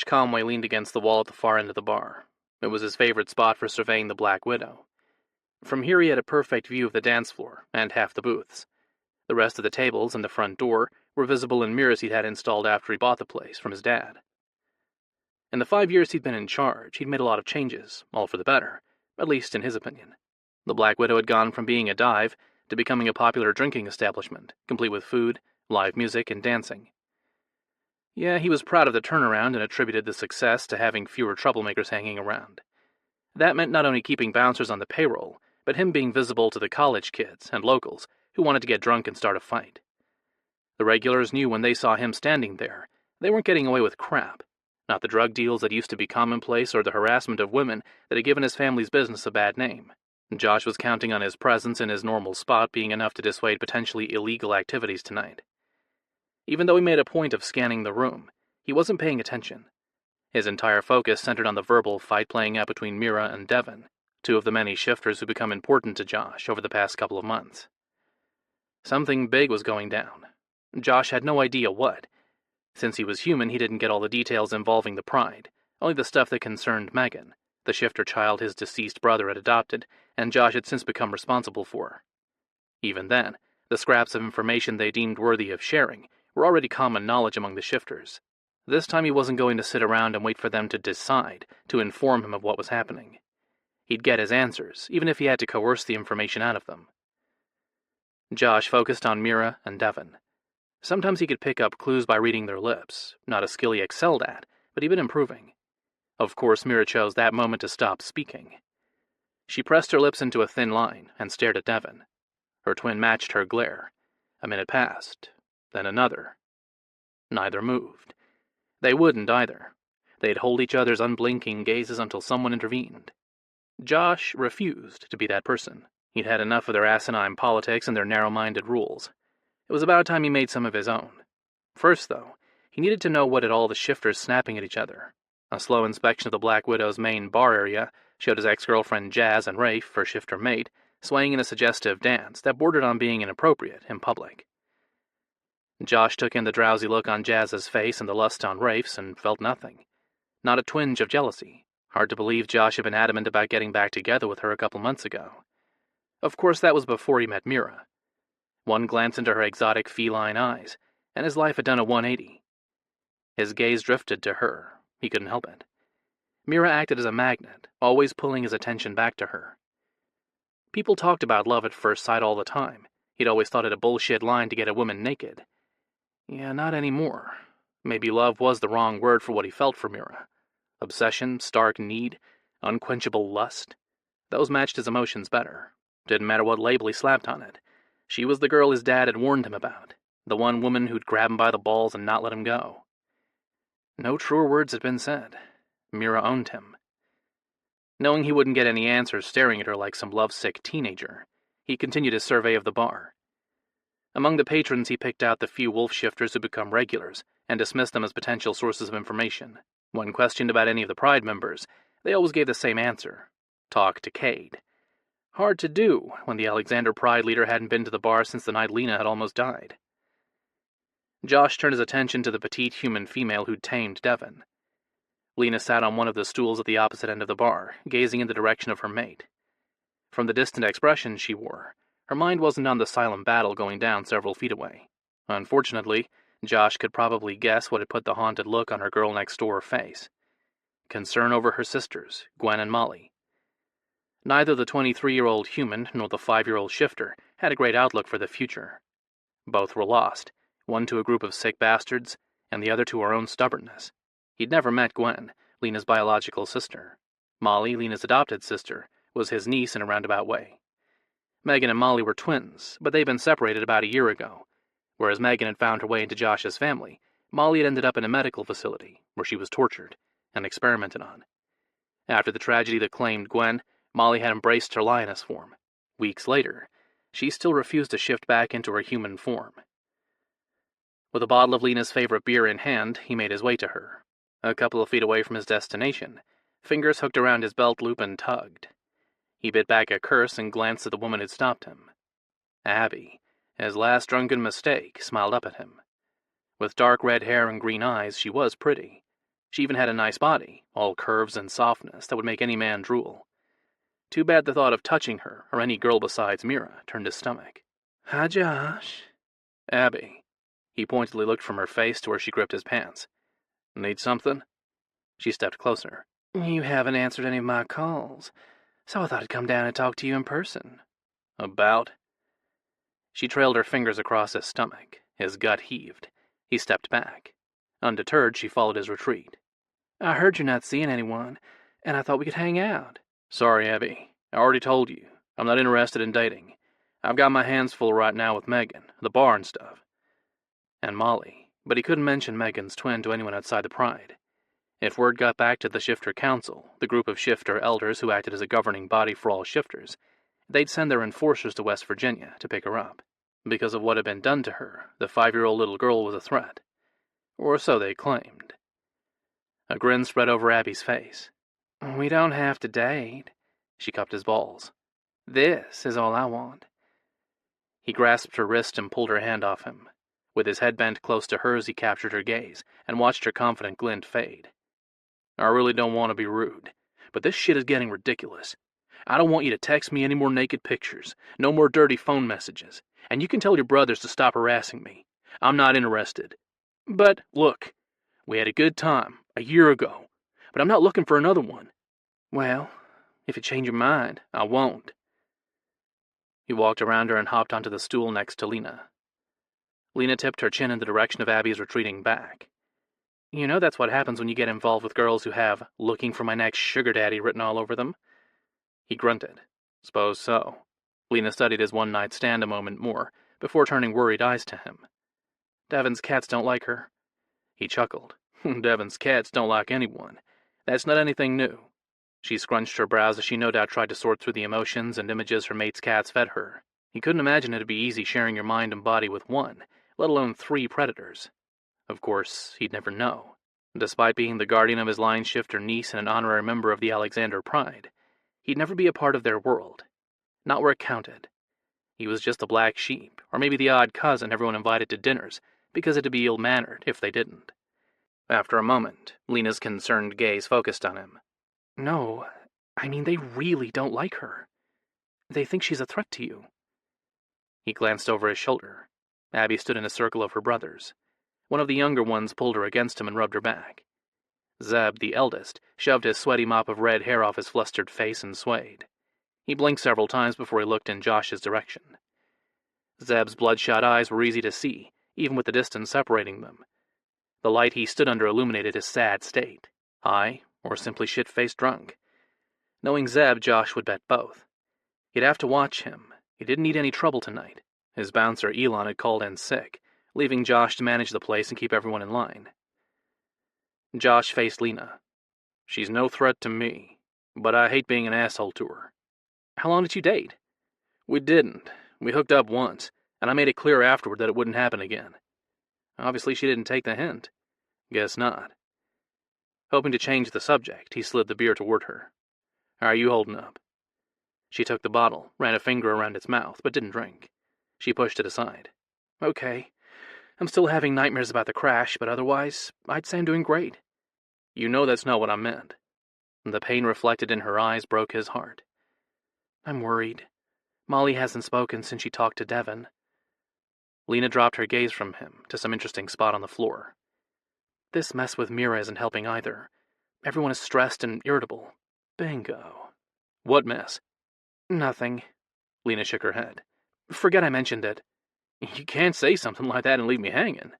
Conway leaned against the wall at the far end of the bar. It was his favorite spot for surveying the Black Widow. From here he had a perfect view of the dance floor and half the booths. The rest of the tables and the front door were visible in mirrors he'd had installed after he bought the place from his dad. In the 5 years he'd been in charge, he'd made a lot of changes, all for the better, at least in his opinion. The Black Widow had gone from being a dive to becoming a popular drinking establishment, complete with food, live music, and dancing. Yeah, he was proud of the turnaround and attributed the success to having fewer troublemakers hanging around. That meant not only keeping bouncers on the payroll, but him being visible to the college kids and locals who wanted to get drunk and start a fight. The regulars knew when they saw him standing there, they weren't getting away with crap. Not the drug deals that used to be commonplace or the harassment of women that had given his family's business a bad name. Josh was counting on his presence in his normal spot being enough to dissuade potentially illegal activities tonight. Even though he made a point of scanning the room, he wasn't paying attention. His entire focus centered on the verbal fight playing out between Mira and Devon, two of the many shifters who become important to Josh over the past couple of months. Something big was going down. Josh had no idea what. Since he was human, he didn't get all the details involving the Pride, only the stuff that concerned Megan, the shifter child his deceased brother had adopted, and Josh had since become responsible for. Even then, the scraps of information they deemed worthy of sharing were already common knowledge among the shifters. This time he wasn't going to sit around and wait for them to decide, to inform him of what was happening. He'd get his answers, even if he had to coerce the information out of them. Josh focused on Mira and Devon. Sometimes he could pick up clues by reading their lips, not a skill he excelled at, but he'd been improving. Of course, Mira chose that moment to stop speaking. She pressed her lips into a thin line and stared at Devon. Her twin matched her glare. A minute passed, then another. Neither moved. They wouldn't either. They'd hold each other's unblinking gazes until someone intervened. Josh refused to be that person. He'd had enough of their asinine politics and their narrow-minded rules. It was about time he made some of his own. First, though, he needed to know what had all the shifters snapping at each other. A slow inspection of the Black Widow's main bar area showed his ex-girlfriend Jazz and Rafe, her shifter mate, swaying in a suggestive dance that bordered on being inappropriate in public. Josh took in the drowsy look on Jazz's face and the lust on Rafe's and felt nothing. Not a twinge of jealousy. Hard to believe Josh had been adamant about getting back together with her a couple months ago. Of course, that was before he met Mira. One glance into her exotic feline eyes, and his life had done a 180. His gaze drifted to her. He couldn't help it. Mira acted as a magnet, always pulling his attention back to her. People talked about love at first sight all the time. He'd always thought it a bullshit line to get a woman naked. Yeah, not anymore. Maybe love was the wrong word for what he felt for Mira. Obsession, stark need, unquenchable lust. Those matched his emotions better. Didn't matter what label he slapped on it. She was the girl his dad had warned him about. The one woman who'd grab him by the balls and not let him go. No truer words had been said. Mira owned him. Knowing he wouldn't get any answers staring at her like some lovesick teenager, he continued his survey of the bar. Among the patrons, he picked out the few wolf shifters who become regulars and dismissed them as potential sources of information. When questioned about any of the Pride members, they always gave the same answer. Talk to Cade. Hard to do when the Alexander Pride leader hadn't been to the bar since the night Lena had almost died. Josh turned his attention to the petite human female who'd tamed Devon. Lena sat on one of the stools at the opposite end of the bar, gazing in the direction of her mate. From the distant expression she wore, her mind wasn't on the silent battle going down several feet away. Unfortunately, Josh could probably guess what had put the haunted look on her girl-next-door face. Concern over her sisters, Gwen and Molly. Neither the 23-year-old human nor the 5-year-old shifter had a great outlook for the future. Both were lost, one to a group of sick bastards, and the other to her own stubbornness. He'd never met Gwen, Lena's biological sister. Molly, Lena's adopted sister, was his niece in a roundabout way. Megan and Molly were twins, but they'd been separated about a year ago. Whereas Megan had found her way into Josh's family, Molly had ended up in a medical facility, where she was tortured and experimented on. After the tragedy that claimed Gwen, Molly had embraced her lioness form. Weeks later, she still refused to shift back into her human form. With a bottle of Lena's favorite beer in hand, he made his way to her. A couple of feet away from his destination, fingers hooked around his belt loop and tugged. He bit back a curse and glanced at the woman who'd stopped him. Abby, his last drunken mistake, smiled up at him. With dark red hair and green eyes, she was pretty. She even had a nice body, all curves and softness that would make any man drool. Too bad the thought of touching her, or any girl besides Mira, turned his stomach. "Hi, Josh." "Abby." He pointedly looked from her face to where she gripped his pants. "Need something?" She stepped closer. "You haven't answered any of my calls, so I thought I'd come down and talk to you in person." "About?" She trailed her fingers across his stomach. His gut heaved. He stepped back. Undeterred, she followed his retreat. "I heard you're not seeing anyone, and I thought we could hang out." "Sorry, Abby. I already told you. I'm not interested in dating. I've got my hands full right now with Megan, the bar and stuff. And Molly." But he couldn't mention Megan's twin to anyone outside the Pride. If word got back to the Shifter Council, the group of Shifter elders who acted as a governing body for all shifters, they'd send their enforcers to West Virginia to pick her up. Because of what had been done to her, the 5-year-old little girl was a threat. Or so they claimed. A grin spread over Abby's face. "We don't have to date." She cupped his balls. "This is all I want." He grasped her wrist and pulled her hand off him. With his head bent close to hers, he captured her gaze and watched her confident glint fade. "I really don't want to be rude, but this shit is getting ridiculous. I don't want you to text me any more naked pictures, no more dirty phone messages, and you can tell your brothers to stop harassing me. I'm not interested. But, look, we had a good time a year ago, but I'm not looking for another one." "Well, if you change your mind, I won't." He walked around her and hopped onto the stool next to Lena. Lena tipped her chin in the direction of Abby's retreating back. "You know that's what happens when you get involved with girls who have 'looking for my next sugar daddy' written all over them." He grunted. "Suppose so." Lena studied his one-night stand a moment more, before turning worried eyes to him. "Devon's cats don't like her." He chuckled. "Devon's cats don't like anyone. That's not anything new." She scrunched her brows as she no doubt tried to sort through the emotions and images her mate's cats fed her. He couldn't imagine it'd be easy sharing your mind and body with one, let alone 3 predators. Of course, he'd never know. Despite being the guardian of his line shifter niece and an honorary member of the Alexander Pride, he'd never be a part of their world. Not where it counted. He was just a black sheep, or maybe the odd cousin everyone invited to dinners, because it'd be ill-mannered if they didn't. After a moment, Lena's concerned gaze focused on him. "No, I mean they really don't like her. They think she's a threat to you." He glanced over his shoulder. Abby stood in a circle of her brothers. One of the younger ones pulled her against him and rubbed her back. Zeb, the eldest, shoved his sweaty mop of red hair off his flustered face and swayed. He blinked several times before he looked in Josh's direction. Zeb's bloodshot eyes were easy to see, even with the distance separating them. The light he stood under illuminated his sad state. High, or simply shit-faced drunk. Knowing Zeb, Josh would bet both. He'd have to watch him. He didn't need any trouble tonight. His bouncer, Elon, had called in sick, leaving Josh to manage the place and keep everyone in line. Josh faced Lena. "She's no threat to me, but I hate being an asshole to her." "How long did you date?" "We didn't. We hooked up once, and I made it clear afterward that it wouldn't happen again." Obviously she didn't take the hint. Guess not. Hoping to change the subject, he slid the beer toward her. "How are you holding up?" She took the bottle, ran a finger around its mouth, but didn't drink. She pushed it aside. "Okay. I'm still having nightmares about the crash, but otherwise, I'd say I'm doing great." "You know that's not what I meant." The pain reflected in her eyes broke his heart. "I'm worried. Molly hasn't spoken since she talked to Devon." Lena dropped her gaze from him to some interesting spot on the floor. "This mess with Mira isn't helping either. Everyone is stressed and irritable." "Bingo." "What mess?" "Nothing." Lena shook her head. "Forget I mentioned it." "You can't say something like that and leave me hanging."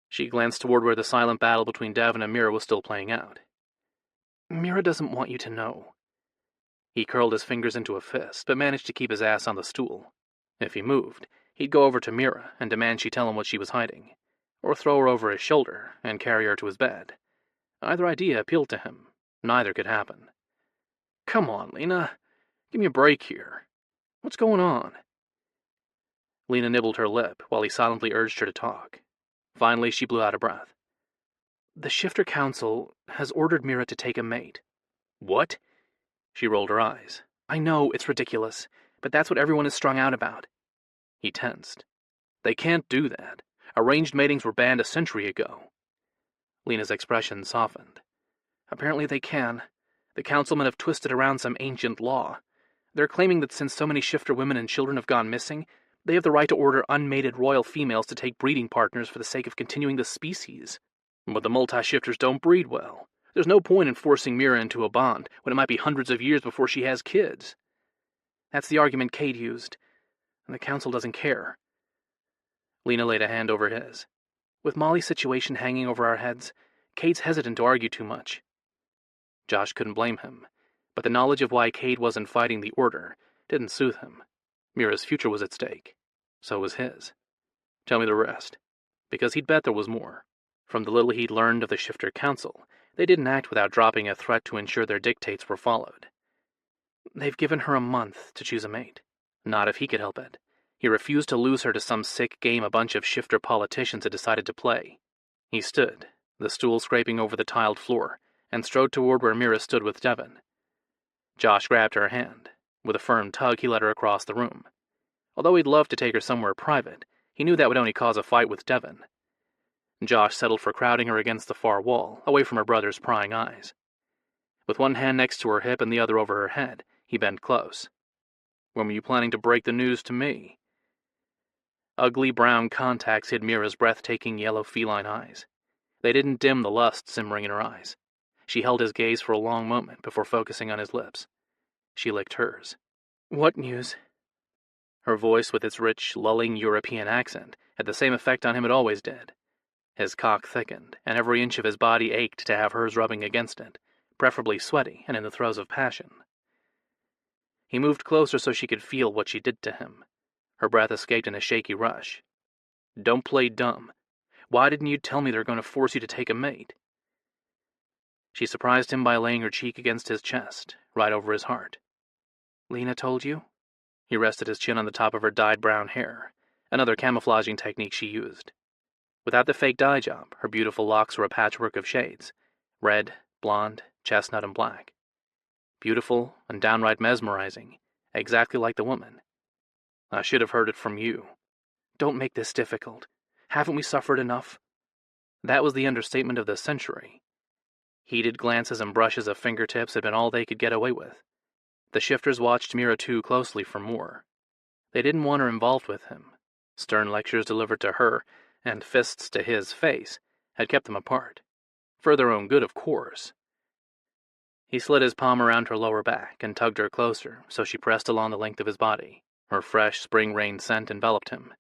She glanced toward where the silent battle between Devon and Mira was still playing out. "Mira doesn't want you to know." He curled his fingers into a fist, but managed to keep his ass on the stool. If he moved, he'd go over to Mira and demand she tell him what she was hiding, or throw her over his shoulder and carry her to his bed. Either idea appealed to him. Neither could happen. "Come on, Lena. Give me a break here. What's going on?" Lena nibbled her lip while he silently urged her to talk. Finally, she blew out a breath. "The Shifter Council has ordered Mira to take a mate." "What?" She rolled her eyes. "I know, it's ridiculous, but that's what everyone is strung out about." He tensed. "They can't do that. Arranged matings were banned a century ago." Lena's expression softened. Apparently they can. The councilmen have twisted around some ancient law. They're claiming that since so many shifter women and children have gone missing, they have the right to order unmated royal females to take breeding partners for the sake of continuing the species. But the multi-shifters don't breed well. There's no point in forcing Mira into a bond when it might be hundreds of years before she has kids. That's the argument Cade used, and the council doesn't care. Lena laid a hand over his. With Molly's situation hanging over our heads, Cade's hesitant to argue too much. Josh couldn't blame him, but the knowledge of why Cade wasn't fighting the Order didn't soothe him. Mira's future was at stake. So was his. Tell me the rest. Because he'd bet there was more. From the little he'd learned of the Shifter Council, they didn't act without dropping a threat to ensure their dictates were followed. They've given her a month to choose a mate. Not if he could help it. He refused to lose her to some sick game a bunch of shifter politicians had decided to play. He stood, the stool scraping over the tiled floor, and strode toward where Mira stood with Devon. Josh grabbed her hand. With a firm tug, he led her across the room. Although he'd love to take her somewhere private, he knew that would only cause a fight with Devon. Josh settled for crowding her against the far wall, away from her brother's prying eyes. With one hand next to her hip and the other over her head, he bent close. When were you planning to break the news to me? Ugly brown contacts hid Mira's breathtaking yellow feline eyes. They didn't dim the lust simmering in her eyes. She held his gaze for a long moment before focusing on his lips. She licked hers. What news? Her voice, with its rich, lulling European accent, had the same effect on him it always did. His cock thickened, and every inch of his body ached to have hers rubbing against it, preferably sweaty and in the throes of passion. He moved closer so she could feel what she did to him. Her breath escaped in a shaky rush. Don't play dumb. Why didn't you tell me they're going to force you to take a mate? She surprised him by laying her cheek against his chest, right over his heart. Lena told you? He rested his chin on the top of her dyed brown hair, another camouflaging technique she used. Without the fake dye job, her beautiful locks were a patchwork of shades, red, blonde, chestnut, and black. Beautiful and downright mesmerizing, exactly like the woman. I should have heard it from you. Don't make this difficult. Haven't we suffered enough? That was the understatement of the century. Heated glances and brushes of fingertips had been all they could get away with. The shifters watched Mira too closely for more. They didn't want her involved with him. Stern lectures delivered to her, and fists to his face, had kept them apart. For their own good, of course. He slid his palm around her lower back and tugged her closer, so she pressed along the length of his body. Her fresh spring rain scent enveloped him.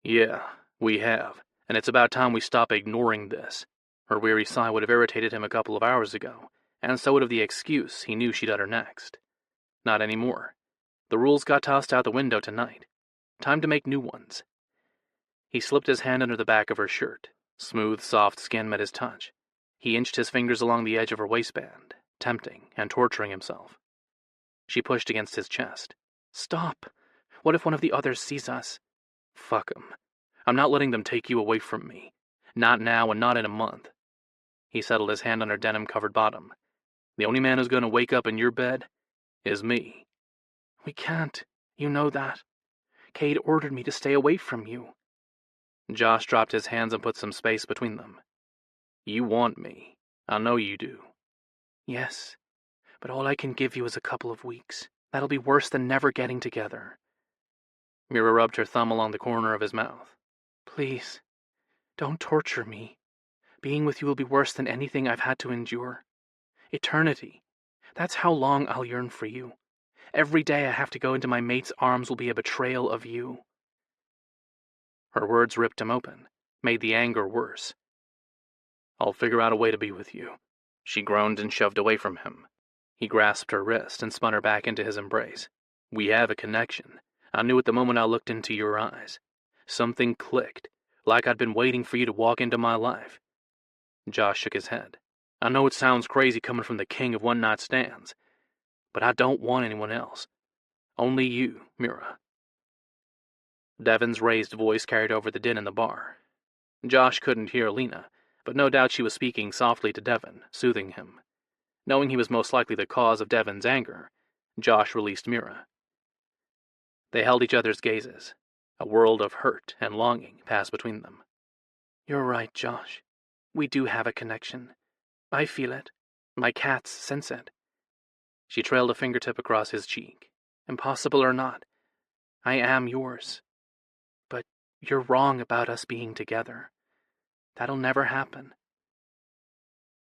Yeah, we have, and it's about time we stop ignoring this. Her weary sigh would have irritated him a couple of hours ago, and so would have the excuse he knew she'd utter next. Not anymore. The rules got tossed out the window tonight. Time to make new ones. He slipped his hand under the back of her shirt. Smooth, soft skin met his touch. He inched his fingers along the edge of her waistband, tempting and torturing himself. She pushed against his chest. Stop! What if one of the others sees us? Fuck 'em. I'm not letting them take you away from me. Not now and not in a month. He settled his hand on her denim-covered bottom. The only man who's going to wake up in your bed is me. We can't. You know that. Cade ordered me to stay away from you. Josh dropped his hands and put some space between them. You want me. I know you do. Yes, but all I can give you is a couple of weeks. That'll be worse than never getting together. Mira rubbed her thumb along the corner of his mouth. Please, don't torture me. Being with you will be worse than anything I've had to endure. Eternity. That's how long I'll yearn for you. Every day I have to go into my mate's arms will be a betrayal of you. Her words ripped him open, made the anger worse. I'll figure out a way to be with you. She groaned and shoved away from him. He grasped her wrist and spun her back into his embrace. We have a connection. I knew it the moment I looked into your eyes. Something clicked, like I'd been waiting for you to walk into my life. Josh shook his head. I know it sounds crazy coming from the king of one-night stands, but I don't want anyone else. Only you, Mira. Devon's raised voice carried over the din in the bar. Josh couldn't hear Lena, but no doubt she was speaking softly to Devon, soothing him. Knowing he was most likely the cause of Devon's anger, Josh released Mira. They held each other's gazes. A world of hurt and longing passed between them. You're right, Josh. We do have a connection. I feel it. My cats sense it. She trailed a fingertip across his cheek. Impossible or not, I am yours. But you're wrong about us being together. That'll never happen.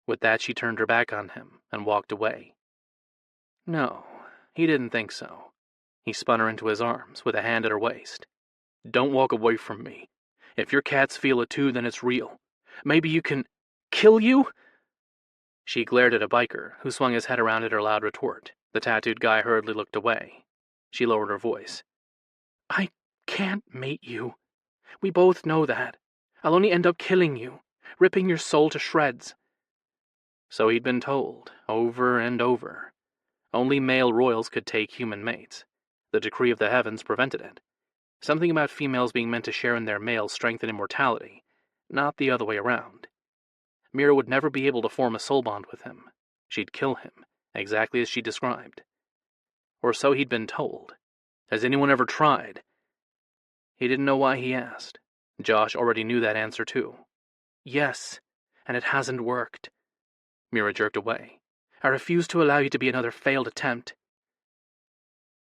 With that, she turned her back on him and walked away. No, he didn't think so. He spun her into his arms with a hand at her waist. Don't walk away from me. If your cats feel it too, then it's real. Maybe you can... Kill you? She glared at a biker, who swung his head around at her loud retort. The tattooed guy hurriedly looked away. She lowered her voice. I can't mate you. We both know that. I'll only end up killing you, ripping your soul to shreds. So he'd been told, over and over. Only male royals could take human mates. The decree of the heavens prevented it. Something about females being meant to share in their male strength and immortality, not the other way around. Mira would never be able to form a soul bond with him. She'd kill him, exactly as she described. Or so he'd been told. Has anyone ever tried? He didn't know why he asked. Josh already knew that answer too. Yes, and it hasn't worked. Mira jerked away. I refuse to allow you to be another failed attempt.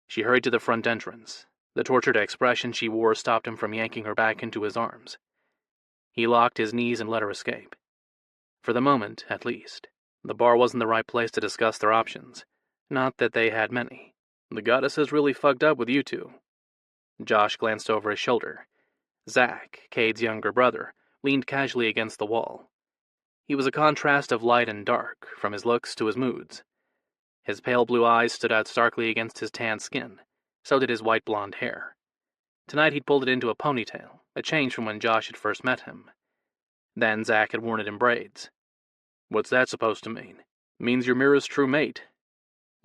She hurried to the front entrance. The tortured expression she wore stopped him from yanking her back into his arms. He locked his knees and let her escape. For the moment, at least. The bar wasn't the right place to discuss their options. Not that they had many. The goddesses really fucked up with you two. Josh glanced over his shoulder. Zach, Cade's younger brother, leaned casually against the wall. He was a contrast of light and dark, from his looks to his moods. His pale blue eyes stood out starkly against his tan skin. So did his white blonde hair. Tonight he'd pulled it into a ponytail, a change from when Josh had first met him. Then Zach had worn it in braids. What's that supposed to mean? Means you're Mira's true mate.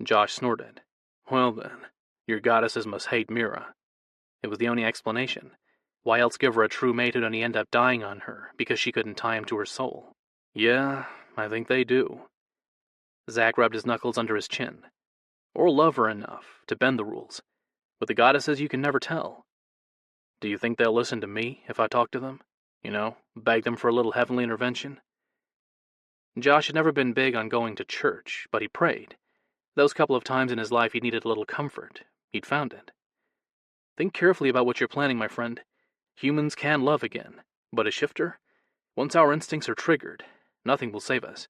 Josh snorted. Well then, your goddesses must hate Mira. It was the only explanation. Why else give her a true mate who'd only end up dying on her because she couldn't tie him to her soul? Yeah, I think they do. Zach rubbed his knuckles under his chin. Or love her enough to bend the rules. With the goddesses, you can never tell. Do you think they'll listen to me if I talk to them? You know, beg them for a little heavenly intervention? Josh had never been big on going to church, but he prayed. Those couple of times in his life he needed a little comfort. He'd found it. Think carefully about what you're planning, my friend. Humans can love again, but a shifter? Once our instincts are triggered, nothing will save us.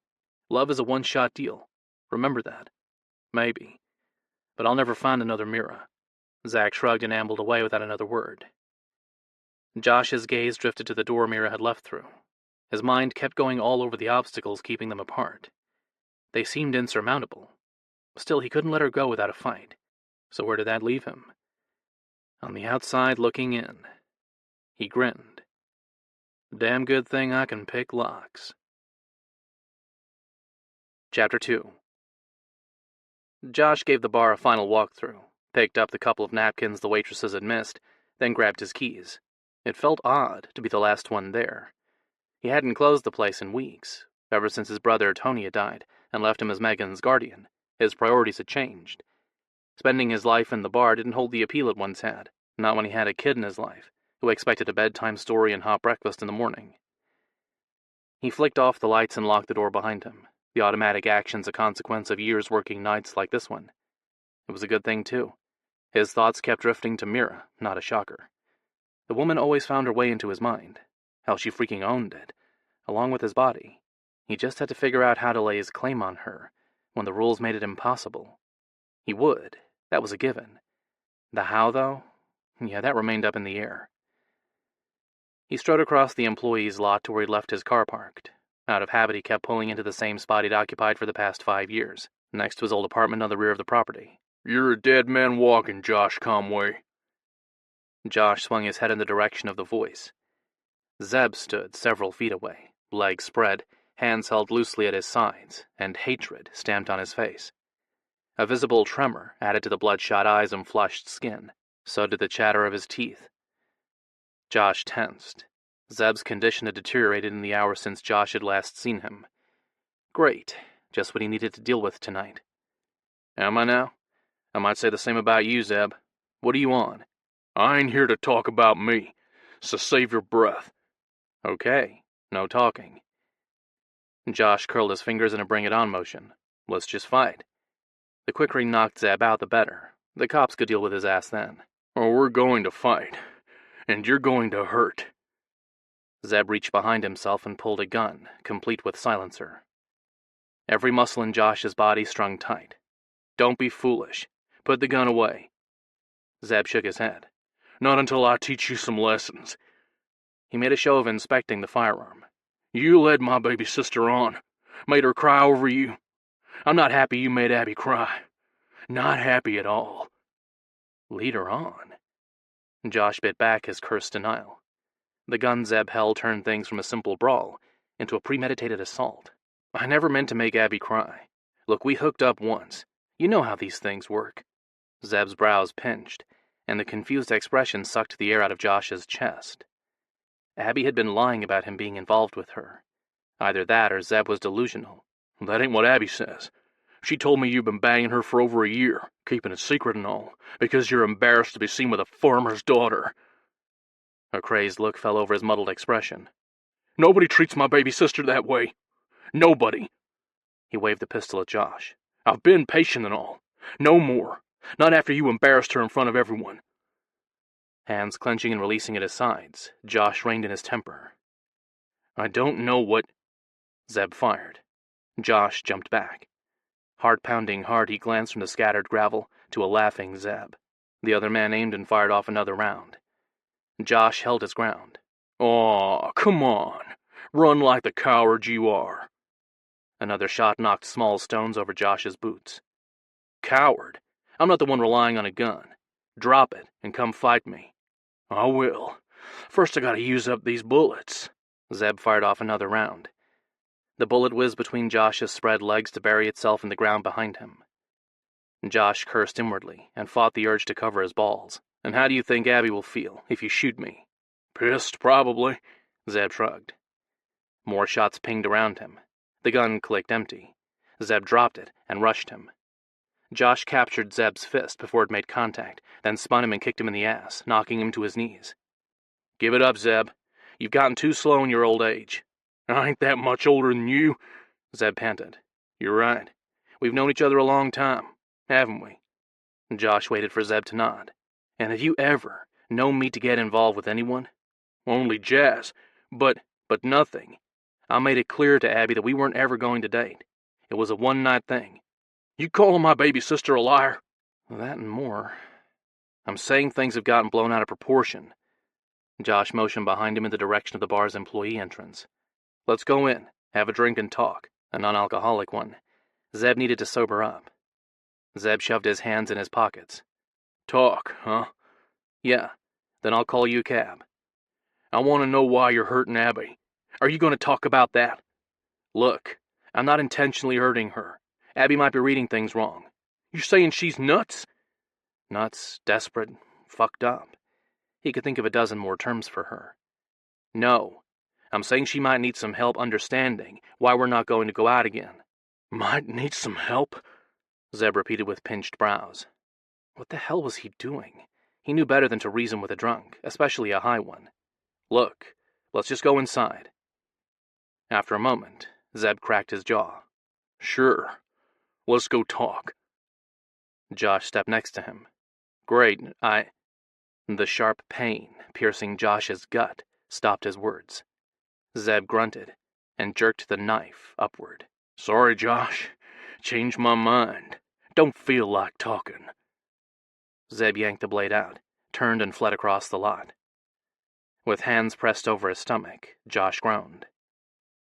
Love is a one-shot deal. Remember that. Maybe. But I'll never find another Mira. Zach shrugged and ambled away without another word. Josh's gaze drifted to the door Mira had left through. His mind kept going all over the obstacles keeping them apart. They seemed insurmountable. Still, he couldn't let her go without a fight. So where did that leave him? On the outside looking in. He grinned. Damn good thing I can pick locks. Chapter 2. Josh gave the bar a final walkthrough, picked up the couple of napkins the waitresses had missed, then grabbed his keys. It felt odd to be the last one there. He hadn't closed the place in weeks, ever since his brother Tony had died and left him as Megan's guardian. His priorities had changed. Spending his life in the bar didn't hold the appeal it once had, not when he had a kid in his life, who expected a bedtime story and hot breakfast in the morning. He flicked off the lights and locked the door behind him. The automatic action's a consequence of years working nights like this one. It was a good thing, too. His thoughts kept drifting to Mira, not a shocker. The woman always found her way into his mind. Hell, she freaking owned it, along with his body. He just had to figure out how to lay his claim on her, when the rules made it impossible. He would. That was a given. The how, though? Yeah, that remained up in the air. He strode across the employee's lot to where he'd left his car parked. Out of habit, he kept pulling into the same spot he'd occupied for the past 5 years, next to his old apartment on the rear of the property. You're a dead man walking, Josh Conway. Josh swung his head in the direction of the voice. Zeb stood several feet away, legs spread, hands held loosely at his sides, and hatred stamped on his face. A visible tremor added to the bloodshot eyes and flushed skin. So did the chatter of his teeth. Josh tensed. Zeb's condition had deteriorated in the hour since Josh had last seen him. Great. Just what he needed to deal with tonight. Am I now? I might say the same about you, Zeb. What are you on? I ain't here to talk about me, so save your breath. Okay, no talking. Josh curled his fingers in a bring-it-on motion. Let's just fight. The quicker he knocked Zeb out, the better. The cops could deal with his ass then. Or we're going to fight, and you're going to hurt. Zeb reached behind himself and pulled a gun, complete with silencer. Every muscle in Josh's body strung tight. Don't be foolish. Put the gun away. Zeb shook his head. Not until I teach you some lessons. He made a show of inspecting the firearm. You led my baby sister on. Made her cry over you. I'm not happy you made Abby cry. Not happy at all. Lead her on. Josh bit back his cursed denial. The gun Zeb held turned things from a simple brawl into a premeditated assault. I never meant to make Abby cry. Look, we hooked up once. You know how these things work. Zeb's brows pinched, and the confused expression sucked the air out of Josh's chest. Abby had been lying about him being involved with her. Either that or Zeb was delusional. That ain't what Abby says. She told me you've been banging her for over a year, keeping it secret and all, because you're embarrassed to be seen with a farmer's daughter. A crazed look fell over his muddled expression. Nobody treats my baby sister that way. Nobody. He waved the pistol at Josh. I've been patient and all. No more. Not after you embarrassed her in front of everyone. Hands clenching and releasing at his sides, Josh reined in his temper. I don't know what... Zeb fired. Josh jumped back. Heart pounding hard, he glanced from the scattered gravel to a laughing Zeb. The other man aimed and fired off another round. Josh held his ground. Aw, come on. Run like the coward you are. Another shot knocked small stones over Josh's boots. Coward? I'm not the one relying on a gun. Drop it and come fight me. I will. First I gotta use up these bullets. Zeb fired off another round. The bullet whizzed between Josh's spread legs to bury itself in the ground behind him. Josh cursed inwardly and fought the urge to cover his balls. And how do you think Abby will feel if you shoot me? Pissed, probably. Zeb shrugged. More shots pinged around him. The gun clicked empty. Zeb dropped it and rushed him. Josh captured Zeb's fist before it made contact, then spun him and kicked him in the ass, knocking him to his knees. Give it up, Zeb. You've gotten too slow in your old age. I ain't that much older than you, Zeb panted. You're right. We've known each other a long time, haven't we? Josh waited for Zeb to nod. And have you ever known me to get involved with anyone? Only Jazz, but nothing. I made it clear to Abby that we weren't ever going to date. It was a one-night thing. You calling my baby sister a liar? That and more. I'm saying things have gotten blown out of proportion. Josh motioned behind him in the direction of the bar's employee entrance. Let's go in, have a drink and talk, a non-alcoholic one. Zeb needed to sober up. Zeb shoved his hands in his pockets. Talk, huh? Yeah, then I'll call you a cab. I want to know why you're hurting Abby. Are you going to talk about that? Look, I'm not intentionally hurting her. Abby might be reading things wrong. You're saying she's nuts? Nuts, desperate, fucked up. He could think of a dozen more terms for her. No, I'm saying she might need some help understanding why we're not going to go out again. Might need some help? Zeb repeated with pinched brows. What the hell was he doing? He knew better than to reason with a drunk, especially a high one. Look, let's just go inside. After a moment, Zeb cracked his jaw. Sure. Let's go talk. Josh stepped next to him. Great, The sharp pain piercing Josh's gut stopped his words. Zeb grunted and jerked the knife upward. Sorry, Josh. Changed my mind. Don't feel like talking. Zeb yanked the blade out, turned and fled across the lot. With hands pressed over his stomach, Josh groaned.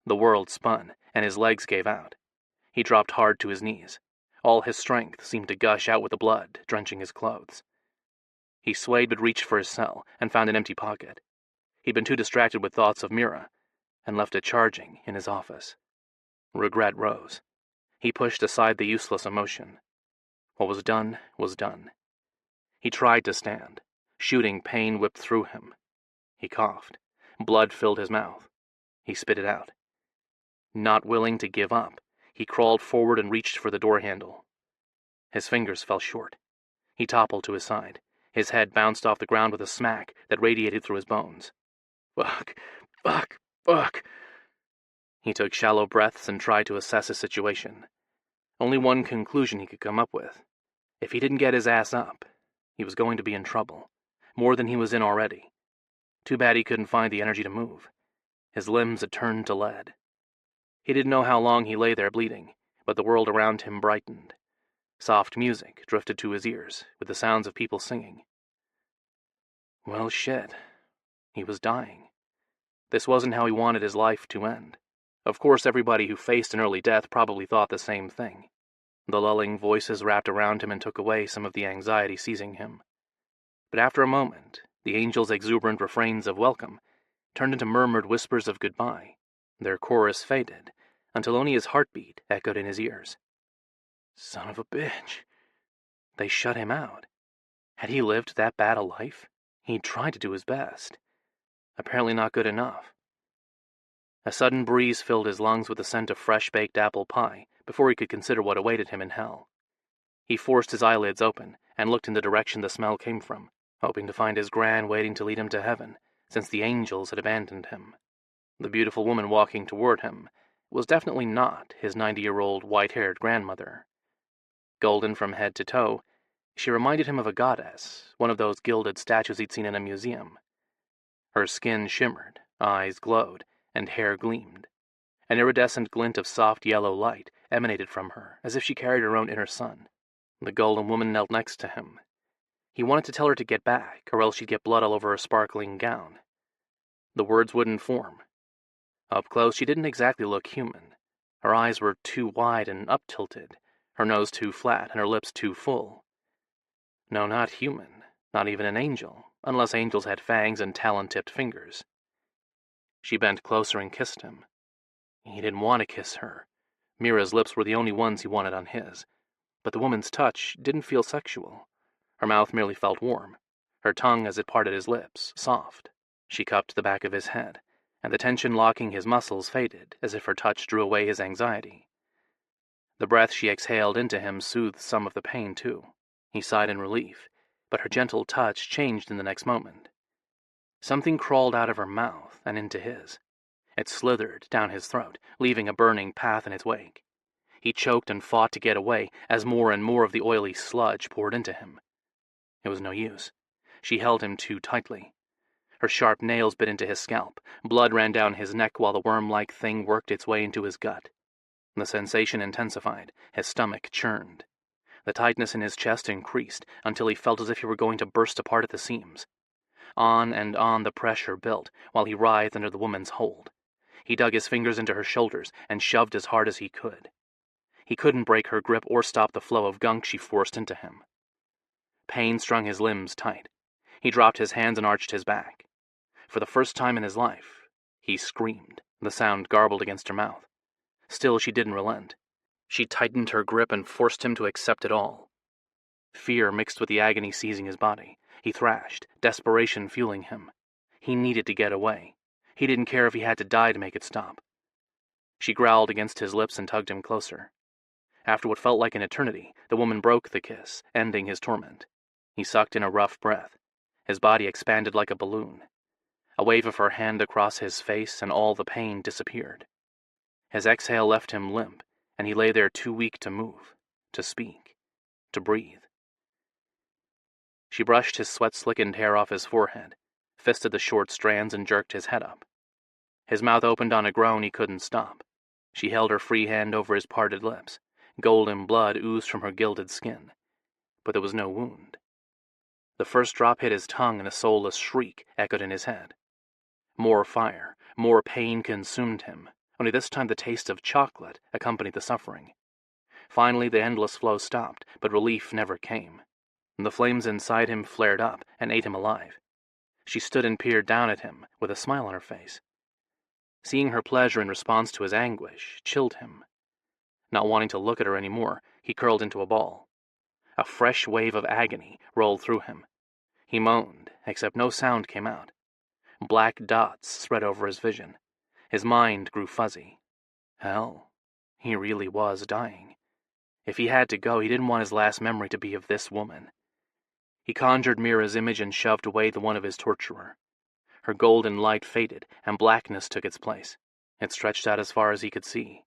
The world spun, and his legs gave out. He dropped hard to his knees. All his strength seemed to gush out with the blood, drenching his clothes. He swayed but reached for his cell and found an empty pocket. He'd been too distracted with thoughts of Mira, and left it charging in his office. Regret rose. He pushed aside the useless emotion. What was done was done. He tried to stand. Shooting pain whipped through him. He coughed. Blood filled his mouth. He spit it out. Not willing to give up, he crawled forward and reached for the door handle. His fingers fell short. He toppled to his side. His head bounced off the ground with a smack that radiated through his bones. Fuck. He took shallow breaths and tried to assess his situation. Only one conclusion he could come up with. If he didn't get his ass up, he was going to be in trouble, more than he was in already. Too bad he couldn't find the energy to move. His limbs had turned to lead. He didn't know how long he lay there bleeding, but the world around him brightened. Soft music drifted to his ears, with the sounds of people singing. Well, shit. He was dying. This wasn't how he wanted his life to end. Of course, everybody who faced an early death probably thought the same thing. The lulling voices wrapped around him and took away some of the anxiety seizing him. But after a moment, the angels' exuberant refrains of welcome turned into murmured whispers of goodbye. Their chorus faded, until only his heartbeat echoed in his ears. Son of a bitch. They shut him out. Had he lived that bad a life? He'd tried to do his best. Apparently not good enough. A sudden breeze filled his lungs with the scent of fresh-baked apple pie before he could consider what awaited him in hell. He forced his eyelids open and looked in the direction the smell came from, hoping to find his gran waiting to lead him to heaven, since the angels had abandoned him. The beautiful woman walking toward him was definitely not his 90-year-old white-haired grandmother. Golden from head to toe, she reminded him of a goddess, one of those gilded statues he'd seen in a museum. Her skin shimmered, eyes glowed, and hair gleamed. An iridescent glint of soft yellow light emanated from her, as if she carried her own inner sun. The golden woman knelt next to him. He wanted to tell her to get back, or else she'd get blood all over her sparkling gown. The words wouldn't form. Up close, she didn't exactly look human. Her eyes were too wide and up-tilted, her nose too flat, and her lips too full. No, not human, not even an angel, unless angels had fangs and talon-tipped fingers. She bent closer and kissed him. He didn't want to kiss her. Mira's lips were the only ones he wanted on his. But the woman's touch didn't feel sexual. Her mouth merely felt warm, her tongue as it parted his lips, soft. She cupped the back of his head, and the tension locking his muscles faded as if her touch drew away his anxiety. The breath she exhaled into him soothed some of the pain, too. He sighed in relief, but her gentle touch changed in the next moment. Something crawled out of her mouth and into his. It slithered down his throat, leaving a burning path in its wake. He choked and fought to get away as more and more of the oily sludge poured into him. It was no use. She held him too tightly. Her sharp nails bit into his scalp. Blood ran down his neck while the worm-like thing worked its way into his gut. The sensation intensified. His stomach churned. The tightness in his chest increased until he felt as if he were going to burst apart at the seams. On and on the pressure built while he writhed under the woman's hold. He dug his fingers into her shoulders and shoved as hard as he could. He couldn't break her grip or stop the flow of gunk she forced into him. Pain strung his limbs tight. He dropped his hands and arched his back. For the first time in his life, he screamed, the sound garbled against her mouth. Still, she didn't relent. She tightened her grip and forced him to accept it all. Fear mixed with the agony seizing his body. He thrashed, desperation fueling him. He needed to get away. He didn't care if he had to die to make it stop. She growled against his lips and tugged him closer. After what felt like an eternity, the woman broke the kiss, ending his torment. He sucked in a rough breath. His body expanded like a balloon. A wave of her hand across his face and all the pain disappeared. His exhale left him limp, and he lay there too weak to move, to speak, to breathe. She brushed his sweat-slickened hair off his forehead, fisted the short strands and jerked his head up. His mouth opened on a groan he couldn't stop. She held her free hand over his parted lips. Golden blood oozed from her gilded skin, but there was no wound. The first drop hit his tongue and a soulless shriek echoed in his head. More fire, more pain consumed him, only this time the taste of chocolate accompanied the suffering. Finally, the endless flow stopped, but relief never came. The flames inside him flared up and ate him alive. She stood and peered down at him, with a smile on her face. Seeing her pleasure in response to his anguish chilled him. Not wanting to look at her anymore, he curled into a ball. A fresh wave of agony rolled through him. He moaned, except no sound came out. Black dots spread over his vision. His mind grew fuzzy. Hell, he really was dying. If he had to go, he didn't want his last memory to be of this woman. He conjured Mira's image and shoved away the one of his torturer. Her golden light faded, and blackness took its place. It stretched out as far as he could see.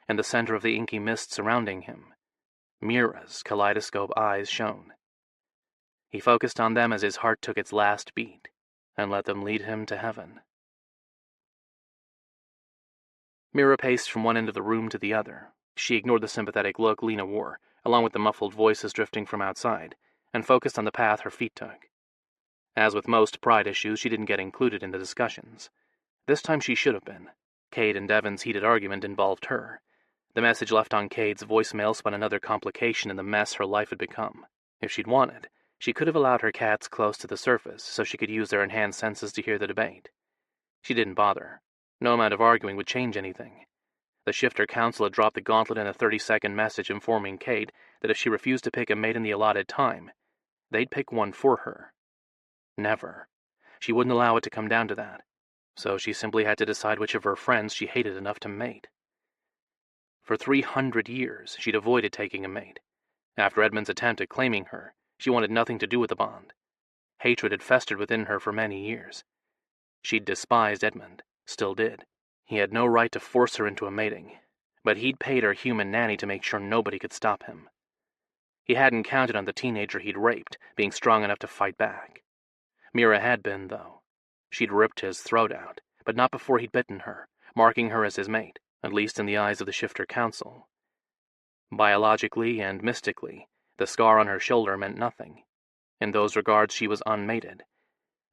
In the center of the inky mist surrounding him, Mira's kaleidoscope eyes shone. He focused on them as his heart took its last beat, and let them lead him to heaven. Mira paced from one end of the room to the other. She ignored the sympathetic look Lena wore, along with the muffled voices drifting from outside, and focused on the path her feet took. As with most pride issues, she didn't get included in the discussions. This time she should have been. Cade and Devon's heated argument involved her. The message left on Cade's voicemail spun another complication in the mess her life had become. If she'd wanted, she could have allowed her cats close to the surface so she could use their enhanced senses to hear the debate. She didn't bother. No amount of arguing would change anything. The Shifter Council had dropped the gauntlet in a 30-second message informing Cade that if she refused to pick a mate in the allotted time, they'd pick one for her. Never. She wouldn't allow it to come down to that. So she simply had to decide which of her friends she hated enough to mate. For 300 years, she'd avoided taking a mate. After Edmund's attempt at claiming her, she wanted nothing to do with the bond. Hatred had festered within her for many years. She'd despised Edmund, still did. He had no right to force her into a mating, but he'd paid her human nanny to make sure nobody could stop him. He hadn't counted on the teenager he'd raped being strong enough to fight back. Mira had been, though. She'd ripped his throat out, but not before he'd bitten her, marking her as his mate, at least in the eyes of the Shifter Council. Biologically and mystically, the scar on her shoulder meant nothing. In those regards, she was unmated.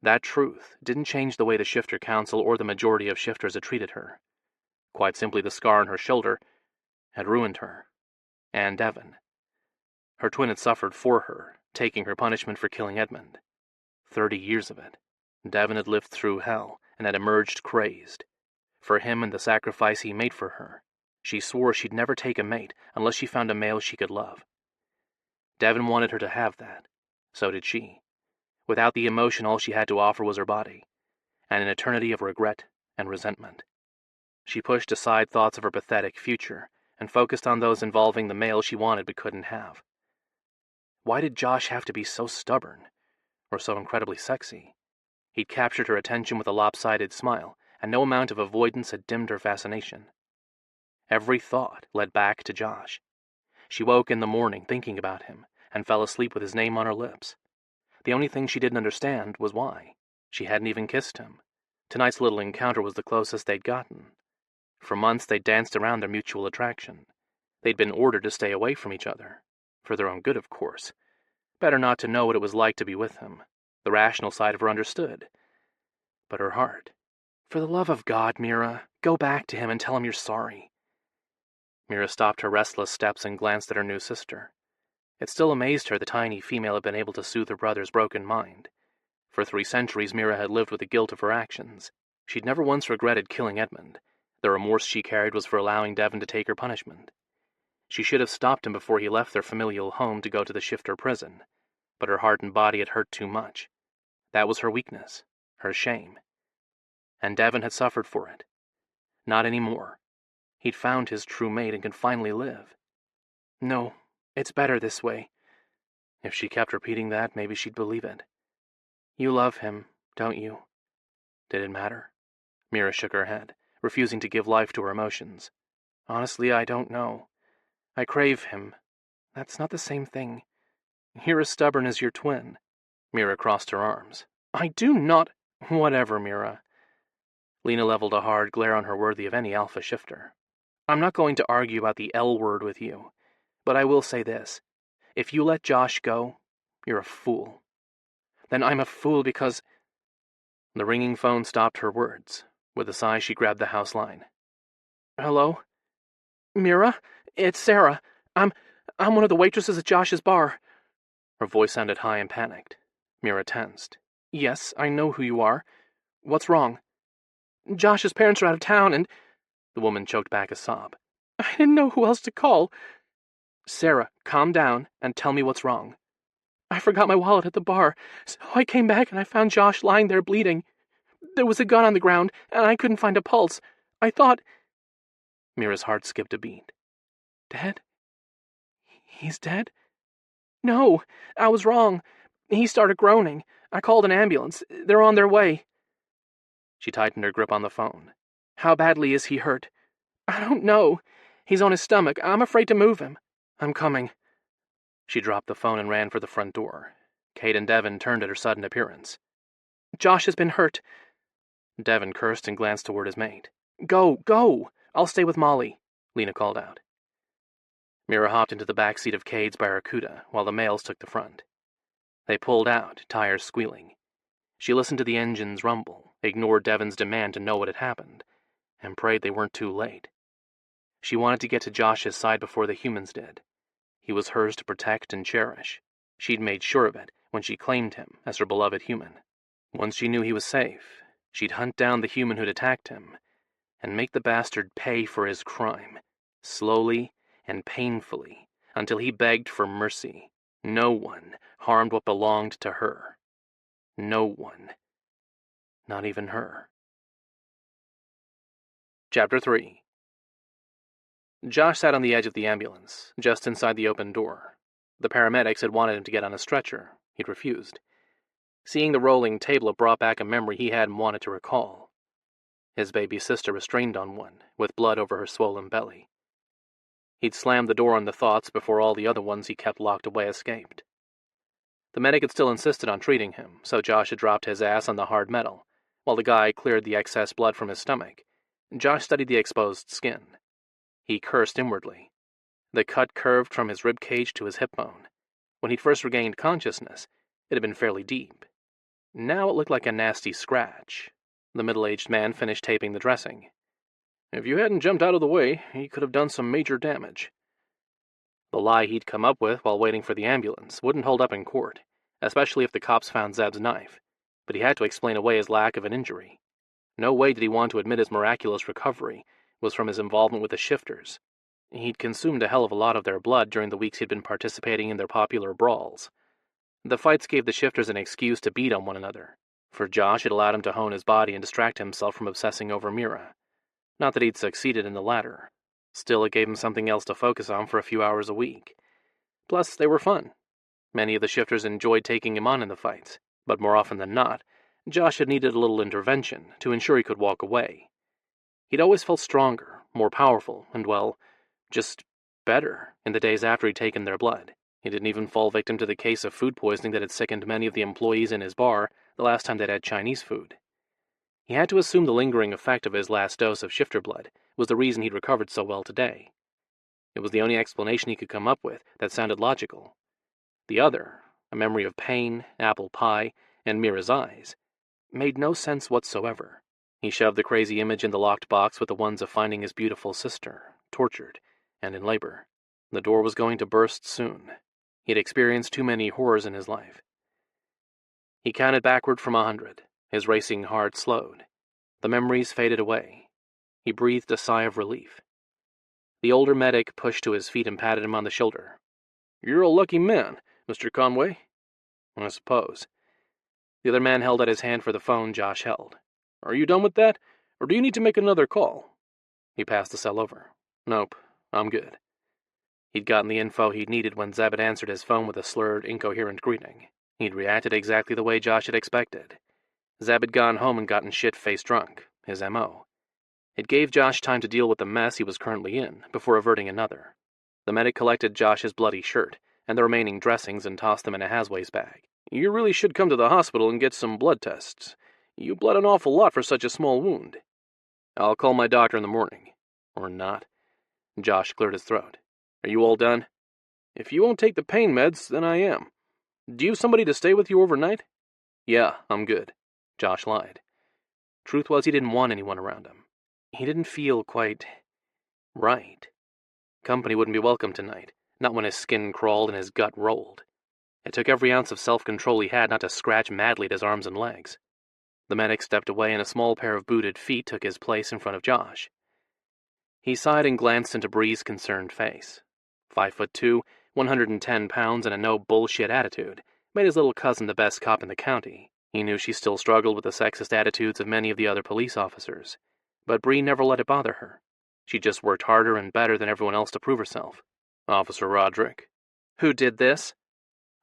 That truth didn't change the way the Shifter Council or the majority of shifters had treated her. Quite simply, the scar on her shoulder had ruined her. And Devon. Her twin had suffered for her, taking her punishment for killing Edmund. 30 years of it. Devon had lived through hell and had emerged crazed. For him and the sacrifice he made for her, she swore she'd never take a mate unless she found a male she could love. Devon wanted her to have that. So did she. Without the emotion, all she had to offer was her body, and an eternity of regret and resentment. She pushed aside thoughts of her pathetic future and focused on those involving the male she wanted but couldn't have. Why did Josh have to be so stubborn, or so incredibly sexy? He'd captured her attention with a lopsided smile, and no amount of avoidance had dimmed her fascination. Every thought led back to Josh. She woke in the morning thinking about him, and fell asleep with his name on her lips. The only thing she didn't understand was why. She hadn't even kissed him. Tonight's little encounter was the closest they'd gotten. For months they'd danced around their mutual attraction. They'd been ordered to stay away from each other. For their own good, of course. Better not to know what it was like to be with him. The rational side of her understood. But her heart. For the love of God, Mira, go back to him and tell him you're sorry. Mira stopped her restless steps and glanced at her new sister. It still amazed her the tiny female had been able to soothe her brother's broken mind. For 3 centuries, Mira had lived with the guilt of her actions. She'd never once regretted killing Edmund. The remorse she carried was for allowing Devon to take her punishment. She should have stopped him before he left their familial home to go to the Shifter prison. But her heart and body had hurt too much. That was her weakness, her shame. And Devon had suffered for it. Not anymore. He'd found his true mate and could finally live. No, it's better this way. If she kept repeating that, maybe she'd believe it. You love him, don't you? Did it matter? Mira shook her head, refusing to give life to her emotions. Honestly, I don't know. I crave him. That's not the same thing. You're as stubborn as your twin. Mira crossed her arms. I do not... Whatever, Mira. Lena leveled a hard glare on her worthy of any alpha shifter. I'm not going to argue about the L word with you, but I will say this. If you let Josh go, you're a fool. Then I'm a fool because... The ringing phone stopped her words. With a sigh, she grabbed the house line. Hello? Mira? It's Sarah. I'm one of the waitresses at Josh's bar. Her voice sounded high and panicked. Mira tensed. Yes, I know who you are. What's wrong? Josh's parents are out of town and... The woman choked back a sob. I didn't know who else to call. Sarah, calm down and tell me what's wrong. I forgot my wallet at the bar, so I came back and I found Josh lying there bleeding. There was a gun on the ground, and I couldn't find a pulse. I thought... Mira's heart skipped a beat. Dead? He's dead? No, I was wrong. He started groaning. I called an ambulance. They're on their way. She tightened her grip on the phone. How badly is he hurt? I don't know. He's on his stomach. I'm afraid to move him. I'm coming. She dropped the phone and ran for the front door. Kate and Devon turned at her sudden appearance. Josh has been hurt. Devon cursed and glanced toward his mate. Go, go! I'll stay with Molly, Lena called out. Mira hopped into the back seat of Cade's Barracuda while the males took the front. They pulled out, tires squealing. She listened to the engines rumble, ignored Devon's demand to know what had happened, and prayed they weren't too late. She wanted to get to Josh's side before the humans did. He was hers to protect and cherish. She'd made sure of it when she claimed him as her beloved human. Once she knew he was safe, she'd hunt down the human who'd attacked him and make the bastard pay for his crime, slowly and painfully, until he begged for mercy. No one harmed what belonged to her. No one. Not even her. Chapter 3. Josh sat on the edge of the ambulance, just inside the open door. The paramedics had wanted him to get on a stretcher. He'd refused. Seeing the rolling table brought back a memory he hadn't wanted to recall. His baby sister restrained on one, with blood over her swollen belly. He'd slammed the door on the thoughts before all the other ones he kept locked away escaped. The medic had still insisted on treating him, so Josh had dropped his ass on the hard metal, while the guy cleared the excess blood from his stomach. Josh studied the exposed skin. He cursed inwardly. The cut curved from his rib cage to his hip bone. When he'd first regained consciousness, it had been fairly deep. Now it looked like a nasty scratch. The middle-aged man finished taping the dressing. If you hadn't jumped out of the way, he could have done some major damage. The lie he'd come up with while waiting for the ambulance wouldn't hold up in court, especially if the cops found Zeb's knife, but he had to explain away his lack of an injury. No way did he want to admit his miraculous recovery was from his involvement with the shifters. He'd consumed a hell of a lot of their blood during the weeks he'd been participating in their popular brawls. The fights gave the shifters an excuse to beat on one another. For Josh, it allowed him to hone his body and distract himself from obsessing over Mira. Not that he'd succeeded in the latter. Still, it gave him something else to focus on for a few hours a week. Plus, they were fun. Many of the shifters enjoyed taking him on in the fights, but more often than not, Josh had needed a little intervention to ensure he could walk away. He'd always felt stronger, more powerful, and, well, just better in the days after he'd taken their blood. He didn't even fall victim to the case of food poisoning that had sickened many of the employees in his bar the last time they'd had Chinese food. He had to assume the lingering effect of his last dose of shifter blood was the reason he'd recovered so well today. It was the only explanation he could come up with that sounded logical. The other, a memory of pain, apple pie, and Mira's eyes, made no sense whatsoever. He shoved the crazy image in the locked box with the ones of finding his beautiful sister, tortured, and in labor. The door was going to burst soon. He'd experienced too many horrors in his life. He counted backward from 100. His racing heart slowed. The memories faded away. He breathed a sigh of relief. The older medic pushed to his feet and patted him on the shoulder. You're a lucky man, Mr. Conway. I suppose. The other man held out his hand for the phone Josh held. Are you done with that, or do you need to make another call? He passed the cell over. Nope, I'm good. He'd gotten the info he'd needed when Zeb had answered his phone with a slurred, incoherent greeting. He'd reacted exactly the way Josh had expected. Zeb had gone home and gotten shit-faced drunk, his M.O. It gave Josh time to deal with the mess he was currently in before averting another. The medic collected Josh's bloody shirt and the remaining dressings and tossed them in a Hasway's bag. You really should come to the hospital and get some blood tests. You bled an awful lot for such a small wound. I'll call my doctor in the morning. Or not. Josh cleared his throat. Are you all done? If you won't take the pain meds, then I am. Do you have somebody to stay with you overnight? Yeah, I'm good. Josh lied. Truth was, he didn't want anyone around him. He didn't feel quite right. Company wouldn't be welcome tonight, not when his skin crawled and his gut rolled. It took every ounce of self-control he had not to scratch madly at his arms and legs. The medic stepped away and a small pair of booted feet took his place in front of Josh. He sighed and glanced into Bree's concerned face. 5'2", 110 pounds, and a no-bullshit attitude made his little cousin the best cop in the county. He knew she still struggled with the sexist attitudes of many of the other police officers, but Bree never let it bother her. She just worked harder and better than everyone else to prove herself. Officer Roderick. Who did this?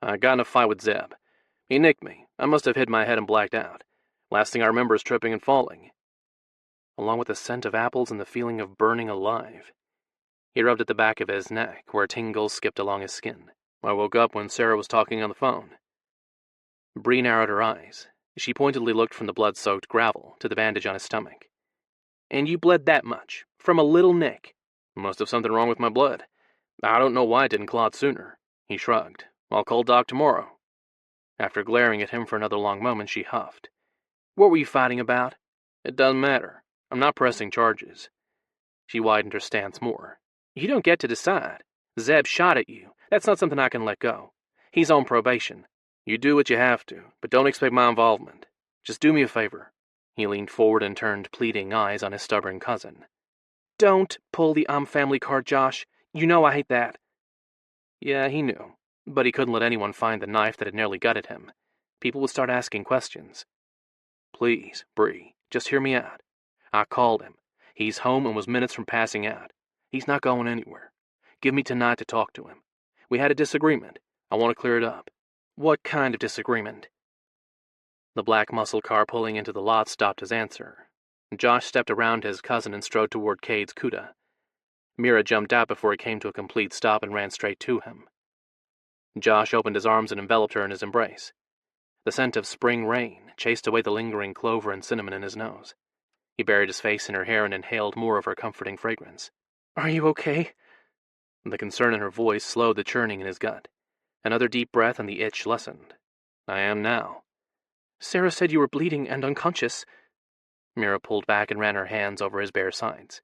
I got in a fight with Zeb. He nicked me. I must have hit my head and blacked out. Last thing I remember is tripping and falling. along with the scent of apples and the feeling of burning alive. He rubbed at the back of his neck, where tingles skipped along his skin. I woke up when Sarah was talking on the phone. Bree narrowed her eyes. She pointedly looked from the blood-soaked gravel to the bandage on his stomach. And you bled that much? From a little nick? Must have something wrong with my blood. I don't know why it didn't clot sooner. He shrugged. I'll call Doc tomorrow. After glaring at him for another long moment, she huffed. What were you fighting about? It doesn't matter. I'm not pressing charges. She widened her stance more. You don't get to decide. Zeb shot at you. That's not something I can let go. He's on probation. You do what you have to, but don't expect my involvement. Just do me a favor. He leaned forward and turned pleading eyes on his stubborn cousin. Don't pull the family card, Josh. You know I hate that. Yeah, he knew, but he couldn't let anyone find the knife that had nearly gutted him. People would start asking questions. Please, Bree, just hear me out. I called him. He's home and was minutes from passing out. He's not going anywhere. Give me tonight to talk to him. We had a disagreement. I want to clear it up. What kind of disagreement? The black muscle car pulling into the lot stopped his answer. Josh stepped around his cousin and strode toward Cade's Cuda. Mira jumped out before he came to a complete stop and ran straight to him. Josh opened his arms and enveloped her in his embrace. The scent of spring rain chased away the lingering clover and cinnamon in his nose. He buried his face in her hair and inhaled more of her comforting fragrance. Are you okay? The concern in her voice slowed the churning in his gut. Another deep breath and the itch lessened. I am now. Sarah said you were bleeding and unconscious. Mira pulled back and ran her hands over his bare sides.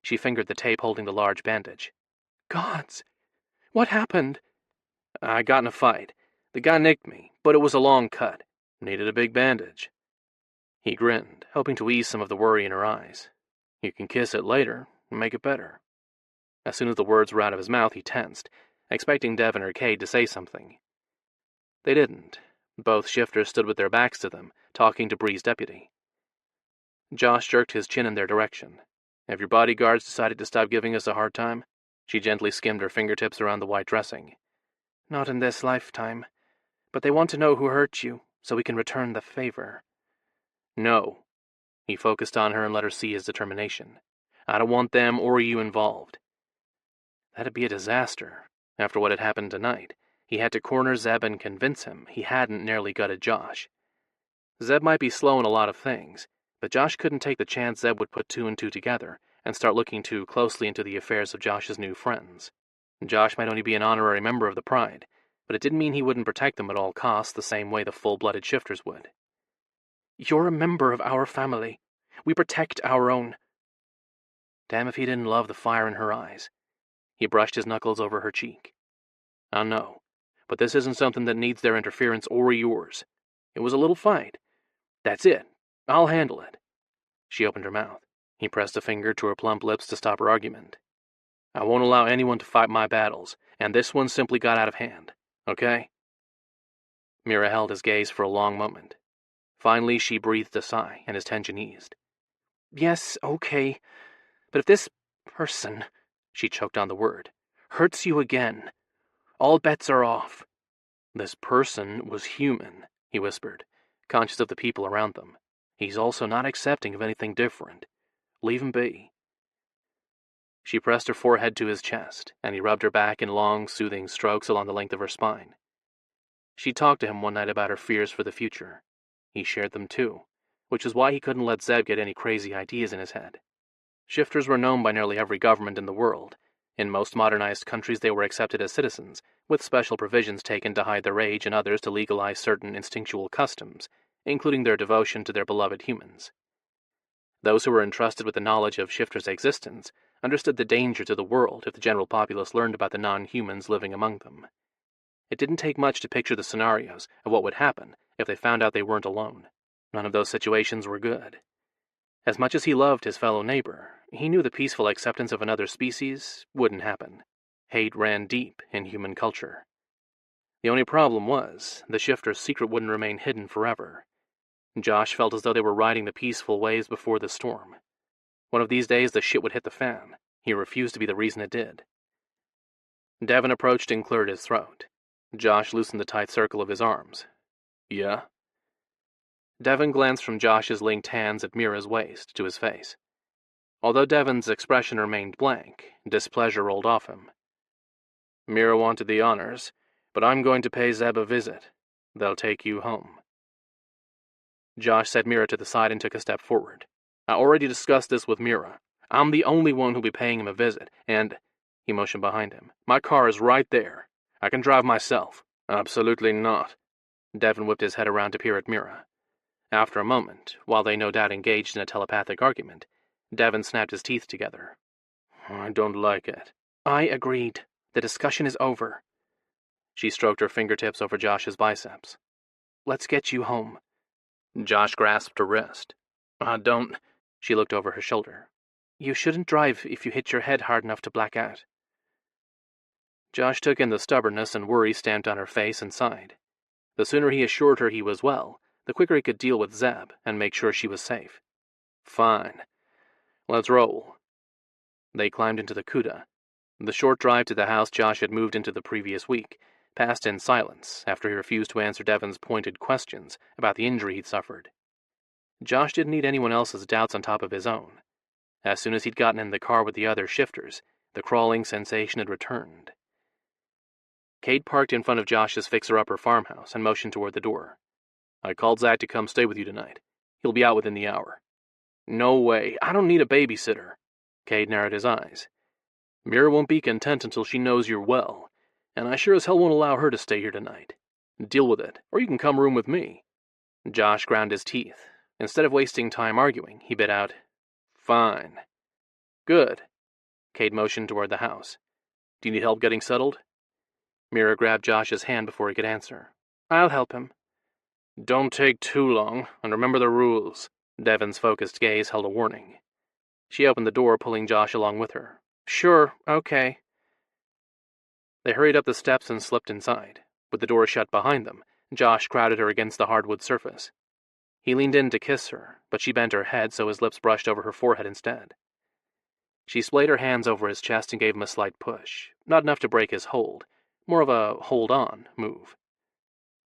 She fingered the tape holding the large bandage. Gods! What happened? I got in a fight. The guy nicked me, but it was a long cut. Needed a big bandage. He grinned, hoping to ease some of the worry in her eyes. You can kiss it later and make it better. As soon as the words were out of his mouth, he tensed, expecting Devin or Cade to say something. They didn't. Both shifters stood with their backs to them, talking to Bree's deputy. Josh jerked his chin in their direction. Have your bodyguards decided to stop giving us a hard time? She gently skimmed her fingertips around the white dressing. Not in this lifetime. But they want to know who hurt you, so we can return the favor. No. He focused on her and let her see his determination. I don't want them or you involved. That'd be a disaster. After what had happened tonight, he had to corner Zeb and convince him he hadn't nearly gutted Josh. Zeb might be slow in a lot of things, but Josh couldn't take the chance Zeb would put two and two together and start looking too closely into the affairs of Josh's new friends. Josh might only be an honorary member of the Pride, but it didn't mean he wouldn't protect them at all costs the same way the full-blooded shifters would. You're a member of our family. We protect our own. Damn if he didn't love the fire in her eyes. He brushed his knuckles over her cheek. I know, but this isn't something that needs their interference or yours. It was a little fight. That's it. I'll handle it. She opened her mouth. He pressed a finger to her plump lips to stop her argument. I won't allow anyone to fight my battles, and this one simply got out of hand. Okay? Mira held his gaze for a long moment. Finally, she breathed a sigh, and his tension eased. Yes, okay. But if this person, she choked on the word, hurts you again, all bets are off. This person was human, he whispered, conscious of the people around them. He's also not accepting of anything different. Leave him be. She pressed her forehead to his chest, and he rubbed her back in long, soothing strokes along the length of her spine. She talked to him one night about her fears for the future. He shared them too, which is why he couldn't let Zeb get any crazy ideas in his head. Shifters were known by nearly every government in the world. In most modernized countries they were accepted as citizens, with special provisions taken to hide their age and others to legalize certain instinctual customs, including their devotion to their beloved humans. Those who were entrusted with the knowledge of shifters' existence understood the danger to the world if the general populace learned about the non-humans living among them. It didn't take much to picture the scenarios of what would happen if they found out they weren't alone. None of those situations were good. As much as he loved his fellow neighbor, he knew the peaceful acceptance of another species wouldn't happen. Hate ran deep in human culture. The only problem was, the shifter's secret wouldn't remain hidden forever. Josh felt as though they were riding the peaceful waves before the storm. One of these days the shit would hit the fan. He refused to be the reason it did. Devin approached and cleared his throat. Josh loosened the tight circle of his arms. Yeah? Devin glanced from Josh's linked hands at Mira's waist to his face. Although Devon's expression remained blank, displeasure rolled off him. Mira wanted the honors, but I'm going to pay Zeb a visit. They'll take you home. Josh set Mira to the side and took a step forward. I already discussed this with Mira. I'm the only one who'll be paying him a visit, and, he motioned behind him, my car is right there. I can drive myself. Absolutely not. Devon whipped his head around to peer at Mira. After a moment, while they no doubt engaged in a telepathic argument, Devon snapped his teeth together. I don't like it. I agreed. The discussion is over. She stroked her fingertips over Josh's biceps. Let's get you home. Josh grasped her wrist. I don't... She looked over her shoulder. You shouldn't drive if you hit your head hard enough to black out. Josh took in the stubbornness and worry stamped on her face and sighed. The sooner he assured her he was well, the quicker he could deal with Zeb and make sure she was safe. Fine. Let's roll. They climbed into the Cuda. The short drive to the house Josh had moved into the previous week passed in silence after he refused to answer Devon's pointed questions about the injury he'd suffered. Josh didn't need anyone else's doubts on top of his own. As soon as he'd gotten in the car with the other shifters, the crawling sensation had returned. Kate parked in front of Josh's fixer-upper farmhouse and motioned toward the door. I called Zach to come stay with you tonight. He'll be out within the hour. No way. I don't need a babysitter. Cade narrowed his eyes. Mira won't be content until she knows you're well, and I sure as hell won't allow her to stay here tonight. Deal with it, or you can come room with me. Josh ground his teeth. Instead of wasting time arguing, he bit out, Fine. Good. Cade motioned toward the house. Do you need help getting settled? Mira grabbed Josh's hand before he could answer. I'll help him. Don't take too long, and remember the rules. Devon's focused gaze held a warning. She opened the door, pulling Josh along with her. Sure, okay. They hurried up the steps and slipped inside. With the door shut behind them, Josh crowded her against the hardwood surface. He leaned in to kiss her, but she bent her head so his lips brushed over her forehead instead. She splayed her hands over his chest and gave him a slight push, not enough to break his hold, more of a hold-on move.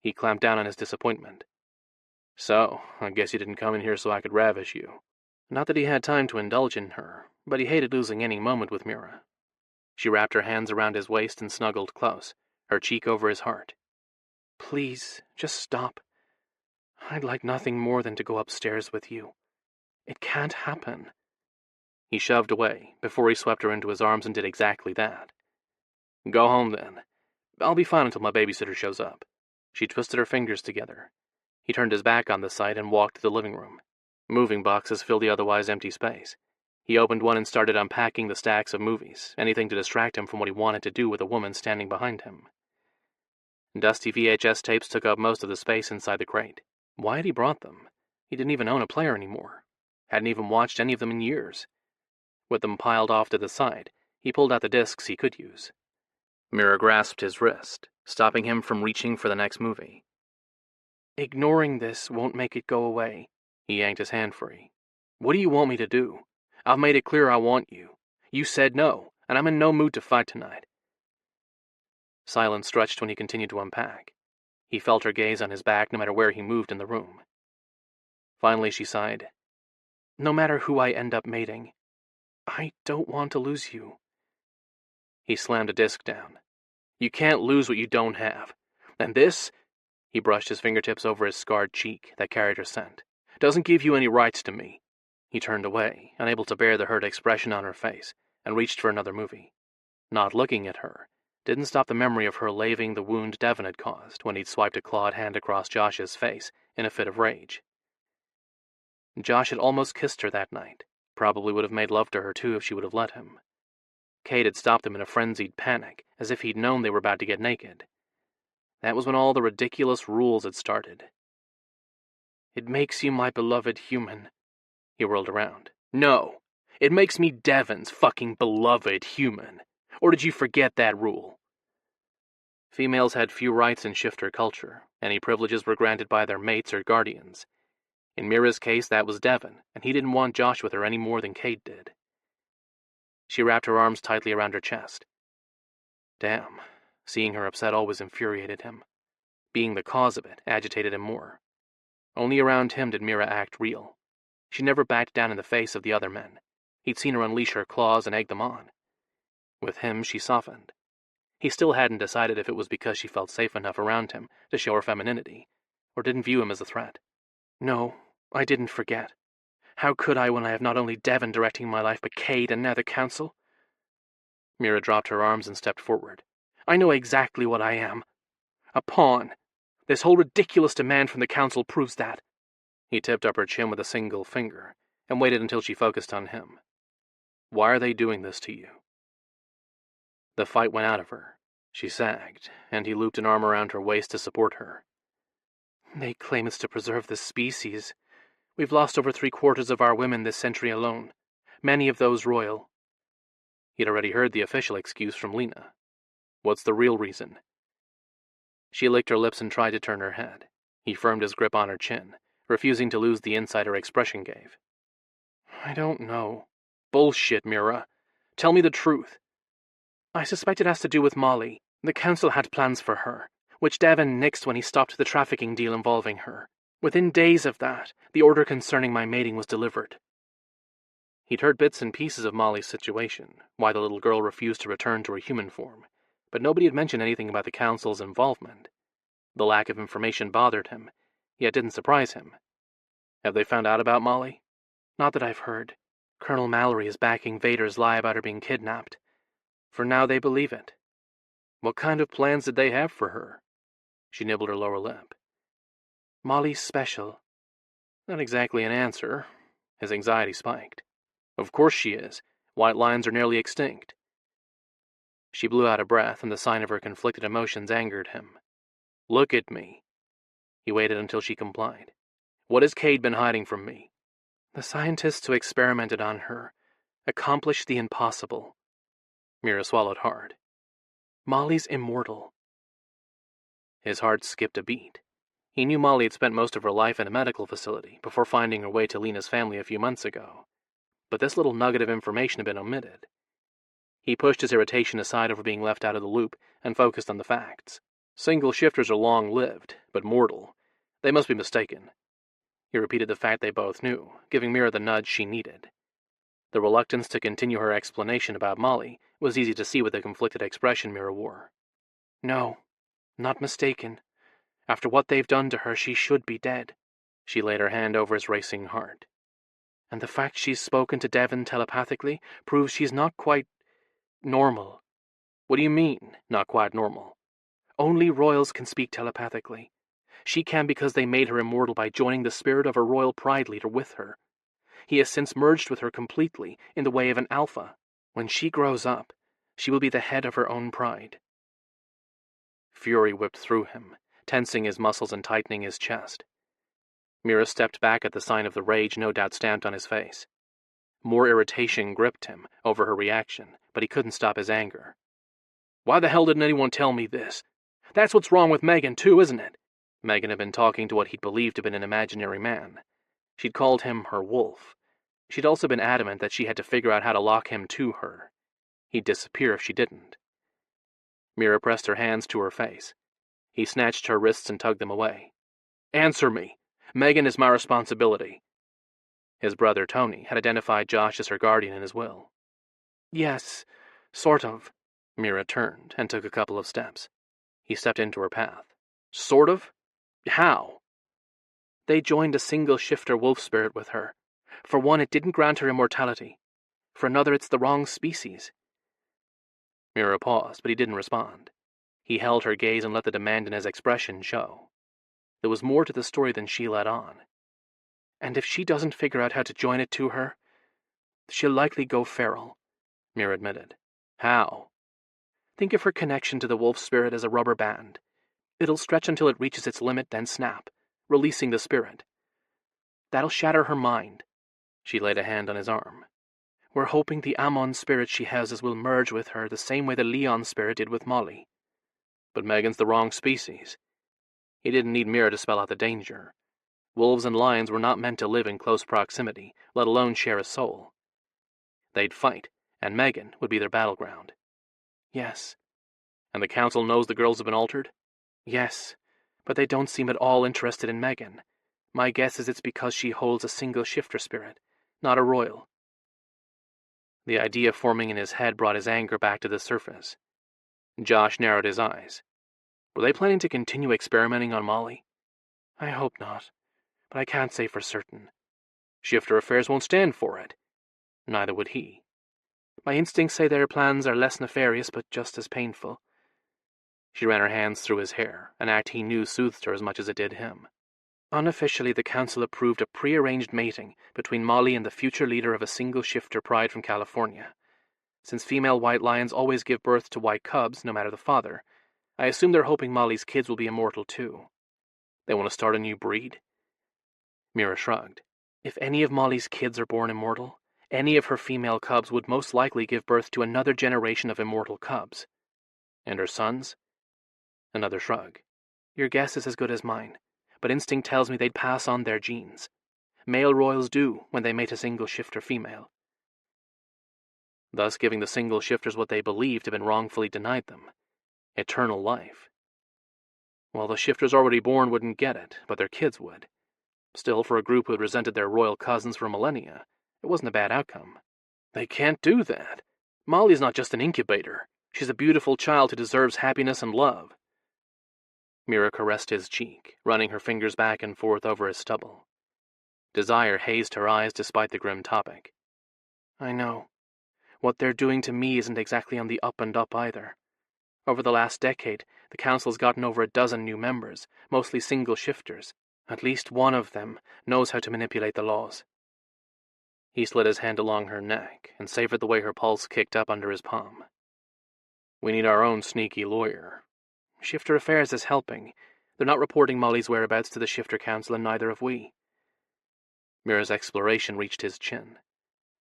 He clamped down on his disappointment. So, I guess you didn't come in here so I could ravish you. Not that he had time to indulge in her, but he hated losing any moment with Mira. She wrapped her hands around his waist and snuggled close, her cheek over his heart. Please, just stop. I'd like nothing more than to go upstairs with you. It can't happen. He shoved away, before he swept her into his arms and did exactly that. Go home, then. I'll be fine until my babysitter shows up. She twisted her fingers together. He turned his back on the sight and walked to the living room. Moving boxes filled the otherwise empty space. He opened one and started unpacking the stacks of movies, anything to distract him from what he wanted to do with a woman standing behind him. Dusty VHS tapes took up most of the space inside the crate. Why had he brought them? He didn't even own a player anymore. Hadn't even watched any of them in years. With them piled off to the side, he pulled out the discs he could use. Mira grasped his wrist, stopping him from reaching for the next movie. Ignoring this won't make it go away. He yanked his hand free. What do you want me to do? I've made it clear I want you. You said no, and I'm in no mood to fight tonight. Silence stretched when he continued to unpack. He felt her gaze on his back no matter where he moved in the room. Finally she sighed. No matter who I end up mating, I don't want to lose you. He slammed a disc down. You can't lose what you don't have. And this, he brushed his fingertips over his scarred cheek that carried her scent, doesn't give you any rights to me. He turned away, unable to bear the hurt expression on her face, and reached for another movie. Not looking at her didn't stop the memory of her laving the wound Devon had caused when he'd swiped a clawed hand across Josh's face in a fit of rage. Josh had almost kissed her that night. Probably would have made love to her too if she would have let him. Kate had stopped him in a frenzied panic, as if he'd known they were about to get naked. That was when all the ridiculous rules had started. It makes you my beloved human. He whirled around. No, it makes me Devon's fucking beloved human. Or did you forget that rule? Females had few rights in shifter culture. Any privileges were granted by their mates or guardians. In Mira's case, that was Devon, and he didn't want Josh with her any more than Kate did. She wrapped her arms tightly around her chest. Damn, seeing her upset always infuriated him. Being the cause of it agitated him more. Only around him did Mira act real. She never backed down in the face of the other men. He'd seen her unleash her claws and egg them on. With him, she softened. He still hadn't decided if it was because she felt safe enough around him to show her femininity, or didn't view him as a threat. No, I didn't forget. How could I when I have not only Devon directing my life, but Cade and now the Council? Mira dropped her arms and stepped forward. I know exactly what I am. A pawn. This whole ridiculous demand from the Council proves that. He tipped up her chin with a single finger, and waited until she focused on him. Why are they doing this to you? The fight went out of her. She sagged, and he looped an arm around her waist to support her. They claim it's to preserve the species. We've lost over 3/4 of our women this century alone, many of those royal. He'd already heard the official excuse from Lena. What's the real reason? She licked her lips and tried to turn her head. He firmed his grip on her chin, refusing to lose the insight her expression gave. I don't know. Bullshit, Mira. Tell me the truth. I suspect it has to do with Molly. The Council had plans for her, which Devon nixed when he stopped the trafficking deal involving her. Within days of that, the order concerning my mating was delivered. He'd heard bits and pieces of Molly's situation, why the little girl refused to return to her human form, but nobody had mentioned anything about the Council's involvement. The lack of information bothered him, yet didn't surprise him. Have they found out about Molly? Not that I've heard. Colonel Mallory is backing Vader's lie about her being kidnapped. For now they believe it. What kind of plans did they have for her? She nibbled her lower lip. Molly's special. Not exactly an answer. His anxiety spiked. Of course she is. White lions are nearly extinct. She blew out a breath, and the sign of her conflicted emotions angered him. Look at me. He waited until she complied. What has Cade been hiding from me? The scientists who experimented on her accomplished the impossible. Mira swallowed hard. Molly's immortal. His heart skipped a beat. He knew Molly had spent most of her life in a medical facility before finding her way to Lena's family a few months ago. But this little nugget of information had been omitted. He pushed his irritation aside over being left out of the loop and focused on the facts. Single shifters are long-lived, but mortal. They must be mistaken. He repeated the fact they both knew, giving Mira the nudge she needed. The reluctance to continue her explanation about Molly was easy to see with the conflicted expression Mira wore. No, not mistaken. After what they've done to her, she should be dead. She laid her hand over his racing heart. And the fact she's spoken to Devon telepathically proves she's not quite normal. What do you mean, not quite normal? Only royals can speak telepathically. She can because they made her immortal by joining the spirit of her royal pride leader with her. He has since merged with her completely in the way of an alpha. When she grows up, she will be the head of her own pride. Fury whipped through him, tensing his muscles and tightening his chest. Mira stepped back at the sign of the rage no doubt stamped on his face. More irritation gripped him over her reaction, but he couldn't stop his anger. Why the hell didn't anyone tell me this? That's what's wrong with Megan, too, isn't it? Megan had been talking to what he'd believed to have been an imaginary man. She'd called him her wolf. She'd also been adamant that she had to figure out how to lock him to her. He'd disappear if she didn't. Mira pressed her hands to her face. He snatched her wrists and tugged them away. Answer me. Megan is my responsibility. His brother, Tony, had identified Josh as her guardian in his will. Yes, sort of. Mira turned and took a couple of steps. He stepped into her path. Sort of? How? They joined a single shifter wolf spirit with her. For one, it didn't grant her immortality. For another, it's the wrong species. Mira paused, but he didn't respond. He held her gaze and let the demand in his expression show. There was more to the story than she let on. And if she doesn't figure out how to join it to her, she'll likely go feral, Mira admitted. How? Think of her connection to the wolf spirit as a rubber band. It'll stretch until it reaches its limit, then snap, releasing the spirit. That'll shatter her mind. She laid a hand on his arm. We're hoping the Amon spirit she houses will merge with her the same way the Leon spirit did with Molly. But Megan's the wrong species. He didn't need Mira to spell out the danger. Wolves and lions were not meant to live in close proximity, let alone share a soul. They'd fight, and Megan would be their battleground. Yes. And the Council knows the girls have been altered? Yes, but they don't seem at all interested in Megan. My guess is it's because she holds a single shifter spirit, not a royal. The idea forming in his head brought his anger back to the surface. Josh narrowed his eyes. Were they planning to continue experimenting on Molly? I hope not, but I can't say for certain. Shifter Affairs won't stand for it. Neither would he. My instincts say their plans are less nefarious, but just as painful. She ran her hands through his hair, an act he knew soothed her as much as it did him. Unofficially, the council approved a pre-arranged mating between Molly and the future leader of a single shifter pride from California. Since female white lions always give birth to white cubs, no matter the father, I assume they're hoping Molly's kids will be immortal too. They want to start a new breed? Mira shrugged. If any of Molly's kids are born immortal, any of her female cubs would most likely give birth to another generation of immortal cubs. And her sons? Another shrug. Your guess is as good as mine, but instinct tells me they'd pass on their genes. Male royals do when they mate a single shifter female. Thus giving the single shifters what they believed had been wrongfully denied them. Eternal life. Well, the shifters already born wouldn't get it, but their kids would. Still, for a group who had resented their royal cousins for millennia, it wasn't a bad outcome. They can't do that. Molly's not just an incubator. She's a beautiful child who deserves happiness and love. Mira caressed his cheek, running her fingers back and forth over his stubble. Desire hazed her eyes despite the grim topic. I know. What they're doing to me isn't exactly on the up and up either. Over the last decade, the council's gotten over a dozen new members, mostly single shifters. At least one of them knows how to manipulate the laws. He slid his hand along her neck and savored the way her pulse kicked up under his palm. We need our own sneaky lawyer. Shifter Affairs is helping. They're not reporting Molly's whereabouts to the Shifter Council, and neither have we. Mira's exploration reached his chin.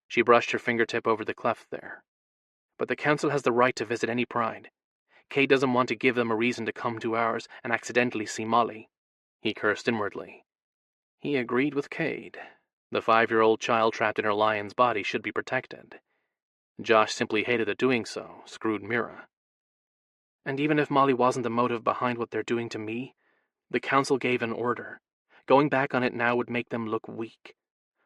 She brushed her fingertip over the cleft there. But the council has the right to visit any pride. Kate doesn't want to give them a reason to come to ours and accidentally see Molly. He cursed inwardly. He agreed with Cade. The 5-year-old child trapped in her lion's body should be protected. Josh simply hated that doing so screwed Mira. And even if Molly wasn't the motive behind what they're doing to me, the council gave an order. Going back on it now would make them look weak.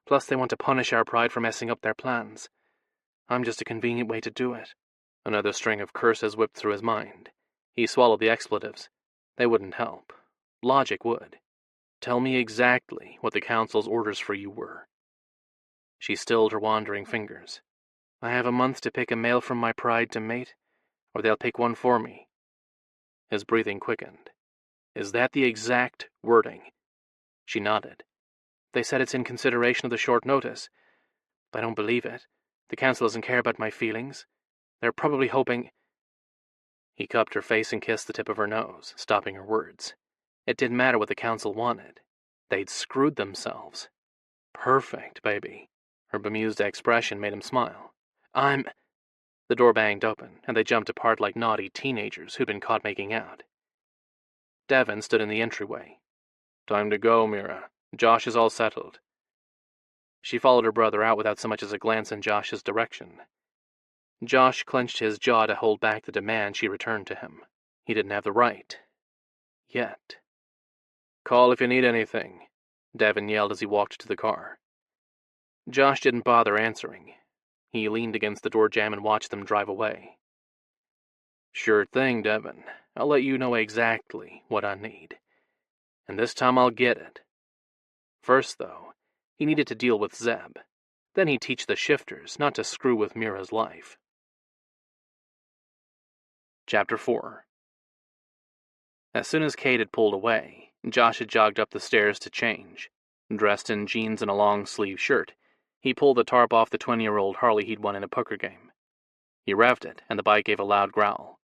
Plus they want to punish our pride for messing up their plans. I'm just a convenient way to do it. Another string of curses whipped through his mind. He swallowed the expletives. They wouldn't help. Logic would. Tell me exactly what the council's orders for you were. She stilled her wandering fingers. I have a month to pick a male from my pride to mate, or they'll pick one for me. His breathing quickened. Is that the exact wording? She nodded. They said it's in consideration of the short notice. I don't believe it. The council doesn't care about my feelings. They're probably hoping... He cupped her face and kissed the tip of her nose, stopping her words. It didn't matter what the council wanted. They'd screwed themselves. Perfect, baby. Her bemused expression made him smile. The door banged open, and they jumped apart like naughty teenagers who'd been caught making out. Devon stood in the entryway. Time to go, Mira. Josh is all settled. She followed her brother out without so much as a glance in Josh's direction. Josh clenched his jaw to hold back the demand she returned to him. He didn't have the right. Yet. Call if you need anything, Devon yelled as he walked to the car. Josh didn't bother answering. He leaned against the door jamb and watched them drive away. Sure thing, Devon. I'll let you know exactly what I need. And this time I'll get it. First, though, he needed to deal with Zeb. Then he'd teach the shifters not to screw with Mira's life. Chapter 4. As soon as Kate had pulled away, Josh had jogged up the stairs to change. Dressed in jeans and a long-sleeved shirt, he pulled the tarp off the 20-year-old Harley he'd won in a poker game. He revved it, and the bike gave a loud growl.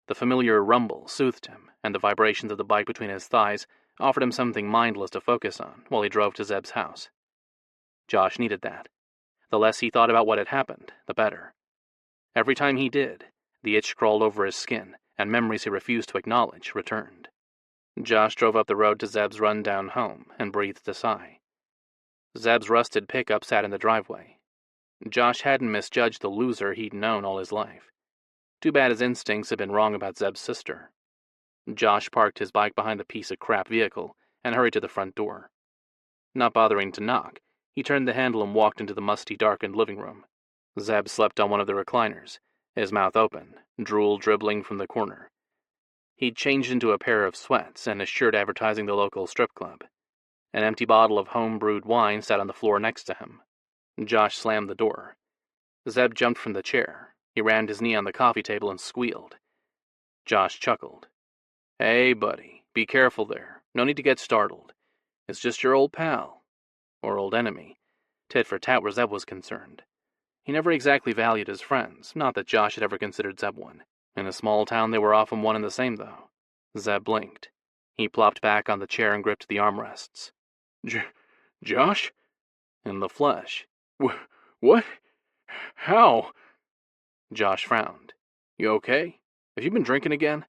The familiar rumble soothed him, and the vibrations of the bike between his thighs offered him something mindless to focus on while he drove to Zeb's house. Josh needed that. The less he thought about what had happened, the better. Every time he did, the itch crawled over his skin, and memories he refused to acknowledge returned. Josh drove up the road to Zeb's run-down home and breathed a sigh. Zeb's rusted pickup sat in the driveway. Josh hadn't misjudged the loser he'd known all his life. Too bad his instincts had been wrong about Zeb's sister. Josh parked his bike behind the piece of crap vehicle and hurried to the front door. Not bothering to knock, he turned the handle and walked into the musty, darkened living room. Zeb slept on one of the recliners, his mouth open, drool dribbling from the corner. He'd changed into a pair of sweats and a shirt advertising the local strip club. An empty bottle of home-brewed wine sat on the floor next to him. Josh slammed the door. Zeb jumped from the chair. He rammed his knee on the coffee table and squealed. Josh chuckled. "Hey, buddy, be careful there. No need to get startled. It's just your old pal. Or old enemy. Tit for tat where Zeb was concerned. He never exactly valued his friends, not that Josh had ever considered Zeb one. In a small town they were often one and the same, though." Zeb blinked. He plopped back on the chair and gripped the armrests. Josh? In the flesh. What? How? Josh frowned. "You okay? Have you been drinking again?"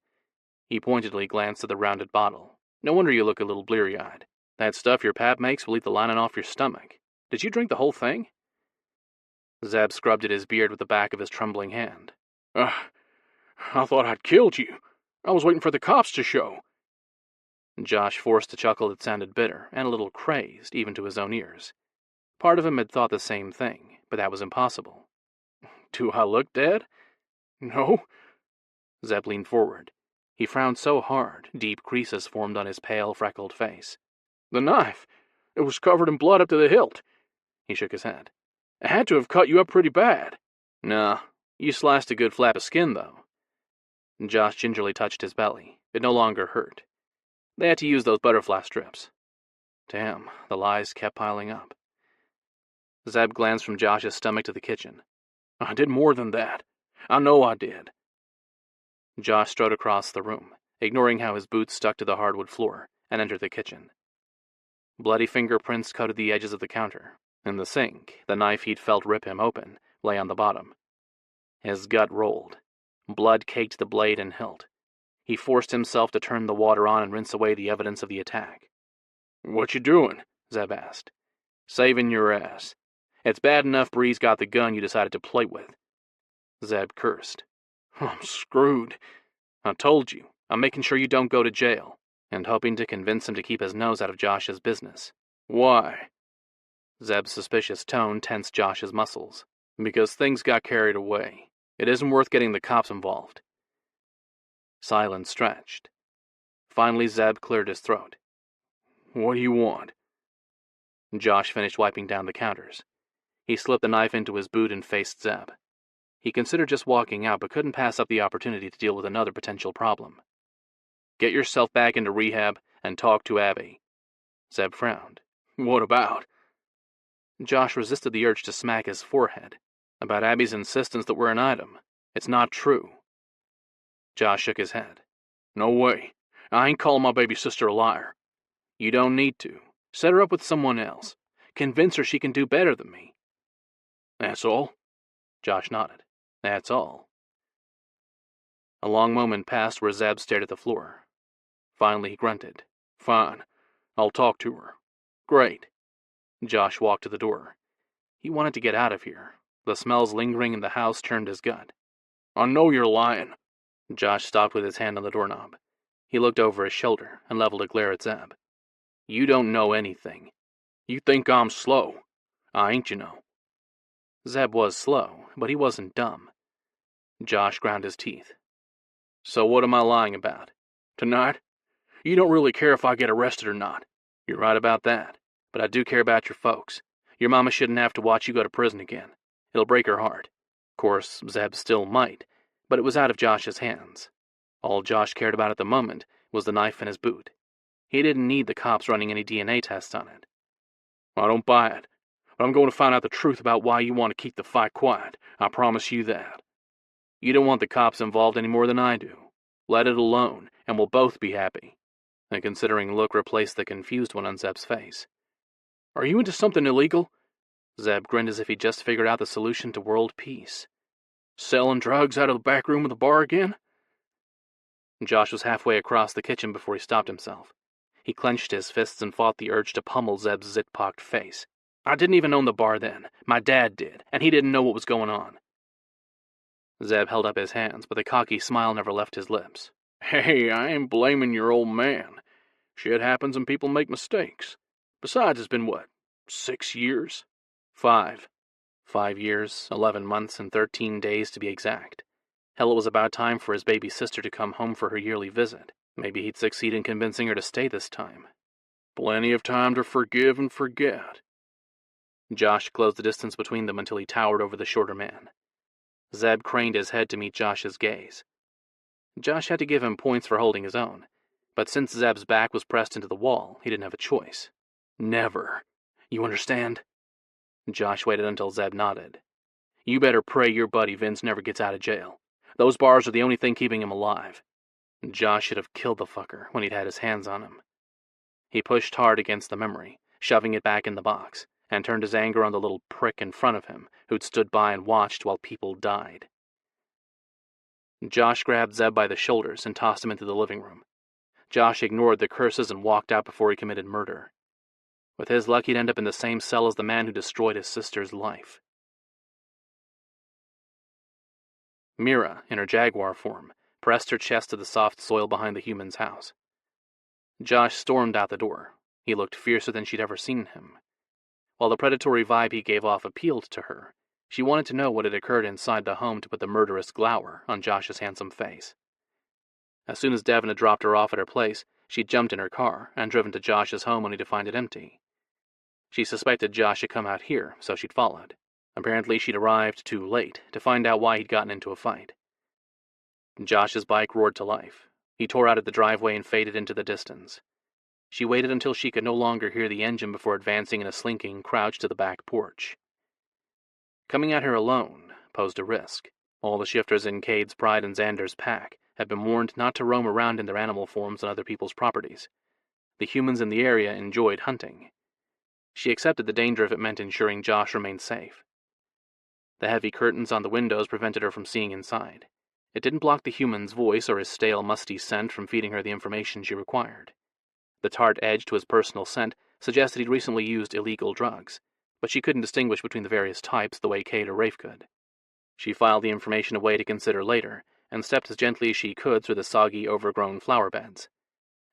He pointedly glanced at the rounded bottle. "No wonder you look a little bleary-eyed. That stuff your pap makes will eat the lining off your stomach. Did you drink the whole thing?" Zeb scrubbed at his beard with the back of his trembling hand. I thought I'd killed you. I was waiting for the cops to show." Josh forced a chuckle that sounded bitter and a little crazed, even to his own ears. Part of him had thought the same thing, but that was impossible. "Do I look dead?" "No." Zeb leaned forward. He frowned so hard, deep creases formed on his pale, freckled face. "The knife. It was covered in blood up to the hilt." He shook his head. "It had to have cut you up pretty bad." "Nah, you sliced a good flap of skin, though." Josh gingerly touched his belly. It no longer hurt. They had to use those butterfly strips. Damn, the lies kept piling up. Zeb glanced from Josh's stomach to the kitchen. "I did more than that. I know I did." Josh strode across the room, ignoring how his boots stuck to the hardwood floor, and entered the kitchen. Bloody fingerprints coated the edges of the counter. In the sink, the knife he'd felt rip him open lay on the bottom. His gut rolled. Blood caked the blade and hilt. He forced himself to turn the water on and rinse away the evidence of the attack. "What you doing?" Zeb asked. "Saving your ass. It's bad enough Bree's got the gun you decided to play with." Zeb cursed. "I'm screwed. I told you. I'm making sure you don't go to jail," and hoping to convince him to keep his nose out of Josh's business. "Why?" Zeb's suspicious tone tensed Josh's muscles. "Because things got carried away. It isn't worth getting the cops involved." Silence stretched. Finally, Zeb cleared his throat. "What do you want?" Josh finished wiping down the counters. He slipped the knife into his boot and faced Zeb. He considered just walking out, but couldn't pass up the opportunity to deal with another potential problem. "Get yourself back into rehab and talk to Abby." Zeb frowned. "What about?" Josh resisted the urge to smack his forehead. "About Abby's insistence that we're an item. It's not true." Josh shook his head. "No way. I ain't calling my baby sister a liar." "You don't need to. Set her up with someone else. Convince her she can do better than me." "That's all?" Josh nodded. "That's all." A long moment passed where Zeb stared at the floor. Finally he grunted. "Fine. I'll talk to her." "Great." Josh walked to the door. He wanted to get out of here. The smells lingering in the house turned his gut. "I know you're lying." Josh stopped with his hand on the doorknob. He looked over his shoulder and leveled a glare at Zeb. "You don't know anything. You think I'm slow. I ain't, you know." Zeb was slow, but he wasn't dumb. Josh ground his teeth. "So what am I lying about? Tonight? You don't really care if I get arrested or not. You're right about that. But I do care about your folks. Your mama shouldn't have to watch you go to prison again. It'll break her heart." Of course, Zeb still might, but it was out of Josh's hands. All Josh cared about at the moment was the knife in his boot. He didn't need the cops running any DNA tests on it. "I don't buy it, but I'm going to find out the truth about why you want to keep the fight quiet. I promise you that." "You don't want the cops involved any more than I do. Let it alone, and we'll both be happy." A considering look replaced the confused one on Zeb's face. "Are you into something illegal?" Zeb grinned as if he'd just figured out the solution to world peace. "Selling drugs out of the back room of the bar again?" Josh was halfway across the kitchen before he stopped himself. He clenched his fists and fought the urge to pummel Zeb's zit-pocked face. "I didn't even own the bar then. My dad did, and he didn't know what was going on." Zeb held up his hands, but the cocky smile never left his lips. "Hey, I ain't blaming your old man. Shit happens and people make mistakes. Besides, it's been what, 6 years? 5. 5 years, 11 months, and 13 days to be exact. Hell, it was about time for his baby sister to come home for her yearly visit. Maybe he'd succeed in convincing her to stay this time. Plenty of time to forgive and forget. Josh closed the distance between them until he towered over the shorter man. Zeb craned his head to meet Josh's gaze. Josh had to give him points for holding his own, but since Zeb's back was pressed into the wall, he didn't have a choice. Never. You understand? Josh waited until Zeb nodded. You better pray your buddy Vince never gets out of jail. Those bars are the only thing keeping him alive. Josh should have killed the fucker when he'd had his hands on him. He pushed hard against the memory, shoving it back in the box, and turned his anger on the little prick in front of him who'd stood by and watched while people died. Josh grabbed Zeb by the shoulders and tossed him into the living room. Josh ignored the curses and walked out before he committed murder. With his luck, he'd end up in the same cell as the man who destroyed his sister's life. Mira, in her jaguar form, pressed her chest to the soft soil behind the human's house. Josh stormed out the door. He looked fiercer than she'd ever seen him. While the predatory vibe he gave off appealed to her, she wanted to know what had occurred inside the home to put the murderous glower on Josh's handsome face. As soon as Devin had dropped her off at her place, she'd jumped in her car and driven to Josh's home only to find it empty. She suspected Josh had come out here, so she'd followed. Apparently she'd arrived too late to find out why he'd gotten into a fight. Josh's bike roared to life. He tore out of the driveway and faded into the distance. She waited until she could no longer hear the engine before advancing in a slinking crouch to the back porch. Coming at her alone posed a risk. All the shifters in Cade's Pride and Xander's pack had been warned not to roam around in their animal forms on other people's properties. The humans in the area enjoyed hunting. She accepted the danger if it meant ensuring Josh remained safe. The heavy curtains on the windows prevented her from seeing inside. It didn't block the human's voice or his stale, musty scent from feeding her the information she required. The tart edge to his personal scent suggested he'd recently used illegal drugs, but she couldn't distinguish between the various types the way Cade or Rafe could. She filed the information away to consider later, and stepped as gently as she could through the soggy, overgrown flower beds.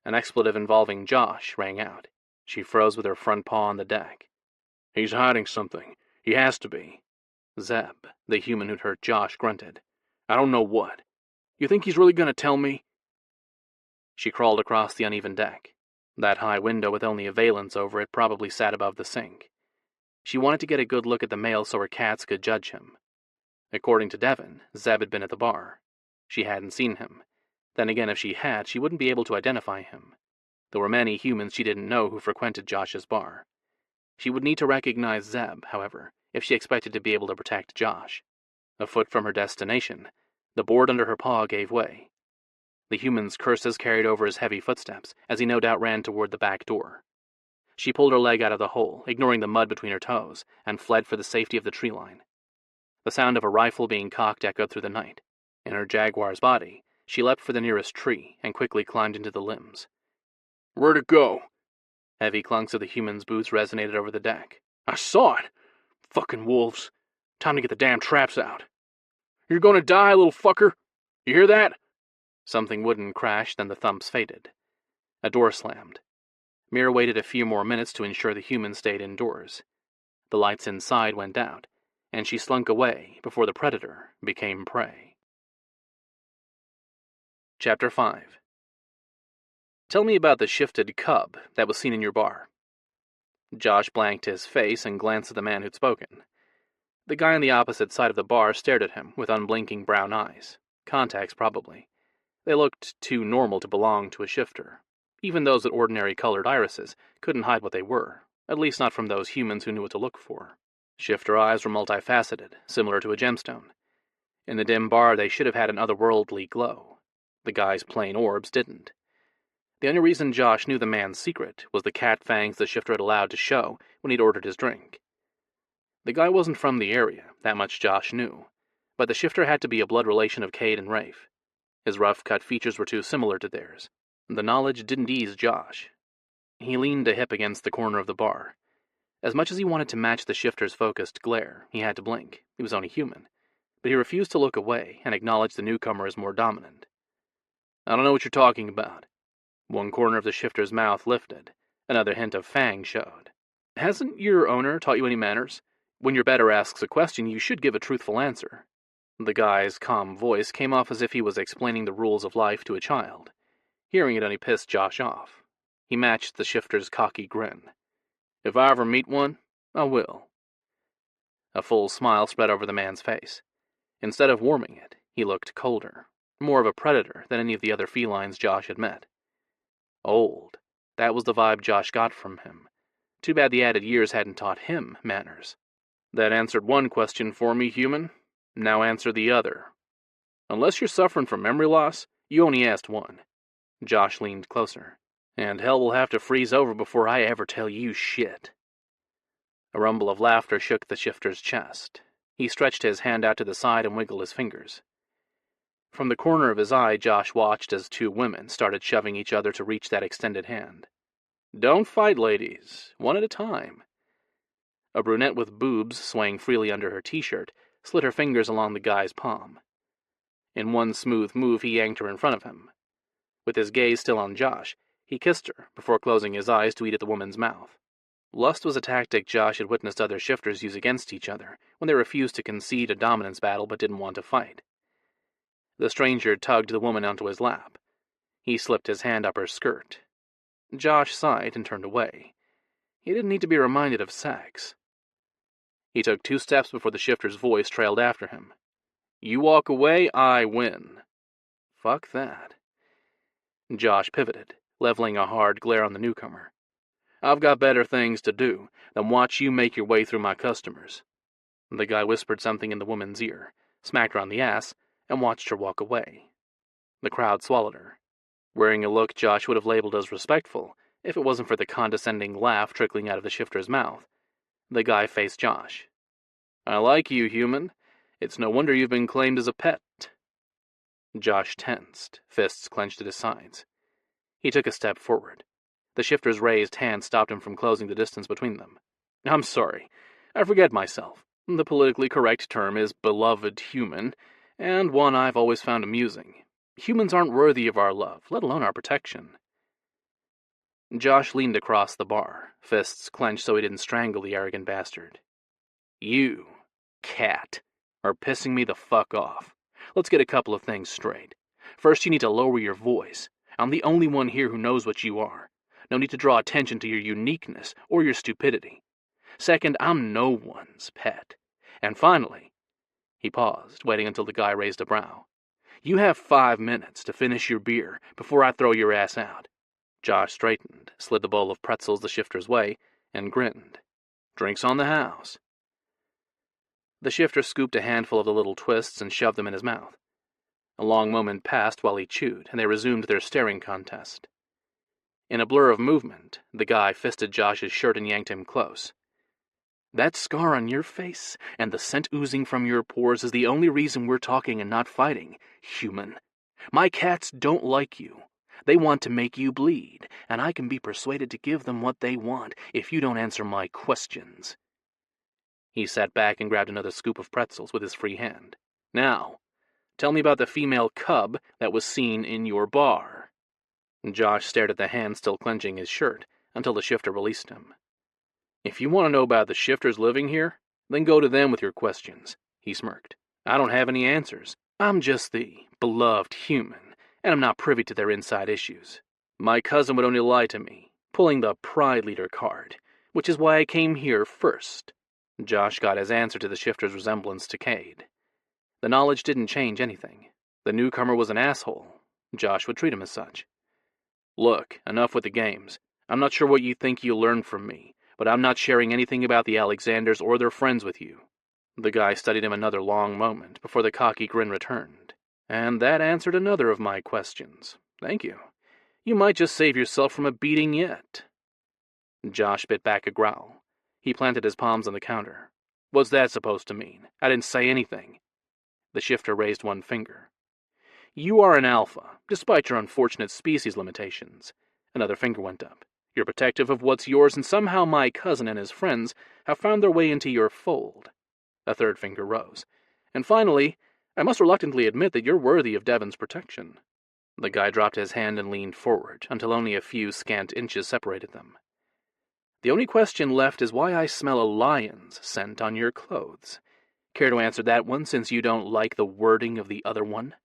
An expletive involving Josh rang out. She froze with her front paw on the deck. He's hiding something. He has to be. Zeb, the human who'd hurt Josh, grunted. I don't know what. You think he's really going to tell me? She crawled across the uneven deck. That high window with only a valance over it probably sat above the sink. She wanted to get a good look at the male so her cats could judge him. According to Devin, Zeb had been at the bar. She hadn't seen him. Then again, if she had, she wouldn't be able to identify him. There were many humans she didn't know who frequented Josh's bar. She would need to recognize Zeb, however, if she expected to be able to protect Josh. A foot from her destination, the board under her paw gave way. The human's curses carried over his heavy footsteps, as he no doubt ran toward the back door. She pulled her leg out of the hole, ignoring the mud between her toes, and fled for the safety of the tree line. The sound of a rifle being cocked echoed through the night. In her jaguar's body, she leapt for the nearest tree and quickly climbed into the limbs. Where'd it go? Heavy clunks of the human's boots resonated over the deck. I saw it! Fucking wolves. Time to get the damn traps out. You're gonna die, little fucker! You hear that? Something wooden crashed, then the thumps faded. A door slammed. Mira waited a few more minutes to ensure the human stayed indoors. The lights inside went out, and she slunk away before the predator became prey. Chapter 5. Tell me about the shifted cub that was seen in your bar. Josh blanked his face and glanced at the man who'd spoken. The guy on the opposite side of the bar stared at him with unblinking brown eyes. Contacts, probably. They looked too normal to belong to a shifter. Even those with ordinary colored irises couldn't hide what they were, at least not from those humans who knew what to look for. Shifter eyes were multifaceted, similar to a gemstone. In the dim bar, they should have had an otherworldly glow. The guy's plain orbs didn't. The only reason Josh knew the man's secret was the cat fangs the shifter had allowed to show when he'd ordered his drink. The guy wasn't from the area, that much Josh knew, but the shifter had to be a blood relation of Cade and Rafe. His rough-cut features were too similar to theirs. The knowledge didn't ease Josh. He leaned a hip against the corner of the bar. As much as he wanted to match the shifter's focused glare, he had to blink. He was only human. But he refused to look away and acknowledge the newcomer as more dominant. I don't know what you're talking about. One corner of the shifter's mouth lifted. Another hint of fang showed. Hasn't your owner taught you any manners? When your better asks a question, you should give a truthful answer. The guy's calm voice came off as if he was explaining the rules of life to a child. Hearing it only pissed Josh off. He matched the shifter's cocky grin. If I ever meet one, I will. A full smile spread over the man's face. Instead of warming it, he looked colder, more of a predator than any of the other felines Josh had met. Old. That was the vibe Josh got from him. Too bad the added years hadn't taught him manners. That answered one question for me, human. Now answer the other. Unless you're suffering from memory loss, you only asked one. Josh leaned closer. And hell will have to freeze over before I ever tell you shit. A rumble of laughter shook the shifter's chest. He stretched his hand out to the side and wiggled his fingers. From the corner of his eye, Josh watched as two women started shoving each other to reach that extended hand. Don't fight, ladies. One at a time. A brunette with boobs swaying freely under her t-shirt slid her fingers along the guy's palm. In one smooth move, he yanked her in front of him. With his gaze still on Josh, he kissed her before closing his eyes to eat at the woman's mouth. Lust was a tactic Josh had witnessed other shifters use against each other when they refused to concede a dominance battle but didn't want to fight. The stranger tugged the woman onto his lap. He slipped his hand up her skirt. Josh sighed and turned away. He didn't need to be reminded of sex. He took 2 steps before the shifter's voice trailed after him. You walk away, I win. Fuck that. Josh pivoted, leveling a hard glare on the newcomer. I've got better things to do than watch you make your way through my customers. The guy whispered something in the woman's ear, smacked her on the ass, and watched her walk away. The crowd swallowed her, wearing a look Josh would have labeled as respectful if it wasn't for the condescending laugh trickling out of the shifter's mouth. The guy faced Josh. I like you, human. It's no wonder you've been claimed as a pet. Josh tensed, fists clenched at his sides. He took a step forward. The shifter's raised hand stopped him from closing the distance between them. I'm sorry. I forget myself. The politically correct term is beloved human, and one I've always found amusing. Humans aren't worthy of our love, let alone our protection. Josh leaned across the bar, fists clenched so he didn't strangle the arrogant bastard. You, cat, are pissing me the fuck off. Let's get a couple of things straight. First, you need to lower your voice. I'm the only one here who knows what you are. No need to draw attention to your uniqueness or your stupidity. Second, I'm no one's pet. And finally, he paused, waiting until the guy raised a brow. You have 5 minutes to finish your beer before I throw your ass out. Josh straightened, slid the bowl of pretzels the shifter's way, and grinned. Drinks on the house. The shifter scooped a handful of the little twists and shoved them in his mouth. A long moment passed while he chewed, and they resumed their staring contest. In a blur of movement, the guy fisted Josh's shirt and yanked him close. That scar on your face and the scent oozing from your pores is the only reason we're talking and not fighting, human. My cats don't like you. They want to make you bleed, and I can be persuaded to give them what they want if you don't answer my questions. He sat back and grabbed another scoop of pretzels with his free hand. Now, tell me about the female cub that was seen in your bar. Josh stared at the hand still clenching his shirt until the shifter released him. If you want to know about the shifters living here, then go to them with your questions, he smirked. I don't have any answers. I'm just the beloved human, and I'm not privy to their inside issues. My cousin would only lie to me, pulling the pride leader card, which is why I came here first. Josh got his answer to the shifter's resemblance to Cade. The knowledge didn't change anything. The newcomer was an asshole. Josh would treat him as such. Look, enough with the games. I'm not sure what you think you'll learn from me, but I'm not sharing anything about the Alexanders or their friends with you. The guy studied him another long moment before the cocky grin returned. And that answered another of my questions. Thank you. You might just save yourself from a beating yet. Josh bit back a growl. He planted his palms on the counter. What's that supposed to mean? I didn't say anything. The shifter raised one finger. You are an alpha, despite your unfortunate species limitations. Another finger went up. You're protective of what's yours, and somehow my cousin and his friends have found their way into your fold. A third finger rose. And finally, I must reluctantly admit that you're worthy of Devon's protection. The guy dropped his hand and leaned forward until only a few scant inches separated them. The only question left is why I smell a lion's scent on your clothes. Care to answer that one, since you don't like the wording of the other one?"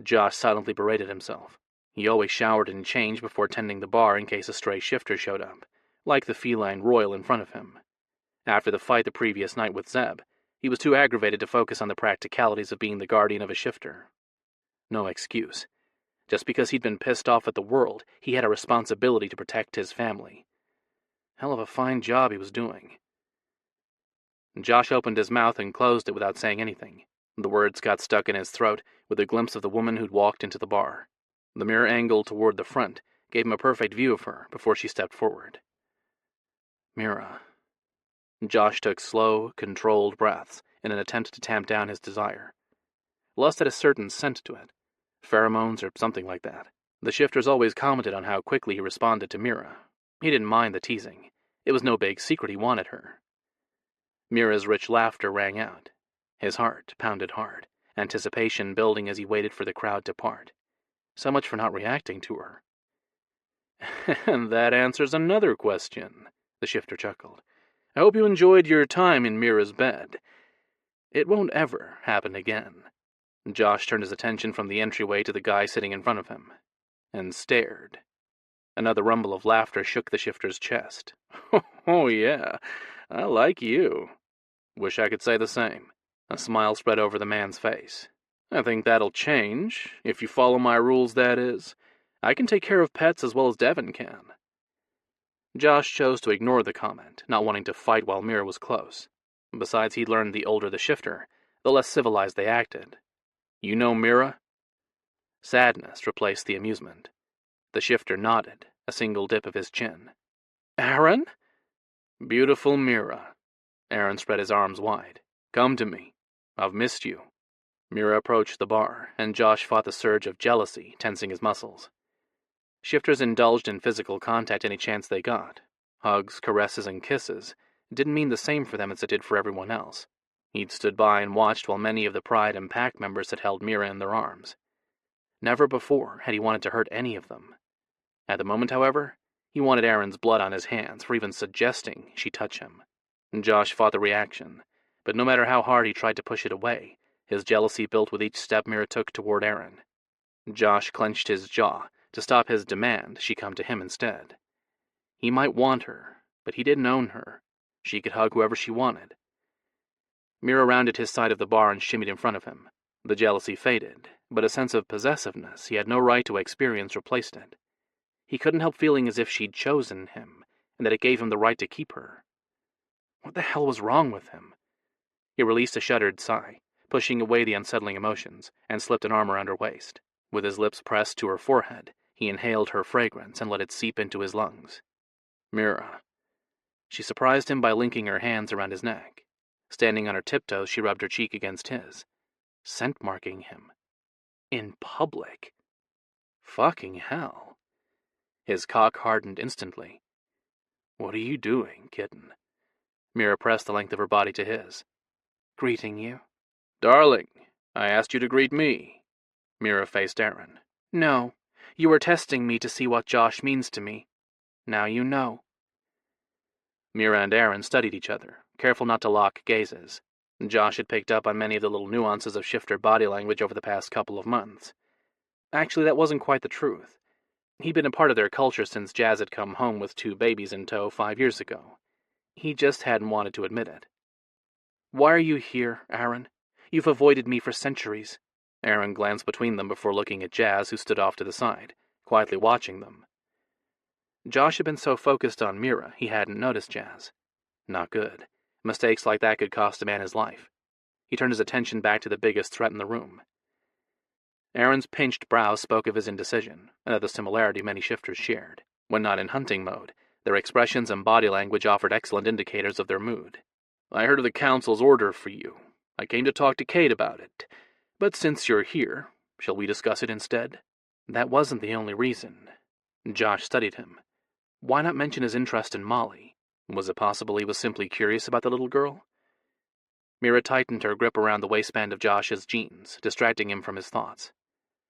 Josh silently berated himself. He always showered and changed before tending the bar in case a stray shifter showed up, like the feline royal in front of him. After the fight the previous night with Zeb, he was too aggravated to focus on the practicalities of being the guardian of a shifter. No excuse. Just because he'd been pissed off at the world, he had a responsibility to protect his family. Hell of a fine job he was doing. Josh opened his mouth and closed it without saying anything. The words got stuck in his throat with a glimpse of the woman who'd walked into the bar. The mirror angle toward the front gave him a perfect view of her before she stepped forward. Mira. Josh took slow, controlled breaths in an attempt to tamp down his desire. Lust had a certain scent to it. Pheromones or something like that. The shifters always commented on how quickly he responded to Mira. He didn't mind the teasing. It was no big secret he wanted her. Mira's rich laughter rang out. His heart pounded hard, anticipation building as he waited for the crowd to part. So much for not reacting to her. "And that answers another question," the shifter chuckled. "I hope you enjoyed your time in Mira's bed. It won't ever happen again." Josh turned his attention from the entryway to the guy sitting in front of him, and stared. Another rumble of laughter shook the shifter's chest. "Oh yeah, I like you. Wish I could say the same." A smile spread over the man's face. "I think that'll change, if you follow my rules, that is. I can take care of pets as well as Devin can." Josh chose to ignore the comment, not wanting to fight while Mira was close. Besides, he'd learned the older the shifter, the less civilized they acted. "You know Mira?" Sadness replaced the amusement. The shifter nodded, a single dip of his chin. "Aaron?" "Beautiful Mira." Aaron spread his arms wide. "Come to me. I've missed you." Mira approached the bar, and Josh fought the surge of jealousy, tensing his muscles. Shifters indulged in physical contact any chance they got. Hugs, caresses, and kisses didn't mean the same for them as it did for everyone else. He'd stood by and watched while many of the Pride and Pack members had held Mira in their arms. Never before had he wanted to hurt any of them. At the moment, however, he wanted Aaron's blood on his hands for even suggesting she touch him. Josh fought the reaction, but no matter how hard he tried to push it away, his jealousy built with each step Mira took toward Aaron. Josh clenched his jaw to stop his demand she come to him instead. He might want her, but he didn't own her. She could hug whoever she wanted. Mira rounded his side of the bar and shimmied in front of him. The jealousy faded, but a sense of possessiveness he had no right to experience replaced it. He couldn't help feeling as if she'd chosen him, and that it gave him the right to keep her. What the hell was wrong with him? He released a shuddered sigh, pushing away the unsettling emotions, and slipped an arm around her waist. With his lips pressed to her forehead, he inhaled her fragrance and let it seep into his lungs. Mira. She surprised him by linking her hands around his neck. Standing on her tiptoes, she rubbed her cheek against his, scent-marking him. In public. Fucking hell. His cock hardened instantly. "What are you doing, kitten?" Mira pressed the length of her body to his. "Greeting you." "Darling, I asked you to greet me." Mira faced Aaron. "No, you were testing me to see what Josh means to me. Now you know." Mira and Aaron studied each other, careful not to lock gazes. Josh had picked up on many of the little nuances of shifter body language over the past couple of months. Actually, that wasn't quite the truth. He'd been a part of their culture since Jazz had come home with 2 babies in tow 5 years ago. He just hadn't wanted to admit it. "Why are you here, Aaron? You've avoided me for centuries." Aaron glanced between them before looking at Jazz, who stood off to the side, quietly watching them. Josh had been so focused on Mira, he hadn't noticed Jazz. Not good. Mistakes like that could cost a man his life. He turned his attention back to the biggest threat in the room. Aaron's pinched brow spoke of his indecision, and of the similarity many shifters shared. When not in hunting mode, their expressions and body language offered excellent indicators of their mood. "I heard of the council's order for you. I came to talk to Kate about it. But since you're here, shall we discuss it instead?" That wasn't the only reason. Josh studied him. Why not mention his interest in Molly? Was it possible he was simply curious about the little girl? Mira tightened her grip around the waistband of Josh's jeans, distracting him from his thoughts.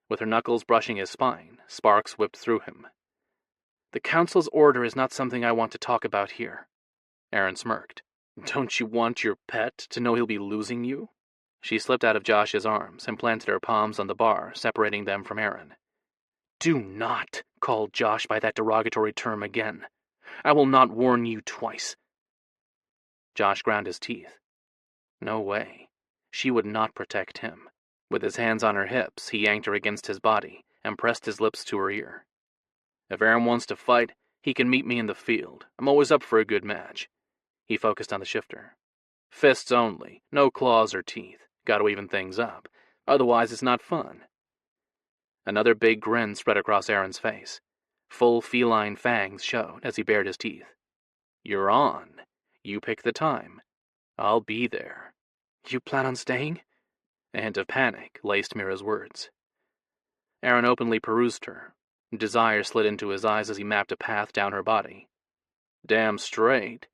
With her knuckles brushing his spine, sparks whipped through him. The council's order is not something I want to talk about here. Aaron smirked. Don't you want your pet to know he'll be losing you? She slipped out of Josh's arms and planted her palms on the bar, separating them from Aaron. Do not call Josh by that derogatory term again. I will not warn you twice. Josh ground his teeth. No way. She would not protect him. With his hands on her hips, he yanked her against his body and pressed his lips to her ear. If Aaron wants to fight, he can meet me in the field. I'm always up for a good match. He focused on the shifter. Fists only, no claws or teeth. Got to even things up. Otherwise, it's not fun. Another big grin spread across Aaron's face. Full feline fangs showed as he bared his teeth. You're on. You pick the time. I'll be there. You plan on staying? A hint of panic laced Mira's words. Aaron openly perused her. Desire slid into his eyes as he mapped a path down her body. Damn straight.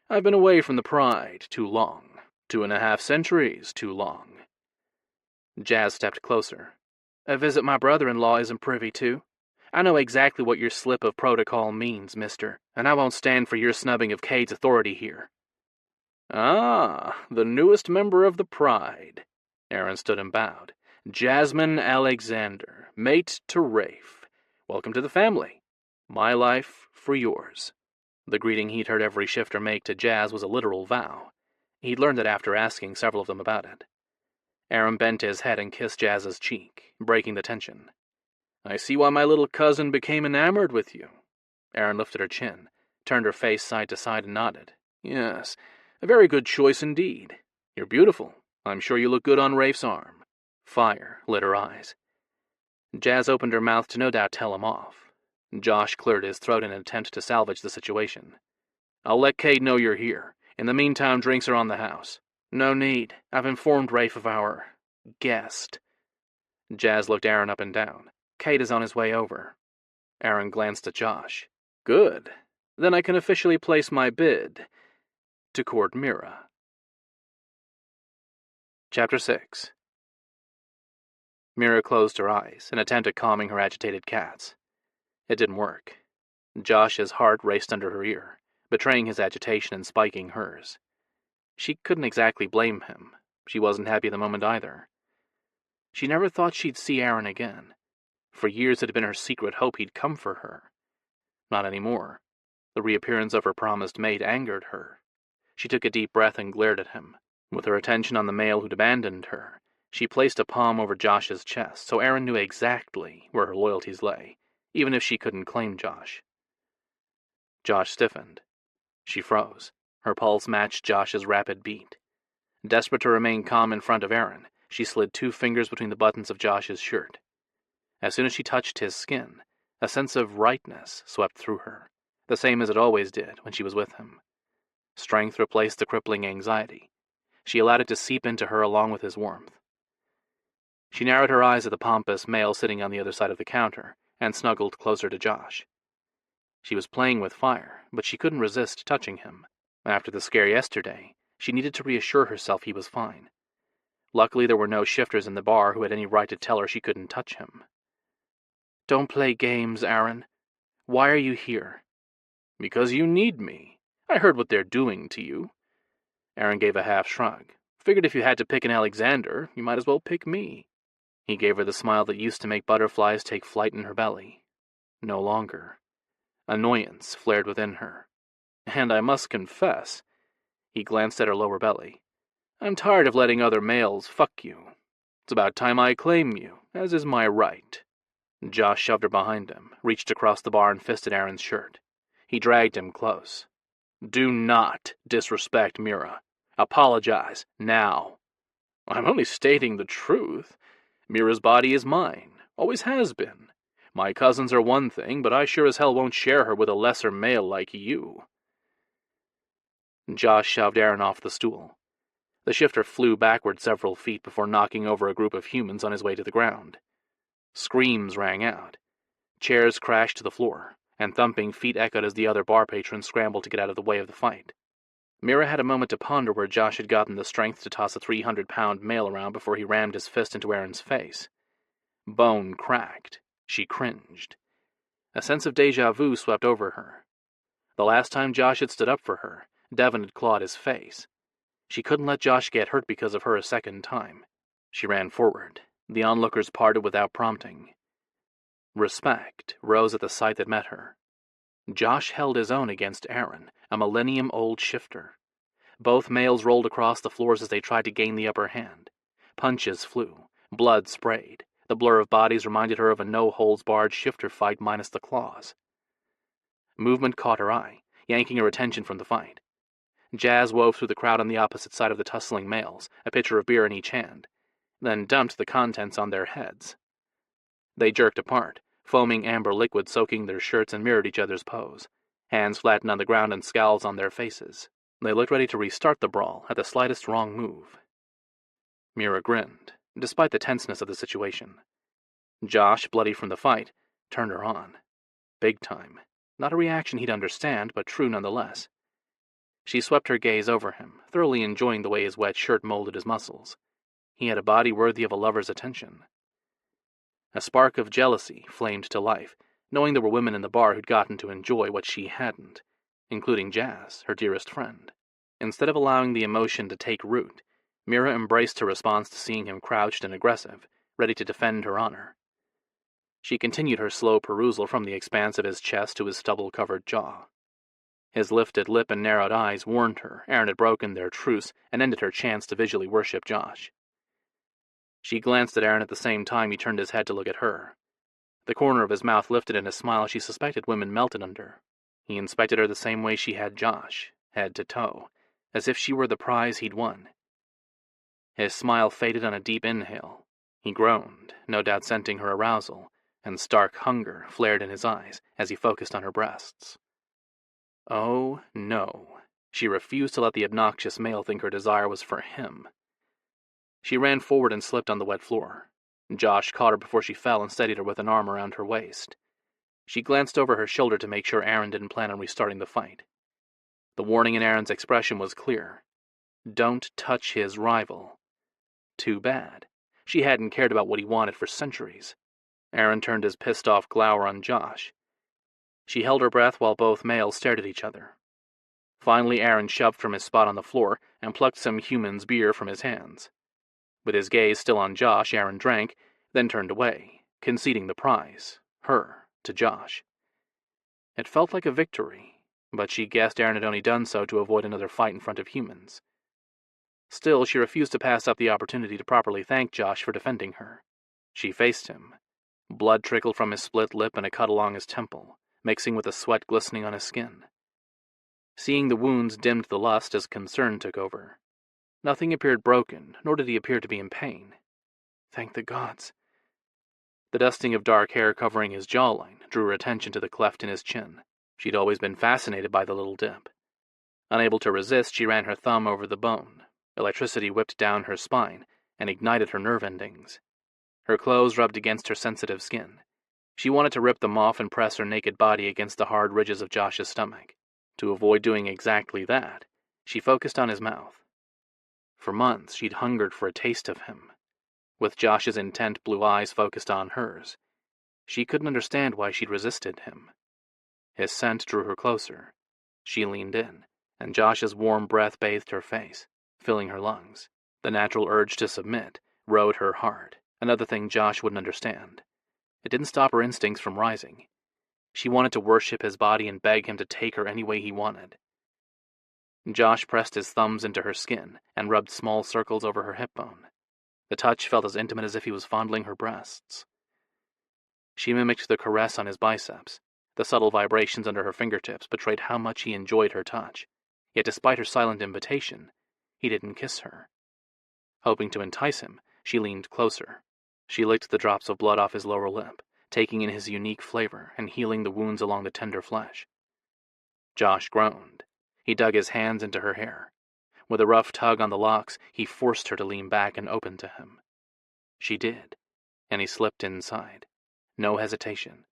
I've been away from the Pride too long. 2.5 centuries too long. Jazz stepped closer. A visit my brother-in-law isn't privy to. I know exactly what your slip of protocol means, mister, and I won't stand for your snubbing of Cade's authority here. Ah, the newest member of the Pride. Aaron stood and bowed. Jasmine Alexander, mate to Rafe. Welcome to the family. My life for yours. The greeting he'd heard every shifter make to Jazz was a literal vow. He'd learned it after asking several of them about it. Aaron bent his head and kissed Jazz's cheek, breaking the tension. I see why my little cousin became enamored with you. Aaron lifted her chin, turned her face side to side and nodded. Yes, a very good choice indeed. You're beautiful. I'm sure you look good on Rafe's arm. Fire lit her eyes. Jazz opened her mouth to no doubt tell him off. Josh cleared his throat in an attempt to salvage the situation. I'll let Cade know you're here. In the meantime, drinks are on the house. No need. I've informed Rafe of our guest. Jazz looked Aaron up and down. Cade is on his way over. Aaron glanced at Josh. Good. Then I can officially place my bid to court Mira. Chapter 6. Mira closed her eyes in an attempt at calming her agitated cats. It didn't work. Josh's heart raced under her ear, betraying his agitation and spiking hers. She couldn't exactly blame him. She wasn't happy at the moment either. She never thought she'd see Aaron again. For years it had been her secret hope he'd come for her. Not anymore. The reappearance of her promised mate angered her. She took a deep breath and glared at him. With her attention on the male who'd abandoned her, she placed a palm over Josh's chest so Aaron knew exactly where her loyalties lay, even if she couldn't claim Josh. Josh stiffened. She froze. Her pulse matched Josh's rapid beat. Desperate to remain calm in front of Aaron, she slid 2 fingers between the buttons of Josh's shirt. As soon as she touched his skin, a sense of rightness swept through her, the same as it always did when she was with him. Strength replaced the crippling anxiety. She allowed it to seep into her along with his warmth. She narrowed her eyes at the pompous male sitting on the other side of the counter and snuggled closer to Josh. She was playing with fire, but she couldn't resist touching him. After the scare yesterday, she needed to reassure herself he was fine. Luckily, there were no shifters in the bar who had any right to tell her she couldn't touch him. Don't play games, Aaron. Why are you here? Because you need me. I heard what they're doing to you. Aaron gave a half shrug. Figured if you had to pick an Alexander, you might as well pick me. He gave her the smile that used to make butterflies take flight in her belly. No longer. Annoyance flared within her. And I must confess, he glanced at her lower belly, I'm tired of letting other males fuck you. It's about time I claim you, as is my right. Josh shoved her behind him, reached across the bar and fisted Aaron's shirt. He dragged him close. Do not disrespect Mira. Apologize, now. I'm only stating the truth. Mira's body is mine, always has been. My cousins are one thing, but I sure as hell won't share her with a lesser male like you. Josh shoved Aaron off the stool. The shifter flew backward several feet before knocking over a group of humans on his way to the ground. Screams rang out. Chairs crashed to the floor, and thumping feet echoed as the other bar patrons scrambled to get out of the way of the fight. Mira had a moment to ponder where Josh had gotten the strength to toss a 300-pound male around before he rammed his fist into Aaron's face. Bone cracked. She cringed. A sense of déjà vu swept over her. The last time Josh had stood up for her, Devon had clawed his face. She couldn't let Josh get hurt because of her a second time. She ran forward. The onlookers parted without prompting. Respect rose at the sight that met her. Josh held his own against Aaron, a millennium-old shifter. Both males rolled across the floors as they tried to gain the upper hand. Punches flew. Blood sprayed. The blur of bodies reminded her of a no-holds-barred shifter fight minus the claws. Movement caught her eye, yanking her attention from the fight. Jazz wove through the crowd on the opposite side of the tussling males, a pitcher of beer in each hand, then dumped the contents on their heads. They jerked apart, foaming amber liquid soaking their shirts, and mirrored each other's pose, hands flattened on the ground and scowls on their faces. They looked ready to restart the brawl at the slightest wrong move. Mira grinned, despite the tenseness of the situation. Josh, bloody from the fight, turned her on. Big time. Not a reaction he'd understand, but true nonetheless. She swept her gaze over him, thoroughly enjoying the way his wet shirt molded his muscles. He had a body worthy of a lover's attention. A spark of jealousy flamed to life, knowing there were women in the bar who'd gotten to enjoy what she hadn't, including Jazz, her dearest friend. Instead of allowing the emotion to take root, Mira embraced her response to seeing him crouched and aggressive, ready to defend her honor. She continued her slow perusal from the expanse of his chest to his stubble-covered jaw. His lifted lip and narrowed eyes warned her Aaron had broken their truce and ended her chance to visually worship Josh. She glanced at Aaron at the same time he turned his head to look at her. The corner of his mouth lifted in a smile she suspected women melted under. He inspected her the same way she had Josh, head to toe, as if she were the prize he'd won. His smile faded on a deep inhale. He groaned, no doubt scenting her arousal, and stark hunger flared in his eyes as he focused on her breasts. Oh, no. She refused to let the obnoxious male think her desire was for him. She ran forward and slipped on the wet floor. Josh caught her before she fell and steadied her with an arm around her waist. She glanced over her shoulder to make sure Aaron didn't plan on restarting the fight. The warning in Aaron's expression was clear. Don't touch his rival. Too bad. She hadn't cared about what he wanted for centuries. Aaron turned his pissed-off glower on Josh. She held her breath while both males stared at each other. Finally, Aaron shoved from his spot on the floor and plucked some human's beer from his hands. With his gaze still on Josh, Aaron drank, then turned away, conceding the prize, her, to Josh. It felt like a victory, but she guessed Aaron had only done so to avoid another fight in front of humans. Still, she refused to pass up the opportunity to properly thank Josh for defending her. She faced him. Blood trickled from his split lip and a cut along his temple, mixing with the sweat glistening on his skin. Seeing the wounds dimmed the lust as concern took over. Nothing appeared broken, nor did he appear to be in pain. Thank the gods. The dusting of dark hair covering his jawline drew her attention to the cleft in his chin. She'd always been fascinated by the little dip. Unable to resist, she ran her thumb over the bone. Electricity whipped down her spine and ignited her nerve endings. Her clothes rubbed against her sensitive skin. She wanted to rip them off and press her naked body against the hard ridges of Josh's stomach. To avoid doing exactly that, she focused on his mouth. For months, she'd hungered for a taste of him. With Josh's intent blue eyes focused on hers, she couldn't understand why she'd resisted him. His scent drew her closer. She leaned in, and Josh's warm breath bathed her face, filling her lungs. The natural urge to submit rode her heart, another thing Josh wouldn't understand. It didn't stop her instincts from rising. She wanted to worship his body and beg him to take her any way he wanted. Josh pressed his thumbs into her skin and rubbed small circles over her hip bone. The touch felt as intimate as if he was fondling her breasts. She mimicked the caress on his biceps. The subtle vibrations under her fingertips betrayed how much he enjoyed her touch. Yet despite her silent invitation, he didn't kiss her. Hoping to entice him, she leaned closer. She licked the drops of blood off his lower lip, taking in his unique flavor and healing the wounds along the tender flesh. Josh groaned. He dug his hands into her hair. With a rough tug on the locks, he forced her to lean back and open to him. She did, and he slipped inside. No hesitation.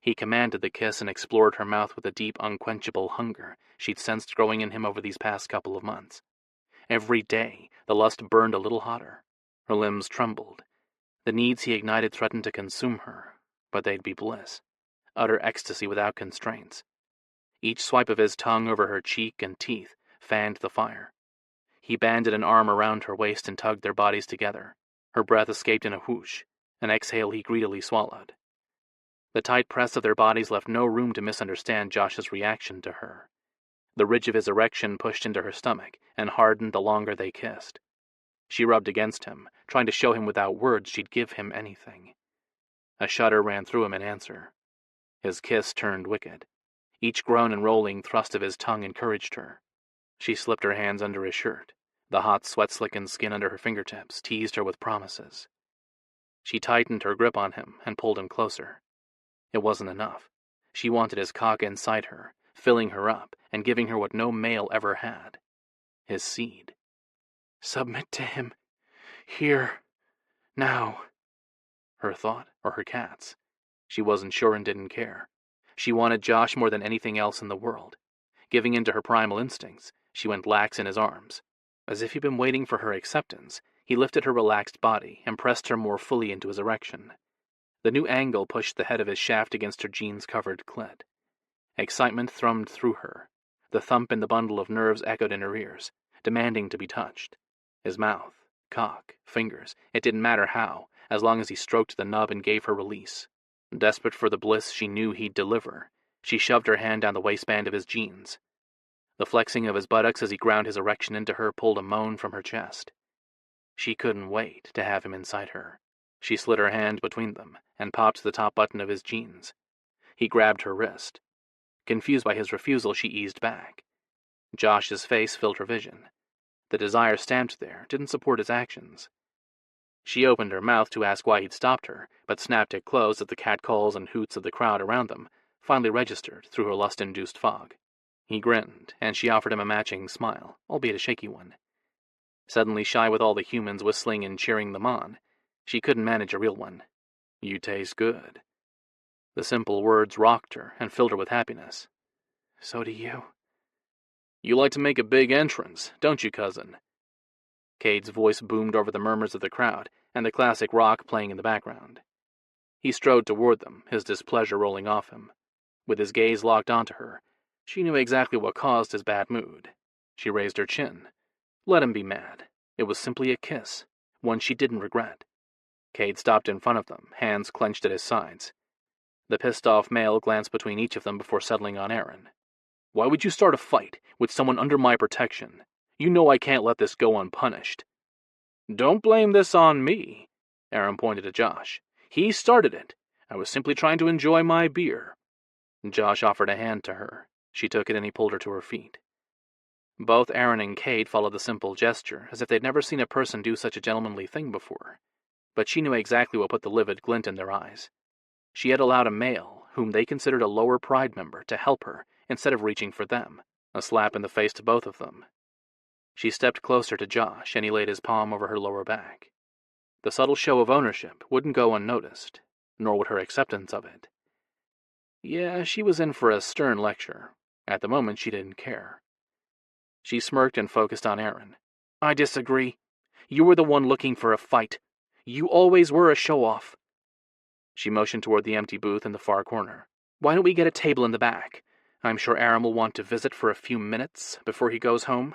He commanded the kiss and explored her mouth with a deep, unquenchable hunger she'd sensed growing in him over these past couple of months. Every day, the lust burned a little hotter. Her limbs trembled. The needs he ignited threatened to consume her, but they'd be bliss. utter ecstasy without constraints. Each swipe of his tongue over her cheek and teeth fanned the fire. He banded an arm around her waist and tugged their bodies together. Her breath escaped in a whoosh, an exhale he greedily swallowed. The tight press of their bodies left no room to misunderstand Josh's reaction to her. The ridge of his erection pushed into her stomach and hardened the longer they kissed. She rubbed against him, trying to show him without words she'd give him anything. A shudder ran through him in answer. His kiss turned wicked. Each groan and rolling thrust of his tongue encouraged her. She slipped her hands under his shirt. The hot, sweat-slickened skin under her fingertips teased her with promises. She tightened her grip on him and pulled him closer. It wasn't enough. She wanted his cock inside her, filling her up and giving her what no male ever had. His seed. Submit to him. Here. Now. Her thought, or her cat's. She wasn't sure and didn't care. She wanted Josh more than anything else in the world. Giving in to her primal instincts, she went lax in his arms. As if he'd been waiting for her acceptance, he lifted her relaxed body and pressed her more fully into his erection. The new angle pushed the head of his shaft against her jeans-covered clit. Excitement thrummed through her. The thump in the bundle of nerves echoed in her ears, demanding to be touched. His mouth, cock, fingers, it didn't matter how, as long as he stroked the nub and gave her release. Desperate for the bliss she knew he'd deliver, she shoved her hand down the waistband of his jeans. The flexing of his buttocks as he ground his erection into her pulled a moan from her chest. She couldn't wait to have him inside her. She slid her hand between them and popped the top button of his jeans. He grabbed her wrist. Confused by his refusal, she eased back. Josh's face filled her vision. The desire stamped there didn't support his actions. She opened her mouth to ask why he'd stopped her, but snapped it closed as the catcalls and hoots of the crowd around them finally registered through her lust-induced fog. He grinned, and she offered him a matching smile, albeit a shaky one. Suddenly shy with all the humans whistling and cheering them on, she couldn't manage a real one. You taste good. The simple words rocked her and filled her with happiness. So do you. You like to make a big entrance, don't you, cousin? Cade's voice boomed over the murmurs of the crowd and the classic rock playing in the background. He strode toward them, his displeasure rolling off him. With his gaze locked onto her, she knew exactly what caused his bad mood. She raised her chin. Let him be mad. It was simply a kiss, one she didn't regret. Cade stopped in front of them, hands clenched at his sides. The pissed-off male glanced between each of them before settling on Aaron. Why would you start a fight with someone under my protection? You know I can't let this go unpunished. Don't blame this on me, Aaron pointed to Josh. He started it. I was simply trying to enjoy my beer. Josh offered a hand to her. She took it and he pulled her to her feet. Both Aaron and Cade followed the simple gesture, as if they'd never seen a person do such a gentlemanly thing before. But she knew exactly what put the livid glint in their eyes. She had allowed a male, whom they considered a lower pride member, to help her, instead of reaching for them, a slap in the face to both of them. She stepped closer to Josh, and he laid his palm over her lower back. The subtle show of ownership wouldn't go unnoticed, nor would her acceptance of it. Yeah, she was in for a stern lecture. At the moment, she didn't care. She smirked and focused on Aaron. I disagree. You were the one looking for a fight. You always were a show-off. She motioned toward the empty booth in the far corner. Why don't we get a table in the back? I'm sure Aaron will want to visit for a few minutes before he goes home.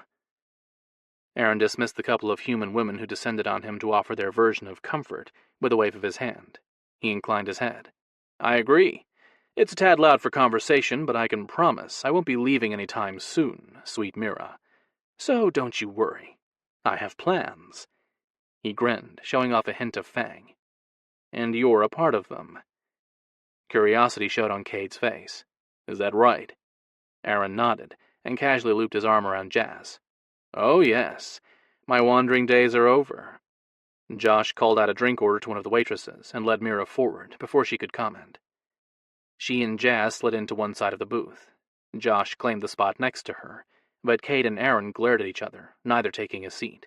Aaron dismissed the couple of human women who descended on him to offer their version of comfort with a wave of his hand. He inclined his head. I agree. It's a tad loud for conversation, but I can promise I won't be leaving any time soon, sweet Mira. So don't you worry. I have plans. He grinned, showing off a hint of fang. And you're a part of them. Curiosity showed on Cade's face. Is that right? Aaron nodded, and casually looped his arm around Jazz. Oh, yes. My wandering days are over. Josh called out a drink order to one of the waitresses and led Mira forward before she could comment. She and Jazz slid into one side of the booth. Josh claimed the spot next to her, but Cade and Aaron glared at each other, neither taking a seat.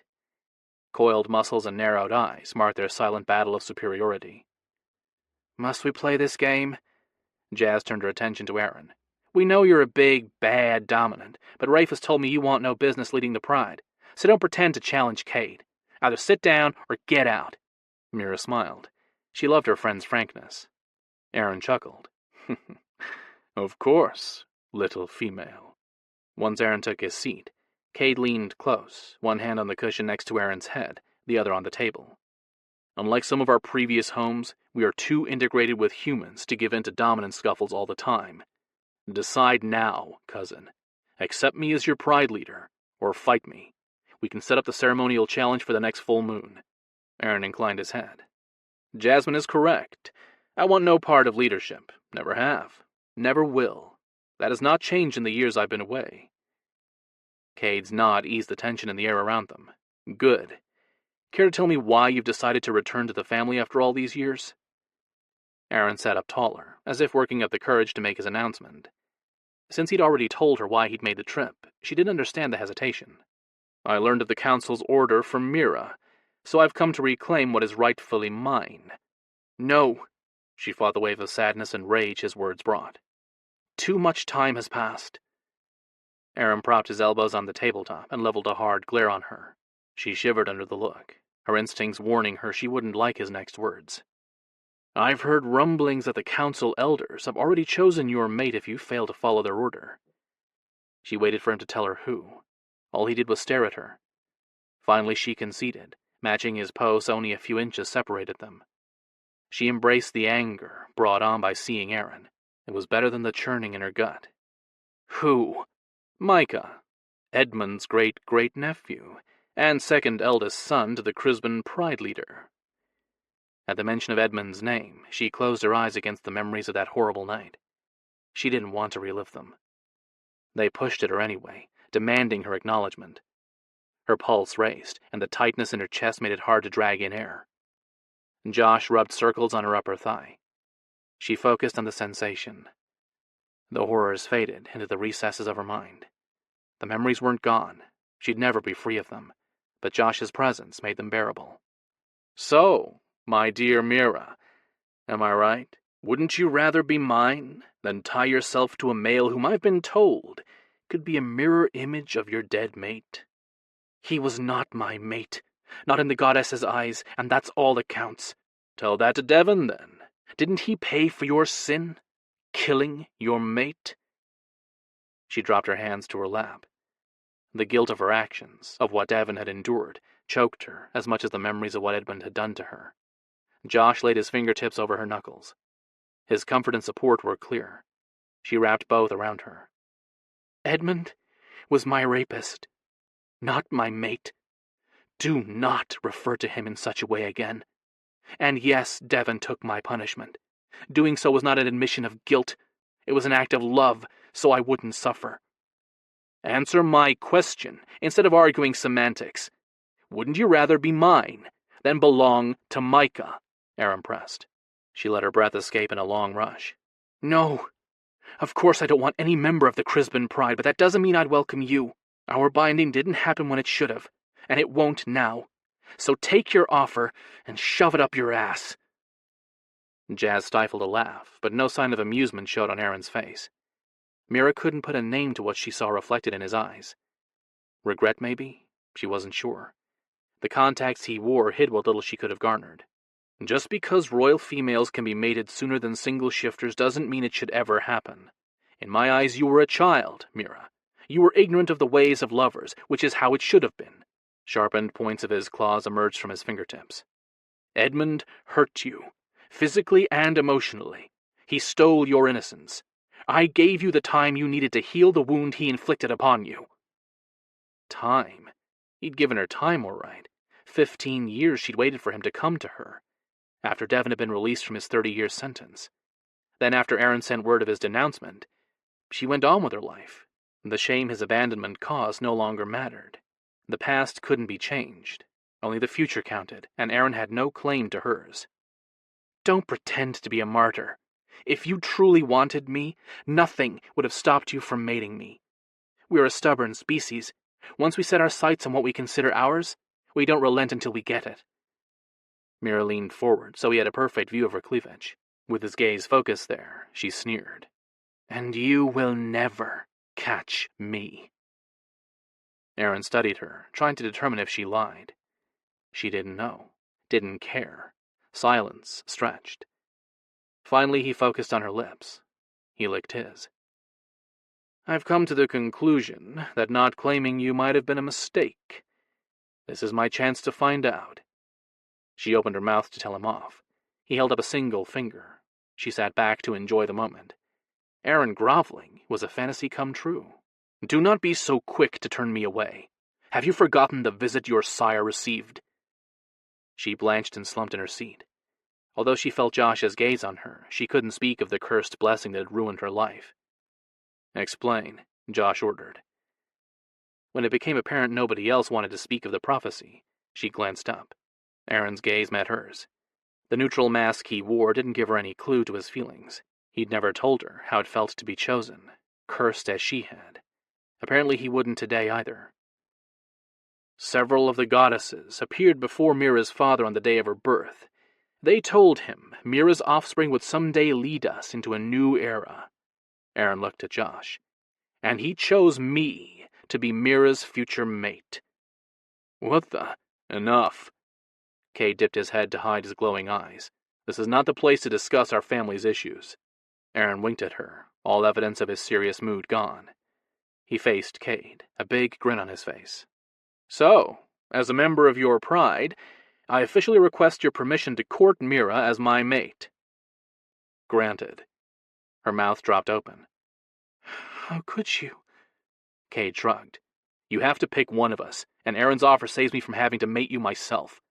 Coiled muscles and narrowed eyes marked their silent battle of superiority. Must we play this game? Jazz turned her attention to Aaron. We know you're a big, bad dominant, but Rafe has told me you want no business leading the Pride, so don't pretend to challenge Cade. Either sit down or get out. Mira smiled. She loved her friend's frankness. Aaron chuckled. Of course, little female. Once Aaron took his seat, Cade leaned close, one hand on the cushion next to Aaron's head, the other on the table. Unlike some of our previous homes, we are too integrated with humans to give in to dominance scuffles all the time. Decide now, cousin. Accept me as your pride leader, or fight me. We can set up the ceremonial challenge for the next full moon. Aaron inclined his head. Jasmine is correct. I want no part of leadership. Never have. Never will. That has not changed in the years I've been away. Cade's nod eased the tension in the air around them. Good. Care to tell me why you've decided to return to the family after all these years? Aaron sat up taller, as if working up the courage to make his announcement. Since he'd already told her why he'd made the trip, she didn't understand the hesitation. I learned of the Council's order from Mira, so I've come to reclaim what is rightfully mine. No, she fought the wave of sadness and rage his words brought. Too much time has passed. Aaron propped his elbows on the tabletop and leveled a hard glare on her. She shivered under the look, her instincts warning her she wouldn't like his next words. I've heard rumblings that the council elders have already chosen your mate if you fail to follow their order. She waited for him to tell her who. All he did was stare at her. Finally she conceded, matching his pose only a few inches separated them. She embraced the anger brought on by seeing Aaron. It was better than the churning in her gut. Who? Micah, Edmund's great-great-nephew, and second eldest son to the Crisbin Pride leader. At the mention of Edmund's name, she closed her eyes against the memories of that horrible night. She didn't want to relive them. They pushed at her anyway, demanding her acknowledgement. Her pulse raced, and the tightness in her chest made it hard to drag in air. Josh rubbed circles on her upper thigh. She focused on the sensation. The horrors faded into the recesses of her mind. The memories weren't gone. She'd never be free of them, but Josh's presence made them bearable. So, my dear Mira, am I right? Wouldn't you rather be mine than tie yourself to a male whom I've been told could be a mirror image of your dead mate? He was not my mate, not in the goddess's eyes, and that's all that counts. Tell that to Devon, then. Didn't he pay for your sin? Killing your mate? She dropped her hands to her lap. The guilt of her actions, of what Devon had endured, choked her as much as the memories of what Edmund had done to her. Josh laid his fingertips over her knuckles. His comfort and support were clear. She wrapped both around her. Edmund was my rapist, not my mate. Do not refer to him in such a way again. And yes, Devon took my punishment. Doing so was not an admission of guilt. It was an act of love, so I wouldn't suffer. Answer my question, instead of arguing semantics. Wouldn't you rather be mine than belong to Micah? Aaron pressed. She let her breath escape in a long rush. No. Of course I don't want any member of the Crisbin Pride, but that doesn't mean I'd welcome you. Our binding didn't happen when it should have, and it won't now. So take your offer and shove it up your ass. Jazz stifled a laugh, but no sign of amusement showed on Aaron's face. Mira couldn't put a name to what she saw reflected in his eyes. Regret, maybe? She wasn't sure. The contacts he wore hid what little she could have garnered. Just because royal females can be mated sooner than single shifters doesn't mean it should ever happen. In my eyes, you were a child, Mira. You were ignorant of the ways of lovers, which is how it should have been. Sharpened points of his claws emerged from his fingertips. Edmund hurt you, physically and emotionally. He stole your innocence. I gave you the time you needed to heal the wound he inflicted upon you. Time? He'd given her time, all right. 15 years she'd waited for him to come to her, after Devon had been released from his 30-year sentence. Then after Aaron sent word of his denouncement, she went on with her life. The shame his abandonment caused no longer mattered. The past couldn't be changed. Only the future counted, and Aaron had no claim to hers. Don't pretend to be a martyr. If you truly wanted me, nothing would have stopped you from mating me. We're a stubborn species. Once we set our sights on what we consider ours, we don't relent until we get it. Mira leaned forward, so he had a perfect view of her cleavage. With his gaze focused there, she sneered. And you will never catch me. Aaron studied her, trying to determine if she lied. She didn't know, didn't care. Silence stretched. Finally, he focused on her lips. He licked his. I've come to the conclusion that not claiming you might have been a mistake. This is my chance to find out. She opened her mouth to tell him off. He held up a single finger. She sat back to enjoy the moment. Aaron groveling was a fantasy come true. Do not be so quick to turn me away. Have you forgotten the visit your sire received? She blanched and slumped in her seat. Although she felt Josh's gaze on her, she couldn't speak of the cursed blessing that had ruined her life. Explain, Josh ordered. When it became apparent nobody else wanted to speak of the prophecy, she glanced up. Aaron's gaze met hers. The neutral mask he wore didn't give her any clue to his feelings. He'd never told her how it felt to be chosen, cursed as she had. Apparently he wouldn't today either. Several of the goddesses appeared before Mira's father on the day of her birth. They told him Mira's offspring would someday lead us into a new era. Aaron looked at Josh. And he chose me to be Mira's future mate. What the? Enough. Kay dipped his head to hide his glowing eyes. This is not the place to discuss our family's issues. Aaron winked at her, all evidence of his serious mood gone. He faced Cade, a big grin on his face. So, as a member of your pride, I officially request your permission to court Mira as my mate. Granted. Her mouth dropped open. How could you? Cade shrugged. You have to pick one of us, and Aaron's offer saves me from having to mate you myself.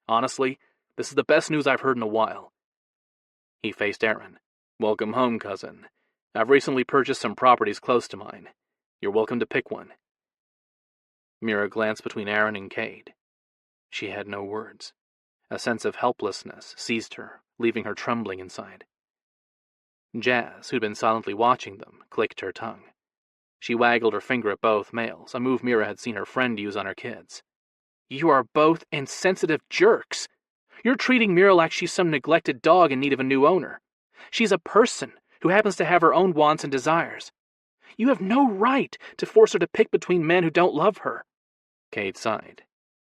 Honestly, this is the best news I've heard in a while. He faced Aaron. Welcome home, cousin. I've recently purchased some properties close to mine. You're welcome to pick one. Mira glanced between Aaron and Cade. She had no words. A sense of helplessness seized her, leaving her trembling inside. Jazz, who'd been silently watching them, clicked her tongue. She waggled her finger at both males, a move Mira had seen her friend use on her kids. You are both insensitive jerks. You're treating Mira like she's some neglected dog in need of a new owner. She's a person who happens to have her own wants and desires. You have no right to force her to pick between men who don't love her. Cade sighed.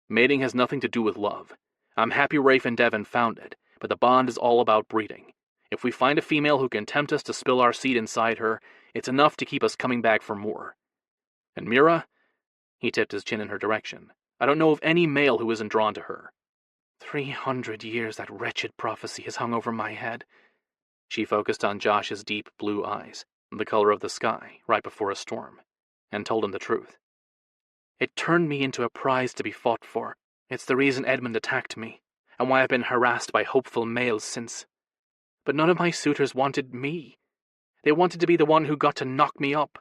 Mating has nothing to do with love. I'm happy Rafe and Devon found it, but the bond is all about breeding. If we find a female who can tempt us to spill our seed inside her, it's enough to keep us coming back for more. And Mira? He tipped his chin in her direction. I don't know of any male who isn't drawn to her. 300 years that wretched prophecy has hung over my head. She focused on Josh's deep blue eyes, the color of the sky, right before a storm, and told him the truth. It turned me into a prize to be fought for. It's the reason Edmund attacked me, and why I've been harassed by hopeful males since. But none of my suitors wanted me. They wanted to be the one who got to knock me up.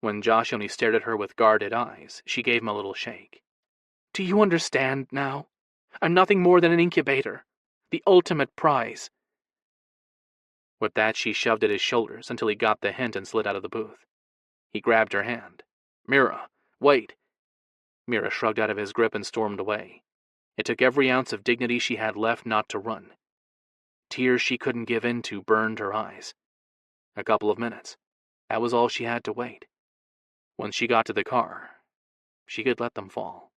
When Josh only stared at her with guarded eyes, she gave him a little shake. Do you understand now? I'm nothing more than an incubator. The ultimate prize. With that, she shoved at his shoulders until he got the hint and slid out of the booth. He grabbed her hand. Mira, wait. Mira shrugged out of his grip and stormed away. It took every ounce of dignity she had left not to run. Tears she couldn't give in to burned her eyes. A couple of minutes. That was all she had to wait. Once she got to the car, she could let them fall.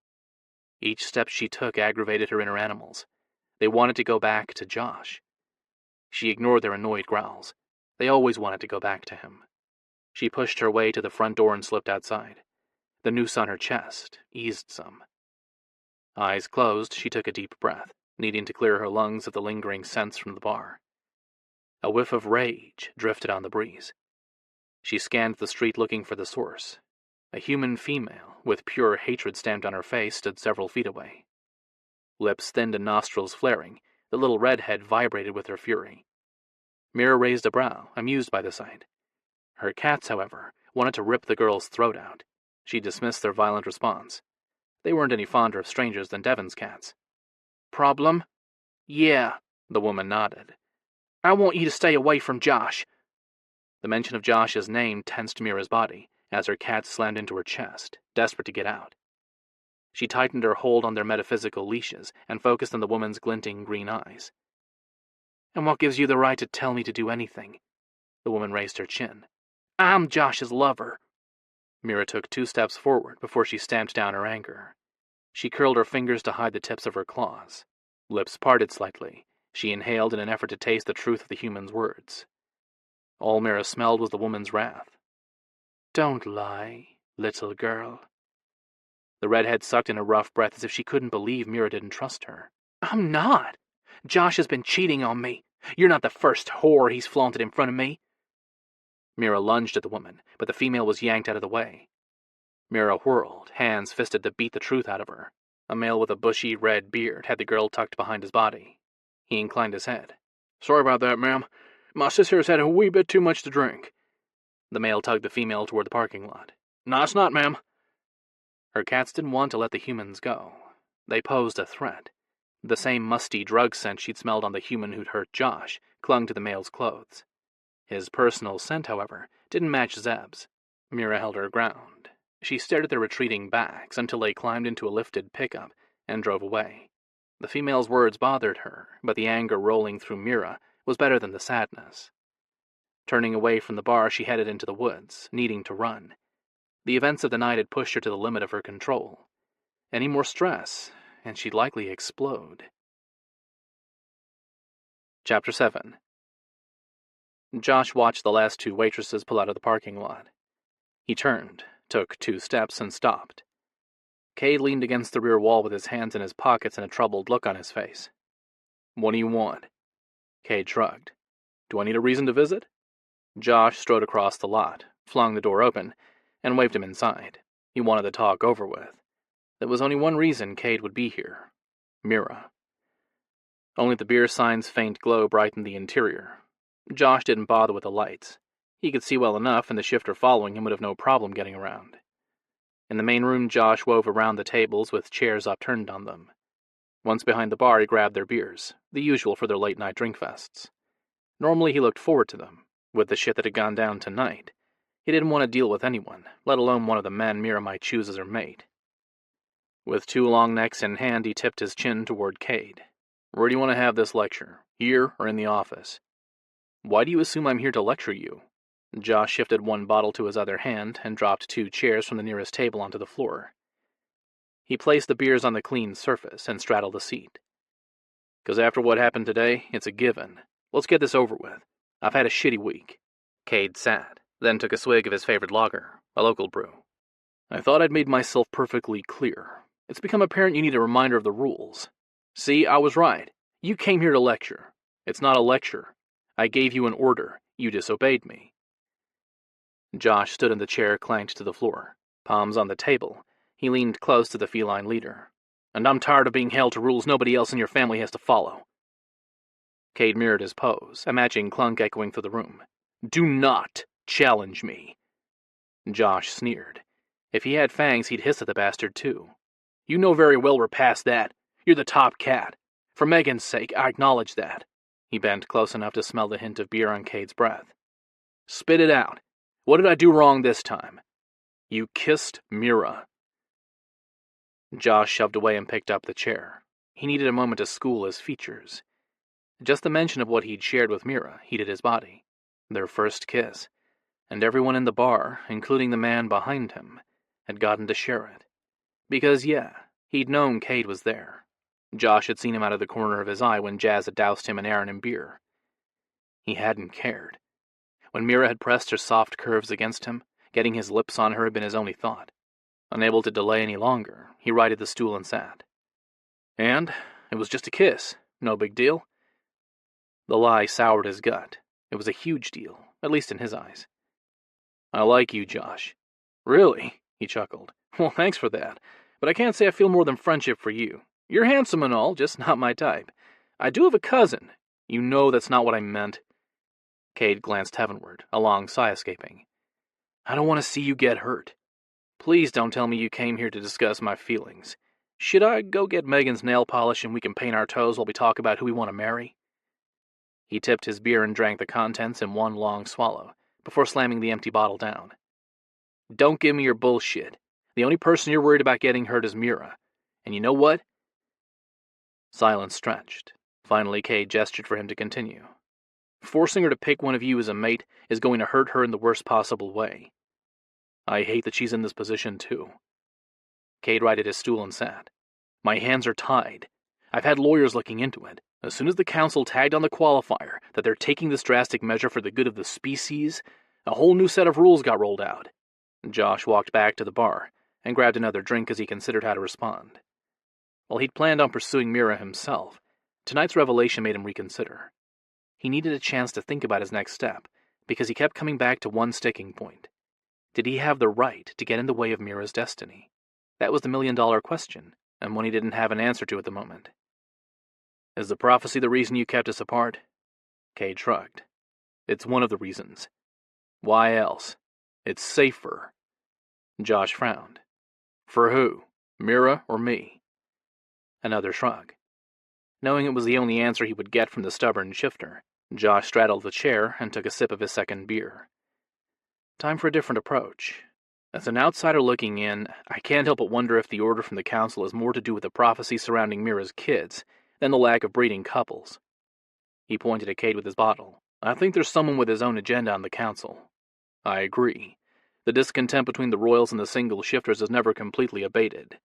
Each step she took aggravated her inner animals. They wanted to go back to Josh. She ignored their annoyed growls. They always wanted to go back to him. She pushed her way to the front door and slipped outside. The noose on her chest eased some. Eyes closed, she took a deep breath, needing to clear her lungs of the lingering scents from the bar. A whiff of rage drifted on the breeze. She scanned the street looking for the source. A human female, with pure hatred stamped on her face, stood several feet away. Lips thinned and nostrils flaring, the little redhead vibrated with her fury. Mira raised a brow, amused by the sight. Her cats, however, wanted to rip the girl's throat out. She dismissed their violent response. They weren't any fonder of strangers than Devon's cats. Problem? Yeah, the woman nodded. I want you to stay away from Josh. The mention of Josh's name tensed Mira's body as her cat slammed into her chest, desperate to get out. She tightened her hold on their metaphysical leashes and focused on the woman's glinting green eyes. And what gives you the right to tell me to do anything? The woman raised her chin. I'm Josh's lover. Mira took 2 steps forward before she stamped down her anger. She curled her fingers to hide the tips of her claws. Lips parted slightly, she inhaled in an effort to taste the truth of the human's words. All Mira smelled was the woman's wrath. "Don't lie, little girl." The redhead sucked in a rough breath as if she couldn't believe Mira didn't trust her. "I'm not. Josh has been cheating on me. You're not the first whore he's flaunted in front of me." Mira lunged at the woman, but the female was yanked out of the way. Mira whirled, hands fisted to beat the truth out of her. A male with a bushy red beard had the girl tucked behind his body. He inclined his head. "Sorry about that, ma'am. My sister's had a wee bit too much to drink." The male tugged the female toward the parking lot. "No, it's not, ma'am." Her cats didn't want to let the humans go. They posed a threat. The same musty drug scent she'd smelled on the human who'd hurt Josh clung to the male's clothes. His personal scent, however, didn't match Zeb's. Mira held her ground. She stared at their retreating backs until they climbed into a lifted pickup and drove away. The female's words bothered her, but the anger rolling through Mira was better than the sadness. Turning away from the bar, she headed into the woods, needing to run. The events of the night had pushed her to the limit of her control. Any more stress, and she'd likely explode. Chapter 7. Josh watched the last two waitresses pull out of the parking lot. He turned, took 2 steps, and stopped. Cade leaned against the rear wall with his hands in his pockets and a troubled look on his face. "What do you want?" Cade shrugged. "Do I need a reason to visit?" Josh strode across the lot, flung the door open, and waved him inside. He wanted the talk over with. There was only one reason Cade would be here. Mira. Only the beer sign's faint glow brightened the interior. Josh didn't bother with the lights. He could see well enough, and the shifter following him would have no problem getting around. In the main room, Josh wove around the tables with chairs upturned on them. Once behind the bar, he grabbed their beers, the usual for their late-night drink fests. Normally, he looked forward to them. With the shit that had gone down tonight, he didn't want to deal with anyone, let alone one of the men Mira might choose as her mate. With 2 long necks in hand, he tipped his chin toward Cade. "Where do you want to have this lecture? Here or in the office?" "Why do you assume I'm here to lecture you?" Josh shifted one bottle to his other hand and dropped 2 chairs from the nearest table onto the floor. He placed the beers on the clean surface and straddled a seat. "'Cause after what happened today, it's a given. Let's get this over with. I've had a shitty week." Cade sat, then took a swig of his favorite lager, a local brew. "I thought I'd made myself perfectly clear. It's become apparent you need a reminder of the rules. See, I was right. You came here to lecture. It's not a lecture. I gave you an order. You disobeyed me." Josh stood in the chair clanked to the floor, palms on the table. He leaned close to the feline leader. "And I'm tired of being held to rules nobody else in your family has to follow." Cade mirrored his pose, a matching clunk echoing through the room. "Do not challenge me." Josh sneered. If he had fangs, he'd hiss at the bastard, too. "You know very well we're past that. You're the top cat. For Megan's sake, I acknowledge that." He bent close enough to smell the hint of beer on Cade's breath. "Spit it out. What did I do wrong this time?" "You kissed Mira." Josh shoved away and picked up the chair. He needed a moment to school his features. Just the mention of what he'd shared with Mira heated his body. Their first kiss. And everyone in the bar, including the man behind him, had gotten to share it. Because, yeah, he'd known Cade was there. Josh had seen him out of the corner of his eye when Jazz had doused him and Aaron in beer. He hadn't cared. When Mira had pressed her soft curves against him, getting his lips on her had been his only thought. Unable to delay any longer, he righted the stool and sat. And it was just a kiss. No big deal. The lie soured his gut. It was a huge deal, at least in his eyes. "I like you, Josh." "Really?" he chuckled. "Well, thanks for that. But I can't say I feel more than friendship for you. You're handsome and all, just not my type. I do have a cousin. You know that's not what I meant." Cade glanced heavenward, a long sigh escaping. "I don't want to see you get hurt. Please don't tell me you came here to discuss my feelings. Should I go get Megan's nail polish and we can paint our toes while we talk about who we want to marry?" He tipped his beer and drank the contents in one long swallow, before slamming the empty bottle down. "Don't give me your bullshit. The only person you're worried about getting hurt is Mira. And you know what?" Silence stretched. Finally, Cade gestured for him to continue. "Forcing her to pick one of you as a mate is going to hurt her in the worst possible way. I hate that she's in this position, too." Cade righted his stool and sat. "My hands are tied. I've had lawyers looking into it. As soon as the council tagged on the qualifier that they're taking this drastic measure for the good of the species, a whole new set of rules got rolled out. Josh walked back to the bar and grabbed another drink as he considered how to respond. While he'd planned on pursuing Mira himself, tonight's revelation made him reconsider. He needed a chance to think about his next step, because he kept coming back to one sticking point. Did he have the right to get in the way of Mira's destiny? That was the million-dollar question, and one he didn't have an answer to at the moment. Is the prophecy the reason you kept us apart? Cade shrugged. It's one of the reasons. Why else? It's safer. Josh frowned. For who? Mira or me? Another shrug. Knowing it was the only answer he would get from the stubborn shifter, Josh straddled the chair and took a sip of his second beer. Time for a different approach. As an outsider looking in, I can't help but wonder if the order from the council has more to do with the prophecy surrounding Mira's kids than the lack of breeding couples. He pointed at Cade with his bottle. I think there's someone with his own agenda on the council. I agree. The discontent between the royals and the single shifters is never completely abated.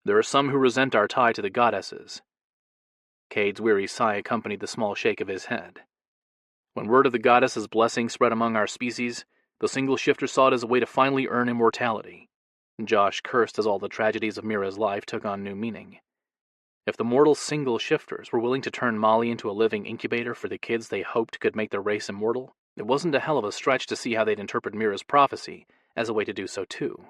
There are some who resent our tie to the goddesses. Cade's weary sigh accompanied the small shake of his head. When word of the goddess's blessing spread among our species, the single shifter saw it as a way to finally earn immortality. Josh cursed as all the tragedies of Mira's life took on new meaning. If the mortal single shifters were willing to turn Molly into a living incubator for the kids they hoped could make their race immortal, it wasn't a hell of a stretch to see how they'd interpret Mira's prophecy as a way to do so too.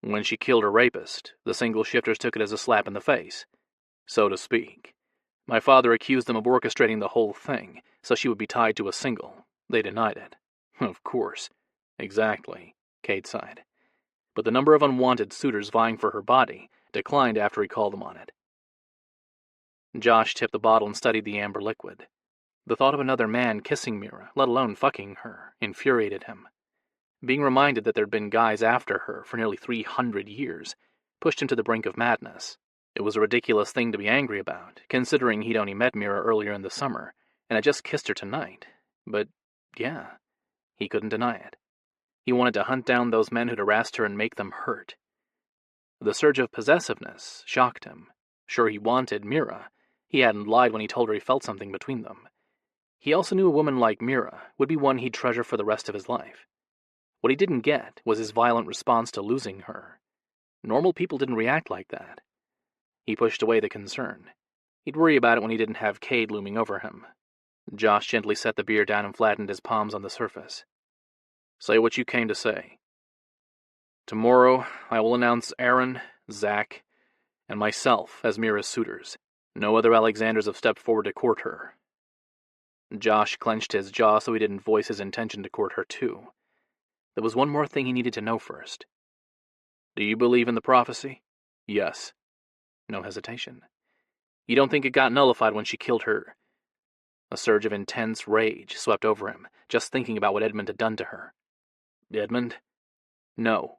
When she killed her rapist, the single shifters took it as a slap in the face, so to speak. My father accused them of orchestrating the whole thing, so she would be tied to a single. They denied it. Of course. Exactly, Cade sighed. But the number of unwanted suitors vying for her body declined after he called them on it. Josh tipped the bottle and studied the amber liquid. The thought of another man kissing Mira, let alone fucking her, infuriated him. Being reminded that there'd been guys after her for nearly 300 years pushed him to the brink of madness. It was a ridiculous thing to be angry about, considering he'd only met Mira earlier in the summer, and had just kissed her tonight. But, yeah, he couldn't deny it. He wanted to hunt down those men who'd harassed her and make them hurt. The surge of possessiveness shocked him. Sure, he wanted Mira. He hadn't lied when he told her he felt something between them. He also knew a woman like Mira would be one he'd treasure for the rest of his life. What he didn't get was his violent response to losing her. Normal people didn't react like that. He pushed away the concern. He'd worry about it when he didn't have Cade looming over him. Josh gently set the beer down and flattened his palms on the surface. Say what you came to say. Tomorrow, I will announce Aaron, Zach, and myself as Mira's suitors. No other Alexanders have stepped forward to court her. Josh clenched his jaw so he didn't voice his intention to court her too. There was one more thing he needed to know first. Do you believe in the prophecy? Yes. No hesitation. You don't think it got nullified when she killed her? A surge of intense rage swept over him, just thinking about what Edmund had done to her. Edmund? No.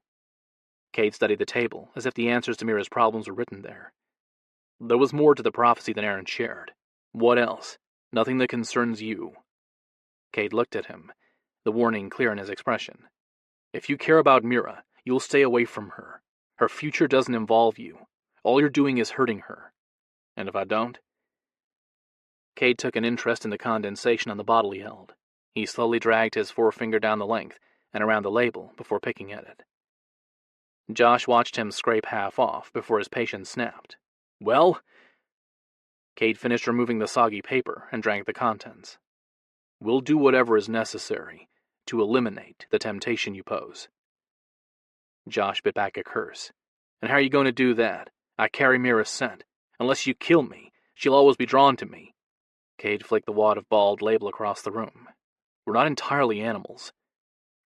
Cade studied the table, as if the answers to Mira's problems were written there. There was more to the prophecy than Aaron shared. What else? Nothing that concerns you. Cade looked at him, the warning clear in his expression. If you care about Mira, you'll stay away from her. Her future doesn't involve you. All you're doing is hurting her. And if I don't? Cade took an interest in the condensation on the bottle he held. He slowly dragged his forefinger down the length and around the label before picking at it. Josh watched him scrape half off before his patience snapped. Well? Cade finished removing the soggy paper and drank the contents. We'll do whatever is necessary to eliminate the temptation you pose. Josh bit back a curse. And how are you going to do that? I carry Mira's scent. Unless you kill me, she'll always be drawn to me. Cade flicked the wad of bald label across the room. We're not entirely animals.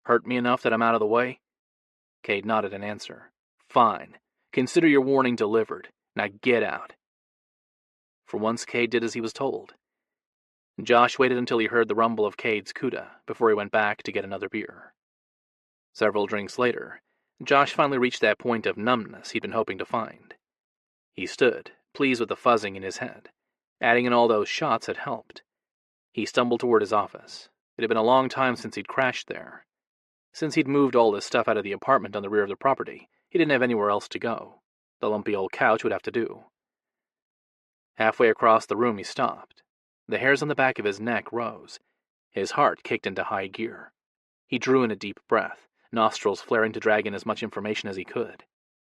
Hurt me enough that I'm out of the way? Cade nodded in answer. Fine. Consider your warning delivered. Now get out. For once, Cade did as he was told. Josh waited until he heard the rumble of Cade's Cuda before he went back to get another beer. Several drinks later, Josh finally reached that point of numbness he'd been hoping to find. He stood, pleased with the fuzzing in his head. Adding in all those shots had helped. He stumbled toward his office. It had been a long time since he'd crashed there. Since he'd moved all his stuff out of the apartment on the rear of the property, he didn't have anywhere else to go. The lumpy old couch would have to do. Halfway across the room he stopped. The hairs on the back of his neck rose. His heart kicked into high gear. He drew in a deep breath, nostrils flaring to drag in as much information as he could.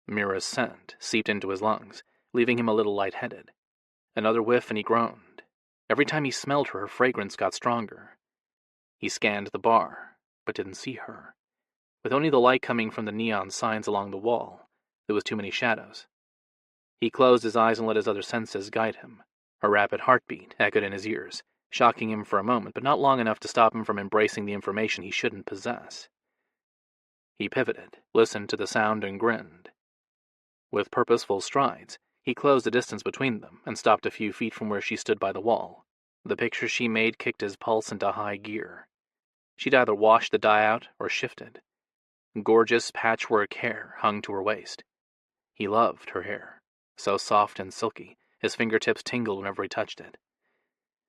Mira's scent seeped into his lungs, leaving him a little lightheaded. Another whiff and he groaned. Every time he smelled her fragrance got stronger. He scanned the bar, but didn't see her. With only the light coming from the neon signs along the wall, there was too many shadows. He closed his eyes and let his other senses guide him. Her rapid heartbeat echoed in his ears, shocking him for a moment, but not long enough to stop him from embracing the information he shouldn't possess. He pivoted, listened to the sound, and grinned. With purposeful strides, he closed the distance between them and stopped a few feet from where she stood by the wall. The picture she made kicked his pulse into high gear. She'd either washed the dye out or shifted. Gorgeous patchwork hair hung to her waist. He loved her hair, so soft and silky, his fingertips tingled whenever he touched it.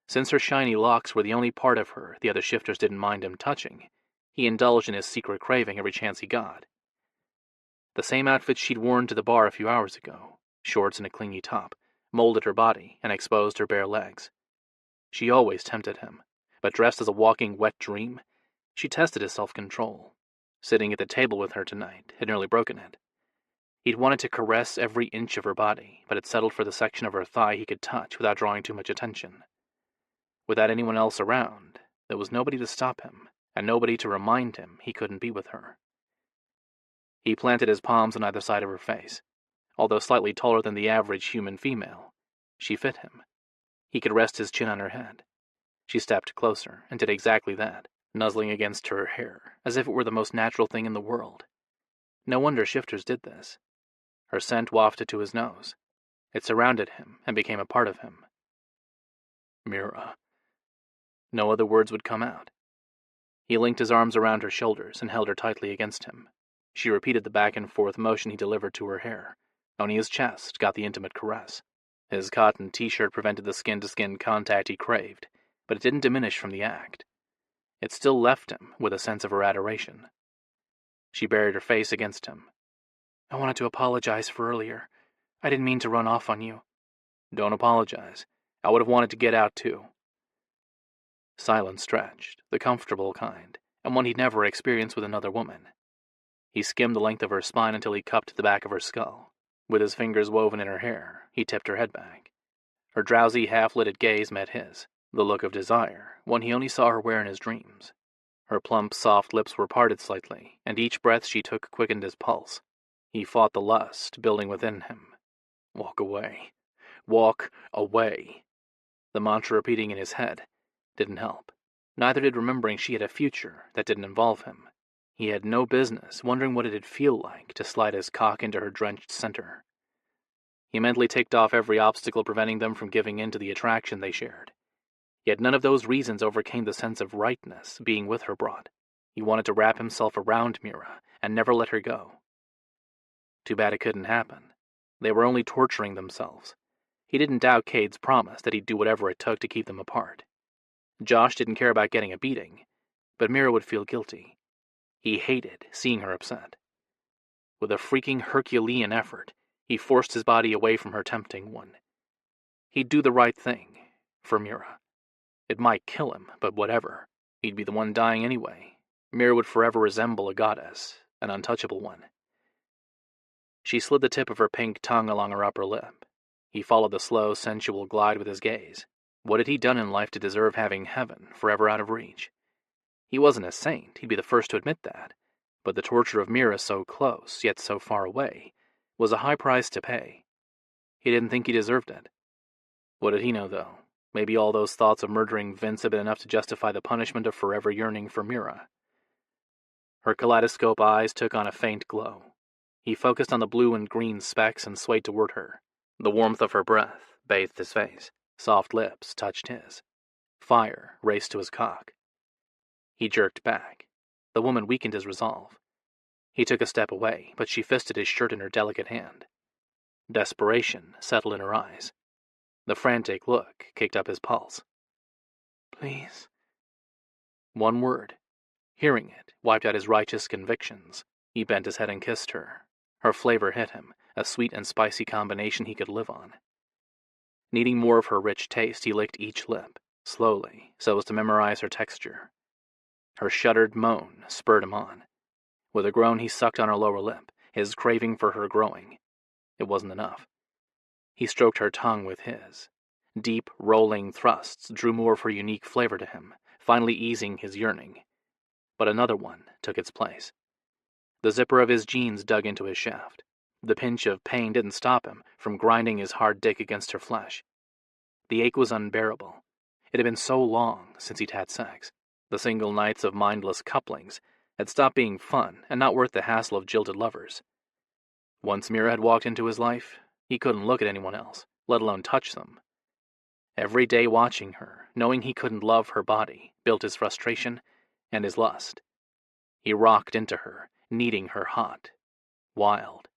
Since her shiny locks were the only part of her the other shifters didn't mind him touching, he indulged in his secret craving every chance he got. The same outfit she'd worn to the bar a few hours ago, shorts and a clingy top, molded her body and exposed her bare legs. She always tempted him, but dressed as a walking wet dream, she tested his self-control. Sitting at the table with her tonight had nearly broken it. He'd wanted to caress every inch of her body, but had settled for the section of her thigh he could touch without drawing too much attention. Without anyone else around, there was nobody to stop him, and nobody to remind him he couldn't be with her. He planted his palms on either side of her face. Although slightly taller than the average human female, she fit him. He could rest his chin on her head. She stepped closer and did exactly that, nuzzling against her hair, as if it were the most natural thing in the world. No wonder shifters did this. Her scent wafted to his nose. It surrounded him and became a part of him. Mira. No other words would come out. He linked his arms around her shoulders and held her tightly against him. She repeated the back-and-forth motion he delivered to her hair. Only his chest got the intimate caress. His cotton t-shirt prevented the skin-to-skin contact he craved, but it didn't diminish from the act. It still left him with a sense of her adoration. She buried her face against him. I wanted to apologize for earlier. I didn't mean to run off on you. Don't apologize. I would have wanted to get out too. Silence stretched, the comfortable kind, and one he'd never experienced with another woman. He skimmed the length of her spine until he cupped the back of her skull. With his fingers woven in her hair, he tipped her head back. Her drowsy, half-lidded gaze met his, the look of desire, one he only saw her wear in his dreams. Her plump, soft lips were parted slightly, and each breath she took quickened his pulse. He fought the lust building within him. Walk away. Walk away. The mantra repeating in his head didn't help. Neither did remembering she had a future that didn't involve him. He had no business wondering what it'd feel like to slide his cock into her drenched center. He mentally ticked off every obstacle preventing them from giving in to the attraction they shared. Yet none of those reasons overcame the sense of rightness being with her brought. He wanted to wrap himself around Mira and never let her go. Too bad it couldn't happen. They were only torturing themselves. He didn't doubt Cade's promise that he'd do whatever it took to keep them apart. Josh didn't care about getting a beating, but Mira would feel guilty. He hated seeing her upset. With a freaking Herculean effort, he forced his body away from her tempting one. He'd do the right thing, for Mira. It might kill him, but whatever. He'd be the one dying anyway. Mira would forever resemble a goddess, an untouchable one. She slid the tip of her pink tongue along her upper lip. He followed the slow, sensual glide with his gaze. What had he done in life to deserve having heaven forever out of reach? He wasn't a saint, he'd be the first to admit that, but the torture of Mira so close, yet so far away, was a high price to pay. He didn't think he deserved it. What did he know, though? Maybe all those thoughts of murdering Vince had been enough to justify the punishment of forever yearning for Mira. Her kaleidoscope eyes took on a faint glow. He focused on the blue and green specks and swayed toward her. The warmth of her breath bathed his face. Soft lips touched his. Fire raced to his cock. He jerked back. The woman weakened his resolve. He took a step away, but she fisted his shirt in her delicate hand. Desperation settled in her eyes. The frantic look kicked up his pulse. Please. One word. Hearing it wiped out his righteous convictions. He bent his head and kissed her. Her flavor hit him, a sweet and spicy combination he could live on. Needing more of her rich taste, he licked each lip, slowly, so as to memorize her texture. Her shuddered moan spurred him on. With a groan, he sucked on her lower lip, his craving for her growing. It wasn't enough. He stroked her tongue with his. Deep, rolling thrusts drew more of her unique flavor to him, finally easing his yearning. But another one took its place. The zipper of his jeans dug into his shaft. The pinch of pain didn't stop him from grinding his hard dick against her flesh. The ache was unbearable. It had been so long since he'd had sex. The single nights of mindless couplings had stopped being fun and not worth the hassle of jilted lovers. Once Mira had walked into his life, he couldn't look at anyone else, let alone touch them. Every day watching her, knowing he couldn't love her body, built his frustration and his lust. He rocked into her, needing her hot, wild.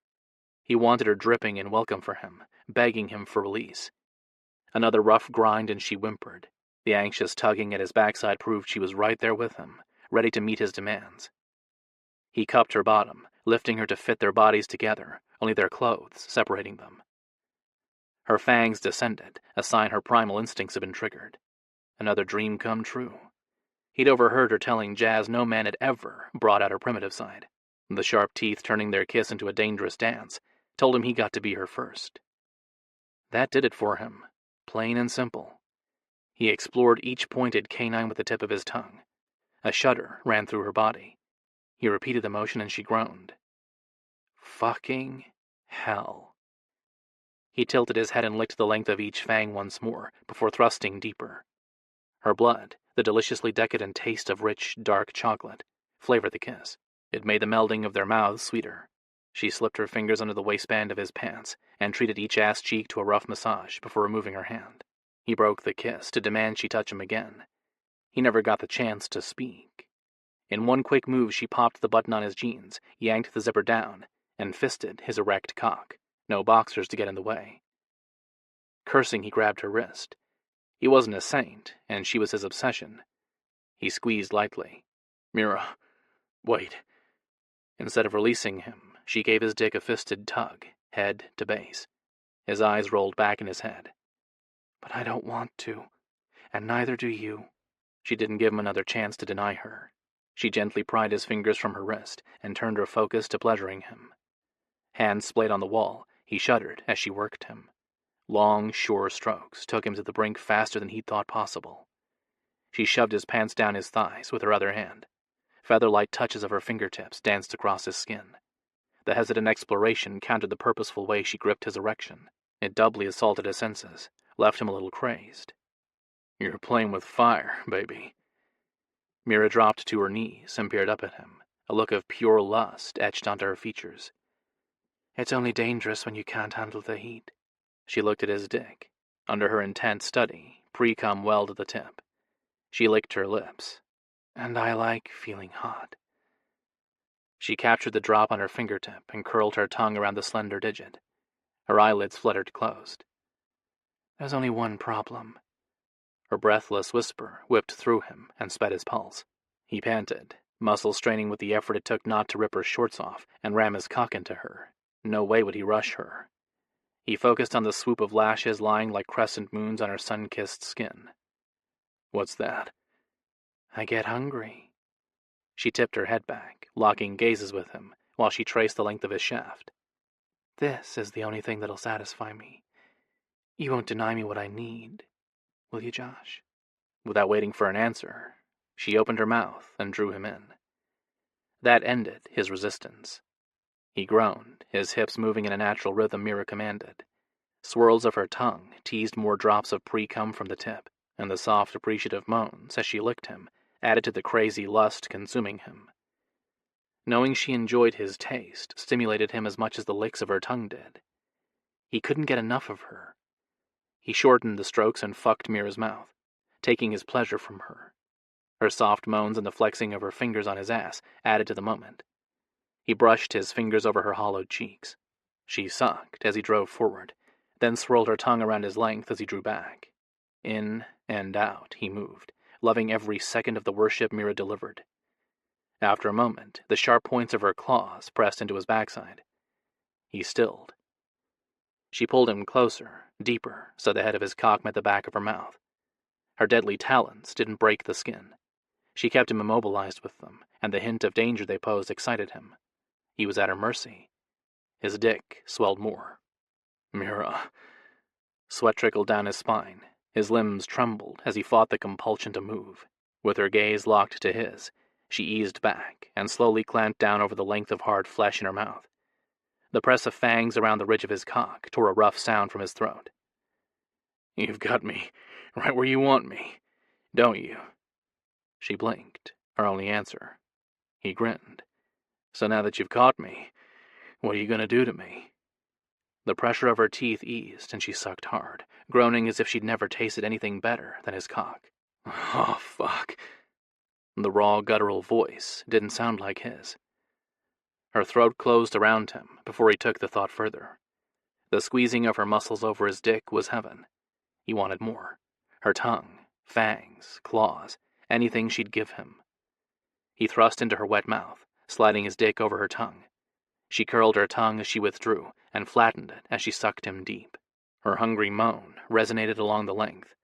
He wanted her dripping in welcome for him, begging him for release. Another rough grind and she whimpered. The anxious tugging at his backside proved she was right there with him, ready to meet his demands. He cupped her bottom, lifting her to fit their bodies together, only their clothes separating them. Her fangs descended, a sign her primal instincts had been triggered. Another dream come true. He'd overheard her telling Jazz no man had ever brought out her primitive side. The sharp teeth turning their kiss into a dangerous dance told him he got to be her first. That did it for him, plain and simple. He explored each pointed canine with the tip of his tongue. A shudder ran through her body. He repeated the motion and she groaned. Fucking hell. He tilted his head and licked the length of each fang once more, before thrusting deeper. Her blood, the deliciously decadent taste of rich, dark chocolate, flavored the kiss. It made the melding of their mouths sweeter. She slipped her fingers under the waistband of his pants and treated each ass cheek to a rough massage before removing her hand. He broke the kiss to demand she touch him again. He never got the chance to speak. In one quick move, she popped the button on his jeans, yanked the zipper down, and fisted his erect cock. No boxers to get in the way. Cursing, he grabbed her wrist. He wasn't a saint, and she was his obsession. He squeezed lightly. Mira, wait. Instead of releasing him, she gave his dick a fisted tug, head to base. His eyes rolled back in his head. But I don't want to, and neither do you. She didn't give him another chance to deny her. She gently pried his fingers from her wrist and turned her focus to pleasuring him. Hands splayed on the wall, he shuddered as she worked him. Long, sure strokes took him to the brink faster than he'd thought possible. She shoved his pants down his thighs with her other hand. Feather-light touches of her fingertips danced across his skin. The hesitant exploration countered the purposeful way she gripped his erection. It doubly assaulted his senses, left him a little crazed. You're playing with fire, baby. Mira dropped to her knees and peered up at him, a look of pure lust etched onto her features. It's only dangerous when you can't handle the heat. She looked at his dick. Under her intense study, pre-cum welled at the tip. She licked her lips. And I like feeling hot. She captured the drop on her fingertip and curled her tongue around the slender digit. Her eyelids fluttered closed. There's only one problem. Her breathless whisper whipped through him and sped his pulse. He panted, muscles straining with the effort it took not to rip her shorts off and ram his cock into her. No way would he rush her. He focused on the swoop of lashes lying like crescent moons on her sun-kissed skin. What's that? I get hungry. She tipped her head back, locking gazes with him, while she traced the length of his shaft. This is the only thing that'll satisfy me. You won't deny me what I need, will you, Josh? Without waiting for an answer, she opened her mouth and drew him in. That ended his resistance. He groaned, his hips moving in a natural rhythm Mira commanded. Swirls of her tongue teased more drops of pre-cum from the tip, and the soft, appreciative moans as she licked him added to the crazy lust consuming him. Knowing she enjoyed his taste stimulated him as much as the licks of her tongue did. He couldn't get enough of her. He shortened the strokes and fucked Mira's mouth, taking his pleasure from her. Her soft moans and the flexing of her fingers on his ass added to the moment. He brushed his fingers over her hollowed cheeks. She sucked as he drove forward, then swirled her tongue around his length as he drew back. In and out he moved, loving every second of the worship Mira delivered. After a moment, the sharp points of her claws pressed into his backside. He stilled. She pulled him closer, deeper, so the head of his cock met the back of her mouth. Her deadly talons didn't break the skin. She kept him immobilized with them, and the hint of danger they posed excited him. He was at her mercy. His dick swelled more. Mira. Sweat trickled down his spine. His limbs trembled as he fought the compulsion to move. With her gaze locked to his, she eased back and slowly clamped down over the length of hard flesh in her mouth. The press of fangs around the ridge of his cock tore a rough sound from his throat. You've got me right where you want me, don't you? She blinked, her only answer. He grinned. So now that you've caught me, what are you going to do to me? The pressure of her teeth eased, and she sucked hard, groaning as if she'd never tasted anything better than his cock. Oh, fuck. The raw, guttural voice didn't sound like his. Her throat closed around him before he took the thought further. The squeezing of her muscles over his dick was heaven. He wanted more. Her tongue, fangs, claws, anything she'd give him. He thrust into her wet mouth, sliding his dick over her tongue. She curled her tongue as she withdrew and flattened it as she sucked him deep. Her hungry moan resonated along the length.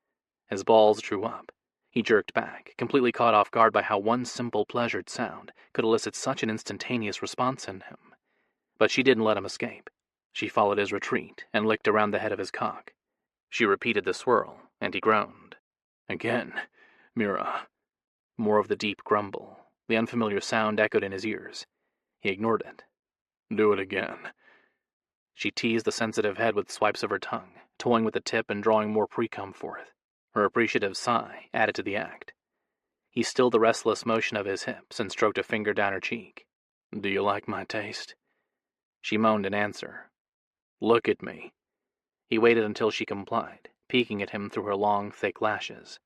His balls drew up. He jerked back, completely caught off guard by how one simple pleasured sound could elicit such an instantaneous response in him. But she didn't let him escape. She followed his retreat and licked around the head of his cock. She repeated the swirl, and he groaned. Again, Mira. More of the deep grumble. The unfamiliar sound echoed in his ears. He ignored it. Do it again. She teased the sensitive head with swipes of her tongue, toying with the tip and drawing more pre-cum forth. Her appreciative sigh added to the act. He stilled the restless motion of his hips and stroked a finger down her cheek. Do you like my taste? She moaned in answer. Look at me. He waited until she complied, peeking at him through her long, thick lashes.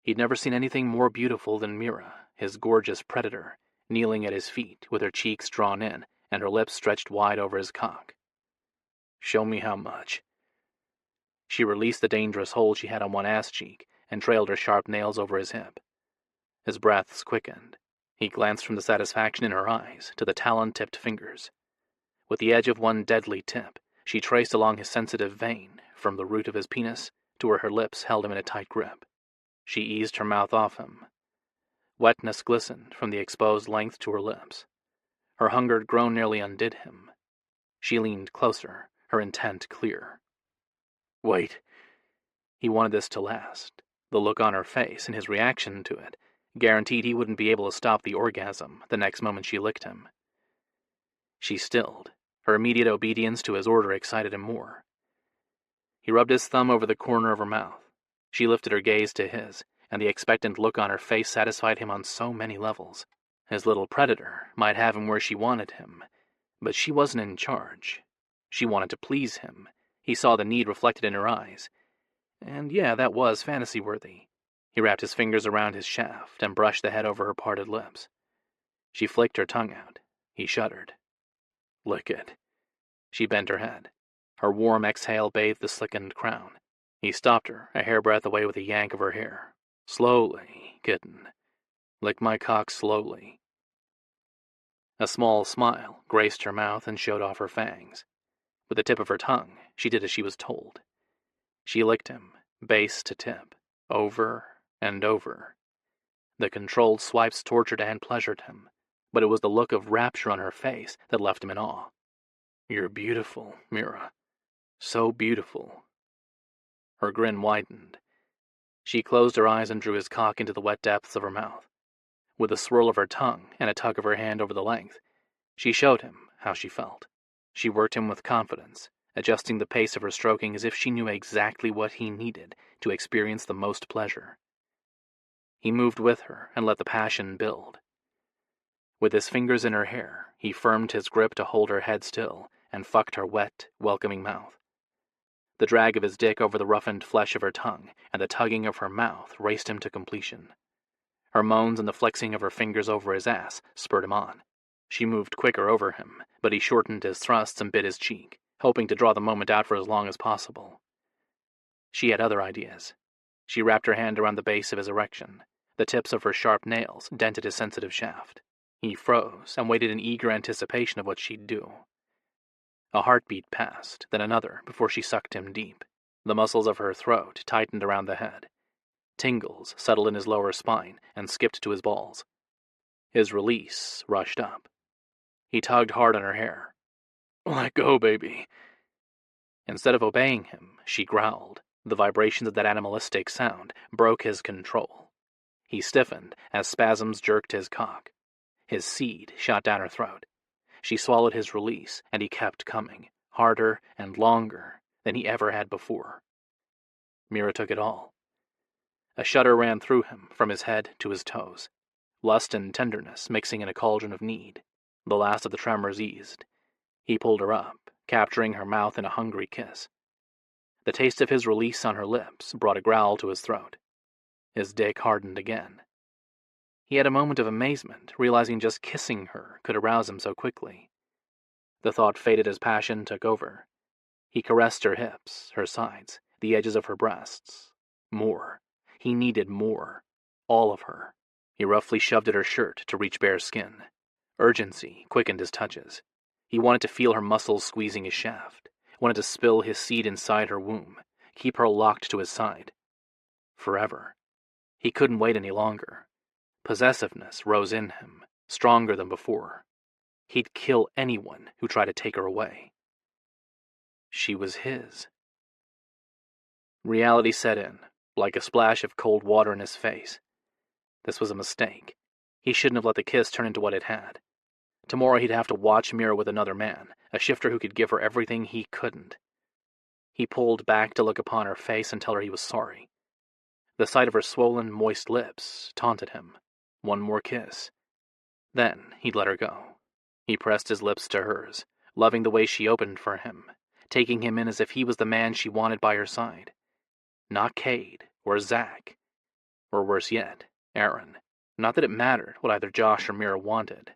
He'd never seen anything more beautiful than Mira, his gorgeous predator, kneeling at his feet with her cheeks drawn in and her lips stretched wide over his cock. Show me how much. She released the dangerous hold she had on one ass cheek and trailed her sharp nails over his hip. His breaths quickened. He glanced from the satisfaction in her eyes to the talon-tipped fingers. With the edge of one deadly tip, she traced along his sensitive vein from the root of his penis to where her lips held him in a tight grip. She eased her mouth off him. Wetness glistened from the exposed length to her lips. Her hungered groan nearly undid him. She leaned closer, her intent clear. Wait. He wanted this to last. The look on her face and his reaction to it guaranteed he wouldn't be able to stop the orgasm the next moment she licked him. She stilled. Her immediate obedience to his order excited him more. He rubbed his thumb over the corner of her mouth. She lifted her gaze to his, and the expectant look on her face satisfied him on so many levels. His little predator might have him where she wanted him, but she wasn't in charge. She wanted to please him. He saw the need reflected in her eyes. And yeah, that was fantasy-worthy. He wrapped his fingers around his shaft and brushed the head over her parted lips. She flicked her tongue out. He shuddered. Lick it. She bent her head. Her warm exhale bathed the slickened crown. He stopped her, a hairbreadth away with a yank of her hair. Slowly, kitten. Lick my cock slowly. A small smile graced her mouth and showed off her fangs. With the tip of her tongue, she did as she was told. She licked him, base to tip, over and over. The controlled swipes tortured and pleasured him, but it was the look of rapture on her face that left him in awe. You're beautiful, Mira. So beautiful. Her grin widened. She closed her eyes and drew his cock into the wet depths of her mouth. With a swirl of her tongue and a tug of her hand over the length, she showed him how she felt. She worked him with confidence, adjusting the pace of her stroking as if she knew exactly what he needed to experience the most pleasure. He moved with her and let the passion build. With his fingers in her hair, he firmed his grip to hold her head still and fucked her wet, welcoming mouth. The drag of his dick over the roughened flesh of her tongue and the tugging of her mouth raced him to completion. Her moans and the flexing of her fingers over his ass spurred him on. She moved quicker over him, but he shortened his thrusts and bit his cheek, hoping to draw the moment out for as long as possible. She had other ideas. She wrapped her hand around the base of his erection. The tips of her sharp nails dented his sensitive shaft. He froze and waited in eager anticipation of what she'd do. A heartbeat passed, then another, before she sucked him deep. The muscles of her throat tightened around the head. Tingles settled in his lower spine and skipped to his balls. His release rushed up. He tugged hard on her hair. "Let go, baby." Instead of obeying him, she growled. The vibrations of that animalistic sound broke his control. He stiffened as spasms jerked his cock. His seed shot down her throat. She swallowed his release, and he kept coming, harder and longer than he ever had before. Mira took it all. A shudder ran through him from his head to his toes. Lust and tenderness mixing in a cauldron of need. The last of the tremors eased. He pulled her up, capturing her mouth in a hungry kiss. The taste of his release on her lips brought a growl to his throat. His dick hardened again. He had a moment of amazement, realizing just kissing her could arouse him so quickly. The thought faded as passion took over. He caressed her hips, her sides, the edges of her breasts. More. He needed more. All of her. He roughly shoved at her shirt to reach bare skin. Urgency quickened his touches. He wanted to feel her muscles squeezing his shaft, wanted to spill his seed inside her womb, keep her locked to his side. Forever. He couldn't wait any longer. Possessiveness rose in him, stronger than before. He'd kill anyone who tried to take her away. She was his. Reality set in, like a splash of cold water in his face. This was a mistake. He shouldn't have let the kiss turn into what it had. Tomorrow he'd have to watch Mira with another man, a shifter who could give her everything he couldn't. He pulled back to look upon her face and tell her he was sorry. The sight of her swollen, moist lips taunted him. One more kiss. Then he'd let her go. He pressed his lips to hers, loving the way she opened for him, taking him in as if he was the man she wanted by her side. Not Cade, or Zach, or worse yet, Aaron. Not that it mattered what either Josh or Mira wanted.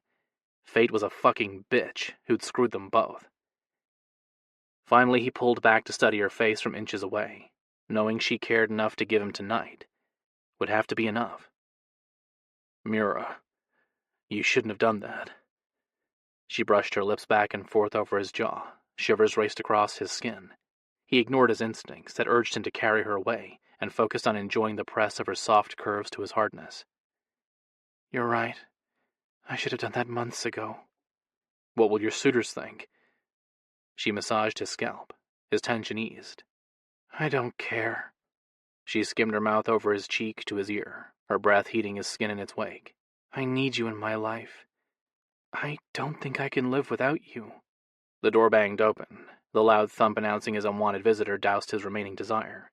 Fate was a fucking bitch who'd screwed them both. Finally, he pulled back to study her face from inches away, knowing she cared enough to give him tonight. Would have to be enough. Mira, you shouldn't have done that. She brushed her lips back and forth over his jaw. Shivers raced across his skin. He ignored his instincts that urged him to carry her away and focused on enjoying the press of her soft curves to his hardness. You're right. I should have done that months ago. What will your suitors think? She massaged his scalp. His tension eased. I don't care. She skimmed her mouth over his cheek to his ear, her breath heating his skin in its wake. I need you in my life. I don't think I can live without you. The door banged open. The loud thump announcing his unwanted visitor doused his remaining desire.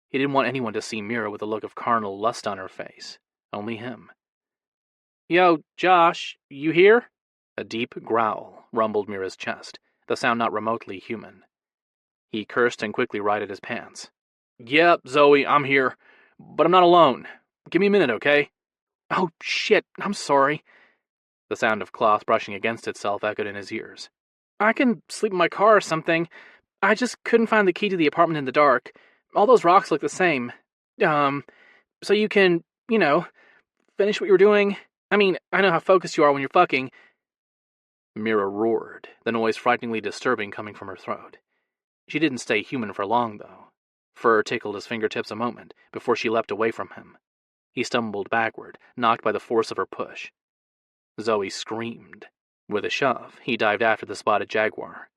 He didn't want anyone to see Mira with a look of carnal lust on her face. Only him. Yo, Josh, you here? A deep growl rumbled Mira's chest, the sound not remotely human. He cursed and quickly righted his pants. Yep, Zoe, I'm here. But I'm not alone. Give me a minute, okay? Oh, shit, I'm sorry. The sound of cloth brushing against itself echoed in his ears. I can sleep in my car or something. I just couldn't find the key to the apartment in the dark. All those rocks look the same. So you can, finish what you were doing. I mean, I know how focused you are when you're fucking. Mira roared, the noise frighteningly disturbing coming from her throat. She didn't stay human for long, though. Fur tickled his fingertips a moment before she leapt away from him. He stumbled backward, knocked by the force of her push. Zoe screamed. With a shove, he dived after the spotted jaguar.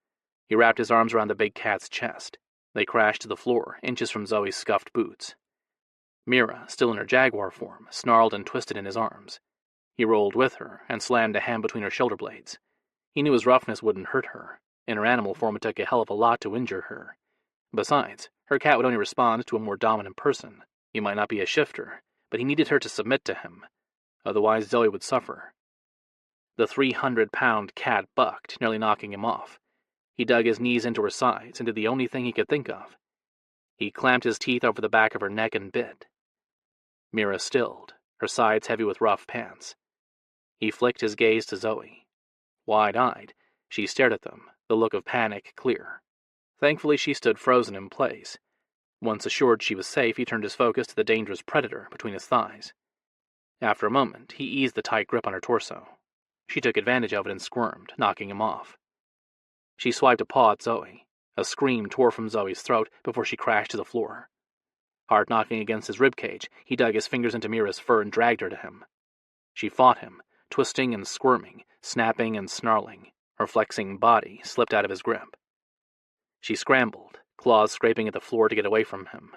He wrapped his arms around the big cat's chest. They crashed to the floor, inches from Zoe's scuffed boots. Mira, still in her jaguar form, snarled and twisted in his arms. He rolled with her and slammed a hand between her shoulder blades. He knew his roughness wouldn't hurt her. In her animal form, it took a hell of a lot to injure her. Besides, her cat would only respond to a more dominant person. He might not be a shifter, but he needed her to submit to him. Otherwise, Zoe would suffer. The 300-pound cat bucked, nearly knocking him off. He dug his knees into her sides and did the only thing he could think of. He clamped his teeth over the back of her neck and bit. Mira stilled, her sides heavy with rough pants. He flicked his gaze to Zoe. Wide-eyed, she stared at them, the look of panic clear. Thankfully, she stood frozen in place. Once assured she was safe, he turned his focus to the dangerous predator between his thighs. After a moment, he eased the tight grip on her torso. She took advantage of it and squirmed, knocking him off. She swiped a paw at Zoe. A scream tore from Zoe's throat before she crashed to the floor. Heart knocking against his ribcage, he dug his fingers into Mira's fur and dragged her to him. She fought him, twisting and squirming, snapping and snarling. Her flexing body slipped out of his grip. She scrambled, claws scraping at the floor to get away from him.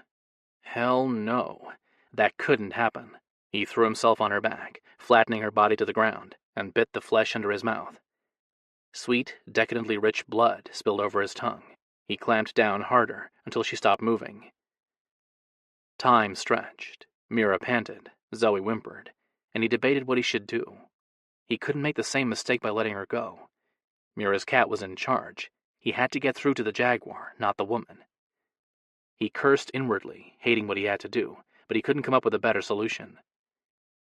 Hell no. That couldn't happen. He threw himself on her back, flattening her body to the ground, and bit the flesh under his mouth. Sweet, decadently rich blood spilled over his tongue. He clamped down harder until she stopped moving. Time stretched. Mira panted. Zoe whimpered, and he debated what he should do. He couldn't make the same mistake by letting her go. Mira's cat was in charge. He had to get through to the jaguar, not the woman. He cursed inwardly, hating what he had to do, but he couldn't come up with a better solution.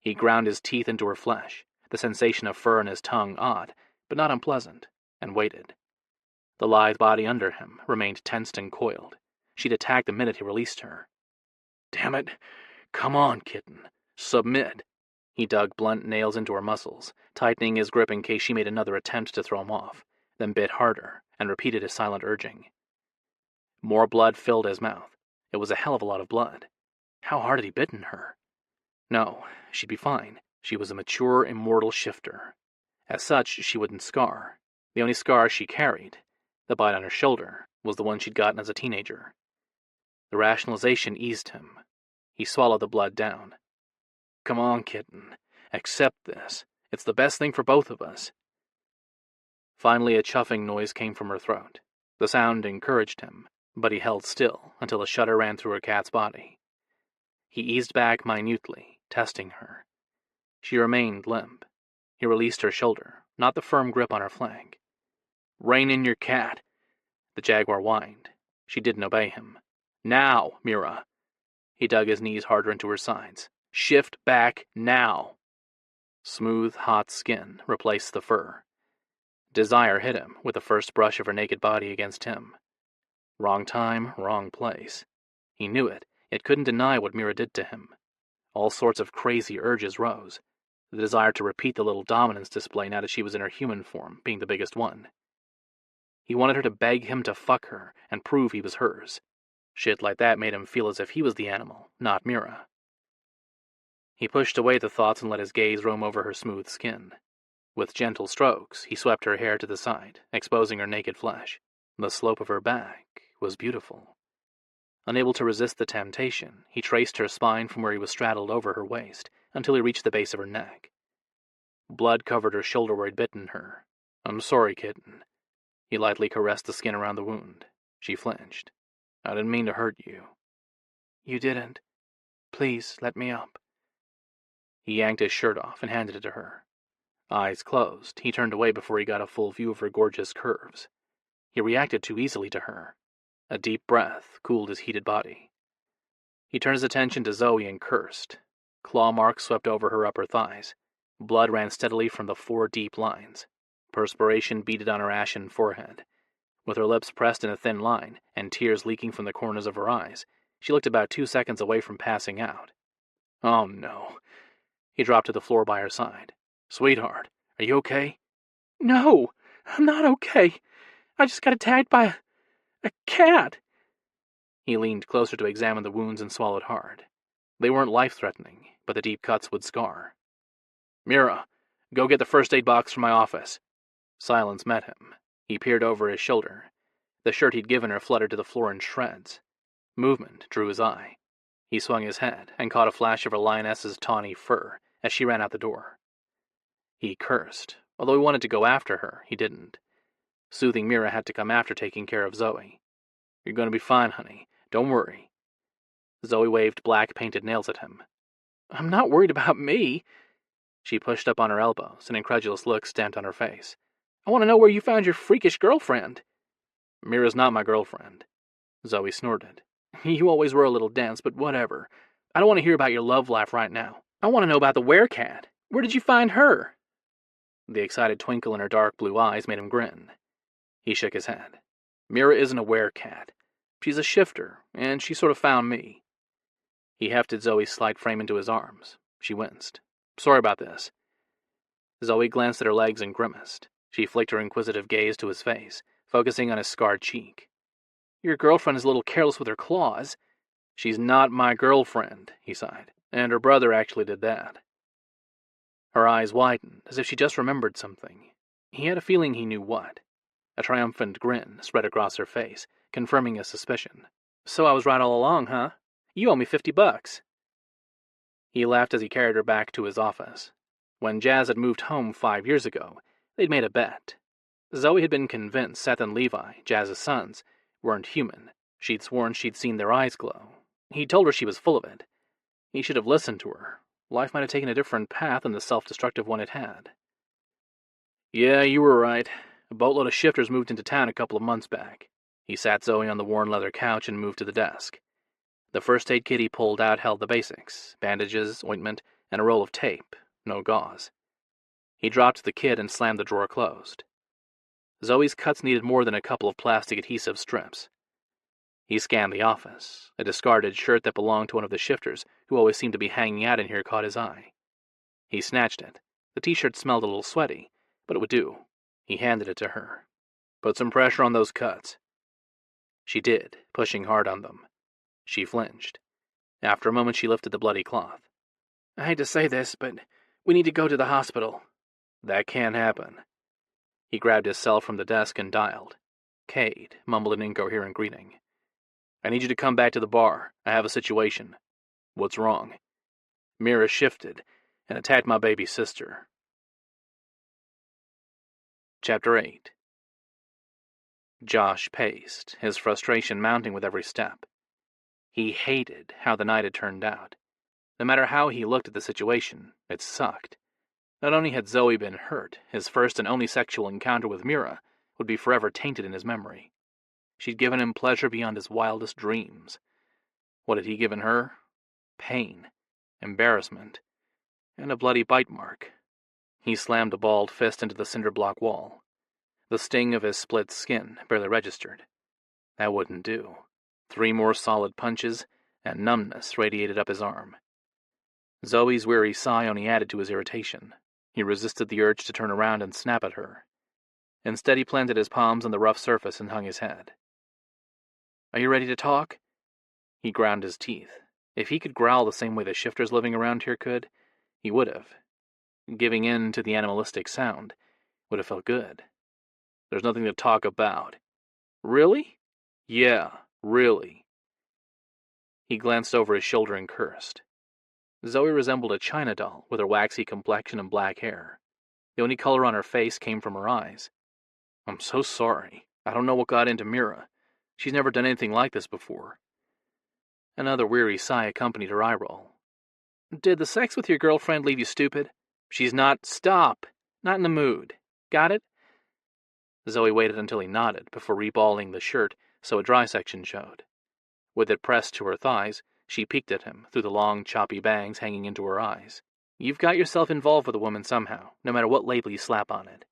He ground his teeth into her flesh, the sensation of fur in his tongue odd, but not unpleasant, and waited. The lithe body under him remained tensed and coiled. She'd attack the minute he released her. Damn it! Come on, kitten. Submit. He dug blunt nails into her muscles, tightening his grip in case she made another attempt to throw him off, then bit harder and repeated his silent urging. More blood filled his mouth. It was a hell of a lot of blood. How hard had he bitten her? No, she'd be fine. She was a mature, immortal shifter. As such, she wouldn't scar. The only scar she carried, the bite on her shoulder, was the one she'd gotten as a teenager. The rationalization eased him. He swallowed the blood down. Come on, kitten. Accept this. It's the best thing for both of us. Finally, a chuffing noise came from her throat. The sound encouraged him, but he held still until a shudder ran through her cat's body. He eased back minutely, testing her. She remained limp. He released her shoulder, not the firm grip on her flank. Rein in your cat. The jaguar whined. She didn't obey him. Now, Mira. He dug his knees harder into her sides. Shift back now. Smooth, hot skin replaced the fur. Desire hit him with the first brush of her naked body against him. Wrong time, wrong place. He knew it, yet couldn't deny what Mira did to him. All sorts of crazy urges rose, the desire to repeat the little dominance display now that she was in her human form being the biggest one. He wanted her to beg him to fuck her and prove he was hers. Shit like that made him feel as if he was the animal, not Mira. He pushed away the thoughts and let his gaze roam over her smooth skin. With gentle strokes, he swept her hair to the side, exposing her naked flesh. The slope of her back was beautiful. Unable to resist the temptation, he traced her spine from where he was straddled over her waist until he reached the base of her neck. Blood covered her shoulder where he'd bitten her. I'm sorry, kitten. He lightly caressed the skin around the wound. She flinched. I didn't mean to hurt you. You didn't. Please, let me up. He yanked his shirt off and handed it to her. Eyes closed, he turned away before he got a full view of her gorgeous curves. He reacted too easily to her. A deep breath cooled his heated body. He turned his attention to Zoe and cursed. Claw marks swept over her upper thighs. Blood ran steadily from the 4 deep lines. Perspiration beaded on her ashen forehead. With her lips pressed in a thin line and tears leaking from the corners of her eyes, she looked about 2 seconds away from passing out. Oh no. He dropped to the floor by her side. Sweetheart, are you okay? No, I'm not okay. I just got attacked by a cat. He leaned closer to examine the wounds and swallowed hard. They weren't life-threatening, but the deep cuts would scar. Mira, go get the first aid box from my office. Silence met him. He peered over his shoulder. The shirt he'd given her fluttered to the floor in shreds. Movement drew his eye. He swung his head and caught a flash of her lioness's tawny fur as she ran out the door. He cursed. Although he wanted to go after her, he didn't. Soothing Mira had to come after taking care of Zoe. You're going to be fine, honey. Don't worry. Zoe waved black painted nails at him. I'm not worried about me. She pushed up on her elbows, an incredulous look stamped on her face. I want to know where you found your freakish girlfriend. Mira's not my girlfriend. Zoe snorted. You always were a little dense, but whatever. I don't want to hear about your love life right now. I want to know about the werecat. Where did you find her? The excited twinkle in her dark blue eyes made him grin. He shook his head. Mira isn't a werecat. She's a shifter, and she sort of found me. He hefted Zoe's slight frame into his arms. She winced. Sorry about this. Zoe glanced at her legs and grimaced. She flicked her inquisitive gaze to his face, focusing on his scarred cheek. Your girlfriend is a little careless with her claws. "She's not my girlfriend," he sighed, "and her brother actually did that." Her eyes widened, as if she just remembered something. He had a feeling he knew what. A triumphant grin spread across her face, confirming his suspicion. "So I was right all along, huh? You owe me $50. He laughed as he carried her back to his office. When Jazz had moved home 5 years ago, they'd made a bet. Zoe had been convinced Seth and Levi, Jazz's sons, weren't human. She'd sworn she'd seen their eyes glow. He told her she was full of it. He should have listened to her. Life might have taken a different path than the self-destructive one it had. "Yeah, you were right. A boatload of shifters moved into town a couple of months back." He sat Zoe on the worn leather couch and moved to the desk. The first aid kit he pulled out held the basics: bandages, ointment, and a roll of tape, no gauze. He dropped the kit and slammed the drawer closed. Zoe's cuts needed more than a couple of plastic adhesive strips. He scanned the office. A discarded shirt that belonged to one of the shifters, who always seemed to be hanging out in here, caught his eye. He snatched it. The t-shirt smelled a little sweaty, but it would do. He handed it to her. "Put some pressure on those cuts." She did, pushing hard on them. She flinched. After a moment, she lifted the bloody cloth. "I hate to say this, but we need to go to the hospital." "That can't happen." He grabbed his cell from the desk and dialed. Cade mumbled an incoherent greeting. "I need you to come back to the bar. I have a situation." "What's wrong?" "Mira shifted and attacked my baby sister." Chapter 8. Josh paced, his frustration mounting with every step. He hated how the night had turned out. No matter how he looked at the situation, it sucked. Not only had Zoe been hurt, his first and only sexual encounter with Mira would be forever tainted in his memory. She'd given him pleasure beyond his wildest dreams. What had he given her? Pain, embarrassment, and a bloody bite mark. He slammed a balled fist into the cinder block wall. The sting of his split skin barely registered. That wouldn't do. 3 more solid punches, and numbness radiated up his arm. Zoe's weary sigh only added to his irritation. He resisted the urge to turn around and snap at her. Instead, he planted his palms on the rough surface and hung his head. "Are you ready to talk?" He ground his teeth. If he could growl the same way the shifters living around here could, he would have. Giving in to the animalistic sound would have felt good. "There's nothing to talk about." "Really?" "Yeah, really." He glanced over his shoulder and cursed. Zoe resembled a china doll with her waxy complexion and black hair. The only color on her face came from her eyes. "I'm so sorry. I don't know what got into Mira. She's never done anything like this before." Another weary sigh accompanied her eye roll. "Did the sex with your girlfriend leave you stupid?" "She's not—" "Stop! Not in the mood. Got it?" Zoe waited until he nodded before reballing the shirt so a dry section showed. With it pressed to her thighs, she peeked at him through the long, choppy bangs hanging into her eyes. "You've got yourself involved with a woman somehow, no matter what label you slap on it.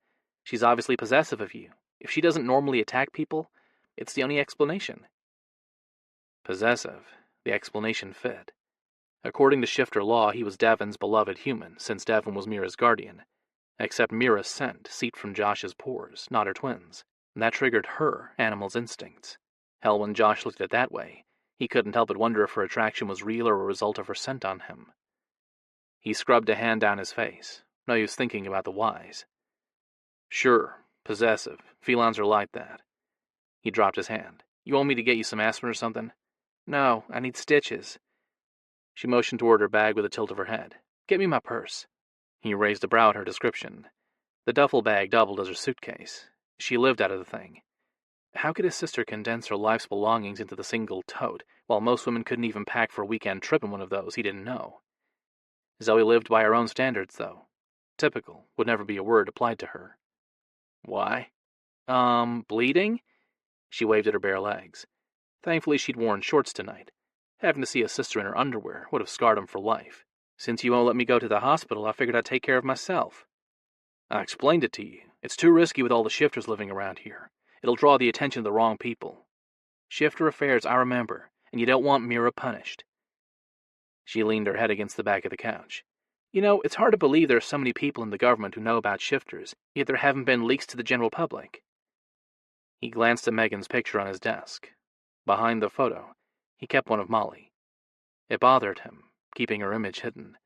She's obviously possessive of you. If she doesn't normally attack people, it's the only explanation." Possessive. The explanation fit. According to shifter law, he was Devon's beloved human, since Devon was Mira's guardian. Except Mira's scent seeped from Josh's pores, not her twins. That triggered her animal's instincts. Hell, when Josh looked at it that way, he couldn't help but wonder if her attraction was real or a result of her scent on him. He scrubbed a hand down his face. No use thinking about the whys. "Sure, possessive. Felines are like that." He dropped his hand. "You want me to get you some aspirin or something?" "No, I need stitches." She motioned toward her bag with a tilt of her head. "Get me my purse." He raised a brow at her description. The duffel bag doubled as her suitcase. She lived out of the thing. How could his sister condense her life's belongings into the single tote, while most women couldn't even pack for a weekend trip in one of those? He didn't know. Zoe lived by her own standards, though. Typical would never be a word applied to her. "Why?" Bleeding?" She waved at her bare legs. Thankfully, she'd worn shorts tonight. Having to see a sister in her underwear would have scarred him for life. "Since you won't let me go to the hospital, I figured I'd take care of myself." "I explained it to you. It's too risky with all the shifters living around here. It'll draw the attention of the wrong people." "Shifter affairs, I remember, and you don't want Mira punished." She leaned her head against the back of the couch. "You know, it's hard to believe there are so many people in the government who know about shifters, yet there haven't been leaks to the general public." He glanced at Megan's picture on his desk. Behind the photo, he kept one of Molly. It bothered him, keeping her image hidden,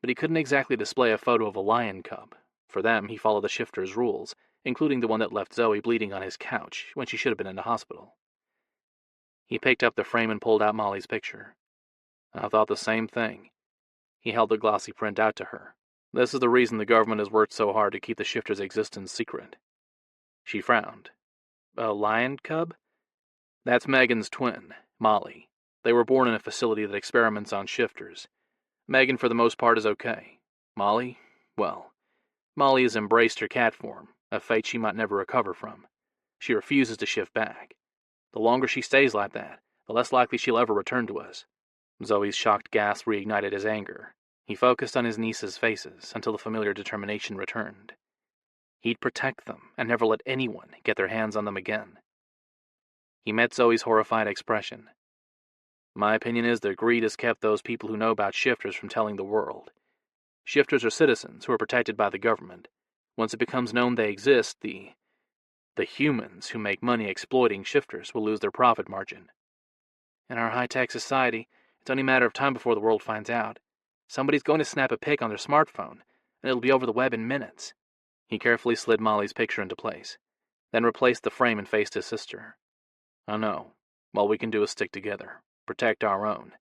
but he couldn't exactly display a photo of a lion cub. For them, he followed the shifter's rules, including the one that left Zoe bleeding on his couch when she should have been in the hospital. He picked up the frame and pulled out Molly's picture. I thought the same thing. He held the glossy print out to her. This is the reason the government has worked so hard to keep the shifter's existence secret. She frowned. A lion cub? That's Megan's twin, Molly. They were born in a facility that experiments on shifters. Megan, for the most part, is okay. Molly? Well, Molly has embraced her cat form, a fate she might never recover from. She refuses to shift back. The longer she stays like that, the less likely she'll ever return to us. Zoe's shocked gasp reignited his anger. He focused on his niece's faces until the familiar determination returned. He'd protect them and never let anyone get their hands on them again. He met Zoe's horrified expression. My opinion is that greed has kept those people who know about shifters from telling the world. Shifters are citizens who are protected by the government. Once it becomes known they exist, the humans who make money exploiting shifters will lose their profit margin. In our high-tech society, it's only a matter of time before the world finds out. Somebody's going to snap a pic on their smartphone, and it'll be over the web in minutes. He carefully slid Molly's picture into place, then replaced the frame and faced his sister. I know. All we can do is stick together, protect our own,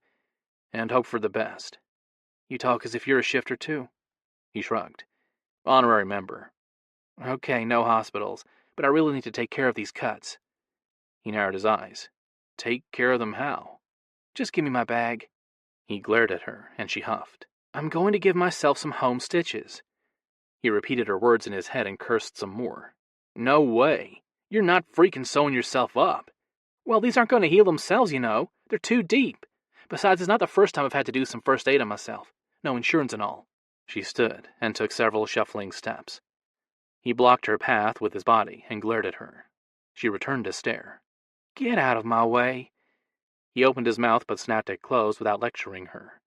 and hope for the best. You talk as if you're a shifter, too. He shrugged. Honorary member. Okay, no hospitals, but I really need to take care of these cuts. He narrowed his eyes. Take care of them how? Just give me my bag. He glared at her, and she huffed. I'm going to give myself some home stitches. He repeated her words in his head and cursed some more. No way. You're not freaking sewing yourself up. Well, these aren't going to heal themselves, you know. They're too deep. Besides, it's not the first time I've had to do some first aid on myself. No insurance and all. She stood and took several shuffling steps. He blocked her path with his body and glared at her. She returned his stare. Get out of my way. He opened his mouth but snapped it closed without lecturing her.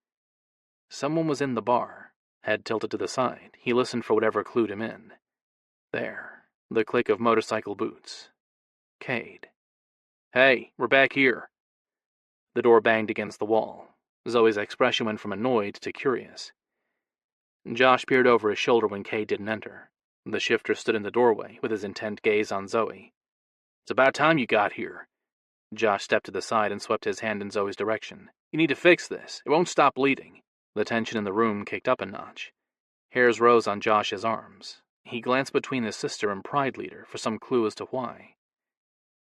Someone was in the bar. Head tilted to the side, he listened for whatever clued him in. There, the click of motorcycle boots. Cade. Hey, we're back here. The door banged against the wall. Zoe's expression went from annoyed to curious. Josh peered over his shoulder when Cade didn't enter. The shifter stood in the doorway with his intent gaze on Zoe. It's about time you got here. Josh stepped to the side and swept his hand in Zoe's direction. You need to fix this. It won't stop bleeding. The tension in the room kicked up a notch. Hairs rose on Josh's arms. He glanced between his sister and Pride Leader for some clue as to why.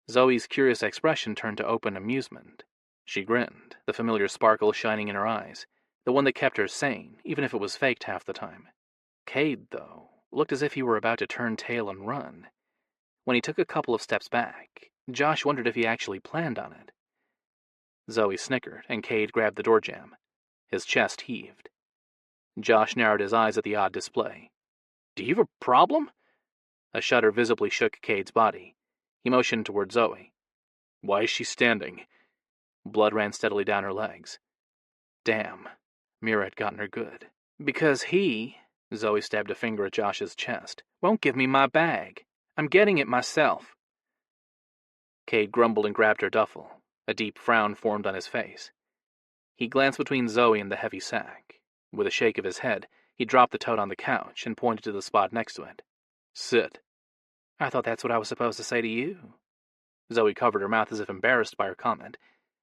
Zoe's curious expression turned to open amusement. She grinned, the familiar sparkle shining in her eyes, the one that kept her sane, even if it was faked half the time. Cade, though, looked as if he were about to turn tail and run. When he took a couple of steps back, Josh wondered if he actually planned on it. Zoe snickered, and Cade grabbed the door jamb. His chest heaved. Josh narrowed his eyes at the odd display. Do you have a problem? A shudder visibly shook Cade's body. He motioned toward Zoe. Why is she standing? Blood ran steadily down her legs. Damn, Mira had gotten her good. Because he, Zoe stabbed a finger at Josh's chest, won't give me my bag. I'm getting it myself. Cade grumbled and grabbed her duffel. A deep frown formed on his face. He glanced between Zoe and the heavy sack. With a shake of his head, he dropped the tote on the couch and pointed to the spot next to it. Sit. I thought that's what I was supposed to say to you. Zoe covered her mouth as if embarrassed by her comment,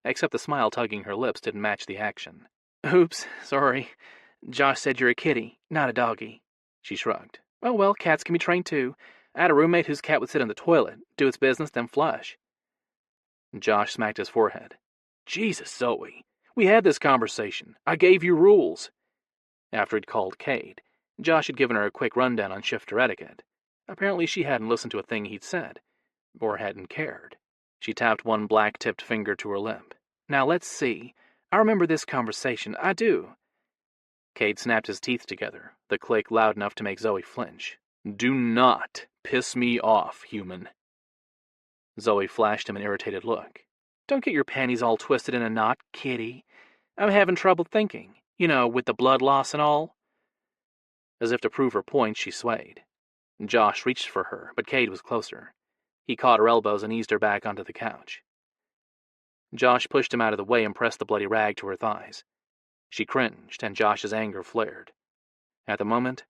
except the smile tugging her lips didn't match the action. Oops, sorry. Josh said you're a kitty, not a doggy. She shrugged. Oh well, cats can be trained too. I had a roommate whose cat would sit in the toilet, do its business, then flush. Josh smacked his forehead. Jesus, Zoe. We had this conversation. I gave you rules. After he'd called Cade, Josh had given her a quick rundown on shifter etiquette. Apparently she hadn't listened to a thing he'd said, or hadn't cared. She tapped one black-tipped finger to her lip. Now let's see. I remember this conversation. I do. Cade snapped his teeth together, the click loud enough to make Zoe flinch. Do not piss me off, human. Zoe flashed him an irritated look. Don't get your panties all twisted in a knot, kitty. I'm having trouble thinking. You know, with the blood loss and all. As if to prove her point, she swayed. Josh reached for her, but Cade was closer. He caught her elbows and eased her back onto the couch. Josh pushed him out of the way and pressed the bloody rag to her thighs. She cringed, and Josh's anger flared. At the moment,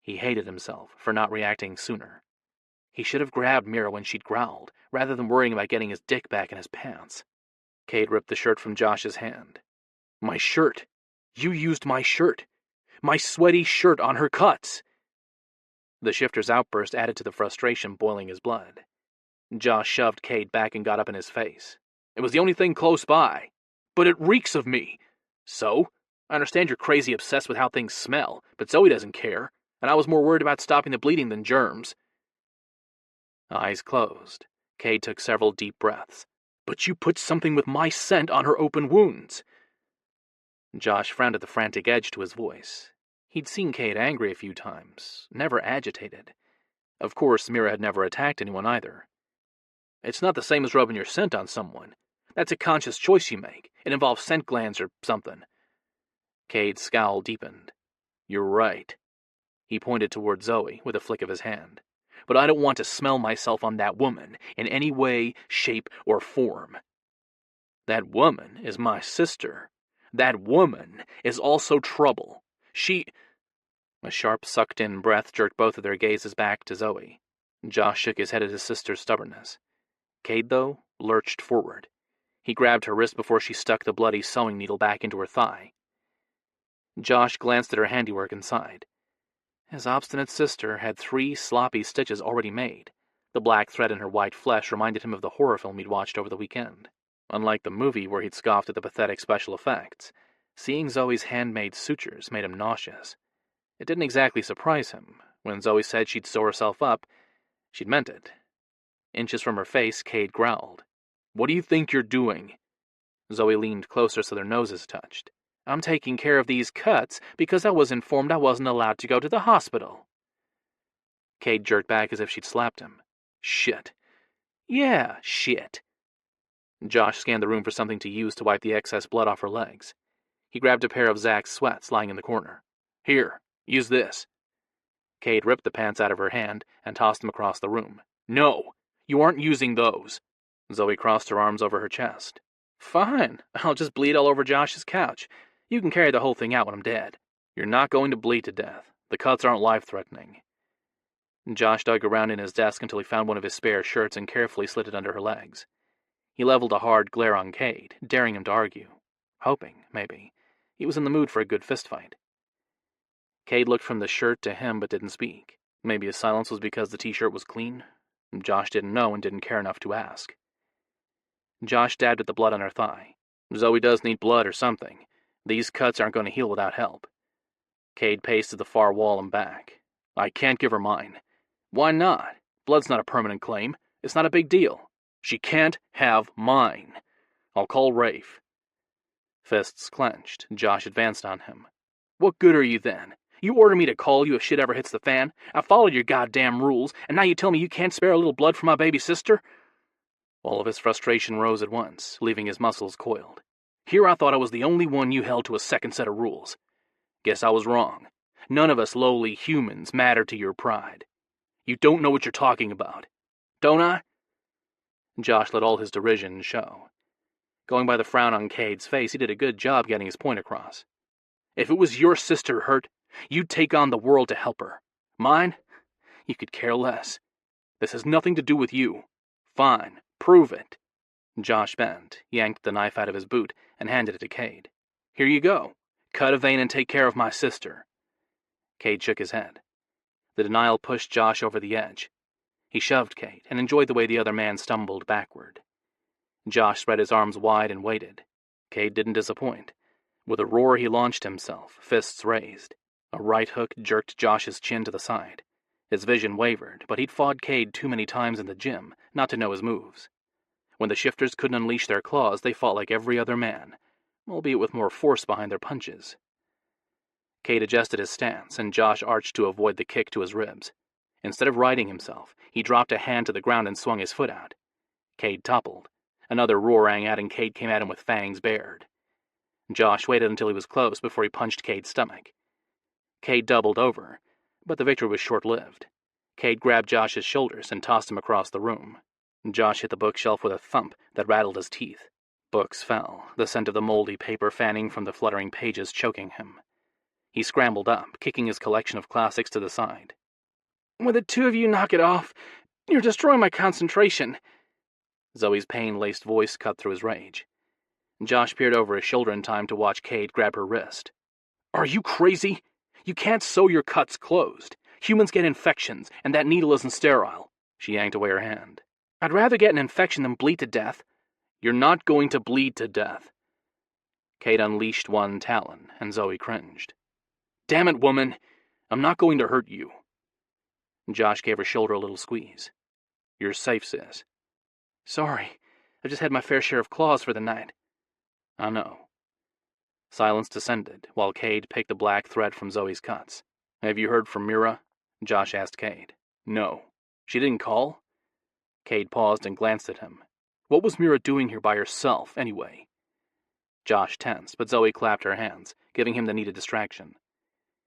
he hated himself for not reacting sooner. He should have grabbed Mira when she'd growled, rather than worrying about getting his dick back in his pants. Cade ripped the shirt from Josh's hand. "My shirt! You used my shirt! My sweaty shirt on her cuts!" The shifter's outburst added to the frustration boiling his blood. Josh shoved Cade back and got up in his face. "It was the only thing close by. But it reeks of me. So? I understand you're crazy obsessed with how things smell, but Zoe doesn't care, and I was more worried about stopping the bleeding than germs." Eyes closed, Cade took several deep breaths. "But you put something with my scent on her open wounds." Josh frowned at the frantic edge to his voice. He'd seen Cade angry a few times, never agitated. Of course, Mira had never attacked anyone either. "It's not the same as rubbing your scent on someone. That's a conscious choice you make. It involves scent glands or something." Cade's scowl deepened. "You're right." He pointed toward Zoe with a flick of his hand. "But I don't want to smell myself on that woman in any way, shape, or form. That woman is my sister. That woman is also trouble. She—" A sharp, sucked-in breath jerked both of their gazes back to Zoe. Josh shook his head at his sister's stubbornness. Cade, though, lurched forward. He grabbed her wrist before she stuck the bloody sewing needle back into her thigh. Josh glanced at her handiwork and sighed. His obstinate sister had 3 sloppy stitches already made. The black thread in her white flesh reminded him of the horror film he'd watched over the weekend. Unlike the movie where he'd scoffed at the pathetic special effects, seeing Zoe's handmade sutures made him nauseous. It didn't exactly surprise him. When Zoe said she'd sew herself up, she'd meant it. Inches from her face, Cade growled. "What do you think you're doing?" Zoe leaned closer so their noses touched. "I'm taking care of these cuts because I was informed I wasn't allowed to go to the hospital." Cade jerked back as if she'd slapped him. "Shit." "Yeah, shit." Josh scanned the room for something to use to wipe the excess blood off her legs. He grabbed a pair of Zach's sweats lying in the corner. "Here, use this." Cade ripped the pants out of her hand and tossed them across the room. "No, you aren't using those." Zoe crossed her arms over her chest. "Fine, I'll just bleed all over Josh's couch. You can carry the whole thing out when I'm dead." "You're not going to bleed to death. The cuts aren't life-threatening." Josh dug around in his desk until he found one of his spare shirts and carefully slid it under her legs. He leveled a hard glare on Cade, daring him to argue. Hoping, maybe. He was in the mood for a good fistfight. Cade looked from the shirt to him but didn't speak. Maybe his silence was because the t-shirt was clean. Josh didn't know and didn't care enough to ask. Josh dabbed at the blood on her thigh. "Zoe does need blood or something. These cuts aren't going to heal without help." Cade paced to the far wall and back. "I can't give her mine." "Why not? Blood's not a permanent claim. It's not a big deal." "She can't have mine. I'll call Rafe." Fists clenched, Josh advanced on him. "What good are you then? You order me to call you if shit ever hits the fan. I followed your goddamn rules, and now you tell me you can't spare a little blood for my baby sister?" All of his frustration rose at once, leaving his muscles coiled. "Here I thought I was the only one you held to a second set of rules. Guess I was wrong. None of us lowly humans matter to your pride. You don't know what you're talking about. Don't I?" Josh let all his derision show. Going by the frown on Cade's face, he did a good job getting his point across. "If it was your sister hurt, you'd take on the world to help her. Mine? You could care less. This has nothing to do with you. Fine, prove it." Josh bent, yanked the knife out of his boot, and handed it to Cade. "Here you go. Cut a vein and take care of my sister." Cade shook his head. The denial pushed Josh over the edge. He shoved Cade and enjoyed the way the other man stumbled backward. Josh spread his arms wide and waited. Cade didn't disappoint. With a roar, he launched himself, fists raised. A right hook jerked Josh's chin to the side. His vision wavered, but he'd fought Cade too many times in the gym not to know his moves. When the shifters couldn't unleash their claws, they fought like every other man, albeit with more force behind their punches. Cade adjusted his stance, and Josh arched to avoid the kick to his ribs. Instead of righting himself, he dropped a hand to the ground and swung his foot out. Cade toppled. Another roar rang out, and Cade came at him with fangs bared. Josh waited until he was close before he punched Cade's stomach. Cade doubled over, but the victory was short-lived. Cade grabbed Josh's shoulders and tossed him across the room. Josh hit the bookshelf with a thump that rattled his teeth. Books fell, the scent of the moldy paper fanning from the fluttering pages choking him. He scrambled up, kicking his collection of classics to the side. "Will the two of you knock it off? You're destroying my concentration." Zoe's pain-laced voice cut through his rage. Josh peered over his shoulder in time to watch Cade grab her wrist. "Are you crazy? You can't sew your cuts closed. Humans get infections, and that needle isn't sterile." She yanked away her hand. "I'd rather get an infection than bleed to death." "You're not going to bleed to death." Cade unleashed one talon, and Zoe cringed. "Damn it, woman! I'm not going to hurt you." Josh gave her shoulder a little squeeze. "You're safe, sis." "Sorry. I've just had my fair share of claws for the night." "I know." Silence descended, while Cade picked the black thread from Zoe's cuts. "Have you heard from Mira?" Josh asked Cade. "No. She didn't call?" Cade paused and glanced at him. "What was Mira doing here by herself, anyway?" Josh tensed, but Zoe clapped her hands, giving him the needed distraction.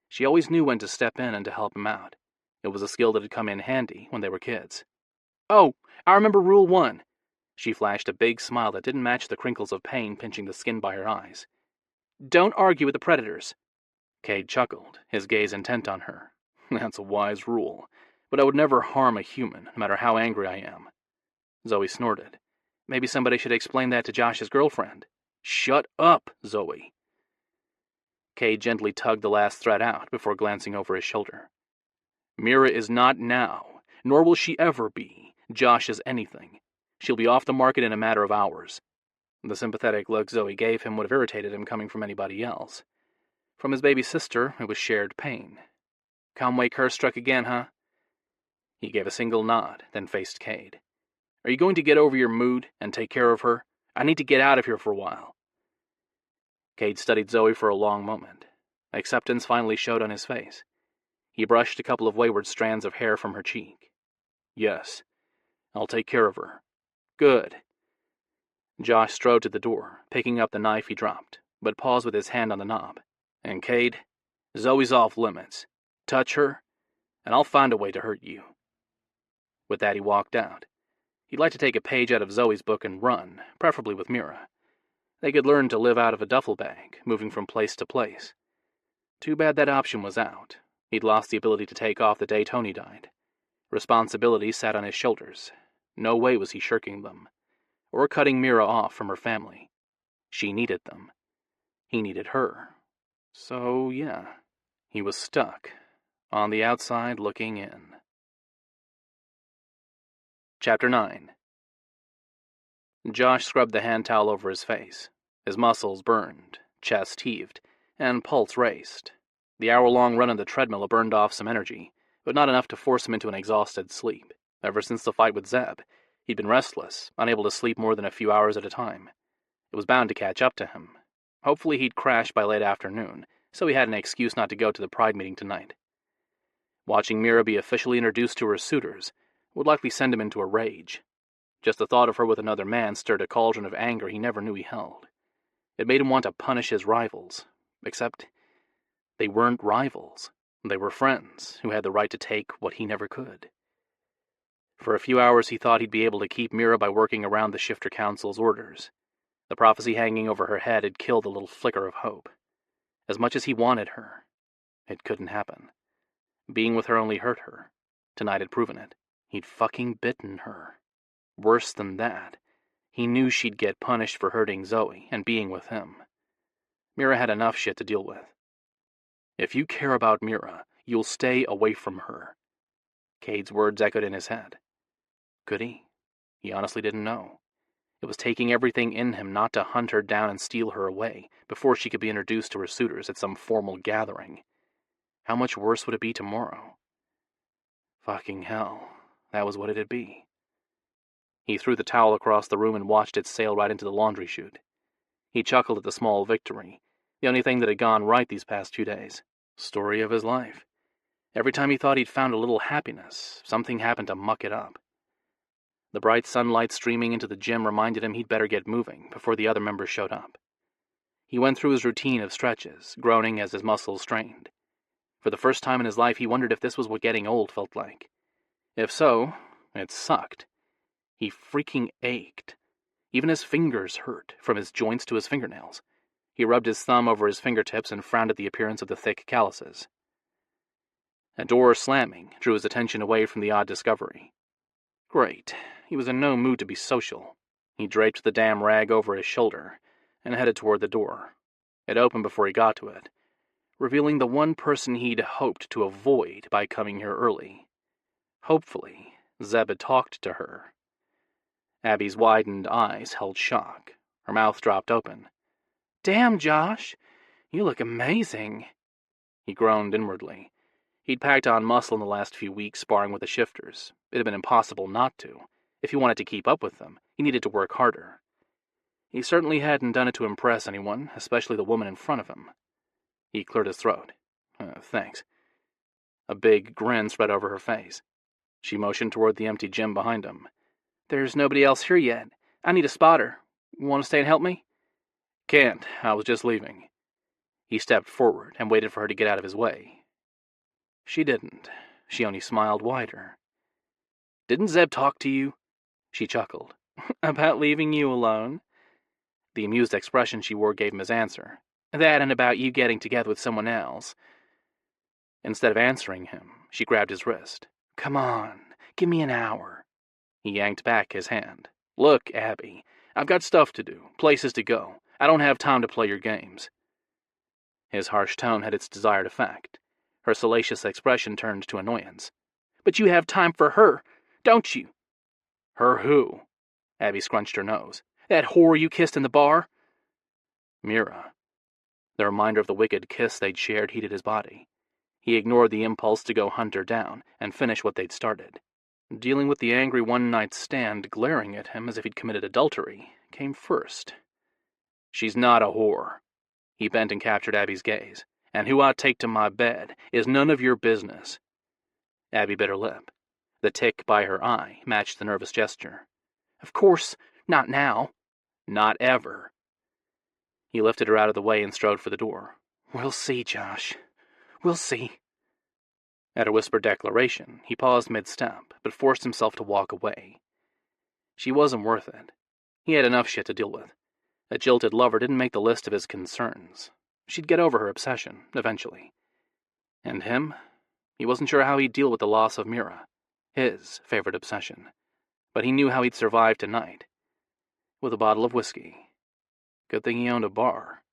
She always knew when to step in and to help him out. It was a skill that had come in handy when they were kids. "Oh, I remember Rule 1. She flashed a big smile that didn't match the crinkles of pain pinching the skin by her eyes. "Don't argue with the predators." Cade chuckled, his gaze intent on her. "That's a wise rule, but I would never harm a human, no matter how angry I am." Zoe snorted. Maybe somebody should explain that to Josh's girlfriend. "Shut up, Zoe." Cade gently tugged the last thread out before glancing over his shoulder. "Mira is not now, nor will she ever be, Josh's anything. She'll be off the market in a matter of hours." The sympathetic look Zoe gave him would have irritated him coming from anybody else. From his baby sister, it was shared pain. "Conway curse struck again, huh?" He gave a single nod, then faced Cade. "Are you going to get over your mood and take care of her? I need to get out of here for a while." Cade studied Zoe for a long moment. Acceptance finally showed on his face. He brushed a couple of wayward strands of hair from her cheek. "Yes, I'll take care of her." "Good." Josh strode to the door, picking up the knife he dropped, but paused with his hand on the knob. "And Cade, Zoe's off limits. Touch her, and I'll find a way to hurt you." With that, he walked out. He'd like to take a page out of Zoe's book and run, preferably with Mira. They could learn to live out of a duffel bag, moving from place to place. Too bad that option was out. He'd lost the ability to take off the day Tony died. Responsibility sat on his shoulders. No way was he shirking them, or cutting Mira off from her family. She needed them. He needed her. So, yeah, he was stuck, on the outside looking in. Chapter 9. Josh scrubbed the hand towel over his face. His muscles burned, chest heaved, and pulse raced. The hour-long run on the treadmill burned off some energy, but not enough to force him into an exhausted sleep. Ever since the fight with Zeb, he'd been restless, unable to sleep more than a few hours at a time. It was bound to catch up to him. Hopefully he'd crash by late afternoon, so he had an excuse not to go to the Pride meeting tonight. Watching Mira be officially introduced to her suitors would likely send him into a rage. Just the thought of her with another man stirred a cauldron of anger he never knew he held. It made him want to punish his rivals, except they weren't rivals. They were friends who had the right to take what he never could. For a few hours he thought he'd be able to keep Mira by working around the Shifter Council's orders. The prophecy hanging over her head had killed a little flicker of hope. As much as he wanted her, it couldn't happen. Being with her only hurt her. Tonight had proven it. He'd fucking bitten her. Worse than that, he knew she'd get punished for hurting Zoe and being with him. Mira had enough shit to deal with. "If you care about Mira, you'll stay away from her." Cade's words echoed in his head. Could he? He honestly didn't know. It was taking everything in him not to hunt her down and steal her away before she could be introduced to her suitors at some formal gathering. How much worse would it be tomorrow? Fucking hell, that was what it'd be. He threw the towel across the room and watched it sail right into the laundry chute. He chuckled at the small victory, the only thing that had gone right these past 2 days. Story of his life. Every time he thought he'd found a little happiness, something happened to muck it up. The bright sunlight streaming into the gym reminded him he'd better get moving before the other members showed up. He went through his routine of stretches, groaning as his muscles strained. For the first time in his life, he wondered if this was what getting old felt like. If so, it sucked. He freaking ached. Even his fingers hurt, from his joints to his fingernails. He rubbed his thumb over his fingertips and frowned at the appearance of the thick calluses. A door slamming drew his attention away from the odd discovery. Great. He was in no mood to be social. He draped the damn rag over his shoulder and headed toward the door. It opened before he got to it, revealing the one person he'd hoped to avoid by coming here early. Hopefully, Zeb had talked to her. Abby's widened eyes held shock. Her mouth dropped open. "Damn, Josh, you look amazing." He groaned inwardly. He'd packed on muscle in the last few weeks sparring with the shifters. It had been impossible not to. If he wanted to keep up with them, he needed to work harder. He certainly hadn't done it to impress anyone, especially the woman in front of him. He cleared his throat. Thanks. A big grin spread over her face. She motioned toward the empty gym behind him. "There's nobody else here yet. I need a spotter. Want to stay and help me?" "Can't. I was just leaving." He stepped forward and waited for her to get out of his way. She didn't. She only smiled wider. "Didn't Zeb talk to you?" She chuckled. "About leaving you alone?" The amused expression she wore gave him his answer. "That and about you getting together with someone else." Instead of answering him, she grabbed his wrist. "Come on, give me an hour." He yanked back his hand. "Look, Abby, I've got stuff to do, places to go. I don't have time to play your games." His harsh tone had its desired effect. Her salacious expression turned to annoyance. "But you have time for her, don't you?" "Her who?" Abby scrunched her nose. "That whore you kissed in the bar?" Mira. The reminder of the wicked kiss they'd shared heated his body. He ignored the impulse to go hunt her down and finish what they'd started. Dealing with the angry one-night stand glaring at him as if he'd committed adultery came first. "She's not a whore." He bent and captured Abby's gaze. "And who I take to my bed is none of your business." Abby bit her lip. The tick by her eye matched the nervous gesture. "Of course, not now." "Not ever." He lifted her out of the way and strode for the door. "We'll see, Josh. We'll see." At her whispered declaration, he paused mid-step, but forced himself to walk away. She wasn't worth it. He had enough shit to deal with. A jilted lover didn't make the list of his concerns. She'd get over her obsession, eventually. And him? He wasn't sure how he'd deal with the loss of Mira, his favorite obsession. But he knew how he'd survive tonight. With a bottle of whiskey. Good thing he owned a bar.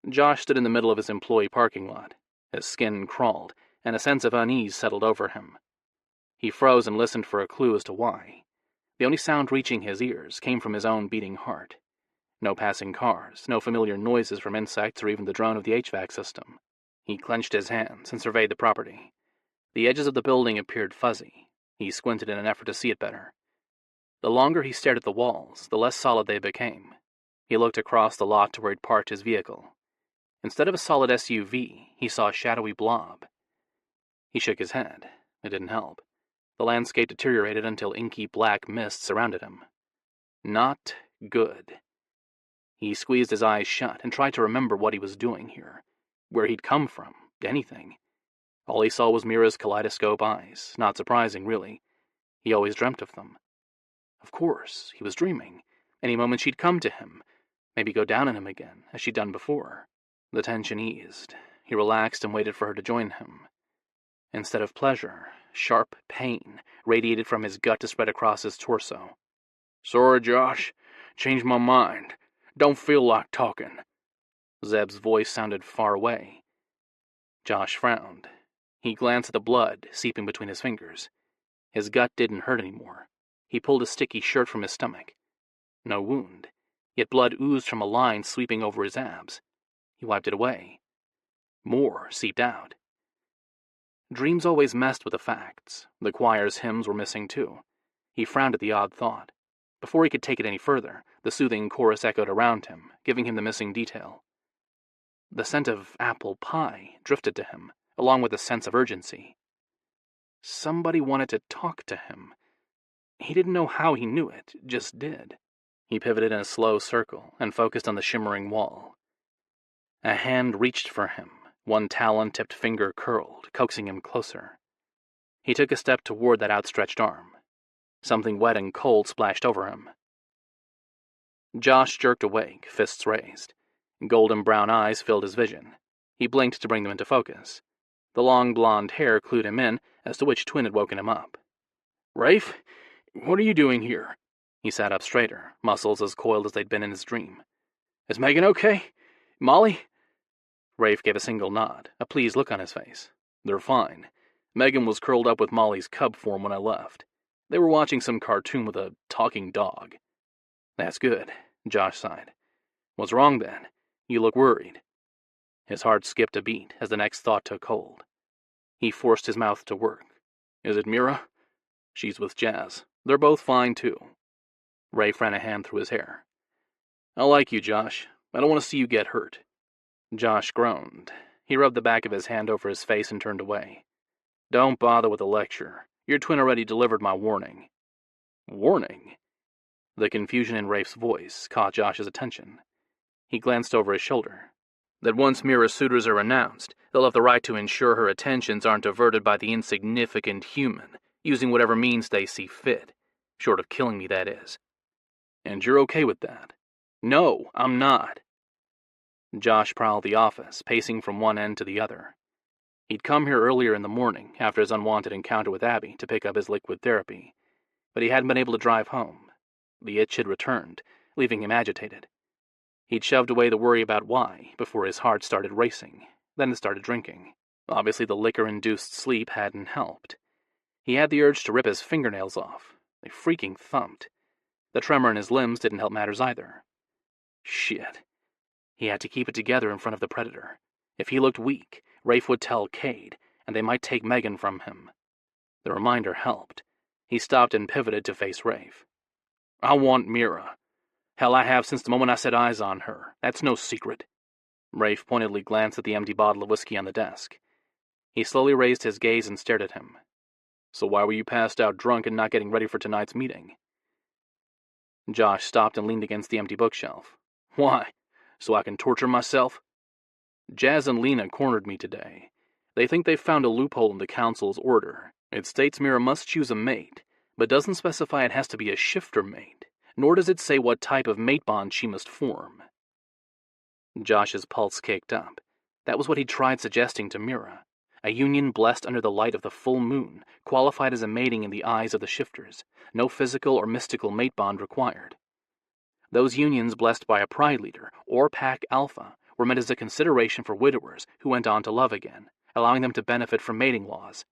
Josh stood in the middle of his employee parking lot. His skin crawled, and a sense of unease settled over him. He froze and listened for a clue as to why. The only sound reaching his ears came from his own beating heart. No passing cars, no familiar noises from insects or even the drone of the HVAC system. He clenched his hands and surveyed the property. The edges of the building appeared fuzzy. He squinted in an effort to see it better. The longer he stared at the walls, the less solid they became. He looked across the lot to where he'd parked his vehicle. Instead of a solid SUV, he saw a shadowy blob. He shook his head. It didn't help. The landscape deteriorated until inky black mist surrounded him. Not good. He squeezed his eyes shut and tried to remember what he was doing here, where he'd come from, anything. All he saw was Mira's kaleidoscope eyes, not surprising, really. He always dreamt of them. Of course, he was dreaming. Any moment she'd come to him, maybe go down on him again, as she'd done before. The tension eased. He relaxed and waited for her to join him. Instead of pleasure, sharp pain radiated from his gut to spread across his torso. "Sorry, Josh. Changed my mind. Don't feel like talking." Zeb's voice sounded far away. Josh frowned. He glanced at the blood seeping between his fingers. His gut didn't hurt anymore. He pulled a sticky shirt from his stomach. No wound, yet blood oozed from a line sweeping over his abs. He wiped it away. More seeped out. Dreams always messed with the facts. The choir's hymns were missing too. He frowned at the odd thought. Before he could take it any further, the soothing chorus echoed around him, giving him the missing detail. The scent of apple pie drifted to him, along with a sense of urgency. Somebody wanted to talk to him. He didn't know how he knew it, just did. He pivoted in a slow circle and focused on the shimmering wall. A hand reached for him, one talon-tipped finger curled, coaxing him closer. He took a step toward that outstretched arm. Something wet and cold splashed over him. Josh jerked awake, fists raised. Golden brown eyes filled his vision. He blinked to bring them into focus. The long blonde hair clued him in as to which twin had woken him up. "Rafe, what are you doing here?" He sat up straighter, muscles as coiled as they'd been in his dream. "Is Megan okay? Molly?" Rafe gave a single nod, a pleased look on his face. "They're fine. Megan was curled up with Molly's cub form when I left. They were watching some cartoon with a talking dog." "That's good," Josh sighed. "What's wrong then? You look worried." His heart skipped a beat as the next thought took hold. He forced his mouth to work. "Is it Mira?" "She's with Jazz. They're both fine, too." Rafe ran a hand through his hair. "I like you, Josh. I don't want to see you get hurt." Josh groaned. He rubbed the back of his hand over his face and turned away. "Don't bother with the lecture. Your twin already delivered my warning." "Warning?" The confusion in Rafe's voice caught Josh's attention. He glanced over his shoulder. "That once Mira's suitors are announced, they'll have the right to ensure her attentions aren't diverted by the insignificant human, using whatever means they see fit. Short of killing me, that is." "And you're okay with that?" "No, I'm not." Josh prowled the office, pacing from one end to the other. He'd come here earlier in the morning, after his unwanted encounter with Abby, to pick up his liquid therapy, but he hadn't been able to drive home. The itch had returned, leaving him agitated. He'd shoved away the worry about why, before his heart started racing, then started drinking. Obviously the liquor-induced sleep hadn't helped. He had the urge to rip his fingernails off. They freaking thumped. The tremor in his limbs didn't help matters either. Shit. He had to keep it together in front of the predator. If he looked weak, Rafe would tell Cade, and they might take Megan from him. The reminder helped. He stopped and pivoted to face Rafe. "I want Mira. Hell, I have since the moment I set eyes on her. That's no secret." Rafe pointedly glanced at the empty bottle of whiskey on the desk. He slowly raised his gaze and stared at him. "So why were you passed out drunk and not getting ready for tonight's meeting?" Josh stopped and leaned against the empty bookshelf. "Why? So I can torture myself?" "Jazz and Lena cornered me today. They think they've found a loophole in the council's order. It states Mira must choose a mate, but doesn't specify it has to be a shifter mate, nor does it say what type of mate bond she must form." Josh's pulse kicked up. That was what he'd tried suggesting to Mira. A union blessed under the light of the full moon, qualified as a mating in the eyes of the shifters. No physical or mystical mate bond required. Those unions blessed by a pride leader, or pack alpha, were meant as a consideration for widowers who went on to love again, allowing them to benefit from mating laws.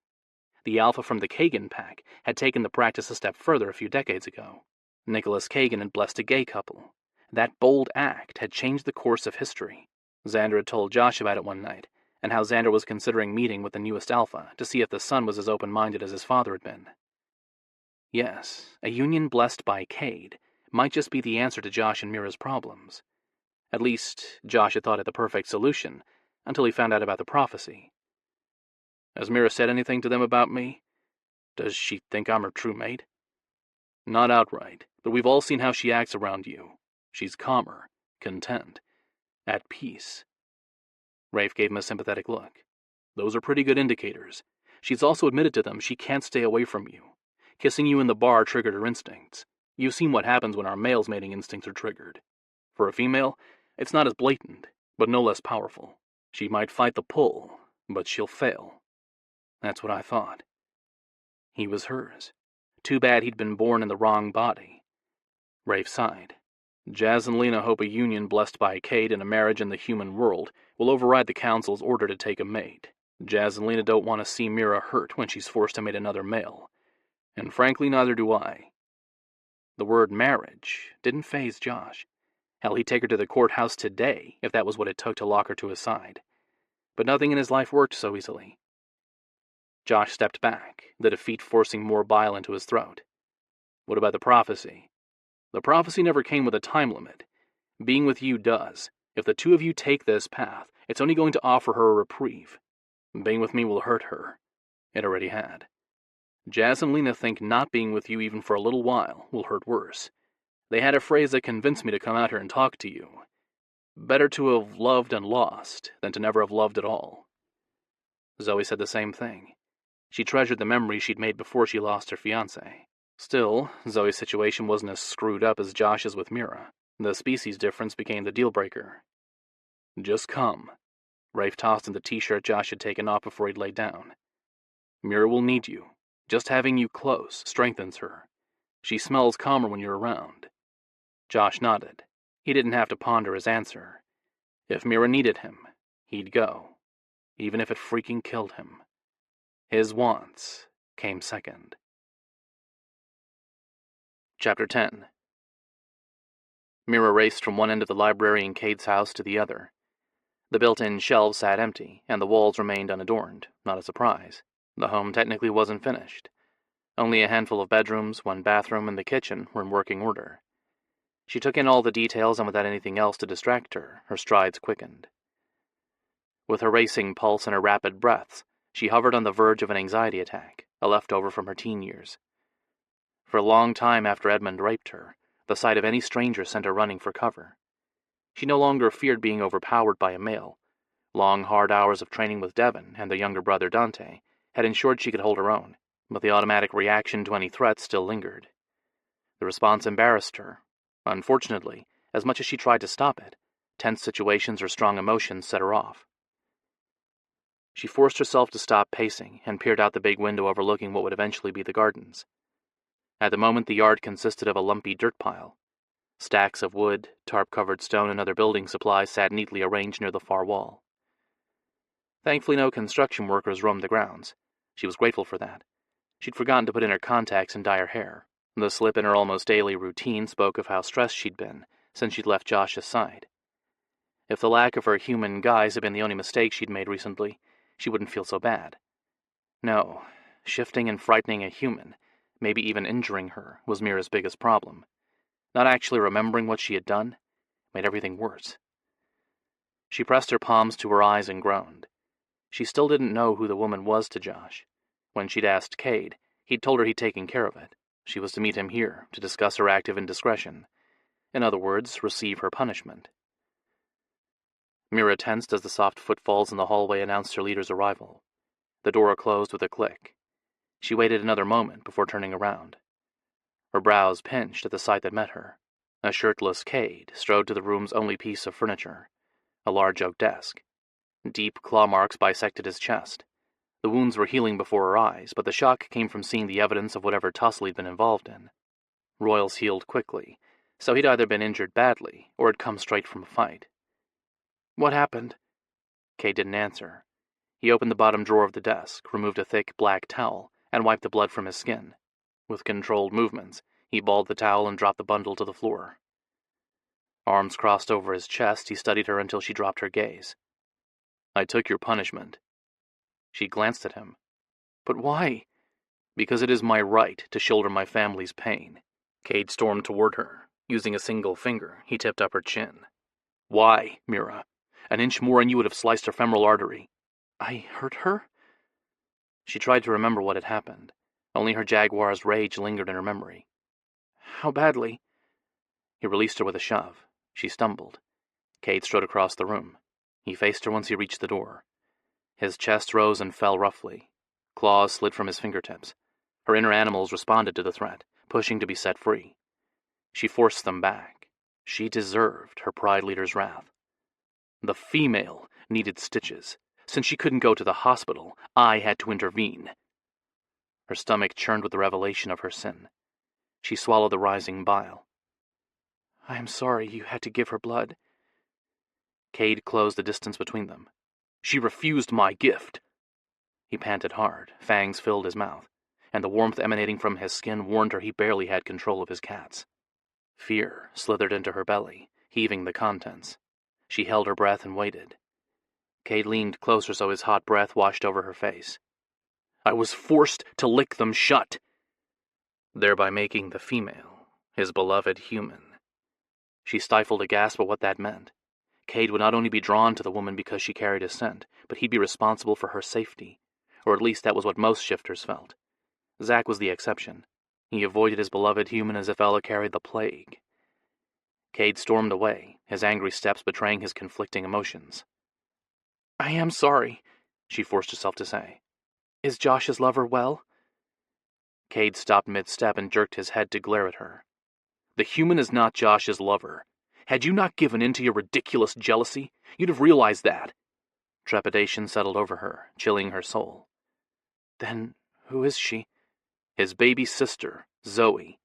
The alpha from the Kagan pack had taken the practice a step further a few decades ago. Nicholas Kagan had blessed a gay couple. That bold act had changed the course of history. Xander had told Josh about it one night, and how Xander was considering meeting with the newest alpha to see if the son was as open-minded as his father had been. Yes, a union blessed by Cade might just be the answer to Josh and Mira's problems. At least, Josh had thought it the perfect solution, until he found out about the prophecy. "Has Mira said anything to them about me? Does she think I'm her true mate?" "Not outright, but we've all seen how she acts around you. She's calmer, content, at peace." Rafe gave him a sympathetic look. "Those are pretty good indicators. She's also admitted to them she can't stay away from you. Kissing you in the bar triggered her instincts. You've seen what happens when our male's mating instincts are triggered. For a female, it's not as blatant, but no less powerful. She might fight the pull, but she'll fail." That's what I thought. He was hers. Too bad he'd been born in the wrong body. Rafe sighed. "Jazz and Lena hope a union blessed by Cade and a marriage in the human world will override the council's order to take a mate. Jazz and Lena don't want to see Mira hurt when she's forced to mate another male. And frankly, neither do I." The word marriage didn't faze Josh. Hell, he'd take her to the courthouse today if that was what it took to lock her to his side. But nothing in his life worked so easily. Josh stepped back, the defeat forcing more bile into his throat. "What about the prophecy?" "The prophecy never came with a time limit. Being with you does. If the two of you take this path, it's only going to offer her a reprieve. Being with me will hurt her. It already had. Jazz and Lena think not being with you even for a little while will hurt worse. They had a phrase that convinced me to come out here and talk to you. Better to have loved and lost than to never have loved at all." Zoe said the same thing. She treasured the memories she'd made before she lost her fiancé. Still, Zoe's situation wasn't as screwed up as Josh's with Mira. The species difference became the deal-breaker. "Just come." Rafe tossed him the t-shirt Josh had taken off before he'd laid down. "Mira will need you. Just having you close strengthens her. She smells calmer when you're around." Josh nodded. He didn't have to ponder his answer. If Mira needed him, he'd go, even if it freaking killed him. His wants came second. Chapter 10. Mira raced from one end of the library in Cade's house to the other. The built-in shelves sat empty, and the walls remained unadorned. Not a surprise. The home technically wasn't finished. Only a handful of bedrooms, one bathroom, and the kitchen were in working order. She took in all the details, and without anything else to distract her, her strides quickened. With her racing pulse and her rapid breaths, she hovered on the verge of an anxiety attack, a leftover from her teen years. For a long time after Edmund raped her, the sight of any stranger sent her running for cover. She no longer feared being overpowered by a male. Long, hard hours of training with Devon and their younger brother Dante had ensured she could hold her own, but the automatic reaction to any threat still lingered. The response embarrassed her. Unfortunately, as much as she tried to stop it, tense situations or strong emotions set her off. She forced herself to stop pacing and peered out the big window overlooking what would eventually be the gardens. At the moment, the yard consisted of a lumpy dirt pile. Stacks of wood, tarp-covered stone, and other building supplies sat neatly arranged near the far wall. Thankfully, no construction workers roamed the grounds. She was grateful for that. She'd forgotten to put in her contacts and dye her hair. The slip in her almost daily routine spoke of how stressed she'd been since she'd left Josh's side. If the lack of her human guise had been the only mistake she'd made recently, she wouldn't feel so bad. No, shifting and frightening a human, maybe even injuring her, was Mira's biggest problem. Not actually remembering what she had done made everything worse. She pressed her palms to her eyes and groaned. She still didn't know who the woman was to Josh. When she'd asked Cade, he'd told her he'd taken care of it. She was to meet him here, to discuss her act of indiscretion. In other words, receive her punishment. Mira tensed as the soft footfalls in the hallway announced her leader's arrival. The door closed with a click. She waited another moment before turning around. Her brows pinched at the sight that met her. A shirtless Cade strode to the room's only piece of furniture, a large oak desk. Deep claw marks bisected his chest. The wounds were healing before her eyes, but the shock came from seeing the evidence of whatever tussle he'd been involved in. Royals healed quickly, so he'd either been injured badly or had come straight from a fight. "What happened?" Cade didn't answer. He opened the bottom drawer of the desk, removed a thick black towel, and wiped the blood from his skin. With controlled movements, he balled the towel and dropped the bundle to the floor. Arms crossed over his chest, he studied her until she dropped her gaze. "I took your punishment." She glanced at him. "But why?" "Because it is my right to shoulder my family's pain." Cade stormed toward her. Using a single finger, he tipped up her chin. "Why, Mira? An inch more and you would have sliced her femoral artery." "I hurt her?" She tried to remember what had happened. Only her jaguar's rage lingered in her memory. "How badly?" He released her with a shove. She stumbled. Cade strode across the room. He faced her once he reached the door. His chest rose and fell roughly. Claws slid from his fingertips. Her inner animals responded to the threat, pushing to be set free. She forced them back. She deserved her pride leader's wrath. The female needed stitches. Since she couldn't go to the hospital, I had to intervene. Her stomach churned with the revelation of her sin. She swallowed the rising bile. "I am sorry you had to give her blood." Cade closed the distance between them. "She refused my gift." He panted hard, fangs filled his mouth, and the warmth emanating from his skin warned her he barely had control of his cats. Fear slithered into her belly, heaving the contents. She held her breath and waited. Cade leaned closer so his hot breath washed over her face. "I was forced to lick them shut," thereby making the female his beloved human. She stifled a gasp at what that meant. Cade would not only be drawn to the woman because she carried his scent, but he'd be responsible for her safety. Or at least that was what most shifters felt. Zack was the exception. He avoided his beloved human as if Ella carried the plague. Cade stormed away, his angry steps betraying his conflicting emotions. "I am sorry," she forced herself to say. "Is Josh's lover well?" Cade stopped mid-step and jerked his head to glare at her. The human is not Josh's lover. Had you not given in to your ridiculous jealousy, you'd have realized that. Trepidation settled over her, chilling her soul. Then who is she? His baby sister, Zoe.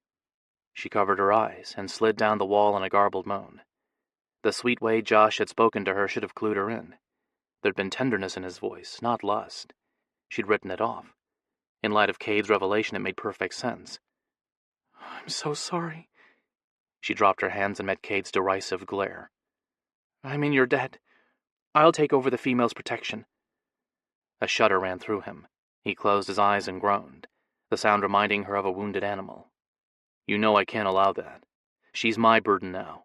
She covered her eyes and slid down the wall in a garbled moan. The sweet way Josh had spoken to her should have clued her in. There'd been tenderness in his voice, not lust. She'd written it off. In light of Cade's revelation, it made perfect sense. I'm so sorry. She dropped her hands and met Cade's derisive glare. I mean, you're dead. I'll take over the female's protection. A shudder ran through him. He closed his eyes and groaned, the sound reminding her of a wounded animal. You know I can't allow that. She's my burden now.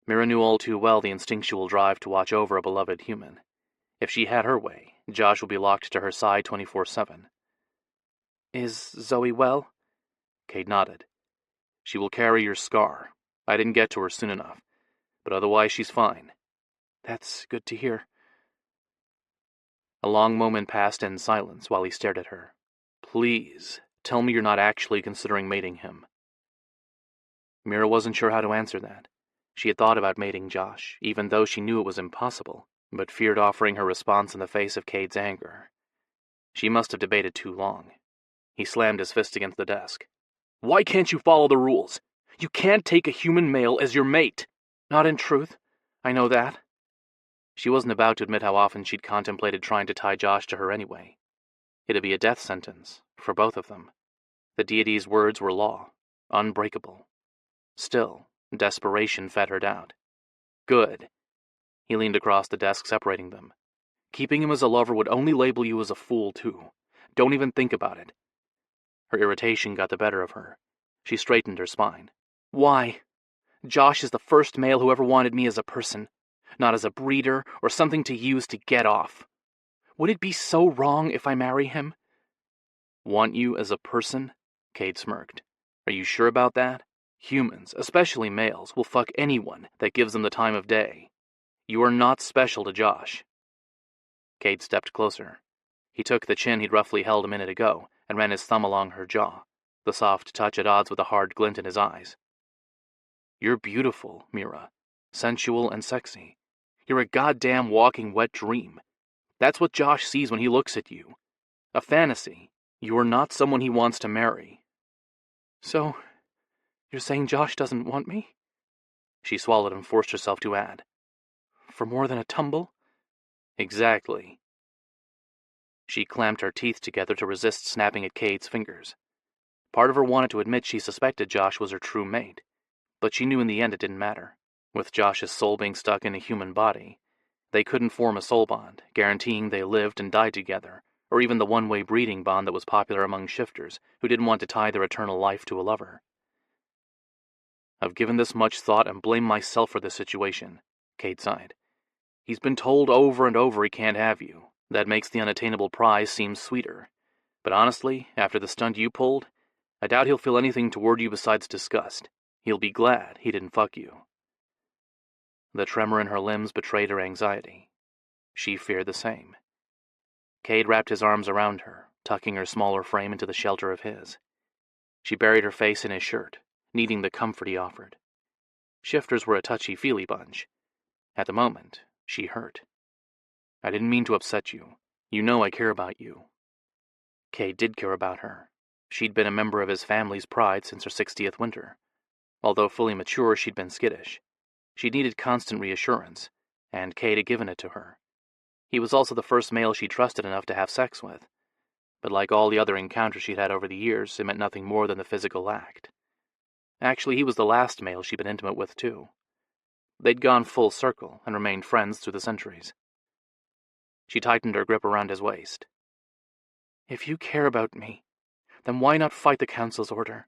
Mira knew all too well the instinctual drive to watch over a beloved human. If she had her way, Josh would be locked to her side 24/7. Is Zoe well? Cade nodded. She will carry your scar. I didn't get to her soon enough, but otherwise she's fine. That's good to hear. A long moment passed in silence while he stared at her. Please, tell me you're not actually considering mating him. Mira wasn't sure how to answer that. She had thought about mating Josh, even though she knew it was impossible, but feared offering her response in the face of Cade's anger. She must have debated too long. He slammed his fist against the desk. Why can't you follow the rules? You can't take a human male as your mate. Not in truth. I know that. She wasn't about to admit how often she'd contemplated trying to tie Josh to her anyway. It'd be a death sentence, for both of them. The deity's words were law, unbreakable. Still, desperation fed her doubt. Good. He leaned across the desk separating them. Keeping him as a lover would only label you as a fool, too. Don't even think about it. Her irritation got the better of her. She straightened her spine. Why? Josh is the first male who ever wanted me as a person, not as a breeder or something to use to get off. Would it be so wrong if I marry him? Want you as a person? Cade smirked. Are you sure about that? Humans, especially males, will fuck anyone that gives them the time of day. You are not special to Josh. Cade stepped closer. He took the chin he'd roughly held a minute ago and ran his thumb along her jaw, the soft touch at odds with a hard glint in his eyes. You're beautiful, Mira. Sensual and sexy. You're a goddamn walking wet dream. That's what Josh sees when he looks at you. A fantasy. You are not someone he wants to marry. So, you're saying Josh doesn't want me? She swallowed and forced herself to add. For more than a tumble? Exactly. She clamped her teeth together to resist snapping at Cade's fingers. Part of her wanted to admit she suspected Josh was her true mate, but she knew in the end it didn't matter. With Josh's soul being stuck in a human body, they couldn't form a soul bond, guaranteeing they lived and died together, or even the one-way breeding bond that was popular among shifters who didn't want to tie their eternal life to a lover. I've given this much thought and blame myself for this situation, Cade sighed. He's been told over and over he can't have you. That makes the unattainable prize seem sweeter. But honestly, after the stunt you pulled, I doubt he'll feel anything toward you besides disgust. He'll be glad he didn't fuck you. The tremor in her limbs betrayed her anxiety. She feared the same. Cade wrapped his arms around her, tucking her smaller frame into the shelter of his. She buried her face in his shirt, needing the comfort he offered. Shifters were a touchy-feely bunch. At the moment, she hurt. I didn't mean to upset you. You know I care about you. Cade did care about her. She'd been a member of his family's pride since her 60th winter. Although fully mature, she'd been skittish. She needed constant reassurance, and Cade had given it to her. He was also the first male she trusted enough to have sex with. But like all the other encounters she'd had over the years, it meant nothing more than the physical act. Actually, he was the last male she'd been intimate with, too. They'd gone full circle and remained friends through the centuries. She tightened her grip around his waist. If you care about me, then why not fight the Council's order?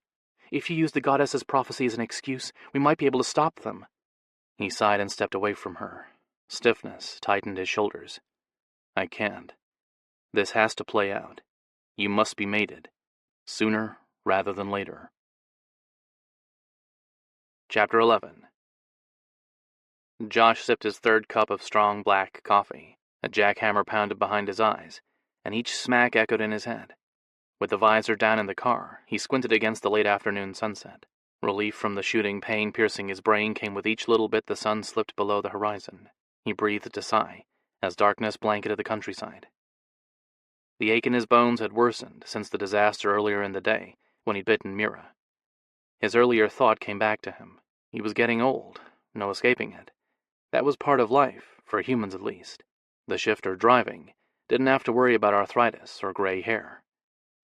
If you use the goddess's prophecy as an excuse, we might be able to stop them. He sighed and stepped away from her. Stiffness tightened his shoulders. I can't. This has to play out. You must be mated. Sooner rather than later. Chapter 11. Josh sipped his third cup of strong black coffee. A jackhammer pounded behind his eyes, and each smack echoed in his head. With the visor down in the car, he squinted against the late afternoon sunset. Relief from the shooting pain piercing his brain came with each little bit the sun slipped below the horizon. He breathed a sigh, as darkness blanketed the countryside. The ache in his bones had worsened since the disaster earlier in the day, when he'd bitten Mira. His earlier thought came back to him. He was getting old, no escaping it. That was part of life, for humans at least. The shifter driving didn't have to worry about arthritis or gray hair.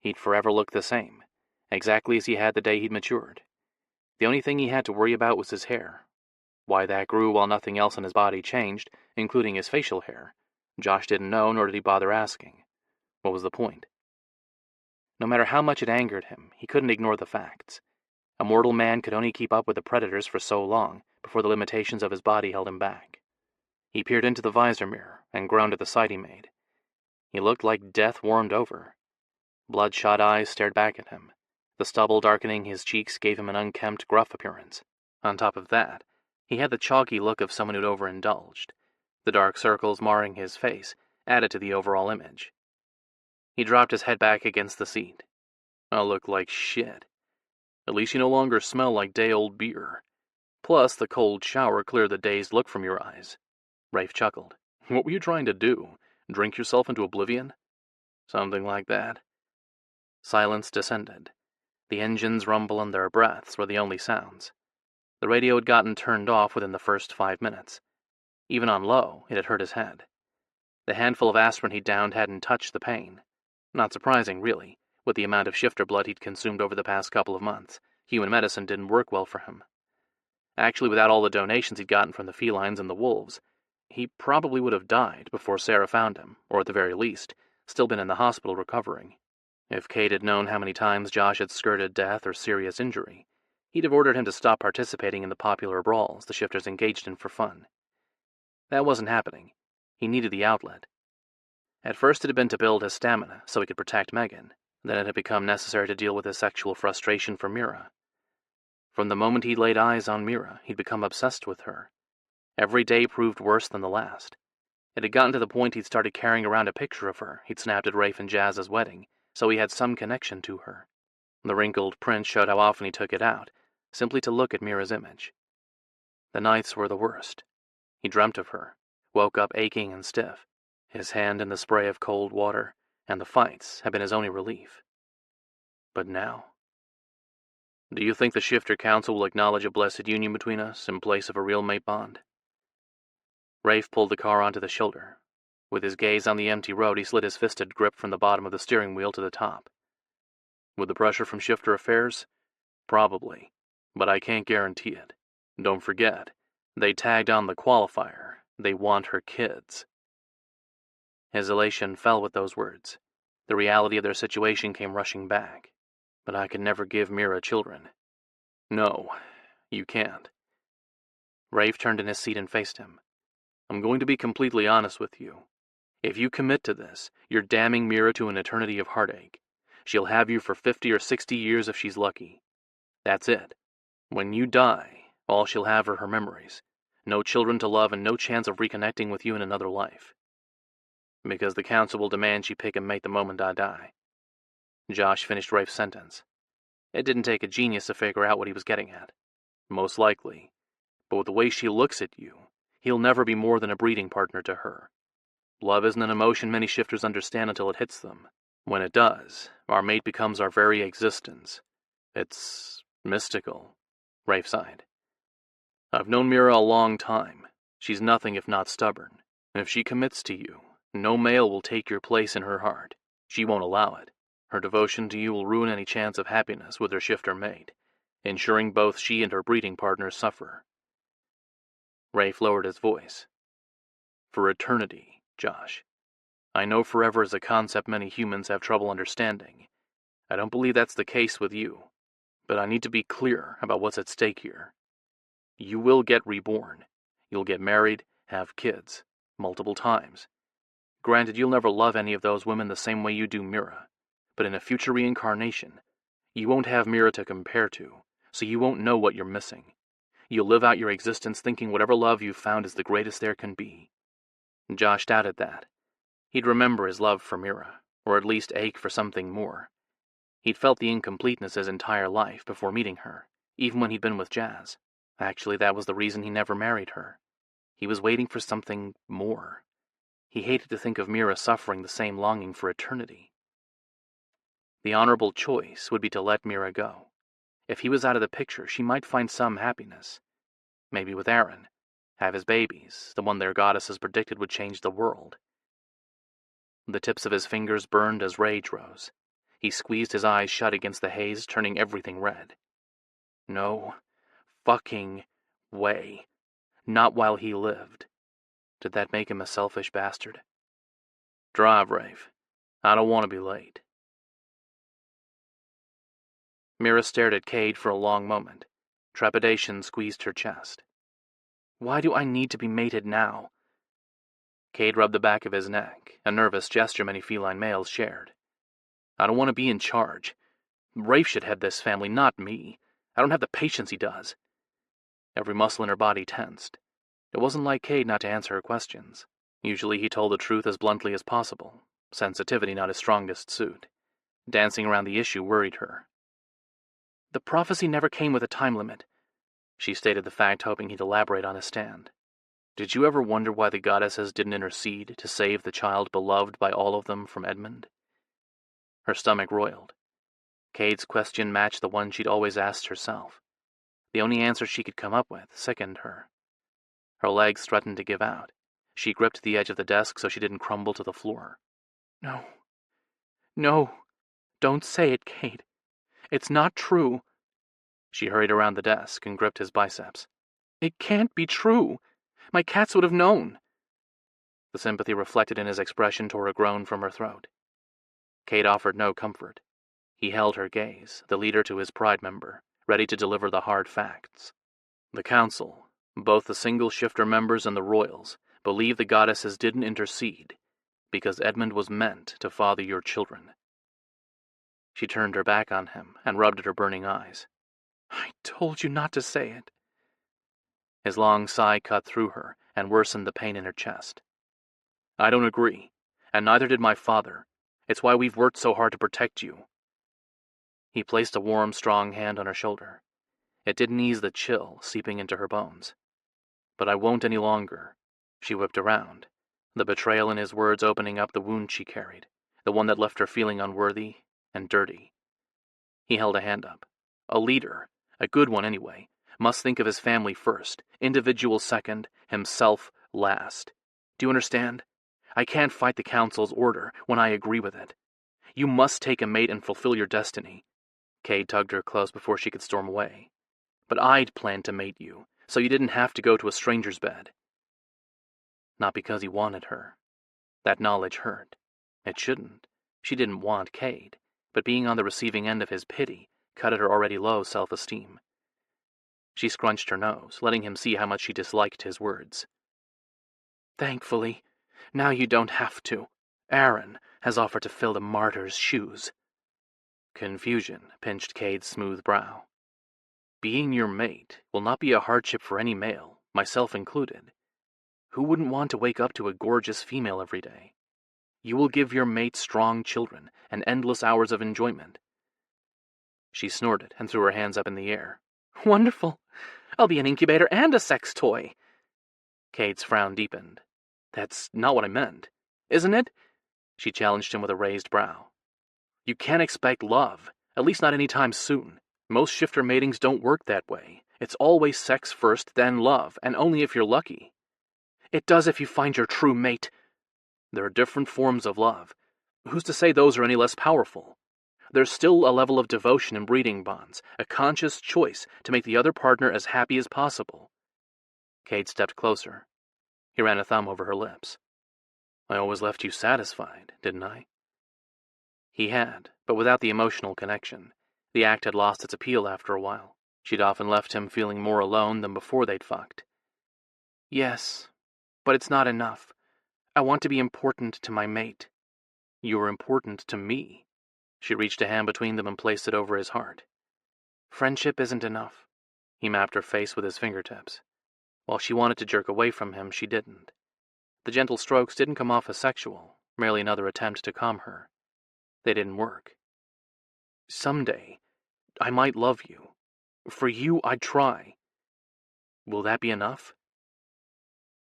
He'd forever look the same, exactly as he had the day he'd matured. The only thing he had to worry about was his hair. Why that grew while nothing else in his body changed, including his facial hair, Josh didn't know, nor did he bother asking. What was the point? No matter how much it angered him, he couldn't ignore the facts. A mortal man could only keep up with the predators for so long before the limitations of his body held him back. He peered into the visor mirror and groaned at the sight he made. He looked like death warmed over. Bloodshot eyes stared back at him. The stubble darkening his cheeks gave him an unkempt, gruff appearance. On top of that, he had the chalky look of someone who'd overindulged. The dark circles marring his face added to the overall image. He dropped his head back against the seat. "I look like shit. At least you no longer smell like day-old beer. Plus, the cold shower cleared the dazed look from your eyes." Rafe chuckled. "What were you trying to do? Drink yourself into oblivion?" "Something like that." Silence descended. The engines' rumble and their breaths were the only sounds. The radio had gotten turned off within the first 5 minutes. Even on low, it had hurt his head. The handful of aspirin he'd downed hadn't touched the pain. Not surprising, really, with the amount of shifter blood he'd consumed over the past couple of months. Human medicine didn't work well for him. Actually, without all the donations he'd gotten from the felines and the wolves, he probably would have died before Sarah found him, or at the very least, still been in the hospital recovering. If Kate had known how many times Josh had skirted death or serious injury, he'd have ordered him to stop participating in the popular brawls the shifters engaged in for fun. That wasn't happening. He needed the outlet. At first it had been to build his stamina so he could protect Megan. Then it had become necessary to deal with his sexual frustration for Mira. From the moment he laid eyes on Mira, he'd become obsessed with her. Every day proved worse than the last. It had gotten to the point he'd started carrying around a picture of her he'd snapped at Rafe and Jazz's wedding, so he had some connection to her. The wrinkled print showed how often he took it out, simply to look at Mira's image. The nights were the worst. He dreamt of her, woke up aching and stiff, his hand in the spray of cold water, and the fights had been his only relief. But now... "Do you think the Shifter Council will acknowledge a blessed union between us in place of a real mate bond?" Rafe pulled the car onto the shoulder. With his gaze on the empty road, he slid his fisted grip from the bottom of the steering wheel to the top. "With the pressure from Shifter Affairs? Probably, but I can't guarantee it. Don't forget, they tagged on the qualifier. They want her kids." His elation fell with those words. The reality of their situation came rushing back. "But I can never give Mira children." "No, you can't." Rafe turned in his seat and faced him. "I'm going to be completely honest with you. If you commit to this, you're damning Mira to an eternity of heartache. She'll have you for 50 or 60 years if she's lucky. That's it. When you die, all she'll have are her memories. No children to love and no chance of reconnecting with you in another life. Because the council will demand she pick a mate the moment I die." Josh finished Rafe's sentence. It didn't take a genius to figure out what he was getting at. Most likely. But with the way she looks at you, he'll never be more than a breeding partner to her. Love isn't an emotion many shifters understand until it hits them. When it does, our mate becomes our very existence. It's mystical." Rafe sighed. "I've known Mira a long time. She's nothing if not stubborn. And if she commits to you, no male will take your place in her heart. She won't allow it. Her devotion to you will ruin any chance of happiness with her shifter mate, ensuring both she and her breeding partners suffer." Rafe lowered his voice. "For eternity, Josh. I know forever is a concept many humans have trouble understanding. I don't believe that's the case with you. But I need to be clear about what's at stake here. You will get reborn. You'll get married, have kids, multiple times. Granted, you'll never love any of those women the same way you do Mira. But in a future reincarnation, you won't have Mira to compare to, so you won't know what you're missing. You'll live out your existence thinking whatever love you've found is the greatest there can be." Josh doubted that. He'd remember his love for Mira, or at least ache for something more. He'd felt the incompleteness his entire life before meeting her, even when he'd been with Jazz. Actually, that was the reason he never married her. He was waiting for something more. He hated to think of Mira suffering the same longing for eternity. The honorable choice would be to let Mira go. If he was out of the picture, she might find some happiness. Maybe with Aaron. Have his babies, the one their goddesses predicted would change the world. The tips of his fingers burned as rage rose. He squeezed his eyes shut against the haze, turning everything red. No fucking way. Not while he lived. Did that make him a selfish bastard? Drive, Rafe. I don't want to be late. Mira stared at Cade for a long moment. Trepidation squeezed her chest. Why do I need to be mated now? Cade rubbed the back of his neck, a nervous gesture many feline males shared. I don't want to be in charge. Rafe should head this family, not me. I don't have the patience he does. Every muscle in her body tensed. It wasn't like Cade not to answer her questions. Usually he told the truth as bluntly as possible. Sensitivity not his strongest suit. Dancing around the issue worried her. The prophecy never came with a time limit. She stated the fact, hoping he'd elaborate on his stand. Did you ever wonder why the goddesses didn't intercede to save the child beloved by all of them from Edmund? Her stomach roiled. Cade's question matched the one she'd always asked herself. The only answer she could come up with sickened her. Her legs threatened to give out. She gripped the edge of the desk so she didn't crumble to the floor. No. No. Don't say it, Cade. It's not true. She hurried around the desk and gripped his biceps. It can't be true. My cats would have known. The sympathy reflected in his expression tore a groan from her throat. Cade offered no comfort. He held her gaze, the leader to his pride member, ready to deliver the hard facts. The council, both the single shifter members and the royals, believe the goddesses didn't intercede because Edmund was meant to father your children. She turned her back on him and rubbed at her burning eyes. I told you not to say it. His long sigh cut through her and worsened the pain in her chest. I don't agree, and neither did my father. It's why we've worked so hard to protect you. He placed a warm, strong hand on her shoulder. It didn't ease the chill seeping into her bones. But I won't any longer. She whipped around, the betrayal in his words opening up the wound she carried, the one that left her feeling unworthy and dirty. He held a hand up. A leader, a good one anyway, must think of his family first, individual second, himself last. Do you understand? I can't fight the council's order when I agree with it. You must take a mate and fulfill your destiny. Cade tugged her close before she could storm away. But I'd planned to mate you, so you didn't have to go to a stranger's bed. Not because he wanted her. That knowledge hurt. It shouldn't. She didn't want Cade, but being on the receiving end of his pity cut at her already low self-esteem. She scrunched her nose, letting him see how much she disliked his words. Thankfully, now you don't have to. Aaron has offered to fill the martyr's shoes. Confusion pinched Cade's smooth brow. Being your mate will not be a hardship for any male, myself included. Who wouldn't want to wake up to a gorgeous female every day? You will give your mate strong children and endless hours of enjoyment. She snorted and threw her hands up in the air. Wonderful! I'll be an incubator and a sex toy! Cade's frown deepened. That's not what I meant. Isn't it? She challenged him with a raised brow. You can't expect love, at least not any time soon. Most shifter matings don't work that way. It's always sex first, then love, and only if you're lucky. It does if you find your true mate. There are different forms of love. Who's to say those are any less powerful? There's still a level of devotion in breeding bonds, a conscious choice to make the other partner as happy as possible. Cade stepped closer. He ran a thumb over her lips. I always left you satisfied, didn't I? He had, but without the emotional connection. The act had lost its appeal after a while. She'd often left him feeling more alone than before they'd fucked. Yes, but it's not enough. I want to be important to my mate. You're important to me. She reached a hand between them and placed it over his heart. Friendship isn't enough. He mapped her face with his fingertips. While she wanted to jerk away from him, she didn't. The gentle strokes didn't come off as sexual, merely another attempt to calm her. They didn't work. Someday, I might love you. For you, I'd try. Will that be enough?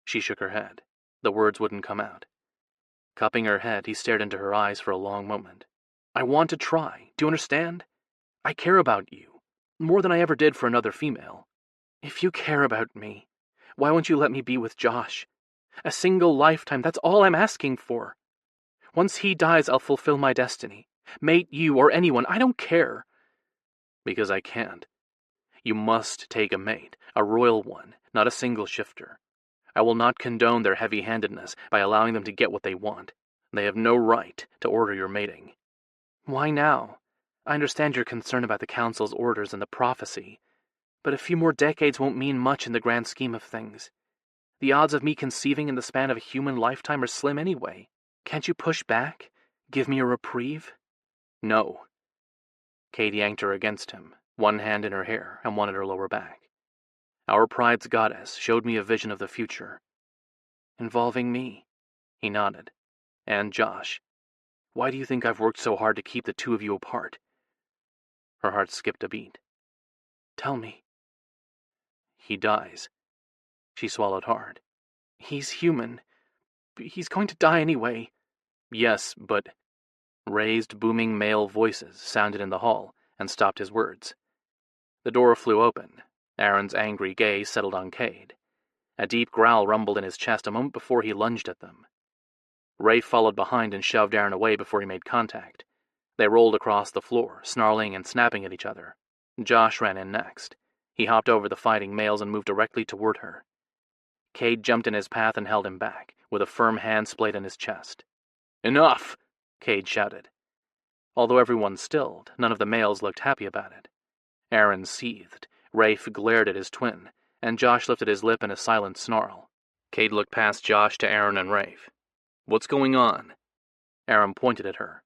She shook her head. The words wouldn't come out. Cupping her head, he stared into her eyes for a long moment. I want to try. Do you understand? I care about you. More than I ever did for another female. If you care about me, why won't you let me be with Josh? A single lifetime, that's all I'm asking for. Once he dies, I'll fulfill my destiny. Mate you or anyone, I don't care. Because I can't. You must take a mate, a royal one, not a single shifter. I will not condone their heavy-handedness by allowing them to get what they want. They have no right to order your mating. Why now? I understand your concern about the Council's orders and the prophecy, but a few more decades won't mean much in the grand scheme of things. The odds of me conceiving in the span of a human lifetime are slim anyway. Can't you push back? Give me a reprieve? No. Kate yanked her against him, one hand in her hair and one at her lower back. Our pride's goddess showed me a vision of the future. Involving me? He nodded. And Josh. Why do you think I've worked so hard to keep the two of you apart? Her heart skipped a beat. Tell me. He dies. She swallowed hard. He's human. He's going to die anyway. Yes, but... Raised, booming male voices sounded in the hall and stopped his words. The door flew open. Aaron's angry gaze settled on Cade. A deep growl rumbled in his chest a moment before he lunged at them. Rafe followed behind and shoved Aaron away before he made contact. They rolled across the floor, snarling and snapping at each other. Josh ran in next. He hopped over the fighting males and moved directly toward her. Cade jumped in his path and held him back, with a firm hand splayed in his chest. Enough! Cade shouted. Although everyone stilled, none of the males looked happy about it. Aaron seethed, Rafe glared at his twin, and Josh lifted his lip in a silent snarl. Cade looked past Josh to Aaron and Rafe. What's going on? Aaron pointed at her.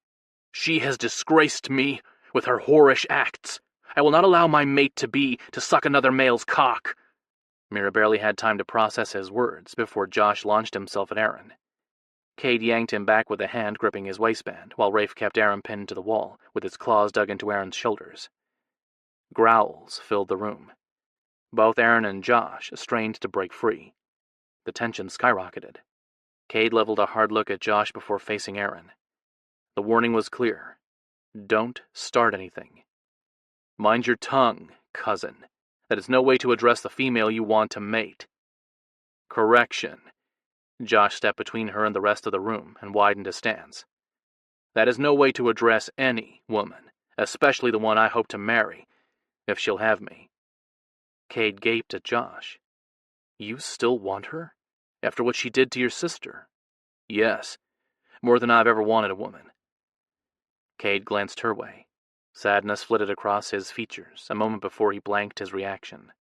She has disgraced me with her whorish acts. I will not allow my mate-to-be to suck another male's cock. Mira barely had time to process his words before Josh launched himself at Aaron. Cade yanked him back with a hand gripping his waistband, while Rafe kept Aaron pinned to the wall, with his claws dug into Aaron's shoulders. Growls filled the room. Both Aaron and Josh strained to break free. The tension skyrocketed. Cade leveled a hard look at Josh before facing Aaron. The warning was clear. Don't start anything. Mind your tongue, cousin. That is no way to address the female you want to mate. Correction. Josh stepped between her and the rest of the room and widened his stance. That is no way to address any woman, especially the one I hope to marry, if she'll have me. Cade gaped at Josh. You still want her? After what she did to your sister? Yes, more than I've ever wanted a woman. Cade glanced her way. Sadness flitted across his features a moment before he blanked his reaction.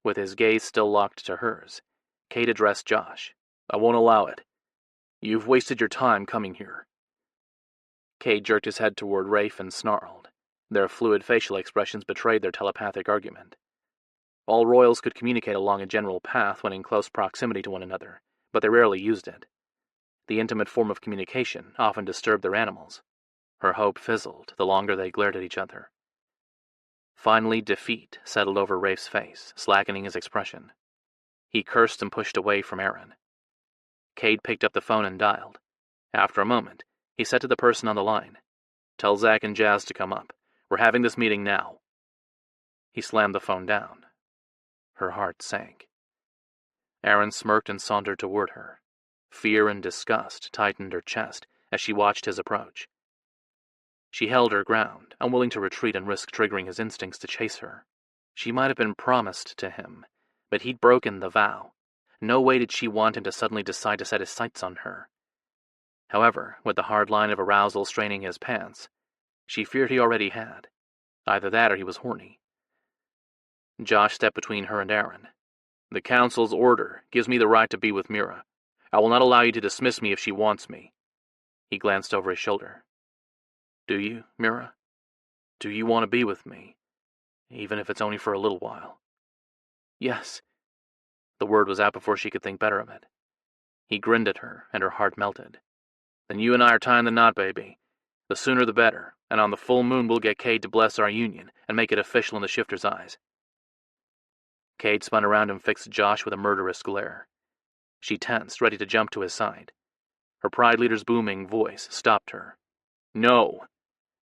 With his gaze still locked to hers, Cade addressed Josh. I won't allow it. You've wasted your time coming here. Cade jerked his head toward Rafe and snarled. Their fluid facial expressions betrayed their telepathic argument. All royals could communicate along a general path when in close proximity to one another, but they rarely used it. The intimate form of communication often disturbed their animals. Her hope fizzled the longer they glared at each other. Finally, defeat settled over Rafe's face, slackening his expression. He cursed and pushed away from Aaron. Cade picked up the phone and dialed. After a moment, he said to the person on the line, Tell Zach and Jazz to come up. We're having this meeting now. He slammed the phone down. Her heart sank. Aaron smirked and sauntered toward her. Fear and disgust tightened her chest as she watched his approach. She held her ground, unwilling to retreat and risk triggering his instincts to chase her. She might have been promised to him, but he'd broken the vow. No way did she want him to suddenly decide to set his sights on her. However, with the hard line of arousal straining his pants, she feared he already had. Either that or he was horny. Josh stepped between her and Aaron. The Council's order gives me the right to be with Mira. I will not allow you to dismiss me if she wants me. He glanced over his shoulder. Do you, Mira? Do you want to be with me? Even if it's only for a little while. Yes. The word was out before she could think better of it. He grinned at her, and her heart melted. Then you and I are tying the knot, baby. The sooner the better, and on the full moon we'll get Cade to bless our union and make it official in the shifter's eyes. Cade spun around and fixed Josh with a murderous glare. She tensed, ready to jump to his side. Her Pride leader's booming voice stopped her. No,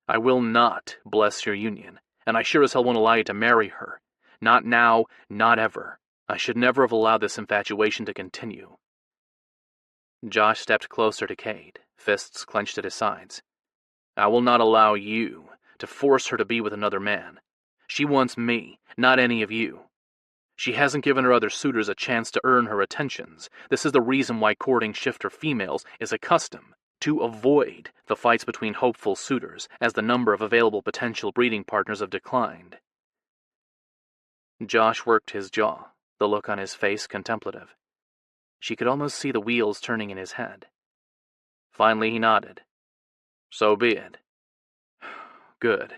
I will not bless your union, and I sure as hell won't allow you to marry her. Not now, not ever. I should never have allowed this infatuation to continue. Josh stepped closer to Cade, fists clenched at his sides. I will not allow you to force her to be with another man. She wants me, not any of you. She hasn't given her other suitors a chance to earn her attentions. This is the reason why courting shifter females is a custom, to avoid the fights between hopeful suitors, as the number of available potential breeding partners have declined. Josh worked his jaw, the look on his face contemplative. She could almost see the wheels turning in his head. Finally he nodded. So be it. Good.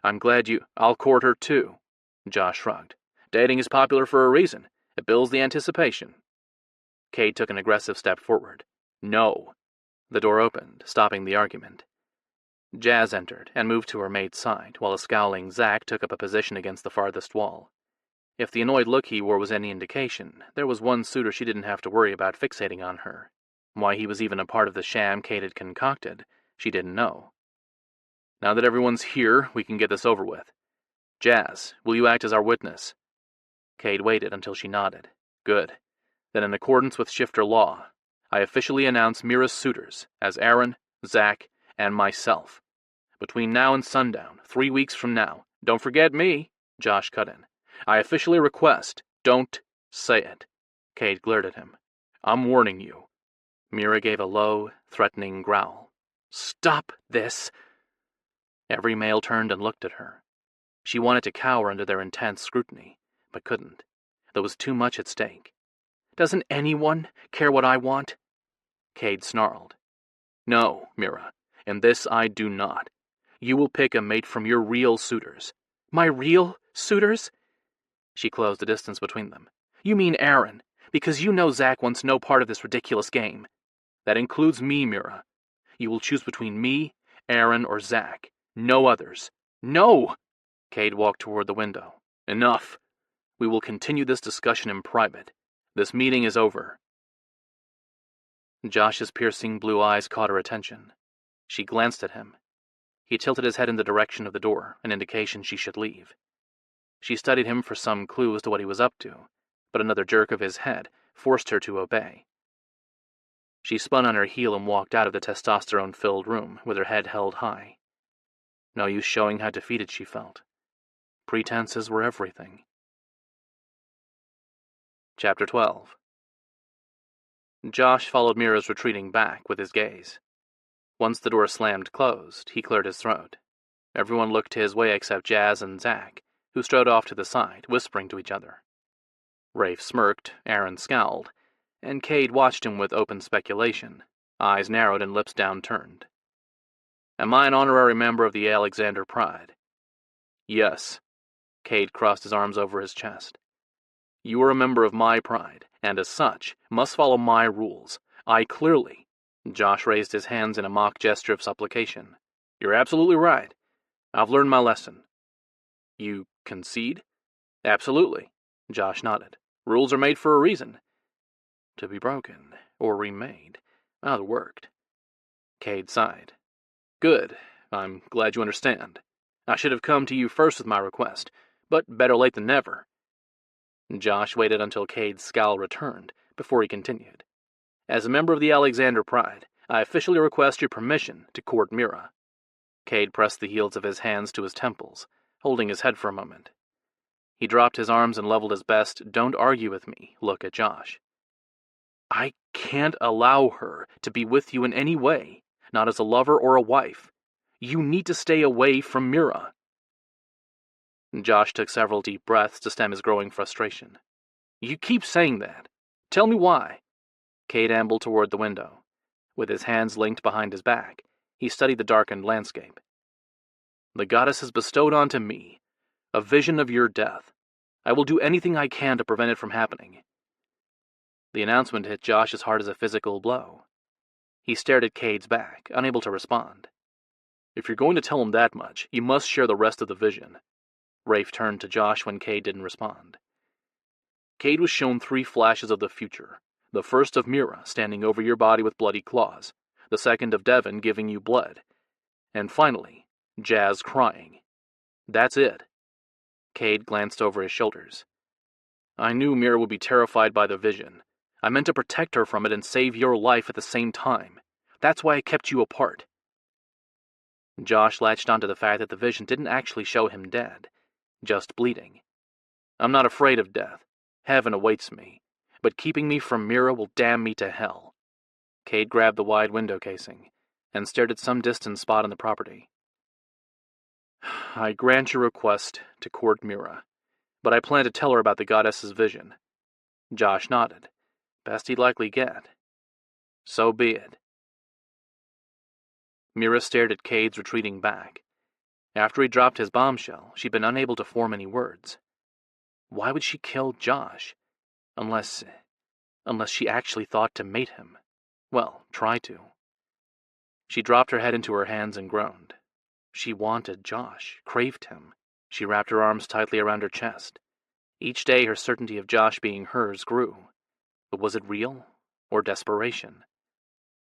I'm glad I'll court her too. Josh shrugged. Dating is popular for a reason. It builds the anticipation. Cade took an aggressive step forward. No. The door opened, stopping the argument. Jazz entered and moved to her maid's side, while a scowling Zack took up a position against the farthest wall. If the annoyed look he wore was any indication, there was one suitor she didn't have to worry about fixating on her. Why he was even a part of the sham Cade had concocted, she didn't know. Now that everyone's here, we can get this over with. Jazz, will you act as our witness? Cade waited until she nodded. Good. Then in accordance with shifter law, I officially announce Mira's suitors as Aaron, Zack, and myself. Between now and sundown, 3 weeks from now, don't forget me, Josh cut in. I officially request, don't say it. Cade glared at him. I'm warning you. Mira gave a low, threatening growl. Stop this! Every male turned and looked at her. She wanted to cower under their intense scrutiny, but couldn't. There was too much at stake. Doesn't anyone care what I want? Cade snarled. No, Mira. In this I do not. You will pick a mate from your real suitors. My real suitors? She closed the distance between them. You mean Aaron, because you know Zack wants no part of this ridiculous game. That includes me, Mira. You will choose between me, Aaron, or Zack. No others. No! Cade walked toward the window. Enough. We will continue this discussion in private. This meeting is over. Josh's piercing blue eyes caught her attention. She glanced at him. He tilted his head in the direction of the door, an indication she should leave. She studied him for some clue as to what he was up to, but another jerk of his head forced her to obey. She spun on her heel and walked out of the testosterone-filled room with her head held high. No use showing how defeated she felt. Pretenses were everything. Chapter 12. Josh followed Mira's retreating back with his gaze. Once the door slammed closed, he cleared his throat. Everyone looked his way except Jazz and Zack, who strode off to the side, whispering to each other. Rafe smirked, Aaron scowled, and Cade watched him with open speculation, eyes narrowed and lips downturned. Am I an honorary member of the Alexander Pride? Yes. Cade crossed his arms over his chest. You are a member of my pride, and as such, must follow my rules. I clearly... Josh raised his hands in a mock gesture of supplication. You're absolutely right. I've learned my lesson. You concede? Absolutely. Josh nodded. Rules are made for a reason. To be broken, or remade. Either worked. Cade sighed. Good. I'm glad you understand. I should have come to you first with my request, but better late than never. Josh waited until Cade's scowl returned, before he continued. As a member of the Alexander Pride, I officially request your permission to court Mira. Cade pressed the heels of his hands to his temples, holding his head for a moment. He dropped his arms and leveled his best, don't argue with me, look at Josh. I can't allow her to be with you in any way, not as a lover or a wife. You need to stay away from Mira. Josh took several deep breaths to stem his growing frustration. You keep saying that. Tell me why. Cade ambled toward the window. With his hands linked behind his back, he studied the darkened landscape. The goddess has bestowed onto me a vision of your death. I will do anything I can to prevent it from happening. The announcement hit Josh as hard as a physical blow. He stared at Cade's back, unable to respond. If you're going to tell him that much, you must share the rest of the vision. Rafe turned to Josh when Cade didn't respond. Cade was shown 3 flashes of the future. The first of Mira standing over your body with bloody claws. The second of Devon giving you blood. And finally, Jazz crying. That's it. Cade glanced over his shoulders. I knew Mira would be terrified by the vision. I meant to protect her from it and save your life at the same time. That's why I kept you apart. Josh latched onto the fact that the vision didn't actually show him dead, just bleeding. I'm not afraid of death. Heaven awaits me. But keeping me from Mira will damn me to hell. Cade grabbed the wide window casing and stared at some distant spot on the property. I grant your request to court Mira, but I plan to tell her about the goddess's vision. Josh nodded. Best he'd likely get. So be it. Mira stared at Cade's retreating back. After he dropped his bombshell, she'd been unable to form any words. Why would she kill Josh? Unless she actually thought to mate him. Well, try to. She dropped her head into her hands and groaned. She wanted Josh, craved him. She wrapped her arms tightly around her chest. Each day her certainty of Josh being hers grew. But was it real, or desperation?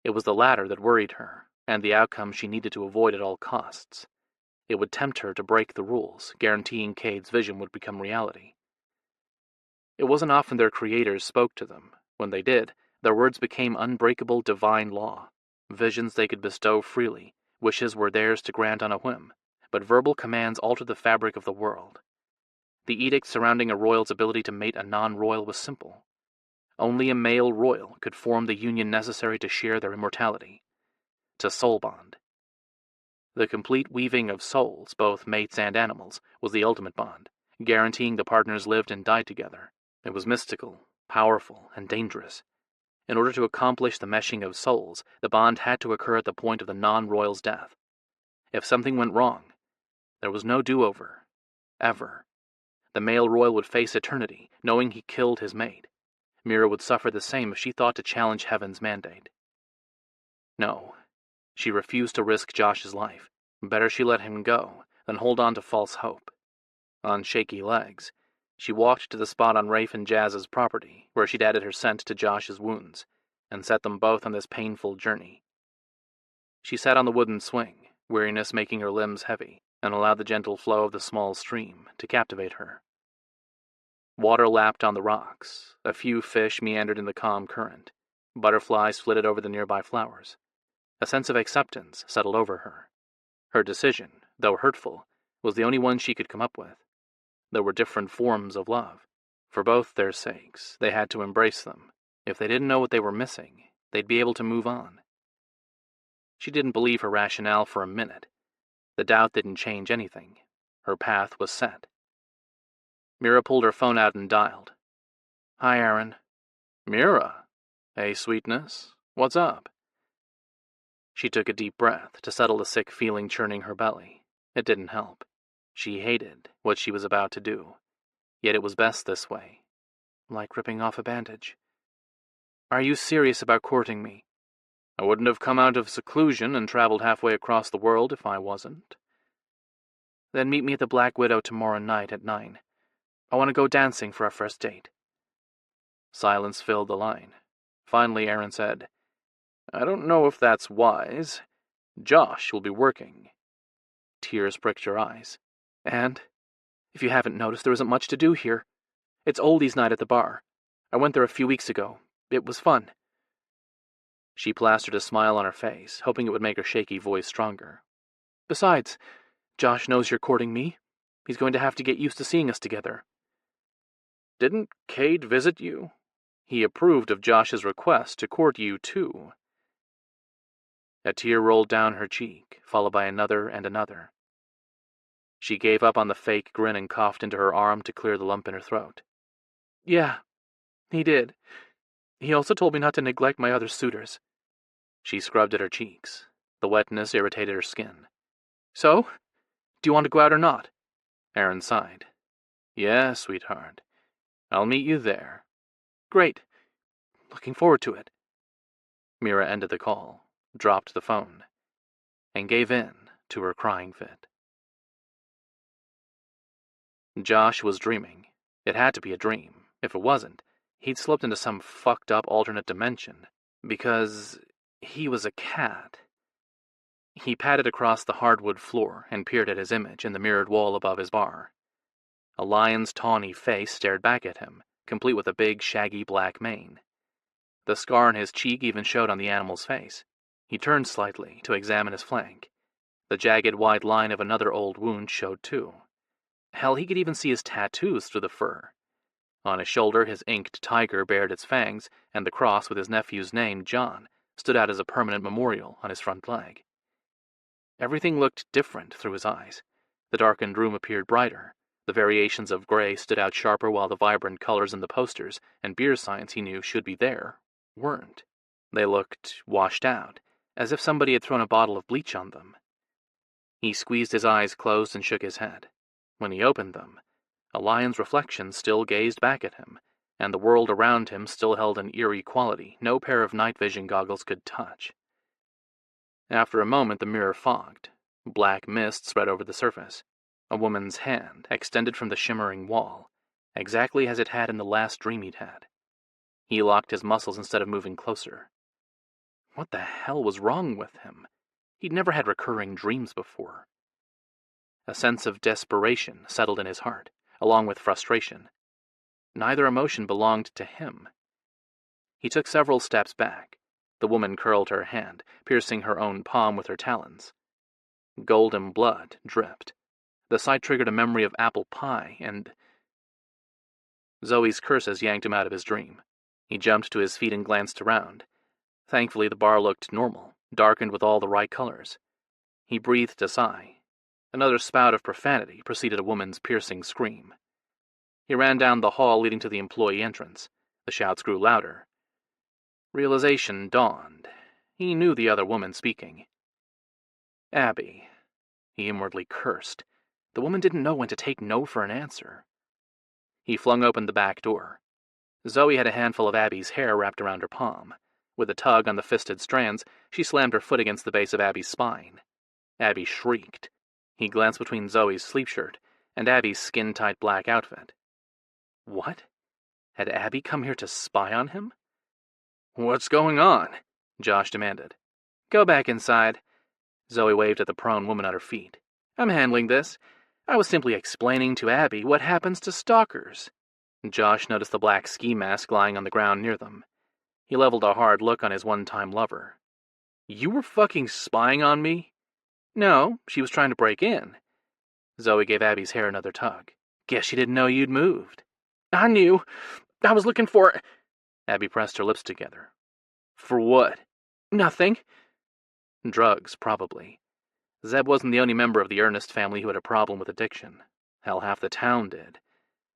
It was the latter that worried her, and the outcome she needed to avoid at all costs. It would tempt her to break the rules, guaranteeing Cade's vision would become reality. It wasn't often their creators spoke to them. When they did, their words became unbreakable divine law, visions they could bestow freely, wishes were theirs to grant on a whim, but verbal commands altered the fabric of the world. The edict surrounding a royal's ability to mate a non-royal was simple. Only a male royal could form the union necessary to share their immortality, to soul bond. The complete weaving of souls, both mates and animals, was the ultimate bond, guaranteeing the partners lived and died together. It was mystical, powerful, and dangerous. In order to accomplish the meshing of souls, the bond had to occur at the point of the non-royal's death. If something went wrong, there was no do-over, ever. The male royal would face eternity, knowing he killed his mate. Mira would suffer the same if she thought to challenge Heaven's mandate. No, she refused to risk Josh's life. Better she let him go than hold on to false hope. On shaky legs, she walked to the spot on Rafe and Jazz's property where she'd added her scent to Josh's wounds, and set them both on this painful journey. She sat on the wooden swing, weariness making her limbs heavy, and allowed the gentle flow of the small stream to captivate her. Water lapped on the rocks, a few fish meandered in the calm current, butterflies flitted over the nearby flowers. A sense of acceptance settled over her. Her decision, though hurtful, was the only one she could come up with. There were different forms of love. For both their sakes, they had to embrace them. If they didn't know what they were missing, they'd be able to move on. She didn't believe her rationale for a minute. The doubt didn't change anything. Her path was set. Mira pulled her phone out and dialed. Hi, Aaron. Mira? Hey, sweetness. What's up? She took a deep breath to settle the sick feeling churning her belly. It didn't help. She hated what she was about to do. Yet it was best this way. Like ripping off a bandage. Are you serious about courting me? I wouldn't have come out of seclusion and traveled halfway across the world if I wasn't. Then meet me at the Black Widow tomorrow night at 9. I want to go dancing for our first date. Silence filled the line. Finally, Aaron said, I don't know if that's wise. Josh will be working. Tears pricked her eyes. And, if you haven't noticed, there isn't much to do here. It's oldies night at the bar. I went there a few weeks ago. It was fun. She plastered a smile on her face, hoping it would make her shaky voice stronger. Besides, Josh knows you're courting me. He's going to have to get used to seeing us together. Didn't Cade visit you? He approved of Josh's request to court you, too. A tear rolled down her cheek, followed by another and another. She gave up on the fake grin and coughed into her arm to clear the lump in her throat. Yeah, he did. He also told me not to neglect my other suitors. She scrubbed at her cheeks. The wetness irritated her skin. So, do you want to go out or not? Aaron sighed. Yeah, sweetheart. I'll meet you there. Great. Looking forward to it. Mira ended the call, dropped the phone, and gave in to her crying fit. Josh was dreaming. It had to be a dream. If it wasn't, he'd slipped into some fucked up alternate dimension. Because he was a cat. He padded across the hardwood floor and peered at his image in the mirrored wall above his bar. A lion's tawny face stared back at him, complete with a big, shaggy black mane. The scar on his cheek even showed on the animal's face. He turned slightly to examine his flank. The jagged white line of another old wound showed too. Hell, he could even see his tattoos through the fur. On his shoulder, his inked tiger bared its fangs, and the cross with his nephew's name, John, stood out as a permanent memorial on his front leg. Everything looked different through his eyes. The darkened room appeared brighter. The variations of gray stood out sharper, while the vibrant colors in the posters and beer signs he knew should be there weren't. They looked washed out, as if somebody had thrown a bottle of bleach on them. He squeezed his eyes closed and shook his head. When he opened them, a lion's reflection still gazed back at him, and the world around him still held an eerie quality no pair of night vision goggles could touch. After a moment, the mirror fogged. Black mist spread over the surface. A woman's hand extended from the shimmering wall, exactly as it had in the last dream he'd had. He locked his muscles instead of moving closer. What the hell was wrong with him? He'd never had recurring dreams before. A sense of desperation settled in his heart, along with frustration. Neither emotion belonged to him. He took several steps back. The woman curled her hand, piercing her own palm with her talons. Golden blood dripped. The sight triggered a memory of apple pie, and Zoe's curses yanked him out of his dream. He jumped to his feet and glanced around. Thankfully, the bar looked normal, darkened with all the right colors. He breathed a sigh. Another spout of profanity preceded a woman's piercing scream. He ran down the hall leading to the employee entrance. The shouts grew louder. Realization dawned. He knew the other woman speaking. Abby. He inwardly cursed. The woman didn't know when to take no for an answer. He flung open the back door. Zoe had a handful of Abby's hair wrapped around her palm. With a tug on the fisted strands, she slammed her foot against the base of Abby's spine. Abby shrieked. He glanced between Zoe's sleep shirt and Abby's skin-tight black outfit. What? Had Abby come here to spy on him? What's going on? Josh demanded. Go back inside. Zoe waved at the prone woman at her feet. I'm handling this. I was simply explaining to Abby what happens to stalkers. Josh noticed the black ski mask lying on the ground near them. He leveled a hard look on his one-time lover. You were fucking spying on me? No, she was trying to break in. Zoe gave Abby's hair another tug. Guess she didn't know you'd moved. I knew. I was looking for... Abby pressed her lips together. For what? Nothing. Drugs, probably. Zeb wasn't the only member of the Ernest family who had a problem with addiction. Hell, half the town did.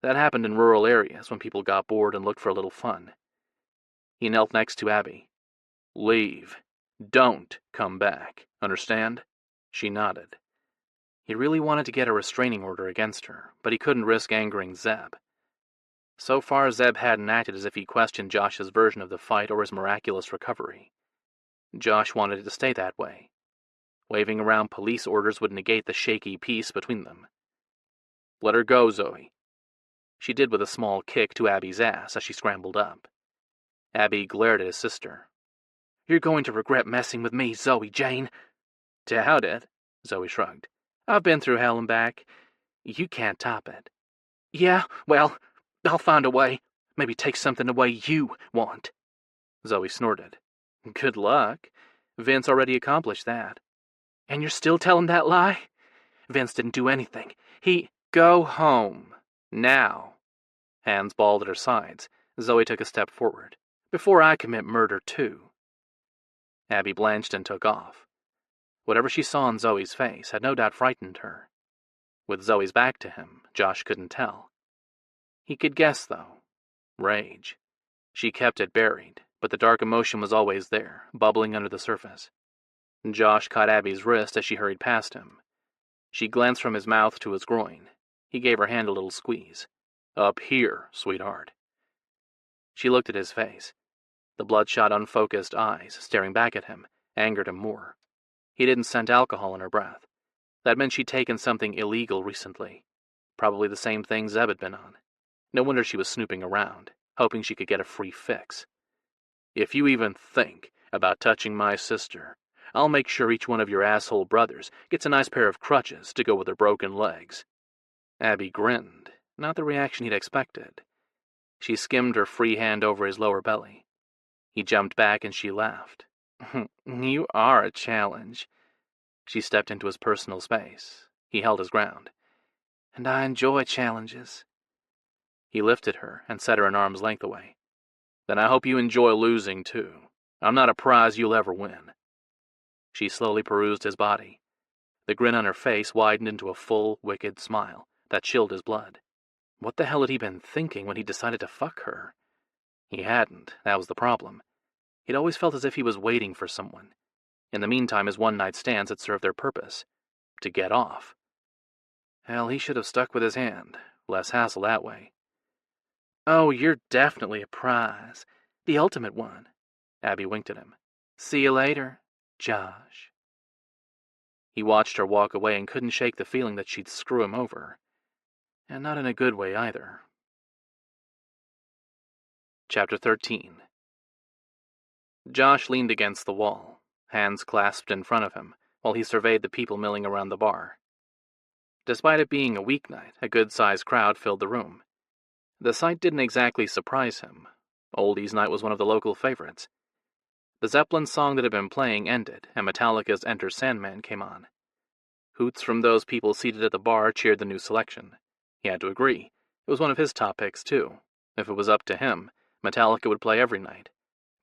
That happened in rural areas when people got bored and looked for a little fun. He knelt next to Abby. Leave. Don't come back. Understand? She nodded. He really wanted to get a restraining order against her, but he couldn't risk angering Zeb. So far, Zeb hadn't acted as if he questioned Josh's version of the fight or his miraculous recovery. Josh wanted it to stay that way. Waving around police orders would negate the shaky peace between them. Let her go, Zoe. She did with a small kick to Abby's ass as she scrambled up. Abby glared at his sister. You're going to regret messing with me, Zoe Jane. Doubt it, Zoe shrugged. I've been through hell and back. You can't top it. Yeah, well, I'll find a way. Maybe take something away you want. Zoe snorted. Good luck. Vince already accomplished that. And you're still telling that lie? Vince didn't do anything. Go home. Now. Hands balled at her sides, Zoe took a step forward. Before I commit murder, too. Abby blanched and took off. Whatever she saw on Zoe's face had no doubt frightened her. With Zoe's back to him, Josh couldn't tell. He could guess, though. Rage. She kept it buried, but the dark emotion was always there, bubbling under the surface. Josh caught Abby's wrist as she hurried past him. She glanced from his mouth to his groin. He gave her hand a little squeeze. Up here, sweetheart. She looked at his face. The bloodshot, unfocused eyes, staring back at him, angered him more. He didn't scent alcohol in her breath. That meant she'd taken something illegal recently. Probably the same thing Zeb had been on. No wonder she was snooping around, hoping she could get a free fix. If you even think about touching my sister, I'll make sure each one of your asshole brothers gets a nice pair of crutches to go with their broken legs. Abby grinned, not the reaction he'd expected. She skimmed her free hand over his lower belly. He jumped back and she laughed. You are a challenge. She stepped into his personal space. He held his ground. And I enjoy challenges. He lifted her and set her an arm's length away. Then I hope you enjoy losing, too. I'm not a prize you'll ever win. She slowly perused his body. The grin on her face widened into a full, wicked smile that chilled his blood. What the hell had he been thinking when he decided to fuck her? He hadn't, that was the problem. He'd always felt as if he was waiting for someone. In the meantime, his one-night stands had served their purpose. To get off. Hell, he should have stuck with his hand. Less hassle that way. Oh, you're definitely a prize. The ultimate one. Abby winked at him. See you later, Josh. He watched her walk away and couldn't shake the feeling that she'd screw him over. And not in a good way either. Chapter 13. Josh leaned against the wall, hands clasped in front of him, while he surveyed the people milling around the bar. Despite it being a weeknight, a good-sized crowd filled the room. The sight didn't exactly surprise him. Oldies Night was one of the local favorites. The Zeppelin song that had been playing ended, and Metallica's Enter Sandman came on. Hoots from those people seated at the bar cheered the new selection. He had to agree. It was one of his top picks, too. If it was up to him, Metallica would play every night.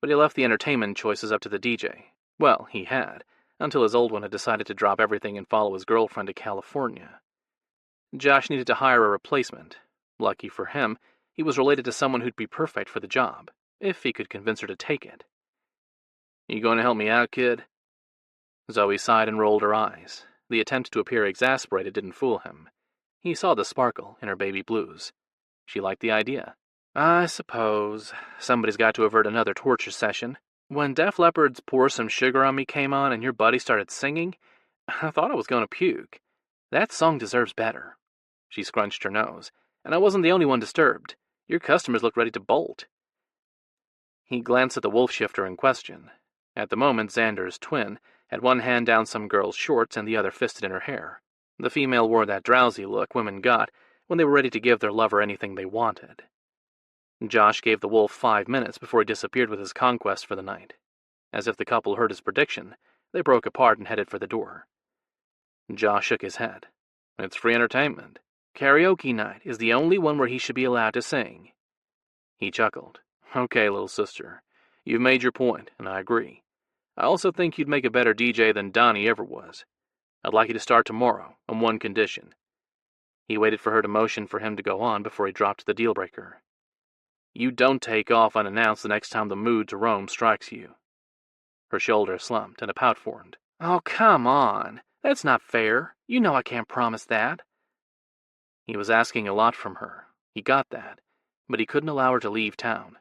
But he left the entertainment choices up to the DJ. Well, he had, until his old one had decided to drop everything and follow his girlfriend to California. Josh needed to hire a replacement. Lucky for him, he was related to someone who'd be perfect for the job, if he could convince her to take it. You going to help me out, kid? Zoe sighed and rolled her eyes. The attempt to appear exasperated didn't fool him. He saw the sparkle in her baby blues. She liked the idea. I suppose somebody's got to avert another torture session. When Def Leppard's Pour Some Sugar on Me came on and your buddy started singing, I thought I was going to puke. That song deserves better. She scrunched her nose. And I wasn't the only one disturbed. Your customers looked ready to bolt. He glanced at the wolf shifter in question. At the moment, Xander's twin had one hand down some girl's shorts and the other fisted in her hair. The female wore that drowsy look women got when they were ready to give their lover anything they wanted. Josh gave the wolf 5 minutes before he disappeared with his conquest for the night. As if the couple heard his prediction, they broke apart and headed for the door. Josh shook his head. It's free entertainment. Karaoke night is the only one where he should be allowed to sing. He chuckled. Okay, little sister. You've made your point, and I agree. I also think you'd make a better DJ than Donnie ever was. I'd like you to start tomorrow, on one condition. He waited for her to motion for him to go on before he dropped the deal-breaker. You don't take off unannounced the next time the mood to roam strikes you. Her shoulders slumped, and a pout formed. Oh, come on. That's not fair. You know I can't promise that. He was asking a lot from her. He got that. But he couldn't allow her to leave town.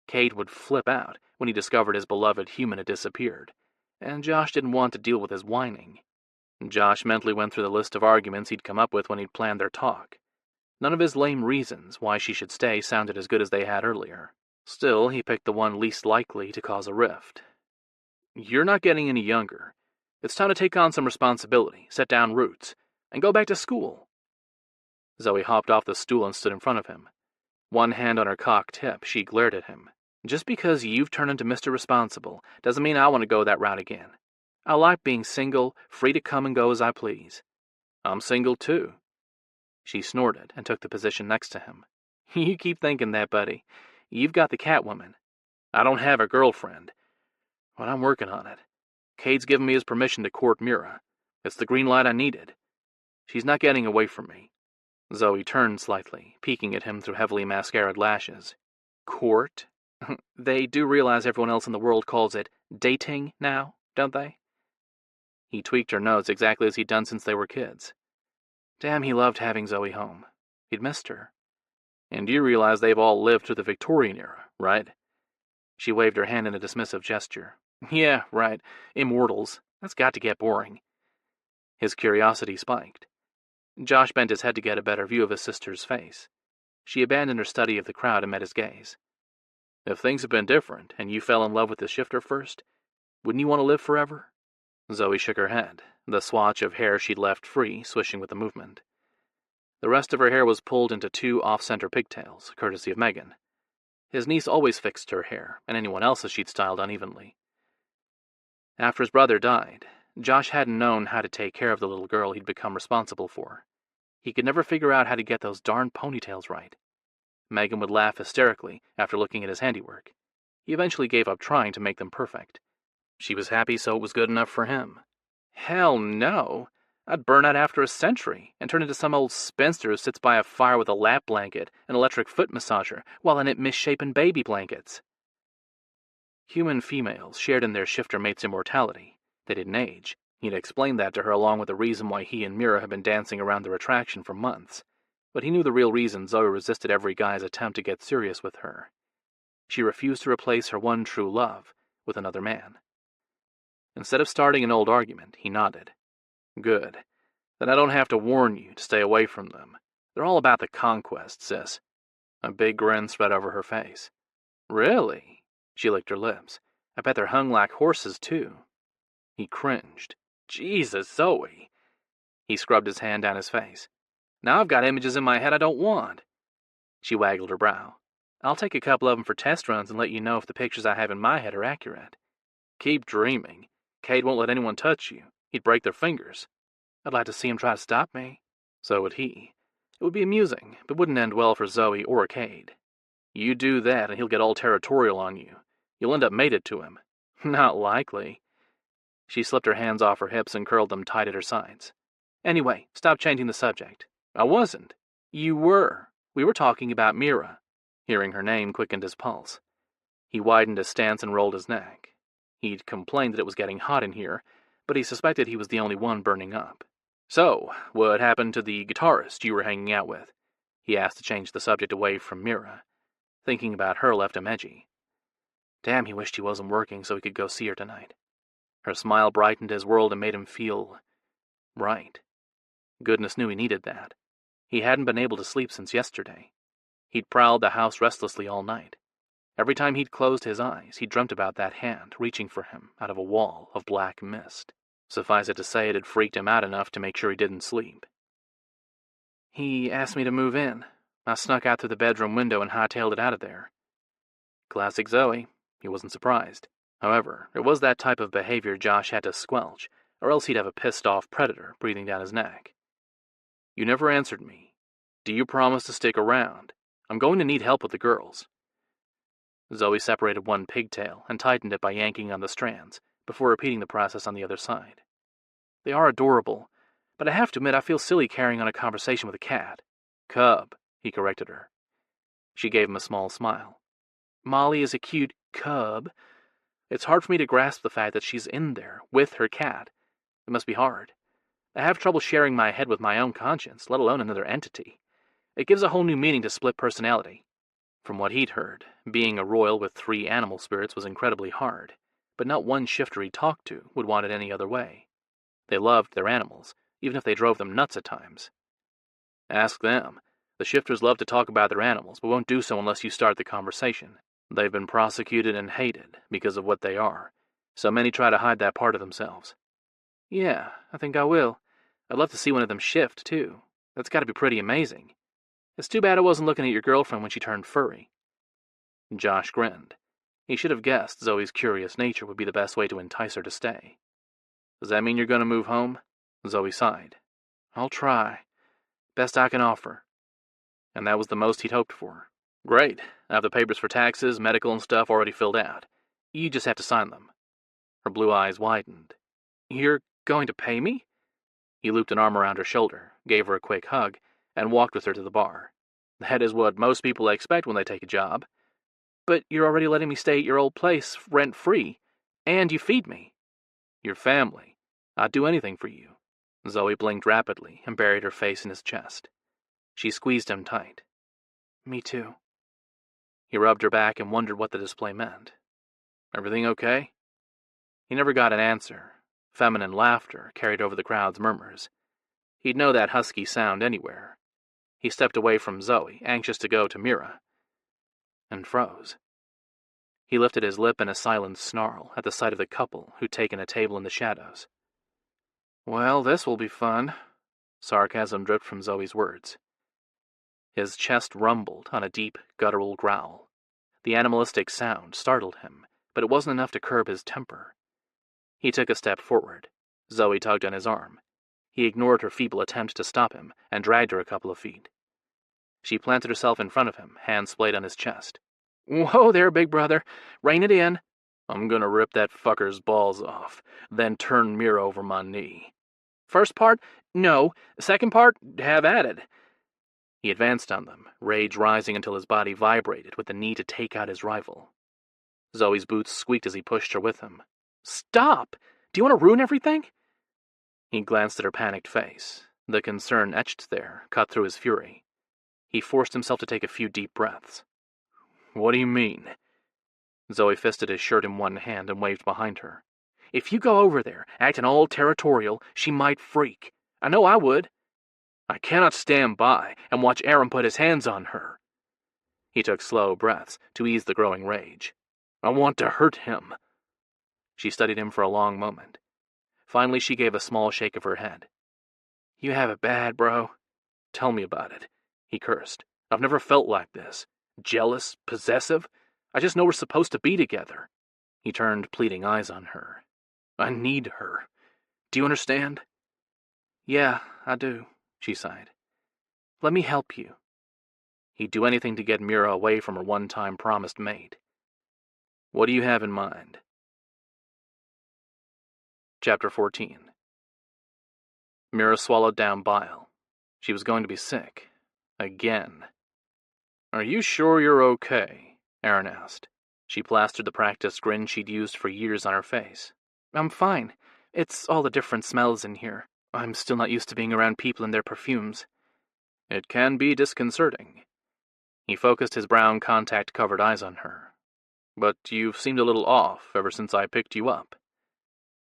Kate would flip out when he discovered his beloved human had disappeared, and Josh didn't want to deal with his whining. Josh mentally went through the list of arguments he'd come up with when he'd planned their talk. None of his lame reasons why she should stay sounded as good as they had earlier. Still, he picked the one least likely to cause a rift. You're not getting any younger. It's time to take on some responsibility, set down roots, and go back to school. Zoe hopped off the stool and stood in front of him. One hand on her cocked hip, she glared at him. Just because you've turned into Mr. Responsible doesn't mean I want to go that route again. I like being single, free to come and go as I please. I'm single, too. She snorted and took the position next to him. You keep thinking that, buddy. You've got the Catwoman. I don't have a girlfriend, but I'm working on it. Cade's given me his permission to court Mira. It's the green light I needed. She's not getting away from me. Zoe turned slightly, peeking at him through heavily mascaraed lashes. Court? They do realize everyone else in the world calls it dating now, don't they? He tweaked her nose exactly as he'd done since they were kids. Damn, he loved having Zoe home. He'd missed her. And you realize they've all lived through the Victorian era, right? She waved her hand in a dismissive gesture. Yeah, right. Immortals. That's got to get boring. His curiosity spiked. Josh bent his head to get a better view of his sister's face. She abandoned her study of the crowd and met his gaze. If things had been different, and you fell in love with the shifter first, wouldn't you want to live forever? Zoe shook her head, the swatch of hair she'd left free swishing with the movement. The rest of her hair was pulled into 2 off-center pigtails, courtesy of Megan. His niece always fixed her hair, and anyone else's she'd styled unevenly. After his brother died, Josh hadn't known how to take care of the little girl he'd become responsible for. He could never figure out how to get those darn ponytails right. Megan would laugh hysterically after looking at his handiwork. He eventually gave up trying to make them perfect. She was happy, so it was good enough for him. Hell no! I'd burn out after a century and turn into some old spinster who sits by a fire with a lap blanket and electric foot massager while I knit misshapen baby blankets. Human females shared in their shifter mate's immortality. They didn't age. He'd explained that to her along with the reason why he and Mira had been dancing around their attraction for months. But he knew the real reason Zoe resisted every guy's attempt to get serious with her. She refused to replace her one true love with another man. Instead of starting an old argument, he nodded. Good. Then I don't have to warn you to stay away from them. They're all about the conquest, sis. A big grin spread over her face. Really? She licked her lips. I bet they're hung like horses, too. He cringed. Jesus, Zoe. He scrubbed his hand down his face. Now I've got images in my head I don't want. She waggled her brow. I'll take a couple of them for test runs and let you know if the pictures I have in my head are accurate. Keep dreaming. Cade won't let anyone touch you. He'd break their fingers. I'd like to see him try to stop me. So would he. It would be amusing, but wouldn't end well for Zoe or Cade. You do that and he'll get all territorial on you. You'll end up mated to him. Not likely. She slipped her hands off her hips and curled them tight at her sides. Anyway, stop changing the subject. I wasn't. You were. We were talking about Mira. Hearing her name quickened his pulse. He widened his stance and rolled his neck. He'd complained that it was getting hot in here, but he suspected he was the only one burning up. So, what happened to the guitarist you were hanging out with? He asked to change the subject away from Mira. Thinking about her left him edgy. Damn, he wished he wasn't working so he could go see her tonight. Her smile brightened his world and made him feel right. Goodness knew he needed that. He hadn't been able to sleep since yesterday. He'd prowled the house restlessly all night. Every time he'd closed his eyes, he dreamt about that hand reaching for him out of a wall of black mist. Suffice it to say, it had freaked him out enough to make sure he didn't sleep. He asked me to move in. I snuck out through the bedroom window and hightailed it out of there. Classic Zoe. He wasn't surprised. However, it was that type of behavior Josh had to squelch, or else he'd have a pissed-off predator breathing down his neck. You never answered me. Do you promise to stick around? I'm going to need help with the girls. Zoe separated one pigtail and tightened it by yanking on the strands, before repeating the process on the other side. They are adorable, but I have to admit I feel silly carrying on a conversation with a cat. Cub, he corrected her. She gave him a small smile. Molly is a cute cub. It's hard for me to grasp the fact that she's in there, with her cat. It must be hard. I have trouble sharing my head with my own conscience, let alone another entity. It gives a whole new meaning to split personality. From what he'd heard, being a royal with 3 animal spirits was incredibly hard, but not one shifter he talked to would want it any other way. They loved their animals, even if they drove them nuts at times. Ask them. The shifters love to talk about their animals, but won't do so unless you start the conversation. They've been prosecuted and hated because of what they are, so many try to hide that part of themselves. Yeah, I think I will. I'd love to see one of them shift, too. That's got to be pretty amazing. It's too bad I wasn't looking at your girlfriend when she turned furry. Josh grinned. He should have guessed Zoe's curious nature would be the best way to entice her to stay. Does that mean you're going to move home? Zoe sighed. I'll try. Best I can offer. And that was the most he'd hoped for. Great. I have the papers for taxes, medical and stuff already filled out. You just have to sign them. Her blue eyes widened. You're going to pay me? He looped an arm around her shoulder, gave her a quick hug, and walked with her to the bar. That is what most people expect when they take a job. But you're already letting me stay at your old place rent-free, and you feed me. Your family. I'd do anything for you. Zoe blinked rapidly and buried her face in his chest. She squeezed him tight. Me too. He rubbed her back and wondered what the display meant. Everything okay? He never got an answer, Feminine laughter carried over the crowd's murmurs. He'd know that husky sound anywhere. He stepped away from Zoe, anxious to go to Mira, and froze. He lifted his lip in a silent snarl at the sight of the couple who'd taken a table in the shadows. "Well, this will be fun." Sarcasm dripped from Zoe's words. His chest rumbled on a deep, guttural growl. The animalistic sound startled him, but it wasn't enough to curb his temper. He took a step forward. Zoe tugged on his arm. He ignored her feeble attempt to stop him and dragged her a couple of feet. She planted herself in front of him, hands splayed on his chest. "Whoa there, big brother. Rein it in. I'm gonna rip that fucker's balls off, then turn Mira over my knee. First part? No. Second part? Have at it." He advanced on them, rage rising until his body vibrated with the need to take out his rival. Zoe's boots squeaked as he pushed her with him. "Stop! Do you want to ruin everything?" He glanced at her panicked face. The concern etched there, cut through his fury. He forced himself to take a few deep breaths. "What do you mean?" Zoe fisted his shirt in one hand and waved behind her. "If you go over there, acting all territorial, she might freak. I know I would. I cannot stand by and watch Aaron put his hands on her." He took slow breaths to ease the growing rage. "I want to hurt him." She studied him for a long moment. Finally, she gave a small shake of her head. "You have it bad, bro." "Tell me about it," he cursed. "I've never felt like this. Jealous, possessive. I just know we're supposed to be together." He turned pleading eyes on her. "I need her. Do you understand?" "Yeah, I do," she sighed. "Let me help you." He'd do anything to get Mira away from her one-time promised mate. "What do you have in mind?" Chapter 14. Mira swallowed down bile. She was going to be sick. Again. "Are you sure you're okay?" Aaron asked. She plastered the practiced grin she'd used for years on her face. "I'm fine. It's all the different smells in here. I'm still not used to being around people and their perfumes." "It can be disconcerting." He focused his brown contact-covered eyes on her. "But you've seemed a little off ever since I picked you up."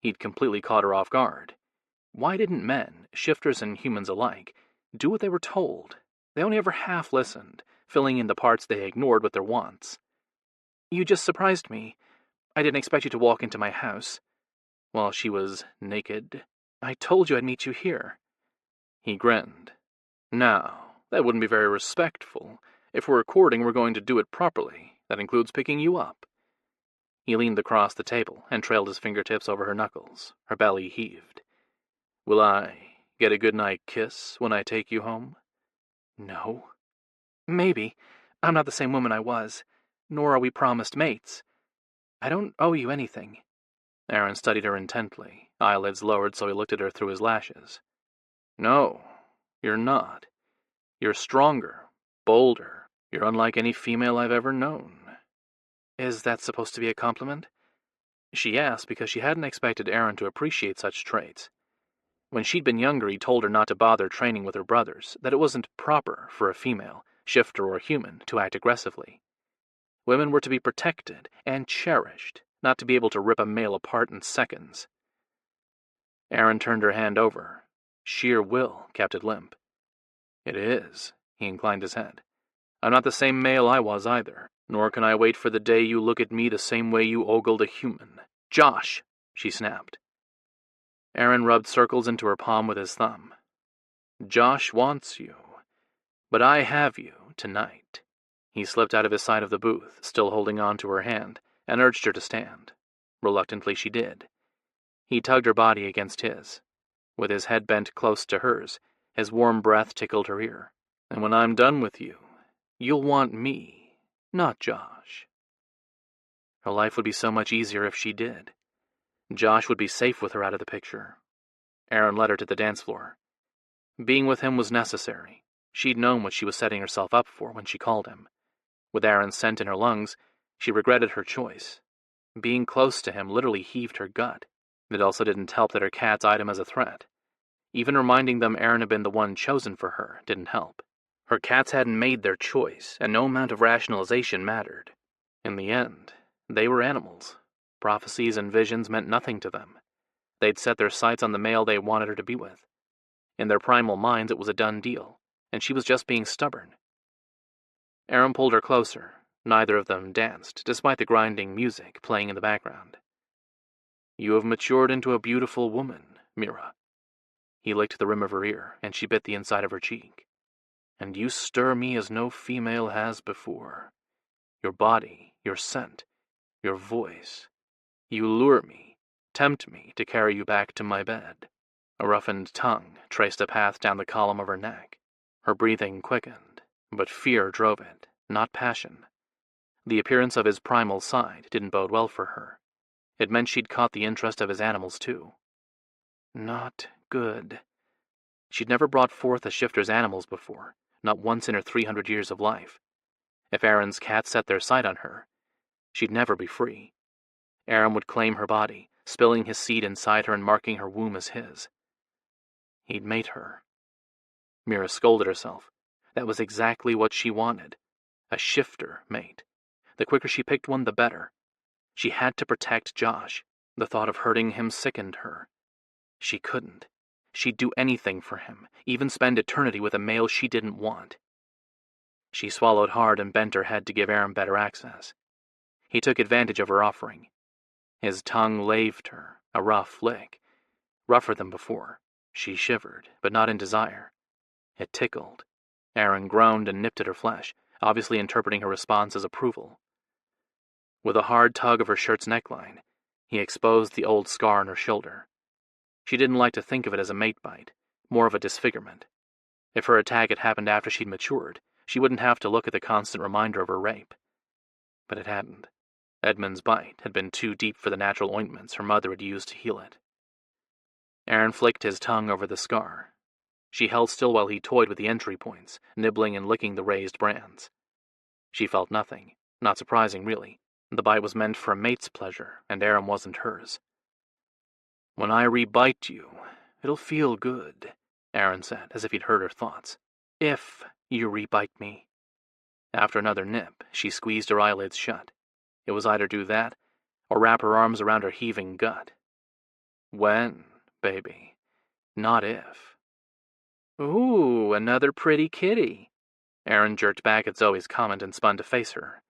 He'd completely caught her off guard. Why didn't men, shifters and humans alike, do what they were told? They only ever half listened, filling in the parts they ignored with their wants. "You just surprised me. I didn't expect you to walk into my house." While she was naked, "I told you I'd meet you here." He grinned. "Now, that wouldn't be very respectful. If we're recording, we're going to do it properly. That includes picking you up." He leaned across the table and trailed his fingertips over her knuckles. Her belly heaved. "Will I get a goodnight kiss when I take you home?" "No." "Maybe. I'm not the same woman I was. Nor are we promised mates. I don't owe you anything." Aaron studied her intently, eyelids lowered so he looked at her through his lashes. "No, you're not. You're stronger, bolder. You're unlike any female I've ever known." "Is that supposed to be a compliment?" She asked because she hadn't expected Aaron to appreciate such traits. When she'd been younger, he told her not to bother training with her brothers, that it wasn't proper for a female, shifter or human, to act aggressively. Women were to be protected and cherished, not to be able to rip a male apart in seconds. Aaron turned her hand over. Sheer will kept it limp. "It is," he inclined his head. "I'm not the same male I was either, nor can I wait for the day you look at me the same way you ogled a human." "Josh!" she snapped. Aaron rubbed circles into her palm with his thumb. "Josh wants you, but I have you tonight." He slipped out of his side of the booth, still holding on to her hand, and urged her to stand. Reluctantly she did. He tugged her body against his. With his head bent close to hers, his warm breath tickled her ear. "And when I'm done with you, you'll want me, not Josh." Her life would be so much easier if she did. Josh would be safe with her out of the picture. Aaron led her to the dance floor. Being with him was necessary. She'd known what she was setting herself up for when she called him. With Aaron's scent in her lungs, she regretted her choice. Being close to him literally heaved her gut. It also didn't help that her cats eyed him as a threat. Even reminding them Aaron had been the one chosen for her didn't help. Her cats hadn't made their choice, and no amount of rationalization mattered. In the end, they were animals. Prophecies and visions meant nothing to them. They'd set their sights on the male they wanted her to be with. In their primal minds, it was a done deal, and she was just being stubborn. Aaron pulled her closer. Neither of them danced, despite the grinding music playing in the background. "You have matured into a beautiful woman, Mira." He licked the rim of her ear, and she bit the inside of her cheek. "And you stir me as no female has before. Your body, your scent, your voice. You lure me, tempt me to carry you back to my bed." A roughened tongue traced a path down the column of her neck. Her breathing quickened, but fear drove it, not passion. The appearance of his primal side didn't bode well for her. It meant she'd caught the interest of his animals, too. Not good. She'd never brought forth a shifter's animals before, not once in her 300 years of life. If Aaron's cats set their sight on her, she'd never be free. Aaron would claim her body, spilling his seed inside her and marking her womb as his. He'd mate her. Mira scolded herself. That was exactly what she wanted. A shifter mate. The quicker she picked one, the better. She had to protect Josh. The thought of hurting him sickened her. She couldn't. She'd do anything for him, even spend eternity with a male she didn't want. She swallowed hard and bent her head to give Aaron better access. He took advantage of her offering. His tongue laved her, a rough lick. Rougher than before. She shivered, but not in desire. It tickled. Aaron groaned and nipped at her flesh, obviously interpreting her response as approval. With a hard tug of her shirt's neckline, he exposed the old scar on her shoulder. She didn't like to think of it as a mate bite, more of a disfigurement. If her attack had happened after she'd matured, she wouldn't have to look at the constant reminder of her rape. But it hadn't. Edmund's bite had been too deep for the natural ointments her mother had used to heal it. Aaron flicked his tongue over the scar. She held still while he toyed with the entry points, nibbling and licking the raised brands. She felt nothing. Not surprising, really. The bite was meant for a mate's pleasure, and Aaron wasn't hers. "When I rebite you, it'll feel good," Aaron said, as if he'd heard her thoughts. "If you rebite me." After another nip, she squeezed her eyelids shut. It was either do that, or wrap her arms around her heaving gut. When, baby, not if. "Ooh, another pretty kitty." Aaron jerked back at Zoe's comment and spun to face her.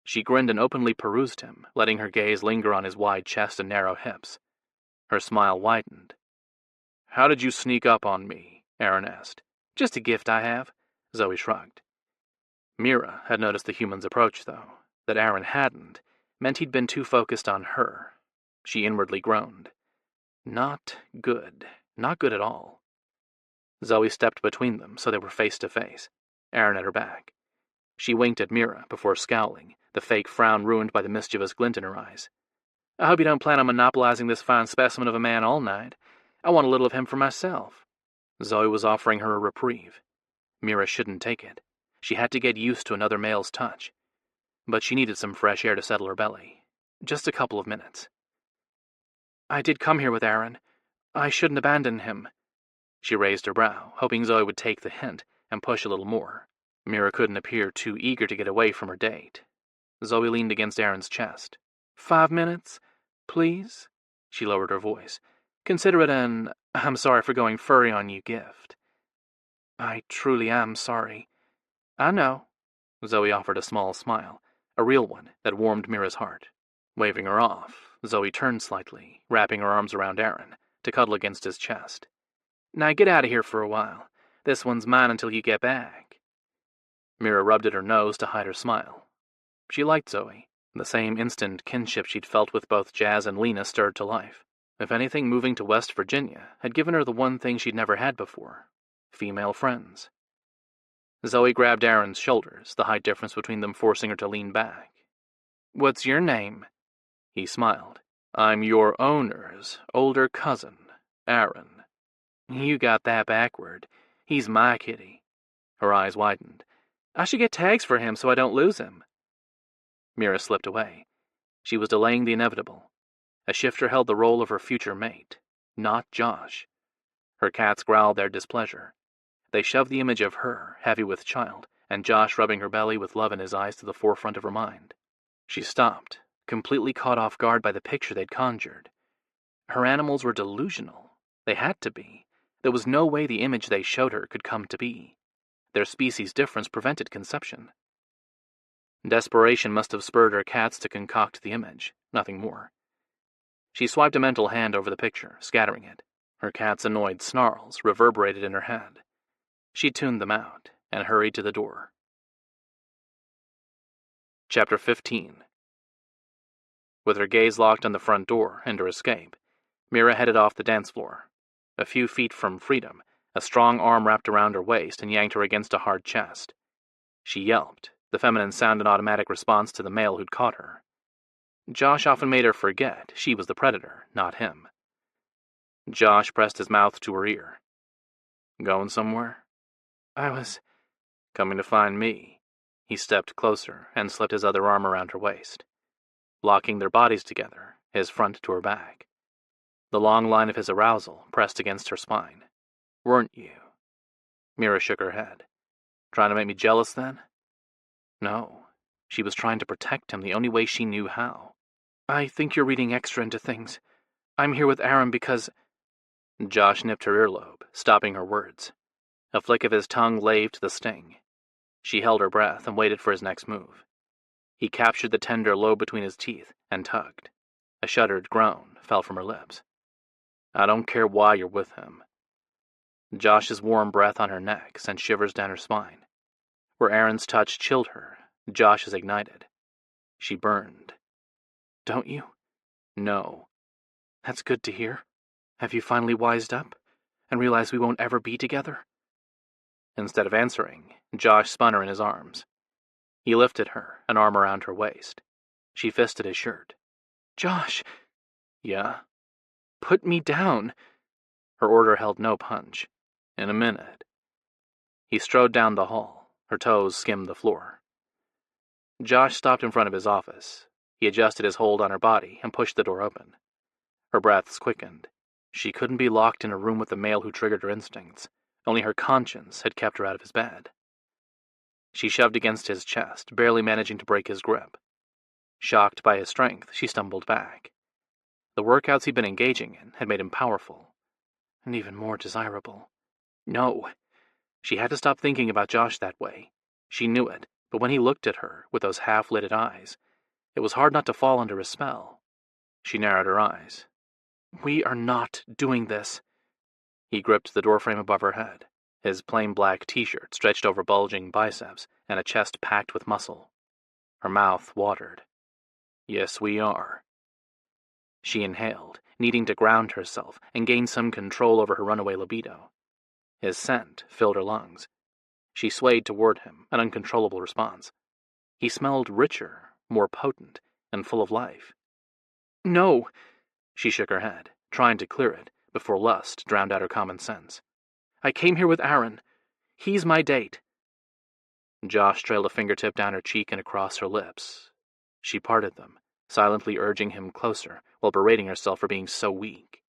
She grinned and openly perused him, letting her gaze linger on his wide chest and narrow hips. Her smile widened. "How did you sneak up on me?" Aaron asked. "Just a gift I have." Zoe shrugged. Mira had noticed the human's approach, though. That Aaron hadn't meant he'd been too focused on her. She inwardly groaned. Not good. Not good at all. Zoe stepped between them so they were face to face, Aaron at her back. She winked at Mira before scowling, the fake frown ruined by the mischievous glint in her eyes. "I hope you don't plan on monopolizing this fine specimen of a man all night. I want a little of him for myself." Zoe was offering her a reprieve. Mira shouldn't take it. She had to get used to another male's touch. But she needed some fresh air to settle her belly. Just a couple of minutes. "I did come here with Aaron. I shouldn't abandon him." She raised her brow, hoping Zoe would take the hint and push a little more. Mira couldn't appear too eager to get away from her date. Zoe leaned against Aaron's chest. 5 minutes, please?" She lowered her voice. "Consider it an I'm sorry for going furry on you gift." "I truly am sorry." "I know." Zoe offered a small smile, a real one that warmed Mira's heart. Waving her off, Zoe turned slightly, wrapping her arms around Aaron, to cuddle against his chest. "Now get out of here for a while. This one's mine until you get back." Mira rubbed at her nose to hide her smile. She liked Zoe. The same instant kinship she'd felt with both Jazz and Lena stirred to life. If anything, moving to West Virginia had given her the one thing she'd never had before: female friends. Zoe grabbed Aaron's shoulders, the height difference between them forcing her to lean back. "What's your name?" He smiled. "I'm your owner's older cousin, Aaron." "You got that backward. He's my kitty." Her eyes widened. "I should get tags for him so I don't lose him." Mira slipped away. She was delaying the inevitable. A shifter held the role of her future mate, not Josh. Her cats growled their displeasure. They shoved the image of her, heavy with child, and Josh rubbing her belly with love in his eyes to the forefront of her mind. She stopped, completely caught off guard by the picture they'd conjured. Her animals were delusional. They had to be. There was no way the image they showed her could come to be. Their species difference prevented conception. Desperation must have spurred her cats to concoct the image, nothing more. She swiped a mental hand over the picture, scattering it. Her cat's annoyed snarls reverberated in her head. She tuned them out and hurried to the door. Chapter 15. With her gaze locked on the front door and her escape, Mira headed off the dance floor. A few feet from freedom, a strong arm wrapped around her waist and yanked her against a hard chest. She yelped, the feminine sound an automatic response to the male who'd caught her. Josh often made her forget she was the predator, not him. Josh pressed his mouth to her ear. Going somewhere? I was coming to find me. He stepped closer and slipped his other arm around her waist, locking their bodies together, his front to her back. The long line of his arousal pressed against her spine. Weren't you? Mira shook her head. Trying to make me jealous then? No. She was trying to protect him the only way she knew how. I think you're reading extra into things. I'm here with Aaron because... Josh nipped her earlobe, stopping her words. A flick of his tongue laved the sting. She held her breath and waited for his next move. He captured the tender lobe between his teeth and tugged. A shuddered groan fell from her lips. I don't care why you're with him. Josh's warm breath on her neck sent shivers down her spine. Where Aaron's touch chilled her, Josh's ignited. She burned. Don't you? No. That's good to hear. Have you finally wised up and realized we won't ever be together? Instead of answering, Josh spun her in his arms. He lifted her, an arm around her waist. She fisted his shirt. Josh! Yeah? Put me down! Her order held no punch. In a minute. He strode down the hall. Her toes skimmed the floor. Josh stopped in front of his office. He adjusted his hold on her body and pushed the door open. Her breaths quickened. She couldn't be locked in a room with the male who triggered her instincts. Only her conscience had kept her out of his bed. She shoved against his chest, barely managing to break his grip. Shocked by his strength, she stumbled back. The workouts he'd been engaging in had made him powerful, and even more desirable. No! She had to stop thinking about Josh that way. She knew it, but when he looked at her with those half-lidded eyes, it was hard not to fall under his spell. She narrowed her eyes. We are not doing this. He gripped the doorframe above her head, his plain black t-shirt stretched over bulging biceps and a chest packed with muscle. Her mouth watered. Yes, we are. She inhaled, needing to ground herself and gain some control over her runaway libido. His scent filled her lungs. She swayed toward him, an uncontrollable response. He smelled richer, more potent, and full of life. No! She shook her head, trying to clear it, before lust drowned out her common sense. I came here with Aaron. He's my date. Josh trailed a fingertip down her cheek and across her lips. She parted them, silently urging him closer, while berating herself for being so weak.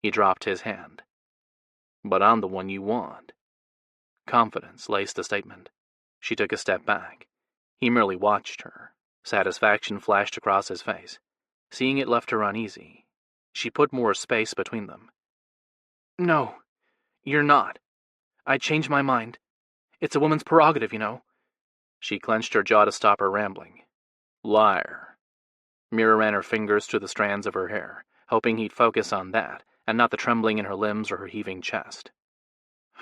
He dropped his hand. But I'm the one you want. Confidence laced the statement. She took a step back. He merely watched her. Satisfaction flashed across his face. Seeing it left her uneasy. She put more space between them. No, you're not. I changed my mind. It's a woman's prerogative, you know. She clenched her jaw to stop her rambling. Liar. Mira ran her fingers through the strands of her hair, hoping he'd focus on that, and not the trembling in her limbs or her heaving chest.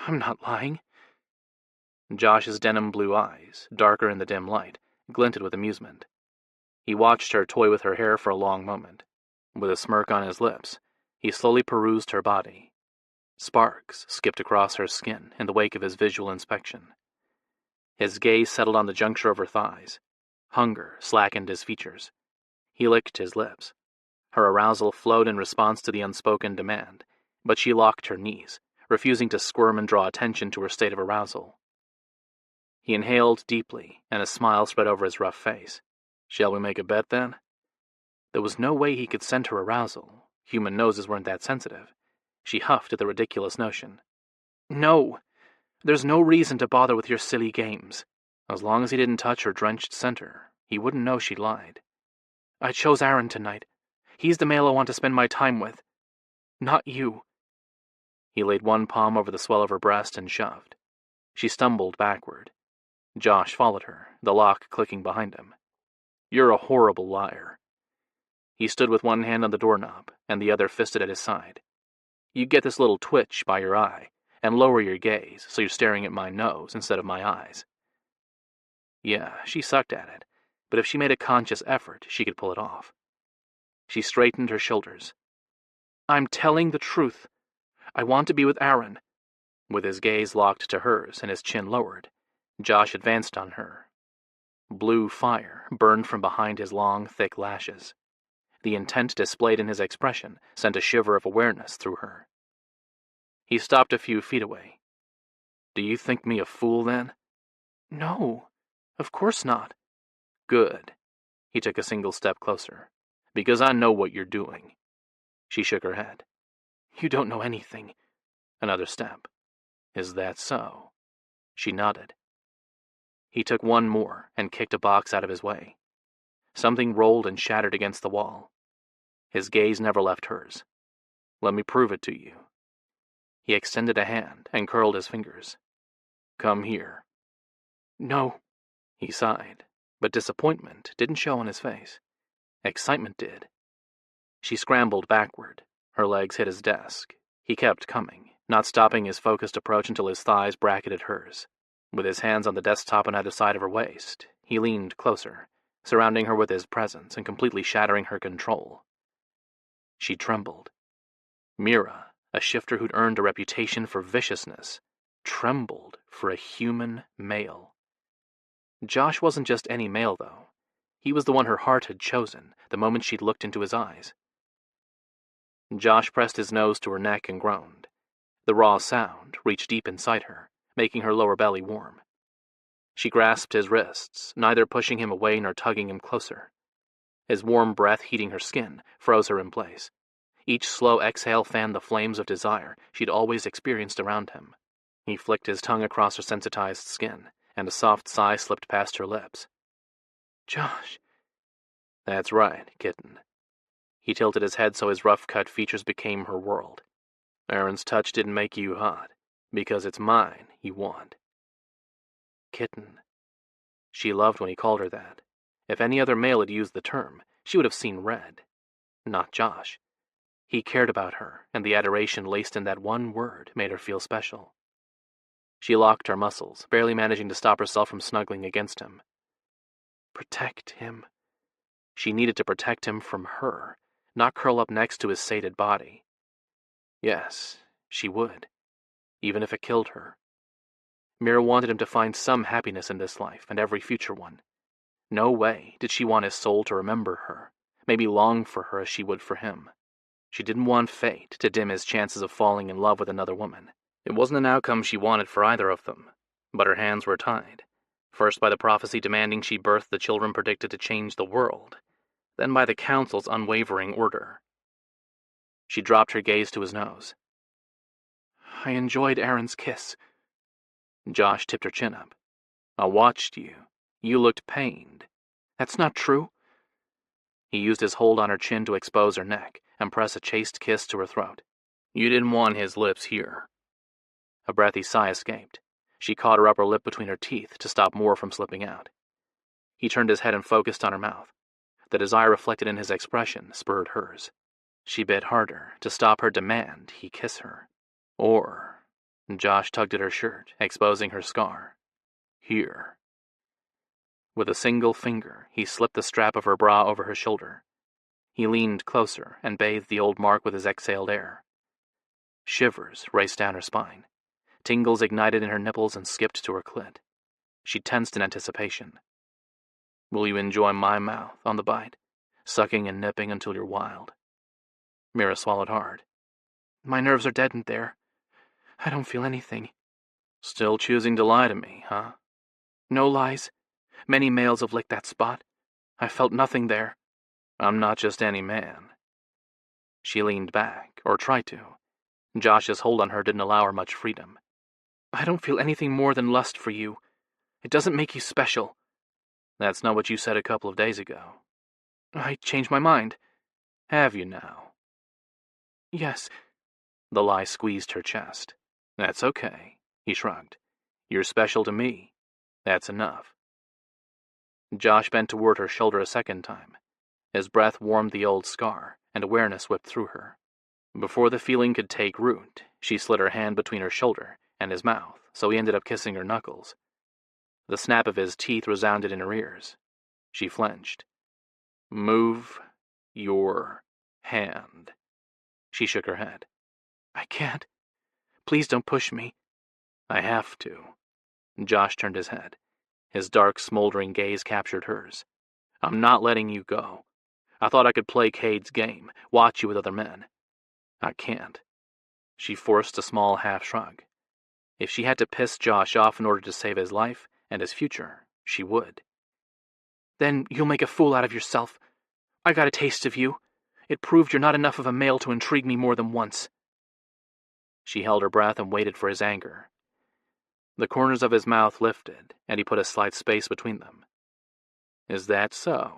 I'm not lying. Josh's denim blue eyes, darker in the dim light, glinted with amusement. He watched her toy with her hair for a long moment. With a smirk on his lips, he slowly perused her body. Sparks skipped across her skin in the wake of his visual inspection. His gaze settled on the juncture of her thighs. Hunger slackened his features. He licked his lips. Her arousal flowed in response to the unspoken demand, but she locked her knees, refusing to squirm and draw attention to her state of arousal. He inhaled deeply, and a smile spread over his rough face. Shall we make a bet, then? There was no way he could scent her arousal. Human noses weren't that sensitive. She huffed at the ridiculous notion. No! There's no reason to bother with your silly games. As long as he didn't touch her drenched center, he wouldn't know she lied. I chose Aaron tonight. He's the male I want to spend my time with. Not you." He laid one palm over the swell of her breast and shoved. She stumbled backward. Josh followed her, the lock clicking behind him. "You're a horrible liar." He stood with one hand on the doorknob and the other fisted at his side. "You get this little twitch by your eye, and lower your gaze so you're staring at my nose instead of my eyes." Yeah, she sucked at it, but if she made a conscious effort, she could pull it off. She straightened her shoulders. "I'm telling the truth. I want to be with Aaron." With his gaze locked to hers and his chin lowered, Josh advanced on her. Blue fire burned from behind his long, thick lashes. The intent displayed in his expression sent a shiver of awareness through her. He stopped a few feet away. "Do you think me a fool, then?" "No, of course not." "Good." He took a single step closer. "Because I know what you're doing." She shook her head. "You don't know anything." Another step. "Is that so?" She nodded. He took one more and kicked a box out of his way. Something rolled and shattered against the wall. His gaze never left hers. "Let me prove it to you." He extended a hand and curled his fingers. "Come here." "No." He sighed, but disappointment didn't show on his face. Excitement did. She scrambled backward. Her legs hit his desk. He kept coming, not stopping his focused approach until his thighs bracketed hers. With his hands on the desktop on either side of her waist, he leaned closer, surrounding her with his presence and completely shattering her control. She trembled. Mira, a shifter who'd earned a reputation for viciousness, trembled for a human male. Josh wasn't just any male, though. He was the one her heart had chosen the moment she'd looked into his eyes. Josh pressed his nose to her neck and groaned. The raw sound reached deep inside her, making her lower belly warm. She grasped his wrists, neither pushing him away nor tugging him closer. His warm breath heating her skin froze her in place. Each slow exhale fanned the flames of desire she'd always experienced around him. He flicked his tongue across her sensitized skin, and a soft sigh slipped past her lips. "Josh." "That's right, kitten." He tilted his head so his rough-cut features became her world. "Aaron's touch didn't make you hot, because it's mine you want." Kitten. She loved when he called her that. If any other male had used the term, she would have seen red. Not Josh. He cared about her, and the adoration laced in that one word made her feel special. She locked her muscles, barely managing to stop herself from snuggling against him. Protect him. She needed to protect him from her, not curl up next to his sated body. Yes, she would, even if it killed her. Mira wanted him to find some happiness in this life and every future one. No way did she want his soul to remember her, maybe long for her as she would for him. She didn't want fate to dim his chances of falling in love with another woman. It wasn't an outcome she wanted for either of them, but her hands were tied. First by the prophecy demanding she birth the children predicted to change the world, then by the council's unwavering order. She dropped her gaze to his nose. "I enjoyed Aaron's kiss." Josh tipped her chin up. "I watched you. You looked pained." "That's not true." He used his hold on her chin to expose her neck and press a chaste kiss to her throat. "You didn't want his lips here." A breathy sigh escaped. She caught her upper lip between her teeth to stop more from slipping out. He turned his head and focused on her mouth. The desire reflected in his expression spurred hers. She bit harder to stop her demand he kiss her. Or, Josh tugged at her shirt, exposing her scar. Here. With a single finger, he slipped the strap of her bra over her shoulder. He leaned closer and bathed the old mark with his exhaled air. Shivers raced down her spine. Tingles ignited in her nipples and skipped to her clit. She tensed in anticipation. "Will you enjoy my mouth on the bite, sucking and nipping until you're wild?" Mira swallowed hard. "My nerves are deadened there. I don't feel anything." "Still choosing to lie to me, huh?" "No lies. Many males have licked that spot. I felt nothing there." "I'm not just any man." She leaned back, or tried to. Josh's hold on her didn't allow her much freedom. "I don't feel anything more than lust for you. It doesn't make you special." "That's not what you said a couple of days ago." "I changed my mind." "Have you now?" "Yes, The lie squeezed her chest. That's okay, he shrugged. You're special to me. That's enough. Josh bent toward her shoulder a second time. His breath warmed the old scar, and awareness whipped through her. Before the feeling could take root, she slid her hand between her shoulder and his mouth, so he ended up kissing her knuckles. The snap of his teeth resounded in her ears. She flinched. Move your hand. She shook her head. I can't. Please don't push me. I have to. Josh turned his head. His dark, smoldering gaze captured hers. I'm not letting you go. I thought I could play Cade's game, watch you with other men. I can't. She forced a small half shrug. If she had to piss Josh off in order to save his life and his future, she would. Then you'll make a fool out of yourself. I got a taste of you. It proved you're not enough of a male to intrigue me more than once. She held her breath and waited for his anger. The corners of his mouth lifted, and he put a slight space between them. Is that so?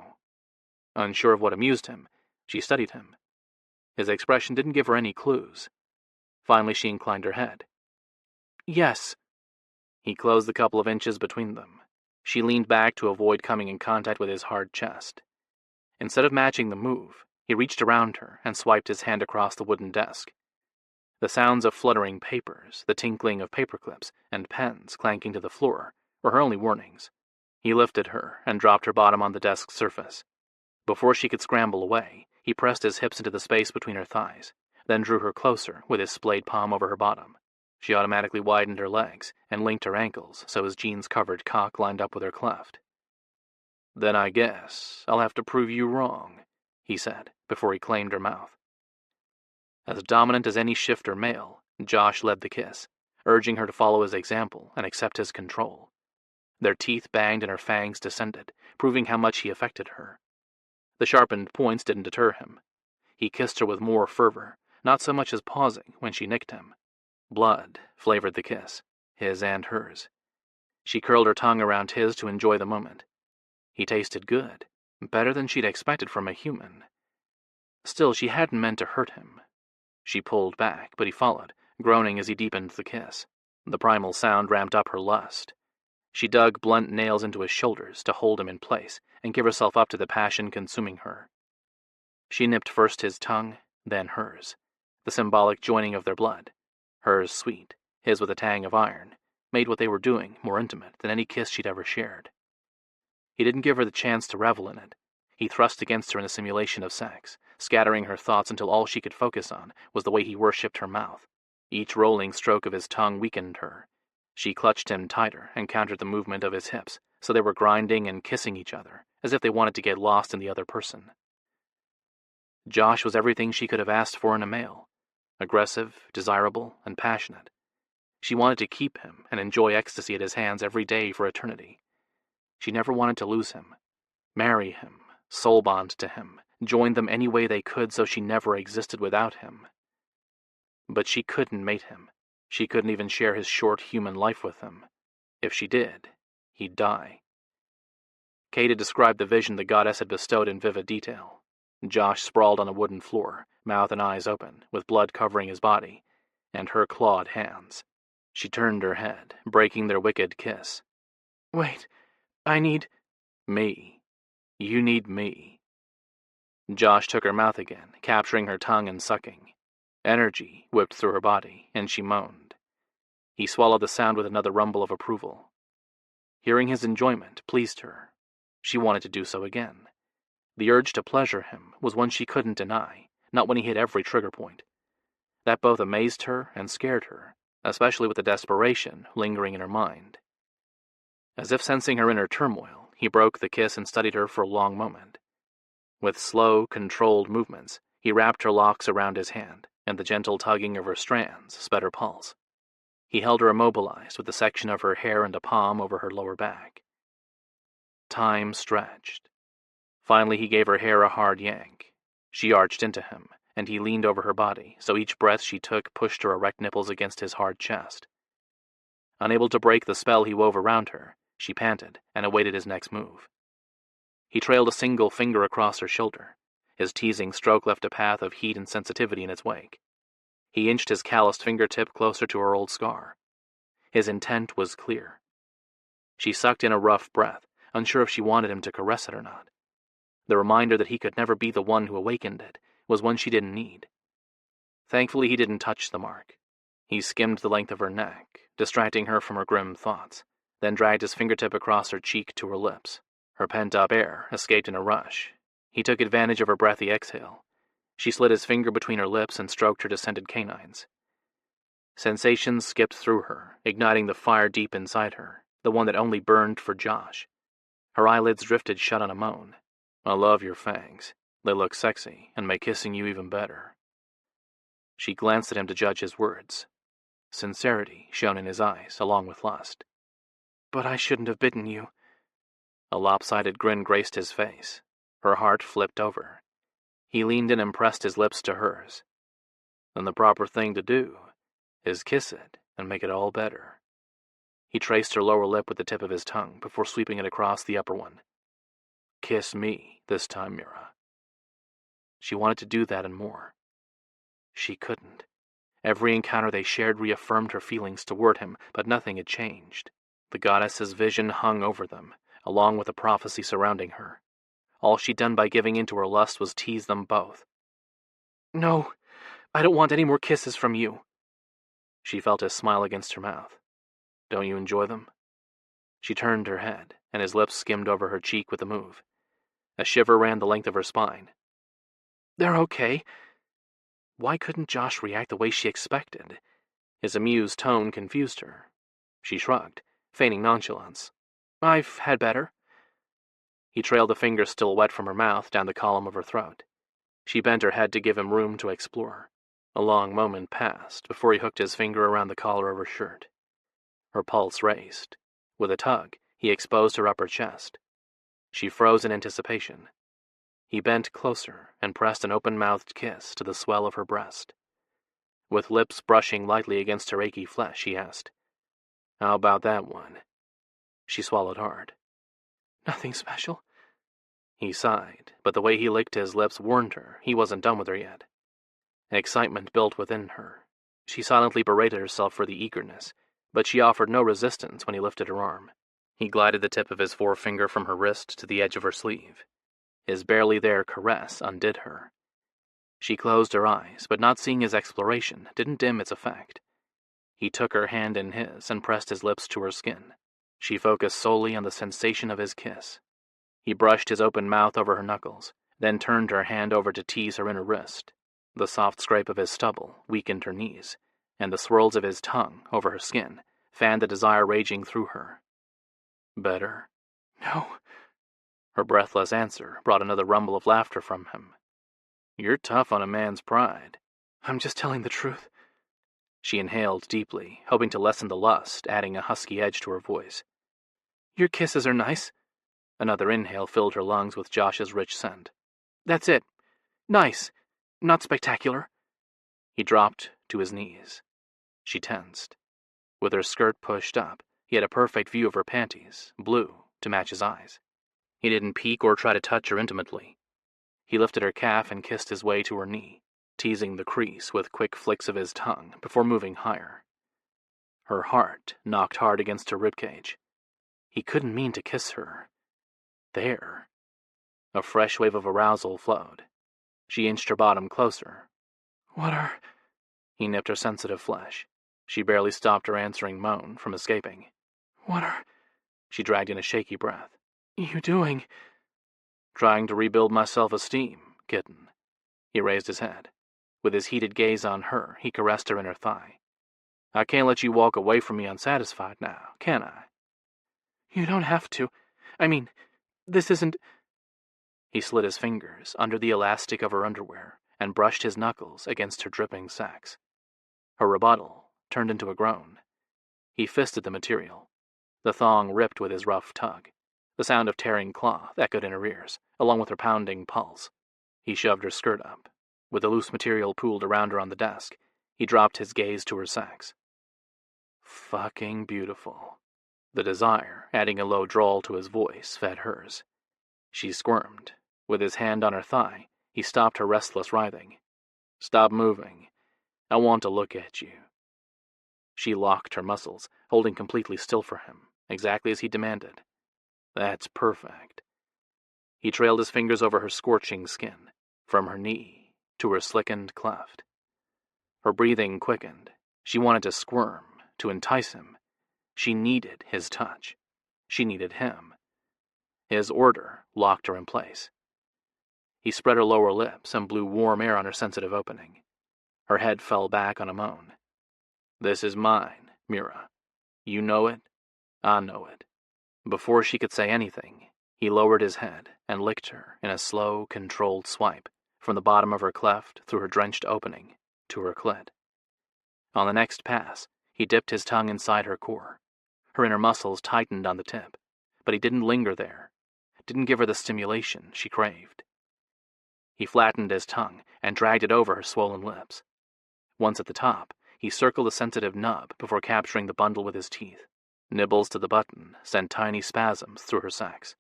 Unsure of what amused him, she studied him. His expression didn't give her any clues. Finally, she inclined her head. Yes. He closed the couple of inches between them. She leaned back to avoid coming in contact with his hard chest. Instead of matching the move, he reached around her and swiped his hand across the wooden desk. The sounds of fluttering papers, the tinkling of paperclips, and pens clanking to the floor were her only warnings. He lifted her and dropped her bottom on the desk's surface. Before she could scramble away, he pressed his hips into the space between her thighs, then drew her closer with his splayed palm over her bottom. She automatically widened her legs and linked her ankles so his jeans-covered cock lined up with her cleft. Then I guess I'll have to prove you wrong, he said, before he claimed her mouth. As dominant as any shifter male, Josh led the kiss, urging her to follow his example and accept his control. Their teeth banged and her fangs descended, proving how much he affected her. The sharpened points didn't deter him. He kissed her with more fervor, not so much as pausing when she nicked him. Blood flavored the kiss, his and hers. She curled her tongue around his to enjoy the moment. He tasted good, better than she'd expected from a human. Still, she hadn't meant to hurt him. She pulled back, but he followed, groaning as he deepened the kiss. The primal sound ramped up her lust. She dug blunt nails into his shoulders to hold him in place and give herself up to the passion consuming her. She nipped first his tongue, then hers, the symbolic joining of their blood. Hers sweet, his with a tang of iron, made what they were doing more intimate than any kiss she'd ever shared. He didn't give her the chance to revel in it. He thrust against her in a simulation of sex, scattering her thoughts until all she could focus on was the way he worshipped her mouth. Each rolling stroke of his tongue weakened her. She clutched him tighter and countered the movement of his hips, so they were grinding and kissing each other, as if they wanted to get lost in the other person. Josh was everything she could have asked for in a male. Aggressive, desirable, and passionate. She wanted to keep him and enjoy ecstasy at his hands every day for eternity. She never wanted to lose him. Marry him, soul bond to him, join them any way they could so she never existed without him. But she couldn't mate him. She couldn't even share his short human life with him. If she did, he'd die. Kate had described the vision the goddess had bestowed in vivid detail. Josh sprawled on a wooden floor, mouth and eyes open, with blood covering his body, and her clawed hands. She turned her head, breaking their wicked kiss. Wait, I need... Me. You need me. Josh took her mouth again, capturing her tongue and sucking. Energy whipped through her body, and she moaned. He swallowed the sound with another rumble of approval. Hearing his enjoyment pleased her. She wanted to do so again. The urge to pleasure him was one she couldn't deny, not when he hit every trigger point. That both amazed her and scared her, especially with the desperation lingering in her mind. As if sensing her inner turmoil, he broke the kiss and studied her for a long moment. With slow, controlled movements, he wrapped her locks around his hand, and the gentle tugging of her strands sped her pulse. He held her immobilized with a section of her hair and a palm over her lower back. Time stretched. Finally, he gave her hair a hard yank. She arched into him, and he leaned over her body, so each breath she took pushed her erect nipples against his hard chest. Unable to break the spell he wove around her, she panted and awaited his next move. He trailed a single finger across her shoulder. His teasing stroke left a path of heat and sensitivity in its wake. He inched his calloused fingertip closer to her old scar. His intent was clear. She sucked in a rough breath, unsure if she wanted him to caress it or not. The reminder that he could never be the one who awakened it was one she didn't need. Thankfully, he didn't touch the mark. He skimmed the length of her neck, distracting her from her grim thoughts, then dragged his fingertip across her cheek to her lips. Her pent-up air escaped in a rush. He took advantage of her breathy exhale. She slid his finger between her lips and stroked her distended canines. Sensations skipped through her, igniting the fire deep inside her, the one that only burned for Josh. Her eyelids drifted shut on a moan. I love your fangs. They look sexy and make kissing you even better. She glanced at him to judge his words. Sincerity shone in his eyes, along with lust. But I shouldn't have bitten you. A lopsided grin graced his face. Her heart flipped over. He leaned in and pressed his lips to hers. Then the proper thing to do is kiss it and make it all better. He traced her lower lip with the tip of his tongue before sweeping it across the upper one. Kiss me this time, Mira. She wanted to do that and more. She couldn't. Every encounter they shared reaffirmed her feelings toward him, but nothing had changed. The goddess's vision hung over them, along with the prophecy surrounding her. All she'd done by giving in to her lust was tease them both. No, I don't want any more kisses from you. She felt his smile against her mouth. Don't you enjoy them? She turned her head, and his lips skimmed over her cheek with a move. A shiver ran the length of her spine. They're okay. Why couldn't Josh react the way she expected? His amused tone confused her. She shrugged, feigning nonchalance. I've had better. He trailed the finger still wet from her mouth down the column of her throat. She bent her head to give him room to explore. A long moment passed before he hooked his finger around the collar of her shirt. Her pulse raced. With a tug, he exposed her upper chest. She froze in anticipation. He bent closer and pressed an open-mouthed kiss to the swell of her breast. With lips brushing lightly against her achy flesh, he asked, How about that one? She swallowed hard. Nothing special. He sighed, but the way he licked his lips warned her he wasn't done with her yet. Excitement built within her. She silently berated herself for the eagerness, but she offered no resistance when he lifted her arm. He glided the tip of his forefinger from her wrist to the edge of her sleeve. His barely there caress undid her. She closed her eyes, but not seeing his exploration didn't dim its effect. He took her hand in his and pressed his lips to her skin. She focused solely on the sensation of his kiss. He brushed his open mouth over her knuckles, then turned her hand over to tease her inner wrist. The soft scrape of his stubble weakened her knees, and the swirls of his tongue over her skin fanned the desire raging through her. Better? No. Her breathless answer brought another rumble of laughter from him. You're tough on a man's pride. I'm just telling the truth. She inhaled deeply, hoping to lessen the lust, adding a husky edge to her voice. Your kisses are nice. Another inhale filled her lungs with Josh's rich scent. That's it. Nice. Not spectacular. He dropped to his knees. She tensed. With her skirt pushed up, he had a perfect view of her panties, blue, to match his eyes. He didn't peek or try to touch her intimately. He lifted her calf and kissed his way to her knee, teasing the crease with quick flicks of his tongue before moving higher. Her heart knocked hard against her ribcage. He couldn't mean to kiss her. There. A fresh wave of arousal flowed. She inched her bottom closer. What are... He nipped her sensitive flesh. She barely stopped her answering moan from escaping. What are... She dragged in a shaky breath. You doing? Trying to rebuild my self-esteem, kitten. He raised his head. With his heated gaze on her, he caressed her inner thigh. I can't let you walk away from me unsatisfied now, can I? You don't have to. I mean, this isn't... He slid his fingers under the elastic of her underwear and brushed his knuckles against her dripping sacs. Her rebuttal turned into a groan. He fisted the material. The thong ripped with his rough tug. The sound of tearing cloth echoed in her ears, along with her pounding pulse. He shoved her skirt up. With the loose material pooled around her on the desk, he dropped his gaze to her sacs. Fucking beautiful. The desire, adding a low drawl to his voice, fed hers. She squirmed. With his hand on her thigh, he stopped her restless writhing. Stop moving. I want to look at you." She locked her muscles, holding completely still for him, exactly as he demanded. "That's perfect." He trailed his fingers over her scorching skin, from her knee to her slickened cleft. Her breathing quickened. She wanted to squirm, to entice him. She needed his touch. She needed him. His order locked her in place. He spread her lower lips and blew warm air on her sensitive opening. Her head fell back on a moan. "This is mine, Mira. You know it. I know it." Before she could say anything, he lowered his head and licked her in a slow, controlled swipe from the bottom of her cleft through her drenched opening to her clit. On the next pass, he dipped his tongue inside her core. Her inner muscles tightened on the tip, but he didn't linger there, didn't give her the stimulation she craved. He flattened his tongue and dragged it over her swollen lips. Once at the top, he circled the sensitive nub before capturing the bundle with his teeth. Nibbles to the button sent tiny spasms through her sex.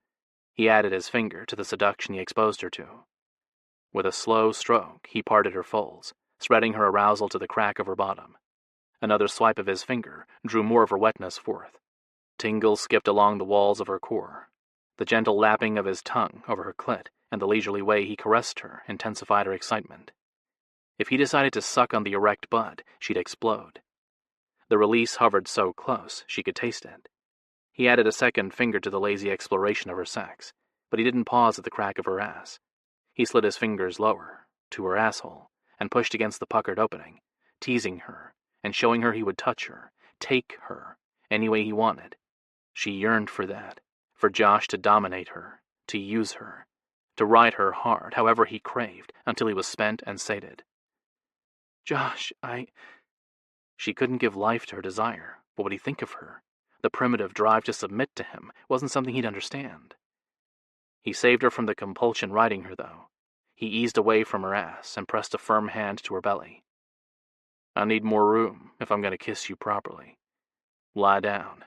He added his finger to the seduction he exposed her to. With a slow stroke, he parted her folds, spreading her arousal to the crack of her bottom. Another swipe of his finger drew more of her wetness forth. Tingles skipped along the walls of her core. The gentle lapping of his tongue over her clit and the leisurely way he caressed her intensified her excitement. If he decided to suck on the erect bud, she'd explode. The release hovered so close she could taste it. He added a second finger to the lazy exploration of her sex, but he didn't pause at the crack of her ass. He slid his fingers lower, to her asshole, and pushed against the puckered opening, teasing her, and showing her he would touch her, take her, any way he wanted. She yearned for that, for Josh to dominate her, to use her, to ride her hard, however he craved, until he was spent and sated. "Josh, She couldn't give life to her desire. What would he think of her? The primitive drive to submit to him wasn't something he'd understand. He saved her from the compulsion riding her, though. He eased away from her ass and pressed a firm hand to her belly. "I need more room if I'm going to kiss you properly. Lie down."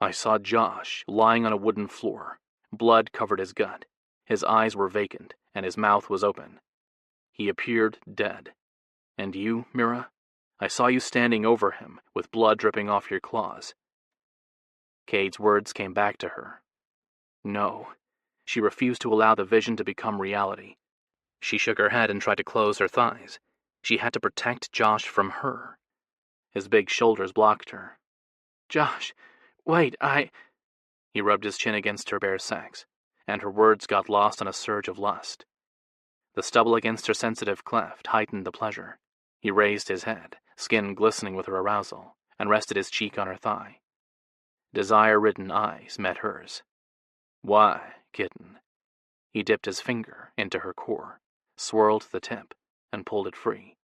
I saw Josh lying on a wooden floor. Blood covered his gut. His eyes were vacant, and his mouth was open. He appeared dead. And you, Mira? I saw you standing over him, with blood dripping off your claws. Cade's words came back to her. No. She refused to allow the vision to become reality. She shook her head and tried to close her thighs. She had to protect Josh from her. His big shoulders blocked her. "Josh, wait, He rubbed his chin against her bare sex, and her words got lost in a surge of lust. The stubble against her sensitive cleft heightened the pleasure. He raised his head, skin glistening with her arousal, and rested his cheek on her thigh. Desire-ridden eyes met hers. "Why, kitten?" He dipped his finger into her core, swirled the tip, and pulled it free.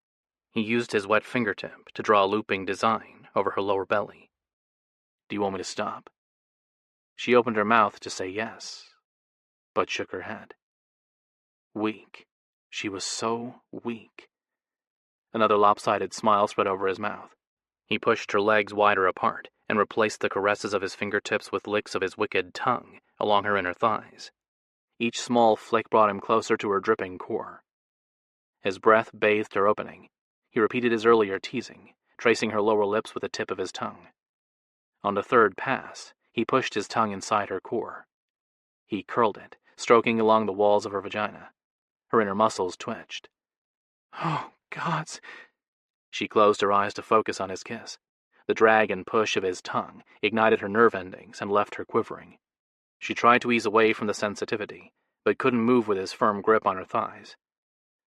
He used his wet fingertip to draw a looping design over her lower belly. "Do you want me to stop?" She opened her mouth to say yes, but shook her head. Weak. She was so weak. Another lopsided smile spread over his mouth. He pushed her legs wider apart and replaced the caresses of his fingertips with licks of his wicked tongue along her inner thighs. Each small flick brought him closer to her dripping core. His breath bathed her opening. He repeated his earlier teasing, tracing her lower lips with the tip of his tongue. On the third pass, he pushed his tongue inside her core. He curled it, stroking along the walls of her vagina. Her inner muscles twitched. "Oh, gods!" She closed her eyes to focus on his kiss. The drag and push of his tongue ignited her nerve endings and left her quivering. She tried to ease away from the sensitivity, but couldn't move with his firm grip on her thighs.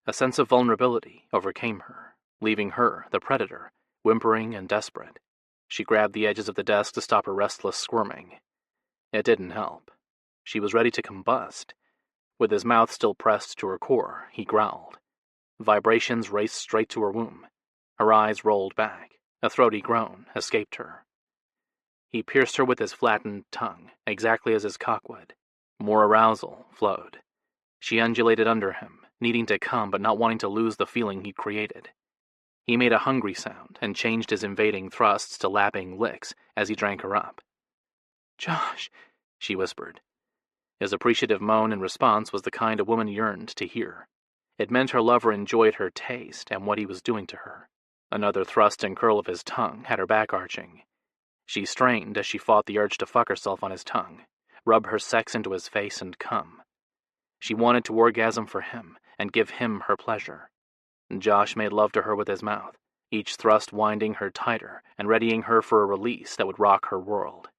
A sense of vulnerability overcame her, leaving her, the predator, whimpering and desperate. She grabbed the edges of the desk to stop her restless squirming. It didn't help. She was ready to combust. With his mouth still pressed to her core, he growled. Vibrations raced straight to her womb. Her eyes rolled back. A throaty groan escaped her. He pierced her with his flattened tongue, exactly as his cock would. More arousal flowed. She undulated under him, needing to come but not wanting to lose the feeling he'd created. He made a hungry sound and changed his invading thrusts to lapping licks as he drank her up. "Josh," she whispered. His appreciative moan in response was the kind a woman yearned to hear. It meant her lover enjoyed her taste and what he was doing to her. Another thrust and curl of his tongue had her back arching. She strained as she fought the urge to fuck herself on his tongue, rub her sex into his face and come. She wanted to orgasm for him and give him her pleasure. Josh made love to her with his mouth, each thrust winding her tighter and readying her for a release that would rock her world.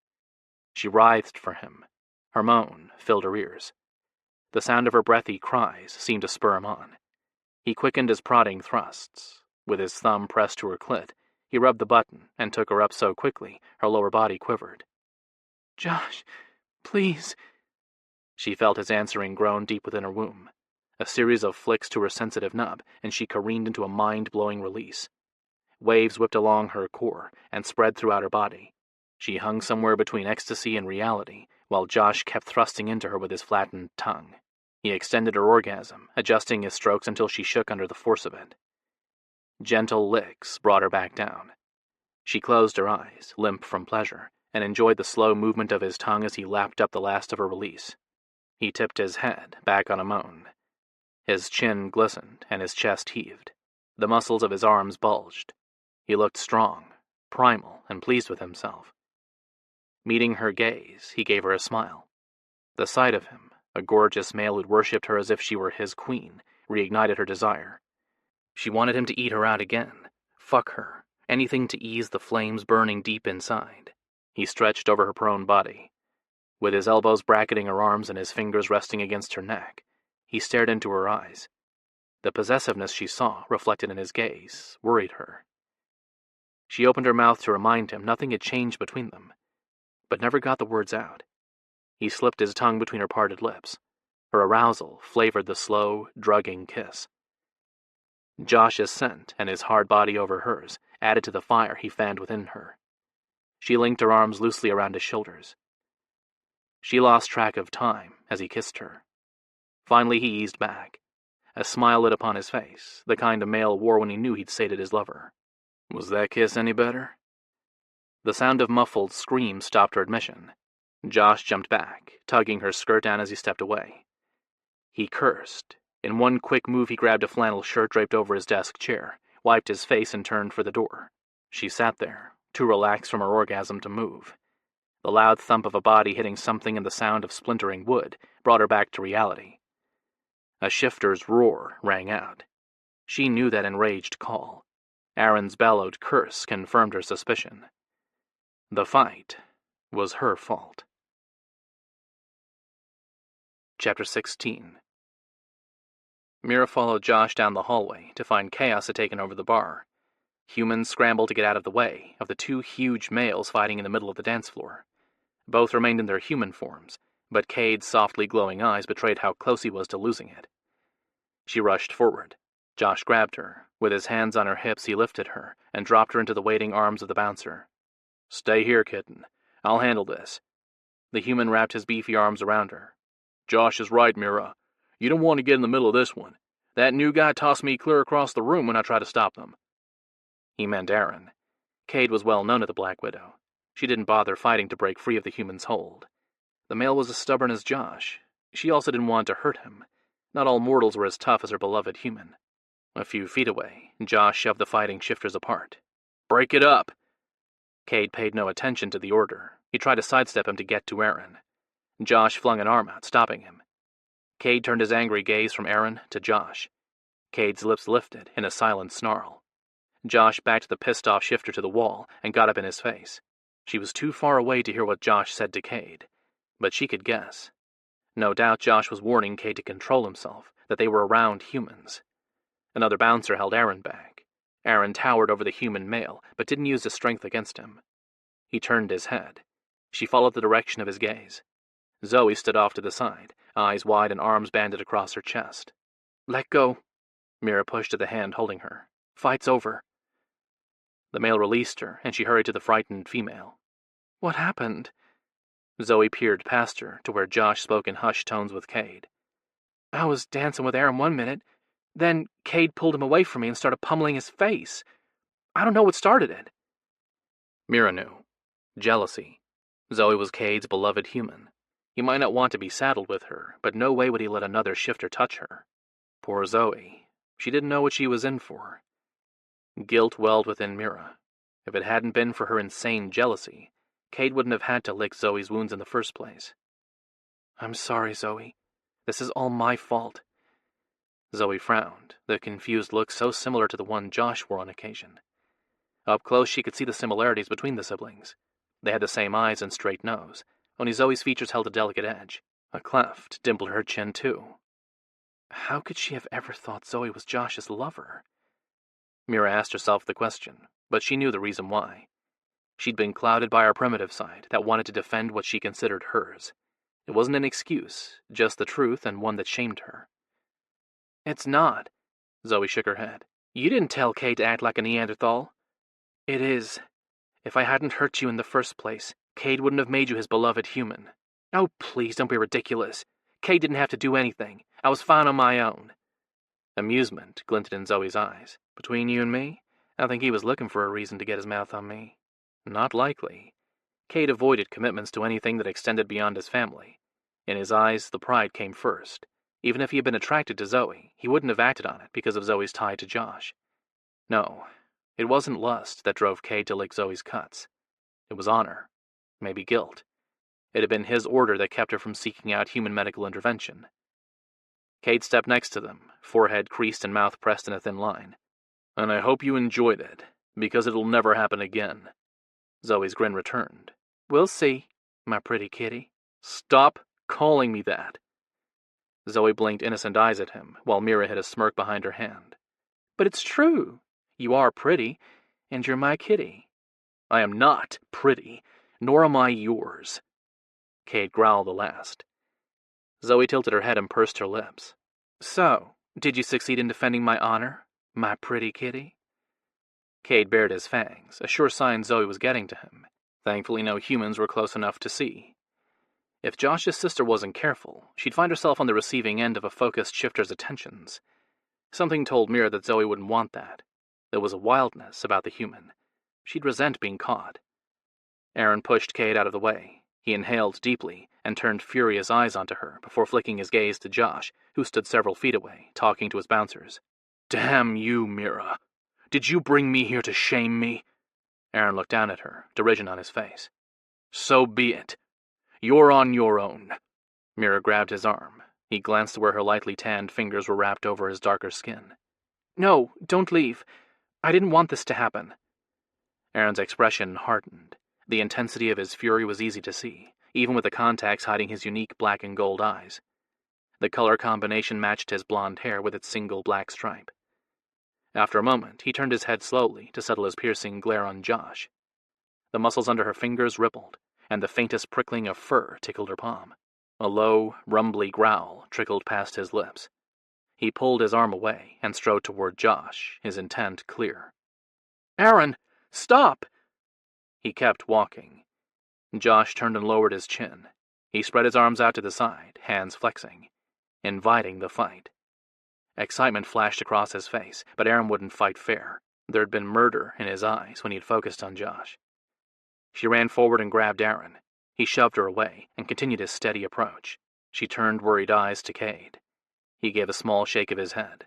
She writhed for him. Her moan filled her ears. The sound of her breathy cries seemed to spur him on. He quickened his prodding thrusts. With his thumb pressed to her clit, he rubbed the button and took her up so quickly her lower body quivered. "Josh, please." She felt his answering groan deep within her womb. A series of flicks to her sensitive nub, and she careened into a mind-blowing release. Waves whipped along her core and spread throughout her body. She hung somewhere between ecstasy and reality, while Josh kept thrusting into her with his flattened tongue. He extended her orgasm, adjusting his strokes until she shook under the force of it. Gentle licks brought her back down. She closed her eyes, limp from pleasure, and enjoyed the slow movement of his tongue as he lapped up the last of her release. He tipped his head back on a moan. His chin glistened and his chest heaved. The muscles of his arms bulged. He looked strong, primal, and pleased with himself. Meeting her gaze, he gave her a smile. The sight of him, a gorgeous male who'd worshipped her as if she were his queen, reignited her desire. She wanted him to eat her out again, fuck her, anything to ease the flames burning deep inside. He stretched over her prone body. With his elbows bracketing her arms and his fingers resting against her neck, he stared into her eyes. The possessiveness she saw, reflected in his gaze, worried her. She opened her mouth to remind him nothing had changed between them, but never got the words out. He slipped his tongue between her parted lips. Her arousal flavored the slow, drugging kiss. Josh's scent and his hard body over hers added to the fire he fanned within her. She linked her arms loosely around his shoulders. She lost track of time as he kissed her. Finally he eased back. A smile lit upon his face, the kind a male wore when he knew he'd sated his lover. Was that kiss any better? The sound of muffled screams stopped her admission. Josh jumped back, tugging her skirt down as he stepped away. He cursed. In one quick move he grabbed a flannel shirt draped over his desk chair, wiped his face and turned for the door. She sat there, too relaxed from her orgasm to move. The loud thump of a body hitting something and the sound of splintering wood brought her back to reality. A shifter's roar rang out. She knew that enraged call. Aaron's bellowed curse confirmed her suspicion. The fight was her fault. Chapter 16. Mira followed Josh down the hallway to find chaos had taken over the bar. Humans scrambled to get out of the way of the two huge males fighting in the middle of the dance floor. Both remained in their human forms, but Cade's softly glowing eyes betrayed how close he was to losing it. She rushed forward. Josh grabbed her. With his hands on her hips, he lifted her and dropped her into the waiting arms of the bouncer. "Stay here, kitten. I'll handle this." The human wrapped his beefy arms around her. "Josh is right, Mira. You don't want to get in the middle of this one. That new guy tossed me clear across the room when I tried to stop them." He meant Aaron. Cade was well known to the Black Widow. She didn't bother fighting to break free of the human's hold. The male was as stubborn as Josh. She also didn't want to hurt him. Not all mortals were as tough as her beloved human. A few feet away, Josh shoved the fighting shifters apart. "Break it up!" Cade paid no attention to the order. He tried to sidestep him to get to Aaron. Josh flung an arm out, stopping him. Cade turned his angry gaze from Aaron to Josh. Cade's lips lifted in a silent snarl. Josh backed the pissed-off shifter to the wall and got up in his face. She was too far away to hear what Josh said to Cade, but she could guess. No doubt Josh was warning Cade to control himself, that they were around humans. Another bouncer held Aaron back. Aaron towered over the human male, but didn't use his strength against him. He turned his head. She followed the direction of his gaze. Zoe stood off to the side, eyes wide and arms banded across her chest. "Let go." Mira pushed at the hand holding her. "Fight's over." The male released her, and she hurried to the frightened female. "What happened?" Zoe peered past her to where Josh spoke in hushed tones with Cade. "I was dancing with Aaron 1 minute, then Cade pulled him away from me and started pummeling his face. I don't know what started it." Mira knew. Jealousy. Zoe was Cade's beloved human. He might not want to be saddled with her, but no way would he let another shifter touch her. Poor Zoe. She didn't know what she was in for. Guilt welled within Mira. If it hadn't been for her insane jealousy, Cade wouldn't have had to lick Zoe's wounds in the first place. "I'm sorry, Zoe. This is all my fault." Zoe frowned, the confused look so similar to the one Josh wore on occasion. Up close, she could see the similarities between the siblings. They had the same eyes and straight nose, only Zoe's features held a delicate edge. A cleft dimpled her chin, too. How could she have ever thought Zoe was Josh's lover? Mira asked herself the question, but she knew the reason why. She'd been clouded by her primitive side that wanted to defend what she considered hers. It wasn't an excuse, just the truth, and one that shamed her. "It's not." Zoe shook her head. "You didn't tell Cade to act like a Neanderthal." "It is. If I hadn't hurt you in the first place, Cade wouldn't have made you his beloved human." "Oh, please, don't be ridiculous. Cade didn't have to do anything. I was fine on my own." Amusement glinted in Zoe's eyes. "Between you and me, I think he was looking for a reason to get his mouth on me." "Not likely." Cade avoided commitments to anything that extended beyond his family. In his eyes, the pride came first. Even if he had been attracted to Zoe, he wouldn't have acted on it because of Zoe's tie to Josh. No, it wasn't lust that drove Cade to lick Zoe's cuts. It was honor, maybe guilt. It had been his order that kept her from seeking out human medical intervention. Cade stepped next to them, forehead creased and mouth pressed in a thin line. "And I hope you enjoyed it, because it'll never happen again." Zoe's grin returned. "We'll see, my pretty kitty." "Stop calling me that." Zoe blinked innocent eyes at him, while Mira hid a smirk behind her hand. "But it's true. You are pretty, and you're my kitty." "I am not pretty, nor am I yours." Cade growled the last. Zoe tilted her head and pursed her lips. "So, did you succeed in defending my honor, my pretty kitty?" Cade bared his fangs, a sure sign Zoe was getting to him. Thankfully, no humans were close enough to see. If Josh's sister wasn't careful, she'd find herself on the receiving end of a focused shifter's attentions. Something told Mira that Zoe wouldn't want that. There was a wildness about the human. She'd resent being caught. Aaron pushed Cade out of the way. He inhaled deeply and turned furious eyes onto her before flicking his gaze to Josh, who stood several feet away, talking to his bouncers. "Damn you, Mira. Did you bring me here to shame me?" Aaron looked down at her, derision on his face. "So be it. You're on your own." Mira grabbed his arm. He glanced to where her lightly tanned fingers were wrapped over his darker skin. "No, don't leave. I didn't want this to happen." Aaron's expression hardened. The intensity of his fury was easy to see, even with the contacts hiding his unique black and gold eyes. The color combination matched his blonde hair with its single black stripe. After a moment, he turned his head slowly to settle his piercing glare on Josh. The muscles under her fingers rippled, and the faintest prickling of fur tickled her palm. A low, rumbly growl trickled past his lips. He pulled his arm away and strode toward Josh, his intent clear. "Aaron, stop!" He kept walking. Josh turned and lowered his chin. He spread his arms out to the side, hands flexing, inviting the fight. Excitement flashed across his face, but Aaron wouldn't fight fair. There had been murder in his eyes when he had focused on Josh. She ran forward and grabbed Aaron. He shoved her away and continued his steady approach. She turned worried eyes to Cade. He gave a small shake of his head.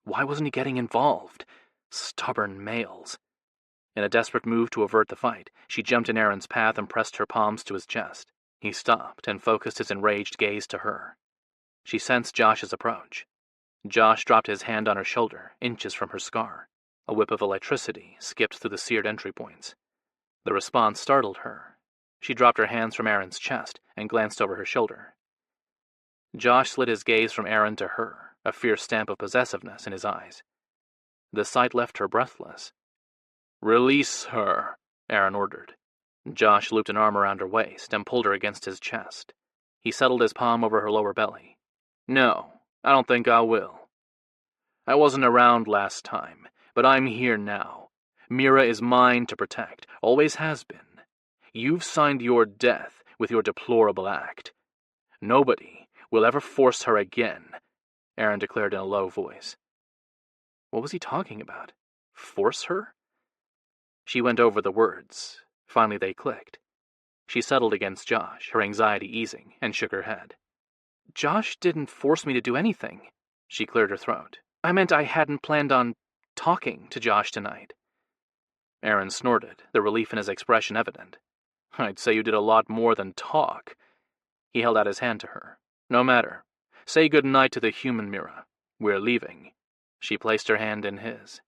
Why wasn't he getting involved? Stubborn males. In a desperate move to avert the fight, she jumped in Aaron's path and pressed her palms to his chest. He stopped and focused his enraged gaze to her. She sensed Josh's approach. Josh dropped his hand on her shoulder, inches from her scar. A whip of electricity skipped through the seared entry points. The response startled her. She dropped her hands from Aaron's chest and glanced over her shoulder. Josh slid his gaze from Aaron to her, a fierce stamp of possessiveness in his eyes. The sight left her breathless. "Release her," Aaron ordered. Josh looped an arm around her waist and pulled her against his chest. He settled his palm over her lower belly. "No, I don't think I will. I wasn't around last time, but I'm here now. Mira is mine to protect, always has been. You've signed your death with your deplorable act. Nobody will ever force her again," Aaron declared in a low voice. What was he talking about? Force her? She went over the words. Finally they clicked. She settled against Josh, her anxiety easing, and shook her head. "Josh didn't force me to do anything." She cleared her throat. "I meant I hadn't planned on talking to Josh tonight. Aaron snorted, the relief in his expression evident. I'd say you did a lot more than talk. He held out his hand to her. No matter. Say good night to the human, Mira. We're leaving. She placed her hand in his.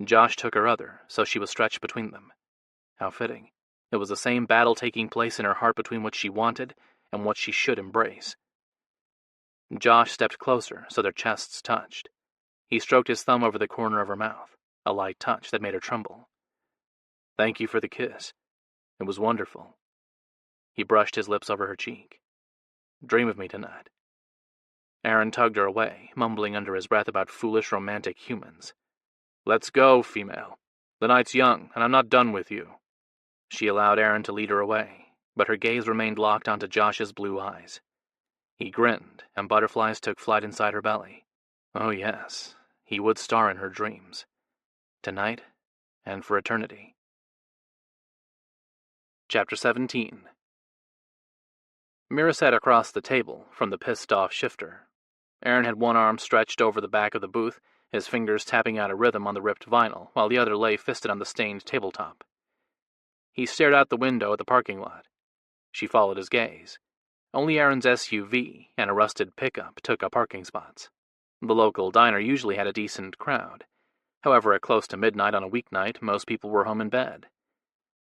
Josh took her other, so she was stretched between them. How fitting. It was the same battle taking place in her heart between what she wanted and what she should embrace. Josh stepped closer, so their chests touched. He stroked his thumb over the corner of her mouth, a light touch that made her tremble. Thank you for the kiss. It was wonderful. He brushed his lips over her cheek. Dream of me tonight. Aaron tugged her away, mumbling under his breath about foolish romantic humans. Let's go, female. The night's young, and I'm not done with you. She allowed Aaron to lead her away, but her gaze remained locked onto Josh's blue eyes. He grinned, and butterflies took flight inside her belly. Oh yes, he would star in her dreams. Tonight, and for eternity. Chapter 17. Mira sat across the table from the pissed-off shifter. Aaron had one arm stretched over the back of the booth, his fingers tapping out a rhythm on the ripped vinyl, while the other lay fisted on the stained tabletop. He stared out the window at the parking lot. She followed his gaze. Only Aaron's SUV and a rusted pickup took up parking spots. The local diner usually had a decent crowd. However, at close to midnight on a weeknight, most people were home in bed.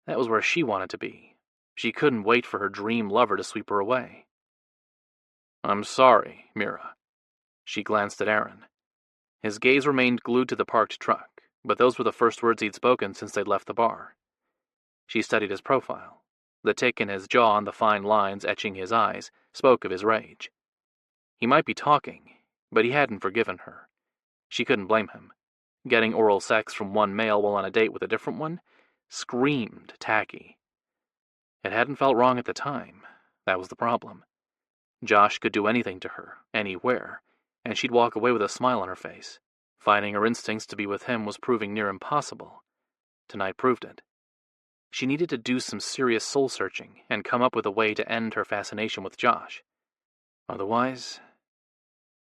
That was where she wanted to be. She couldn't wait for her dream lover to sweep her away. I'm sorry, Mira. She glanced at Aaron. His gaze remained glued to the parked truck, but those were the first words he'd spoken since they'd left the bar. She studied his profile. The tick in his jaw and the fine lines etching his eyes spoke of his rage. He might be talking, but he hadn't forgiven her. She couldn't blame him. Getting oral sex from one male while on a date with a different one screamed tacky. It hadn't felt wrong at the time. That was the problem. Josh could do anything to her, anywhere, and she'd walk away with a smile on her face. Finding her instincts to be with him was proving near impossible. Tonight proved it. She needed to do some serious soul-searching and come up with a way to end her fascination with Josh. Otherwise...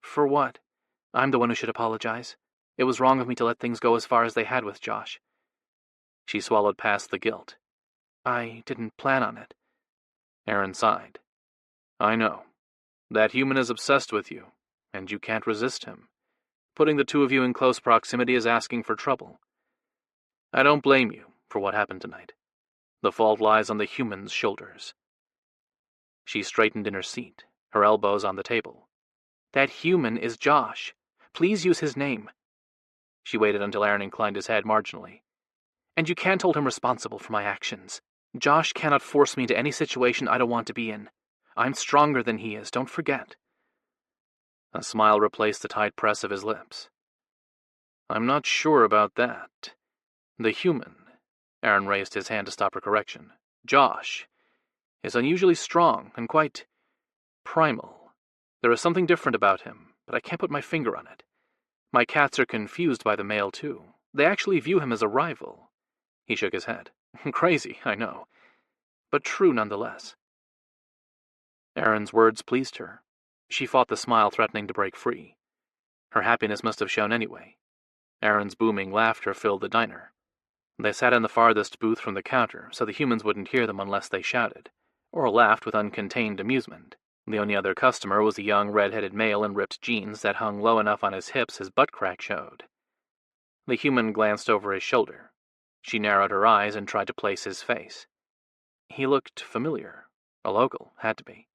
For what? I'm the one who should apologize. It was wrong of me to let things go as far as they had with Josh. She swallowed past the guilt. I didn't plan on it. Aaron sighed. I know. That human is obsessed with you, and you can't resist him. Putting the two of you in close proximity is asking for trouble. I don't blame you for what happened tonight. The fault lies on the human's shoulders. She straightened in her seat, her elbows on the table. That human is Josh. Please use his name. She waited until Aaron inclined his head marginally. And you can't hold him responsible for my actions. Josh cannot force me into any situation I don't want to be in. I'm stronger than he is, don't forget. A smile replaced the tight press of his lips. I'm not sure about that. The human, Aaron raised his hand to stop her correction, Josh, is unusually strong and quite primal. There is something different about him, but I can't put my finger on it. My cats are confused by the male, too. They actually view him as a rival. He shook his head. Crazy, I know, but true nonetheless. Aaron's words pleased her. She fought the smile threatening to break free. Her happiness must have shown anyway. Aaron's booming laughter filled the diner. They sat in the farthest booth from the counter, so the humans wouldn't hear them unless they shouted, or laughed with uncontained amusement. The only other customer was a young red-headed male in ripped jeans that hung low enough on his hips his butt crack showed. The human glanced over his shoulder. She narrowed her eyes and tried to place his face. He looked familiar. A local, had to be.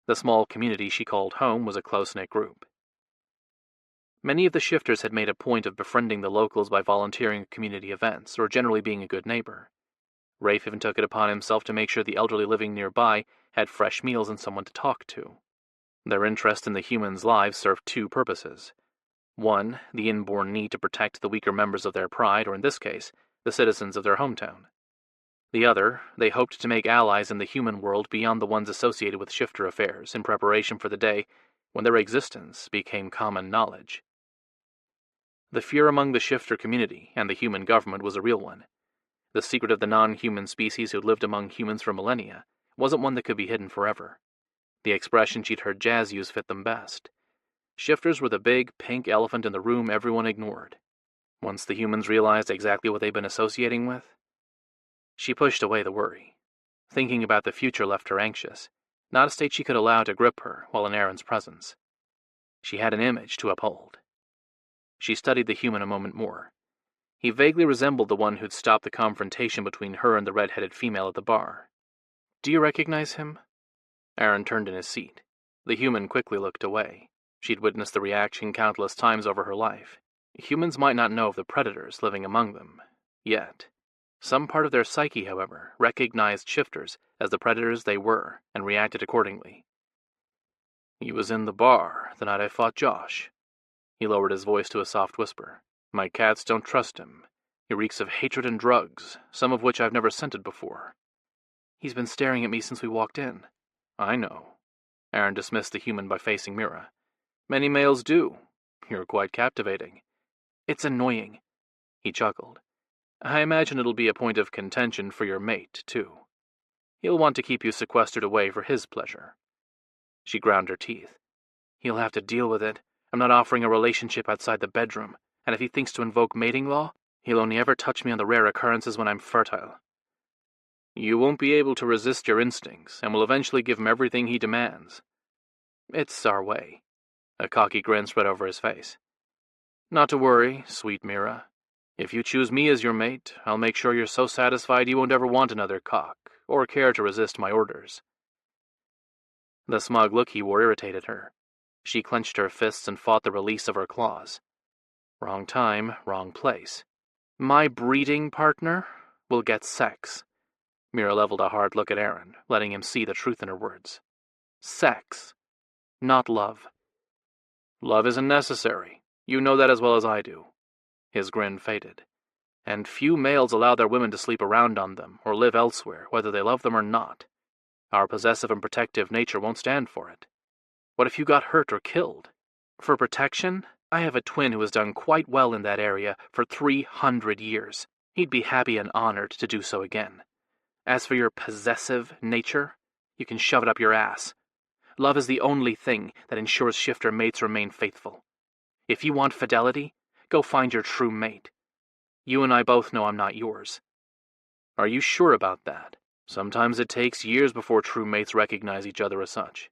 The small community she called home was a close-knit group. Many of the shifters had made a point of befriending the locals by volunteering at community events, or generally being a good neighbor. Rafe even took it upon himself to make sure the elderly living nearby had fresh meals and someone to talk to. Their interest in the humans' lives served two purposes. One, the inborn need to protect the weaker members of their pride, or in this case, the citizens of their hometown. The other, they hoped to make allies in the human world beyond the ones associated with shifter affairs in preparation for the day when their existence became common knowledge. The fear among the shifter community and the human government was a real one. The secret of the non-human species who lived among humans for millennia wasn't one that could be hidden forever. The expression she'd heard Jazz use fit them best. Shifters were the big, pink elephant in the room everyone ignored. once the humans realized exactly what they'd been associating with? She pushed away the worry. Thinking about the future left her anxious, not a state she could allow to grip her while in Aaron's presence. She had an image to uphold. She studied the human a moment more. He vaguely resembled the one who'd stopped the confrontation between her and the red-headed female at the bar. "Do you recognize him?" Aaron turned in his seat. The human quickly looked away. She'd witnessed the reaction countless times over her life. Humans might not know of the predators living among them, yet. Some part of their psyche, however, recognized shifters as the predators they were and reacted accordingly. "He was in the bar the night I fought Josh." He lowered his voice to a soft whisper. "My cats don't trust him. He reeks of hatred and drugs, some of which I've never scented before." "He's been staring at me since we walked in." "I know." Aaron dismissed the human by facing Mira. "Many males do. You're quite captivating." "It's annoying." He chuckled. "I imagine it'll be a point of contention for your mate, too. He'll want to keep you sequestered away for his pleasure." She ground her teeth. "He'll have to deal with it. I'm not offering a relationship outside the bedroom, and if he thinks to invoke mating law, he'll only ever touch me on the rare occurrences when I'm fertile." "You won't be able to resist your instincts, and will eventually give him everything he demands." "It's our way." A cocky grin spread over his face. "Not to worry, sweet Mira. If you choose me as your mate, I'll make sure you're so satisfied you won't ever want another cock, or care to resist my orders." The smug look he wore irritated her. She clenched her fists and fought the release of her claws. Wrong time, wrong place. "My breeding partner will get sex." Mira leveled a hard look at Aaron, letting him see the truth in her words. "Sex. Not love." "Love isn't necessary. You know that as well as I do." His grin faded. "And few males allow their women to sleep around on them or live elsewhere, whether they love them or not. Our possessive and protective nature won't stand for it. What if you got hurt or killed? For protection, I have a twin who has done quite well in that area for 300 years. He'd be happy and honored to do so again. As for your possessive nature, you can shove it up your ass. Love is the only thing that ensures shifter mates remain faithful. If you want fidelity, go find your true mate. You and I both know I'm not yours." "Are you sure about that? Sometimes it takes years before true mates recognize each other as such."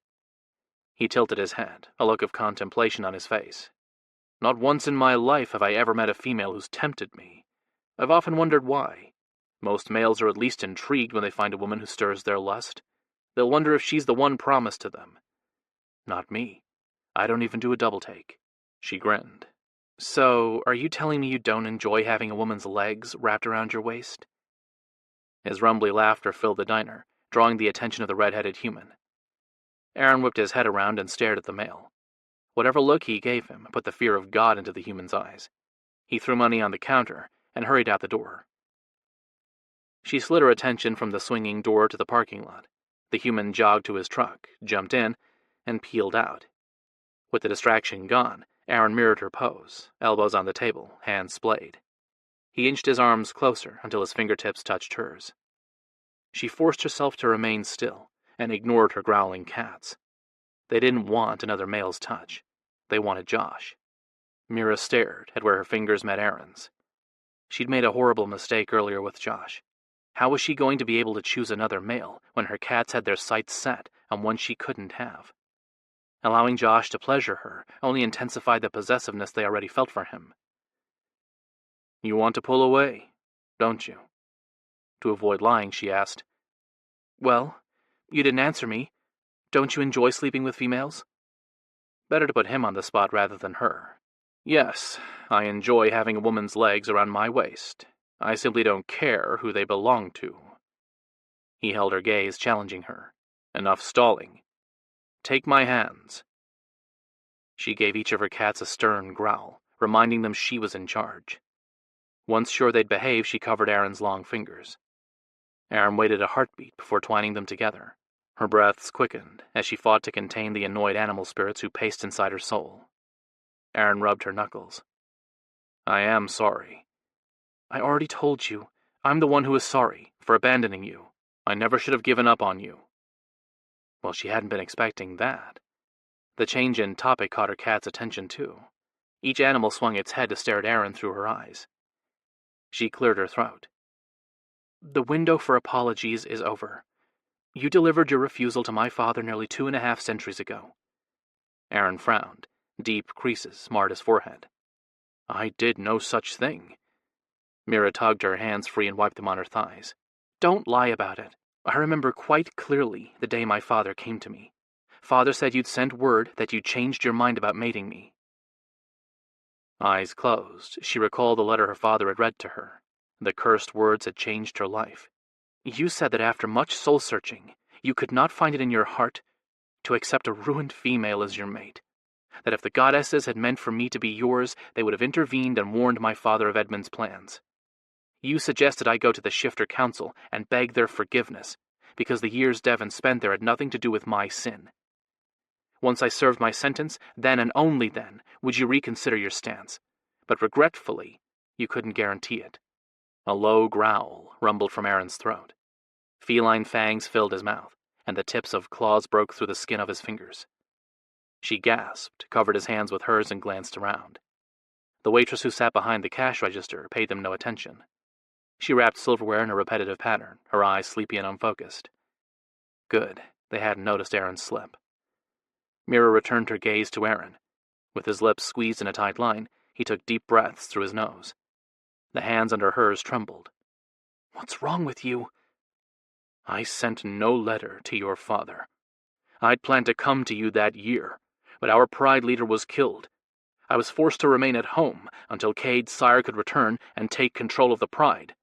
He tilted his head, a look of contemplation on his face. "Not once in my life have I ever met a female who's tempted me. I've often wondered why. Most males are at least intrigued when they find a woman who stirs their lust. They'll wonder if she's the one promised to them. Not me. I don't even do a double take." She grinned. "So, are you telling me you don't enjoy having a woman's legs wrapped around your waist?" His rumbly laughter filled the diner, drawing the attention of the red-headed human. Aaron whipped his head around and stared at the male. Whatever look he gave him put the fear of God into the human's eyes. He threw money on the counter and hurried out the door. She slid her attention from the swinging door to the parking lot. The human jogged to his truck, jumped in, and peeled out. With the distraction gone, Aaron mirrored her pose, elbows on the table, hands splayed. He inched his arms closer until his fingertips touched hers. She forced herself to remain still and ignored her growling cats. They didn't want another male's touch. They wanted Josh. Mira stared at where her fingers met Aaron's. She'd made a horrible mistake earlier with Josh. How was she going to be able to choose another male when her cats had their sights set on one she couldn't have? Allowing Josh to pleasure her only intensified the possessiveness they already felt for him. "You want to pull away, don't you?" To avoid lying, she asked. "Well, you didn't answer me. Don't you enjoy sleeping with females?" Better to put him on the spot rather than her. "Yes, I enjoy having a woman's legs around my waist. I simply don't care who they belong to." He held her gaze, challenging her. "Enough stalling. Take my hands." She gave each of her cats a stern growl, reminding them she was in charge. Once sure they'd behave, she covered Aaron's long fingers. Aaron waited a heartbeat before twining them together. Her breaths quickened as she fought to contain the annoyed animal spirits who paced inside her soul. Aaron rubbed her knuckles. "I am sorry." "I already told you. I'm the one who is sorry for abandoning you. I never should have given up on you." Well, she hadn't been expecting that. The change in topic caught her cat's attention, too. Each animal swung its head to stare at Aaron through her eyes. She cleared her throat. The window for apologies is over. You delivered your refusal to my father nearly 2.5 centuries ago. Aaron frowned. Deep creases marred his forehead. I did no such thing. Mira tugged her hands free and wiped them on her thighs. Don't lie about it. I remember quite clearly the day my father came to me. Father said you'd sent word that you'd changed your mind about mating me. Eyes closed, she recalled the letter her father had read to her. The cursed words had changed her life. You said that after much soul-searching, you could not find it in your heart to accept a ruined female as your mate. That if the goddesses had meant for me to be yours, they would have intervened and warned my father of Edmund's plans. You suggested I go to the Shifter Council and beg their forgiveness, because the years Devon spent there had nothing to do with my sin. Once I served my sentence, then and only then would you reconsider your stance. But regretfully, you couldn't guarantee it. A low growl rumbled from Aaron's throat. Feline fangs filled his mouth, and the tips of claws broke through the skin of his fingers. She gasped, covered his hands with hers, and glanced around. The waitress who sat behind the cash register paid them no attention. She wrapped silverware in a repetitive pattern, her eyes sleepy and unfocused. Good, they hadn't noticed Aaron's slip. Mira returned her gaze to Aaron. With his lips squeezed in a tight line, he took deep breaths through his nose. The hands under hers trembled. What's wrong with you? I sent no letter to your father. I'd planned to come to you that year, but our pride leader was killed. I was forced to remain at home until Cade's sire could return and take control of the pride.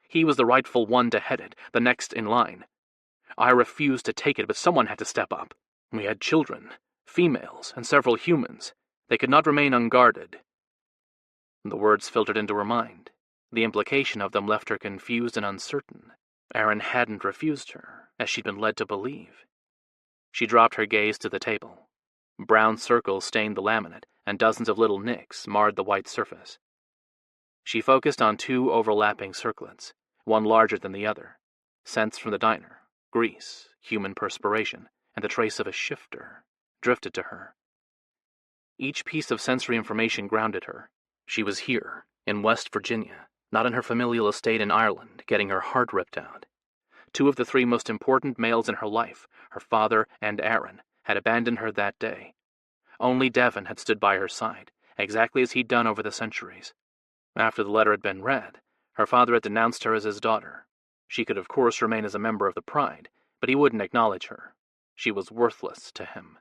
He was the rightful one to head it, the next in line. I refused to take it, but someone had to step up. We had children, females, and several humans. They could not remain unguarded. The words filtered into her mind. The implication of them left her confused and uncertain. Aaron hadn't refused her, as she'd been led to believe. She dropped her gaze to the table. Brown circles stained the laminate, and dozens of little nicks marred the white surface. She focused on 2 overlapping circlets, one larger than the other. Scents from the diner, grease, human perspiration, and the trace of a shifter drifted to her. Each piece of sensory information grounded her. She was here, in West Virginia, not in her familial estate in Ireland, getting her heart ripped out. 2 of the 3 most important males in her life, her father and Aaron, had abandoned her that day. Only Devon had stood by her side, exactly as he'd done over the centuries. After the letter had been read, her father had denounced her as his daughter. She could of course remain as a member of the Pride, but he wouldn't acknowledge her. She was worthless to him.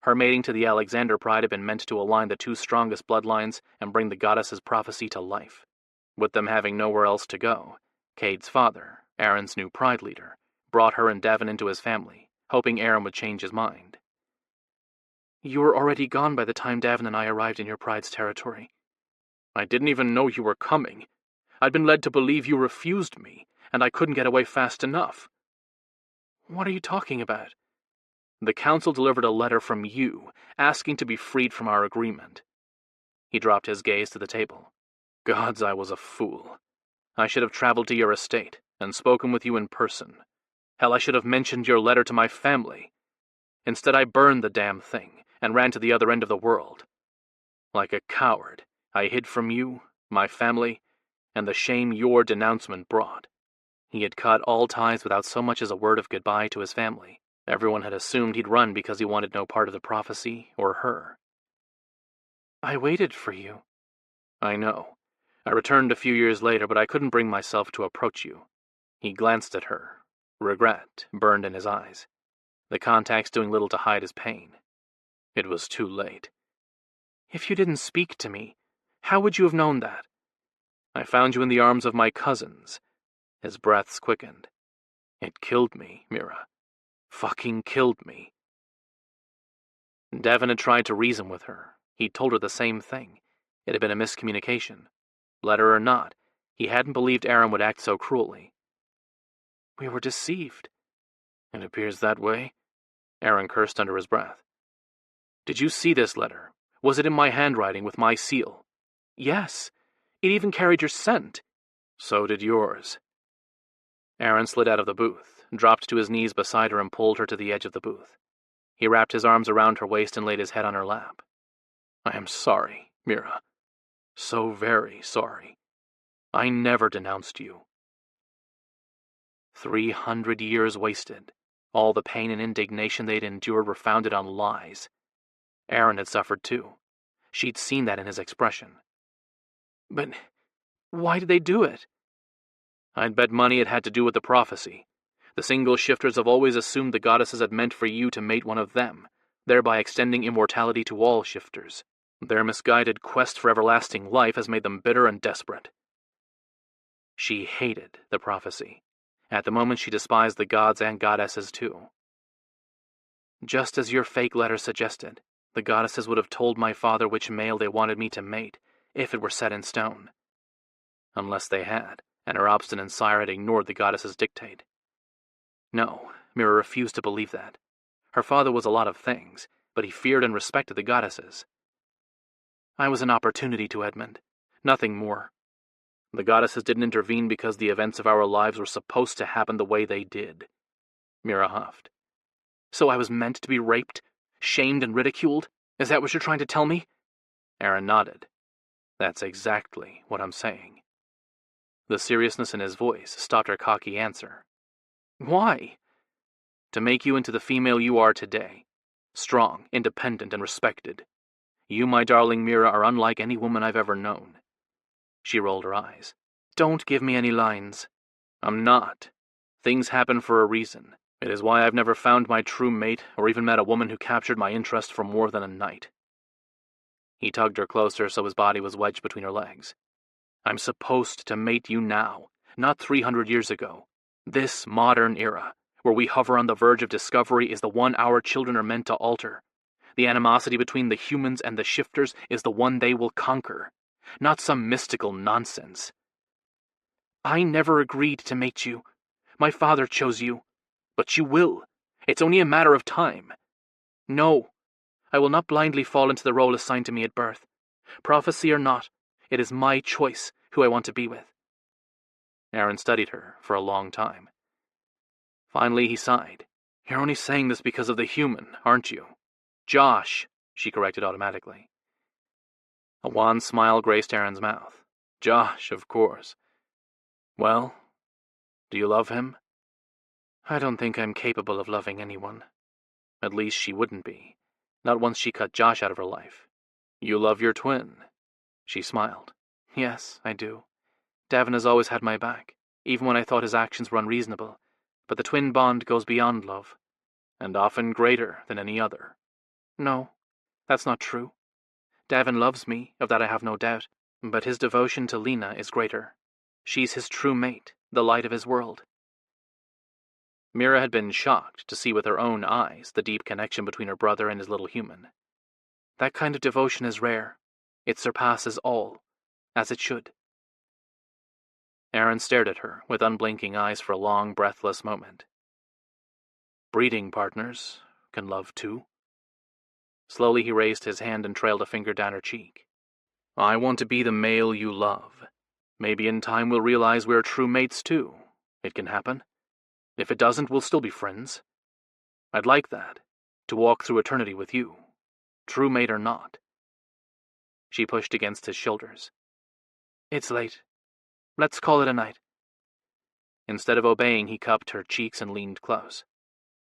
Her mating to the Alexander Pride had been meant to align the 2 strongest bloodlines and bring the goddess's prophecy to life. With them having nowhere else to go, Cade's father, Aaron's new Pride leader, brought her and Devon into his family, hoping Aaron would change his mind. You were already gone by the time Devon and I arrived in your Pride's territory. I didn't even know you were coming. I'd been led to believe you refused me, and I couldn't get away fast enough. What are you talking about? The council delivered a letter from you, asking to be freed from our agreement. He dropped his gaze to the table. Gods, I was a fool. I should have traveled to your estate and spoken with you in person. Hell, I should have mentioned your letter to my family. Instead, I burned the damn thing and ran to the other end of the world. Like a coward, I hid from you, my family, and the shame your denouncement brought. He had cut all ties without so much as a word of goodbye to his family. Everyone had assumed he'd run because he wanted no part of the prophecy or her. I waited for you. I know. I returned a few years later, but I couldn't bring myself to approach you. He glanced at her. Regret burned in his eyes. The contacts doing little to hide his pain. It was too late. If you didn't speak to me, how would you have known that? I found you in the arms of my cousins. His breaths quickened. It killed me, Mira. Fucking killed me. Devon had tried to reason with her. He'd told her the same thing. It had been a miscommunication. Letter or not, he hadn't believed Aaron would act so cruelly. We were deceived. It appears that way. Aaron cursed under his breath. Did you see this letter? Was it in my handwriting with my seal? Yes. It even carried your scent. So did yours. Aaron slid out of the booth, dropped to his knees beside her and pulled her to the edge of the booth. He wrapped his arms around her waist and laid his head on her lap. I am sorry, Mira. So very sorry. I never denounced you. 300 years wasted. All the pain and indignation they'd endured were founded on lies. Aaron had suffered too. She'd seen that in his expression. But why did they do it? I'd bet money it had to do with the prophecy. The single shifters have always assumed the goddesses had meant for you to mate one of them, thereby extending immortality to all shifters. Their misguided quest for everlasting life has made them bitter and desperate. She hated the prophecy. At the moment, she despised the gods and goddesses too. Just as your fake letter suggested, the goddesses would have told my father which male they wanted me to mate, if it were set in stone. Unless they had, and her obstinate sire had ignored the goddess's dictate. No, Mira refused to believe that. Her father was a lot of things, but he feared and respected the goddesses. I was an opportunity to Edmund, nothing more. The goddesses didn't intervene because the events of our lives were supposed to happen the way they did. Mira huffed. So I was meant to be raped, shamed and ridiculed? Is that what you're trying to tell me? Aaron nodded. That's exactly what I'm saying. The seriousness in his voice stopped her cocky answer. Why? To make you into the female you are today. Strong, independent, and respected. You, my darling Mira, are unlike any woman I've ever known. She rolled her eyes. Don't give me any lines. I'm not. Things happen for a reason. It is why I've never found my true mate or even met a woman who captured my interest for more than a night. He tugged her closer so his body was wedged between her legs. I'm supposed to mate you now, not 300 years ago. This modern era, where we hover on the verge of discovery, is the one our children are meant to alter. The animosity between the humans and the shifters is the one they will conquer, not some mystical nonsense. I never agreed to mate you. My father chose you. But you will. It's only a matter of time. No, I will not blindly fall into the role assigned to me at birth. Prophecy or not, it is my choice who I want to be with. Aaron studied her for a long time. Finally, he sighed. You're only saying this because of the human, aren't you? Josh, she corrected automatically. A wan smile graced Aaron's mouth. Josh, of course. Well, do you love him? I don't think I'm capable of loving anyone. At least she wouldn't be. Not once she cut Josh out of her life. You love your twin. She smiled. Yes, I do. Davin has always had my back, even when I thought his actions were unreasonable. But the twin bond goes beyond love, and often greater than any other. No, that's not true. Davin loves me, of that I have no doubt, but his devotion to Lena is greater. She's his true mate, the light of his world. Mira had been shocked to see with her own eyes the deep connection between her brother and his little human. That kind of devotion is rare. It surpasses all, as it should. Aaron stared at her with unblinking eyes for a long, breathless moment. Breeding partners can love too. Slowly he raised his hand and trailed a finger down her cheek. I want to be the male you love. Maybe in time we'll realize we're true mates too. It can happen. If it doesn't, we'll still be friends. I'd like that, to walk through eternity with you, true mate or not. She pushed against his shoulders. It's late. Let's call it a night. Instead of obeying, he cupped her cheeks and leaned close.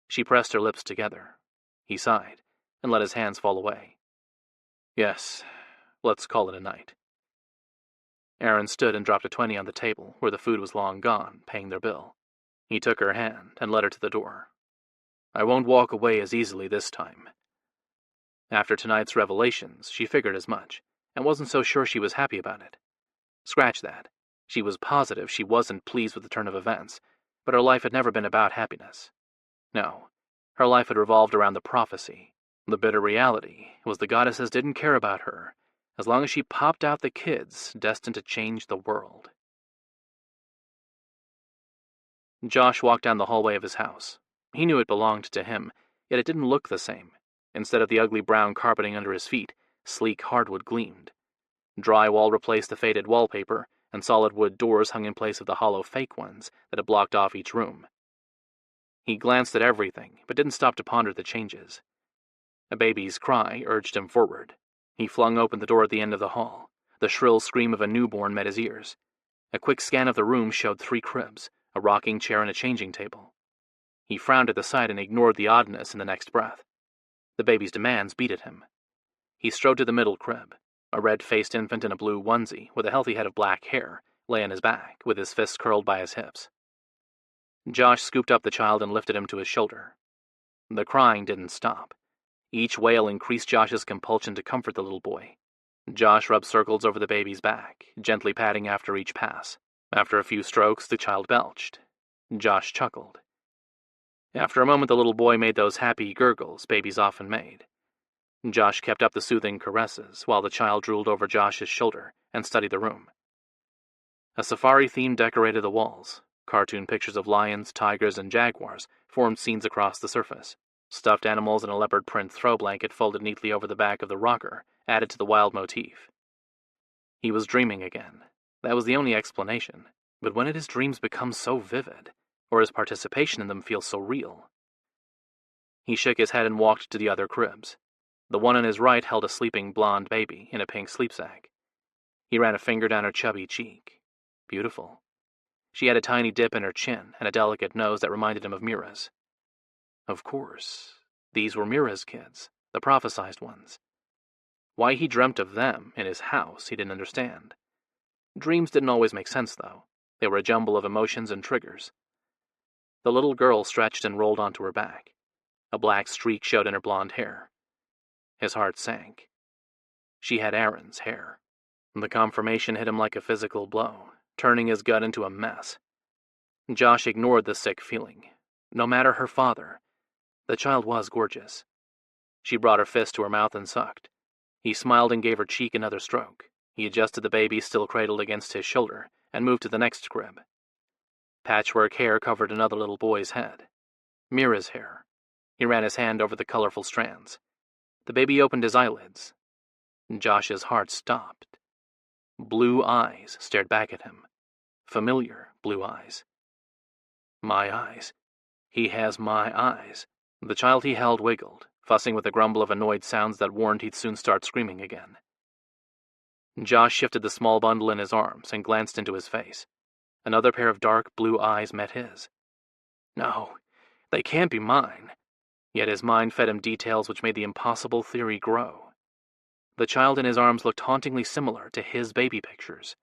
She pressed her lips together. He sighed and let his hands fall away. Yes, let's call it a night. Aaron stood and dropped a 20 on the table where the food was long gone, paying their bill. He took her hand and led her to the door. I won't walk away as easily this time. After tonight's revelations, she figured as much, and wasn't so sure she was happy about it. Scratch that. She was positive she wasn't pleased with the turn of events, but her life had never been about happiness. No, her life had revolved around the prophecy. The bitter reality was the goddesses didn't care about her, as long as she popped out the kids destined to change the world. Josh walked down the hallway of his house. He knew it belonged to him, yet it didn't look the same. Instead of the ugly brown carpeting under his feet, sleek hardwood gleamed. Drywall replaced the faded wallpaper, and solid wood doors hung in place of the hollow fake ones that had blocked off each room. He glanced at everything, but didn't stop to ponder the changes. A baby's cry urged him forward. He flung open the door at the end of the hall. The shrill scream of a newborn met his ears. A quick scan of the room showed 3 cribs, a rocking chair and a changing table. He frowned at the sight and ignored the oddness in the next breath. The baby's demands beat at him. He strode to the middle crib. A red-faced infant in a blue onesie, with a healthy head of black hair, lay on his back, with his fists curled by his hips. Josh scooped up the child and lifted him to his shoulder. The crying didn't stop. Each wail increased Josh's compulsion to comfort the little boy. Josh rubbed circles over the baby's back, gently patting after each pass. After a few strokes, the child belched. Josh chuckled. After a moment, the little boy made those happy gurgles babies often made. Josh kept up the soothing caresses, while the child drooled over Josh's shoulder and studied the room. A safari theme decorated the walls. Cartoon pictures of lions, tigers, and jaguars formed scenes across the surface. Stuffed animals and a leopard print throw blanket folded neatly over the back of the rocker added to the wild motif. He was dreaming again. That was the only explanation. But when did his dreams become so vivid, or his participation in them feel so real? He shook his head and walked to the other cribs. The one on his right held a sleeping blonde baby in a pink sleep sack. He ran a finger down her chubby cheek. Beautiful. She had a tiny dip in her chin and a delicate nose that reminded him of Mira's. Of course, these were Mira's kids, the prophesized ones. Why he dreamt of them in his house he didn't understand. Dreams didn't always make sense, though. They were a jumble of emotions and triggers. The little girl stretched and rolled onto her back. A black streak showed in her blonde hair. His heart sank. She had Aaron's hair. The confirmation hit him like a physical blow, turning his gut into a mess. Josh ignored the sick feeling. No matter her father, the child was gorgeous. She brought her fist to her mouth and sucked. He smiled and gave her cheek another stroke. He adjusted the baby still cradled against his shoulder and moved to the next crib. Patchwork hair covered another little boy's head. Mira's hair. He ran his hand over the colorful strands. The baby opened his eyelids. Josh's heart stopped. Blue eyes stared back at him. Familiar blue eyes. My eyes. He has my eyes. The child he held wiggled, fussing with a grumble of annoyed sounds that warned he'd soon start screaming again. Josh shifted the small bundle in his arms and glanced into his face. Another pair of dark blue eyes met his. No, they can't be mine. Yet his mind fed him details which made the impossible theory grow. The child in his arms looked hauntingly similar to his baby pictures.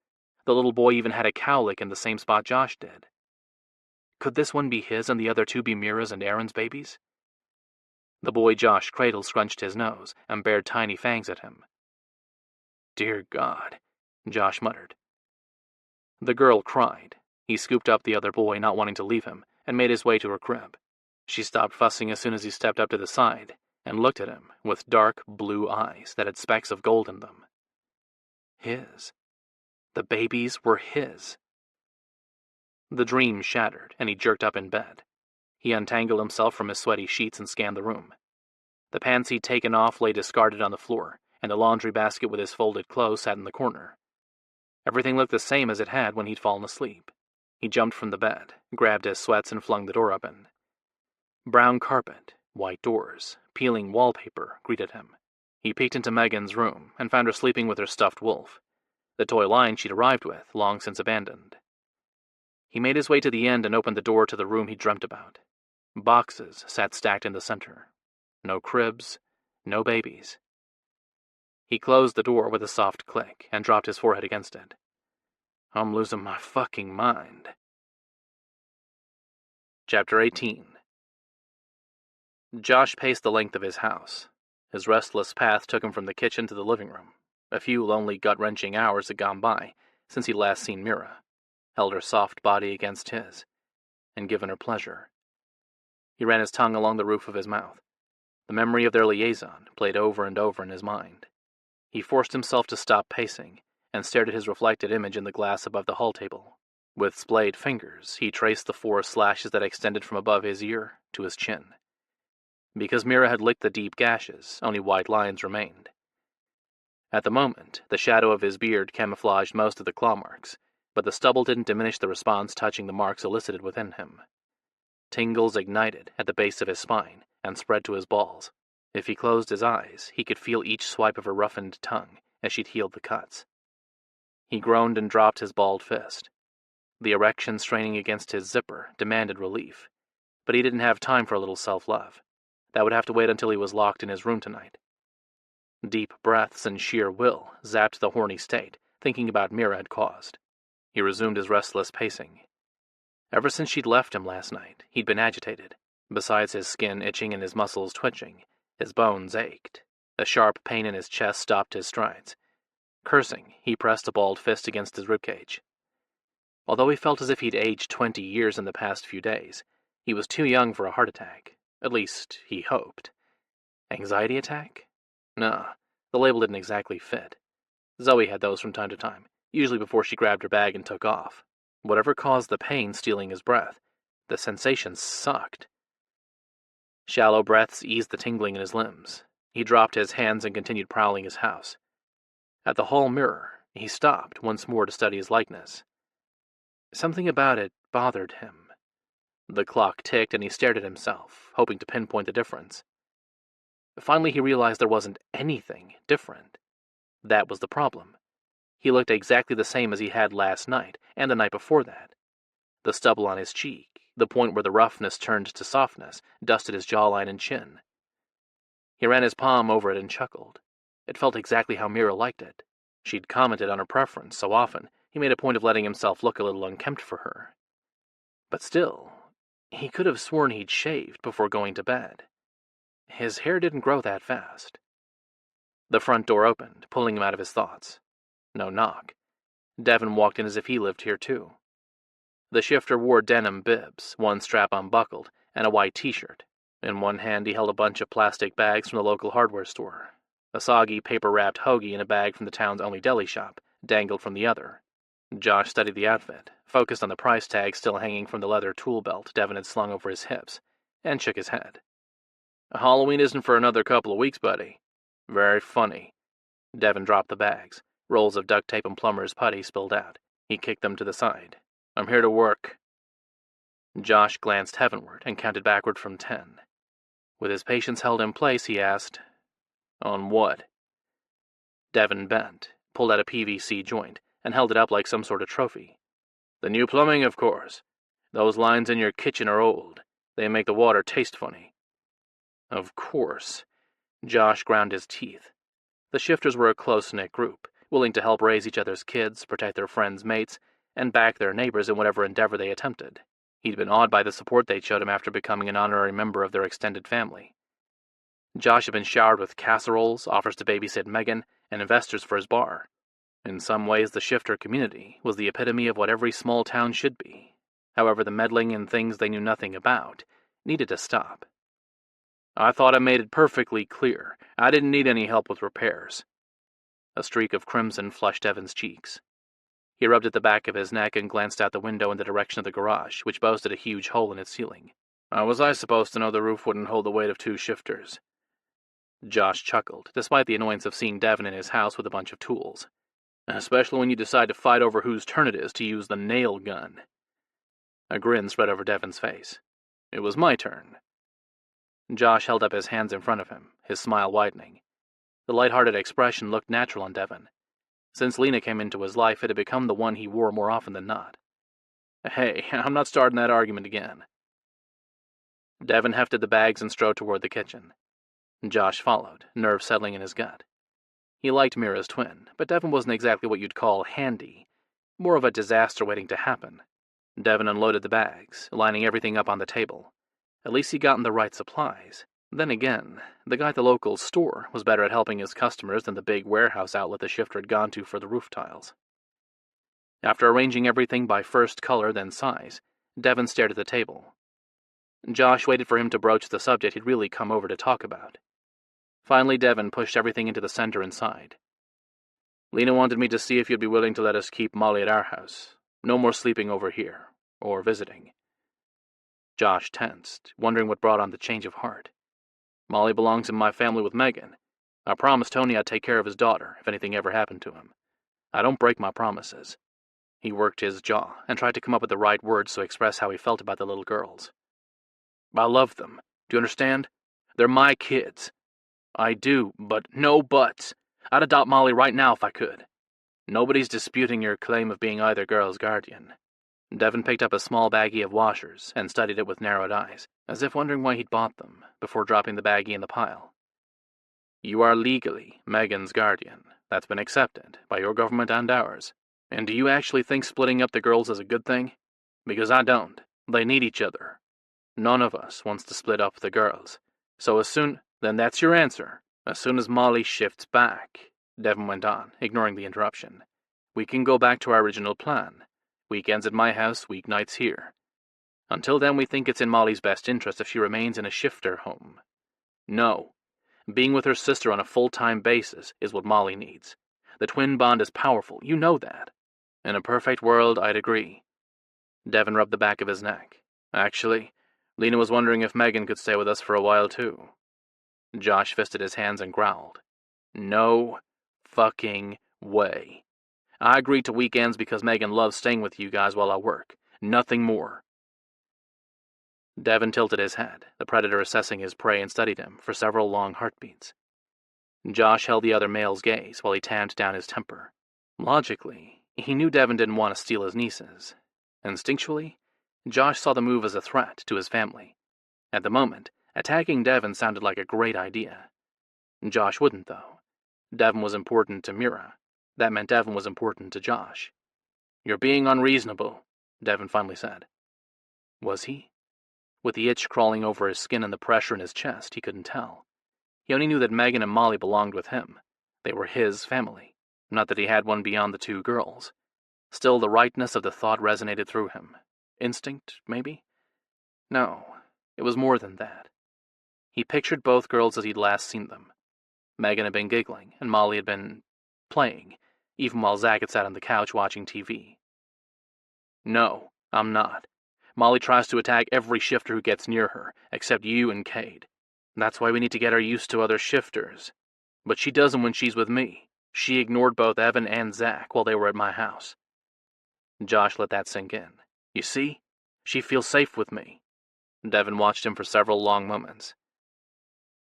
The little boy even had a cowlick in the same spot Josh did. Could this one be his and the other 2 be Mira's and Aaron's babies? The boy Josh cradled scrunched his nose and bared tiny fangs at him. Dear God, Josh muttered. The girl cried. He scooped up the other boy, not wanting to leave him, and made his way to her crib. She stopped fussing as soon as he stepped up to the side and looked at him with dark blue eyes that had specks of gold in them. His. The babies were his. The dream shattered, and he jerked up in bed. He untangled himself from his sweaty sheets and scanned the room. The pants he'd taken off lay discarded on the floor, and the laundry basket with his folded clothes sat in the corner. Everything looked the same as it had when he'd fallen asleep. He jumped from the bed, grabbed his sweats, and flung the door open. Brown carpet, white doors, peeling wallpaper greeted him. He peeked into Megan's room and found her sleeping with her stuffed wolf, the toy line she'd arrived with, long since abandoned. He made his way to the end and opened the door to the room he dreamt about. Boxes sat stacked in the center. No cribs, no babies. He closed the door with a soft click and dropped his forehead against it. I'm losing my fucking mind. Chapter 18. Josh paced the length of his house. His restless path took him from the kitchen to the living room. A few lonely, gut-wrenching hours had gone by since he'd last seen Mira, held her soft body against his, and given her pleasure. He ran his tongue along the roof of his mouth. The memory of their liaison played over and over in his mind. He forced himself to stop pacing and stared at his reflected image in the glass above the hall table. With splayed fingers, he traced the 4 slashes that extended from above his ear to his chin. Because Mira had licked the deep gashes, only white lines remained. At the moment, the shadow of his beard camouflaged most of the claw marks, but the stubble didn't diminish the response touching the marks elicited within him. Tingles ignited at the base of his spine and spread to his balls. If he closed his eyes, he could feel each swipe of her roughened tongue as she'd healed the cuts. He groaned and dropped his balled fist. The erection straining against his zipper demanded relief, but he didn't have time for a little self-love. That would have to wait until he was locked in his room tonight. Deep breaths and sheer will zapped the horny state thinking about Mira had caused. He resumed his restless pacing. Ever since she'd left him last night, he'd been agitated. Besides his skin itching and his muscles twitching, his bones ached. A sharp pain in his chest stopped his strides. Cursing, he pressed a balled fist against his ribcage. Although he felt as if he'd aged 20 years in the past few days, he was too young for a heart attack. At least, he hoped. Anxiety attack? Nah, the label didn't exactly fit. Zoe had those from time to time, usually before she grabbed her bag and took off. Whatever caused the pain stealing his breath, the sensation sucked. Shallow breaths eased the tingling in his limbs. He dropped his hands and continued prowling his house. At the hall mirror, he stopped once more to study his likeness. Something about it bothered him. The clock ticked and he stared at himself, hoping to pinpoint the difference. Finally, he realized there wasn't anything different. That was the problem. He looked exactly the same as he had last night and the night before that. The stubble on his cheek, the point where the roughness turned to softness, dusted his jawline and chin. He ran his palm over it and chuckled. It felt exactly how Mira liked it. She'd commented on her preference so often, he made a point of letting himself look a little unkempt for her. But still, he could have sworn he'd shaved before going to bed. His hair didn't grow that fast. The front door opened, pulling him out of his thoughts. No knock. Devin walked in as if he lived here too. The shifter wore denim bibs, one strap unbuckled, and a white t-shirt. In one hand he held a bunch of plastic bags from the local hardware store. A soggy, paper-wrapped hoagie in a bag from the town's only deli shop dangled from the other. Josh studied the outfit, focused on the price tag still hanging from the leather tool belt Devin had slung over his hips, and shook his head. Halloween isn't for another couple of weeks, buddy. Very funny. Devin dropped the bags. Rolls of duct tape and plumber's putty spilled out. He kicked them to the side. I'm here to work. Josh glanced heavenward and counted backward from 10. With his patience held in place, he asked, On what? Devin bent, pulled out a PVC joint, and held it up like some sort of trophy. The new plumbing, of course. Those lines in your kitchen are old. They make the water taste funny. Of course. Josh ground his teeth. The shifters were a close-knit group, willing to help raise each other's kids, protect their friends' mates, and back their neighbors in whatever endeavor they attempted. He'd been awed by the support they'd showed him after becoming an honorary member of their extended family. Josh had been showered with casseroles, offers to babysit Megan, and investors for his bar. In some ways, the shifter community was the epitome of what every small town should be. However, the meddling in things they knew nothing about needed to stop. I thought I made it perfectly clear. I didn't need any help with repairs. A streak of crimson flushed Evan's cheeks. He rubbed at the back of his neck and glanced out the window in the direction of the garage, which boasted a huge hole in its ceiling. How was I supposed to know the roof wouldn't hold the weight of 2 shifters? Josh chuckled, despite the annoyance of seeing Devin in his house with a bunch of tools. Especially when you decide to fight over whose turn it is to use the nail gun. A grin spread over Devin's face. It was my turn. Josh held up his hands in front of him, his smile widening. The light-hearted expression looked natural on Devin. Since Lena came into his life, it had become the one he wore more often than not. Hey, I'm not starting that argument again. Devin hefted the bags and strode toward the kitchen. Josh followed, nerves settling in his gut. He liked Mira's twin, but Devin wasn't exactly what you'd call handy. More of a disaster waiting to happen. Devin unloaded the bags, lining everything up on the table. At least he'd gotten the right supplies. Then again, the guy at the local store was better at helping his customers than the big warehouse outlet the shifter had gone to for the roof tiles. After arranging everything by first color then size, Devin stared at the table. Josh waited for him to broach the subject he'd really come over to talk about. Finally, Devin pushed everything into the center and sighed. Lena wanted me to see if you'd be willing to let us keep Molly at our house. No more sleeping over here, or visiting. Josh tensed, wondering what brought on the change of heart. Molly belongs in my family with Megan. I promised Tony I'd take care of his daughter if anything ever happened to him. I don't break my promises. He worked his jaw and tried to come up with the right words to express how he felt about the little girls. I love them. Do you understand? They're my kids. I do, but no buts. I'd adopt Molly right now if I could. Nobody's disputing your claim of being either girl's guardian. Devon picked up a small baggie of washers and studied it with narrowed eyes, as if wondering why he'd bought them, before dropping the baggie in the pile. You are legally Megan's guardian. That's been accepted by your government and ours. And do you actually think splitting up the girls is a good thing? Because I don't. They need each other. None of us wants to split up the girls. So then that's your answer. As soon as Molly shifts back, Devon went on, ignoring the interruption, we can go back to our original plan. Weekends at my house, weeknights here. Until then, we think it's in Molly's best interest if she remains in a shifter home. No. Being with her sister on a full-time basis is what Molly needs. The twin bond is powerful, you know that. In a perfect world, I'd agree. Devon rubbed the back of his neck. Actually, Lena was wondering if Megan could stay with us for a while, too. Josh fisted his hands and growled. No fucking way. I agreed to weekends because Megan loves staying with you guys while I work. Nothing more. Devon tilted his head, the predator assessing his prey, and studied him for several long heartbeats. Josh held the other male's gaze while he tamped down his temper. Logically, he knew Devon didn't want to steal his nieces. Instinctually, Josh saw the move as a threat to his family. At the moment, attacking Devon sounded like a great idea. Josh wouldn't, though. Devon was important to Mira. That meant Devon was important to Josh. You're being unreasonable, Devon finally said. Was he? With the itch crawling over his skin and the pressure in his chest, he couldn't tell. He only knew that Megan and Molly belonged with him. They were his family. Not that he had one beyond the two girls. Still, the rightness of the thought resonated through him. Instinct, maybe? No, it was more than that. He pictured both girls as he'd last seen them. Megan had been giggling, and Molly had been playing, even while Zach had sat on the couch watching TV. No, I'm not. Molly tries to attack every shifter who gets near her, except you and Cade. That's why we need to get her used to other shifters. But she doesn't when she's with me. She ignored both Evan and Zach while they were at my house. Josh let that sink in. You see? She feels safe with me. Devon watched him for several long moments.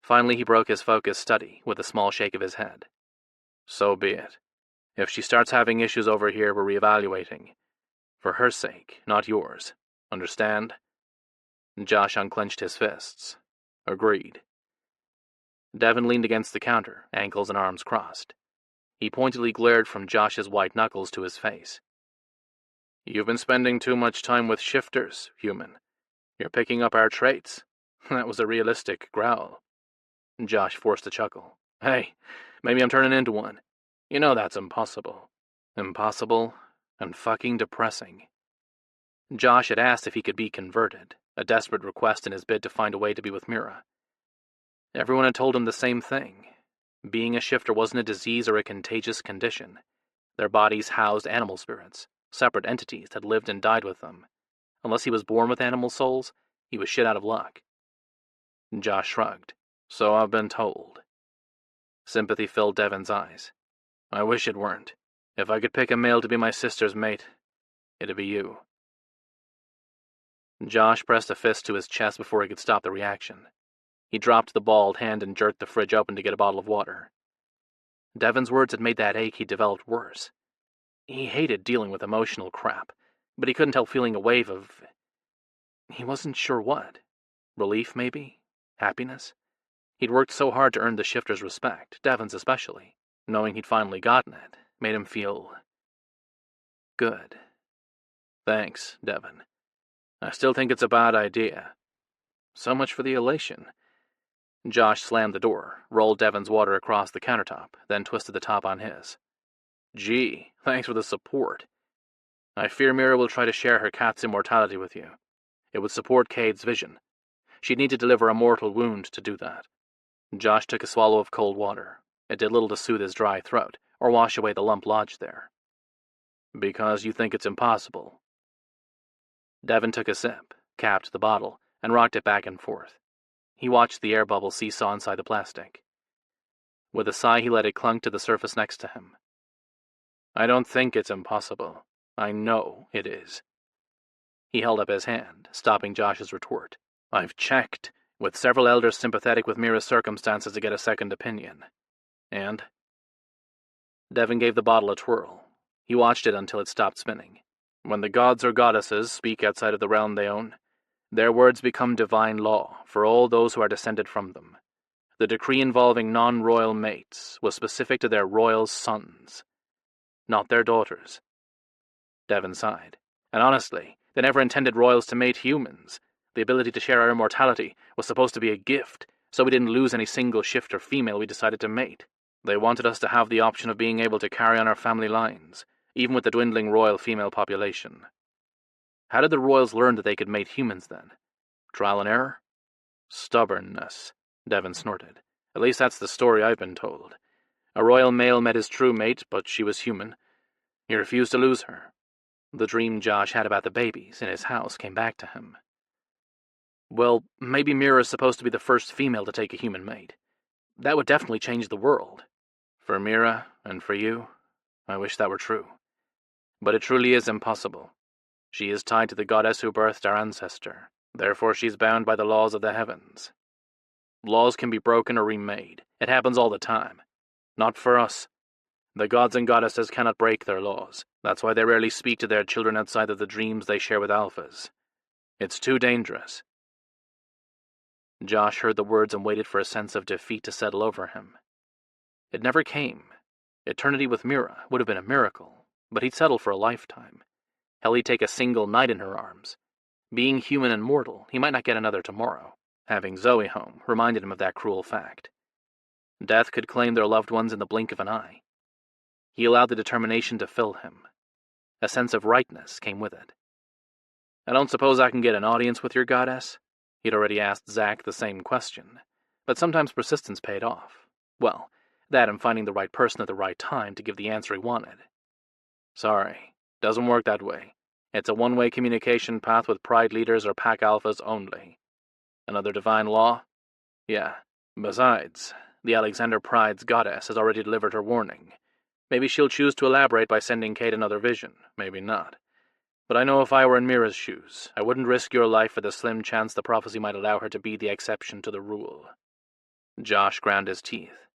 Finally, he broke his focused study with a small shake of his head. So be it. If she starts having issues over here, we're reevaluating. For her sake, not yours. Understand? Josh unclenched his fists. Agreed. Devon leaned against the counter, ankles and arms crossed. He pointedly glared from Josh's white knuckles to his face. You've been spending too much time with shifters, human. You're picking up our traits. That was a realistic growl. Josh forced a chuckle. Hey, maybe I'm turning into one. You know that's impossible. Impossible and fucking depressing. Josh had asked if he could be converted, a desperate request in his bid to find a way to be with Mira. Everyone had told him the same thing. Being a shifter wasn't a disease or a contagious condition. Their bodies housed animal spirits, separate entities that lived and died with them. Unless he was born with animal souls, he was shit out of luck. Josh shrugged. So I've been told. Sympathy filled Devon's eyes. I wish it weren't. If I could pick a male to be my sister's mate, it'd be you. Josh pressed a fist to his chest before he could stop the reaction. He dropped the balled hand and jerked the fridge open to get a bottle of water. Devon's words had made that ache he'd developed worse. He hated dealing with emotional crap, but he couldn't help feeling a wave of... He wasn't sure what. Relief, maybe? Happiness? He'd worked so hard to earn the shifter's respect, Devon's especially. Knowing he'd finally gotten it made him feel... good. Thanks, Devon. I still think it's a bad idea. So much for the elation. Josh slammed the door, rolled Devon's water across the countertop, then twisted the top on his. Gee, thanks for the support. I fear Mira will try to share her cat's immortality with you. It would support Cade's vision. She'd need to deliver a mortal wound to do that. Josh took a swallow of cold water. It did little to soothe his dry throat, or wash away the lump lodged there. Because you think it's impossible. Devon took a sip, capped the bottle, and rocked it back and forth. He watched the air bubble seesaw inside the plastic. With a sigh, he let it clunk to the surface next to him. I don't think it's impossible. I know it is. He held up his hand, stopping Josh's retort. I've checked. with several elders sympathetic with Mira's circumstances to get a second opinion. And? Devon gave the bottle a twirl. He watched it until it stopped spinning. When the gods or goddesses speak outside of the realm they own, their words become divine law for all those who are descended from them. The decree involving non-royal mates was specific to their royal sons, not their daughters. Devon sighed. And honestly, they never intended royals to mate humans. The ability to share our immortality was supposed to be a gift, so we didn't lose any single shifter female we decided to mate. They wanted us to have the option of being able to carry on our family lines, even with the dwindling royal female population. How did the royals learn that they could mate humans then? Trial and error? Stubbornness, Devon snorted. At least that's the story I've been told. A royal male met his true mate, but she was human. He refused to lose her. The dream Josh had about the babies in his house came back to him. Well, maybe Mira is supposed to be the first female to take a human mate. That would definitely change the world. For Mira, and for you, I wish that were true. But it truly is impossible. She is tied to the goddess who birthed our ancestor. Therefore she's bound by the laws of the heavens. Laws can be broken or remade. It happens all the time. Not for us. The gods and goddesses cannot break their laws. That's why they rarely speak to their children outside of the dreams they share with alphas. It's too dangerous. Josh heard the words and waited for a sense of defeat to settle over him. It never came. Eternity with Mira would have been a miracle, but he'd settle for a lifetime. Hell, he'd take a single night in her arms. Being human and mortal, he might not get another tomorrow. Having Zoe home reminded him of that cruel fact. Death could claim their loved ones in the blink of an eye. He allowed the determination to fill him. A sense of rightness came with it. I don't suppose I can get an audience with your goddess? He'd already asked Zach the same question, but sometimes persistence paid off. Well, that and finding the right person at the right time to give the answer he wanted. Sorry, doesn't work that way. It's a one-way communication path with pride leaders or pack alphas only. Another divine law? Yeah. Besides, the Alexander Pride's goddess has already delivered her warning. Maybe she'll choose to elaborate by sending Kate another vision, maybe not. But I know if I were in Mira's shoes, I wouldn't risk your life for the slim chance the prophecy might allow her to be the exception to the rule. Josh ground his teeth.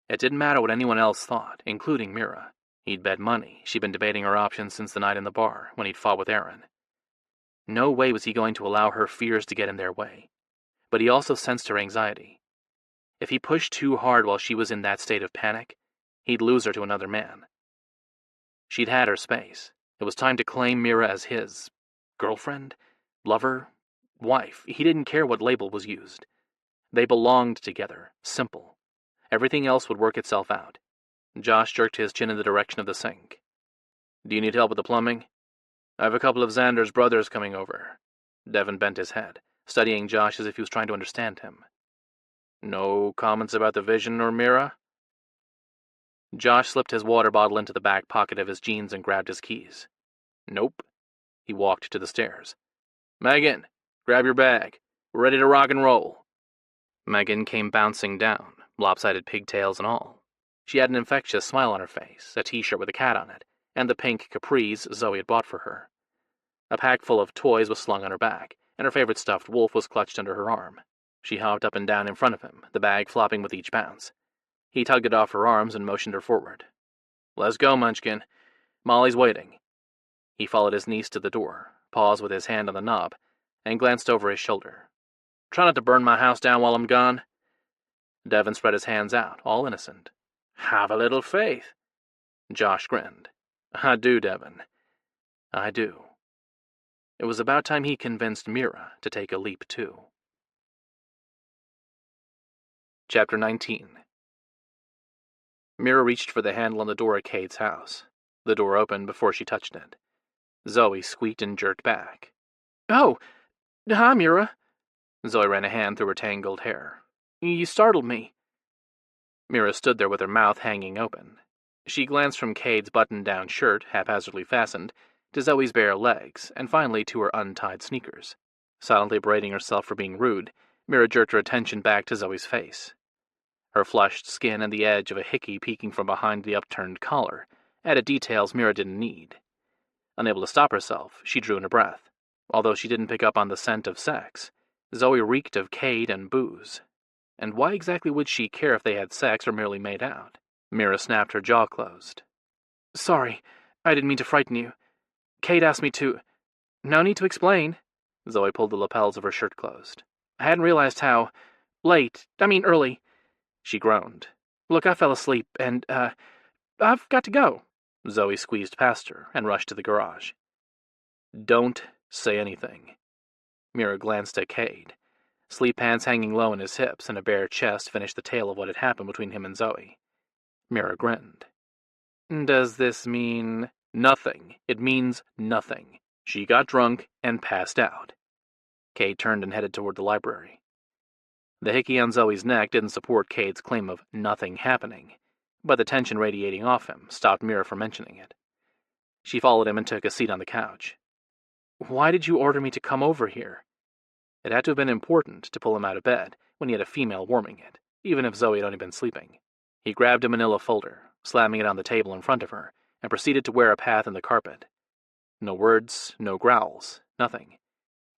It didn't matter what anyone else thought, including Mira. He'd bet money she'd been debating her options since the night in the bar, when he'd fought with Aaron. No way was he going to allow her fears to get in their way. But he also sensed her anxiety. If he pushed too hard while she was in that state of panic, he'd lose her to another man. She'd had her space. It was time to claim Mira as his girlfriend, lover, wife. He didn't care what label was used. They belonged together, simple. Everything else would work itself out. Josh jerked his chin in the direction of the sink. Do you need help with the plumbing? I have a couple of Xander's brothers coming over. Devon bent his head, studying Josh as if he was trying to understand him. No comments about the vision or Mira? Josh slipped his water bottle into the back pocket of his jeans and grabbed his keys. Nope. He walked to the stairs. Megan, grab your bag. We're ready to rock and roll. Megan came bouncing down, lopsided pigtails and all. She had an infectious smile on her face, a t-shirt with a cat on it, and the pink capris Zoe had bought for her. A pack full of toys was slung on her back, and her favorite stuffed wolf was clutched under her arm. She hopped up and down in front of him, the bag flopping with each bounce. He tugged it off her arms and motioned her forward. Let's go, Munchkin. Molly's waiting. He followed his niece to the door, paused with his hand on the knob, and glanced over his shoulder. Try not to burn my house down while I'm gone. Devon spread his hands out, all innocent. Have a little faith. Josh grinned. I do, Devon. I do. It was about time he convinced Mira to take a leap, too. Chapter 19. Mira reached for the handle on the door at Cade's house. The door opened before she touched it. Zoe squeaked and jerked back. Oh, hi, Mira. Zoe ran a hand through her tangled hair. You startled me. Mira stood there with her mouth hanging open. She glanced from Cade's button-down shirt, haphazardly fastened, to Zoe's bare legs, and finally to her untied sneakers. Silently berating herself for being rude, Mira jerked her attention back to Zoe's face. Her flushed skin and the edge of a hickey peeking from behind the upturned collar added details Mira didn't need. Unable to stop herself, she drew in a breath. Although she didn't pick up on the scent of sex, Zoe reeked of Cade and booze. And why exactly would she care if they had sex or merely made out? Mira snapped, her jaw closed. Sorry, I didn't mean to frighten you. Cade asked me to... No need to explain. Zoe pulled the lapels of her shirt closed. I hadn't realized how... early. She groaned. Look, I fell asleep, and, I've got to go. Zoe squeezed past her and rushed to the garage. Don't say anything. Mira glanced at Cade. Sleep pants hanging low in his hips and a bare chest finished the tale of what had happened between him and Zoe. Mira grinned. Does this mean... Nothing. It means nothing. She got drunk and passed out. Cade turned and headed toward the library. The hickey on Zoe's neck didn't support Cade's claim of nothing happening, but the tension radiating off him stopped Mira from mentioning it. She followed him and took a seat on the couch. Why did you order me to come over here? It had to have been important to pull him out of bed when he had a female warming it, even if Zoe had only been sleeping. He grabbed a manila folder, slamming it on the table in front of her, and proceeded to wear a path in the carpet. No words, no growls, nothing.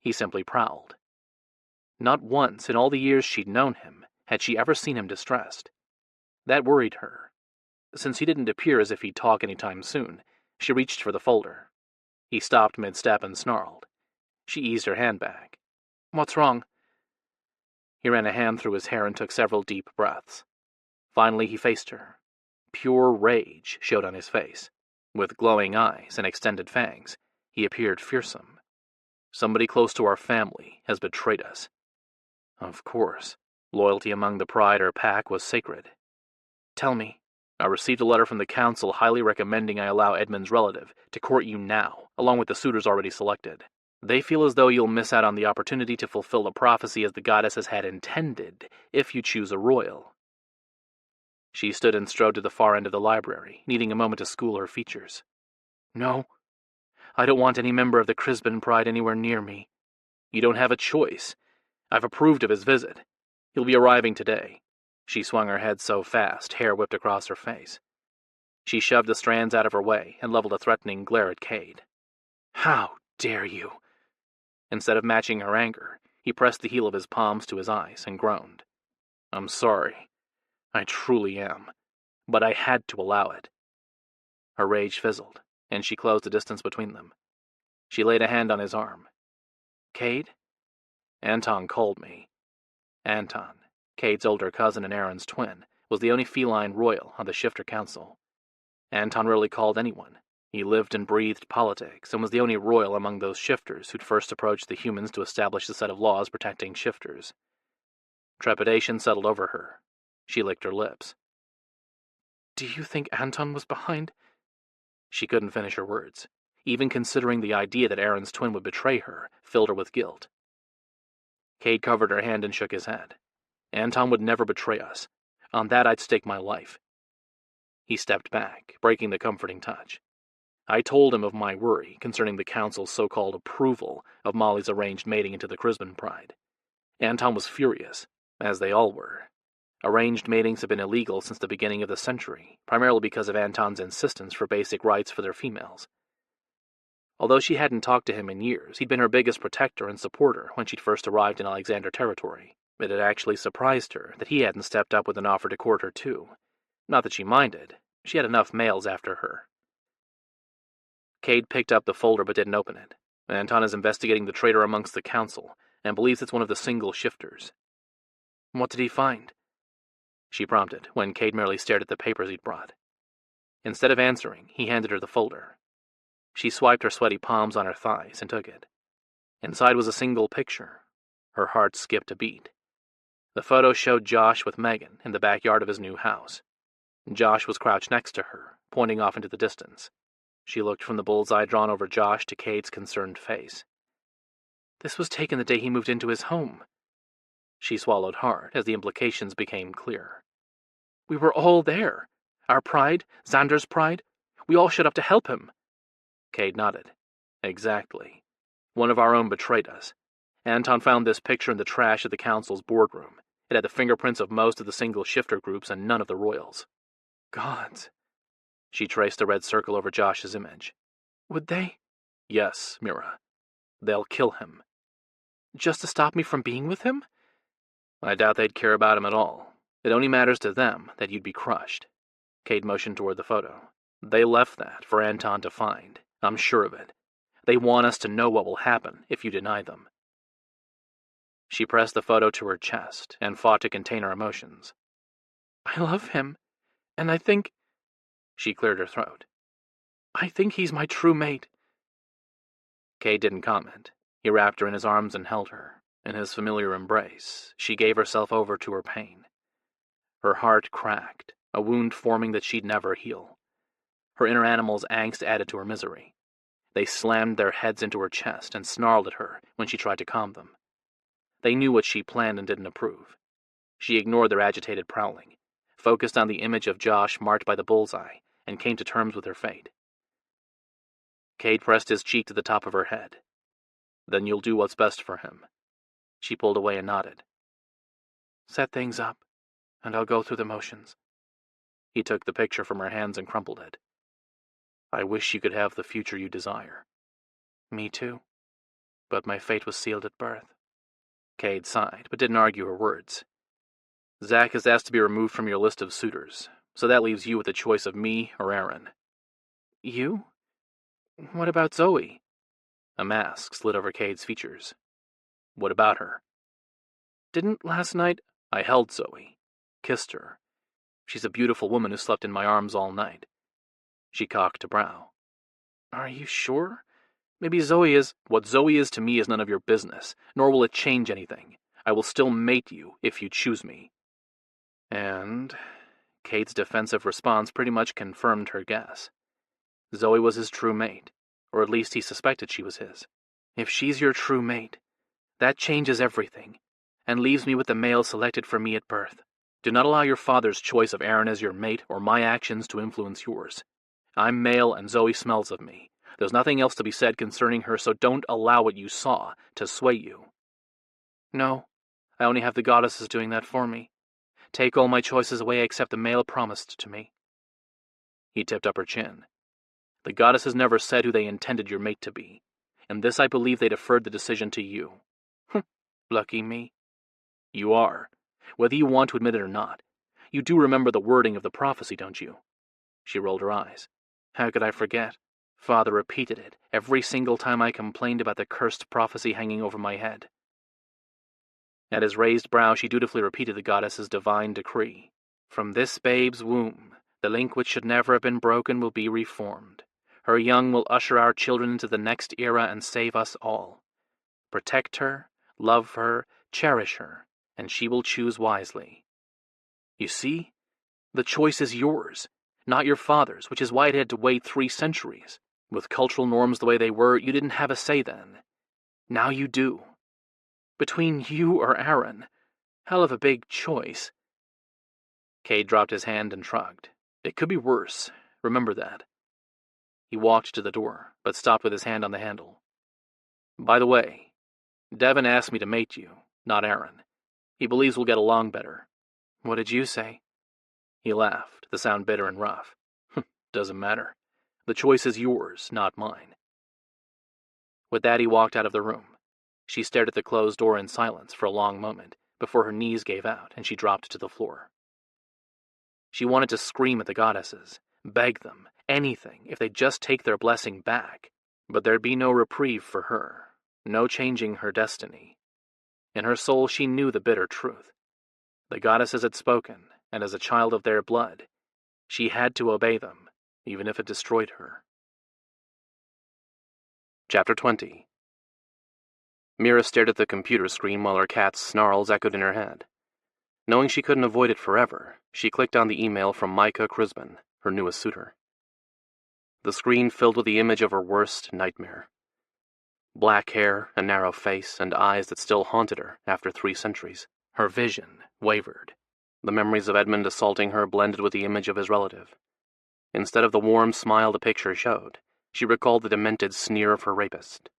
He simply prowled. Not once in all the years she'd known him had she ever seen him distressed. That worried her. Since he didn't appear as if he'd talk any time soon, she reached for the folder. He stopped mid-step and snarled. She eased her hand back. What's wrong? He ran a hand through his hair and took several deep breaths. Finally, he faced her. Pure rage showed on his face. With glowing eyes and extended fangs, he appeared fearsome. Somebody close to our family has betrayed us. Of course, loyalty among the Pride or Pack was sacred. Tell me. I received a letter from the council highly recommending I allow Edmund's relative to court you now, along with the suitors already selected. They feel as though you'll miss out on the opportunity to fulfill the prophecy as the goddesses had intended if you choose a royal. She stood and strode to the far end of the library, needing a moment to school her features. No, I don't want any member of the Crisbin Pride anywhere near me. You don't have a choice. I've approved of his visit. He'll be arriving today. She swung her head so fast, hair whipped across her face. She shoved the strands out of her way and leveled a threatening glare at Cade. How dare you? Instead of matching her anger, he pressed the heel of his palms to his eyes and groaned. I'm sorry. I truly am. But I had to allow it. Her rage fizzled, and she closed the distance between them. She laid a hand on his arm. Cade? Anton called me. Anton, Cade's older cousin and Aaron's twin, was the only feline royal on the Shifter Council. Anton rarely called anyone. He lived and breathed politics, and was the only royal among those shifters who'd first approached the humans to establish the set of laws protecting shifters. Trepidation settled over her. She licked her lips. Do you think Anton was behind? She couldn't finish her words. Even considering the idea that Aaron's twin would betray her filled her with guilt. Cade covered her hand and shook his head. Anton would never betray us. On that I'd stake my life. He stepped back, breaking the comforting touch. I told him of my worry concerning the council's so-called approval of Molly's arranged mating into the Crisbin Pride. Anton was furious, as they all were. Arranged matings have been illegal since the beginning of the century, primarily because of Anton's insistence for basic rights for their females. Although she hadn't talked to him in years, he'd been her biggest protector and supporter when she'd first arrived in Alexander territory. It had actually surprised her that he hadn't stepped up with an offer to court her too. Not that she minded. She had enough males after her. Cade picked up the folder but didn't open it. Anton is investigating the traitor amongst the council, and believes it's one of the single shifters. What did he find? She prompted, when Cade merely stared at the papers he'd brought. Instead of answering, he handed her the folder. She swiped her sweaty palms on her thighs and took it. Inside was a single picture. Her heart skipped a beat. The photo showed Josh with Megan in the backyard of his new house. Josh was crouched next to her, pointing off into the distance. She looked from the bullseye drawn over Josh to Cade's concerned face. This was taken the day he moved into his home. She swallowed hard as the implications became clear. We were all there. Our pride, Xander's pride. We all showed up to help him. Cade nodded. Exactly. One of our own betrayed us. Anton found this picture in the trash at the council's boardroom. It had the fingerprints of most of the single shifter groups and none of the royals. Gods. She traced a red circle over Josh's image. Would they? Yes, Mira. They'll kill him. Just to stop me from being with him? I doubt they'd care about him at all. It only matters to them that you'd be crushed. Cade motioned toward the photo. They left that for Anton to find. I'm sure of it. They want us to know what will happen if you deny them. She pressed the photo to her chest and fought to contain her emotions. I love him, and I think... She cleared her throat. I think he's my true mate. Cade didn't comment. He wrapped her in his arms and held her. In his familiar embrace, she gave herself over to her pain. Her heart cracked, a wound forming that she'd never heal. Her inner animal's angst added to her misery. They slammed their heads into her chest and snarled at her when she tried to calm them. They knew what she planned and didn't approve. She ignored their agitated prowling, focused on the image of Josh marked by the bullseye, and came to terms with her fate. Cade pressed his cheek to the top of her head. Then you'll do what's best for him. She pulled away and nodded. Set things up, and I'll go through the motions. He took the picture from her hands and crumpled it. I wish you could have the future you desire. Me too. But my fate was sealed at birth. Cade sighed, but didn't argue her words. Zach has asked to be removed from your list of suitors, so that leaves you with the choice of me or Aaron. You? What about Zoe? A mask slid over Cade's features. What about her? Didn't last night... I held Zoe. Kissed her. She's a beautiful woman who slept in my arms all night. She cocked a brow. Are you sure? Maybe Zoe is... What Zoe is to me is none of your business, nor will it change anything. I will still mate you if you choose me. And... Cade's defensive response pretty much confirmed her guess. Zoe was his true mate, or at least he suspected she was his. If she's your true mate, that changes everything, and leaves me with the male selected for me at birth. Do not allow your father's choice of Aaron as your mate or my actions to influence yours. I'm male and Zoe smells of me. There's nothing else to be said concerning her, so don't allow what you saw to sway you. No, I only have the goddesses doing that for me. Take all my choices away except the male promised to me. He tipped up her chin. The goddesses never said who they intended your mate to be, and this I believe they deferred the decision to you. Lucky me. You are, whether you want to admit it or not. You do remember the wording of the prophecy, don't you? She rolled her eyes. How could I forget? Father repeated it every single time I complained about the cursed prophecy hanging over my head. At his raised brow she dutifully repeated the goddess's divine decree. From this babe's womb, the link which should never have been broken will be reformed. Her young will usher our children into the next era and save us all. Protect her, love her, cherish her, and she will choose wisely. You see? The choice is yours, not your father's, which is why it had to wait 3 centuries. With cultural norms the way they were, you didn't have a say then. Now you do. Between you or Aaron, hell of a big choice. Cade dropped his hand and shrugged. It could be worse. Remember that. He walked to the door, but stopped with his hand on the handle. By the way, Devin asked me to mate you, not Aaron. He believes we'll get along better. What did you say? He laughed, the sound bitter and rough. Doesn't matter. The choice is yours, not mine. With that, he walked out of the room. She stared at the closed door in silence for a long moment, before her knees gave out and she dropped to the floor. She wanted to scream at the goddesses, beg them, anything, if they'd just take their blessing back. But there'd be no reprieve for her, no changing her destiny. In her soul she knew the bitter truth. The goddesses had spoken, and as a child of their blood, she had to obey them, even if it destroyed her. Chapter 20. Mira stared at the computer screen while her cat's snarls echoed in her head. Knowing she couldn't avoid it forever, she clicked on the email from Micah Crisbin, her newest suitor. The screen filled with the image of her worst nightmare. Black hair, a narrow face, and eyes that still haunted her after 3 centuries. Her vision wavered. The memories of Edmund assaulting her blended with the image of his relative. Instead of the warm smile the picture showed, she recalled the demented sneer of her rapist.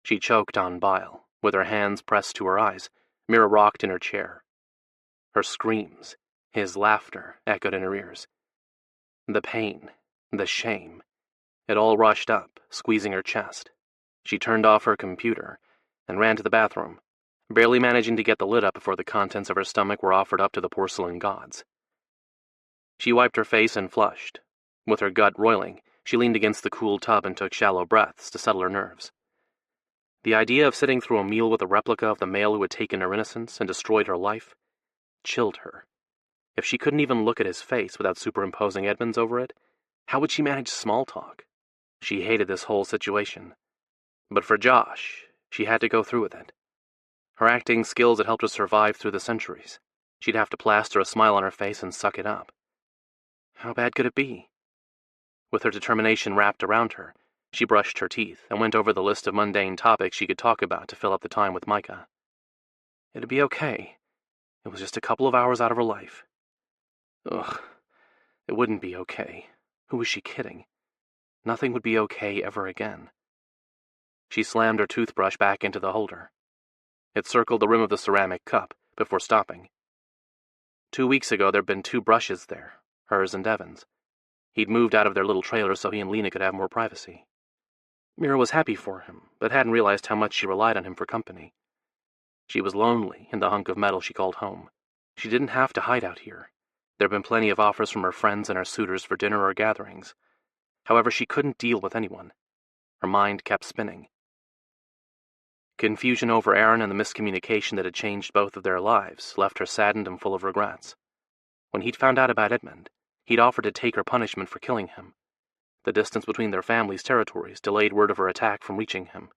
She choked on bile, with her hands pressed to her eyes. Mira rocked in her chair. Her screams, his laughter, echoed in her ears. The pain, the shame, it all rushed up, squeezing her chest. She turned off her computer and ran to the bathroom, barely managing to get the lid up before the contents of her stomach were offered up to the porcelain gods. She wiped her face and flushed. With her gut roiling, she leaned against the cool tub and took shallow breaths to settle her nerves. The idea of sitting through a meal with a replica of the male who had taken her innocence and destroyed her life chilled her. If she couldn't even look at his face without superimposing Edmonds over it, how would she manage small talk? She hated this whole situation. But for Josh, she had to go through with it. Her acting skills had helped her survive through the centuries. She'd have to plaster a smile on her face and suck it up. How bad could it be? With her determination wrapped around her, she brushed her teeth and went over the list of mundane topics she could talk about to fill up the time with Micah. It'd be okay. It was just a couple of hours out of her life. Ugh. It wouldn't be okay. Who was she kidding? Nothing would be okay ever again. She slammed her toothbrush back into the holder. It circled the rim of the ceramic cup before stopping. 2 weeks ago there'd been 2 brushes there, hers and Devon's. He'd moved out of their little trailer so he and Lena could have more privacy. Mira was happy for him, but hadn't realized how much she relied on him for company. She was lonely in the hunk of metal she called home. She didn't have to hide out here. There'd been plenty of offers from her friends and her suitors for dinner or gatherings. However, she couldn't deal with anyone. Her mind kept spinning. Confusion over Aaron and the miscommunication that had changed both of their lives left her saddened and full of regrets. When he'd found out about Edmund, he'd offered to take her punishment for killing him. The distance between their families' territories delayed word of her attack from reaching him.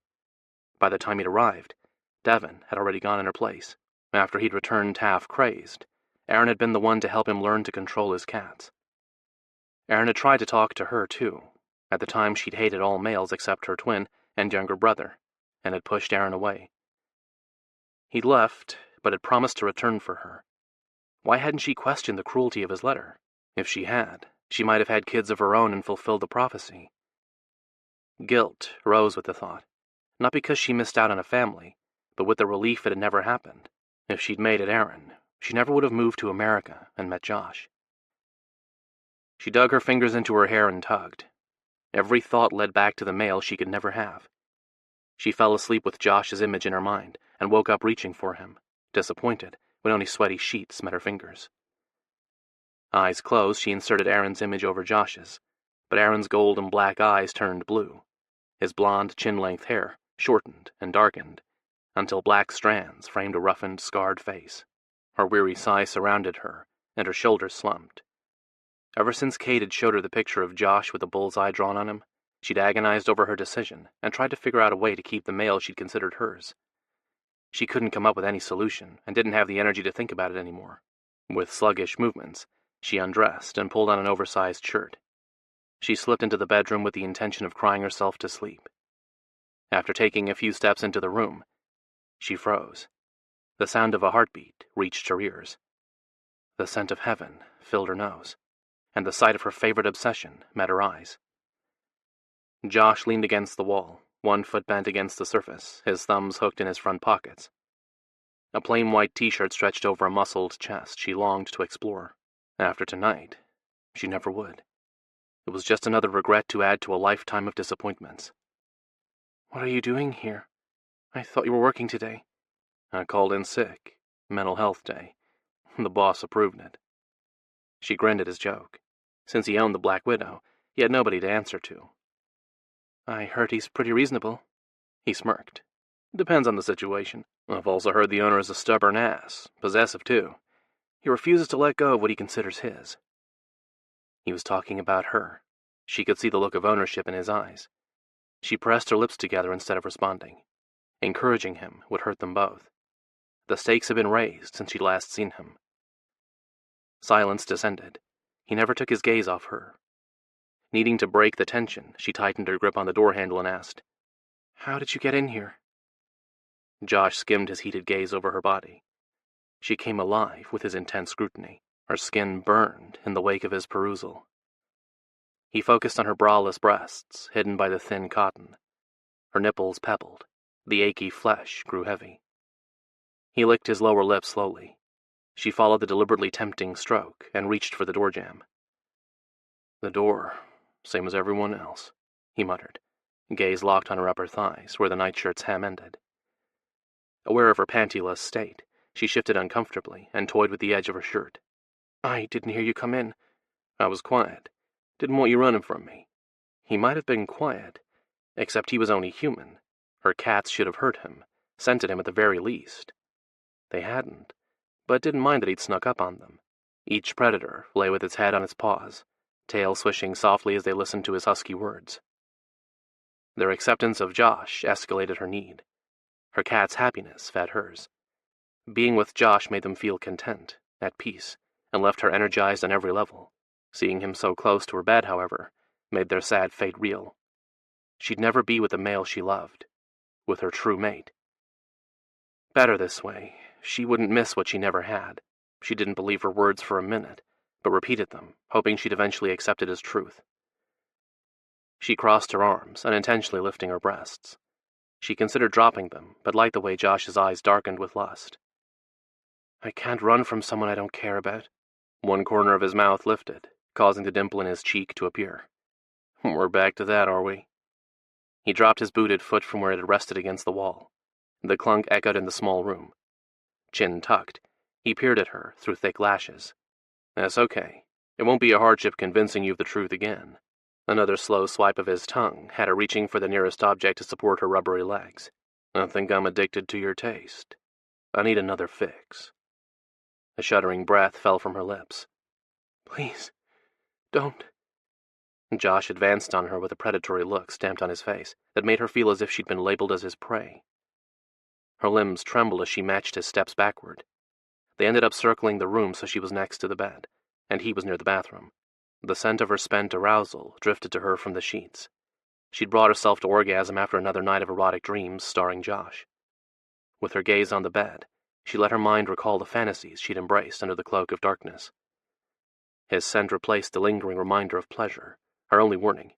By the time he'd arrived, Devon had already gone in her place. After he'd returned half-crazed, Aaron had been the one to help him learn to control his cats. Aaron had tried to talk to her, too. At the time, she'd hated all males except her twin and younger brother, and had pushed Aaron away. He'd left, but had promised to return for her. Why hadn't she questioned the cruelty of his letter? If she had, she might have had kids of her own and fulfilled the prophecy. Guilt rose with the thought, not because she missed out on a family, but with the relief it had never happened. If she'd made it Aaron, she never would have moved to America and met Josh. She dug her fingers into her hair and tugged. Every thought led back to the male she could never have. She fell asleep with Josh's image in her mind and woke up reaching for him, disappointed when only sweaty sheets met her fingers. Eyes closed, she inserted Aaron's image over Josh's, but Aaron's gold and black eyes turned blue. His blonde, chin-length hair shortened and darkened, until black strands framed a roughened, scarred face. Her weary sigh surrounded her, and her shoulders slumped. Ever since Kate had showed her the picture of Josh with a bull's eye drawn on him, she'd agonized over her decision and tried to figure out a way to keep the male she'd considered hers. She couldn't come up with any solution and didn't have the energy to think about it anymore. With sluggish movements, she undressed and pulled on an oversized shirt. She slipped into the bedroom with the intention of crying herself to sleep. After taking a few steps into the room, she froze. The sound of a heartbeat reached her ears. The scent of heaven filled her nose, and the sight of her favorite obsession met her eyes. Josh leaned against the wall, one foot bent against the surface, his thumbs hooked in his front pockets. A plain white t-shirt stretched over a muscled chest she longed to explore. After tonight, she never would. It was just another regret to add to a lifetime of disappointments. "What are you doing here? I thought you were working today." "I called in sick. Mental health day. The boss approved it." She grinned at his joke. Since he owned the Black Widow, he had nobody to answer to. "I heard he's pretty reasonable." He smirked. "Depends on the situation. I've also heard the owner is a stubborn ass, possessive too. He refuses to let go of what he considers his." He was talking about her. She could see the look of ownership in his eyes. She pressed her lips together instead of responding. Encouraging him would hurt them both. The stakes had been raised since she'd last seen him. Silence descended. He never took his gaze off her. Needing to break the tension, she tightened her grip on the door handle and asked, "How did you get in here?" Josh skimmed his heated gaze over her body. She came alive with his intense scrutiny. Her skin burned in the wake of his perusal. He focused on her braless breasts, hidden by the thin cotton. Her nipples pebbled. The achy flesh grew heavy. He licked his lower lip slowly. She followed the deliberately tempting stroke and reached for the door jamb. "The door, same as everyone else," he muttered, gaze locked on her upper thighs where the nightshirt's hem ended. Aware of her pantyless state, she shifted uncomfortably and toyed with the edge of her shirt. "I didn't hear you come in." "I was quiet. Didn't want you running from me." He might have been quiet, except he was only human. Her cats should have heard him, scented him at the very least. They hadn't, but didn't mind that he'd snuck up on them. Each predator lay with its head on its paws, tail swishing softly as they listened to his husky words. Their acceptance of Josh escalated her need. Her cat's happiness fed hers. Being with Josh made them feel content, at peace, and left her energized on every level. Seeing him so close to her bed, however, made their sad fate real. She'd never be with the male she loved, with her true mate. Better this way. She wouldn't miss what she never had. She didn't believe her words for a minute, but repeated them, hoping she'd eventually accept it as truth. She crossed her arms, unintentionally lifting her breasts. She considered dropping them, but liked the way Josh's eyes darkened with lust. "I can't run from someone I don't care about." One corner of his mouth lifted, causing the dimple in his cheek to appear. "We're back to that, are we?" He dropped his booted foot from where it had rested against the wall. The clunk echoed in the small room. Chin tucked, he peered at her through thick lashes. "That's okay. It won't be a hardship convincing you of the truth again." Another slow swipe of his tongue had her reaching for the nearest object to support her rubbery legs. "I think I'm addicted to your taste. I need another fix." A shuddering breath fell from her lips. "Please, don't." Josh advanced on her with a predatory look stamped on his face that made her feel as if she'd been labeled as his prey. Her limbs trembled as she matched his steps backward. They ended up circling the room so she was next to the bed, and he was near the bathroom. The scent of her spent arousal drifted to her from the sheets. She'd brought herself to orgasm after another night of erotic dreams starring Josh. With her gaze on the bed, she let her mind recall the fantasies she'd embraced under the cloak of darkness. His scent replaced the lingering reminder of pleasure, her only warning.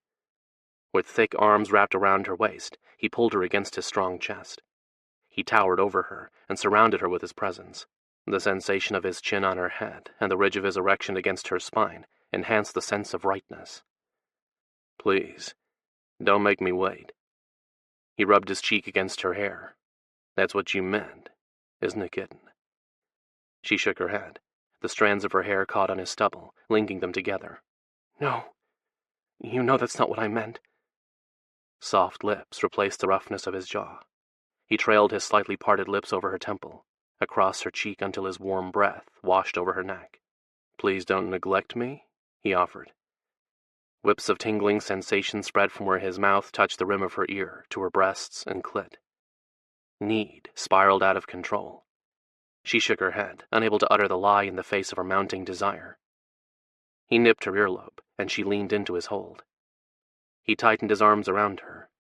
With thick arms wrapped around her waist, he pulled her against his strong chest. He towered over her and surrounded her with his presence. The sensation of his chin on her head and the ridge of his erection against her spine enhanced the sense of rightness. "Please, don't make me wait." He rubbed his cheek against her hair. "That's what you meant, isn't it, kitten?" She shook her head. The strands of her hair caught on his stubble, linking them together. "No, you know that's not what I meant." Soft lips replaced the roughness of his jaw. He trailed his slightly parted lips over her temple, across her cheek until his warm breath washed over her neck. "Please don't neglect me," he offered. Whips of tingling sensation spread from where his mouth touched the rim of her ear to her breasts and clit. Need spiraled out of control. She shook her head, unable to utter the lie in the face of her mounting desire. He nipped her earlobe, and she leaned into his hold. He tightened his arms around her,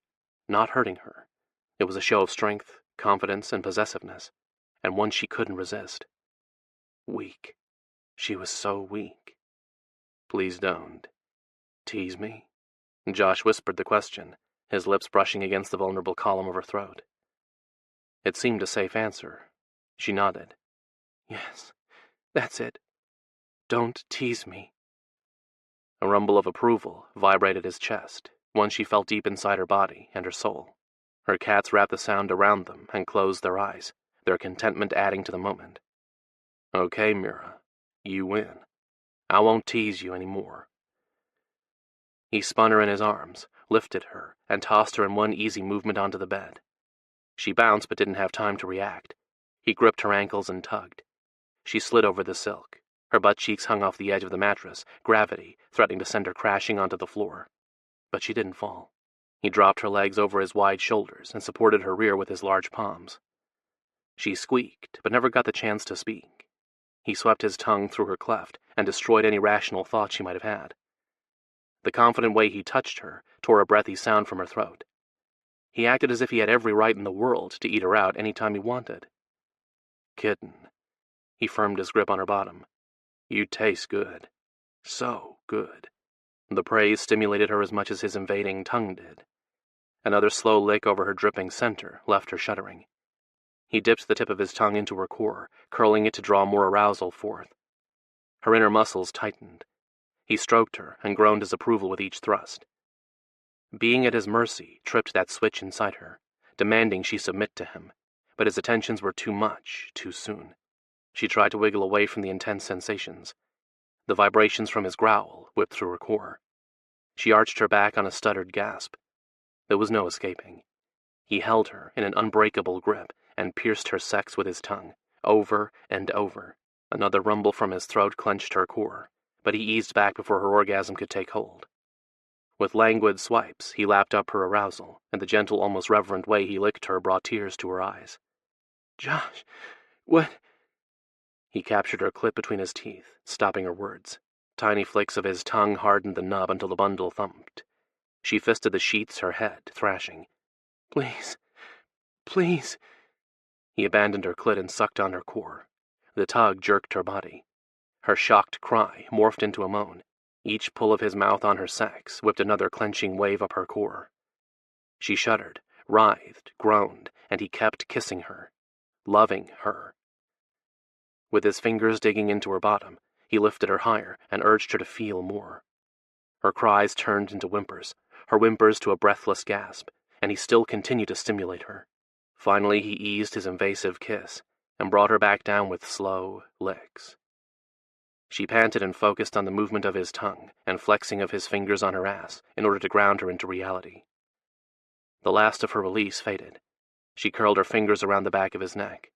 not hurting her. It was a show of strength, confidence, and possessiveness, and one she couldn't resist. Weak. She was so weak. "Please don't. Tease me?" Josh whispered the question, his lips brushing against the vulnerable column of her throat. It seemed a safe answer. She nodded. "Yes, that's it. Don't tease me." A rumble of approval vibrated his chest, one she felt deep inside her body and her soul. Her cats wrapped the sound around them and closed their eyes, their contentment adding to the moment. "Okay, Mira, you win. I won't tease you anymore." He spun her in his arms, lifted her, and tossed her in one easy movement onto the bed. She bounced but didn't have time to react. He gripped her ankles and tugged. She slid over the silk. Her butt cheeks hung off the edge of the mattress, gravity threatening to send her crashing onto the floor. But she didn't fall. He dropped her legs over his wide shoulders and supported her rear with his large palms. She squeaked, but never got the chance to speak. He swept his tongue through her cleft and destroyed any rational thought she might have had. The confident way he touched her tore a breathy sound from her throat. He acted as if he had every right in the world to eat her out any time he wanted. "Kitten." He firmed his grip on her bottom. "You taste good. So good." The praise stimulated her as much as his invading tongue did. Another slow lick over her dripping center left her shuddering. He dipped the tip of his tongue into her core, curling it to draw more arousal forth. Her inner muscles tightened. He stroked her and groaned his approval with each thrust. Being at his mercy tripped that switch inside her, demanding she submit to him, but his attentions were too much, too soon. She tried to wiggle away from the intense sensations. The vibrations from his growl whipped through her core. She arched her back on a stuttered gasp. There was no escaping. He held her in an unbreakable grip and pierced her sex with his tongue, over and over. Another rumble from his throat clenched her core, but he eased back before her orgasm could take hold. With languid swipes, he lapped up her arousal, and the gentle, almost reverent way he licked her brought tears to her eyes. "Josh, what?" He captured her clit between his teeth, stopping her words. Tiny flicks of his tongue hardened the nub until the bundle thumped. She fisted the sheets, her head thrashing. "Please, please." He abandoned her clit and sucked on her core. The tug jerked her body. Her shocked cry morphed into a moan. Each pull of his mouth on her sex whipped another clenching wave up her core. She shuddered, writhed, groaned, and he kept kissing her, loving her. With his fingers digging into her bottom, he lifted her higher and urged her to feel more. Her cries turned into whimpers, her whimpers to a breathless gasp, and he still continued to stimulate her. Finally, he eased his invasive kiss and brought her back down with slow licks. She panted and focused on the movement of his tongue and flexing of his fingers on her ass in order to ground her into reality. The last of her release faded. She curled her fingers around the back of his neck.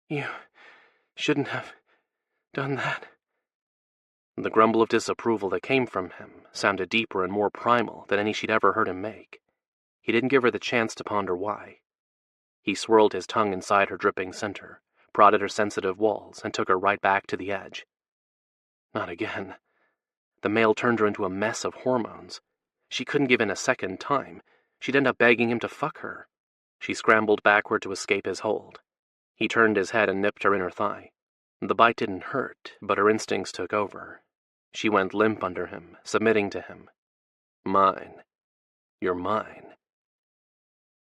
"You shouldn't have done that." The grumble of disapproval that came from him sounded deeper and more primal than any she'd ever heard him make. He didn't give her the chance to ponder why. He swirled his tongue inside her dripping center, prodded her sensitive walls, and took her right back to the edge. Not again. The male turned her into a mess of hormones. She couldn't give in a second time. She'd end up begging him to fuck her. She scrambled backward to escape his hold. He turned his head and nipped her inner thigh. The bite didn't hurt, but her instincts took over. She went limp under him, submitting to him. "Mine. You're mine."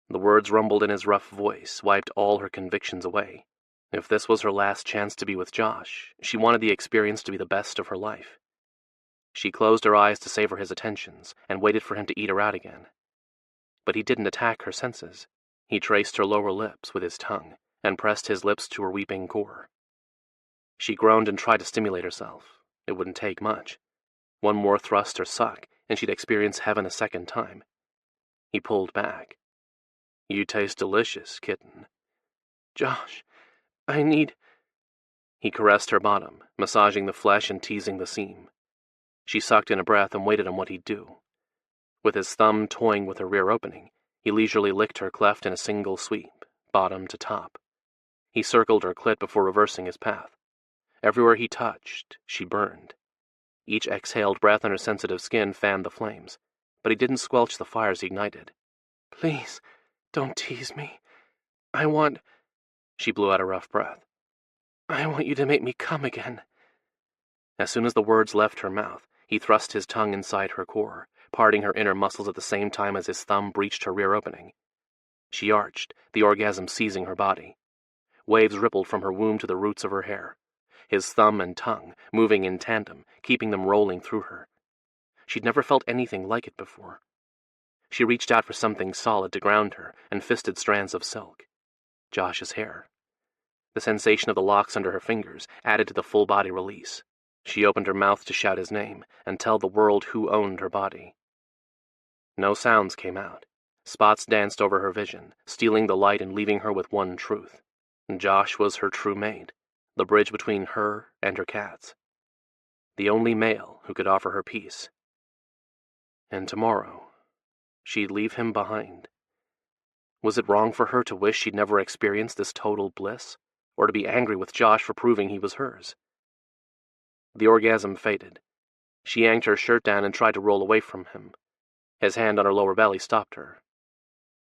The words rumbled in his rough voice, wiped all her convictions away. If this was her last chance to be with Josh, she wanted the experience to be the best of her life. She closed her eyes to savor his attentions and waited for him to eat her out again. But he didn't attack her senses. He traced her lower lips with his tongue and pressed his lips to her weeping core. She groaned and tried to stimulate herself. It wouldn't take much. One more thrust or suck, and she'd experience heaven a second time. He pulled back. "You taste delicious, kitten." "Josh, I need—" He caressed her bottom, massaging the flesh and teasing the seam. She sucked in a breath and waited on what he'd do. With his thumb toying with her rear opening, he leisurely licked her cleft in a single sweep, bottom to top. He circled her clit before reversing his path. Everywhere he touched, she burned. Each exhaled breath on her sensitive skin fanned the flames, but he didn't squelch the fires he ignited. "Please, don't tease me. I want—" She blew out a rough breath. "I want you to make me come again." As soon as the words left her mouth, he thrust his tongue inside her core, parting her inner muscles at the same time as his thumb breached her rear opening. She arched, the orgasm seizing her body. Waves rippled from her womb to the roots of her hair, his thumb and tongue moving in tandem, keeping them rolling through her. She'd never felt anything like it before. She reached out for something solid to ground her and fisted strands of silk. Josh's hair. The sensation of the locks under her fingers added to the full-body release. She opened her mouth to shout his name and tell the world who owned her body. No sounds came out. Spots danced over her vision, stealing the light and leaving her with one truth. Josh was her true mate, the bridge between her and her cats. The only male who could offer her peace. And tomorrow, she'd leave him behind. Was it wrong for her to wish she'd never experienced this total bliss, or to be angry with Josh for proving he was hers? The orgasm faded. She yanked her shirt down and tried to roll away from him. His hand on her lower belly stopped her.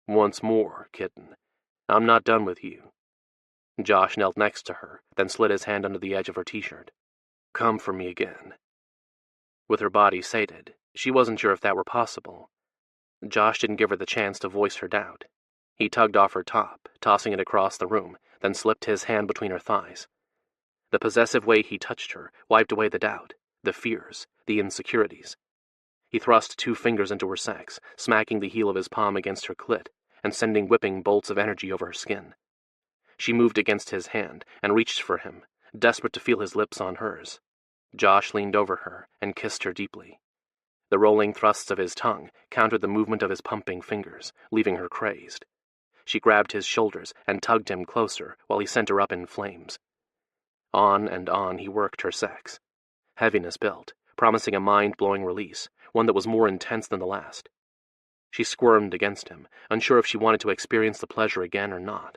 "Once more, kitten. I'm not done with you." Josh knelt next to her, then slid his hand under the edge of her t-shirt. "Come for me again." With her body sated, she wasn't sure if that were possible. Josh didn't give her the chance to voice her doubt. He tugged off her top, tossing it across the room, then slipped his hand between her thighs. The possessive way he touched her wiped away the doubt, the fears, the insecurities. He thrust 2 fingers into her sex, smacking the heel of his palm against her clit, and sending whipping bolts of energy over her skin. She moved against his hand and reached for him, desperate to feel his lips on hers. Josh leaned over her and kissed her deeply. The rolling thrusts of his tongue countered the movement of his pumping fingers, leaving her crazed. She grabbed his shoulders and tugged him closer while he sent her up in flames. On and on he worked her sex. Heaviness built, promising a mind-blowing release, one that was more intense than the last. She squirmed against him, unsure if she wanted to experience the pleasure again or not.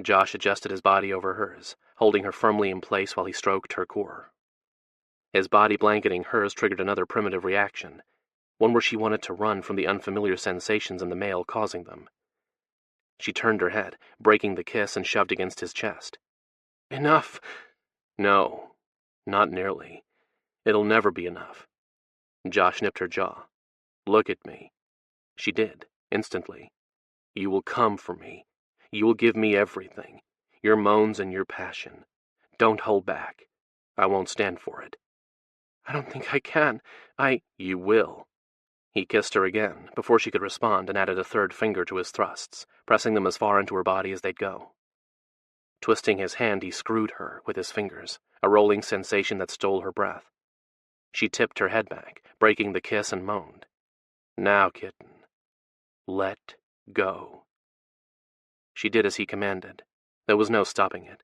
Josh adjusted his body over hers, holding her firmly in place while he stroked her core. His body blanketing hers triggered another primitive reaction, one where she wanted to run from the unfamiliar sensations in the male causing them. She turned her head, breaking the kiss, and shoved against his chest. "Enough!" "No, not nearly. It'll never be enough." Josh nipped her jaw. "Look at me." She did, instantly. "You will come for me. You will give me everything. Your moans and your passion. Don't hold back. I won't stand for it." "I don't think I can. You will." He kissed her again, before she could respond, and added a third finger to his thrusts, pressing them as far into her body as they'd go. Twisting his hand, he screwed her with his fingers, a rolling sensation that stole her breath. She tipped her head back, breaking the kiss, and moaned. "Now, kitten. Let go." She did as he commanded. There was no stopping it.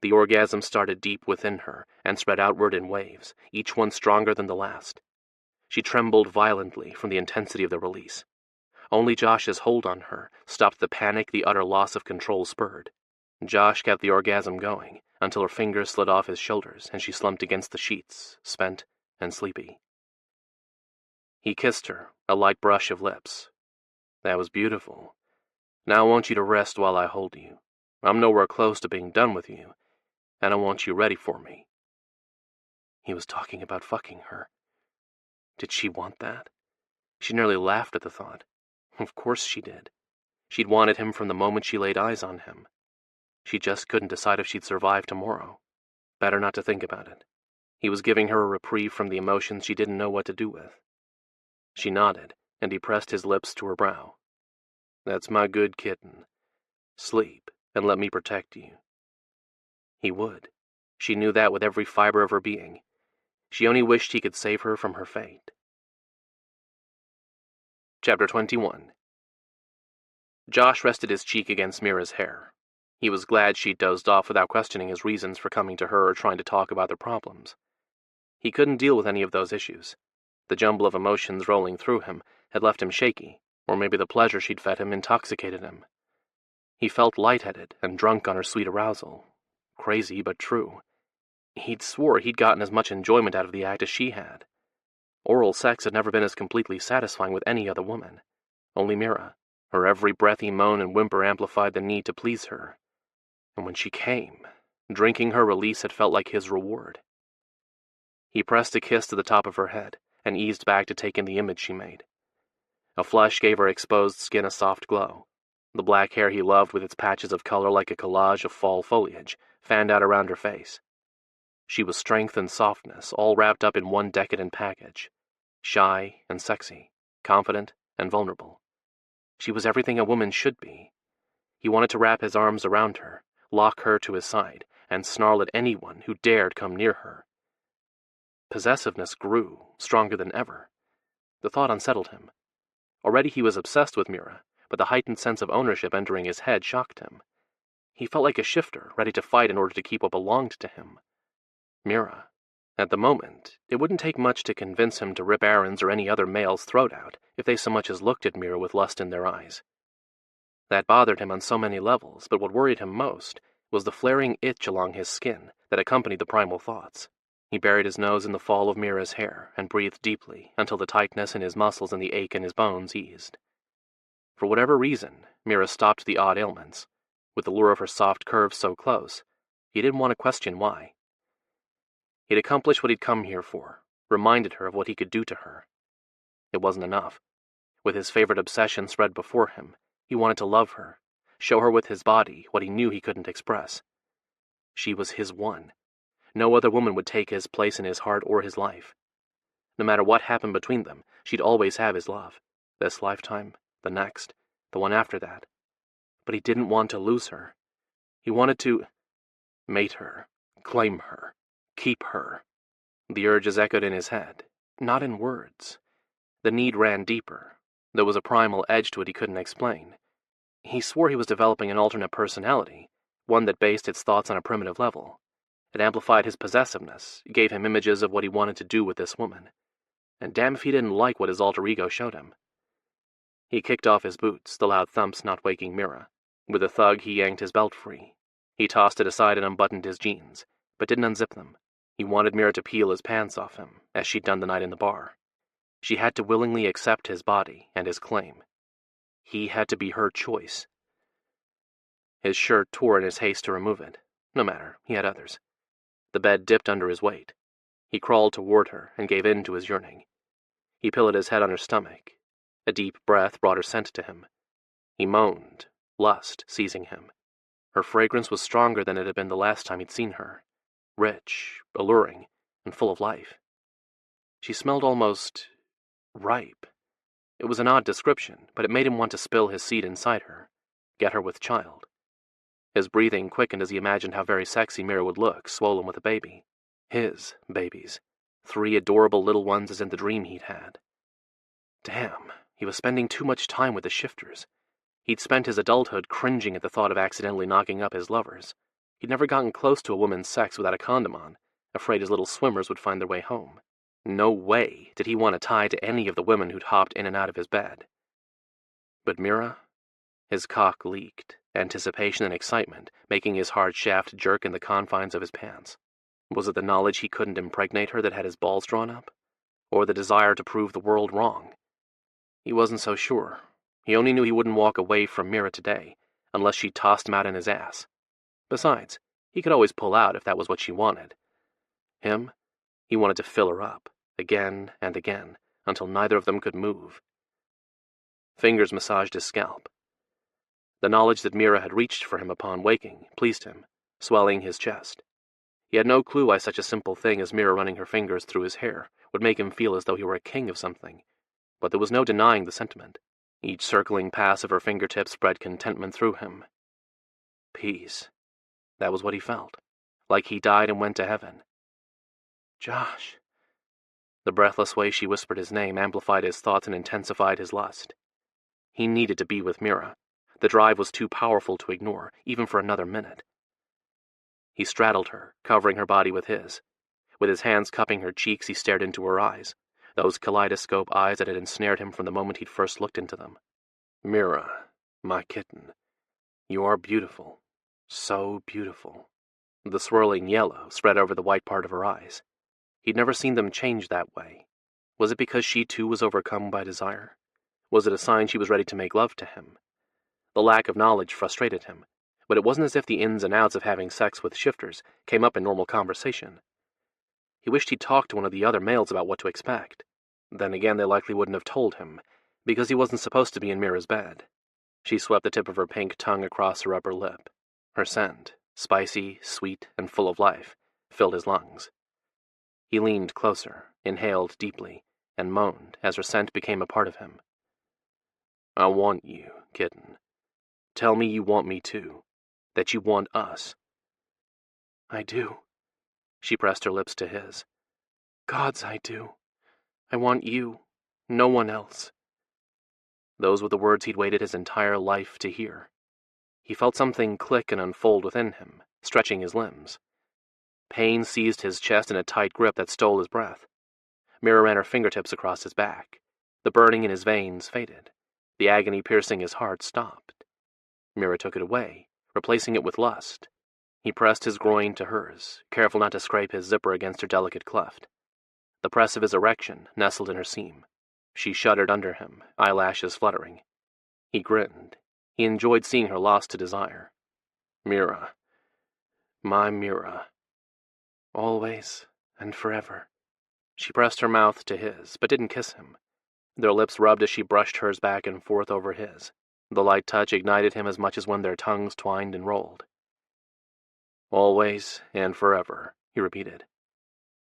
The orgasm started deep within her and spread outward in waves, each one stronger than the last. She trembled violently from the intensity of the release. Only Josh's hold on her stopped the panic the utter loss of control spurred. Josh kept the orgasm going until her fingers slid off his shoulders and she slumped against the sheets, spent and sleepy. He kissed her, a light brush of lips. "That was beautiful. Now I want you to rest while I hold you. I'm nowhere close to being done with you, and I want you ready for me." He was talking about fucking her. Did she want that? She nearly laughed at the thought. Of course she did. She'd wanted him from the moment she laid eyes on him. She just couldn't decide if she'd survive tomorrow. Better not to think about it. He was giving her a reprieve from the emotions she didn't know what to do with. She nodded, and he pressed his lips to her brow. "That's my good kitten. Sleep, and let me protect you." He would. She knew that with every fiber of her being. She only wished he could save her from her fate. Chapter 21. Josh rested his cheek against Mira's hair. He was glad she'd dozed off without questioning his reasons for coming to her or trying to talk about their problems. He couldn't deal with any of those issues. The jumble of emotions rolling through him had left him shaky, or maybe the pleasure she'd fed him intoxicated him. He felt lightheaded and drunk on her sweet arousal. Crazy, but true. He'd swore he'd gotten as much enjoyment out of the act as she had. Oral sex had never been as completely satisfying with any other woman. Only Mira. Her every breathy moan and whimper amplified the need to please her. And when she came, drinking her release had felt like his reward. He pressed a kiss to the top of her head and eased back to take in the image she made. A flush gave her exposed skin a soft glow. The black hair he loved with its patches of color like a collage of fall foliage fanned out around her face. She was strength and softness, all wrapped up in one decadent package. Shy and sexy, confident and vulnerable. She was everything a woman should be. He wanted to wrap his arms around her, lock her to his side, and snarl at anyone who dared come near her. Possessiveness grew, stronger than ever. The thought unsettled him. Already he was obsessed with Mira, but the heightened sense of ownership entering his head shocked him. He felt like a shifter, ready to fight in order to keep what belonged to him. Mira. At the moment, it wouldn't take much to convince him to rip Aaron's or any other male's throat out if they so much as looked at Mira with lust in their eyes. That bothered him on so many levels, but what worried him most was the flaring itch along his skin that accompanied the primal thoughts. He buried his nose in the fall of Mira's hair and breathed deeply until the tightness in his muscles and the ache in his bones eased. For whatever reason, Mira stopped the odd ailments. With the lure of her soft curves so close, he didn't want to question why. He'd accomplished what he'd come here for, reminded her of what he could do to her. It wasn't enough. With his favorite obsession spread before him, he wanted to love her, show her with his body what he knew he couldn't express. She was his one. No other woman would take his place in his heart or his life. No matter what happened between them, she'd always have his love. This lifetime, the next, the one after that. But he didn't want to lose her. He wanted to mate her, claim her, keep her. The urges echoed in his head, not in words. The need ran deeper. There was a primal edge to it he couldn't explain. He swore he was developing an alternate personality, one that based its thoughts on a primitive level. It amplified his possessiveness, gave him images of what he wanted to do with this woman. And damn if he didn't like what his alter ego showed him. He kicked off his boots, the loud thumps not waking Mira. With a thug, he yanked his belt free. He tossed it aside and unbuttoned his jeans, but didn't unzip them. He wanted Mira to peel his pants off him, as she'd done the night in the bar. She had to willingly accept his body and his claim. He had to be her choice. His shirt tore in his haste to remove it. No matter, he had others. The bed dipped under his weight. He crawled toward her and gave in to his yearning. He pillowed his head on her stomach. A deep breath brought her scent to him. He moaned, lust seizing him. Her fragrance was stronger than it had been the last time he'd seen her. Rich, alluring, and full of life. She smelled almost ripe. It was an odd description, but it made him want to spill his seed inside her, get her with child. His breathing quickened as he imagined how very sexy Mira would look, swollen with a baby. His babies. 3 adorable little ones as in the dream he'd had. Damn, he was spending too much time with the shifters. He'd spent his adulthood cringing at the thought of accidentally knocking up his lovers. He'd never gotten close to a woman's sex without a condom on, afraid his little swimmers would find their way home. No way did he want to tie to any of the women who'd hopped in and out of his bed. But Mira? His cock leaked, anticipation and excitement making his hard shaft jerk in the confines of his pants. Was it the knowledge he couldn't impregnate her that had his balls drawn up? Or the desire to prove the world wrong? He wasn't so sure. He only knew he wouldn't walk away from Mira today, unless she tossed him out in his ass. Besides, he could always pull out if that was what she wanted. Him? He wanted to fill her up, again and again, until neither of them could move. Fingers massaged his scalp. The knowledge that Mira had reached for him upon waking pleased him, swelling his chest. He had no clue why such a simple thing as Mira running her fingers through his hair would make him feel as though he were a king of something, but there was no denying the sentiment. Each circling pass of her fingertips spread contentment through him. Peace. That was what he felt, like he died and went to heaven. Josh. The breathless way she whispered his name amplified his thoughts and intensified his lust. He needed to be with Mira. The drive was too powerful to ignore, even for another minute. He straddled her, covering her body with his. With his hands cupping her cheeks, he stared into her eyes, those kaleidoscope eyes that had ensnared him from the moment he'd first looked into them. Mira, my kitten, you are beautiful, so beautiful. The swirling yellow spread over the white part of her eyes. He'd never seen them change that way. Was it because she too was overcome by desire? Was it a sign she was ready to make love to him? The lack of knowledge frustrated him, but it wasn't as if the ins and outs of having sex with shifters came up in normal conversation. He wished he'd talked to one of the other males about what to expect. Then again, they likely wouldn't have told him, because he wasn't supposed to be in Mira's bed. She swept the tip of her pink tongue across her upper lip. Her scent, spicy, sweet, and full of life, filled his lungs. He leaned closer, inhaled deeply, and moaned as her scent became a part of him. I want you, kitten. Tell me you want me too. That you want us. I do. She pressed her lips to his. Gods, I do. I want you. No one else. Those were the words he'd waited his entire life to hear. He felt something click and unfold within him, stretching his limbs. Pain seized his chest in a tight grip that stole his breath. Mira ran her fingertips across his back. The burning in his veins faded. The agony piercing his heart stopped. Mira took it away, replacing it with lust. He pressed his groin to hers, careful not to scrape his zipper against her delicate cleft. The press of his erection nestled in her seam. She shuddered under him, eyelashes fluttering. He grinned. He enjoyed seeing her lost to desire. Mira. My Mira. Always and forever. She pressed her mouth to his, but didn't kiss him. Their lips rubbed as she brushed hers back and forth over his. The light touch ignited him as much as when their tongues twined and rolled. Always and forever, he repeated.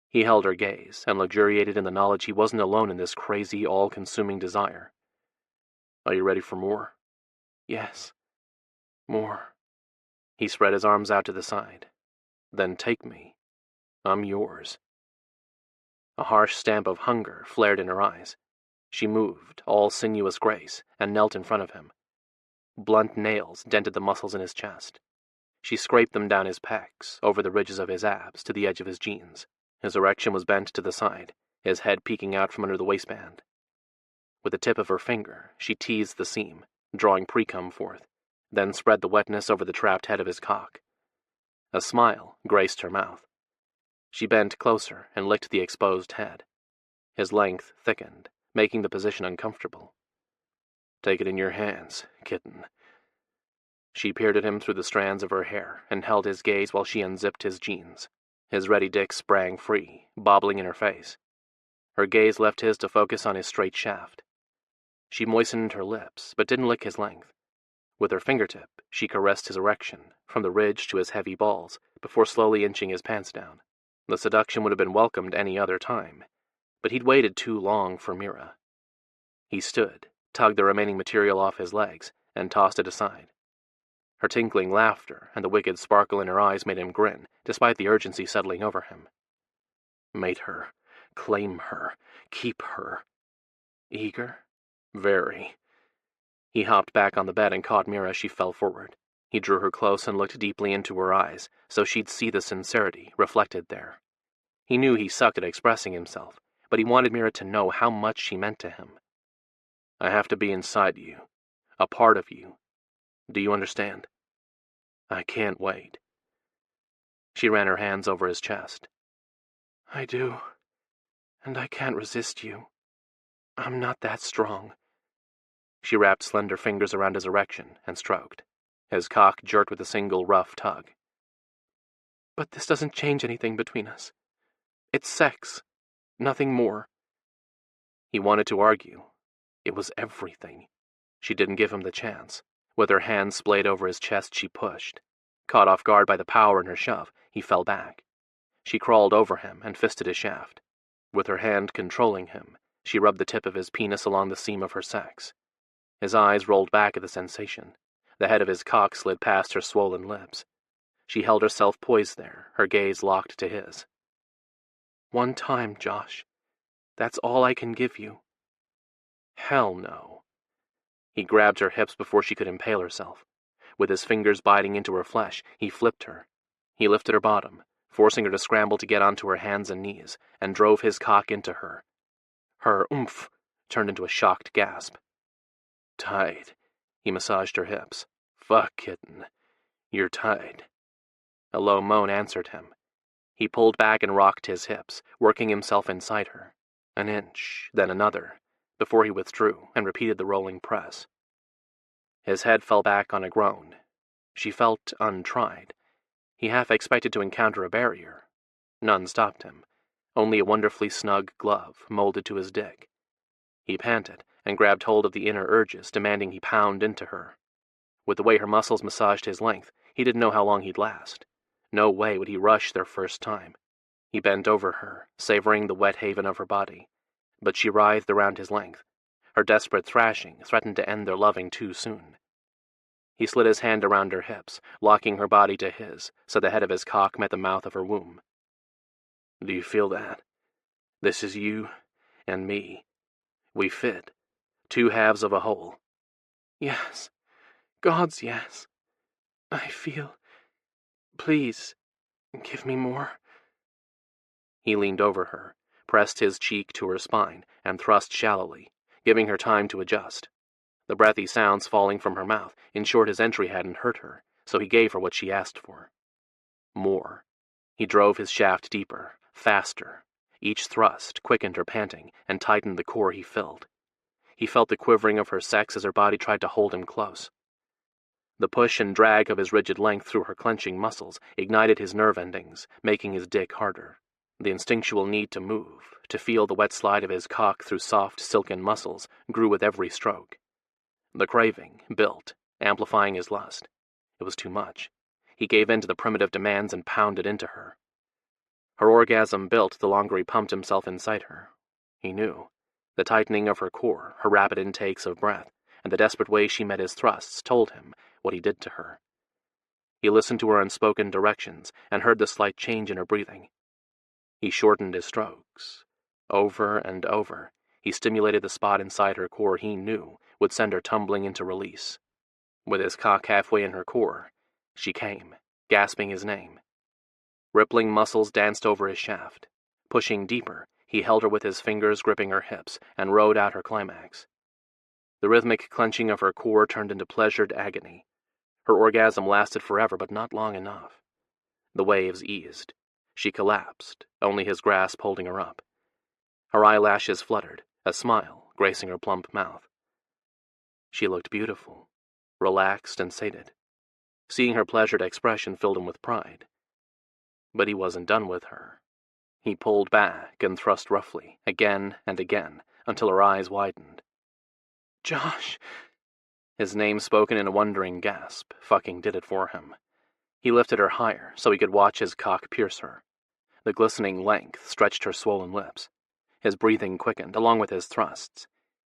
He held her gaze and luxuriated in the knowledge he wasn't alone in this crazy, all-consuming desire. Are you ready for more? Yes. More. He spread his arms out to the side. Then take me. I'm yours. A harsh stamp of hunger flared in her eyes. She moved, all sinuous grace, and knelt in front of him. Blunt nails dented the muscles in his chest. She scraped them down his pecs, over the ridges of his abs, to the edge of his jeans. His erection was bent to the side, his head peeking out from under the waistband. With the tip of her finger, she teased the seam, drawing precum forth, then spread the wetness over the trapped head of his cock. A smile graced her mouth. She bent closer and licked the exposed head. His length thickened, making the position uncomfortable. Take it in your hands, kitten. She peered at him through the strands of her hair and held his gaze while she unzipped his jeans. His ready dick sprang free, bobbling in her face. Her gaze left his to focus on his straight shaft. She moistened her lips, but didn't lick his length. With her fingertip, she caressed his erection, from the ridge to his heavy balls, before slowly inching his pants down. The seduction would have been welcomed any other time, but he'd waited too long for Mira. He stood, tugged the remaining material off his legs, and tossed it aside. Her tinkling laughter and the wicked sparkle in her eyes made him grin, despite the urgency settling over him. Mate her. Claim her. Keep her. Eager? Very. He hopped back on the bed and caught Mira as she fell forward. He drew her close and looked deeply into her eyes, so she'd see the sincerity reflected there. He knew he sucked at expressing himself, but he wanted Mira to know how much she meant to him. I have to be inside you. A part of you. Do you understand? I can't wait. She ran her hands over his chest. I do. And I can't resist you. I'm not that strong. She wrapped slender fingers around his erection and stroked. His cock jerked with a single rough tug. But this doesn't change anything between us. It's sex. Nothing more. He wanted to argue. It was everything. She didn't give him the chance. With her hands splayed over his chest, she pushed. Caught off guard by the power in her shove, he fell back. She crawled over him and fisted his shaft. With her hand controlling him, she rubbed the tip of his penis along the seam of her sex. His eyes rolled back at the sensation. The head of his cock slid past her swollen lips. She held herself poised there, her gaze locked to his. One time, Josh. That's all I can give you. Hell no. He grabbed her hips before she could impale herself. With his fingers biting into her flesh, he flipped her. He lifted her bottom, forcing her to scramble to get onto her hands and knees, and drove his cock into her. Her oomph turned into a shocked gasp. Tight. He massaged her hips. Fuck, kitten. You're tight. A low moan answered him. He pulled back and rocked his hips, working himself inside her. An inch, then another, before he withdrew and repeated the rolling press. His head fell back on a groan. She felt untried. He half expected to encounter a barrier. None stopped him, only a wonderfully snug glove molded to his dick. He panted and grabbed hold of the inner urges, demanding he pound into her. With the way her muscles massaged his length, he didn't know how long he'd last. No way would he rush their first time. He bent over her, savoring the wet haven of her body, but she writhed around his length. Her desperate thrashing threatened to end their loving too soon. He slid his hand around her hips, locking her body to his, so the head of his cock met the mouth of her womb. Do you feel that? This is you and me. We fit. Two halves of a whole. Yes. God's yes. I feel... Please, give me more. He leaned over her, pressed his cheek to her spine, and thrust shallowly, giving her time to adjust. The breathy sounds falling from her mouth ensured his entry hadn't hurt her, so he gave her what she asked for. More. He drove his shaft deeper, faster. Each thrust quickened her panting and tightened the core he filled. He felt the quivering of her sex as her body tried to hold him close. The push and drag of his rigid length through her clenching muscles ignited his nerve endings, making his dick harder. The instinctual need to move, to feel the wet slide of his cock through soft, silken muscles, grew with every stroke. The craving built, amplifying his lust. It was too much. He gave in to the primitive demands and pounded into her. Her orgasm built the longer he pumped himself inside her. He knew. The tightening of her core, her rapid intakes of breath, and the desperate way she met his thrusts told him what he did to her. He listened to her unspoken directions and heard the slight change in her breathing. He shortened his strokes. Over and over, he stimulated the spot inside her core he knew would send her tumbling into release. With his cock halfway in her core, she came, gasping his name. Rippling muscles danced over his shaft. Pushing deeper, he held her with his fingers gripping her hips and rode out her climax. The rhythmic clenching of her core turned into pleasured agony. Her orgasm lasted forever, but not long enough. The waves eased. She collapsed, only his grasp holding her up. Her eyelashes fluttered, a smile gracing her plump mouth. She looked beautiful, relaxed and sated. Seeing her pleasured expression filled him with pride. But he wasn't done with her. He pulled back and thrust roughly, again and again, until her eyes widened. "Josh!" His name spoken in a wondering gasp, fucking did it for him. He lifted her higher so he could watch his cock pierce her. The glistening length stretched her swollen lips. His breathing quickened, along with his thrusts.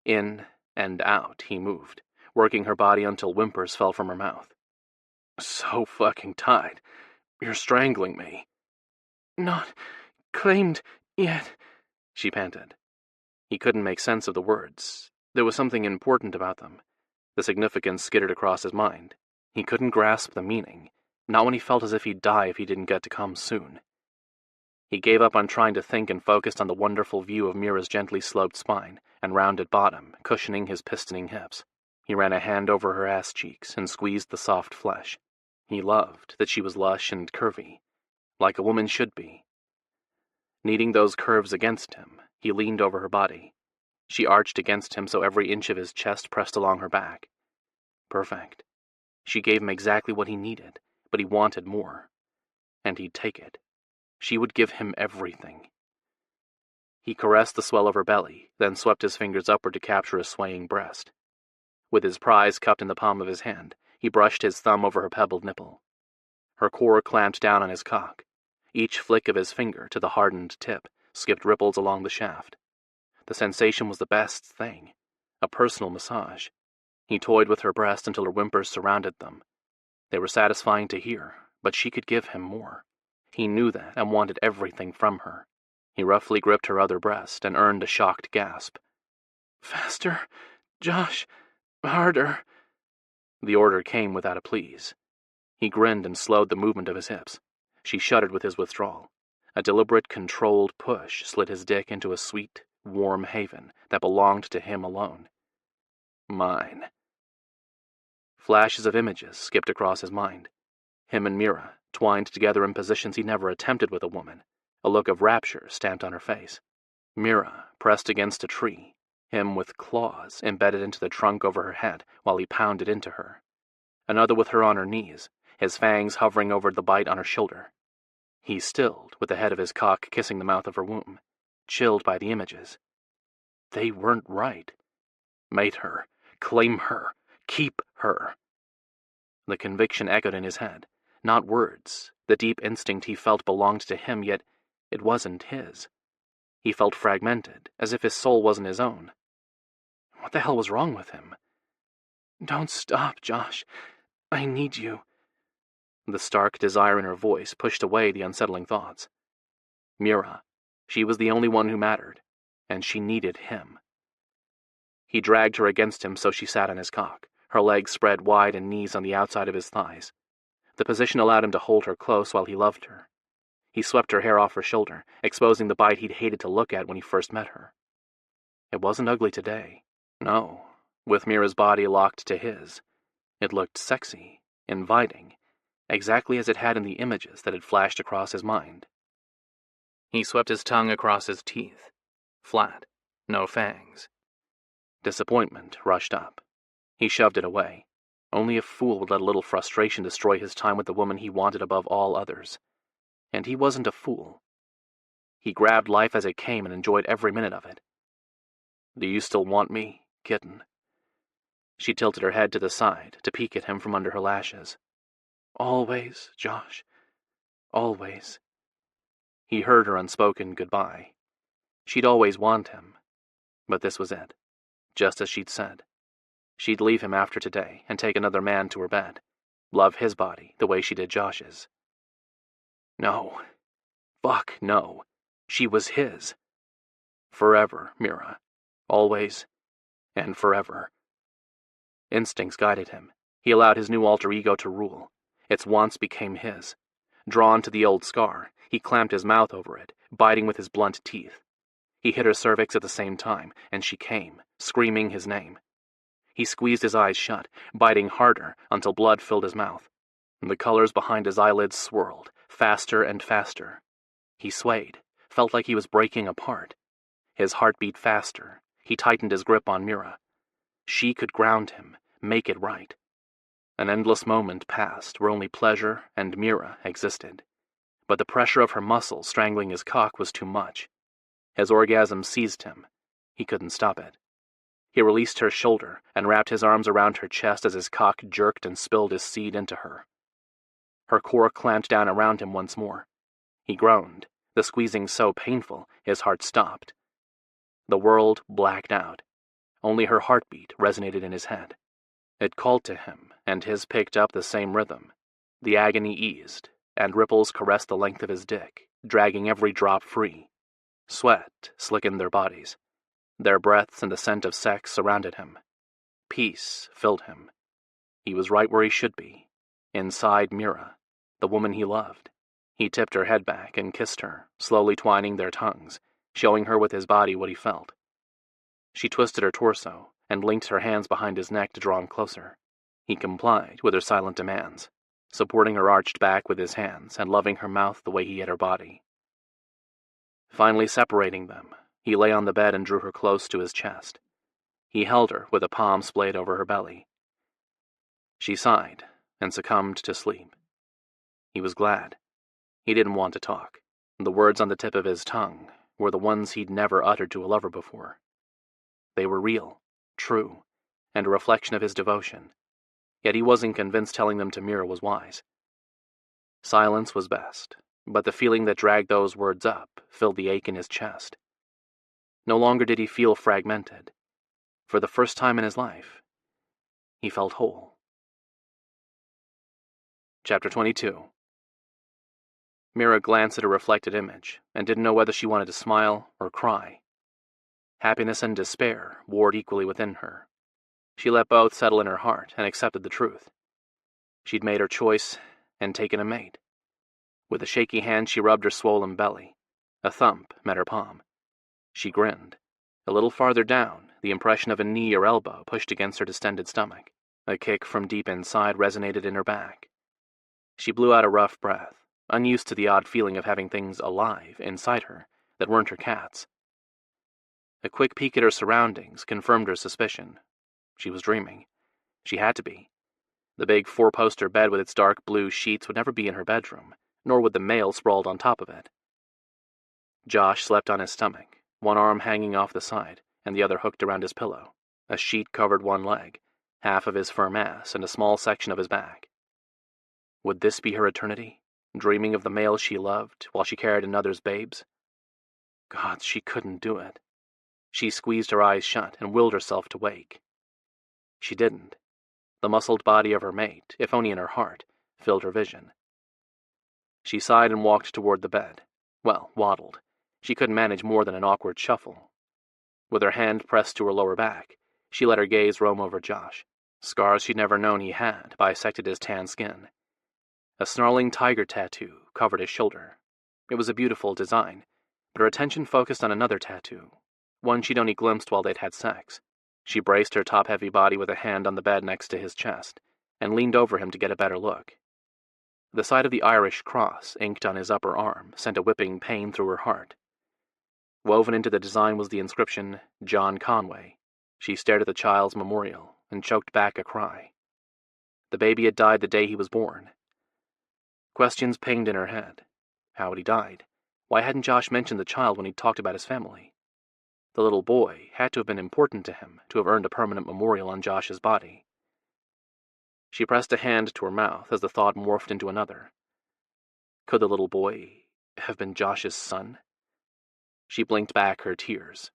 In and out he moved, working her body until whimpers fell from her mouth. "So fucking tight. You're strangling me." "Not claimed yet," she panted. He couldn't make sense of the words. There was something important about them. The significance skittered across his mind. He couldn't grasp the meaning, not when he felt as if he'd die if he didn't get to come soon. He gave up on trying to think and focused on the wonderful view of Mira's gently sloped spine and rounded bottom, cushioning his pistoning hips. He ran a hand over her ass cheeks and squeezed the soft flesh. He loved that she was lush and curvy, like a woman should be. Needing those curves against him, he leaned over her body. She arched against him so every inch of his chest pressed along her back. Perfect. She gave him exactly what he needed, but he wanted more. And he'd take it. She would give him everything. He caressed the swell of her belly, then swept his fingers upward to capture a swaying breast. With his prize cupped in the palm of his hand, he brushed his thumb over her pebbled nipple. Her core clamped down on his cock. Each flick of his finger to the hardened tip skipped ripples along the shaft. The sensation was the best thing, a personal massage. He toyed with her breast until her whimpers surrounded them. They were satisfying to hear, but she could give him more. He knew that and wanted everything from her. He roughly gripped her other breast and earned a shocked gasp. "Faster, Josh, harder." The order came without a please. He grinned and slowed the movement of his hips. She shuddered with his withdrawal. A deliberate, controlled push slid his dick into a sweet, warm haven that belonged to him alone. Mine. Flashes of images skipped across his mind. Him and Mira, twined together in positions he never attempted with a woman, a look of rapture stamped on her face. Mira, pressed against a tree, him with claws embedded into the trunk over her head while he pounded into her. Another with her on her knees, his fangs hovering over the bite on her shoulder. He stilled, with the head of his cock kissing the mouth of her womb, chilled by the images. They weren't right. Mate her, claim her, keep her. The conviction echoed in his head. Not words. The deep instinct he felt belonged to him, yet it wasn't his. He felt fragmented, as if his soul wasn't his own. What the hell was wrong with him? "Don't stop, Josh. I need you." The stark desire in her voice pushed away the unsettling thoughts. Mira. She was the only one who mattered, and she needed him. He dragged her against him so she sat on his cock, her legs spread wide and knees on the outside of his thighs. The position allowed him to hold her close while he loved her. He swept her hair off her shoulder, exposing the bite he'd hated to look at when he first met her. It wasn't ugly today. No, with Mira's body locked to his. It looked sexy, inviting, exactly as it had in the images that had flashed across his mind. He swept his tongue across his teeth. Flat, no fangs. Disappointment rushed up. He shoved it away. Only a fool would let a little frustration destroy his time with the woman he wanted above all others. And he wasn't a fool. He grabbed life as it came and enjoyed every minute of it. "Do you still want me, kitten?" She tilted her head to the side to peek at him from under her lashes. "Always, Josh. Always." He heard her unspoken goodbye. She'd always want him. But this was it. Just as she'd said. She'd leave him after today and take another man to her bed. love his body the way she did Josh's. No. Fuck, no. She was his. Forever, Mira. Always and forever. Instincts guided him. He allowed his new alter ego to rule. Its wants became his. Drawn to the old scar, he clamped his mouth over it, biting with his blunt teeth. He hit her cervix at the same time, and she came, screaming his name. He squeezed his eyes shut, biting harder until blood filled his mouth. The colors behind his eyelids swirled, faster and faster. He swayed, felt like he was breaking apart. His heart beat faster. He tightened his grip on Mira. She could ground him, make it right. An endless moment passed where only pleasure and Mira existed. But the pressure of her muscles strangling his cock was too much. His orgasm seized him. He couldn't stop it. He released her shoulder and wrapped his arms around her chest as his cock jerked and spilled his seed into her. Her core clamped down around him once more. He groaned, the squeezing so painful his heart stopped. The world blacked out. Only her heartbeat resonated in his head. It called to him, and his picked up the same rhythm. The agony eased, and ripples caressed the length of his dick, dragging every drop free. Sweat slickened their bodies. Their breaths and the scent of sex surrounded him. Peace filled him. He was right where he should be, inside Mira, the woman he loved. He tipped her head back and kissed her, slowly twining their tongues, showing her with his body what he felt. She twisted her torso and linked her hands behind his neck to draw him closer. He complied with her silent demands, supporting her arched back with his hands and loving her mouth the way he hit her body. Finally separating them, he lay on the bed and drew her close to his chest. He held her with a palm splayed over her belly. She sighed and succumbed to sleep. He was glad. He didn't want to talk. The words on the tip of his tongue were the ones he'd never uttered to a lover before. They were real, true, and a reflection of his devotion. Yet he wasn't convinced telling them to Mira was wise. Silence was best, but the feeling that dragged those words up filled the ache in his chest. No longer did he feel fragmented. For the first time in his life, he felt whole. Chapter 22. Mira glanced at her reflected image and didn't know whether she wanted to smile or cry. Happiness and despair warred equally within her. She let both settle in her heart and accepted the truth. She'd made her choice and taken a mate. With a shaky hand, she rubbed her swollen belly. A thump met her palm. She grinned. A little farther down, the impression of a knee or elbow pushed against her distended stomach. A kick from deep inside resonated in her back. She blew out a rough breath, unused to the odd feeling of having things alive inside her that weren't her cat's. A quick peek at her surroundings confirmed her suspicion. She was dreaming. She had to be. The big four-poster bed with its dark blue sheets would never be in her bedroom, nor would the mail sprawled on top of it. Josh slept on his stomach, one arm hanging off the side, and the other hooked around his pillow. A sheet covered one leg, half of his firm ass, and a small section of his back. Would this be her eternity, dreaming of the male she loved while she carried another's babes? God, she couldn't do it. She squeezed her eyes shut and willed herself to wake. She didn't. The muscled body of her mate, if only in her heart, filled her vision. She sighed and walked toward the bed. Well, waddled. She couldn't manage more than an awkward shuffle. With her hand pressed to her lower back, she let her gaze roam over Josh. Scars she'd never known he had bisected his tan skin. A snarling tiger tattoo covered his shoulder. It was a beautiful design, but her attention focused on another tattoo, one she'd only glimpsed while they'd had sex. She braced her top-heavy body with a hand on the bed next to his chest, and leaned over him to get a better look. The sight of the Irish cross inked on his upper arm sent a whipping pain through her heart. Woven into the design was the inscription, John Conway. She stared at the child's memorial and choked back a cry. The baby had died the day he was born. Questions pinged in her head. How had he died? Why hadn't Josh mentioned the child when he'd talked about his family? The little boy had to have been important to him to have earned a permanent memorial on Josh's body. She pressed a hand to her mouth as the thought morphed into another. Could the little boy have been Josh's son? She blinked back her tears.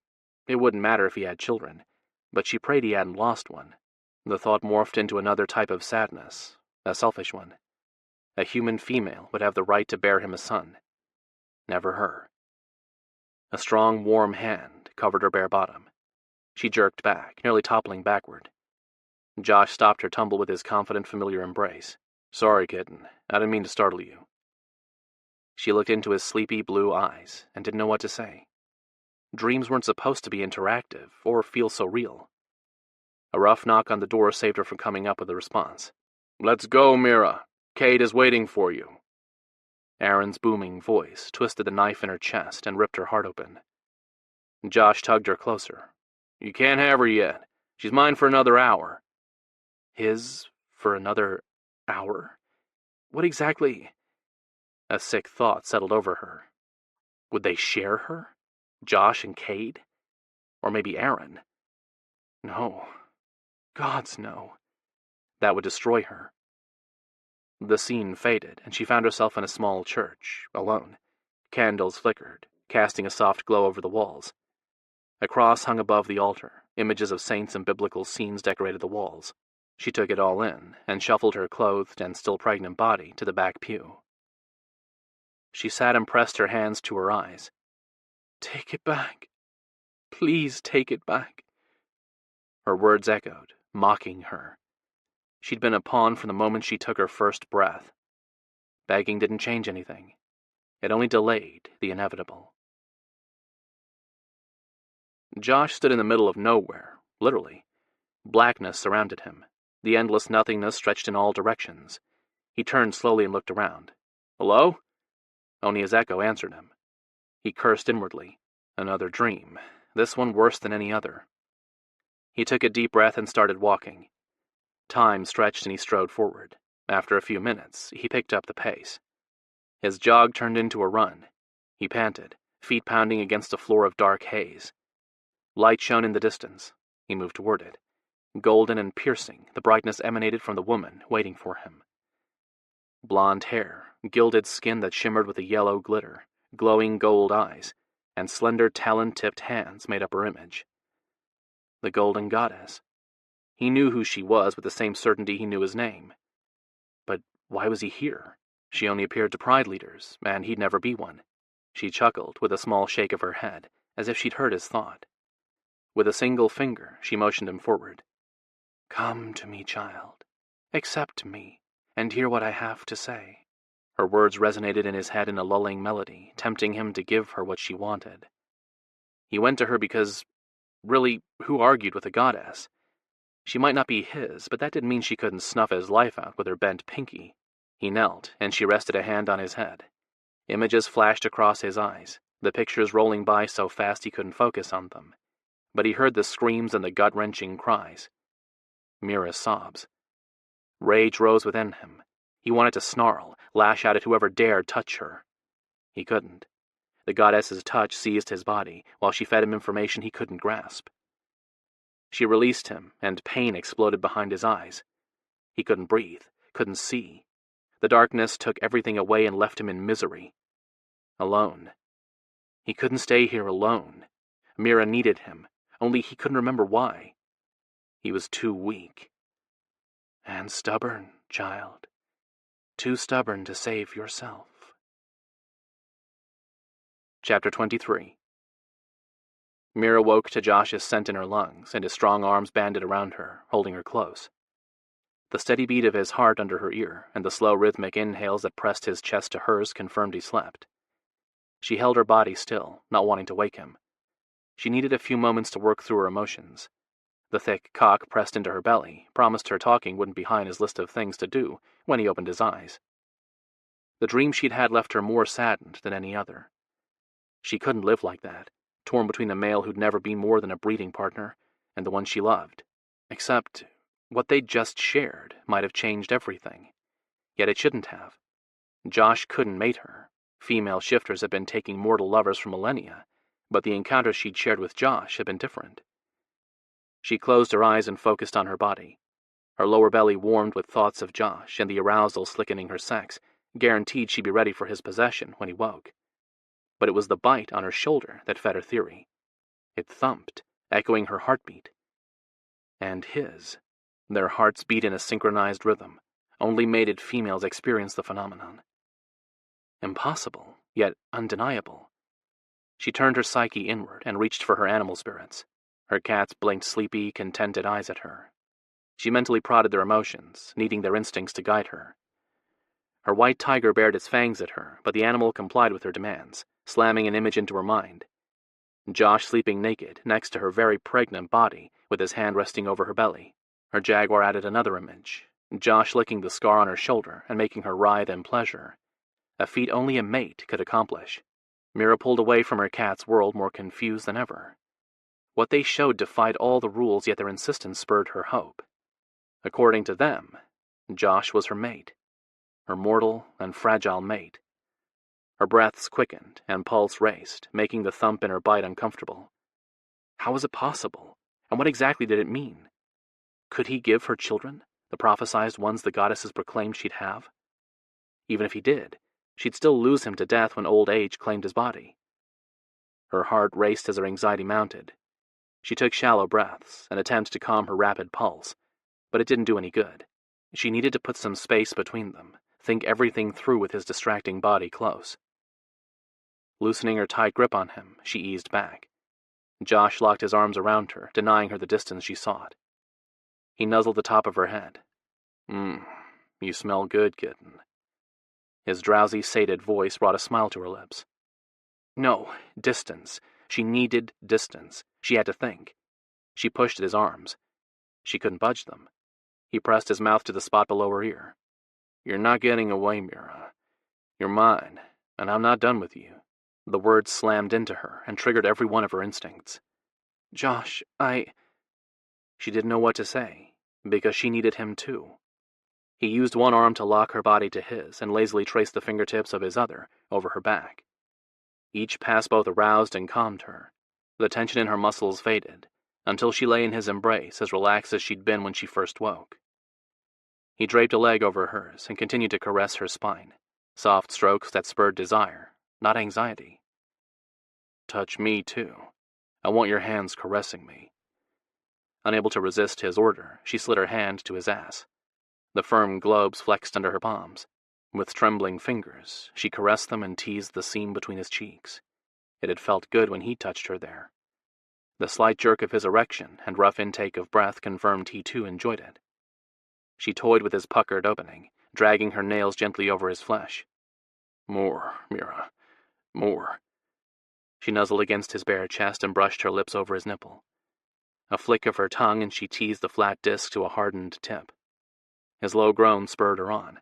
It wouldn't matter if he had children, but she prayed he hadn't lost one. The thought morphed into another type of sadness, a selfish one. A human female would have the right to bear him a son. Never her. A strong, warm hand covered her bare bottom. She jerked back, nearly toppling backward. Josh stopped her tumble with his confident, familiar embrace. "Sorry, kitten. I didn't mean to startle you." She looked into his sleepy blue eyes and didn't know what to say. Dreams weren't supposed to be interactive or feel so real. A rough knock on the door saved her from coming up with a response. "Let's go, Mira. Kate is waiting for you." Aaron's booming voice twisted the knife in her chest and ripped her heart open. Josh tugged her closer. "You can't have her yet. She's mine for another hour." His for another hour? What exactly? A sick thought settled over her. Would they share her? Josh and Cade? Or maybe Aaron? No. Gods, no. That would destroy her. The scene faded, and she found herself in a small church, alone. Candles flickered, casting a soft glow over the walls. A cross hung above the altar. Images of saints and biblical scenes decorated the walls. She took it all in, and shuffled her clothed and still pregnant body to the back pew. She sat and pressed her hands to her eyes. "Take it back. Please take it back." Her words echoed, mocking her. She'd been a pawn from the moment she took her first breath. Begging didn't change anything. It only delayed the inevitable. Josh stood in the middle of nowhere, literally. Blackness surrounded him. The endless nothingness stretched in all directions. He turned slowly and looked around. "Hello?" Only his echo answered him. He cursed inwardly. Another dream. This one worse than any other. He took a deep breath and started walking. Time stretched and he strode forward. After a few minutes, he picked up the pace. His jog turned into a run. He panted, feet pounding against a floor of dark haze. Light shone in the distance. He moved toward it. Golden and piercing, the brightness emanated from the woman waiting for him. Blonde hair, gilded skin that shimmered with a yellow glitter, glowing gold eyes, and slender talon-tipped hands made up her image. The Golden Goddess. He knew who she was with the same certainty he knew his name. But why was he here? She only appeared to Pride leaders, and he'd never be one. She chuckled with a small shake of her head, as if she'd heard his thought. With a single finger, she motioned him forward. "Come to me, child. Accept me, and hear what I have to say." Her words resonated in his head in a lulling melody, tempting him to give her what she wanted. He went to her because, really, who argued with a goddess? She might not be his, but that didn't mean she couldn't snuff his life out with her bent pinky. He knelt, and she rested a hand on his head. Images flashed across his eyes, the pictures rolling by so fast he couldn't focus on them. But he heard the screams and the gut-wrenching cries. Mira's sobs. Rage rose within him. He wanted to snarl, lash out at whoever dared touch her. He couldn't. The goddess's touch seized his body, while she fed him information he couldn't grasp. She released him, and pain exploded behind his eyes. He couldn't breathe, couldn't see. The darkness took everything away and left him in misery. Alone. He couldn't stay here alone. Mira needed him, only he couldn't remember why. He was too weak. And stubborn, child. Too stubborn to save yourself. Chapter 23. Mira woke to Josh's scent in her lungs, and his strong arms banded around her, holding her close. The steady beat of his heart under her ear, and the slow rhythmic inhales that pressed his chest to hers confirmed he slept. She held her body still, not wanting to wake him. She needed a few moments to work through her emotions. The thick cock pressed into her belly promised her talking wouldn't be high on his list of things to do when he opened his eyes. The dream she'd had left her more saddened than any other. She couldn't live like that, torn between the male who'd never been more than a breeding partner and the one she loved. Except, what they'd just shared might have changed everything. Yet it shouldn't have. Josh couldn't mate her. Female shifters had been taking mortal lovers for millennia, but the encounters she'd shared with Josh had been different. She closed her eyes and focused on her body. Her lower belly warmed with thoughts of Josh, and the arousal slickening her sex guaranteed she'd be ready for his possession when he woke. But it was the bite on her shoulder that fed her theory. It thumped, echoing her heartbeat. And his. Their hearts beat in a synchronized rhythm, Only mated females experience the phenomenon. Impossible, yet undeniable. She turned her psyche inward and reached for her animal spirits. Her cats blinked sleepy, contented eyes at her. She mentally prodded their emotions, needing their instincts to guide her. Her white tiger bared its fangs at her, but the animal complied with her demands, slamming an image into her mind. Josh sleeping naked, next to her very pregnant body, with his hand resting over her belly. Her jaguar added another image, Josh licking the scar on her shoulder and making her writhe in pleasure. A feat only a mate could accomplish. Mira pulled away from her cat's world more confused than ever. What they showed defied all the rules, yet their insistence spurred her hope. According to them, Josh was her mate. Her mortal and fragile mate. Her breaths quickened and pulse raced, making the thump in her bite uncomfortable. How was it possible? And what exactly did it mean? Could he give her children, the prophesized ones the goddesses proclaimed she'd have? Even if he did, she'd still lose him to death when old age claimed his body. Her heart raced as her anxiety mounted. She took shallow breaths, an attempt to calm her rapid pulse, but it didn't do any good. She needed to put some space between them, think everything through with his distracting body close. Loosening her tight grip on him, she eased back. Josh locked his arms around her, denying her the distance she sought. He nuzzled the top of her head. You smell good, kitten. His drowsy, sated voice brought a smile to her lips. No, distance. She needed distance. She had to think. She pushed at his arms. She couldn't budge them. He pressed his mouth to the spot below her ear. You're not getting away, Mira. You're mine, and I'm not done with you. The words slammed into her and triggered every one of her instincts. Josh, She didn't know what to say, because she needed him too. He used one arm to lock her body to his and lazily traced the fingertips of his other over her back. Each pass both aroused and calmed her. The tension in her muscles faded, until she lay in his embrace as relaxed as she'd been when she first woke. He draped a leg over hers and continued to caress her spine, soft strokes that spurred desire, not anxiety. Touch me, too. I want your hands caressing me. Unable to resist his order, she slid her hand to his ass. The firm globes flexed under her palms. With trembling fingers, she caressed them and teased the seam between his cheeks. It had felt good when he touched her there. The slight jerk of his erection and rough intake of breath confirmed he too enjoyed it. She toyed with his puckered opening, dragging her nails gently over his flesh. More, Mira. More. She nuzzled against his bare chest and brushed her lips over his nipple. A flick of her tongue and she teased the flat disc to a hardened tip. His low groan spurred her on.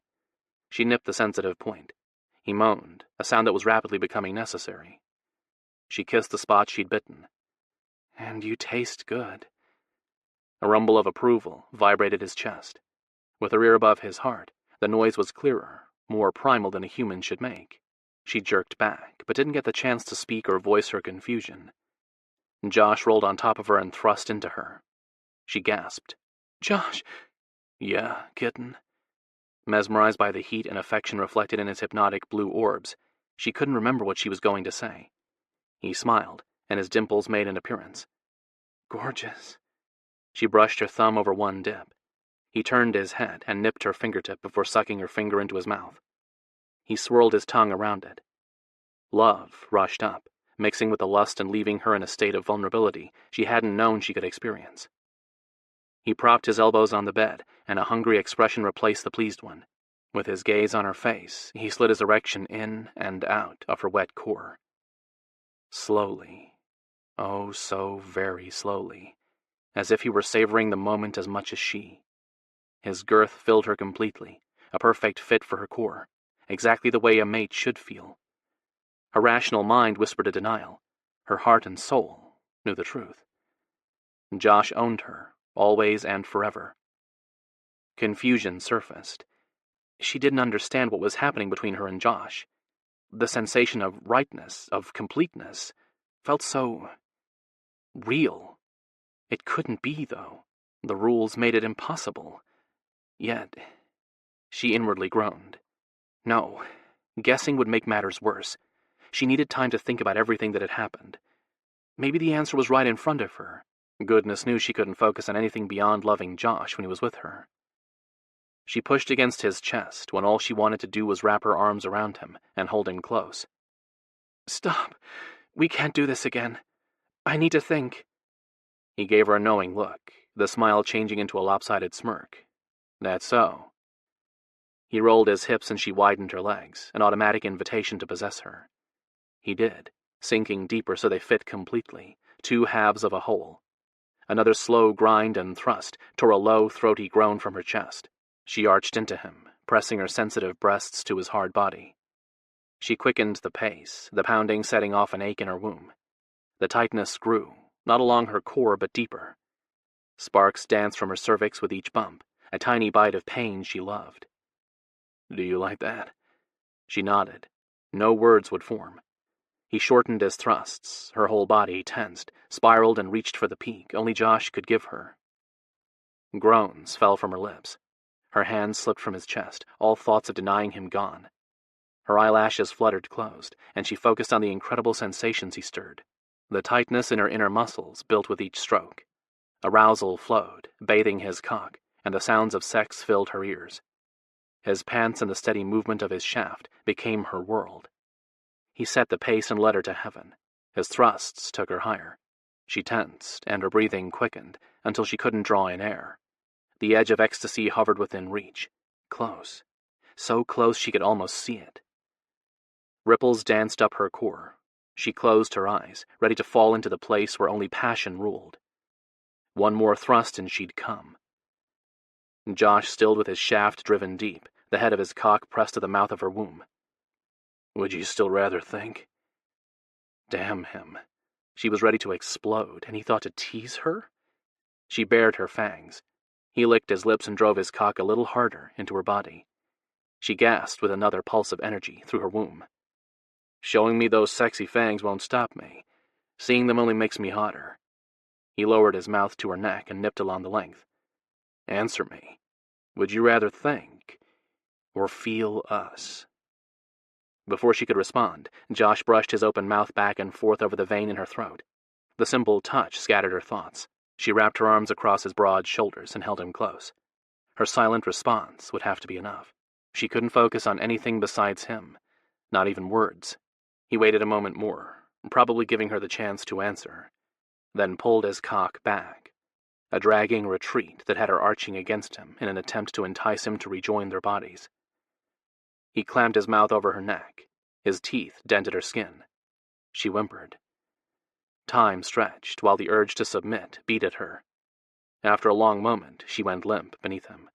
She nipped the sensitive point. He moaned, a sound that was rapidly becoming necessary. She kissed the spot she'd bitten. And you taste good. A rumble of approval vibrated his chest. With her ear above his heart, the noise was clearer, more primal than a human should make. She jerked back, but didn't get the chance to speak or voice her confusion. Josh rolled on top of her and thrust into her. She gasped. Josh! Yeah, kitten. Mesmerized by the heat and affection reflected in his hypnotic blue orbs, she couldn't remember what she was going to say. He smiled, and his dimples made an appearance. Gorgeous. She brushed her thumb over one dip. He turned his head and nipped her fingertip before sucking her finger into his mouth. He swirled his tongue around it. Love rushed up, mixing with the lust and leaving her in a state of vulnerability she hadn't known she could experience. He propped his elbows on the bed, and a hungry expression replaced the pleased one. With his gaze on her face, he slid his erection in and out of her wet core. Slowly, oh so very slowly, as if he were savoring the moment as much as she. His girth filled her completely, a perfect fit for her core, exactly the way a mate should feel. Her rational mind whispered a denial. Her heart and soul knew the truth. Josh owned her, always and forever. Confusion surfaced. She didn't understand what was happening between her and Josh. The sensation of rightness, of completeness, felt so real. It couldn't be, though. The rules made it impossible. Yet, she inwardly groaned. No, guessing would make matters worse. She needed time to think about everything that had happened. Maybe the answer was right in front of her. Goodness knew she couldn't focus on anything beyond loving Josh when he was with her. She pushed against his chest when all she wanted to do was wrap her arms around him and hold him close. "Stop. We can't do this again. I need to think." He gave her a knowing look, the smile changing into a lopsided smirk. "That's so." He rolled his hips and she widened her legs, an automatic invitation to possess her. He did, sinking deeper so they fit completely, two halves of a whole. Another slow grind and thrust tore a low, throaty groan from her chest. She arched into him, pressing her sensitive breasts to his hard body. She quickened the pace, the pounding setting off an ache in her womb. The tightness grew, not along her core but deeper. Sparks danced from her cervix with each bump, a tiny bite of pain she loved. "Do you like that?" She nodded. No words would form. He shortened his thrusts, her whole body tensed, spiraled and reached for the peak only Josh could give her. Groans fell from her lips. Her hands slipped from his chest, all thoughts of denying him gone. Her eyelashes fluttered closed, and she focused on the incredible sensations he stirred. The tightness in her inner muscles built with each stroke. Arousal flowed, bathing his cock, and the sounds of sex filled her ears. His pants and the steady movement of his shaft became her world. He set the pace and led her to heaven. His thrusts took her higher. She tensed, and her breathing quickened, until she couldn't draw in air. The edge of ecstasy hovered within reach. Close. So close she could almost see it. Ripples danced up her core. She closed her eyes, ready to fall into the place where only passion ruled. One more thrust and she'd come. Josh stilled with his shaft driven deep, the head of his cock pressed to the mouth of her womb. "Would you still rather think?" Damn him. She was ready to explode, and he thought to tease her? She bared her fangs. He licked his lips and drove his cock a little harder into her body. She gasped with another pulse of energy through her womb. "Showing me those sexy fangs won't stop me. Seeing them only makes me hotter." He lowered his mouth to her neck and nipped along the length. "Answer me. Would you rather think or feel us?" Before she could respond, Josh brushed his open mouth back and forth over the vein in her throat. The simple touch scattered her thoughts. She wrapped her arms across his broad shoulders and held him close. Her silent response would have to be enough. She couldn't focus on anything besides him, not even words. He waited a moment more, probably giving her the chance to answer, then pulled his cock back, a dragging retreat that had her arching against him in an attempt to entice him to rejoin their bodies. He clamped his mouth over her neck. His teeth dented her skin. She whimpered. Time stretched while the urge to submit beat at her. After a long moment, she went limp beneath him.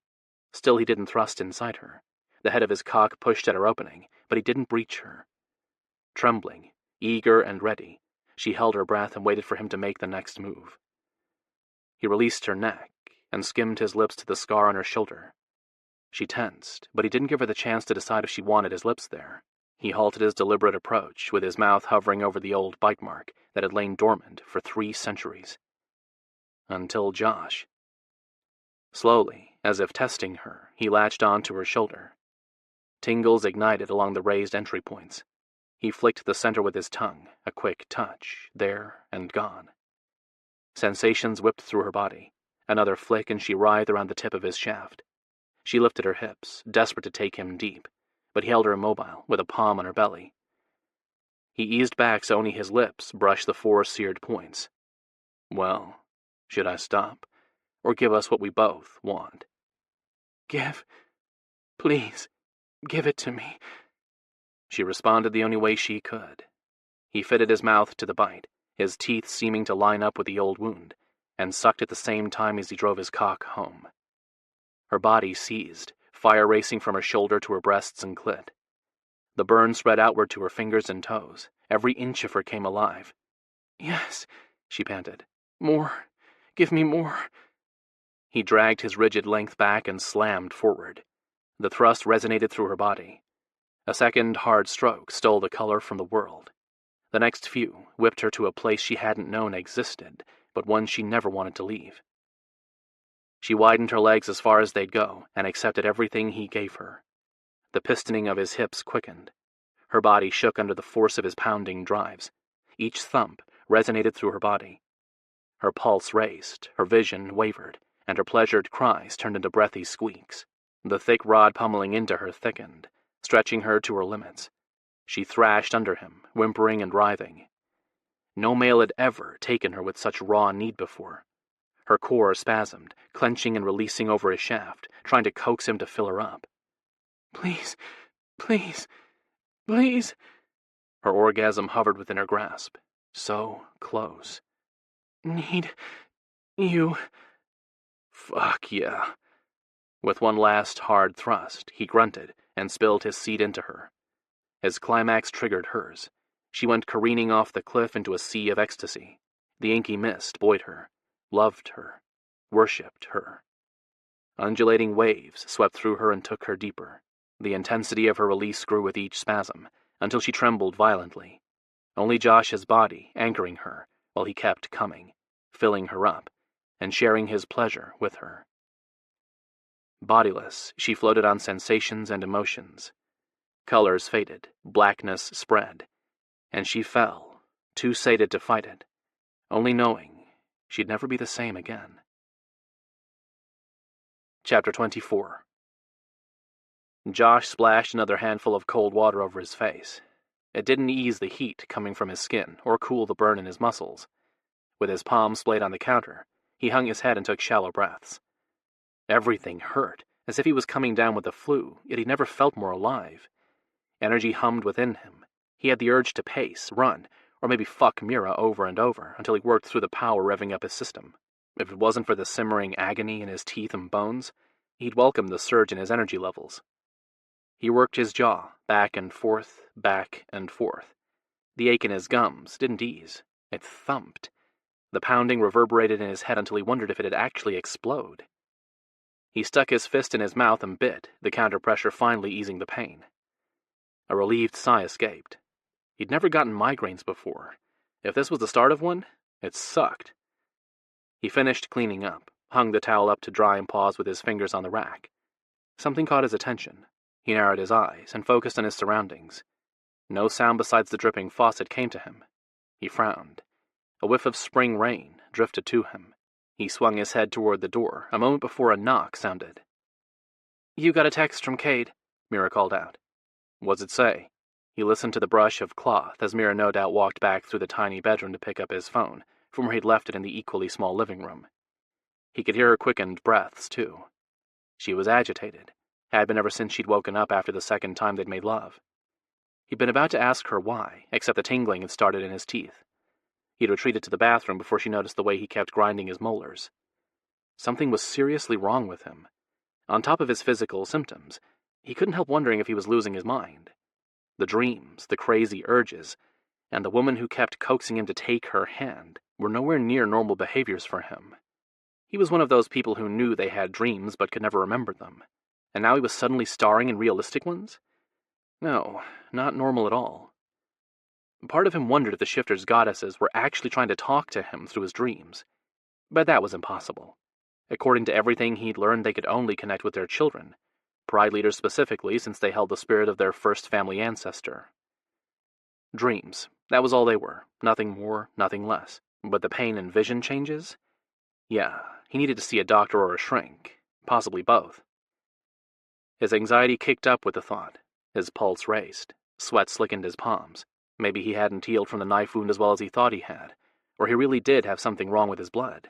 Still he didn't thrust inside her. The head of his cock pushed at her opening, but he didn't breach her. Trembling, eager and ready, she held her breath and waited for him to make the next move. He released her neck and skimmed his lips to the scar on her shoulder. She tensed, but he didn't give her the chance to decide if she wanted his lips there. He halted his deliberate approach, with his mouth hovering over the old bite mark that had lain dormant for 3 centuries. Until Josh. Slowly, as if testing her, he latched onto her shoulder. Tingles ignited along the raised entry points. He flicked the center with his tongue, a quick touch, there and gone. Sensations whipped through her body. Another flick and she writhed around the tip of his shaft. She lifted her hips, desperate to take him deep, but he held her immobile, with a palm on her belly. He eased back so only his lips brushed the 4 seared points. "Well, should I stop, or give us what we both want?" Please, give it to me." She responded the only way she could. He fitted his mouth to the bite, his teeth seeming to line up with the old wound, and sucked at the same time as he drove his cock home. Her body seized, fire racing from her shoulder to her breasts and clit. The burn spread outward to her fingers and toes. Every inch of her came alive. "Yes," she panted. "More. Give me more." He dragged his rigid length back and slammed forward. The thrust resonated through her body. A second hard stroke stole the color from the world. The next few whipped her to a place she hadn't known existed, but one she never wanted to leave. She widened her legs as far as they'd go and accepted everything he gave her. The pistoning of his hips quickened. Her body shook under the force of his pounding drives. Each thump resonated through her body. Her pulse raced, her vision wavered, and her pleasured cries turned into breathy squeaks. The thick rod pummeling into her thickened, stretching her to her limits. She thrashed under him, whimpering and writhing. No male had ever taken her with such raw need before. Her core spasmed, clenching and releasing over his shaft, trying to coax him to fill her up. "Please, please, please." Her orgasm hovered within her grasp. So close. "Need you." Fuck yeah. With one last hard thrust, he grunted and spilled his seed into her. His climax triggered hers. She went careening off the cliff into a sea of ecstasy. The inky mist buoyed her, loved her, worshipped her. Undulating waves swept through her and took her deeper. The intensity of her release grew with each spasm, until she trembled violently. Only Josh's body anchoring her while he kept coming, filling her up, and sharing his pleasure with her. Bodiless, she floated on sensations and emotions. Colors faded, blackness spread, and she fell, too sated to fight it, only knowing she'd never be the same again. Chapter 24. Josh splashed another handful of cold water over his face. It didn't ease the heat coming from his skin or cool the burn in his muscles. With his palms splayed on the counter, he hung his head and took shallow breaths. Everything hurt, as if he was coming down with the flu, yet he never felt more alive. Energy hummed within him. He had the urge to pace, run, or maybe fuck Mira over and over until he worked through the power revving up his system. If it wasn't for the simmering agony in his teeth and bones, he'd welcome the surge in his energy levels. He worked his jaw, back and forth, back and forth. The ache in his gums didn't ease. It thumped. The pounding reverberated in his head until he wondered if it'd actually explode. He stuck his fist in his mouth and bit, the counter-pressure finally easing the pain. A relieved sigh escaped. He'd never gotten migraines before. If this was the start of one, it sucked. He finished cleaning up, hung the towel up to dry and paused with his fingers on the rack. Something caught his attention. He narrowed his eyes and focused on his surroundings. No sound besides the dripping faucet came to him. He frowned. A whiff of spring rain drifted to him. He swung his head toward the door, a moment before a knock sounded. "You got a text from Cade," Mira called out. What's it say? He listened to the brush of cloth as Mira no doubt walked back through the tiny bedroom to pick up his phone, from where he'd left it in the equally small living room. He could hear her quickened breaths, too. She was agitated, had been ever since she'd woken up after the second time they'd made love. He'd been about to ask her why, except the tingling had started in his teeth. He'd retreated to the bathroom before she noticed the way he kept grinding his molars. Something was seriously wrong with him. On top of his physical symptoms, he couldn't help wondering if he was losing his mind. The dreams, the crazy urges, and the woman who kept coaxing him to take her hand were nowhere near normal behaviors for him. He was one of those people who knew they had dreams but could never remember them, and now he was suddenly starring in realistic ones? No, not normal at all. Part of him wondered if the Shifter's goddesses were actually trying to talk to him through his dreams. But that was impossible. According to everything he'd learned, they could only connect with their children, Pride leaders specifically, since they held the spirit of their first family ancestor. Dreams, that was all they were. Nothing more, nothing less. But the pain and vision changes? Yeah, he needed to see a doctor or a shrink, possibly both. His anxiety kicked up with the thought. His pulse raced. Sweat slickened his palms. Maybe he hadn't healed from the knife wound as well as he thought he had, or he really did have something wrong with his blood.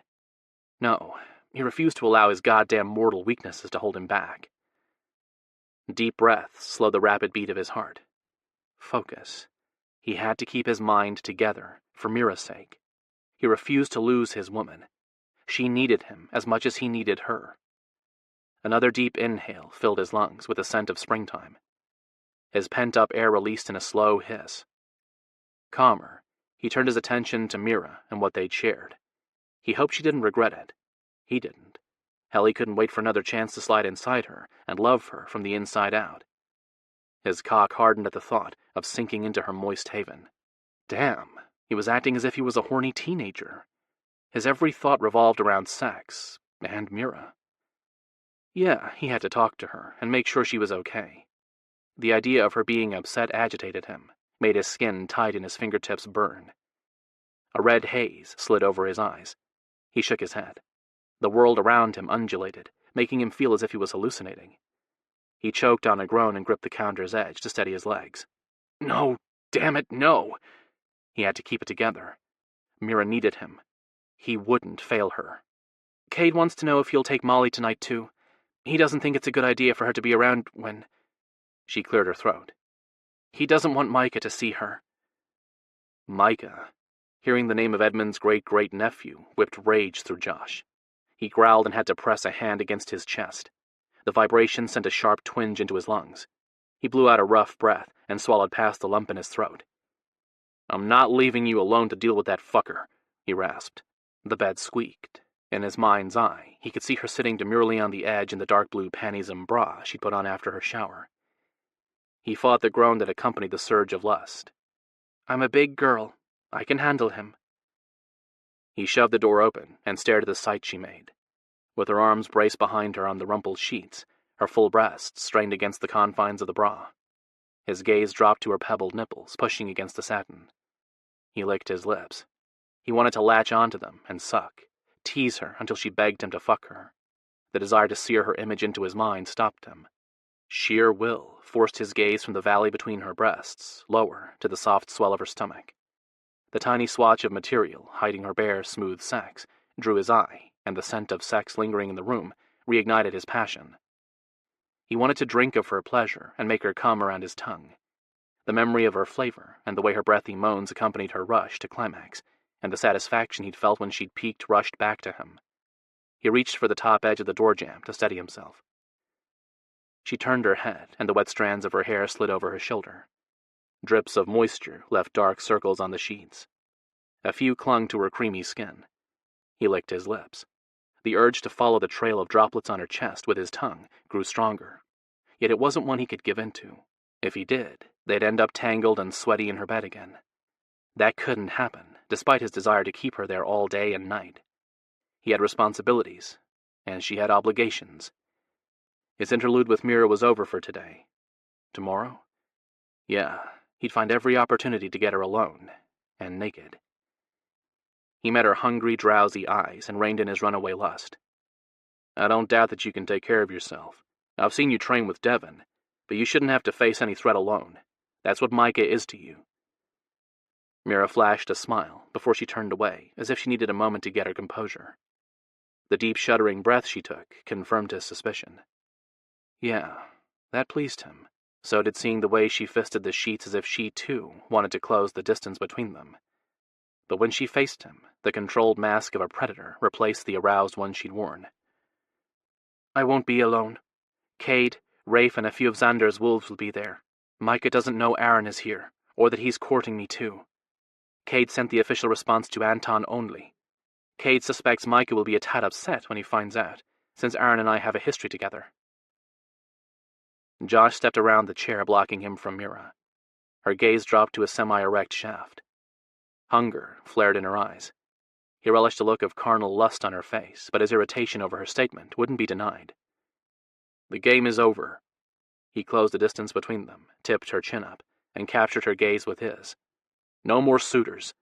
No, he refused to allow his goddamn mortal weaknesses to hold him back. Deep breaths slowed the rapid beat of his heart. Focus. He had to keep his mind together, for Mira's sake. He refused to lose his woman. She needed him as much as he needed her. Another deep inhale filled his lungs with the scent of springtime. His pent-up air released in a slow hiss. Calmer, he turned his attention to Mira and what they'd shared. He hoped she didn't regret it. He didn't. Hell, he couldn't wait for another chance to slide inside her and love her from the inside out. His cock hardened at the thought of sinking into her moist haven. Damn, he was acting as if he was a horny teenager. His every thought revolved around sex, and Mira. Yeah, he had to talk to her and make sure she was okay. The idea of her being upset agitated him, made his skin tight in his fingertips burn. A red haze slid over his eyes. He shook his head. The world around him undulated, making him feel as if he was hallucinating. He choked on a groan and gripped the counter's edge to steady his legs. No, damn it, no! He had to keep it together. Mira needed him. He wouldn't fail her. Cade wants to know if you'll take Molly tonight, too. He doesn't think it's a good idea for her to be around when... She cleared her throat. He doesn't want Micah to see her. Micah. Hearing the name of Edmund's great-great-nephew whipped rage through Josh. He growled and had to press a hand against his chest. The vibration sent a sharp twinge into his lungs. He blew out a rough breath and swallowed past the lump in his throat. I'm not leaving you alone to deal with that fucker, he rasped. The bed squeaked. In his mind's eye, he could see her sitting demurely on the edge in the dark blue panties and bra she'd put on after her shower. He fought the groan that accompanied the surge of lust. I'm a big girl. I can handle him. He shoved the door open and stared at the sight she made. With her arms braced behind her on the rumpled sheets, her full breasts strained against the confines of the bra. His gaze dropped to her pebbled nipples, pushing against the satin. He licked his lips. He wanted to latch onto them and suck, tease her until she begged him to fuck her. The desire to sear her image into his mind stopped him. Sheer will forced his gaze from the valley between her breasts, lower, to the soft swell of her stomach. The tiny swatch of material, hiding her bare, smooth sex, drew his eye, and the scent of sex lingering in the room reignited his passion. He wanted to drink of her pleasure and make her come around his tongue. The memory of her flavor and the way her breathy moans accompanied her rush to climax, and the satisfaction he'd felt when she'd peaked rushed back to him. He reached for the top edge of the door jamb to steady himself. She turned her head, and the wet strands of her hair slid over her shoulder. Drips of moisture left dark circles on the sheets. A few clung to her creamy skin. He licked his lips. The urge to follow the trail of droplets on her chest with his tongue grew stronger. Yet it wasn't one he could give in to. If he did, they'd end up tangled and sweaty in her bed again. That couldn't happen, despite his desire to keep her there all day and night. He had responsibilities, and she had obligations. His interlude with Mira was over for today. Tomorrow? Yeah, he'd find every opportunity to get her alone, and naked. He met her hungry, drowsy eyes and reined in his runaway lust. I don't doubt that you can take care of yourself. I've seen you train with Devon, but you shouldn't have to face any threat alone. That's what Micah is to you. Mira flashed a smile before she turned away, as if she needed a moment to get her composure. The deep, shuddering breath she took confirmed his suspicion. Yeah, that pleased him. So did seeing the way she fisted the sheets as if she, too, wanted to close the distance between them. But when she faced him, the controlled mask of a predator replaced the aroused one she'd worn. I won't be alone. Cade, Rafe, and a few of Xander's wolves will be there. Micah doesn't know Aaron is here, or that he's courting me too. Cade sent the official response to Anton only. Cade suspects Micah will be a tad upset when he finds out, since Aaron and I have a history together. Josh stepped around the chair blocking him from Mira. Her gaze dropped to a semi-erect shaft. Hunger flared in her eyes. He relished a look of carnal lust on her face, but his irritation over her statement wouldn't be denied. The game is over. He closed the distance between them, tipped her chin up, and captured her gaze with his. No more suitors.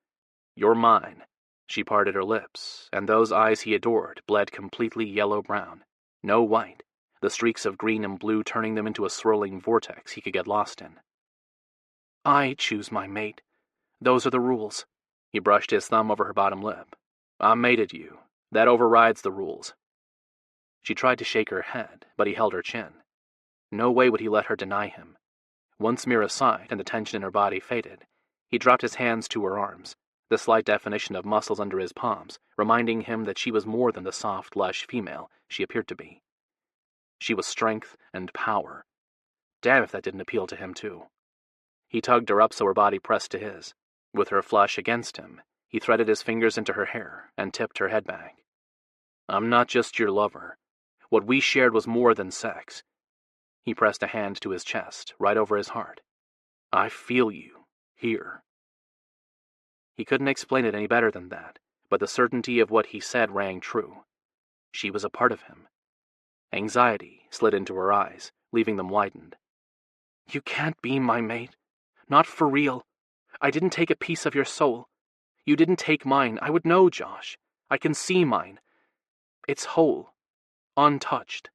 You're mine. She parted her lips, and those eyes he adored bled completely yellow-brown. No white, the streaks of green and blue turning them into a swirling vortex he could get lost in. I choose my mate. Those are the rules. He brushed his thumb over her bottom lip. I mated you. That overrides the rules. She tried to shake her head, but he held her chin. No way would he let her deny him. Once Mira sighed and the tension in her body faded, he dropped his hands to her arms, the slight definition of muscles under his palms, reminding him that she was more than the soft, lush female she appeared to be. She was strength and power. Damn if that didn't appeal to him, too. He tugged her up so her body pressed to his. With her flush against him, he threaded his fingers into her hair and tipped her head back. I'm not just your lover. What we shared was more than sex. He pressed a hand to his chest, right over his heart. I feel you, here. He couldn't explain it any better than that, but the certainty of what he said rang true. She was a part of him. Anxiety slid into her eyes, leaving them widened. You can't be my mate. Not for real. I didn't take a piece of your soul. You didn't take mine. I would know, Josh. I can see mine. It's whole. Untouched.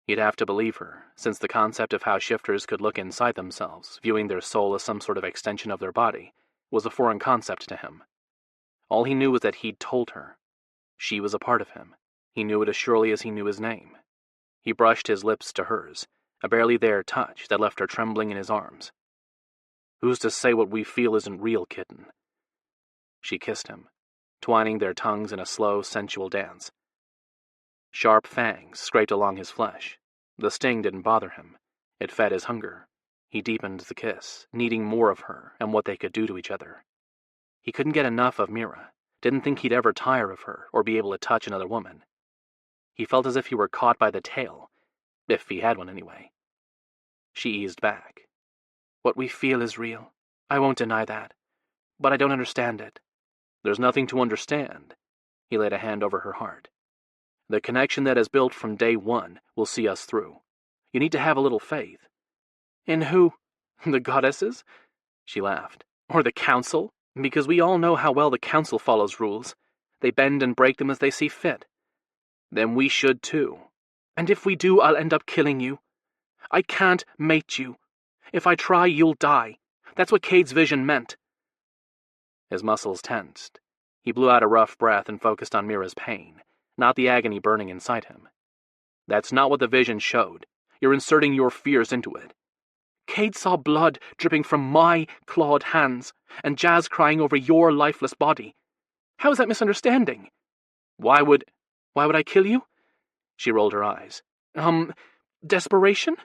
He'd have to believe her, since the concept of how shifters could look inside themselves, viewing their soul as some sort of extension of their body, was a foreign concept to him. All he knew was that he'd told her. She was a part of him. He knew it as surely as he knew his name. He brushed his lips to hers, a barely there touch that left her trembling in his arms. "Who's to say what we feel isn't real, kitten?" She kissed him, twining their tongues in a slow, sensual dance. Sharp fangs scraped along his flesh. The sting didn't bother him. It fed his hunger. He deepened the kiss, needing more of her and what they could do to each other. He couldn't get enough of Mira, didn't think he'd ever tire of her or be able to touch another woman. He felt as if he were caught by the tail, if he had one anyway. She eased back. "What we feel is real. I won't deny that. But I don't understand it." "There's nothing to understand." He laid a hand over her heart. "The connection that is built from day one will see us through. You need to have a little faith." "In who? The goddesses?" She laughed. "Or the council? Because we all know how well the council follows rules. They bend and break them as they see fit." "Then we should too." "And if we do, I'll end up killing you. I can't mate you. If I try, you'll die. That's what Cade's vision meant." His muscles tensed. He blew out a rough breath and focused on Mira's pain, not the agony burning inside him. "That's not what the vision showed. You're inserting your fears into it." "Cade saw blood dripping from my clawed hands, and Jazz crying over your lifeless body. How is that misunderstanding?" Why would I kill you?" She rolled her eyes. Desperation?"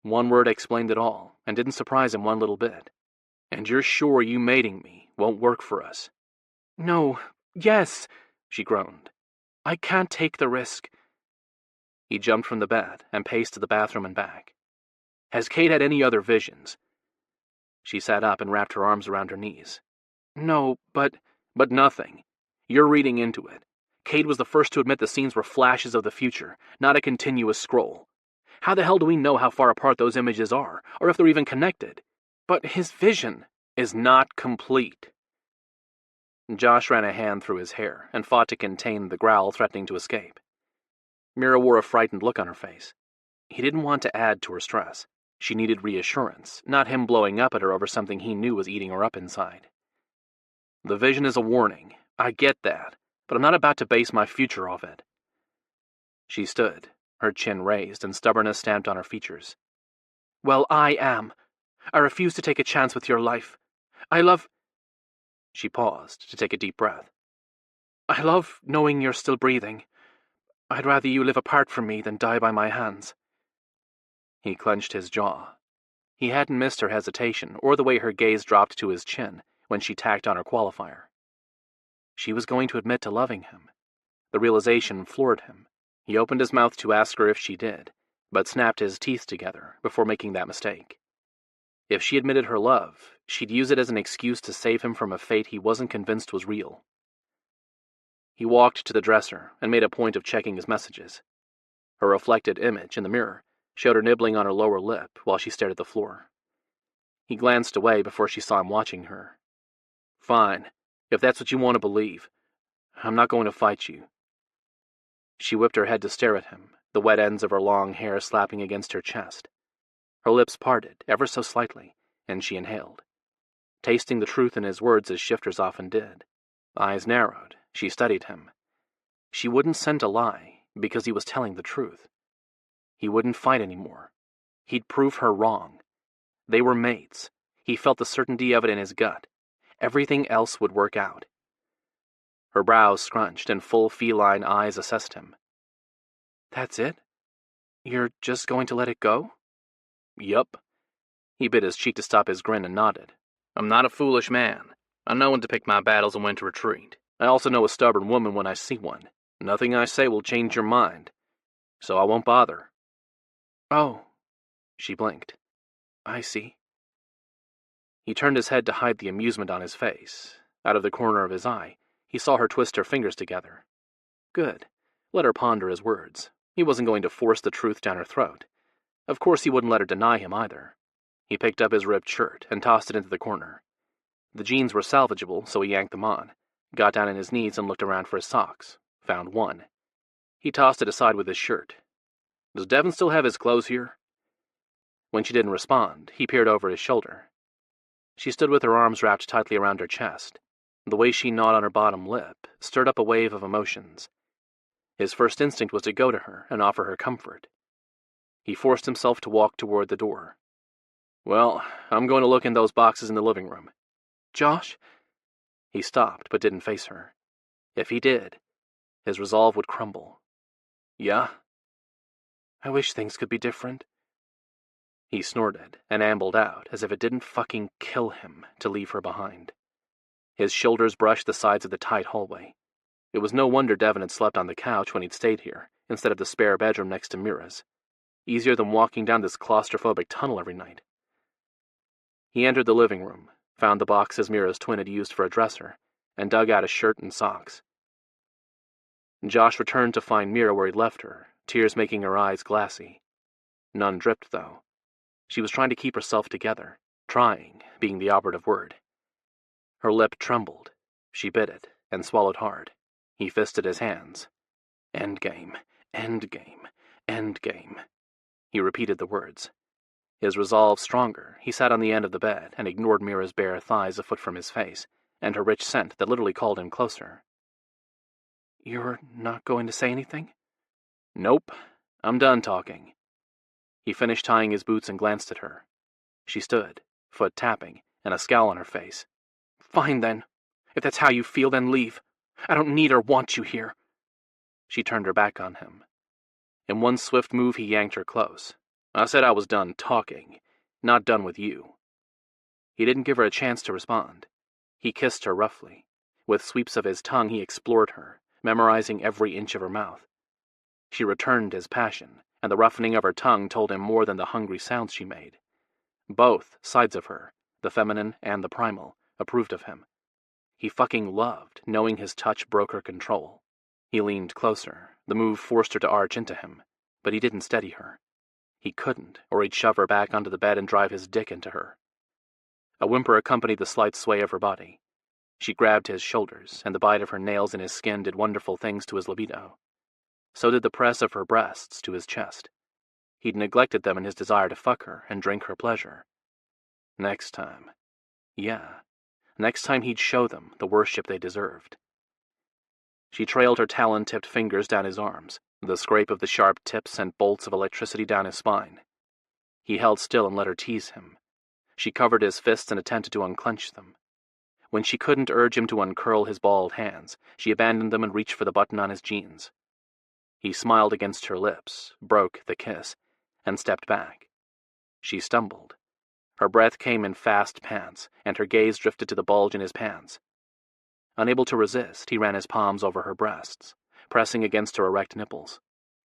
One word explained it all, and didn't surprise him one little bit. "And you're sure you mating me won't work for us?" "No, yes," she groaned. "I can't take the risk." He jumped from the bed and paced to the bathroom and back. "Has Kate had any other visions?" She sat up and wrapped her arms around her knees. "No, but..." "But nothing. You're reading into it. Cade was the first to admit the scenes were flashes of the future, not a continuous scroll. How the hell do we know how far apart those images are, or if they're even connected?" "But his vision..." "Is not complete." Josh ran a hand through his hair and fought to contain the growl threatening to escape. Mira wore a frightened look on her face. He didn't want to add to her stress. She needed reassurance, not him blowing up at her over something he knew was eating her up inside. "The vision is a warning. I get that, but I'm not about to base my future off it." She stood, her chin raised and stubbornness stamped on her features. "Well, I am. I refuse to take a chance with your life. I love..." She paused to take a deep breath. "I love knowing you're still breathing. I'd rather you live apart from me than die by my hands." He clenched his jaw. He hadn't missed her hesitation or the way her gaze dropped to his chin when she tacked on her qualifier. She was going to admit to loving him. The realization floored him. He opened his mouth to ask her if she did, but snapped his teeth together before making that mistake. If she admitted her love, she'd use it as an excuse to save him from a fate he wasn't convinced was real. He walked to the dresser and made a point of checking his messages. Her reflected image in the mirror showed her nibbling on her lower lip while she stared at the floor. He glanced away before she saw him watching her. "Fine, if that's what you want to believe. I'm not going to fight you." She whipped her head to stare at him, the wet ends of her long hair slapping against her chest. Her lips parted, ever so slightly, and she inhaled, tasting the truth in his words as shifters often did. Eyes narrowed, she studied him. She wouldn't scent a lie, because he was telling the truth. He wouldn't fight anymore. He'd prove her wrong. They were mates. He felt the certainty of it in his gut. Everything else would work out. Her brows scrunched and full feline eyes assessed him. "That's it? You're just going to let it go?" "Yup." He bit his cheek to stop his grin and nodded. "I'm not a foolish man. I know when to pick my battles and when to retreat. I also know a stubborn woman when I see one. Nothing I say will change your mind. So I won't bother." "Oh." She blinked. "I see." He turned his head to hide the amusement on his face. Out of the corner of his eye, he saw her twist her fingers together. Good. Let her ponder his words. He wasn't going to force the truth down her throat. Of course he wouldn't let her deny him either. He picked up his ripped shirt and tossed it into the corner. The jeans were salvageable, so he yanked them on, got down on his knees and looked around for his socks, found one. He tossed it aside with his shirt. Does Devin still have his clothes here? When she didn't respond, he peered over his shoulder. She stood with her arms wrapped tightly around her chest. The way she gnawed on her bottom lip stirred up a wave of emotions. His first instinct was to go to her and offer her comfort. He forced himself to walk toward the door. Well, I'm going to look in those boxes in the living room. Josh? He stopped, but didn't face her. If he did, his resolve would crumble. Yeah? I wish things could be different. He snorted and ambled out as if it didn't fucking kill him to leave her behind. His shoulders brushed the sides of the tight hallway. It was no wonder Devin had slept on the couch when he'd stayed here, instead of the spare bedroom next to Mira's. Easier than walking down this claustrophobic tunnel every night. He entered the living room, found the boxes Mira's twin had used for a dresser, and dug out a shirt and socks. Josh returned to find Mira where he'd left her, tears making her eyes glassy. None dripped, though. She was trying to keep herself together, trying being the operative word. Her lip trembled. She bit it and swallowed hard. He fisted his hands. Endgame, endgame, endgame. He repeated the words. His resolve stronger, he sat on the end of the bed and ignored Mira's bare thighs a foot from his face, and her rich scent that literally called him closer. You're not going to say anything? Nope. I'm done talking. He finished tying his boots and glanced at her. She stood, foot tapping, and a scowl on her face. Fine then. If that's how you feel, then leave. I don't need or want you here. She turned her back on him. In one swift move, he yanked her close. I said I was done talking, not done with you. He didn't give her a chance to respond. He kissed her roughly. With sweeps of his tongue, he explored her, memorizing every inch of her mouth. She returned his passion, and the roughening of her tongue told him more than the hungry sounds she made. Both sides of her, the feminine and the primal, approved of him. He fucking loved knowing his touch broke her control. He leaned closer. The move forced her to arch into him, but he didn't steady her. He couldn't, or he'd shove her back onto the bed and drive his dick into her. A whimper accompanied the slight sway of her body. She grabbed his shoulders, and the bite of her nails in his skin did wonderful things to his libido. So did the press of her breasts to his chest. He'd neglected them in his desire to fuck her and drink her pleasure. Next time. Yeah. Next time he'd show them the worship they deserved. She trailed her talon-tipped fingers down his arms. The scrape of the sharp tips sent bolts of electricity down his spine. He held still and let her tease him. She covered his fists and attempted to unclench them. When she couldn't urge him to uncurl his balled hands, she abandoned them and reached for the button on his jeans. He smiled against her lips, broke the kiss, and stepped back. She stumbled. Her breath came in fast pants, and her gaze drifted to the bulge in his pants. Unable to resist, he ran his palms over her breasts, pressing against her erect nipples.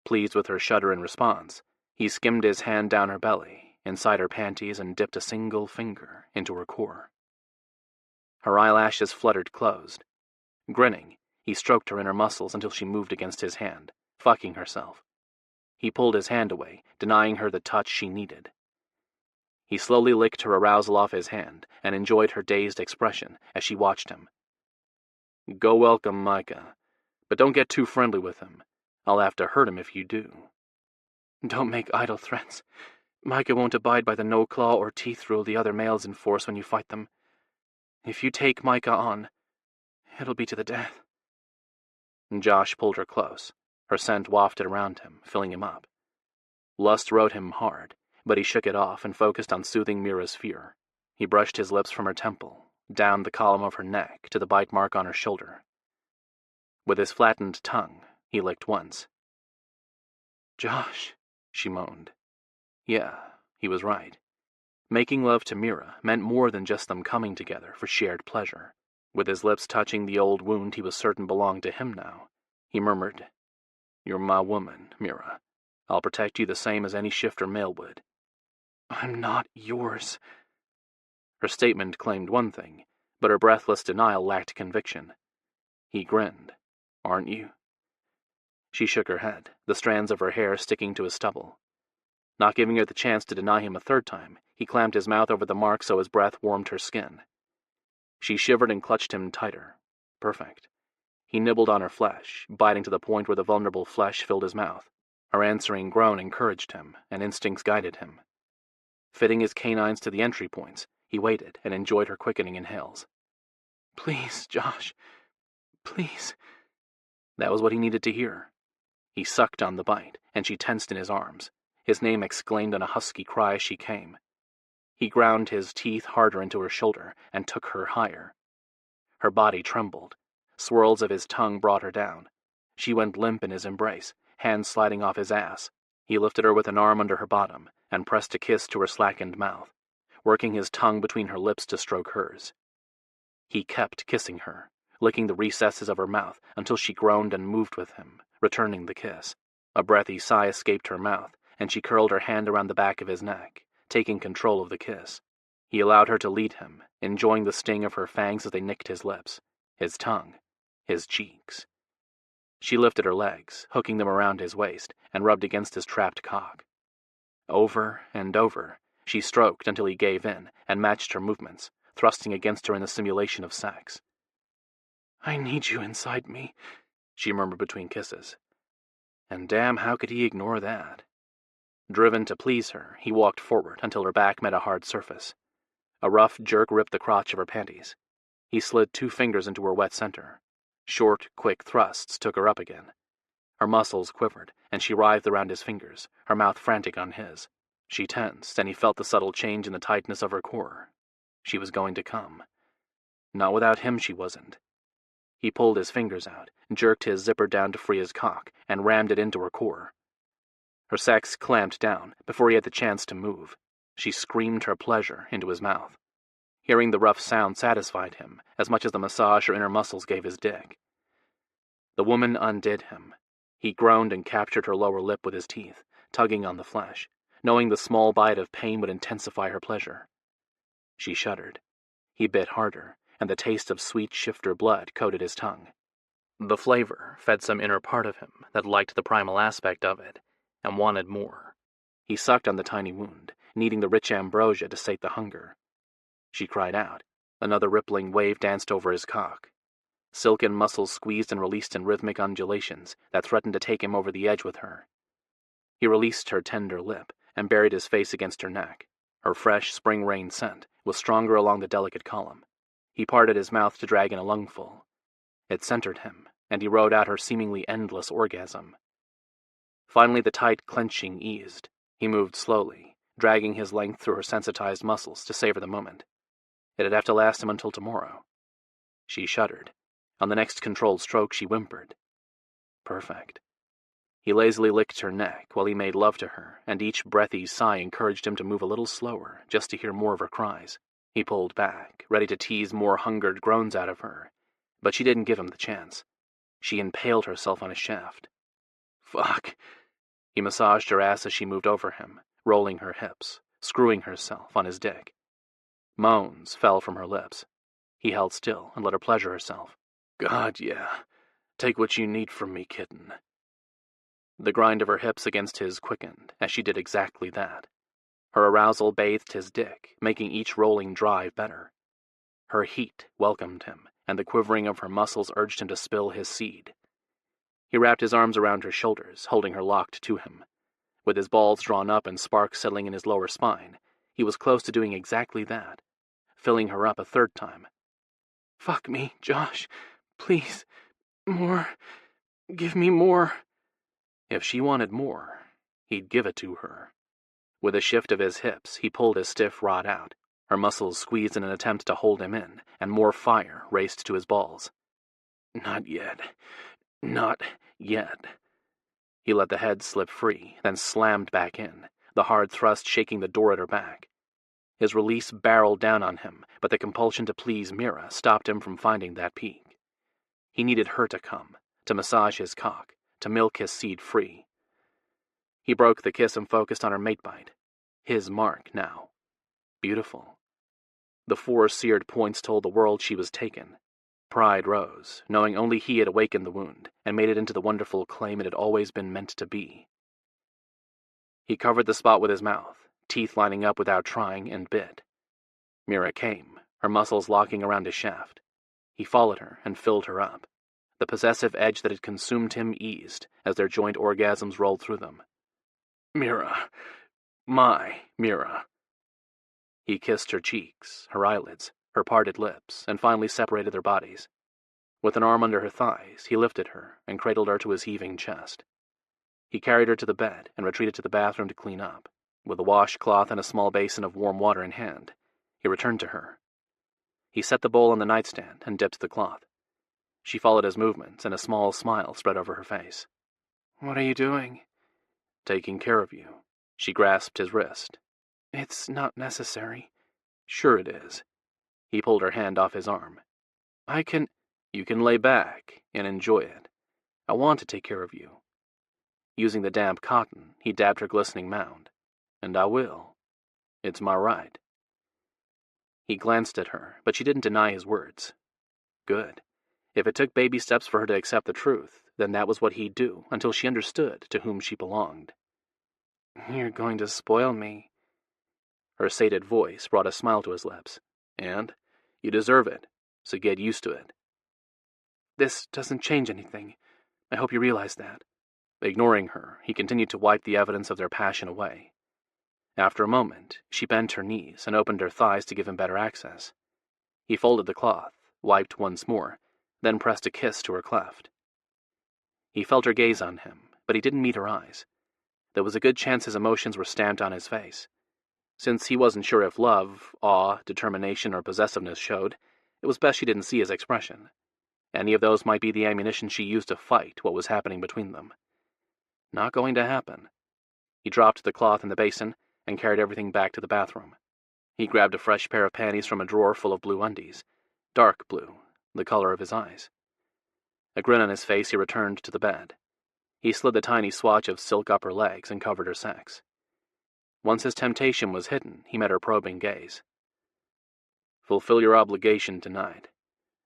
Pleased with her shudder in response, he skimmed his hand down her belly, inside her panties, and dipped a single finger into her core. Her eyelashes fluttered closed. Grinning, he stroked her inner muscles until she moved against his hand, fucking herself. He pulled his hand away, denying her the touch she needed. He slowly licked her arousal off his hand and enjoyed her dazed expression as she watched him. Go welcome Micah, but don't get too friendly with him. I'll have to hurt him if you do. Don't make idle threats. Micah won't abide by the no claw or teeth rule the other males enforce when you fight them. If you take Micah on, it'll be to the death. Josh pulled her close. Her scent wafted around him, filling him up. Lust rode him hard, but he shook it off and focused on soothing Mira's fear. He brushed his lips from her temple, down the column of her neck to the bite mark on her shoulder. With his flattened tongue, he licked once. Josh, she moaned. Yeah, he was right. Making love to Mira meant more than just them coming together for shared pleasure. With his lips touching the old wound he was certain belonged to him now, he murmured, You're my woman, Mira. I'll protect you the same as any shifter male would. I'm not yours. Her statement claimed one thing, but her breathless denial lacked conviction. He grinned. Aren't you? She shook her head, the strands of her hair sticking to his stubble. Not giving her the chance to deny him a third time, he clamped his mouth over the mark so his breath warmed her skin. She shivered and clutched him tighter. Perfect. He nibbled on her flesh, biting to the point where the vulnerable flesh filled his mouth. Her answering groan encouraged him, and instincts guided him. Fitting his canines to the entry points, he waited and enjoyed her quickening inhales. "Please, Josh. Please." That was what he needed to hear. He sucked on the bite, and she tensed in his arms, his name exclaimed in a husky cry as she came. He ground his teeth harder into her shoulder and took her higher. Her body trembled. Swirls of his tongue brought her down. She went limp in his embrace, hands sliding off his ass. He lifted her with an arm under her bottom and pressed a kiss to her slackened mouth, working his tongue between her lips to stroke hers. He kept kissing her, licking the recesses of her mouth until she groaned and moved with him, returning the kiss. A breathy sigh escaped her mouth, and she curled her hand around the back of his neck, taking control of the kiss. He allowed her to lead him, enjoying the sting of her fangs as they nicked his lips, his tongue, his cheeks. She lifted her legs, hooking them around his waist, and rubbed against his trapped cock. Over and over, she stroked until he gave in and matched her movements, thrusting against her in the simulation of sex. "I need you inside me," she murmured between kisses. And damn, how could he ignore that? Driven to please her, he walked forward until her back met a hard surface. A rough jerk ripped the crotch of her panties. He slid 2 fingers into her wet center. Short, quick thrusts took her up again. Her muscles quivered, and she writhed around his fingers, her mouth frantic on his. She tensed, and he felt the subtle change in the tightness of her core. She was going to come. Not without him she wasn't. He pulled his fingers out, jerked his zipper down to free his cock, and rammed it into her core. Her sex clamped down before he had the chance to move. She screamed her pleasure into his mouth. Hearing the rough sound satisfied him as much as the massage her inner muscles gave his dick. The woman undid him. He groaned and captured her lower lip with his teeth, tugging on the flesh, knowing the small bite of pain would intensify her pleasure. She shuddered. He bit harder, and the taste of sweet shifter blood coated his tongue. The flavor fed some inner part of him that liked the primal aspect of it and wanted more. He sucked on the tiny wound, needing the rich ambrosia to sate the hunger. She cried out. Another rippling wave danced over his cock. Silken muscles squeezed and released in rhythmic undulations that threatened to take him over the edge with her. He released her tender lip and buried his face against her neck. Her fresh spring rain scent was stronger along the delicate column. He parted his mouth to drag in a lungful. It centered him, and he rode out her seemingly endless orgasm. Finally the tight clenching eased. He moved slowly, dragging his length through her sensitized muscles to savor the moment. It'd have to last him until tomorrow. She shuddered. On the next controlled stroke, she whimpered. Perfect. He lazily licked her neck while he made love to her, and each breathy sigh encouraged him to move a little slower, just to hear more of her cries. He pulled back, ready to tease more hungered groans out of her, but she didn't give him the chance. She impaled herself on his shaft. Fuck. He massaged her ass as she moved over him, rolling her hips, screwing herself on his dick. Moans fell from her lips. He held still and let her pleasure herself. God, yeah. Take what you need from me, kitten. The grind of her hips against his quickened as she did exactly that. Her arousal bathed his dick, making each rolling drive better. Her heat welcomed him, and the quivering of her muscles urged him to spill his seed. He wrapped his arms around her shoulders, holding her locked to him. With his balls drawn up and sparks settling in his lower spine, he was close to doing exactly that, filling her up a third time. Fuck me, Josh. Please. More. Give me more. If she wanted more, he'd give it to her. With a shift of his hips, he pulled his stiff rod out. Her muscles squeezed in an attempt to hold him in, and more fire raced to his balls. Not yet. Not yet. He let the head slip free, then slammed back in, the hard thrust shaking the door at her back. His release barreled down on him, but the compulsion to please Mira stopped him from finding that peak. He needed her to come, to massage his cock, to milk his seed free. He broke the kiss and focused on her mate bite. His mark now. Beautiful. The 4 seared points told the world she was taken. Pride rose, knowing only he had awakened the wound and made it into the wonderful claim it had always been meant to be. He covered the spot with his mouth, teeth lining up without trying, and bit. Mira came, her muscles locking around his shaft. He followed her and filled her up. The possessive edge that had consumed him eased as their joint orgasms rolled through them. "Mira. My Mira." He kissed her cheeks, her eyelids, her parted lips, and finally separated their bodies. With an arm under her thighs, he lifted her and cradled her to his heaving chest. He carried her to the bed and retreated to the bathroom to clean up. With a washcloth and a small basin of warm water in hand, he returned to her. He set the bowl on the nightstand and dipped the cloth. She followed his movements, and a small smile spread over her face. "What are you doing?" "Taking care of you." She grasped his wrist. "It's not necessary." "Sure it is." He pulled her hand off his arm. You can lay back and enjoy it. I want to take care of you." Using the damp cotton, he dabbed her glistening mound. "And I will. It's my right." He glanced at her, but she didn't deny his words. Good. If it took baby steps for her to accept the truth, then that was what he'd do until she understood to whom she belonged. "You're going to spoil me." Her sated voice brought a smile to his lips. "And you deserve it, so get used to it." "This doesn't change anything. I hope you realize that." Ignoring her, he continued to wipe the evidence of their passion away. After a moment, she bent her knees and opened her thighs to give him better access. He folded the cloth, wiped once more, then pressed a kiss to her cleft. He felt her gaze on him, but he didn't meet her eyes. There was a good chance his emotions were stamped on his face. Since he wasn't sure if love, awe, determination, or possessiveness showed, it was best she didn't see his expression. Any of those might be the ammunition she used to fight what was happening between them. Not going to happen. He dropped the cloth in the basin and carried everything back to the bathroom. He grabbed a fresh pair of panties from a drawer full of blue undies. Dark blue, the color of his eyes. A grin on his face, he returned to the bed. He slid the tiny swatch of silk up her legs and covered her sex. Once his temptation was hidden, he met her probing gaze. "Fulfill your obligation tonight.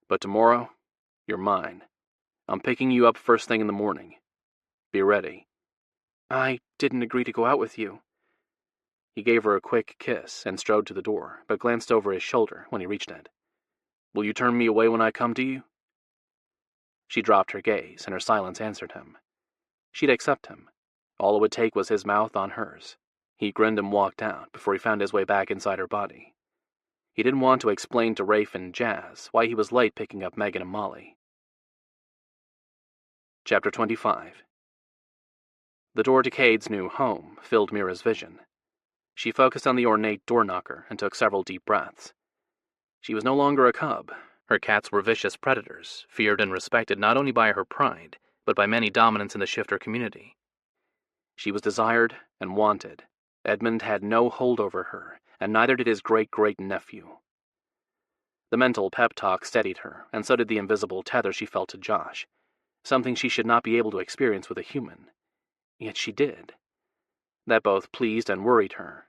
But tomorrow, you're mine. I'm picking you up first thing in the morning. Be ready." "I didn't agree to go out with you." He gave her a quick kiss and strode to the door, but glanced over his shoulder when he reached it. "Will you turn me away when I come to you?" She dropped her gaze, and her silence answered him. She'd accept him. All it would take was his mouth on hers. He grinned and walked out before he found his way back inside her body. He didn't want to explain to Rafe and Jazz why he was late picking up Megan and Molly. Chapter 25. The door to Cade's new home filled Mira's vision. She focused on the ornate door knocker and took several deep breaths. She was no longer a cub. Her cats were vicious predators, feared and respected not only by her pride, but by many dominants in the shifter community. She was desired and wanted. Edmund had no hold over her, and neither did his great-great-nephew. The mental pep talk steadied her, and so did the invisible tether she felt to Josh, something she should not be able to experience with a human. Yet she did. That both pleased and worried her.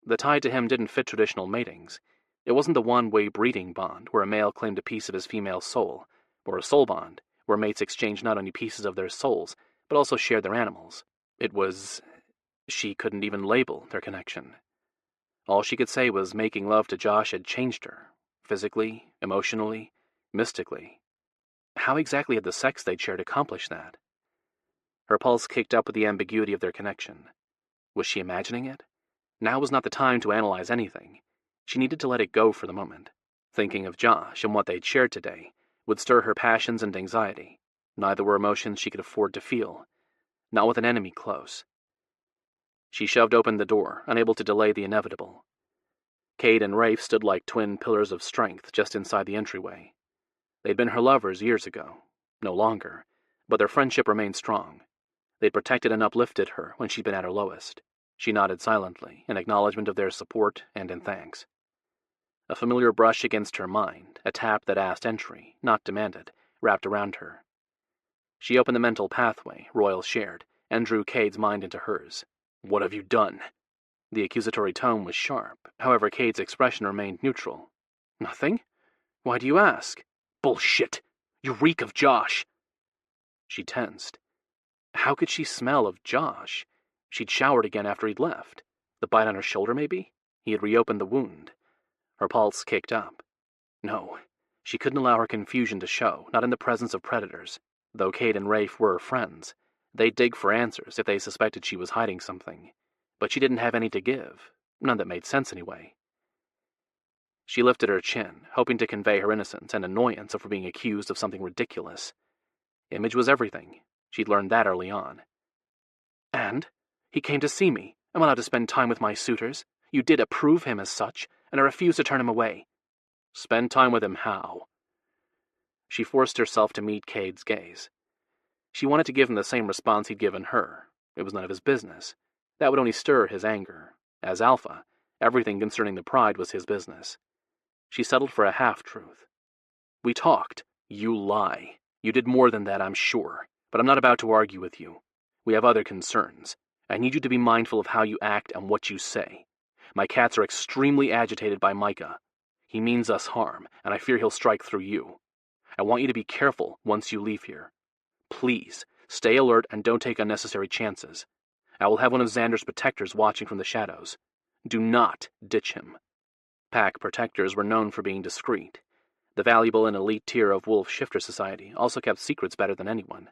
The tie to him didn't fit traditional matings. It wasn't the one-way breeding bond where a male claimed a piece of his female soul, or a soul bond where mates exchanged not only pieces of their souls, but also shared their animals. It was... she couldn't even label their connection. All she could say was making love to Josh had changed her, physically, emotionally, mystically. How exactly had the sex they'd shared accomplished that? Her pulse kicked up with the ambiguity of their connection. Was she imagining it? Now was not the time to analyze anything. She needed to let it go for the moment. Thinking of Josh and what they'd shared today would stir her passions and anxiety. Neither were emotions she could afford to feel, not with an enemy close. She shoved open the door, unable to delay the inevitable. Cade and Rafe stood like twin pillars of strength just inside the entryway. They'd been her lovers years ago. No longer, but their friendship remained strong. They'd protected and uplifted her when she'd been at her lowest. She nodded silently, in acknowledgement of their support and in thanks. A familiar brush against her mind, a tap that asked entry, not demanded, wrapped around her. She opened the mental pathway Royal shared, and drew Cade's mind into hers. "What have you done?" The accusatory tone was sharp, however Cade's expression remained neutral. "Nothing? Why do you ask?" "Bullshit! You reek of Josh!" She tensed. How could she smell of Josh? She'd showered again after he'd left. The bite on her shoulder, maybe? He had reopened the wound. Her pulse kicked up. No, she couldn't allow her confusion to show, not in the presence of predators. Though Kate and Rafe were friends, they'd dig for answers if they suspected she was hiding something. But she didn't have any to give, none that made sense anyway. She lifted her chin, hoping to convey her innocence and annoyance over being accused of something ridiculous. Image was everything. She'd learned that early on. And? He came to see me. I'm allowed to spend time with my suitors. You did approve him as such, and I refuse to turn him away. Spend time with him how? She forced herself to meet Cade's gaze. She wanted to give him the same response he'd given her. It was none of his business. That would only stir his anger. As Alpha, everything concerning the Pride was his business. She settled for a half-truth. We talked. You lie. You did more than that, I'm sure. But I'm not about to argue with you. We have other concerns. I need you to be mindful of how you act and what you say. My cats are extremely agitated by Micah. He means us harm, and I fear he'll strike through you. I want you to be careful once you leave here. Please, stay alert and don't take unnecessary chances. I will have one of Xander's protectors watching from the shadows. Do not ditch him. Pack protectors were known for being discreet. The valuable and elite tier of Wolf Shifter Society also kept secrets better than anyone.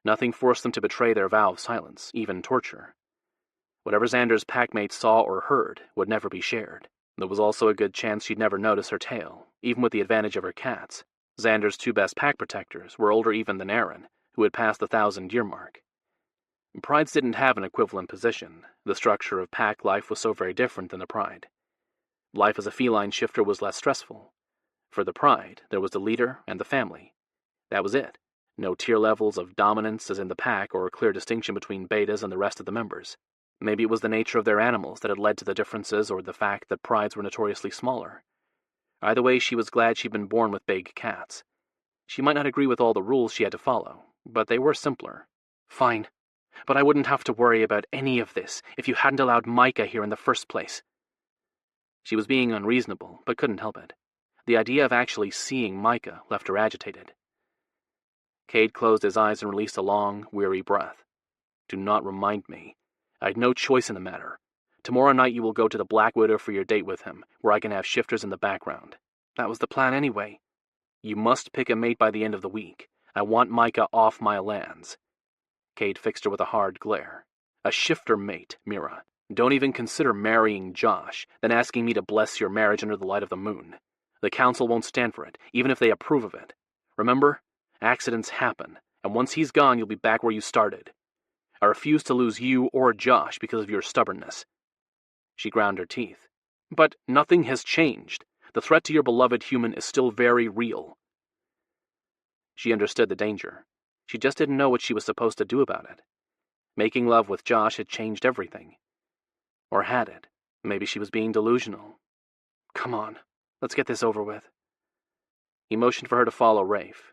Nothing forced them to betray their vow of silence, even torture. Whatever Xander's packmates saw or heard would never be shared. There was also a good chance she'd never notice her tail, even with the advantage of her cats. Xander's two best pack protectors were older even than Aaron, who had passed the 1,000-year mark. Prides didn't have an equivalent position. The structure of pack life was so very different than the Pride. Life as a feline shifter was less stressful. For the Pride, there was the leader and the family. That was it. No tier levels of dominance as in the pack or clear distinction between betas and the rest of the members. Maybe it was the nature of their animals that had led to the differences or the fact that prides were notoriously smaller. Either way, she was glad she'd been born with big cats. She might not agree with all the rules she had to follow, but they were simpler. Fine. But I wouldn't have to worry about any of this if you hadn't allowed Micah here in the first place. She was being unreasonable, but couldn't help it. The idea of actually seeing Micah left her agitated. Cade closed his eyes and released a long, weary breath. Do not remind me. I had no choice in the matter. Tomorrow night you will go to the Black Widow for your date with him, where I can have shifters in the background. That was the plan anyway. You must pick a mate by the end of the week. I want Micah off my lands. Cade fixed her with a hard glare. A shifter mate, Mira. Don't even consider marrying Josh, then asking me to bless your marriage under the light of the moon. The council won't stand for it, even if they approve of it. Remember? Accidents happen, and once he's gone, you'll be back where you started. I refuse to lose you or Josh because of your stubbornness. She ground her teeth. But nothing has changed. The threat to your beloved human is still very real. She understood the danger. She just didn't know what she was supposed to do about it. Making love with Josh had changed everything. Or had it? Maybe she was being delusional. Come on, let's get this over with. He motioned for her to follow Rafe.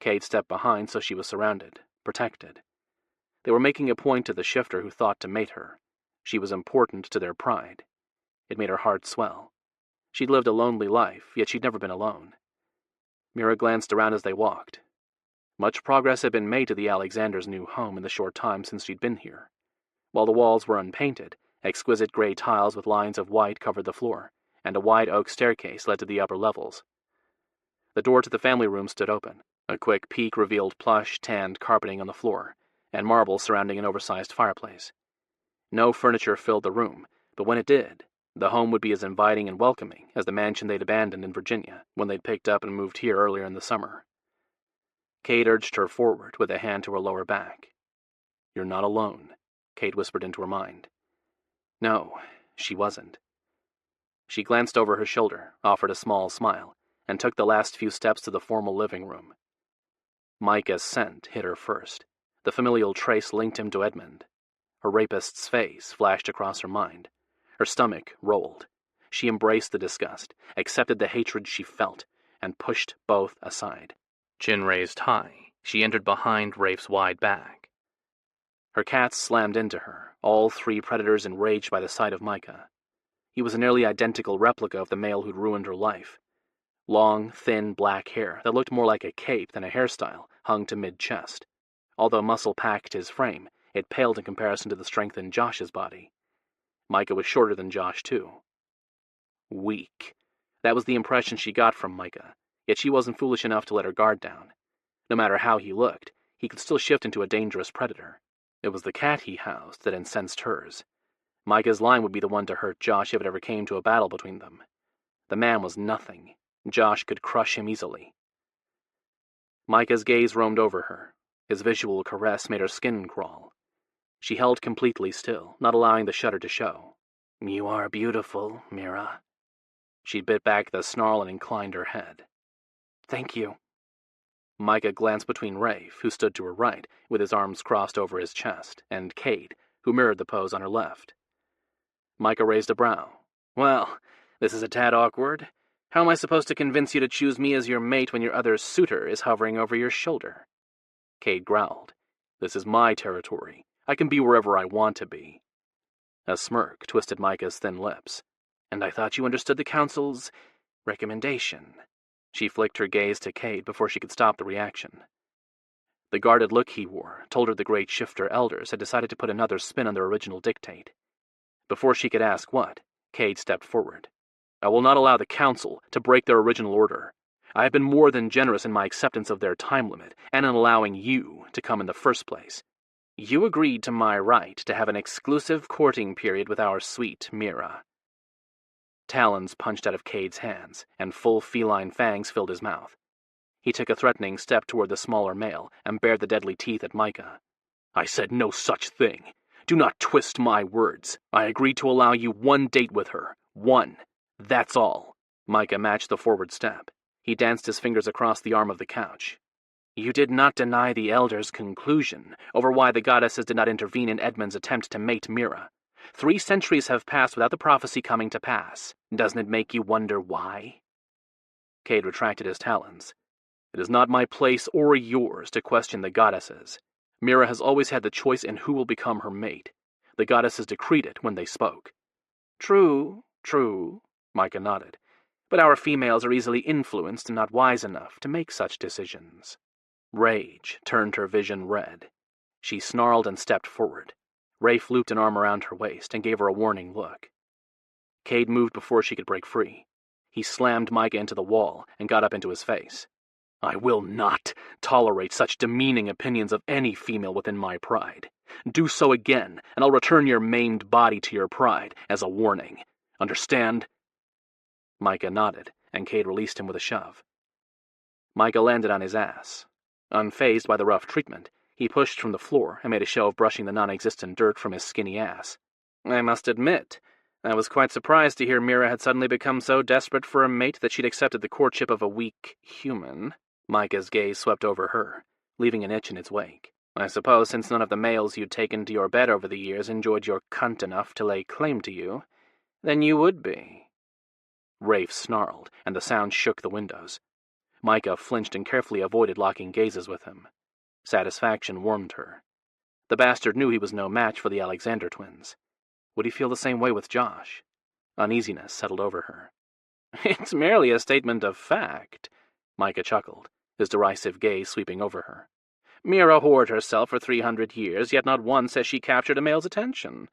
Cade stepped behind so she was surrounded, protected. They were making a point to the shifter who thought to mate her. She was important to their pride. It made her heart swell. She'd lived a lonely life, yet she'd never been alone. Mira glanced around as they walked. Much progress had been made to the Alexander's new home in the short time since she'd been here. While the walls were unpainted, exquisite gray tiles with lines of white covered the floor, and a wide oak staircase led to the upper levels. The door to the family room stood open. A quick peek revealed plush, tanned carpeting on the floor, and marble surrounding an oversized fireplace. No furniture filled the room, but when it did, the home would be as inviting and welcoming as the mansion they'd abandoned in Virginia when they'd picked up and moved here earlier in the summer. Cade urged her forward with a hand to her lower back. You're not alone, Cade whispered into her mind. No, she wasn't. She glanced over her shoulder, offered a small smile, and took the last few steps to the formal living room. Micah's scent hit her first. The familial trace linked him to Edmund. Her rapist's face flashed across her mind. Her stomach rolled. She embraced the disgust, accepted the hatred she felt, and pushed both aside. Chin raised high, she entered behind Rafe's wide back. Her cats slammed into her, all three predators enraged by the sight of Micah. He was a nearly identical replica of the male who'd ruined her life. Long, thin black hair that looked more like a cape than a hairstyle hung to mid-chest. Although muscle packed his frame, it paled in comparison to the strength in Josh's body. Micah was shorter than Josh, too. Weak. That was the impression she got from Micah, yet she wasn't foolish enough to let her guard down. No matter how he looked, he could still shift into a dangerous predator. It was the cat he housed that incensed hers. Micah's line would be the one to hurt Josh if it ever came to a battle between them. The man was nothing. Josh could crush him easily. Micah's gaze roamed over her. His visual caress made her skin crawl. She held completely still, not allowing the shudder to show. "You are beautiful, Mira." She bit back the snarl and inclined her head. "Thank you." Micah glanced between Rafe, who stood to her right, with his arms crossed over his chest, and Kate, who mirrored the pose on her left. Micah raised a brow. "Well, this is a tad awkward. How am I supposed to convince you to choose me as your mate when your other suitor is hovering over your shoulder?" Kate growled. "This is my territory. I can be wherever I want to be." A smirk twisted Micah's thin lips. "And I thought you understood the council's recommendation." She flicked her gaze to Kate before she could stop the reaction. The guarded look he wore told her the great shifter elders had decided to put another spin on their original dictate. Before she could ask what, Kate stepped forward. "I will not allow the council to break their original order. I have been more than generous in my acceptance of their time limit and in allowing you to come in the first place. You agreed to my right to have an exclusive courting period with our sweet Mira." Talons punched out of Cade's hands, and full feline fangs filled his mouth. He took a threatening step toward the smaller male and bared the deadly teeth at Micah. "I said no such thing. Do not twist my words. I agreed to allow you one date with her. One. That's all." Micah matched the forward step. He danced his fingers across the arm of the couch. "You did not deny the Elder's conclusion over why the goddesses did not intervene in Edmund's attempt to mate Mira. 3 centuries have passed without the prophecy coming to pass. Doesn't it make you wonder why?" Cade retracted his talons. "It is not my place or yours to question the goddesses. Mira has always had the choice in who will become her mate. The goddesses decreed it when they spoke." True, Micah nodded. "But our females are easily influenced and not wise enough to make such decisions." Rage turned her vision red. She snarled and stepped forward. Rafe looped an arm around her waist and gave her a warning look. Cade moved before she could break free. He slammed Micah into the wall and got up into his face. "I will not tolerate such demeaning opinions of any female within my pride. Do so again, and I'll return your maimed body to your pride as a warning. Understand?" Micah nodded, and Cade released him with a shove. Micah landed on his ass. Unfazed by the rough treatment, he pushed from the floor and made a show of brushing the non-existent dirt from his skinny ass. "I must admit, I was quite surprised to hear Mira had suddenly become so desperate for a mate that she'd accepted the courtship of a weak human." Micah's gaze swept over her, leaving an itch in its wake. "I suppose since none of the males you'd taken to your bed over the years enjoyed your cunt enough to lay claim to you, then you would be." Rafe snarled, and the sound shook the windows. Micah flinched and carefully avoided locking gazes with him. Satisfaction warmed her. The bastard knew he was no match for the Alexander twins. Would he feel the same way with Josh? Uneasiness settled over her. "It's merely a statement of fact," Micah chuckled, his derisive gaze sweeping over her. "Mira whored herself for 300 years, yet not once has she captured a male's attention.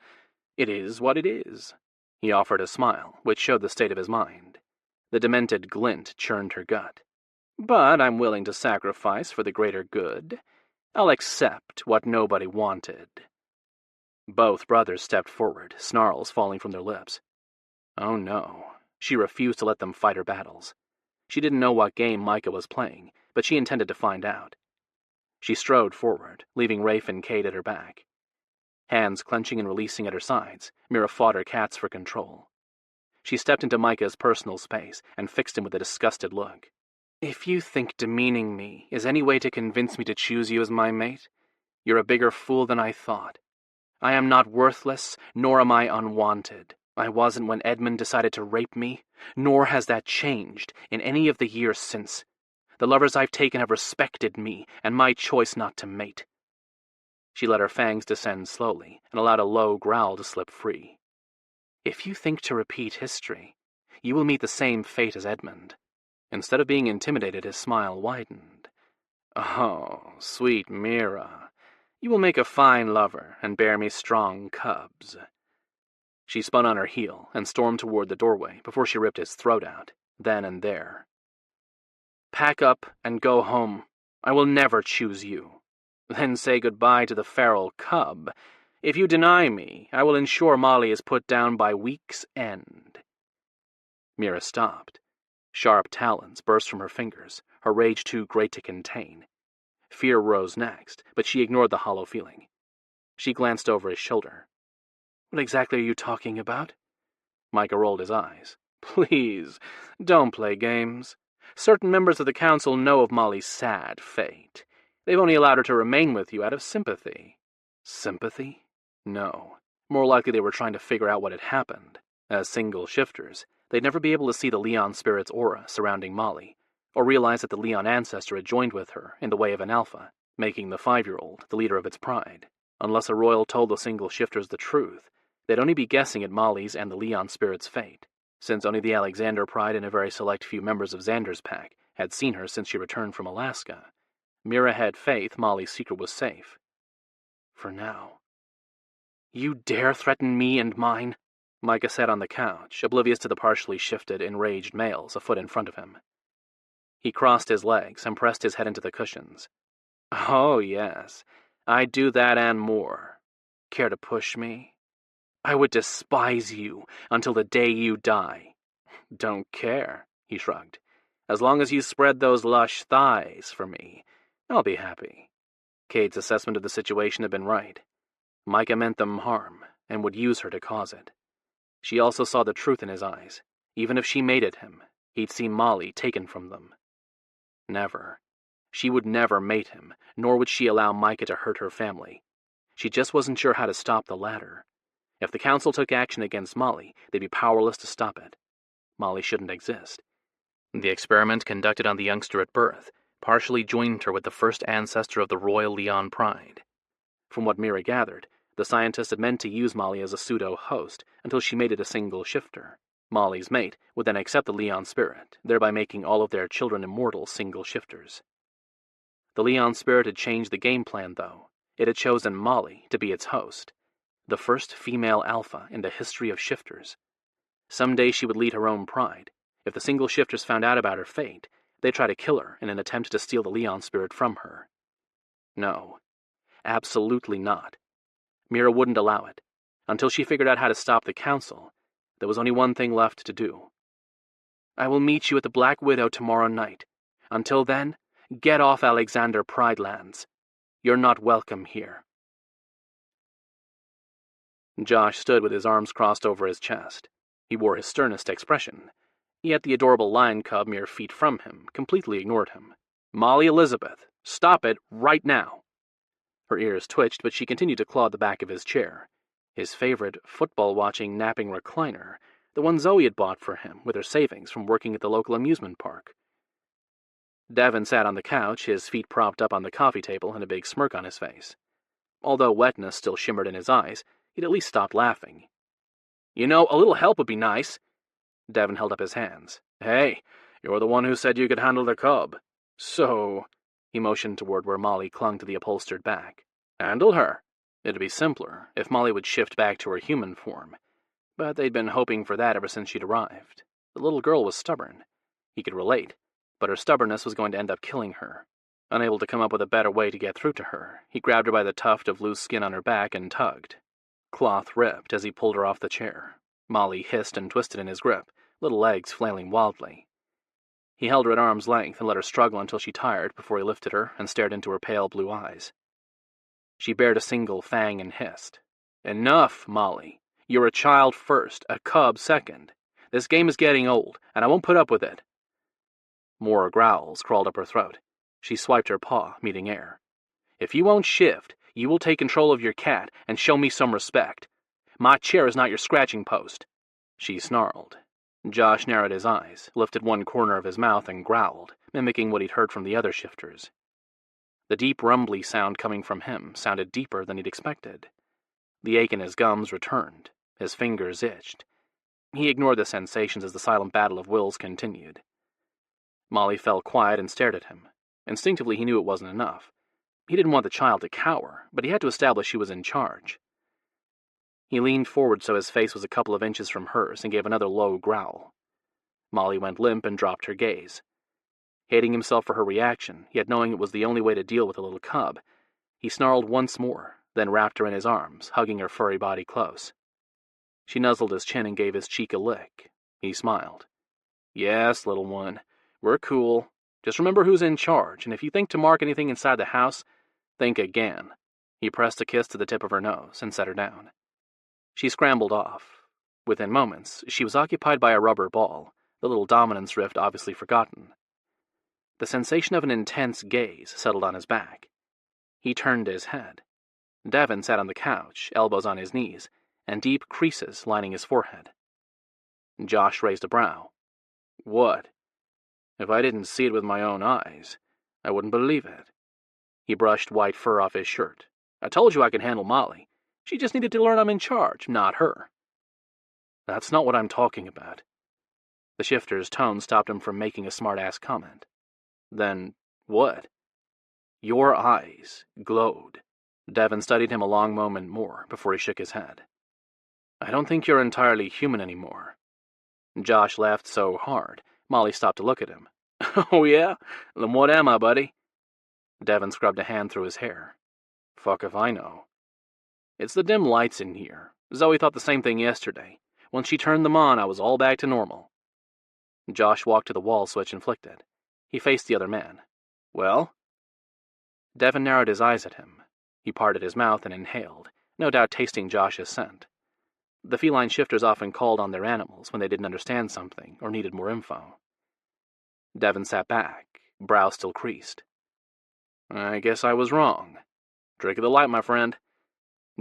It is what it is." He offered a smile, which showed the state of his mind. The demented glint churned her gut. "But I'm willing to sacrifice for the greater good. I'll accept what nobody wanted." Both brothers stepped forward, snarls falling from their lips. Oh no, she refused to let them fight her battles. She didn't know what game Micah was playing, but she intended to find out. She strode forward, leaving Rafe and Cade at her back. Hands clenching and releasing at her sides, Mira fought her cats for control. She stepped into Micah's personal space and fixed him with a disgusted look. "If you think demeaning me is any way to convince me to choose you as my mate, you're a bigger fool than I thought. I am not worthless, nor am I unwanted. I wasn't when Edmund decided to rape me, nor has that changed in any of the years since. The lovers I've taken have respected me and my choice not to mate." She let her fangs descend slowly and allowed a low growl to slip free. "If you think to repeat history, you will meet the same fate as Edmund." Instead of being intimidated, his smile widened. "Oh, sweet Mira, you will make a fine lover and bear me strong cubs." She spun on her heel and stormed toward the doorway before she ripped his throat out, then and there. "Pack up and go home. I will never choose you. Then say goodbye to the feral cub. If you deny me, I will ensure Molly is put down by week's end." Mira stopped. Sharp talons burst from her fingers, her rage too great to contain. Fear rose next, but she ignored the hollow feeling. She glanced over his shoulder. "What exactly are you talking about?" Micah rolled his eyes. "Please, don't play games. Certain members of the council know of Molly's sad fate. They've only allowed her to remain with you out of sympathy." Sympathy? No. More likely they were trying to figure out what had happened. As single shifters, they'd never be able to see the Leon spirit's aura surrounding Molly, or realize that the Leon ancestor had joined with her in the way of an alpha, making the 5-year-old the leader of its pride. Unless a royal told the single shifters the truth, they'd only be guessing at Molly's and the Leon spirit's fate, since only the Alexander Pride and a very select few members of Xander's pack had seen her since she returned from Alaska. Mira had faith Molly's secret was safe. For now. "You dare threaten me and mine?" Micah sat on the couch, oblivious to the partially shifted, enraged males a foot in front of him. He crossed his legs and pressed his head into the cushions. "Oh, yes. I'd do that and more. Care to push me? I would despise you until the day you die." "Don't care," he shrugged. "As long as you spread those lush thighs for me, I'll be happy." Cade's assessment of the situation had been right. Micah meant them harm, and would use her to cause it. She also saw the truth in his eyes. Even if she mated him, he'd see Molly taken from them. Never. She would never mate him, nor would she allow Micah to hurt her family. She just wasn't sure how to stop the latter. If the council took action against Molly, they'd be powerless to stop it. Molly shouldn't exist. The experiment conducted on the youngster at birth partially joined her with the first ancestor of the Royal Leon Pride. From what Mira gathered, the scientist had meant to use Molly as a pseudo-host until she mated a single shifter. Molly's mate would then accept the Leon spirit, thereby making all of their children immortal single shifters. The Leon spirit had changed the game plan, though. It had chosen Molly to be its host, the first female alpha in the history of shifters. Someday she would lead her own pride. If the single shifters found out about her fate, they'd try to kill her in an attempt to steal the Leon spirit from her. No. Absolutely not. Mira wouldn't allow it. Until she figured out how to stop the council, there was only one thing left to do. "I will meet you at the Black Widow tomorrow night. Until then, get off Alexander Pride lands. You're not welcome here." Josh stood with his arms crossed over his chest. He wore his sternest expression, yet the adorable lion cub mere feet from him completely ignored him. "Molly Elizabeth, stop it right now." Her ears twitched, but she continued to claw the back of his chair, his favorite football-watching napping recliner, the one Zoe had bought for him with her savings from working at the local amusement park. Devin sat on the couch, his feet propped up on the coffee table and a big smirk on his face. Although wetness still shimmered in his eyes, he'd at least stopped laughing. "You know, a little help would be nice." Devin held up his hands. "Hey, you're the one who said you could handle the cub. So," he motioned toward where Molly clung to the upholstered back, "handle her. It'd be simpler if Molly would shift back to her human form, but they'd been hoping for that ever since she'd arrived. The little girl was stubborn. He could relate, but her stubbornness was going to end up killing her. Unable to come up with a better way to get through to her, he grabbed her by the tuft of loose skin on her back and tugged. Cloth ripped as he pulled her off the chair. Molly hissed and twisted in his grip, little legs flailing wildly. He held her at arm's length and let her struggle until she tired before he lifted her and stared into her pale blue eyes. She bared a single fang and hissed. "Enough, Molly. You're a child first, a cub second. This game is getting old, and I won't put up with it." More growls crawled up her throat. She swiped her paw, meeting air. "If you won't shift, you will take control of your cat and show me some respect. My chair is not your scratching post." She snarled. Josh narrowed his eyes, lifted one corner of his mouth, and growled, mimicking what he'd heard from the other shifters. The deep rumbly sound coming from him sounded deeper than he'd expected. The ache in his gums returned. His fingers itched. He ignored the sensations as the silent battle of wills continued. Molly fell quiet and stared at him. Instinctively he knew it wasn't enough. He didn't want the child to cower, but he had to establish she was in charge. He leaned forward so his face was a couple of inches from hers and gave another low growl. Molly went limp and dropped her gaze. Hating himself for her reaction, yet knowing it was the only way to deal with the little cub, he snarled once more, then wrapped her in his arms, hugging her furry body close. She nuzzled his chin and gave his cheek a lick. He smiled. Yes, little one, we're cool. Just remember who's in charge, and if you think to mark anything inside the house, think again. He pressed a kiss to the tip of her nose and set her down. She scrambled off. Within moments, she was occupied by a rubber ball, the little dominance rift obviously forgotten. The sensation of an intense gaze settled on his back. He turned his head. Devon sat on the couch, elbows on his knees, and deep creases lining his forehead. Josh raised a brow. What? If I didn't see it with my own eyes, I wouldn't believe it. He brushed white fur off his shirt. I told you I could handle Molly. She just needed to learn I'm in charge, not her. That's not what I'm talking about. The shifter's tone stopped him from making a smart-ass comment. Then what? Your eyes glowed. Devon studied him a long moment more before he shook his head. I don't think you're entirely human anymore. Josh laughed so hard, Molly stopped to look at him. Oh yeah? Then what am I, buddy? Devon scrubbed a hand through his hair. Fuck if I know. It's the dim lights in here. Zoe thought the same thing yesterday. Once she turned them on, I was all back to normal. Josh walked to the wall switch and flicked it. He faced the other man. Well? Devon narrowed his eyes at him. He parted his mouth and inhaled, no doubt tasting Josh's scent. The feline shifters often called on their animals when they didn't understand something or needed more info. Devon sat back, brow still creased. I guess I was wrong. Drink of the light, my friend.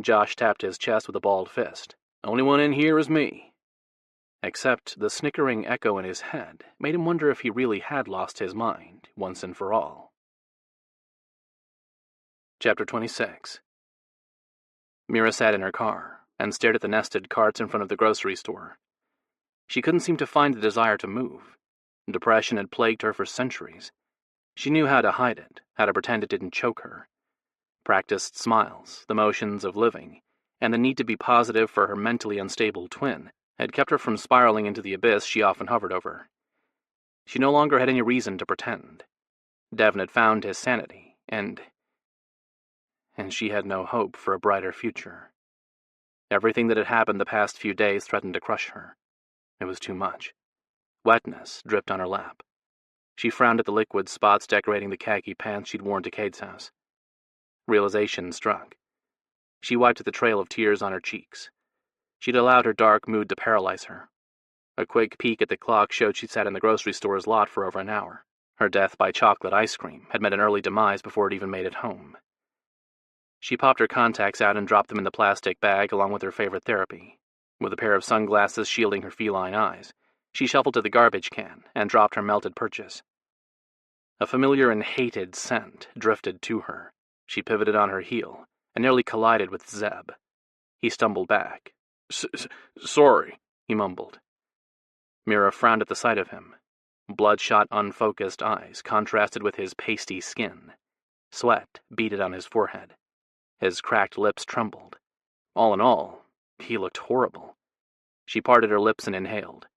Josh tapped his chest with a balled fist. Only one in here is me. Except the snickering echo in his head made him wonder if he really had lost his mind, once and for all. Chapter 26. Mira sat in her car and stared at the nested carts in front of the grocery store. She couldn't seem to find the desire to move. Depression had plagued her for centuries. She knew how to hide it, how to pretend it didn't choke her. Practiced smiles, the motions of living, and the need to be positive for her mentally unstable twin had kept her from spiraling into the abyss she often hovered over. She no longer had any reason to pretend. Devon had found his sanity, and she had no hope for a brighter future. Everything that had happened the past few days threatened to crush her. It was too much. Wetness dripped on her lap. She frowned at the liquid spots decorating the khaki pants she'd worn to Cade's house. Realization struck. She wiped at the trail of tears on her cheeks. She'd allowed her dark mood to paralyze her. A quick peek at the clock showed she'd sat in the grocery store's lot for over an hour. Her death by chocolate ice cream had met an early demise before it even made it home. She popped her contacts out and dropped them in the plastic bag along with her favorite therapy. With a pair of sunglasses shielding her feline eyes, she shuffled to the garbage can and dropped her melted purchase. A familiar and hated scent drifted to her. She pivoted on her heel and nearly collided with Zeb. He stumbled back. Sorry, he mumbled. Mira frowned at the sight of him. Bloodshot, unfocused eyes contrasted with his pasty skin. Sweat beaded on his forehead. His cracked lips trembled. All in all, he looked horrible. She parted her lips and inhaled.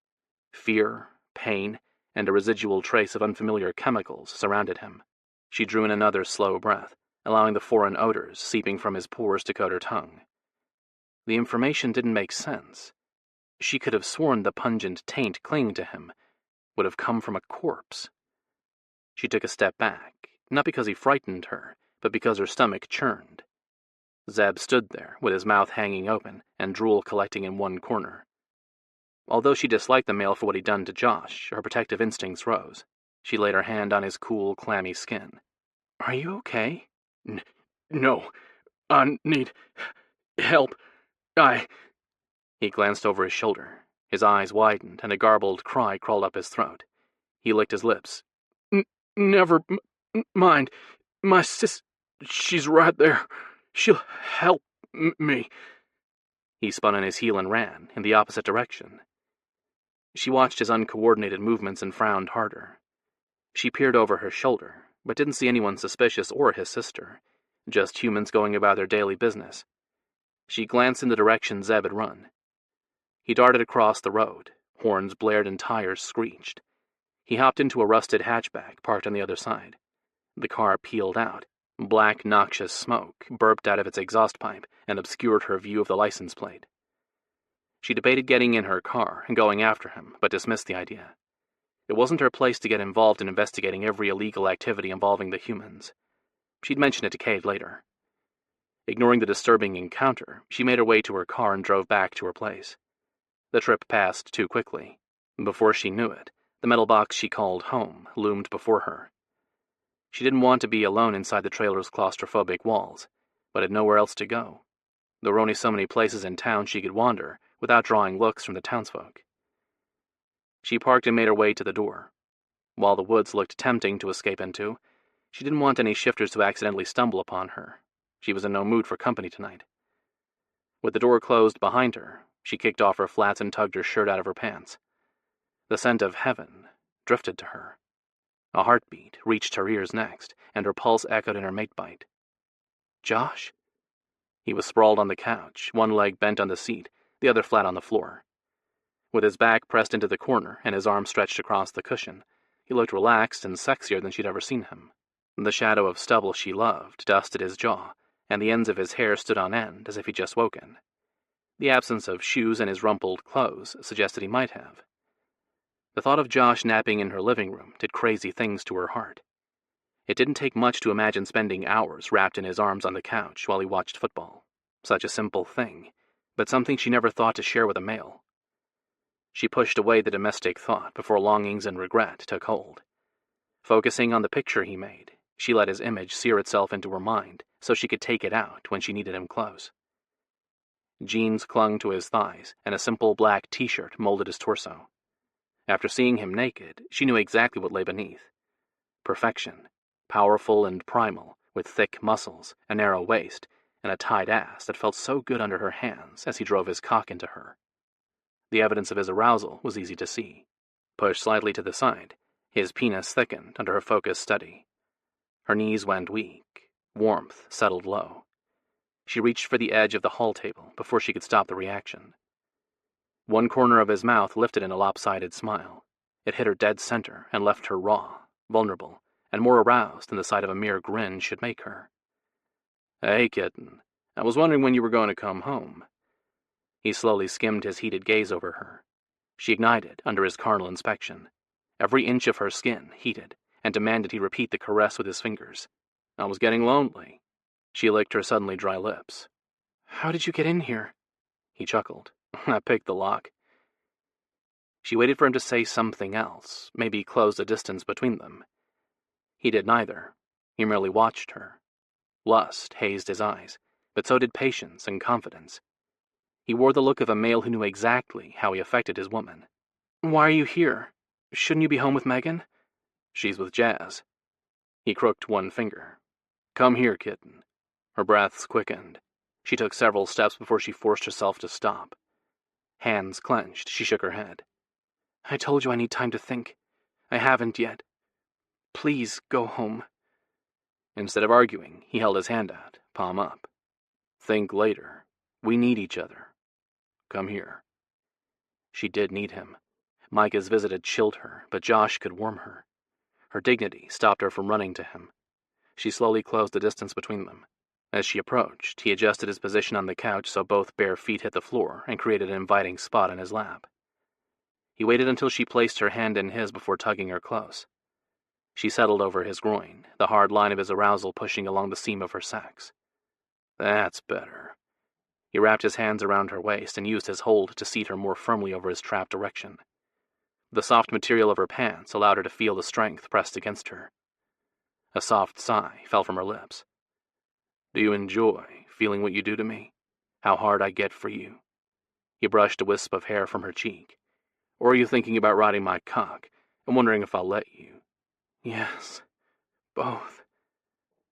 Fear, pain, and a residual trace of unfamiliar chemicals surrounded him. She drew in another slow breath, allowing the foreign odors seeping from his pores to coat her tongue. The information didn't make sense. She could have sworn the pungent taint clinging to him would have come from a corpse. She took a step back, not because he frightened her, but because her stomach churned. Zeb stood there, with his mouth hanging open and drool collecting in one corner. Although she disliked the male for what he'd done to Josh, her protective instincts rose. She laid her hand on his cool, clammy skin. Are you okay? No. I need help. He glanced over his shoulder. His eyes widened, and a garbled cry crawled up his throat. He licked his lips. Never mind. My sis... She's right there. She'll help me. He spun on his heel and ran, in the opposite direction. She watched his uncoordinated movements and frowned harder. She peered over her shoulder, but didn't see anyone suspicious or his sister, just humans going about their daily business. She glanced in the direction Zeb had run. He darted across the road, horns blared and tires screeched. He hopped into a rusted hatchback parked on the other side. The car peeled out. Black, noxious smoke burped out of its exhaust pipe and obscured her view of the license plate. She debated getting in her car and going after him, but dismissed the idea. It wasn't her place to get involved in investigating every illegal activity involving the humans. She'd mention it to Cade later. Ignoring the disturbing encounter, she made her way to her car and drove back to her place. The trip passed too quickly. Before she knew it, the metal box she called home loomed before her. She didn't want to be alone inside the trailer's claustrophobic walls, but had nowhere else to go. There were only so many places in town she could wander without drawing looks from the townsfolk. She parked and made her way to the door. While the woods looked tempting to escape into, she didn't want any shifters to accidentally stumble upon her. She was in no mood for company tonight. With the door closed behind her, she kicked off her flats and tugged her shirt out of her pants. The scent of heaven drifted to her. A heartbeat reached her ears next, and her pulse echoed in her mate-bite. Josh? He was sprawled on the couch, one leg bent on the seat, the other flat on the floor. With his back pressed into the corner and his arm stretched across the cushion, he looked relaxed and sexier than she'd ever seen him. The shadow of stubble she loved dusted his jaw, and the ends of his hair stood on end as if he'd just woken. The absence of shoes and his rumpled clothes suggested he might have. The thought of Josh napping in her living room did crazy things to her heart. It didn't take much to imagine spending hours wrapped in his arms on the couch while he watched football. Such a simple thing, but something she never thought to share with a male. She pushed away the domestic thought before longings and regret took hold. Focusing on the picture he made, she let his image sear itself into her mind so she could take it out when she needed him close. Jeans clung to his thighs, and a simple black t-shirt molded his torso. After seeing him naked, she knew exactly what lay beneath. Perfection, powerful and primal, with thick muscles, a narrow waist, and a tight ass that felt so good under her hands as he drove his cock into her. The evidence of his arousal was easy to see. Pushed slightly to the side, his penis thickened under her focused study. Her knees went weak. Warmth settled low. She reached for the edge of the hall table before she could stop the reaction. One corner of his mouth lifted in a lopsided smile. It hit her dead center and left her raw, vulnerable, and more aroused than the sight of a mere grin should make her. Hey, kitten. I was wondering when you were going to come home. He slowly skimmed his heated gaze over her. She ignited under his carnal inspection. Every inch of her skin heated, and demanded he repeat the caress with his fingers. I was getting lonely. She licked her suddenly dry lips. How did you get in here? He chuckled. I picked the lock. She waited for him to say something else, maybe close the distance between them. He did neither. He merely watched her. Lust hazed his eyes, but so did patience and confidence. He wore the look of a male who knew exactly how he affected his woman. Why are you here? Shouldn't you be home with Megan? She's with Jazz. He crooked one finger. Come here, kitten. Her breaths quickened. She took several steps before she forced herself to stop. Hands clenched, she shook her head. I told you I need time to think. I haven't yet. Please go home. Instead of arguing, he held his hand out, palm up. Think later. We need each other. Come here. She did need him. Micah's visit had chilled her, but Josh could warm her. Her dignity stopped her from running to him. She slowly closed the distance between them. As she approached, he adjusted his position on the couch so both bare feet hit the floor and created an inviting spot in his lap. He waited until she placed her hand in his before tugging her close. She settled over his groin, the hard line of his arousal pushing along the seam of her sex. That's better. He wrapped his hands around her waist and used his hold to seat her more firmly over his trapped erection. The soft material of her pants allowed her to feel the strength pressed against her. A soft sigh fell from her lips. Do you enjoy feeling what you do to me? How hard I get for you? He brushed a wisp of hair from her cheek. Or are you thinking about riding my cock and wondering if I'll let you? Yes, both.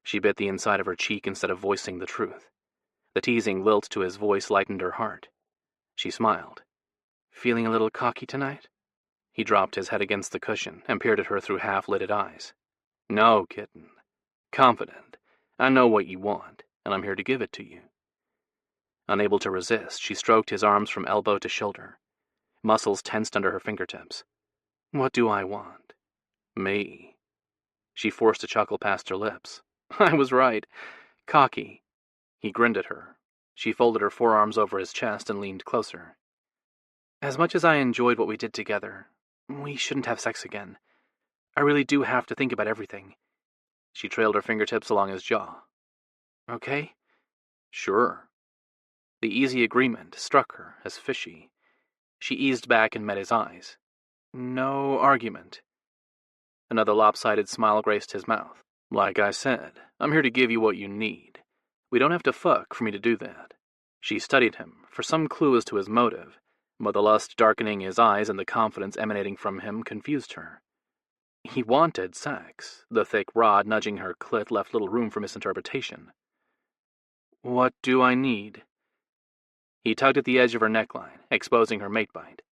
She bit the inside of her cheek instead of voicing the truth. The teasing lilt to his voice lightened her heart. She smiled. Feeling a little cocky tonight? He dropped his head against the cushion and peered at her through half-lidded eyes. No, kitten. Confident. I know what you want, and I'm here to give it to you. Unable to resist, she stroked his arms from elbow to shoulder. Muscles tensed under her fingertips. What do I want? Me. She forced a chuckle past her lips. I was right. Cocky. He grinned at her. She folded her forearms over his chest and leaned closer. As much as I enjoyed what we did together, we shouldn't have sex again. I really do have to think about everything. She trailed her fingertips along his jaw. Okay? Sure. The easy agreement struck her as fishy. She eased back and met his eyes. No argument. Another lopsided smile graced his mouth. Like I said, I'm here to give you what you need. We don't have to fuck for me to do that. She studied him for some clue as to his motive, but the lust darkening his eyes and the confidence emanating from him confused her. He wanted sex. The thick rod nudging her clit left little room for misinterpretation. What do I need? He tugged at the edge of her neckline, exposing her mate bite.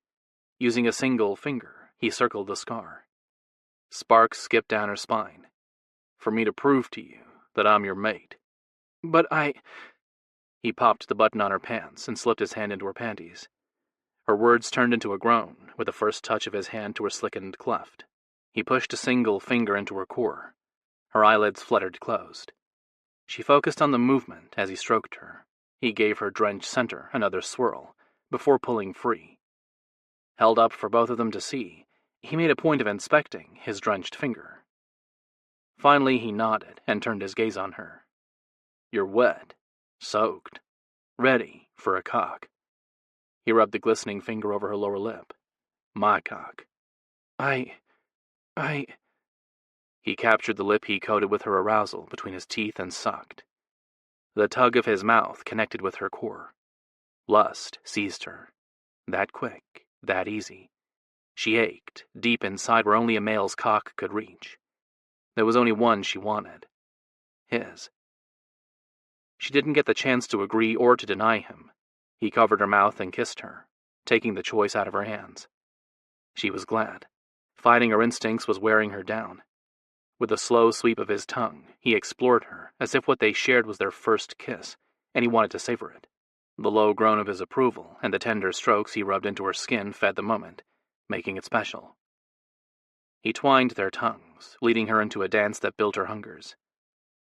Using a single finger, he circled the scar. Sparks skipped down her spine. For me to prove to you that I'm your mate. But He popped the button on her pants and slipped his hand into her panties. Her words turned into a groan with the first touch of his hand to her slickened cleft. He pushed a single finger into her core. Her eyelids fluttered closed. She focused on the movement as he stroked her. He gave her drenched center another swirl, before pulling free. Held up for both of them to see, he made a point of inspecting his drenched finger. Finally, he nodded and turned his gaze on her. You're wet, soaked, ready for a cock. He rubbed the glistening finger over her lower lip. My cock. He captured the lip he coated with her arousal between his teeth and sucked. The tug of his mouth connected with her core. Lust seized her. That quick, that easy. She ached, deep inside where only a male's cock could reach. There was only one she wanted. His. She didn't get the chance to agree or to deny him. He covered her mouth and kissed her, taking the choice out of her hands. She was glad. Fighting her instincts was wearing her down. With a slow sweep of his tongue, he explored her, as if what they shared was their first kiss, and he wanted to savor it. The low groan of his approval and the tender strokes he rubbed into her skin fed the moment, making it special. He twined their tongues, leading her into a dance that built her hungers.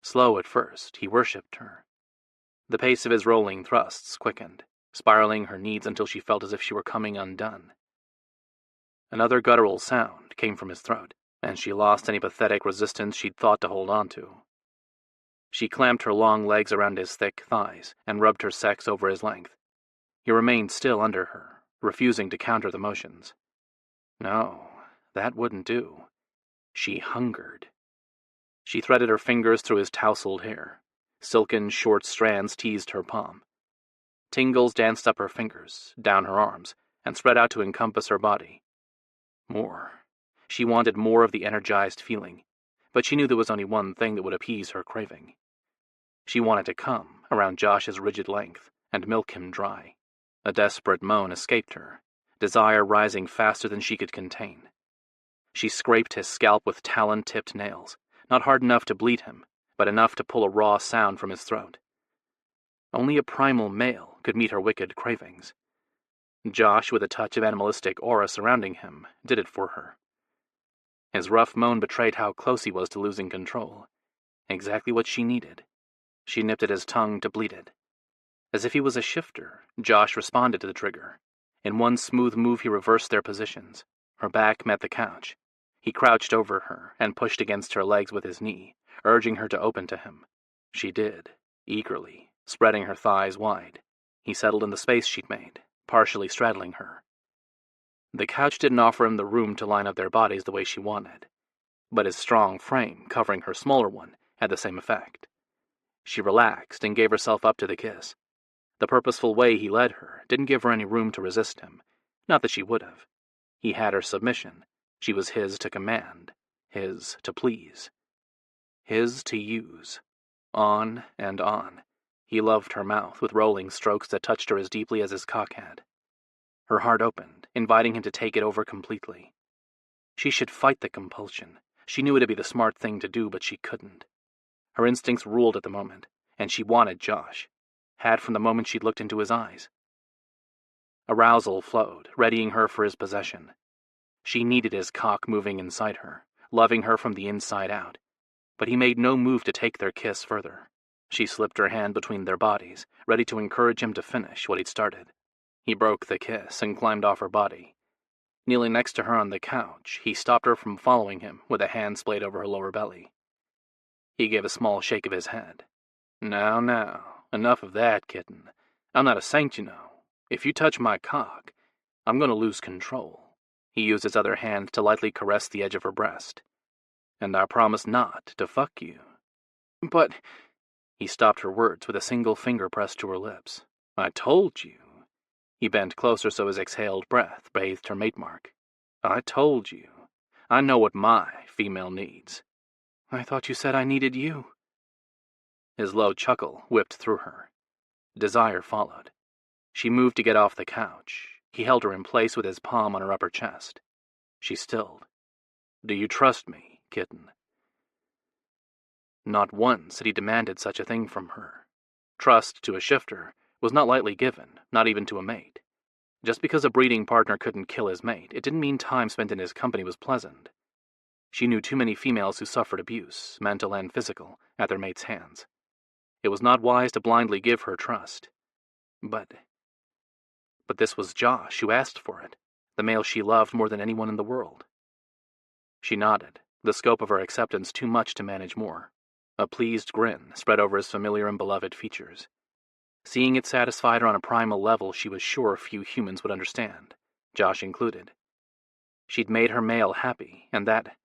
Slow at first, he worshipped her. The pace of his rolling thrusts quickened, spiraling her needs until she felt as if she were coming undone. Another guttural sound came from his throat, and she lost any pathetic resistance she'd thought to hold on to. She clamped her long legs around his thick thighs and rubbed her sex over his length. He remained still under her, refusing to counter the motions. No, that wouldn't do. She hungered. She threaded her fingers through his tousled hair. Silken, short strands teased her palm. Tingles danced up her fingers, down her arms, and spread out to encompass her body. More. She wanted more of the energized feeling, but she knew there was only one thing that would appease her craving. She wanted to come around Josh's rigid length and milk him dry. A desperate moan escaped her, desire rising faster than she could contain. She scraped his scalp with talon-tipped nails, not hard enough to bleed him, but enough to pull a raw sound from his throat. Only a primal male could meet her wicked cravings. Josh, with a touch of animalistic aura surrounding him, did it for her. His rough moan betrayed how close he was to losing control. Exactly what she needed. She nipped at his tongue to bleed it. As if he was a shifter, Josh responded to the trigger. In one smooth move he reversed their positions. Her back met the couch. He crouched over her and pushed against her legs with his knee, urging her to open to him. She did, eagerly, spreading her thighs wide. He settled in the space she'd made, partially straddling her. The couch didn't offer him the room to line up their bodies the way she wanted, but his strong frame covering her smaller one had the same effect. She relaxed and gave herself up to the kiss. The purposeful way he led her didn't give her any room to resist him, not that she would have. He had her submission. She was his to command, his to please, his to use. On and on. He loved her mouth with rolling strokes that touched her as deeply as his cock had. Her heart opened, inviting him to take it over completely. She should fight the compulsion. She knew it'd be the smart thing to do, but she couldn't. Her instincts ruled at the moment, and she wanted Josh. Had from the moment she'd looked into his eyes. Arousal flowed, readying her for his possession. She needed his cock moving inside her, loving her from the inside out, but he made no move to take their kiss further. She slipped her hand between their bodies, ready to encourage him to finish what he'd started. He broke the kiss and climbed off her body. Kneeling next to her on the couch, he stopped her from following him with a hand splayed over her lower belly. He gave a small shake of his head. Now, enough of that, kitten. I'm not a saint, you know. If you touch my cock, I'm going to lose control. He used his other hand to lightly caress the edge of her breast. And I promise not to fuck you. But... He stopped her words with a single finger pressed to her lips. I told you. He bent closer so his exhaled breath bathed her mate mark. I told you. I know what my female needs. I thought you said I needed you. His low chuckle whipped through her. Desire followed. She moved to get off the couch. He held her in place with his palm on her upper chest. She stilled. Do you trust me, kitten? Not once had he demanded such a thing from her. Trust to a shifter was not lightly given, not even to a mate. Just because a breeding partner couldn't kill his mate, it didn't mean time spent in his company was pleasant. She knew too many females who suffered abuse, mental and physical, at their mates' hands. It was not wise to blindly give her trust. But this was Josh who asked for it, the male she loved more than anyone in the world. She nodded, the scope of her acceptance too much to manage more. A pleased grin spread over his familiar and beloved features. Seeing it satisfied her on a primal level she was sure few humans would understand, Josh included. She'd made her male happy, and that,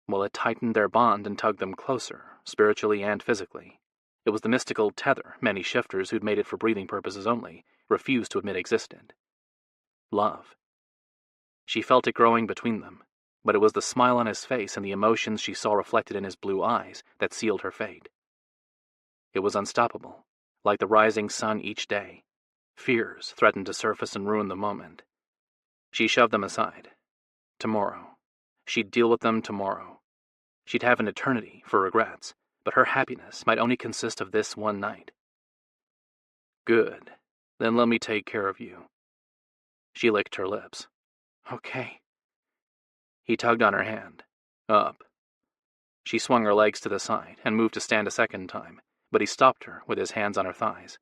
well, it tightened their bond and tugged them closer, spiritually and physically. It was the mystical tether many shifters who'd made it for breathing purposes only refused to admit existed. Love. She felt it growing between them, but it was the smile on his face and the emotions she saw reflected in his blue eyes that sealed her fate. It was unstoppable, like the rising sun each day. Fears threatened to surface and ruin the moment. She shoved them aside. Tomorrow. She'd deal with them tomorrow. She'd have an eternity for regrets, but her happiness might only consist of this one night. Good. Then let me take care of you. She licked her lips. Okay. He tugged on her hand. Up. She swung her legs to the side and moved to stand a second time, but he stopped her with his hands on her thighs.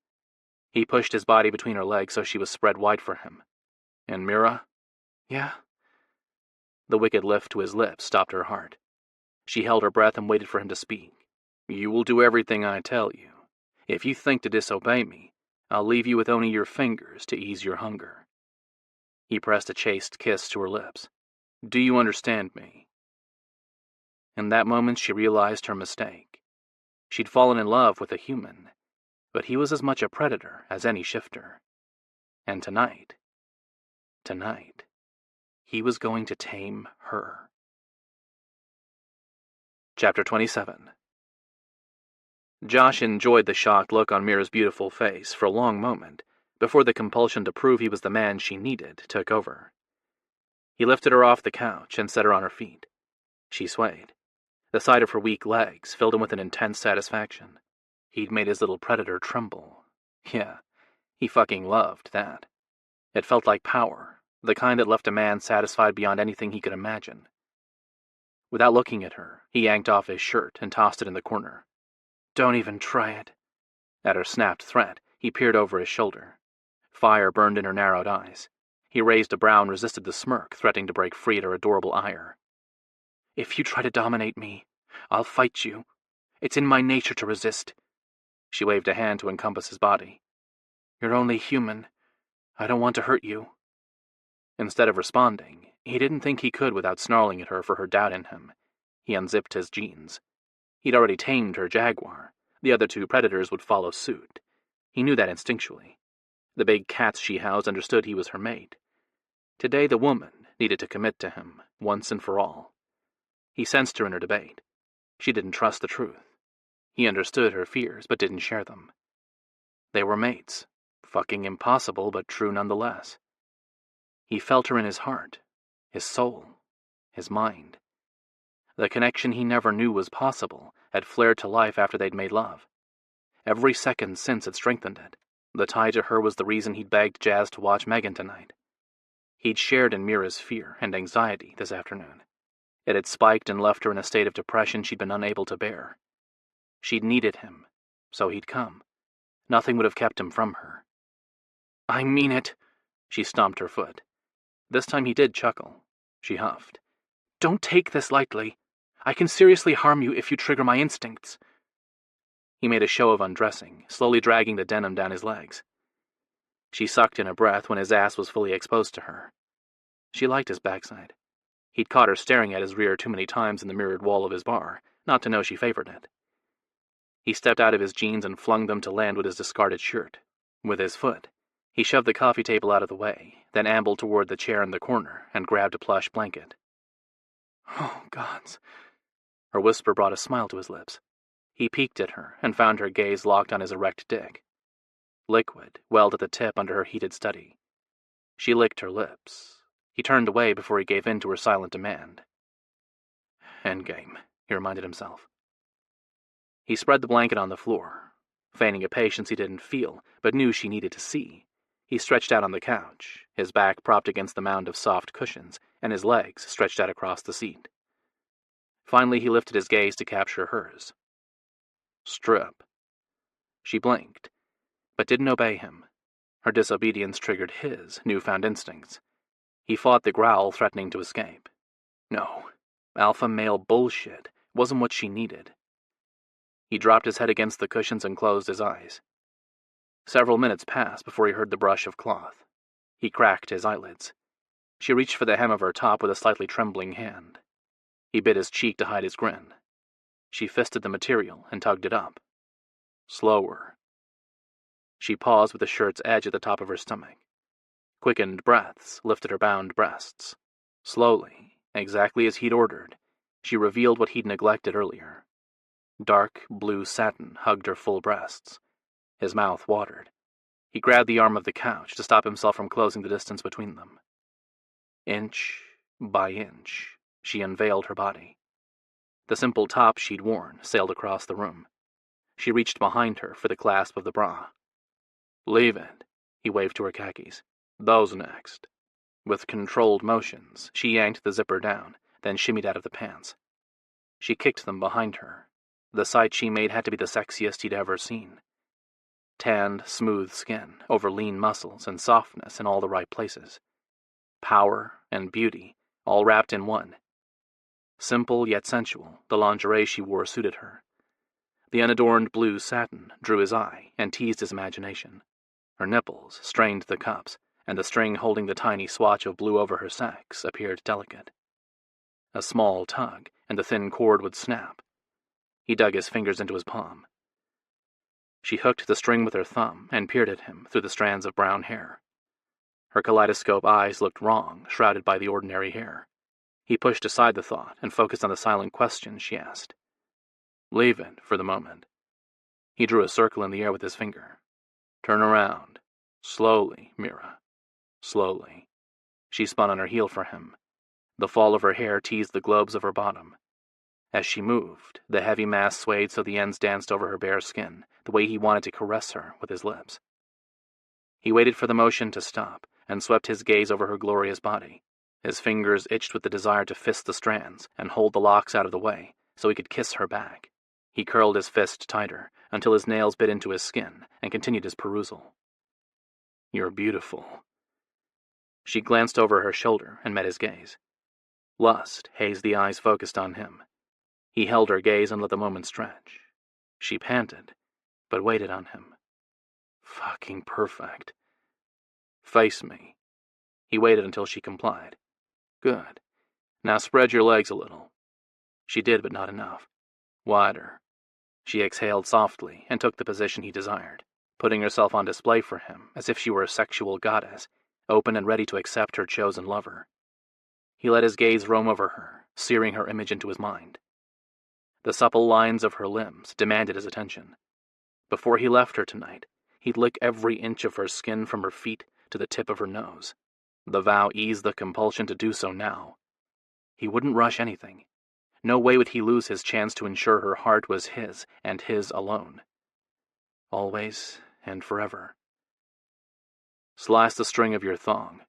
He pushed his body between her legs so she was spread wide for him. And Mira? Yeah? The wicked lift to his lips stopped her heart. She held her breath and waited for him to speak. You will do everything I tell you. If you think to disobey me, I'll leave you with only your fingers to ease your hunger. He pressed a chaste kiss to her lips. Do you understand me? In that moment she realized her mistake. She'd fallen in love with a human, but he was as much a predator as any shifter. And tonight, he was going to tame her. Chapter 27. Josh enjoyed the shocked look on Mira's beautiful face for a long moment, before the compulsion to prove he was the man she needed took over. He lifted her off the couch and set her on her feet. She swayed. The sight of her weak legs filled him with an intense satisfaction. He'd made his little predator tremble. Yeah, he fucking loved that. It felt like power, the kind that left a man satisfied beyond anything he could imagine. Without looking at her, he yanked off his shirt and tossed it in the corner. Don't even try it. At her snapped threat, he peered over his shoulder. Fire burned in her narrowed eyes. He raised a brow and resisted the smirk, threatening to break free at her adorable ire. If you try to dominate me, I'll fight you. It's in my nature to resist. She waved a hand to encompass his body. You're only human. I don't want to hurt you. Instead of responding, he didn't think he could without snarling at her for her doubt in him. He unzipped his jeans. He'd already tamed her jaguar. The other two predators would follow suit. He knew that instinctually. The big cats she housed understood he was her mate. Today the woman needed to commit to him, once and for all. He sensed her in her debate. She didn't trust the truth. He understood her fears, but didn't share them. They were mates. Fucking impossible, but true nonetheless. He felt her in his heart, his soul, his mind. The connection he never knew was possible had flared to life after they'd made love. Every second since had strengthened it. The tie to her was the reason he'd begged Jazz to watch Megan tonight. He'd shared in Mira's fear and anxiety this afternoon. It had spiked and left her in a state of depression she'd been unable to bear. She'd needed him, so he'd come. Nothing would have kept him from her. "I mean it." She stomped her foot. This time he did chuckle. She huffed. "Don't take this lightly. I can seriously harm you if you trigger my instincts." He made a show of undressing, slowly dragging the denim down his legs. She sucked in a breath when his ass was fully exposed to her. She liked his backside. He'd caught her staring at his rear too many times in the mirrored wall of his bar, not to know she favored it. He stepped out of his jeans and flung them to land with his discarded shirt. With his foot, he shoved the coffee table out of the way, then ambled toward the chair in the corner and grabbed a plush blanket. "Oh, gods." Her whisper brought a smile to his lips. He peeked at her and found her gaze locked on his erect dick. Liquid welled at the tip under her heated study. She licked her lips. He turned away before he gave in to her silent demand. Endgame, he reminded himself. He spread the blanket on the floor. Feigning a patience he didn't feel, but knew she needed to see, he stretched out on the couch, his back propped against the mound of soft cushions, and his legs stretched out across the seat. Finally he lifted his gaze to capture hers. "Strip." She blinked, but didn't obey him. Her disobedience triggered his newfound instincts. He fought the growl threatening to escape. No, alpha male bullshit wasn't what she needed. He dropped his head against the cushions and closed his eyes. Several minutes passed before he heard the brush of cloth. He cracked his eyelids. She reached for the hem of her top with a slightly trembling hand. He bit his cheek to hide his grin. She fisted the material and tugged it up. Slower. She paused with the shirt's edge at the top of her stomach. Quickened breaths lifted her bound breasts. Slowly, exactly as he'd ordered, she revealed what he'd neglected earlier. Dark blue satin hugged her full breasts. His mouth watered. He grabbed the arm of the couch to stop himself from closing the distance between them. Inch by inch, she unveiled her body. The simple top she'd worn sailed across the room. She reached behind her for the clasp of the bra. "Leave it," he waved to her khakis. "Those next." With controlled motions, she yanked the zipper down, then shimmied out of the pants. She kicked them behind her. The sight she made had to be the sexiest he'd ever seen. Tanned, smooth skin over lean muscles and softness in all the right places. Power and beauty, all wrapped in one. Simple yet sensual, the lingerie she wore suited her. The unadorned blue satin drew his eye and teased his imagination. Her nipples strained the cups, and the string holding the tiny swatch of blue over her sex appeared delicate. A small tug, and the thin cord would snap. He dug his fingers into his palm. She hooked the string with her thumb and peered at him through the strands of brown hair. Her kaleidoscope eyes looked wrong, shrouded by the ordinary hair. He pushed aside the thought and focused on the silent question she asked. "Leave it for the moment." He drew a circle in the air with his finger. "Turn around. Slowly, Mira. Slowly." She spun on her heel for him. The fall of her hair teased the globes of her bottom. As she moved, the heavy mass swayed so the ends danced over her bare skin, the way he wanted to caress her with his lips. He waited for the motion to stop and swept his gaze over her glorious body. His fingers itched with the desire to fist the strands and hold the locks out of the way so he could kiss her back. He curled his fist tighter until his nails bit into his skin and continued his perusal. "You're beautiful." She glanced over her shoulder and met his gaze. Lust hazed the eyes focused on him. He held her gaze and let the moment stretch. She panted, but waited on him. "Fucking perfect." "Face me." He waited until she complied. "Good. Now spread your legs a little." She did, but not enough. "Wider." She exhaled softly and took the position he desired, putting herself on display for him as if she were a sexual goddess, open and ready to accept her chosen lover. He let his gaze roam over her, searing her image into his mind. The supple lines of her limbs demanded his attention. Before he left her tonight, he'd lick every inch of her skin from her feet to the tip of her nose. The vow eased the compulsion to do so now. He wouldn't rush anything. No way would he lose his chance to ensure her heart was his and his alone. Always and forever. "Slice the string of your thong.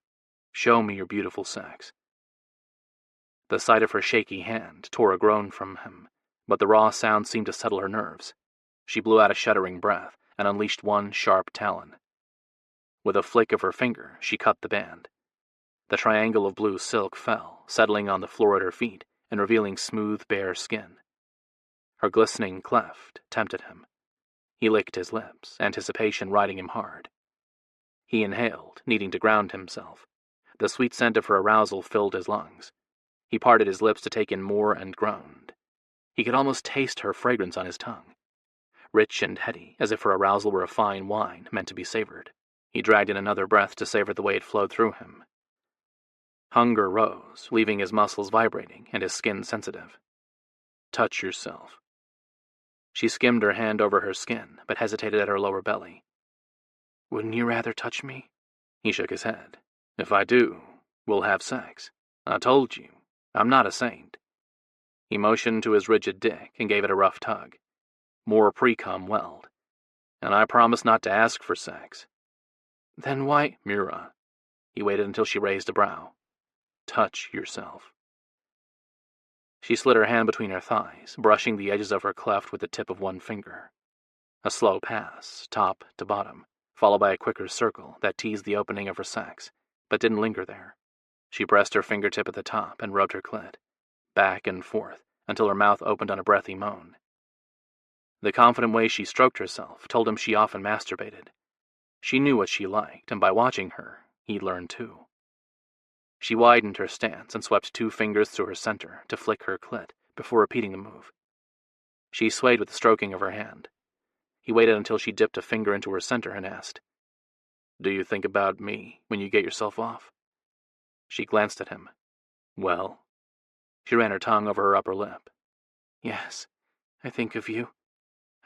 Show me your beautiful sex." The sight of her shaky hand tore a groan from him, but the raw sound seemed to settle her nerves. She blew out a shuddering breath and unleashed one sharp talon. With a flick of her finger, she cut the band. The triangle of blue silk fell, settling on the floor at her feet and revealing smooth, bare skin. Her glistening cleft tempted him. He licked his lips, anticipation riding him hard. He inhaled, needing to ground himself. The sweet scent of her arousal filled his lungs. He parted his lips to take in more and groaned. He could almost taste her fragrance on his tongue. Rich and heady, as if her arousal were a fine wine meant to be savored. He dragged in another breath to savor the way it flowed through him. Hunger rose, leaving his muscles vibrating and his skin sensitive. Touch yourself. She skimmed her hand over her skin, but hesitated at her lower belly. Wouldn't you rather touch me? He shook his head. If I do, we'll have sex. I told you, I'm not a saint. He motioned to his rigid dick and gave it a rough tug. More pre-cum welled. And I promise not to ask for sex. Then why, Mira? He waited until she raised a brow. Touch yourself. She slid her hand between her thighs, brushing the edges of her cleft with the tip of one finger. A slow pass, top to bottom, followed by a quicker circle that teased the opening of her sex, but didn't linger there. She pressed her fingertip at the top and rubbed her clit, back and forth, until her mouth opened on a breathy moan. The confident way she stroked herself told him she often masturbated. She knew what she liked, and by watching her, he'd learned too. She widened her stance and swept 2 fingers through her center to flick her clit before repeating the move. She swayed with the stroking of her hand. He waited until she dipped a finger into her center and asked, Do you think about me when you get yourself off? She glanced at him. Well? She ran her tongue over her upper lip. Yes, I think of you.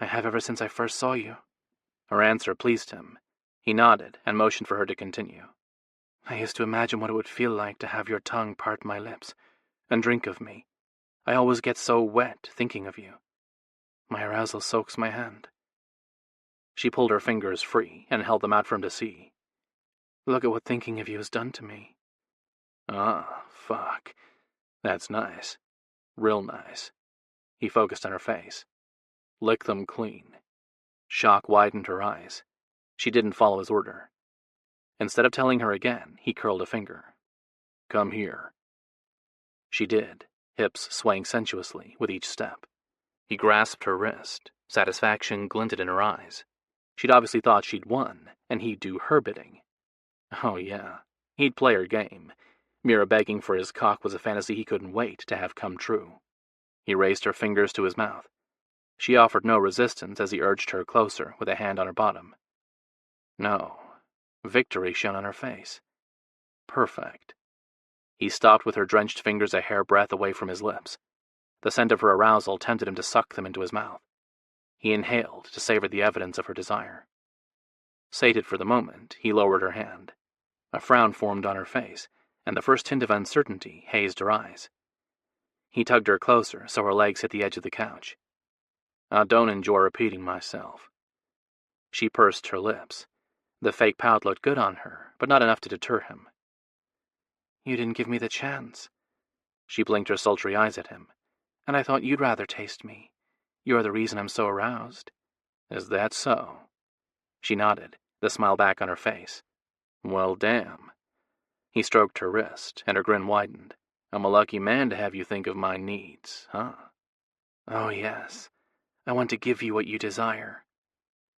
I have ever since I first saw you. Her answer pleased him. He nodded and motioned for her to continue. I used to imagine what it would feel like to have your tongue part my lips and drink of me. I always get so wet thinking of you. My arousal soaks my hand. She pulled her fingers free and held them out for him to see. Look at what thinking of you has done to me. Ah, fuck. That's nice. Real nice. He focused on her face. Lick them clean. Shock widened her eyes. She didn't follow his order. Instead of telling her again, he curled a finger. Come here. She did, hips swaying sensuously with each step. He grasped her wrist. Satisfaction glinted in her eyes. She'd obviously thought she'd won, and he'd do her bidding. Oh yeah, he'd play her game. Mira begging for his cock was a fantasy he couldn't wait to have come true. He raised her fingers to his mouth. She offered no resistance as he urged her closer with a hand on her bottom. No. Victory shone on her face. Perfect. He stopped with her drenched fingers a hairbreadth away from his lips. The scent of her arousal tempted him to suck them into his mouth. He inhaled to savor the evidence of her desire. Sated for the moment, he lowered her hand. A frown formed on her face, and the first hint of uncertainty hazed her eyes. He tugged her closer so her legs hit the edge of the couch. I don't enjoy repeating myself. She pursed her lips. The fake pout looked good on her, but not enough to deter him. You didn't give me the chance. She blinked her sultry eyes at him. And I thought you'd rather taste me. You're the reason I'm so aroused. Is that so? She nodded, the smile back on her face. Well, damn. He stroked her wrist, and her grin widened. I'm a lucky man to have you think of my needs, huh? Oh, yes. I want to give you what you desire.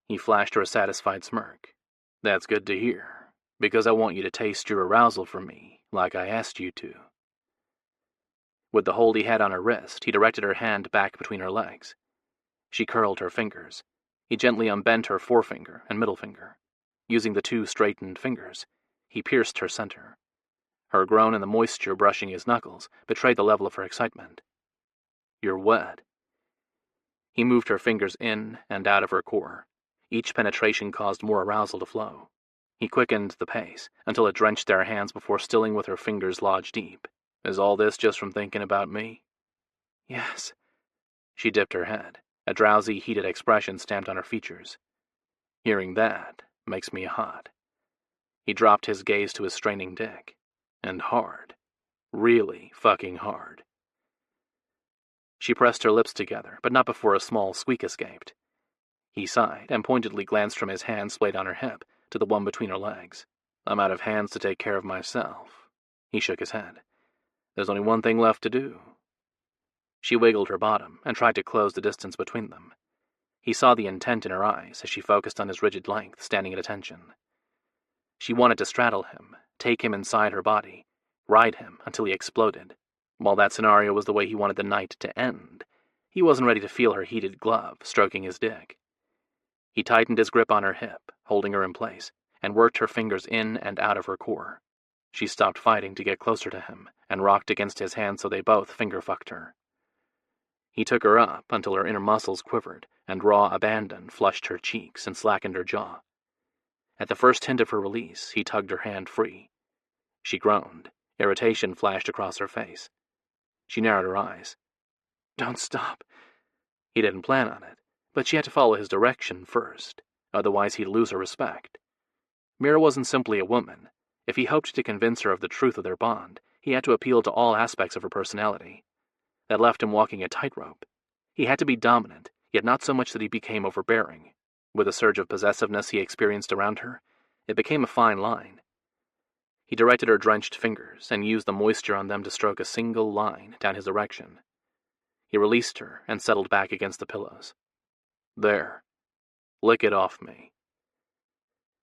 He flashed her a satisfied smirk. That's good to hear, because I want you to taste your arousal from me, like I asked you to. With the hold he had on her wrist, he directed her hand back between her legs. She curled her fingers. He gently unbent her forefinger and middle finger. Using the 2 straightened fingers, he pierced her center. Her groan and the moisture brushing his knuckles betrayed the level of her excitement. You're wet. He moved her fingers in and out of her core. Each penetration caused more arousal to flow. He quickened the pace until it drenched their hands before stilling with her fingers lodged deep. Is all this just from thinking about me? Yes. She dipped her head, a drowsy, heated expression stamped on her features. Hearing that makes me hot. He dropped his gaze to his straining dick. And hard. Really fucking hard. She pressed her lips together, but not before a small squeak escaped. He sighed and pointedly glanced from his hand splayed on her hip to the one between her legs. I'm out of hands to take care of myself. He shook his head. There's only one thing left to do. She wiggled her bottom and tried to close the distance between them. He saw the intent in her eyes as she focused on his rigid length, standing at attention. She wanted to straddle him, take him inside her body, ride him until he exploded. While that scenario was the way he wanted the night to end, he wasn't ready to feel her heated glove stroking his dick. He tightened his grip on her hip, holding her in place, and worked her fingers in and out of her core. She stopped fighting to get closer to him and rocked against his hand so they both finger-fucked her. He took her up until her inner muscles quivered and raw abandon flushed her cheeks and slackened her jaw. At the first hint of her release, he tugged her hand free. She groaned. Irritation flashed across her face. She narrowed her eyes. Don't stop. He didn't plan on it, but she had to follow his direction first, otherwise he'd lose her respect. Mira wasn't simply a woman. If he hoped to convince her of the truth of their bond, he had to appeal to all aspects of her personality. That left him walking a tightrope. He had to be dominant, yet not so much that he became overbearing. With a surge of possessiveness he experienced around her, it became a fine line. He directed her drenched fingers and used the moisture on them to stroke a single line down his erection. He released her and settled back against the pillows. There. Lick it off me.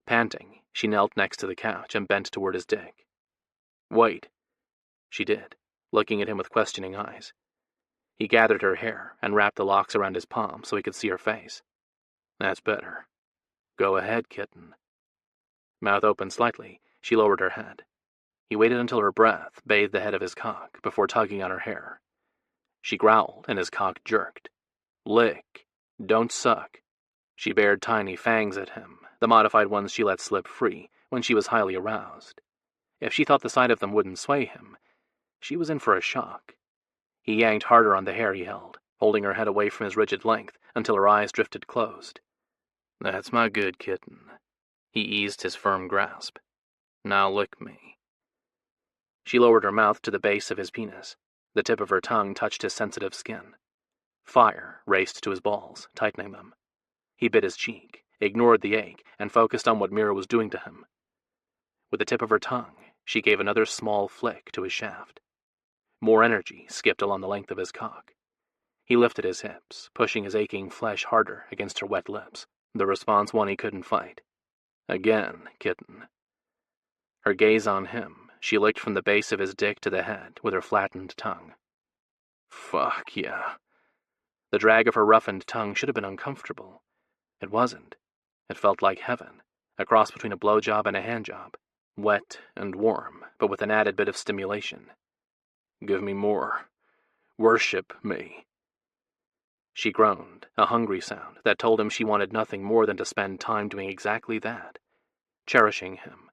Panting, she knelt next to the couch and bent toward his dick. Wait. She did, looking at him with questioning eyes. He gathered her hair and wrapped the locks around his palm so he could see her face. That's better. Go ahead, kitten. Mouth open slightly, she lowered her head. He waited until her breath bathed the head of his cock before tugging on her hair. She growled and his cock jerked. Lick. Don't suck. She bared tiny fangs at him, the modified ones she let slip free when she was highly aroused. If she thought the sight of them wouldn't sway him, she was in for a shock. He yanked harder on the hair he held, holding her head away from his rigid length until her eyes drifted closed. That's my good kitten. He eased his firm grasp. Now lick me. She lowered her mouth to the base of his penis. The tip of her tongue touched his sensitive skin. Fire raced to his balls, tightening them. He bit his cheek, ignored the ache, and focused on what Mira was doing to him. With the tip of her tongue, she gave another small flick to his shaft. More energy skipped along the length of his cock. He lifted his hips, pushing his aching flesh harder against her wet lips, the response one he couldn't fight. Again, kitten. Her gaze on him, she licked from the base of his dick to the head with her flattened tongue. Fuck yeah. The drag of her roughened tongue should have been uncomfortable. It wasn't. It felt like heaven, a cross between a blowjob and a handjob, wet and warm, but with an added bit of stimulation. Give me more. Worship me. She groaned, a hungry sound that told him she wanted nothing more than to spend time doing exactly that, cherishing him.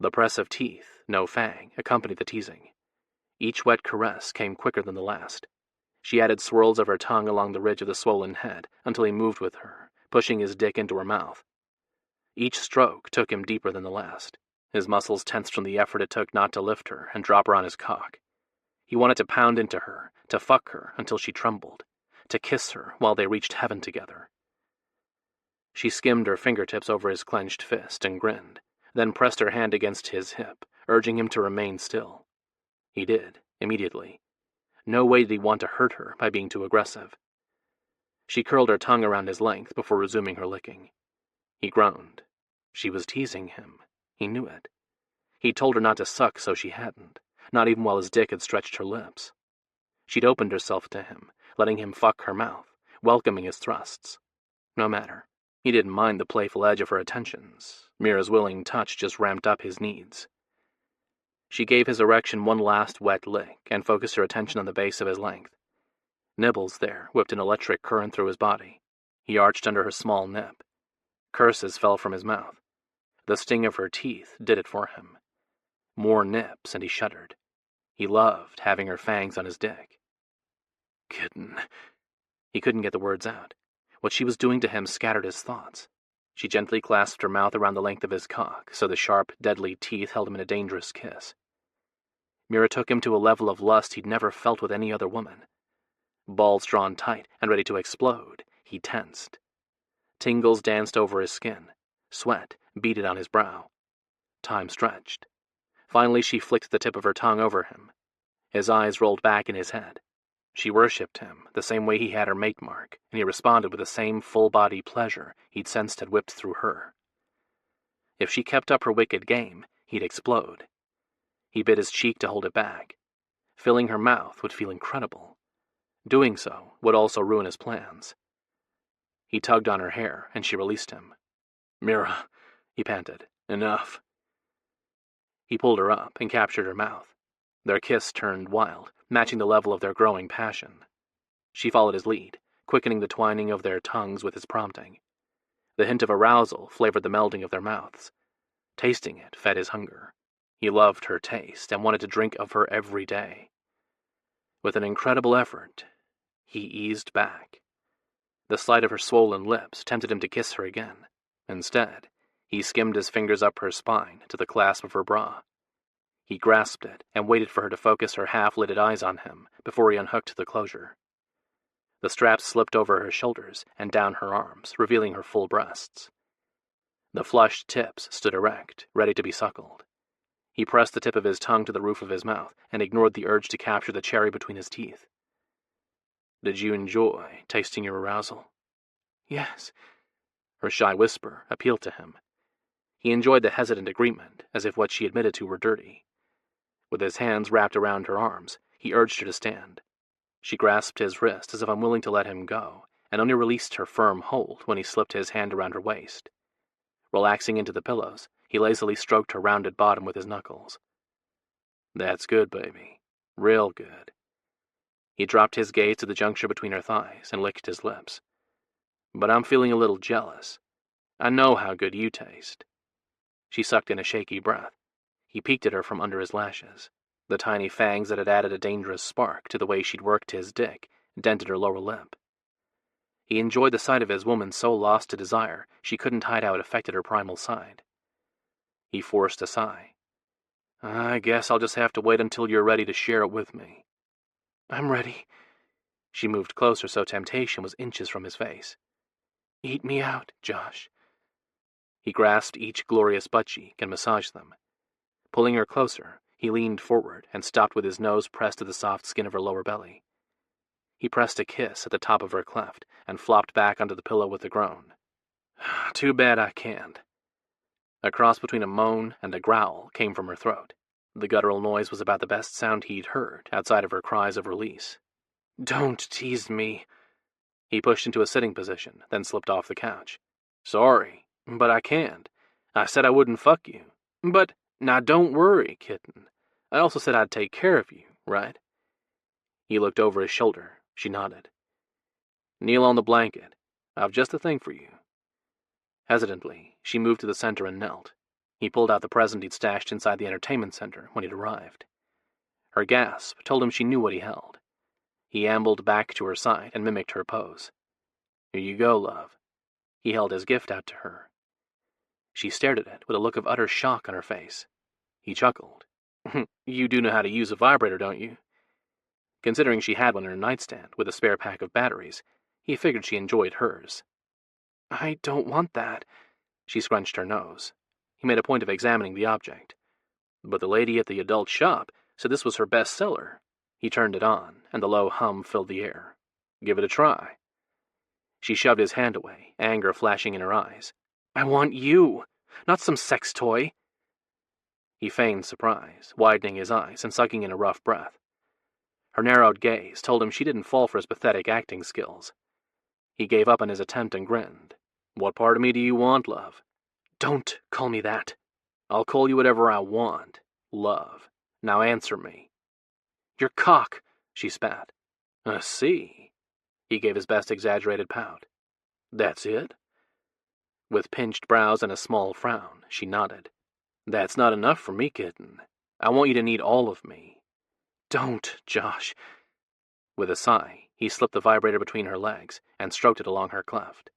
The press of teeth, no fang, accompanied the teasing. Each wet caress came quicker than the last. She added swirls of her tongue along the ridge of the swollen head until he moved with her, pushing his dick into her mouth. Each stroke took him deeper than the last. His muscles tensed from the effort it took not to lift her and drop her on his cock. He wanted to pound into her, to fuck her until she trembled, to kiss her while they reached heaven together. She skimmed her fingertips over his clenched fist and grinned, then pressed her hand against his hip, urging him to remain still. He did, immediately. No way did he want to hurt her by being too aggressive. She curled her tongue around his length before resuming her licking. He groaned. She was teasing him. He knew it. He'd told her not to suck, so she hadn't, not even while his dick had stretched her lips. She'd opened herself to him, letting him fuck her mouth, welcoming his thrusts. No matter. He didn't mind the playful edge of her attentions. Mira's willing touch just ramped up his needs. She gave his erection one last wet lick and focused her attention on the base of his length. Nibbles there whipped an electric current through his body. He arched under her small nip. Curses fell from his mouth. The sting of her teeth did it for him. More nips, and he shuddered. He loved having her fangs on his dick. Kitten. He couldn't get the words out. What she was doing to him scattered his thoughts. She gently clasped her mouth around the length of his cock, so the sharp, deadly teeth held him in a dangerous kiss. Mira took him to a level of lust he'd never felt with any other woman. Balls drawn tight and ready to explode, he tensed. Tingles danced over his skin. Sweat beaded on his brow. Time stretched. Finally, she flicked the tip of her tongue over him. His eyes rolled back in his head. She worshipped him, the same way he had her mate mark, and he responded with the same full-body pleasure he'd sensed had whipped through her. If she kept up her wicked game, he'd explode. He bit his cheek to hold it back. Filling her mouth would feel incredible. Doing so would also ruin his plans. He tugged on her hair, and she released him. "Mira," he panted. "Enough." He pulled her up and captured her mouth. Their kiss turned wild, matching the level of their growing passion. She followed his lead, quickening the twining of their tongues with his prompting. The hint of arousal flavored the melding of their mouths. Tasting it fed his hunger. He loved her taste and wanted to drink of her every day. With an incredible effort, he eased back. The sight of her swollen lips tempted him to kiss her again. Instead, he skimmed his fingers up her spine to the clasp of her bra. He grasped it and waited for her to focus her half-lidded eyes on him before he unhooked the closure. The straps slipped over her shoulders and down her arms, revealing her full breasts. The flushed tips stood erect, ready to be suckled. He pressed the tip of his tongue to the roof of his mouth and ignored the urge to capture the cherry between his teeth. "Did you enjoy tasting your arousal?" "Yes." Her shy whisper appealed to him. He enjoyed the hesitant agreement, as if what she admitted to were dirty. With his hands wrapped around her arms, he urged her to stand. She grasped his wrist as if unwilling to let him go, and only released her firm hold when he slipped his hand around her waist. Relaxing into the pillows, he lazily stroked her rounded bottom with his knuckles. "That's good, baby. Real good." He dropped his gaze to the juncture between her thighs and licked his lips. "But I'm feeling a little jealous. I know how good you taste." She sucked in a shaky breath. He peeked at her from under his lashes. The tiny fangs that had added a dangerous spark to the way she'd worked his dick dented her lower lip. He enjoyed the sight of his woman so lost to desire she couldn't hide how it affected her primal side. He forced a sigh. "I guess I'll just have to wait until you're ready to share it with me." "I'm ready." She moved closer so temptation was inches from his face. "Eat me out, Josh." He grasped each glorious butt cheek and massaged them. Pulling her closer, he leaned forward and stopped with his nose pressed to the soft skin of her lower belly. He pressed a kiss at the top of her cleft and flopped back onto the pillow with a groan. "Too bad I can't." A cross between a moan and a growl came from her throat. The guttural noise was about the best sound he'd heard outside of her cries of release. "Don't tease me." He pushed into a sitting position, then slipped off the couch. "Sorry, but I can't. I said I wouldn't fuck you. But, now don't worry, kitten. I also said I'd take care of you, right?" He looked over his shoulder. She nodded. "Kneel on the blanket. I've just the thing for you." Hesitantly, she moved to the center and knelt. He pulled out the present he'd stashed inside the entertainment center when he'd arrived. Her gasp told him she knew what he held. He ambled back to her side and mimicked her pose. "Here you go, love." He held his gift out to her. She stared at it with a look of utter shock on her face. He chuckled. "You do know how to use a vibrator, don't you?" Considering she had one in her nightstand with a spare pack of batteries, he figured she enjoyed hers. "I don't want that." She scrunched her nose. He made a point of examining the object. "But the lady at the adult shop said this was her best seller." He turned it on, and the low hum filled the air. "Give it a try." She shoved his hand away, anger flashing in her eyes. "I want you, not some sex toy." He feigned surprise, widening his eyes and sucking in a rough breath. Her narrowed gaze told him she didn't fall for his pathetic acting skills. He gave up on his attempt and grinned. "What part of me do you want, love?" "Don't call me that." "I'll call you whatever I want, love. Now answer me." "Your cock," she spat. "I see." He gave his best exaggerated pout. "That's it?" With pinched brows and a small frown, she nodded. "That's not enough for me, kitten. I want you to need all of me." "Don't, Josh." With a sigh, he slipped the vibrator between her legs and stroked it along her cleft.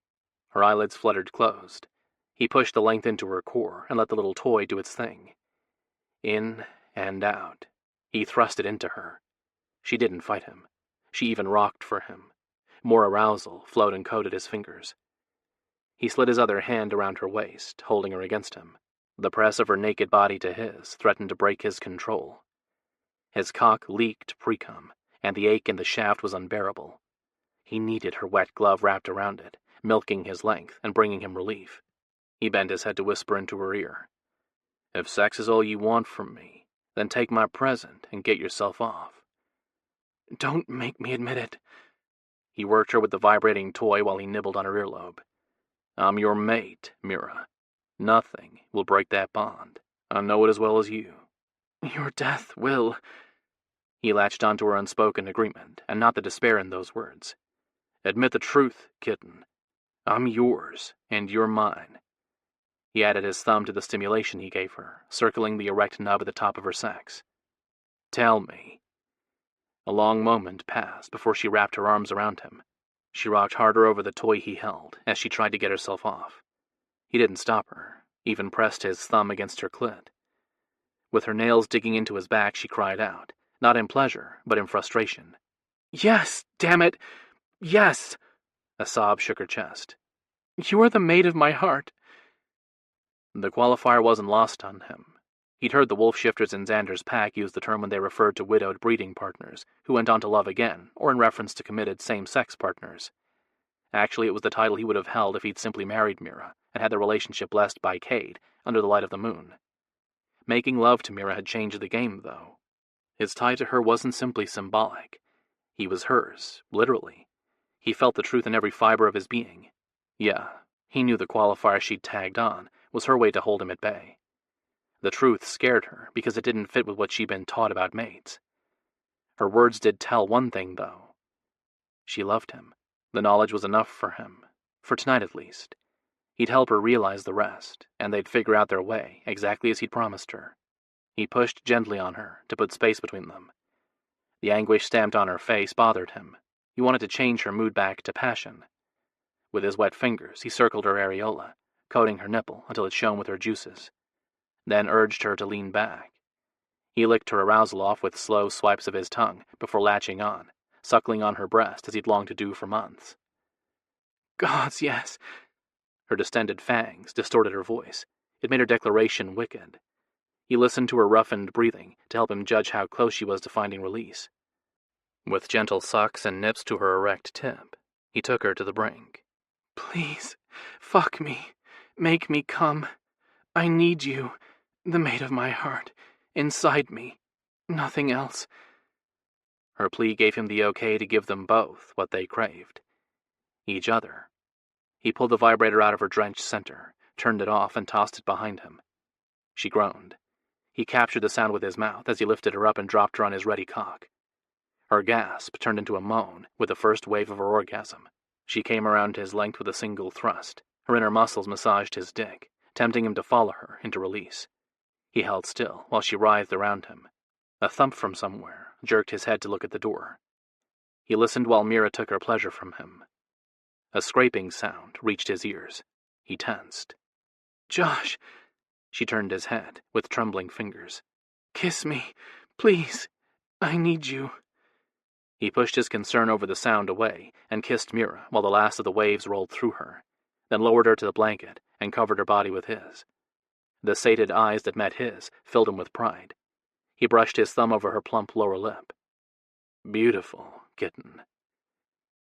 Her eyelids fluttered closed. He pushed the length into her core and let the little toy do its thing. In and out. He thrust it into her. She didn't fight him. She even rocked for him. More arousal flowed and coated his fingers. He slid his other hand around her waist, holding her against him. The press of her naked body to his threatened to break his control. His cock leaked pre-cum, and the ache in the shaft was unbearable. He needed her wet glove wrapped around it, milking his length and bringing him relief. He bent his head to whisper into her ear, "If sex is all you want from me, then take my present and get yourself off." "Don't make me admit it." He worked her with the vibrating toy while he nibbled on her earlobe. "I'm your mate, Mira. Nothing will break that bond. I know it as well as you." "Your death will—" He latched onto her unspoken agreement, and not the despair in those words. "Admit the truth, kitten. I'm yours, and you're mine." He added his thumb to the stimulation he gave her, circling the erect nub at the top of her sex. "Tell me." A long moment passed before she wrapped her arms around him. She rocked harder over the toy he held as she tried to get herself off. He didn't stop her, even pressed his thumb against her clit. With her nails digging into his back, she cried out, not in pleasure, but in frustration. "Yes, damn it! Yes!" A sob shook her chest. "You are the mate of my heart." The qualifier wasn't lost on him. He'd heard the wolf shifters in Xander's pack use the term when they referred to widowed breeding partners, who went on to love again, or in reference to committed same-sex partners. Actually, it was the title he would have held if he'd simply married Mira, and had the relationship blessed by Cade, under the light of the moon. Making love to Mira had changed the game, though. His tie to her wasn't simply symbolic. He was hers, literally. He felt the truth in every fiber of his being. Yeah, he knew the qualifier she'd tagged on was her way to hold him at bay. The truth scared her because it didn't fit with what she'd been taught about mates. Her words did tell one thing, though. She loved him. The knowledge was enough for him, for tonight at least. He'd help her realize the rest, and they'd figure out their way, exactly as he'd promised her. He pushed gently on her to put space between them. The anguish stamped on her face bothered him. He wanted to change her mood back to passion. With his wet fingers, he circled her areola, coating her nipple until it shone with her juices, then urged her to lean back. He licked her arousal off with slow swipes of his tongue before latching on, suckling on her breast as he'd longed to do for months. "Gods, yes." Her distended fangs distorted her voice. It made her declaration wicked. He listened to her roughened breathing to help him judge how close she was to finding release. With gentle sucks and nips to her erect tip, he took her to the brink. "Please, fuck me. Make me come. I need you, the mate of my heart, inside me. Nothing else." Her plea gave him the okay to give them both what they craved. Each other. He pulled the vibrator out of her drenched center, turned it off, and tossed it behind him. She groaned. He captured the sound with his mouth as he lifted her up and dropped her on his ready cock. Her gasp turned into a moan with the first wave of her orgasm. She came around his length with a single thrust. Her inner muscles massaged his dick, tempting him to follow her into release. He held still while she writhed around him. A thump from somewhere jerked his head to look at the door. He listened while Mira took her pleasure from him. A scraping sound reached his ears. He tensed. "Josh!" She turned his head with trembling fingers. "Kiss me, please. I need you." He pushed his concern over the sound away and kissed Mira while the last of the waves rolled through her, then lowered her to the blanket and covered her body with his. The sated eyes that met his filled him with pride. He brushed his thumb over her plump lower lip. "Beautiful, kitten."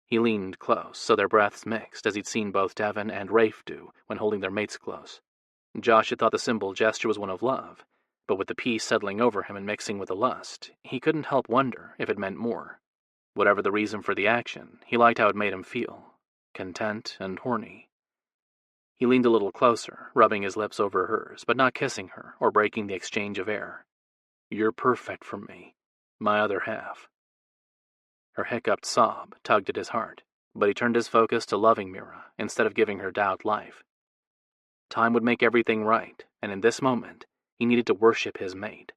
He leaned close so their breaths mixed as he'd seen both Devon and Rafe do when holding their mates close. Josh had thought the simple gesture was one of love, but with the peace settling over him and mixing with the lust, he couldn't help wonder if it meant more. Whatever the reason for the action, he liked how it made him feel, content and horny. He leaned a little closer, rubbing his lips over hers, but not kissing her or breaking the exchange of air. "You're perfect for me, my other half." Her hiccuped sob tugged at his heart, but he turned his focus to loving Mira instead of giving her doubt life. Time would make everything right, and in this moment, he needed to worship his mate.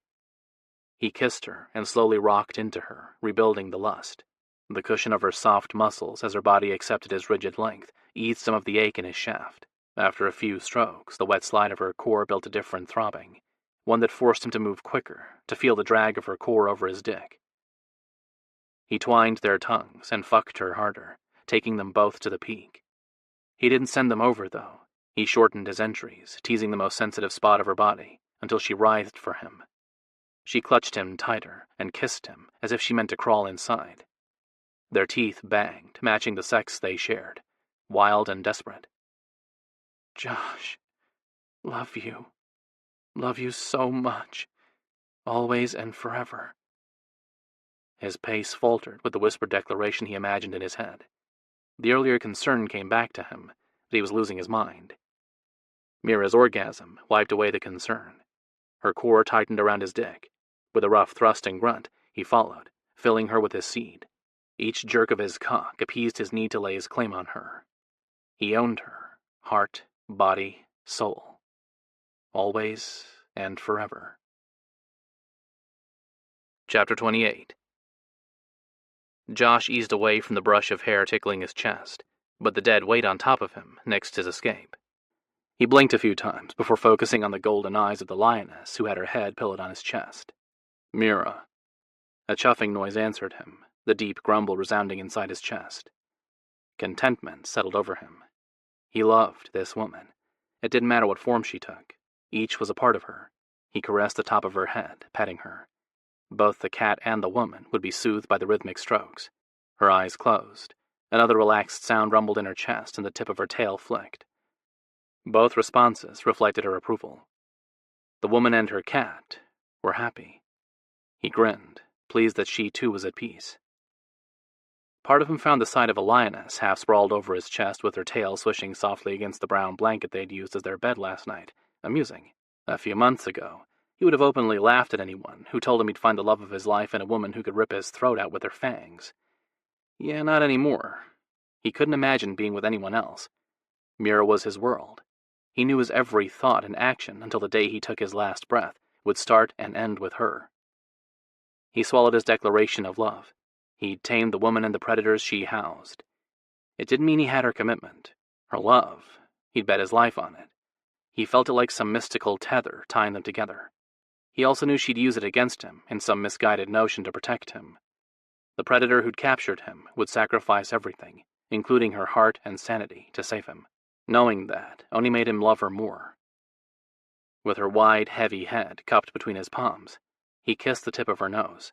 He kissed her and slowly rocked into her, rebuilding the lust. The cushion of her soft muscles as her body accepted his rigid length eased some of the ache in his shaft. After a few strokes, the wet slide of her core built a different throbbing, one that forced him to move quicker, to feel the drag of her core over his dick. He twined their tongues and fucked her harder, taking them both to the peak. He didn't send them over, though. He shortened his entries, teasing the most sensitive spot of her body, until she writhed for him. She clutched him tighter and kissed him as if she meant to crawl inside. Their teeth banged, matching the sex they shared, wild and desperate. "Josh, love you. Love you so much. Always and forever." His pace faltered with the whispered declaration he imagined in his head. The earlier concern came back to him, that he was losing his mind. Mira's orgasm wiped away the concern. Her core tightened around his dick. With a rough thrust and grunt, he followed, filling her with his seed. Each jerk of his cock appeased his need to lay his claim on her. He owned her, heart, body, soul. Always and forever. Chapter 28. Josh eased away from the brush of hair tickling his chest, but the dead weight on top of him nixed his escape. He blinked a few times before focusing on the golden eyes of the lioness who had her head pillowed on his chest. "Mira." A chuffing noise answered him, the deep grumble resounding inside his chest. Contentment settled over him. He loved this woman. It didn't matter what form she took. Each was a part of her. He caressed the top of her head, petting her. Both the cat and the woman would be soothed by the rhythmic strokes. Her eyes closed. Another relaxed sound rumbled in her chest and the tip of her tail flicked. Both responses reflected her approval. The woman and her cat were happy. He grinned, pleased that she too was at peace. Part of him found the sight of a lioness half sprawled over his chest with her tail swishing softly against the brown blanket they'd used as their bed last night amusing. A few months ago, he would have openly laughed at anyone who told him he'd find the love of his life in a woman who could rip his throat out with her fangs. Yeah, not anymore. He couldn't imagine being with anyone else. Mira was his world. He knew his every thought and action until the day he took his last breath would start and end with her. He swallowed his declaration of love. He'd tamed the woman and the predators she housed. It didn't mean he had her commitment, her love. He'd bet his life on it. He felt it like some mystical tether tying them together. He also knew she'd use it against him in some misguided notion to protect him. The predator who'd captured him would sacrifice everything, including her heart and sanity, to save him. Knowing that only made him love her more. With her wide, heavy head cupped between his palms, he kissed the tip of her nose.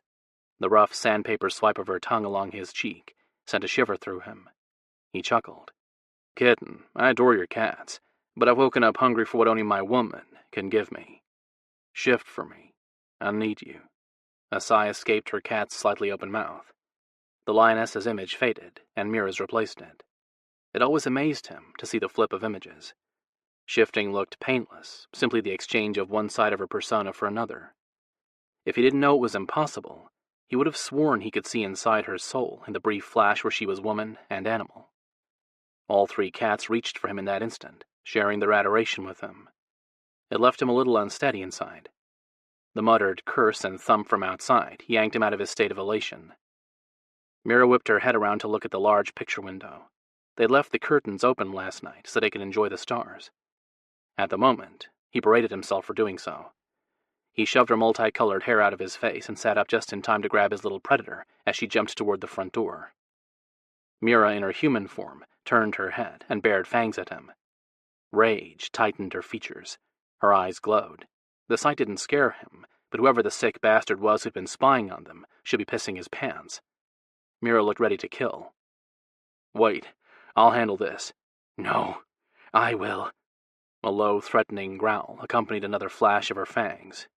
The rough sandpaper swipe of her tongue along his cheek sent a shiver through him. He chuckled. "Kitten, I adore your cats, but I've woken up hungry for what only my woman can give me. Shift for me. I need you." A sigh escaped her cat's slightly open mouth. The lioness's image faded, and Mira's replaced it. It always amazed him to see the flip of images. Shifting looked painless, simply the exchange of one side of her persona for another. If he didn't know it was impossible, he would have sworn he could see inside her soul in the brief flash where she was woman and animal. All three cats reached for him in that instant, sharing their adoration with him. It left him a little unsteady inside. The muttered curse and thump from outside yanked him out of his state of elation. Mira whipped her head around to look at the large picture window. They'd left the curtains open last night so they could enjoy the stars. At the moment, he berated himself for doing so. He shoved her multicolored hair out of his face and sat up just in time to grab his little predator as she jumped toward the front door. Mira, in her human form, turned her head and bared fangs at him. Rage tightened her features. Her eyes glowed. The sight didn't scare him, but whoever the sick bastard was who'd been spying on them should be pissing his pants. Mira looked ready to kill. "Wait, I'll handle this." "No, I will." A low, threatening growl accompanied another flash of her fangs.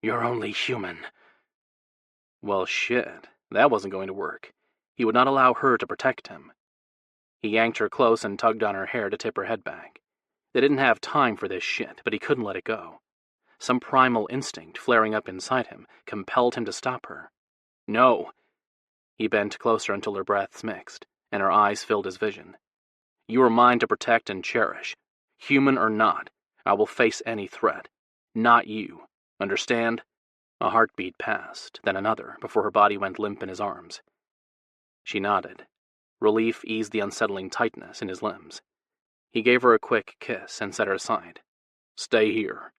"You're only human." Well, shit, that wasn't going to work. He would not allow her to protect him. He yanked her close and tugged on her hair to tip her head back. They didn't have time for this shit, but he couldn't let it go. Some primal instinct flaring up inside him compelled him to stop her. "No!" He bent closer until her breaths mixed, and her eyes filled his vision. "You are mine to protect and cherish. Human or not, I will face any threat. Not you. Understand?" A heartbeat passed, then another, before her body went limp in his arms. She nodded. Relief eased the unsettling tightness in his limbs. He gave her a quick kiss and set her aside. "Stay here."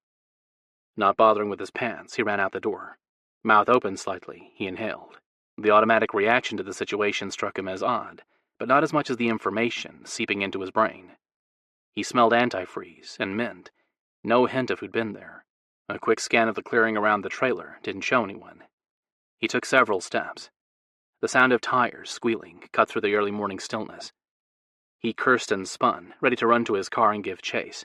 Not bothering with his pants, he ran out the door. Mouth open slightly, he inhaled. The automatic reaction to the situation struck him as odd, but not as much as the information seeping into his brain. He smelled antifreeze and mint. No hint of who'd been there. A quick scan of the clearing around the trailer didn't show anyone. He took several steps. The sound of tires squealing cut through the early morning stillness. He cursed and spun, ready to run to his car and give chase.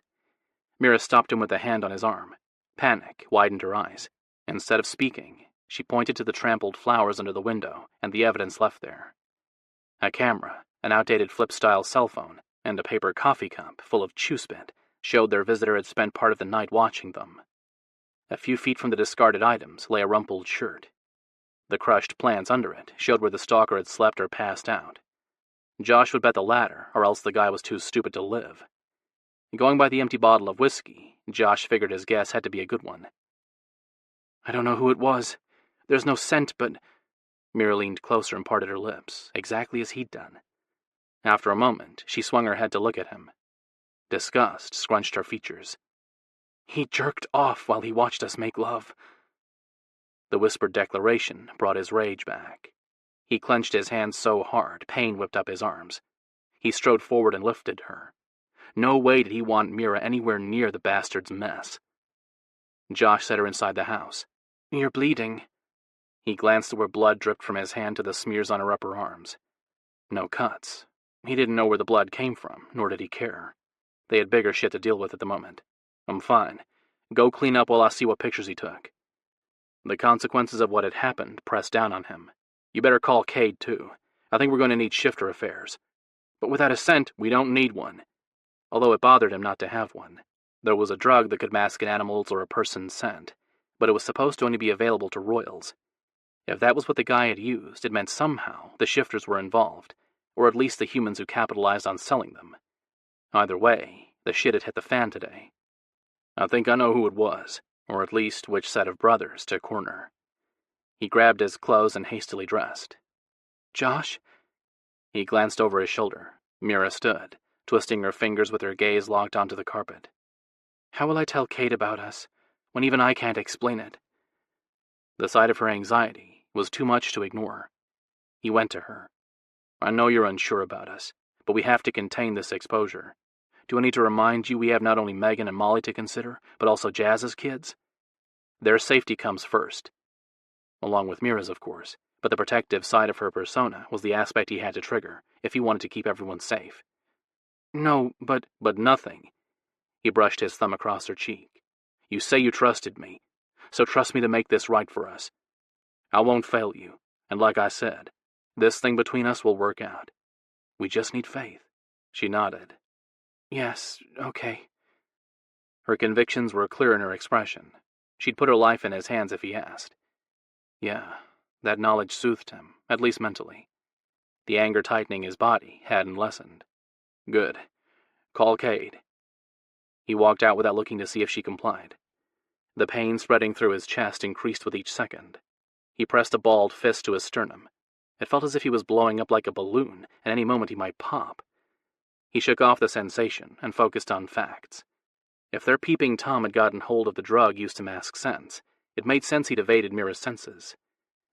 Mira stopped him with a hand on his arm. Panic widened her eyes. Instead of speaking, she pointed to the trampled flowers under the window and the evidence left there. A camera, an outdated flip-style cell phone, and a paper coffee cup full of chew spit showed their visitor had spent part of the night watching them. A few feet from the discarded items lay a rumpled shirt. The crushed plants under it showed where the stalker had slept or passed out. Josh would bet the latter, or else the guy was too stupid to live. Going by the empty bottle of whiskey, Josh figured his guess had to be a good one. "I don't know who it was. There's no scent, but—" Mira leaned closer and parted her lips, exactly as he'd done. After a moment, she swung her head to look at him. Disgust scrunched her features. "He jerked off while he watched us make love." The whispered declaration brought his rage back. He clenched his hands so hard, pain whipped up his arms. He strode forward and lifted her. No way did he want Mira anywhere near the bastard's mess. Josh set her inside the house. "You're bleeding." He glanced at where blood dripped from his hand to the smears on her upper arms. No cuts. He didn't know where the blood came from, nor did he care. They had bigger shit to deal with at the moment. "I'm fine. Go clean up while I see what pictures he took." The consequences of what had happened pressed down on him. "You better call Cade, too. I think we're going to need shifter affairs. But without a scent, we don't need one." Although it bothered him not to have one. There was a drug that could mask an animal's or a person's scent, but it was supposed to only be available to royals. If that was what the guy had used, it meant somehow the shifters were involved, or at least the humans who capitalized on selling them. Either way, the shit had hit the fan today. "I think I know who it was, or at least which set of brothers to corner." He grabbed his clothes and hastily dressed. "Josh?" He glanced over his shoulder. Mira stood, twisting her fingers with her gaze locked onto the carpet. "How will I tell Kate about us, when even I can't explain it?" The sight of her anxiety was too much to ignore. He went to her. "I know you're unsure about us, but we have to contain this exposure. Do I need to remind you we have not only Megan and Molly to consider, but also Jazz's kids? Their safety comes first. Along with Mira's, of course, but the protective side of her persona was the aspect he had to trigger if he wanted to keep everyone safe." "No, but—" "But nothing." He brushed his thumb across her cheek. "You say you trusted me, so trust me to make this right for us. I won't fail you, and like I said, this thing between us will work out. We just need faith." She nodded. "Yes, okay." Her convictions were clear in her expression. She'd put her life in his hands if he asked. Yeah, that knowledge soothed him, at least mentally. The anger tightening his body hadn't lessened. "Good. Call Cade." He walked out without looking to see if she complied. The pain spreading through his chest increased with each second. He pressed a balled fist to his sternum. It felt as if he was blowing up like a balloon, and any moment he might pop. He shook off the sensation and focused on facts. If their peeping Tom had gotten hold of the drug used to mask scents, it made sense he'd evaded Mira's senses.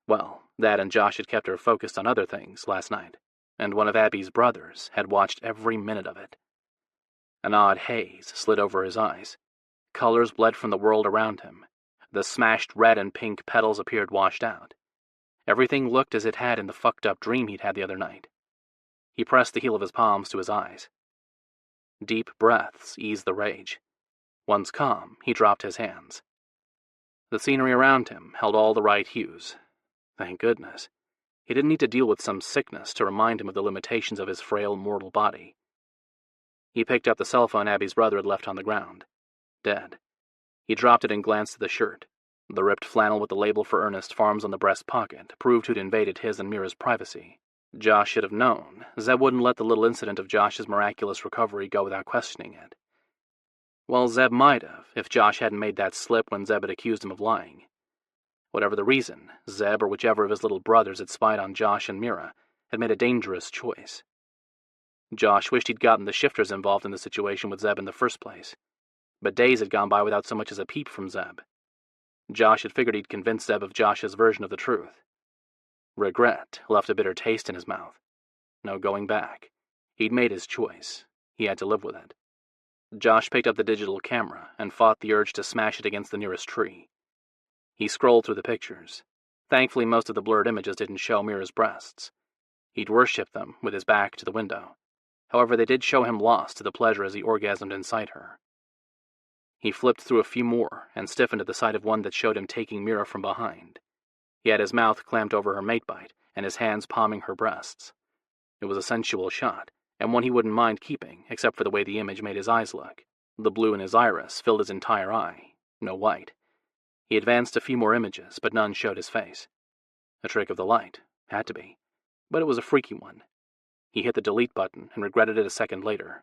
Well, that and Josh had kept her focused on other things last night, and one of Abby's brothers had watched every minute of it. An odd haze slid over his eyes. Colors bled from the world around him. The smashed red and pink petals appeared washed out. Everything looked as it had in the fucked-up dream he'd had the other night. He pressed the heel of his palms to his eyes. Deep breaths eased the rage. Once calm, he dropped his hands. The scenery around him held all the right hues. Thank goodness. He didn't need to deal with some sickness to remind him of the limitations of his frail mortal body. He picked up the cell phone Abby's brother had left on the ground. Dead. He dropped it and glanced at the shirt. The ripped flannel with the label for Ernest Farms on the breast pocket proved who'd invaded his and Mira's privacy. Josh should have known. Zeb wouldn't let the little incident of Josh's miraculous recovery go without questioning it. Well, Zeb might have, if Josh hadn't made that slip when Zeb had accused him of lying. Whatever the reason, Zeb or whichever of his little brothers had spied on Josh and Mira had made a dangerous choice. Josh wished he'd gotten the shifters involved in the situation with Zeb in the first place. But days had gone by without so much as a peep from Zeb. Josh had figured he'd convince Zeb of Josh's version of the truth. Regret left a bitter taste in his mouth. No going back. He'd made his choice. He had to live with it. Josh picked up the digital camera and fought the urge to smash it against the nearest tree. He scrolled through the pictures. Thankfully, most of the blurred images didn't show Mira's breasts. He'd worshipped them with his back to the window. However, they did show him lost to the pleasure as he orgasmed inside her. He flipped through a few more and stiffened at the sight of one that showed him taking Mira from behind. He had his mouth clamped over her mate bite and his hands palming her breasts. It was a sensual shot, and one he wouldn't mind keeping, except for the way the image made his eyes look. The blue in his iris filled his entire eye, no white. He advanced a few more images, but none showed his face. A trick of the light, had to be, but it was a freaky one. He hit the delete button and regretted it a second later.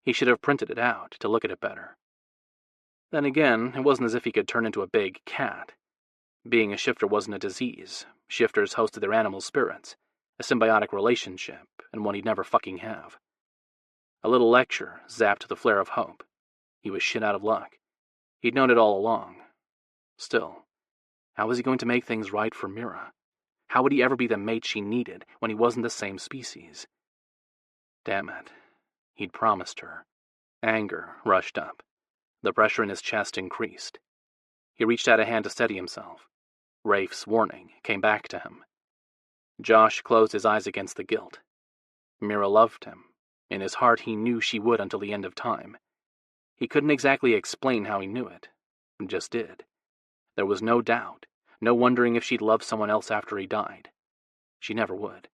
He should have printed it out to look at it better. Then again, it wasn't as if he could turn into a big cat. Being a shifter wasn't a disease. Shifters hosted their animal spirits, a symbiotic relationship, and one he'd never fucking have. A little lecture zapped the flare of hope. He was shit out of luck. He'd known it all along. Still, how was he going to make things right for Mira? How would he ever be the mate she needed when he wasn't the same species? Damn it. He'd promised her. Anger rushed up. The pressure in his chest increased. He reached out a hand to steady himself. Rafe's warning came back to him. Josh closed his eyes against the guilt. Mira loved him. In his heart he knew she would until the end of time. He couldn't exactly explain how he knew it. Just did. There was no doubt, no wondering if she'd love someone else after he died. She never would.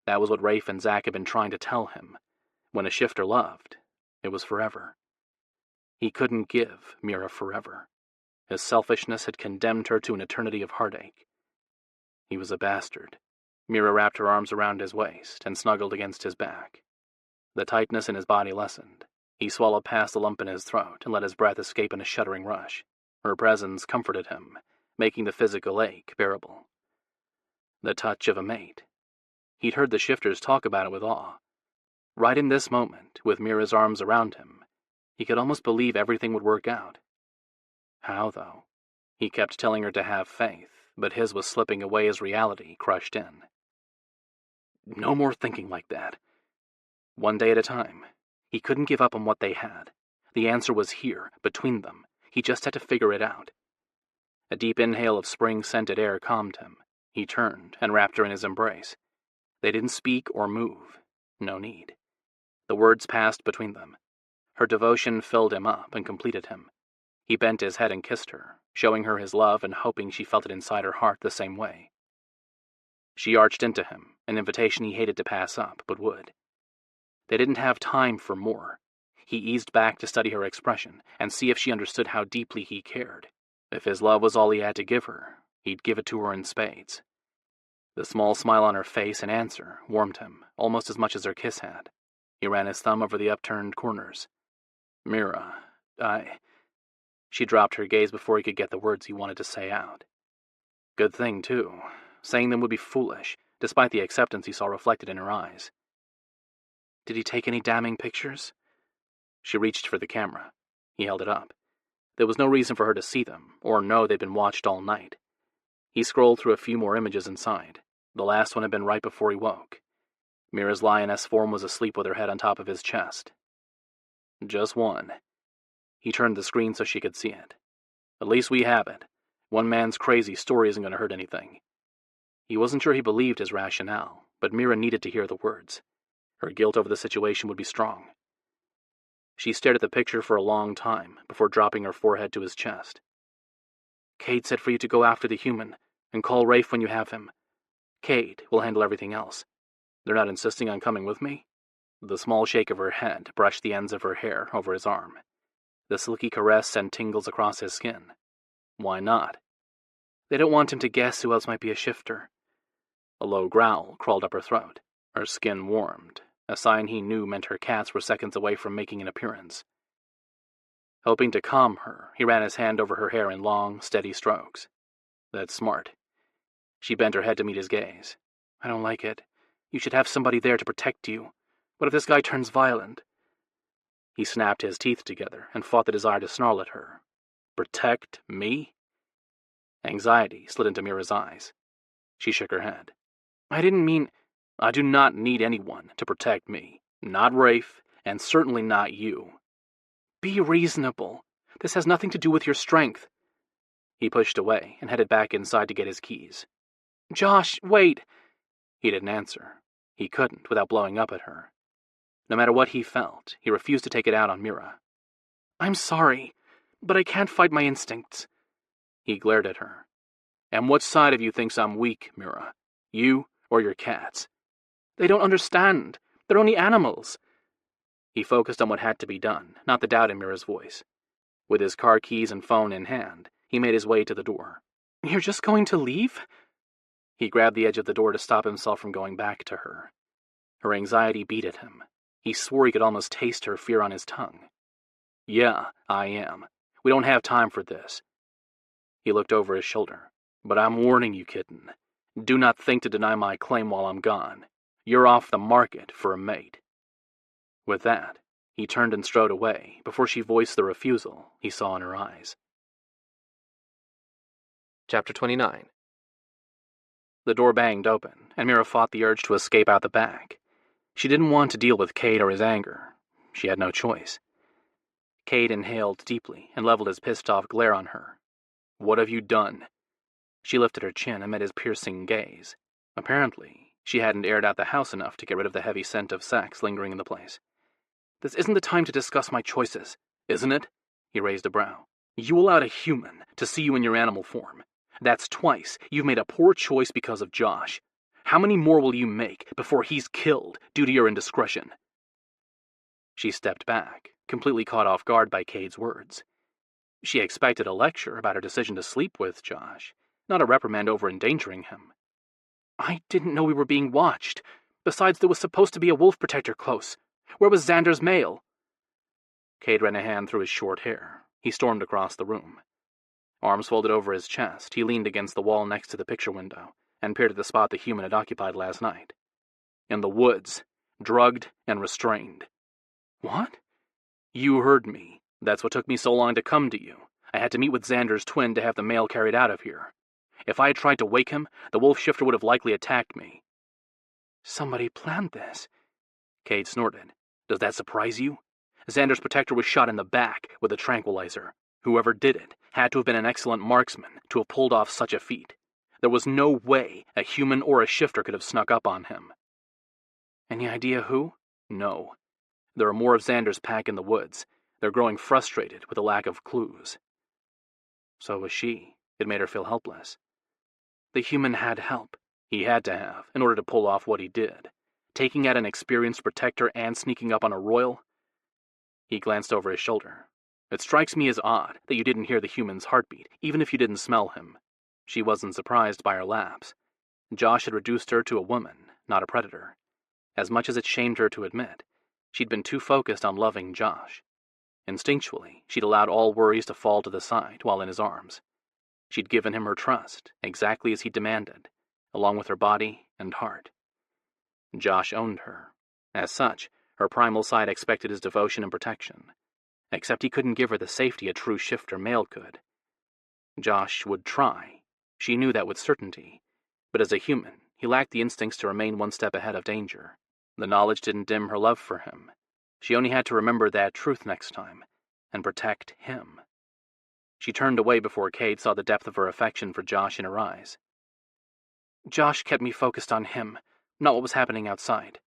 That was what Rafe and Zach had been trying to tell him. When a shifter loved, it was forever. He couldn't give Mira forever. His selfishness had condemned her to an eternity of heartache. He was a bastard. Mira wrapped her arms around his waist and snuggled against his back. The tightness in his body lessened. He swallowed past the lump in his throat and let his breath escape in a shuddering rush. Her presence comforted him, making the physical ache bearable. The touch of a mate. He'd heard the shifters talk about it with awe. Right in this moment, with Mira's arms around him, he could almost believe everything would work out. How, though? He kept telling her to have faith, but his was slipping away as reality crushed in. No more thinking like that. One day at a time. He couldn't give up on what they had. The answer was here, between them. He just had to figure it out. A deep inhale of spring-scented air calmed him. He turned and wrapped her in his embrace. They didn't speak or move. No need. The words passed between them. Her devotion filled him up and completed him. He bent his head and kissed her, showing her his love and hoping she felt it inside her heart the same way. She arched into him, an invitation he hated to pass up, but would. They didn't have time for more. He eased back to study her expression and see if she understood how deeply he cared. If his love was all he had to give her, he'd give it to her in spades. The small smile on her face in answer warmed him, almost as much as her kiss had. He ran his thumb over the upturned corners. Mira, She dropped her gaze before he could get the words he wanted to say out. Good thing, too. Saying them would be foolish, despite the acceptance he saw reflected in her eyes. Did he take any damning pictures? She reached for the camera. He held it up. There was no reason for her to see them, or know they'd been watched all night. He scrolled through a few more images inside. The last one had been right before he woke. Mira's lioness form was asleep with her head on top of his chest. Just one. He turned the screen so she could see it. At least we have it. One man's crazy story isn't going to hurt anything. He wasn't sure he believed his rationale, but Mira needed to hear the words. Her guilt over the situation would be strong. She stared at the picture for a long time before dropping her forehead to his chest. Cade said for you to go after the human and call Rafe when you have him. Cade will handle everything else. They're not insisting on coming with me? The small shake of her head brushed the ends of her hair over his arm. The silky caress sent tingles across his skin. Why not? They don't want him to guess who else might be a shifter. A low growl crawled up her throat. Her skin warmed, a sign he knew meant her cats were seconds away from making an appearance. Hoping to calm her, he ran his hand over her hair in long, steady strokes. That's smart. She bent her head to meet his gaze. I don't like it. You should have somebody there to protect you. What if this guy turns violent? He snapped his teeth together and fought the desire to snarl at her. Protect me? Anxiety slid into Mira's eyes. She shook her head. I didn't mean... I do not need anyone to protect me. Not Rafe, and certainly not you. Be reasonable. This has nothing to do with your strength. He pushed away and headed back inside to get his keys. Josh, wait. He didn't answer. He couldn't without blowing up at her. No matter what he felt, he refused to take it out on Mira. I'm sorry, but I can't fight my instincts. He glared at her. And what side of you thinks I'm weak, Mira? You or your cats? They don't understand. They're only animals. He focused on what had to be done, not the doubt in Mira's voice. With his car keys and phone in hand, he made his way to the door. You're just going to leave? He grabbed the edge of the door to stop himself from going back to her. Her anxiety beat at him. He swore he could almost taste her fear on his tongue. Yeah, I am. We don't have time for this. He looked over his shoulder. But I'm warning you, kitten. Do not think to deny my claim while I'm gone. You're off the market for a mate. With that, he turned and strode away before she voiced the refusal he saw in her eyes. Chapter 29. The door banged open, and Mira fought the urge to escape out the back. She didn't want to deal with Cade or his anger. She had no choice. Cade inhaled deeply and leveled his pissed-off glare on her. What have you done? She lifted her chin and met his piercing gaze. Apparently, she hadn't aired out the house enough to get rid of the heavy scent of sex lingering in the place. This isn't the time to discuss my choices, isn't it? He raised a brow. You allowed a human to see you in your animal form. That's twice you've made a poor choice because of Josh. How many more will you make before he's killed due to your indiscretion? She stepped back, completely caught off guard by Cade's words. She expected a lecture about her decision to sleep with Josh, not a reprimand over endangering him. I didn't know we were being watched. Besides, there was supposed to be a wolf protector close. Where was Xander's mail? Cade ran a hand through his short hair. He stormed across the room. Arms folded over his chest, he leaned against the wall next to the picture window and peered at the spot the human had occupied last night. In the woods, drugged and restrained. What? You heard me. That's what took me so long to come to you. I had to meet with Xander's twin to have the mail carried out of here. If I had tried to wake him, the wolf shifter would have likely attacked me. Somebody planned this. Cade snorted. Does that surprise you? Xander's protector was shot in the back with a tranquilizer. Whoever did it had to have been an excellent marksman to have pulled off such a feat. There was no way a human or a shifter could have snuck up on him. Any idea who? No. There are more of Xander's pack in the woods. They're growing frustrated with the lack of clues. So was she. It made her feel helpless. The human had help. He had to have, in order to pull off what he did. Taking out an experienced protector and sneaking up on a royal. He glanced over his shoulder. It strikes me as odd that you didn't hear the human's heartbeat, even if you didn't smell him. She wasn't surprised by her lapse. Josh had reduced her to a woman, not a predator. As much as it shamed her to admit, she'd been too focused on loving Josh. Instinctually, she'd allowed all worries to fall to the side while in his arms. She'd given him her trust, exactly as he demanded, along with her body and heart. Josh owned her. As such, her primal side expected his devotion and protection. Except he couldn't give her the safety a true shifter male could. Josh would try. She knew that with certainty. But as a human, he lacked the instincts to remain one step ahead of danger. The knowledge didn't dim her love for him. She only had to remember that truth next time, and protect him. She turned away before Cade saw the depth of her affection for Josh in her eyes. Josh kept me focused on him, not what was happening outside.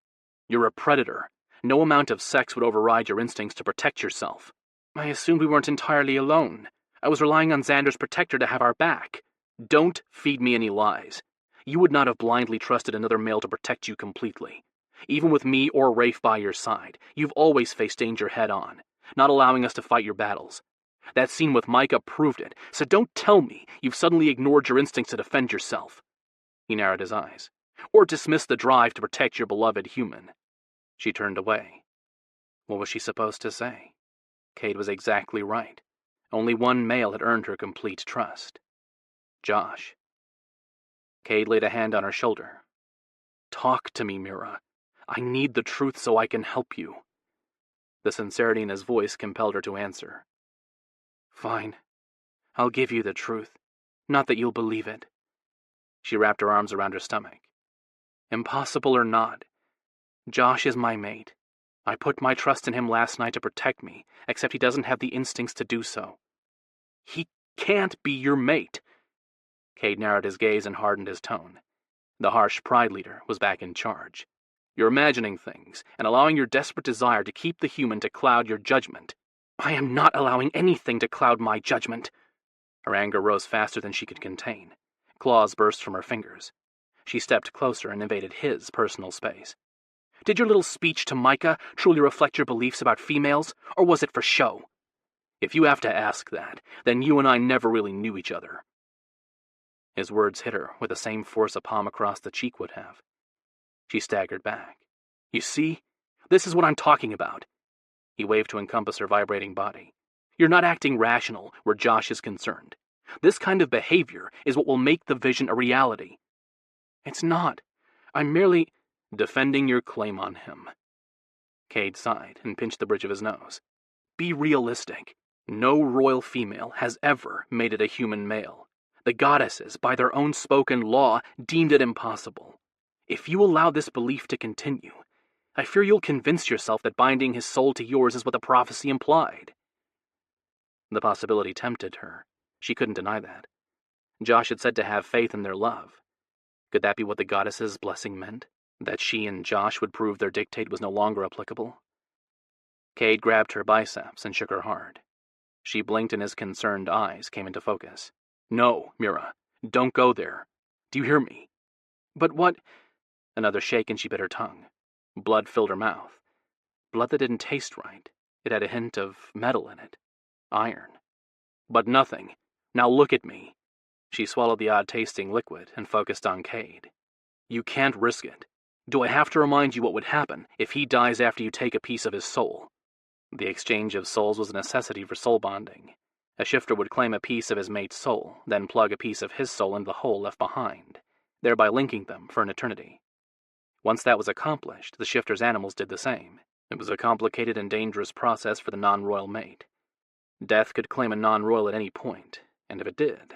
You're a predator. No amount of sex would override your instincts to protect yourself. I assumed we weren't entirely alone. I was relying on Xander's protector to have our back. Don't feed me any lies. You would not have blindly trusted another male to protect you completely. Even with me or Rafe by your side, you've always faced danger head-on, not allowing us to fight your battles. That scene with Micah proved it, so don't tell me you've suddenly ignored your instincts to defend yourself. He narrowed his eyes. Or dismissed the drive to protect your beloved human. She turned away. What was she supposed to say? Cade was exactly right. Only one male had earned her complete trust. Josh. Cade laid a hand on her shoulder. Talk to me, Mira. I need the truth so I can help you. The sincerity in his voice compelled her to answer. Fine. I'll give you the truth. Not that you'll believe it. She wrapped her arms around her stomach. Impossible or not, Josh is my mate. I put my trust in him last night to protect me, except he doesn't have the instincts to do so. He can't be your mate. Cade narrowed his gaze and hardened his tone. The harsh pride leader was back in charge. You're imagining things, and allowing your desperate desire to keep the human to cloud your judgment. I am not allowing anything to cloud my judgment. Her anger rose faster than she could contain. Claws burst from her fingers. She stepped closer and invaded his personal space. Did your little speech to Micah truly reflect your beliefs about females, or was it for show? If you have to ask that, then you and I never really knew each other. His words hit her with the same force a palm across the cheek would have. She staggered back. You see? This is what I'm talking about. He waved to encompass her vibrating body. You're not acting rational where Josh is concerned. This kind of behavior is what will make the vision a reality. It's not. I'm merely defending your claim on him. Cade sighed and pinched the bridge of his nose. Be realistic. No royal female has ever mated a human male. The goddesses, by their own spoken law, deemed it impossible. If you allow this belief to continue, I fear you'll convince yourself that binding his soul to yours is what the prophecy implied. The possibility tempted her. She couldn't deny that. Josh had said to have faith in their love. Could that be what the goddess's blessing meant? That she and Josh would prove their dictate was no longer applicable? Cade grabbed her biceps and shook her hard. She blinked and his concerned eyes came into focus. No, Mira, don't go there. Do you hear me? But what? Another shake and she bit her tongue. Blood filled her mouth. Blood that didn't taste right. It had a hint of metal in it. Iron. But nothing. Now look at me. She swallowed the odd-tasting liquid and focused on Cade. You can't risk it. Do I have to remind you what would happen if he dies after you take a piece of his soul? The exchange of souls was a necessity for soul bonding. A shifter would claim a piece of his mate's soul, then plug a piece of his soul into the hole left behind, thereby linking them for an eternity. Once that was accomplished, the shifter's animals did the same. It was a complicated and dangerous process for the non-royal mate. Death could claim a non-royal at any point, and if it did...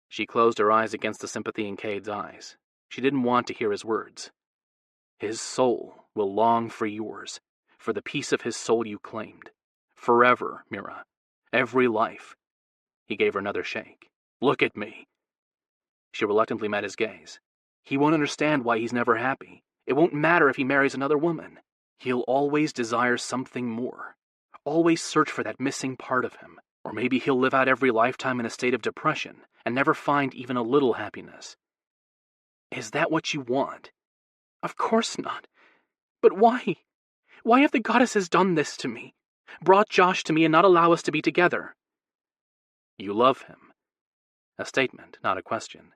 She closed her eyes against the sympathy in Cade's eyes. She didn't want to hear his words. His soul will long for yours, for the piece of his soul you claimed. Forever, Mira. Every life. He gave her another shake. Look at me. She reluctantly met his gaze. He won't understand why he's never happy. It won't matter if he marries another woman. He'll always desire something more. Always search for that missing part of him. Or maybe he'll live out every lifetime in a state of depression and never find even a little happiness. Is that what you want? Of course not. But why? Why have the goddesses done this to me? Brought Josh to me and not allow us to be together? You love him. A statement, not a question.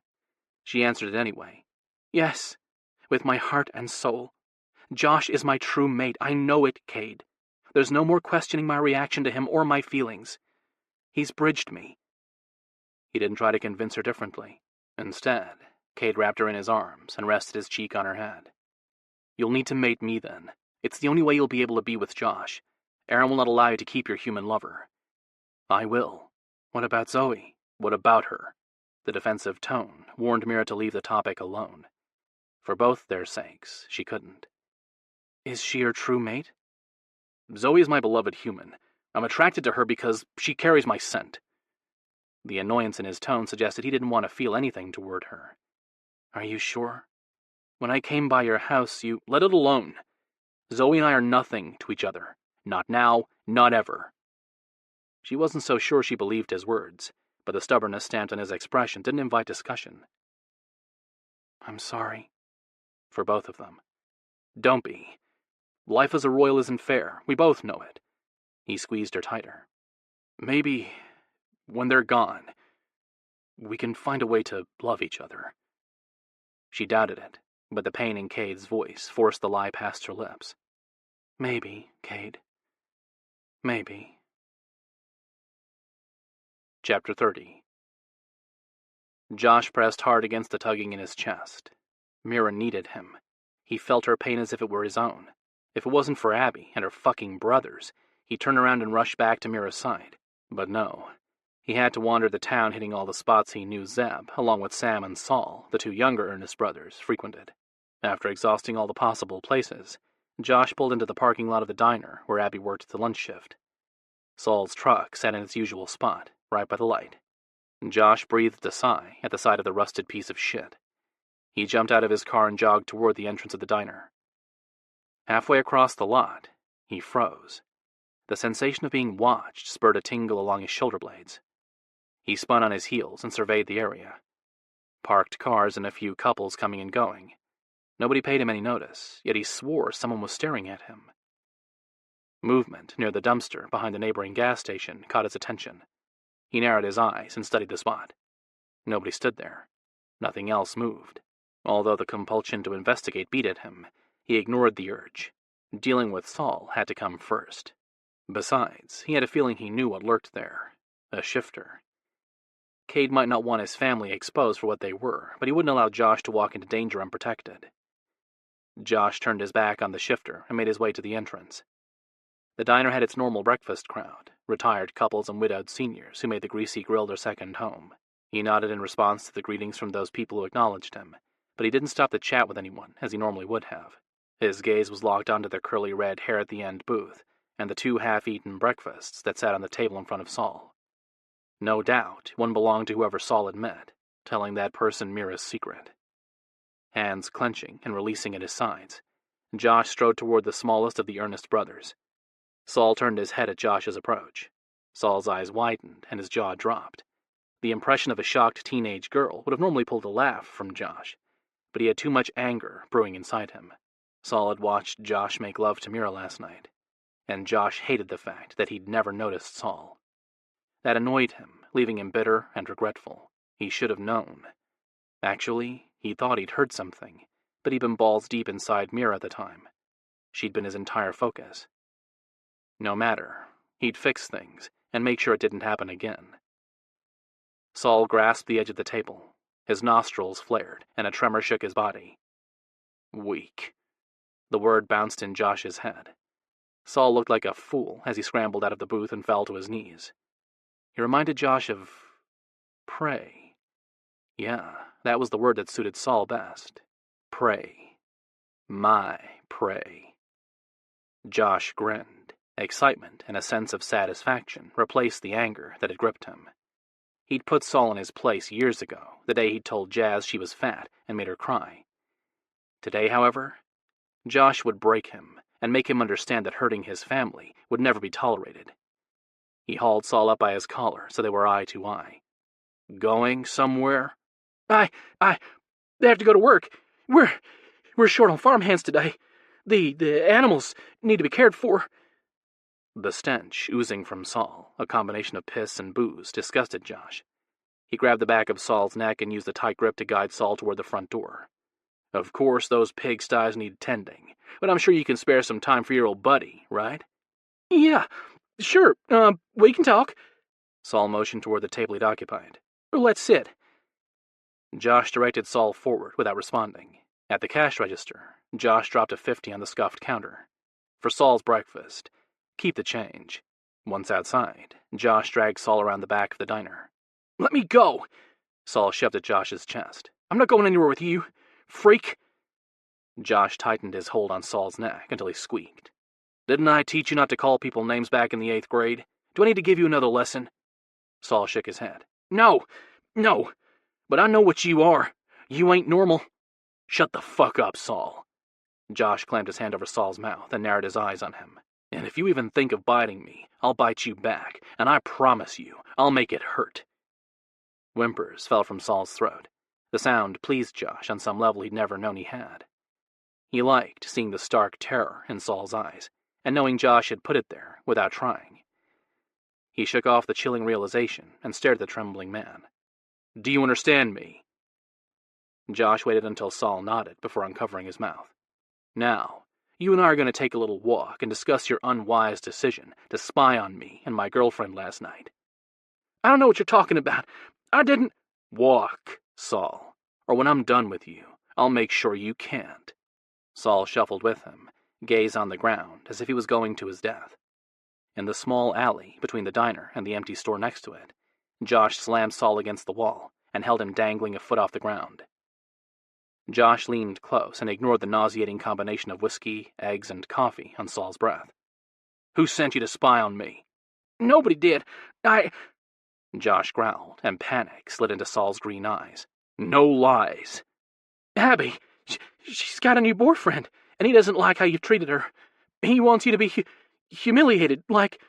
She answered it anyway. Yes, with my heart and soul. Josh is my true mate. I know it, Cade. There's no more questioning my reaction to him or my feelings. He's bridged me. He didn't try to convince her differently. Instead, Cade wrapped her in his arms and rested his cheek on her head. You'll need to mate me then. It's the only way you'll be able to be with Josh. Aaron will not allow you to keep your human lover. I will. What about Zoe? What about her? The defensive tone warned Mira to leave the topic alone. For both their sakes, she couldn't. Is she your true mate? Zoe is my beloved human. I'm attracted to her because she carries my scent. The annoyance in his tone suggested he didn't want to feel anything toward her. Are you sure? When I came by your house, you... Let it alone. Zoe and I are nothing to each other. Not now, not ever. She wasn't so sure she believed his words, but the stubbornness stamped on his expression didn't invite discussion. I'm sorry. For both of them. Don't be. Life as a royal isn't fair. We both know it. He squeezed her tighter. Maybe, when they're gone, we can find a way to love each other. She doubted it, but the pain in Cade's voice forced the lie past her lips. Maybe, Cade. Maybe. Chapter 30. Josh pressed hard against the tugging in his chest. Mira needed him. He felt her pain as if it were his own. If it wasn't for Abby and her fucking brothers, he'd turn around and rush back to Mira's side. But no. He had to wander the town hitting all the spots he knew Zeb, along with Sam and Saul, the two younger Ernest brothers, frequented. After exhausting all the possible places, Josh pulled into the parking lot of the diner where Abby worked the lunch shift. Saul's truck sat in its usual spot, right by the light. Josh breathed a sigh at the sight of the rusted piece of shit. He jumped out of his car and jogged toward the entrance of the diner. Halfway across the lot, he froze. The sensation of being watched spurred a tingle along his shoulder blades. He spun on his heels and surveyed the area. Parked cars and a few couples coming and going. Nobody paid him any notice, yet he swore someone was staring at him. Movement near the dumpster behind the neighboring gas station caught his attention. He narrowed his eyes and studied the spot. Nobody stood there. Nothing else moved. Although the compulsion to investigate beat at him, he ignored the urge. Dealing with Saul had to come first. Besides, he had a feeling he knew what lurked there. A shifter. Cade might not want his family exposed for what they were, but he wouldn't allow Josh to walk into danger unprotected. Josh turned his back on the shifter and made his way to the entrance. The diner had its normal breakfast crowd, retired couples and widowed seniors who made the greasy grill their second home. He nodded in response to the greetings from those people who acknowledged him, but he didn't stop to chat with anyone as he normally would have. His gaze was locked onto the curly red hair at the end booth and the two half-eaten breakfasts that sat on the table in front of Saul. No doubt, one belonged to whoever Saul had met, telling that person Mira's secret. Hands clenching and releasing at his sides, Josh strode toward the smallest of the Ernest brothers. Saul turned his head at Josh's approach. Saul's eyes widened and his jaw dropped. The impression of a shocked teenage girl would have normally pulled a laugh from Josh, but he had too much anger brewing inside him. Saul had watched Josh make love to Mira last night, and Josh hated the fact that he'd never noticed Saul. That annoyed him, leaving him bitter and regretful. He should have known. Actually, he thought he'd heard something, but he'd been balls deep inside Mira at the time. She'd been his entire focus. No matter, he'd fix things and make sure it didn't happen again. Saul grasped the edge of the table. His nostrils flared, and a tremor shook his body. Weak. The word bounced in Josh's head. Saul looked like a fool as he scrambled out of the booth and fell to his knees. He reminded Josh of prey. Yeah, that was the word that suited Saul best. Prey. My prey. Josh grinned. Excitement and a sense of satisfaction replaced the anger that had gripped him. He'd put Saul in his place years ago, the day he'd told Jazz she was fat and made her cry. Today, however, Josh would break him and make him understand that hurting his family would never be tolerated. He hauled Saul up by his collar so they were eye to eye. Going somewhere? They have to go to work. We're short on farmhands today. The animals need to be cared for. The stench oozing from Saul, a combination of piss and booze, disgusted Josh. He grabbed the back of Saul's neck and used a tight grip to guide Saul toward the front door. Of course, those pigsties need tending, but I'm sure you can spare some time for your old buddy, right? Yeah, sure, we can talk. Saul motioned toward the table he'd occupied. Let's sit. Josh directed Saul forward without responding. At the cash register, Josh dropped a 50 on the scuffed counter. For Saul's breakfast, keep the change. Once outside, Josh dragged Saul around the back of the diner. Let me go! Saul shoved at Josh's chest. I'm not going anywhere with you, freak! Josh tightened his hold on Saul's neck until he squeaked. Didn't I teach you not to call people names back in the 8th grade? Do I need to give you another lesson? Saul shook his head. No, but I know what you are. You ain't normal. Shut the fuck up, Saul. Josh clamped his hand over Saul's mouth and narrowed his eyes on him. And if you even think of biting me, I'll bite you back, and I promise you, I'll make it hurt. Whimpers fell from Saul's throat. The sound pleased Josh on some level he'd never known he had. He liked seeing the stark terror in Saul's eyes, and knowing Josh had put it there without trying. He shook off the chilling realization and stared at the trembling man. Do you understand me? Josh waited until Saul nodded before uncovering his mouth. Now, you and I are going to take a little walk and discuss your unwise decision to spy on me and my girlfriend last night. I don't know what you're talking about. I didn't... Walk, Saul, or when I'm done with you, I'll make sure you can't. Saul shuffled with him, gaze on the ground as if he was going to his death. In the small alley between the diner and the empty store next to it, Josh slammed Saul against the wall and held him dangling a foot off the ground. Josh leaned close and ignored the nauseating combination of whiskey, eggs, and coffee on Saul's breath. "Who sent you to spy on me?" "Nobody did. Josh growled, and panic slid into Saul's green eyes. "No lies." "Abby, she's got a new boyfriend, and he doesn't like how you've treated her. He wants you to be humiliated, like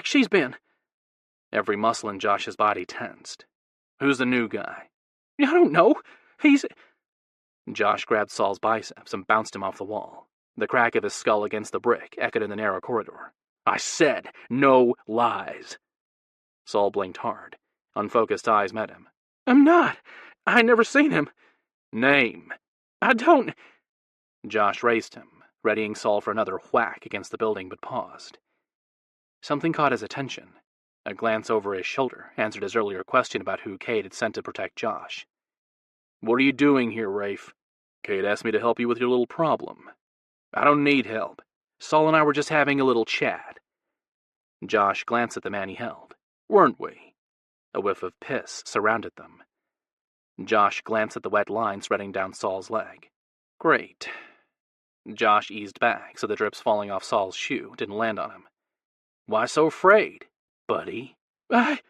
she's been." Every muscle in Josh's body tensed. "Who's the new guy?" "I don't know. He's..." Josh grabbed Saul's biceps and bounced him off the wall. The crack of his skull against the brick echoed in the narrow corridor. "I said, no lies." Saul blinked hard. Unfocused eyes met him. "I'm not. I never seen him." "Name." "I don't..." Josh raised him, readying Saul for another whack against the building, but paused. Something caught his attention. A glance over his shoulder answered his earlier question about who Cade had sent to protect Josh. "What are you doing here, Rafe?" "Cade asked me to help you with your little problem." "I don't need help. Saul and I were just having a little chat." Josh glanced at the man he held. "Weren't we?" A whiff of piss surrounded them. Josh glanced at the wet line spreading down Saul's leg. "Great." Josh eased back so the drips falling off Saul's shoe didn't land on him. "Why so afraid, buddy?" I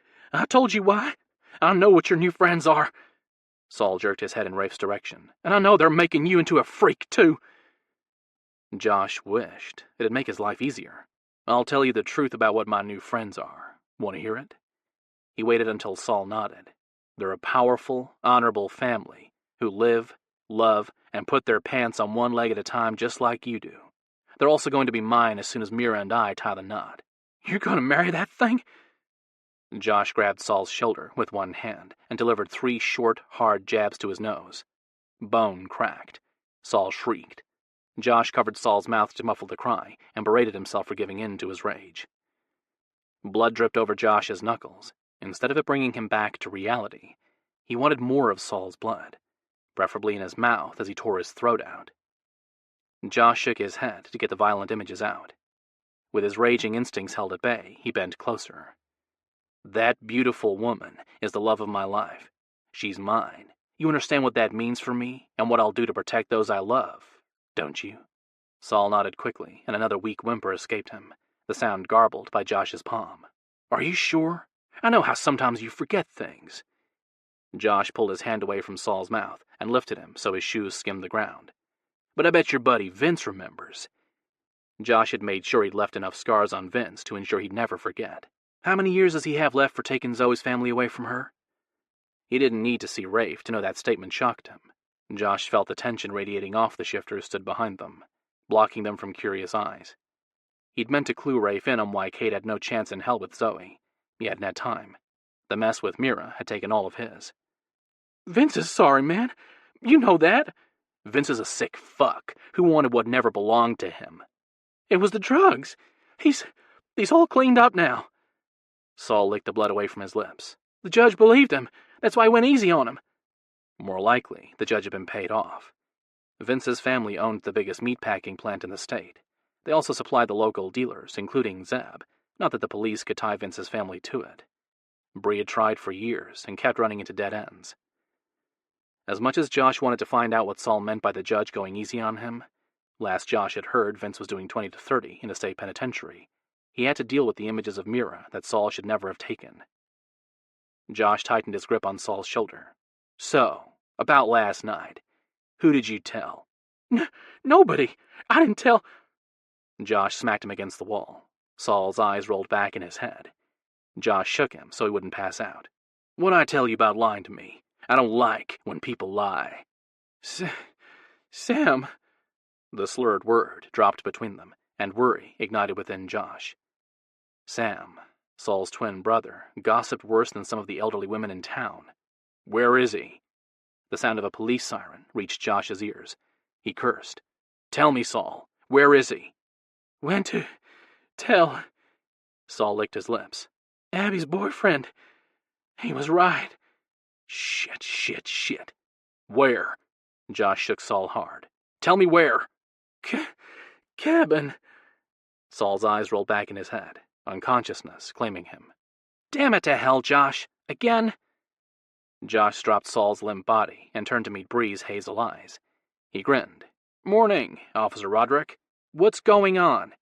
told you why. I know what your new friends are." Saul jerked his head in Rafe's direction. "And I know they're making you into a freak, too." Josh wished it'd make his life easier. "I'll tell you the truth about what my new friends are. Want to hear it?" He waited until Saul nodded. "They're a powerful, honorable family who live, love, and put their pants on one leg at a time just like you do. They're also going to be mine as soon as Mira and I tie the knot." "You're going to marry that thing?" Josh grabbed Saul's shoulder with one hand and delivered 3 short, hard jabs to his nose. Bone cracked. Saul shrieked. Josh covered Saul's mouth to muffle the cry and berated himself for giving in to his rage. Blood dripped over Josh's knuckles. Instead of it bringing him back to reality, he wanted more of Saul's blood, preferably in his mouth as he tore his throat out. Josh shook his head to get the violent images out. With his raging instincts held at bay, he bent closer. "That beautiful woman is the love of my life. She's mine. You understand what that means for me and what I'll do to protect those I love, don't you?" Saul nodded quickly, and another weak whimper escaped him, the sound garbled by Josh's palm. "Are you sure? I know how sometimes you forget things." Josh pulled his hand away from Saul's mouth and lifted him so his shoes skimmed the ground. "But I bet your buddy Vince remembers." Josh had made sure he'd left enough scars on Vince to ensure he'd never forget. "How many years does he have left for taking Zoe's family away from her?" He didn't need to see Rafe to know that statement shocked him. Josh felt the tension radiating off the shifters stood behind them, blocking them from curious eyes. He'd meant to clue Rafe in on why Cade had no chance in hell with Zoe. He hadn't had time. The mess with Mira had taken all of his. "Vince is sorry, man. You know that." "Vince is a sick fuck who wanted what never belonged to him." "It was the drugs. He's all cleaned up now." Saul licked the blood away from his lips. "The judge believed him. That's why he went easy on him." More likely, the judge had been paid off. Vince's family owned the biggest meatpacking plant in the state. They also supplied the local dealers, including Zeb, not that the police could tie Vince's family to it. Bree had tried for years and kept running into dead ends. As much as Josh wanted to find out what Saul meant by the judge going easy on him, last Josh had heard Vince was doing 20 to 30 in the state penitentiary. He had to deal with the images of Mira that Saul should never have taken. Josh tightened his grip on Saul's shoulder. "So, about last night. Who did you tell?" Nobody. I didn't tell..." Josh smacked him against the wall. Saul's eyes rolled back in his head. Josh shook him so he wouldn't pass out. "What'd I tell you about lying to me? I don't like when people lie." Sam. The slurred word dropped between them, and worry ignited within Josh. Sam, Saul's twin brother, gossiped worse than some of the elderly women in town. "Where is he?" The sound of a police siren reached Josh's ears. He cursed. "Tell me, Saul, where is he?" "Went to tell..." Saul licked his lips. "Abby's boyfriend. He was right." Shit. Where?" Josh shook Saul hard. "Tell me where." Cabin." Saul's eyes rolled back in his head, unconsciousness claiming him. "Damn it to hell, Josh. Again? Josh dropped Saul's limp body and turned to meet Bree's hazel eyes. He grinned. Morning, Officer Roderick. What's going on?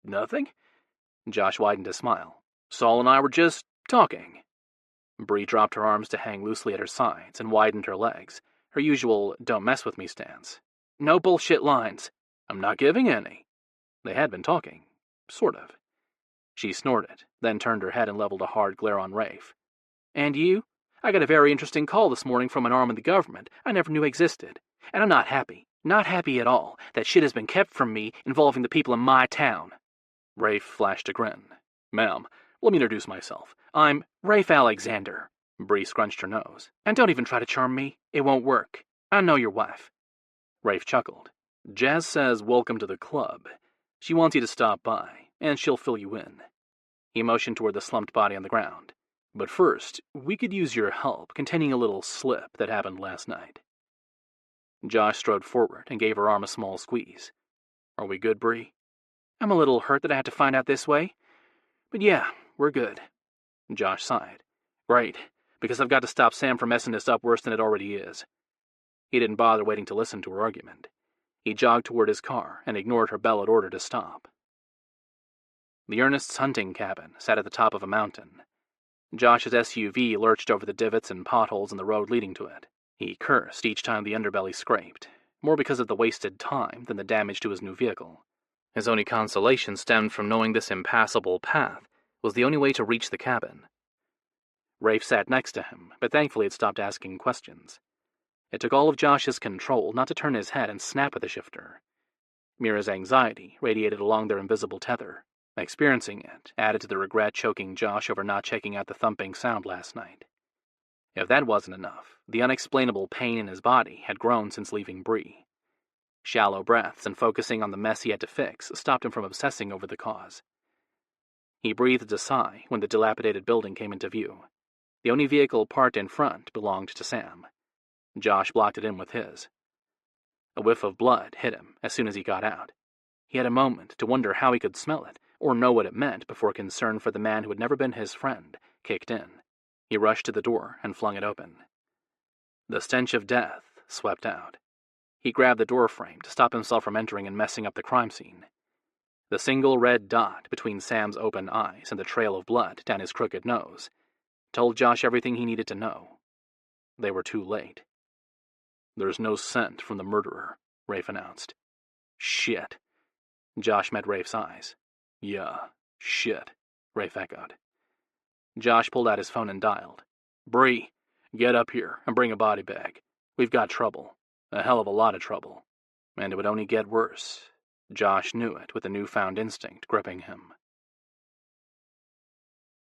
Nothing? Josh widened his smile. Saul and I were just talking. Bree dropped her arms to hang loosely at her sides and widened her legs, her usual don't mess with me stance. No bullshit lines. I'm not giving any. They had been talking. Sort of. She snorted, then turned her head and leveled a hard glare on Rafe. And you? I got a very interesting call this morning from an arm of the government I never knew existed. And I'm not happy. Not happy at all. That shit has been kept from me involving the people in my town. Rafe flashed a grin. Ma'am, let me introduce myself. I'm Rafe Alexander. Bree scrunched her nose. And don't even try to charm me. It won't work. I know your wife. Rafe chuckled. Jazz says welcome to the club. She wants you to stop by, and she'll fill you in. He motioned toward the slumped body on the ground. But first, we could use your help containing a little slip that happened last night. Josh strode forward and gave her arm a small squeeze. Are we good, Bree? I'm a little hurt that I had to find out this way. But yeah, we're good. Josh sighed. Great, because I've got to stop Sam from messing this up worse than it already is. He didn't bother waiting to listen to her argument. He jogged toward his car and ignored her bellowed order to stop. The Ernest's hunting cabin sat at the top of a mountain. Josh's SUV lurched over the divots and potholes in the road leading to it. He cursed each time the underbelly scraped, more because of the wasted time than the damage to his new vehicle. His only consolation stemmed from knowing this impassable path was the only way to reach the cabin. Rafe sat next to him, but thankfully had stopped asking questions. It took all of Josh's control not to turn his head and snap at the shifter. Mira's anxiety radiated along their invisible tether. Experiencing it added to the regret choking Josh over not checking out the thumping sound last night. If that wasn't enough, the unexplainable pain in his body had grown since leaving Bree. Shallow breaths and focusing on the mess he had to fix stopped him from obsessing over the cause. He breathed a sigh when the dilapidated building came into view. The only vehicle parked in front belonged to Sam. Josh blocked it in with his. A whiff of blood hit him as soon as he got out. He had a moment to wonder how he could smell it or know what it meant before concern for the man who had never been his friend kicked in. He rushed to the door and flung it open. The stench of death swept out. He grabbed the door frame to stop himself from entering and messing up the crime scene. The single red dot between Sam's open eyes and the trail of blood down his crooked nose told Josh everything he needed to know. They were too late. There's no scent from the murderer, Rafe announced. Shit. Josh met Rafe's eyes. Yeah, shit, Rafe echoed. Josh pulled out his phone and dialed. Bree, get up here and bring a body bag. We've got trouble. A hell of a lot of trouble. And it would only get worse. Josh knew it with a newfound instinct gripping him.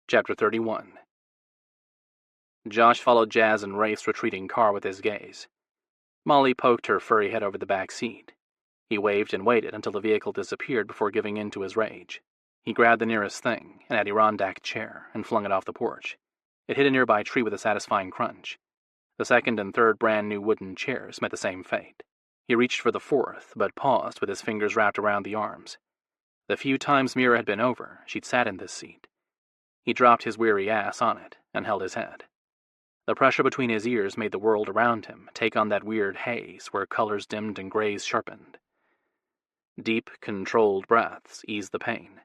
Chapter 31. Josh followed Jazz and Rafe's retreating car with his gaze. Molly poked her furry head over the back seat. He waved and waited until the vehicle disappeared before giving in to his rage. He grabbed the nearest thing, an Adirondack chair, and flung it off the porch. It hit a nearby tree with a satisfying crunch. The second and third brand-new wooden chairs met the same fate. He reached for the fourth, but paused with his fingers wrapped around the arms. The few times Mira had been over, she'd sat in this seat. He dropped his weary ass on it and held his head. The pressure between his ears made the world around him take on that weird haze where colors dimmed and grays sharpened. Deep, controlled breaths eased the pain.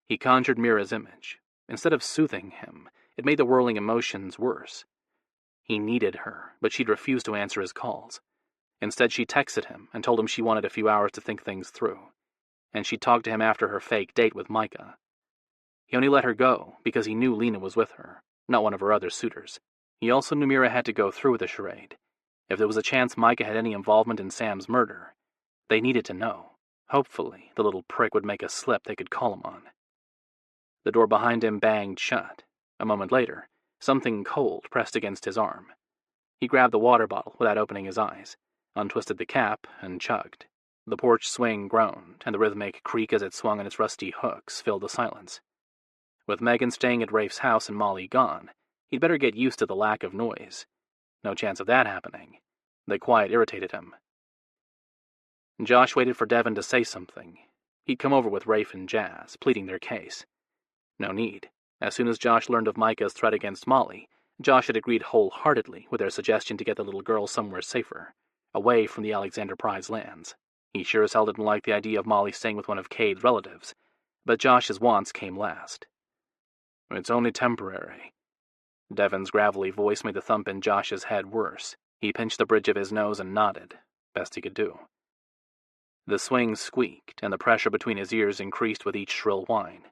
He conjured Mira's image. Instead of soothing him, it made the whirling emotions worse. He needed her, but she'd refused to answer his calls. Instead, she texted him and told him she wanted a few hours to think things through. And she'd talk to him after her fake date with Micah. He only let her go because he knew Lena was with her, not one of her other suitors. He also knew Mira had to go through with the charade. If there was a chance Micah had any involvement in Sam's murder, they needed to know. Hopefully, the little prick would make a slip they could call him on. The door behind him banged shut. A moment later, something cold pressed against his arm. He grabbed the water bottle without opening his eyes, untwisted the cap, and chugged. The porch swing groaned, and the rhythmic creak as it swung on its rusty hooks filled the silence. With Megan staying at Rafe's house and Molly gone, he'd better get used to the lack of noise. No chance of that happening. The quiet irritated him. Josh waited for Devon to say something. He'd come over with Rafe and Jazz, pleading their case. No need. As soon as Josh learned of Micah's threat against Molly, Josh had agreed wholeheartedly with their suggestion to get the little girl somewhere safer, away from the Alexander Prize lands. He sure as hell didn't like the idea of Molly staying with one of Cade's relatives, but Josh's wants came last. "It's only temporary." Devon's gravelly voice made the thump in Josh's head worse. He pinched the bridge of his nose and nodded, best he could do. The swing squeaked, and the pressure between his ears increased with each shrill whine.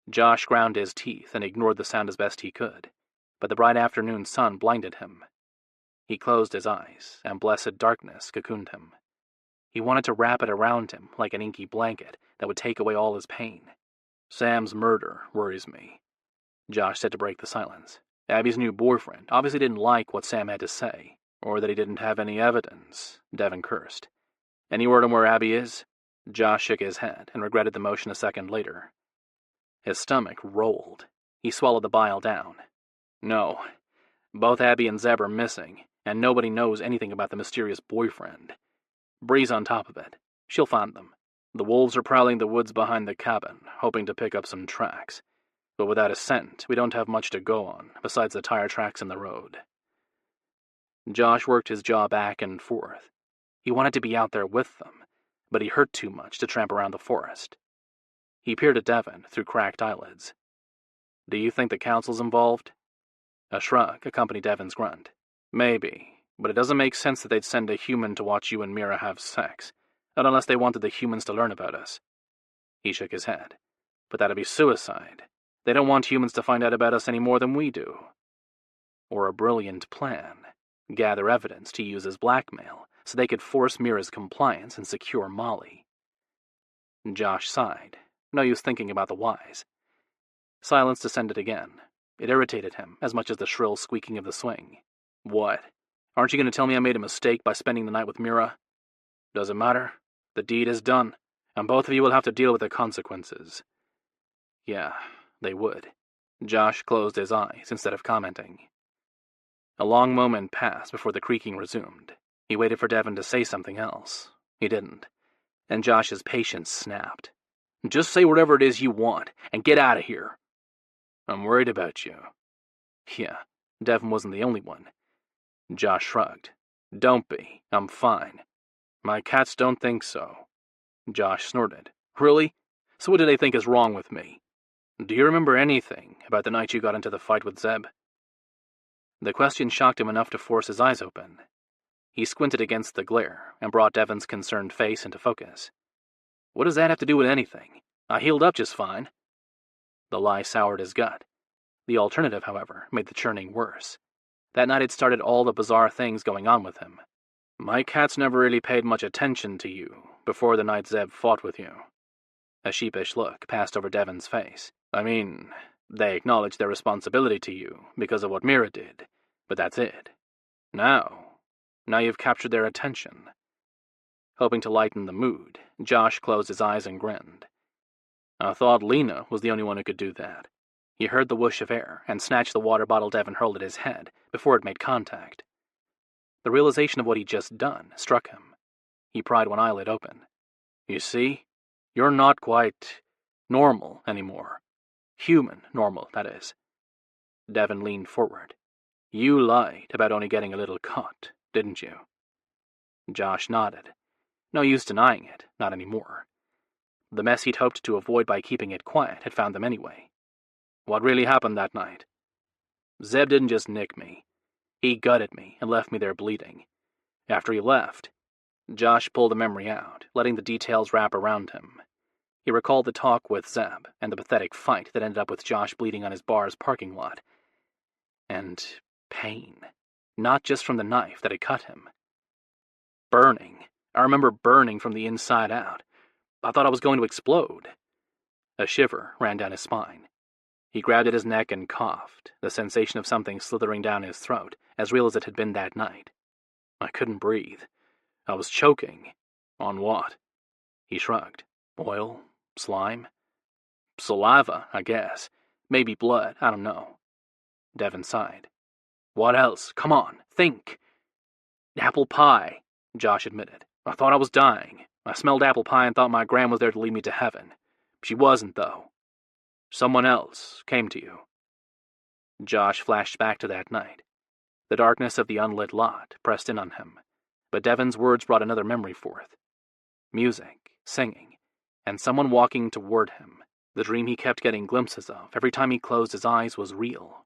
Josh ground his teeth and ignored the sound as best he could, but the bright afternoon sun blinded him. He closed his eyes, and blessed darkness cocooned him. He wanted to wrap it around him like an inky blanket that would take away all his pain. "Sam's murder worries me," Josh said to break the silence. Abby's new boyfriend obviously didn't like what Sam had to say, or that he didn't have any evidence, Devon cursed. "Any word on where Abby is?" Josh shook his head and regretted the motion a second later. His stomach rolled. He swallowed the bile down. "No. Both Abby and Zeb are missing, and nobody knows anything about the mysterious boyfriend. Bree's on top of it. She'll find them. The wolves are prowling the woods behind the cabin, hoping to pick up some tracks. But without a scent, we don't have much to go on, besides the tire tracks in the road." Josh worked his jaw back and forth. He wanted to be out there with them, but he hurt too much to tramp around the forest. He peered at Devon through cracked eyelids. "Do you think the council's involved?" A shrug accompanied Devon's grunt. "Maybe, but it doesn't make sense that they'd send a human to watch you and Mira have sex, not unless they wanted the humans to learn about us." He shook his head. "But that'd be suicide. They don't want humans to find out about us any more than we do." Or a brilliant plan. Gather evidence to use as blackmail, so they could force Mira's compliance and secure Molly. Josh sighed. No use thinking about the whys. Silence descended again. It irritated him as much as the shrill squeaking of the swing. "What? Aren't you going to tell me I made a mistake by spending the night with Mira?" "Doesn't matter. The deed is done, and both of you will have to deal with the consequences." Yeah, they would. Josh closed his eyes instead of commenting. A long moment passed before the creaking resumed. He waited for Devon to say something else. He didn't. And Josh's patience snapped. "Just say whatever it is you want, and get out of here." "I'm worried about you." Yeah, Devon wasn't the only one. Josh shrugged. "Don't be. I'm fine." "My cats don't think so." Josh snorted. "Really? So what do they think is wrong with me?" "Do you remember anything about the night you got into the fight with Zeb?" The question shocked him enough to force his eyes open. He squinted against the glare and brought Devon's concerned face into focus. "What does that have to do with anything? I healed up just fine." The lie soured his gut. The alternative, however, made the churning worse. That night had started all the bizarre things going on with him. "My cats never really paid much attention to you before the night Zeb fought with you." A sheepish look passed over Devon's face. "I mean, they acknowledged their responsibility to you because of what Mira did, but that's it. Now you've captured their attention." Hoping to lighten the mood, Josh closed his eyes and grinned. "I thought Lena was the only one who could do that." He heard the whoosh of air and snatched the water bottle Devon hurled at his head before it made contact. The realization of what he'd just done struck him. He pried one eyelid open. "You see, you're not quite normal anymore. Human normal, that is." Devon leaned forward. "You lied about only getting a little cut, didn't you?" Josh nodded. No use denying it, not anymore. The mess he'd hoped to avoid by keeping it quiet had found them anyway. "What really happened that night?" "Zeb didn't just nick me. He gutted me and left me there bleeding. After he left..." Josh pulled the memory out, letting the details wrap around him. He recalled the talk with Zeb and the pathetic fight that ended up with Josh bleeding on his bar's parking lot. And pain. Not just from the knife that had cut him. Burning. I remember burning from the inside out. I thought I was going to explode. A shiver ran down his spine. He grabbed at his neck and coughed, the sensation of something slithering down his throat, as real as it had been that night. I couldn't breathe. I was choking. On what? He shrugged. Oil? Slime? Saliva, I guess. Maybe blood, I don't know. Devon sighed. What else? Come on, think. Apple pie, Josh admitted. I thought I was dying. I smelled apple pie and thought my gran was there to lead me to heaven. She wasn't, though. Someone else came to you. Josh flashed back to that night. The darkness of the unlit lot pressed in on him, but Devon's words brought another memory forth. Music, singing, and someone walking toward him. The dream he kept getting glimpses of every time he closed his eyes was real.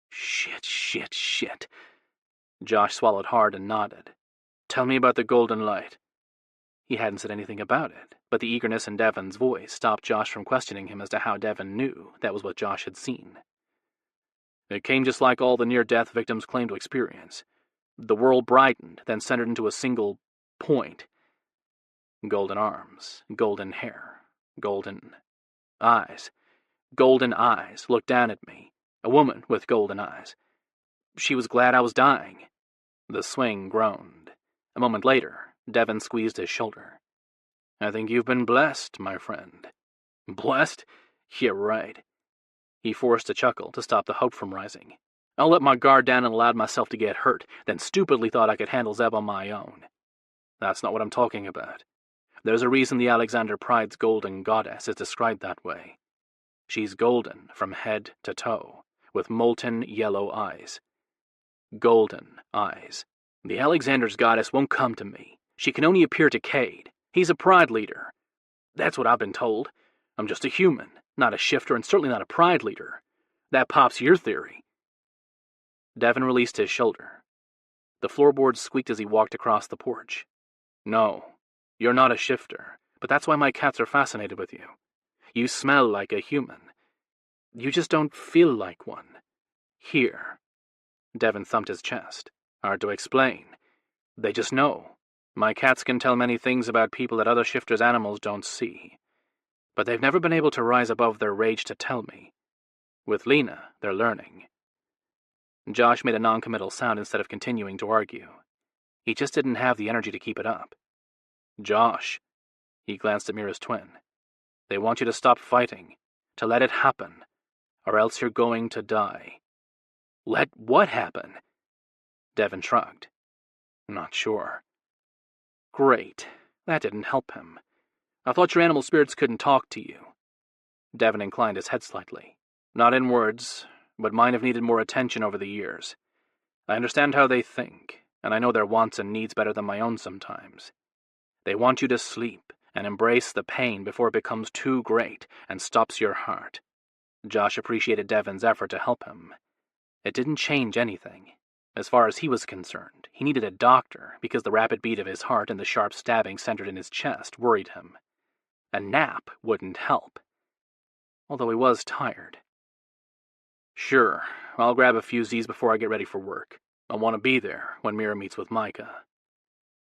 Shit. Josh swallowed hard and nodded. Tell me about the golden light. He hadn't said anything about it, but the eagerness in Devon's voice stopped Josh from questioning him as to how Devon knew that was what Josh had seen. It came just like all the near-death victims claimed to experience. The world brightened, then centered into a single point. Golden arms, golden hair, golden eyes. Golden eyes looked down at me, a woman with golden eyes. She was glad I was dying. The swing groaned. A moment later, Devon squeezed his shoulder. I think you've been blessed, my friend. Blessed? Yeah, right. He forced a chuckle to stop the hope from rising. I let my guard down and allowed myself to get hurt, then stupidly thought I could handle Zeb on my own. That's not what I'm talking about. There's a reason the Alexander Pride's golden goddess is described that way. She's golden from head to toe, with molten yellow eyes. Golden eyes. The Alexander's goddess won't come to me. She can only appear to Cade. He's a pride leader. That's what I've been told. I'm just a human, not a shifter, and certainly not a pride leader. That pops your theory. Devon released his shoulder. The floorboards squeaked as he walked across the porch. No, you're not a shifter, but that's why my cats are fascinated with you. You smell like a human. You just don't feel like one. Here. Devon thumped his chest. Hard to explain. They just know. My cats can tell many things about people that other shifters' animals don't see. But they've never been able to rise above their rage to tell me. With Lena, they're learning. Josh made a non-committal sound instead of continuing to argue. He just didn't have the energy to keep it up. Josh. He glanced at Mira's twin. They want you to stop fighting, to let it happen, or else you're going to die. Let what happen? Devon shrugged. Not sure. Great. That didn't help him. I thought your animal spirits couldn't talk to you. Devon inclined his head slightly. Not in words, but mine have needed more attention over the years. I understand how they think, and I know their wants and needs better than my own sometimes. They want you to sleep and embrace the pain before it becomes too great and stops your heart. Josh appreciated Devon's effort to help him. It didn't change anything. As far as he was concerned, he needed a doctor because the rapid beat of his heart and the sharp stabbing centered in his chest worried him. A nap wouldn't help, although he was tired. Sure, I'll grab a few Z's before I get ready for work. I want to be there when Mira meets with Micah,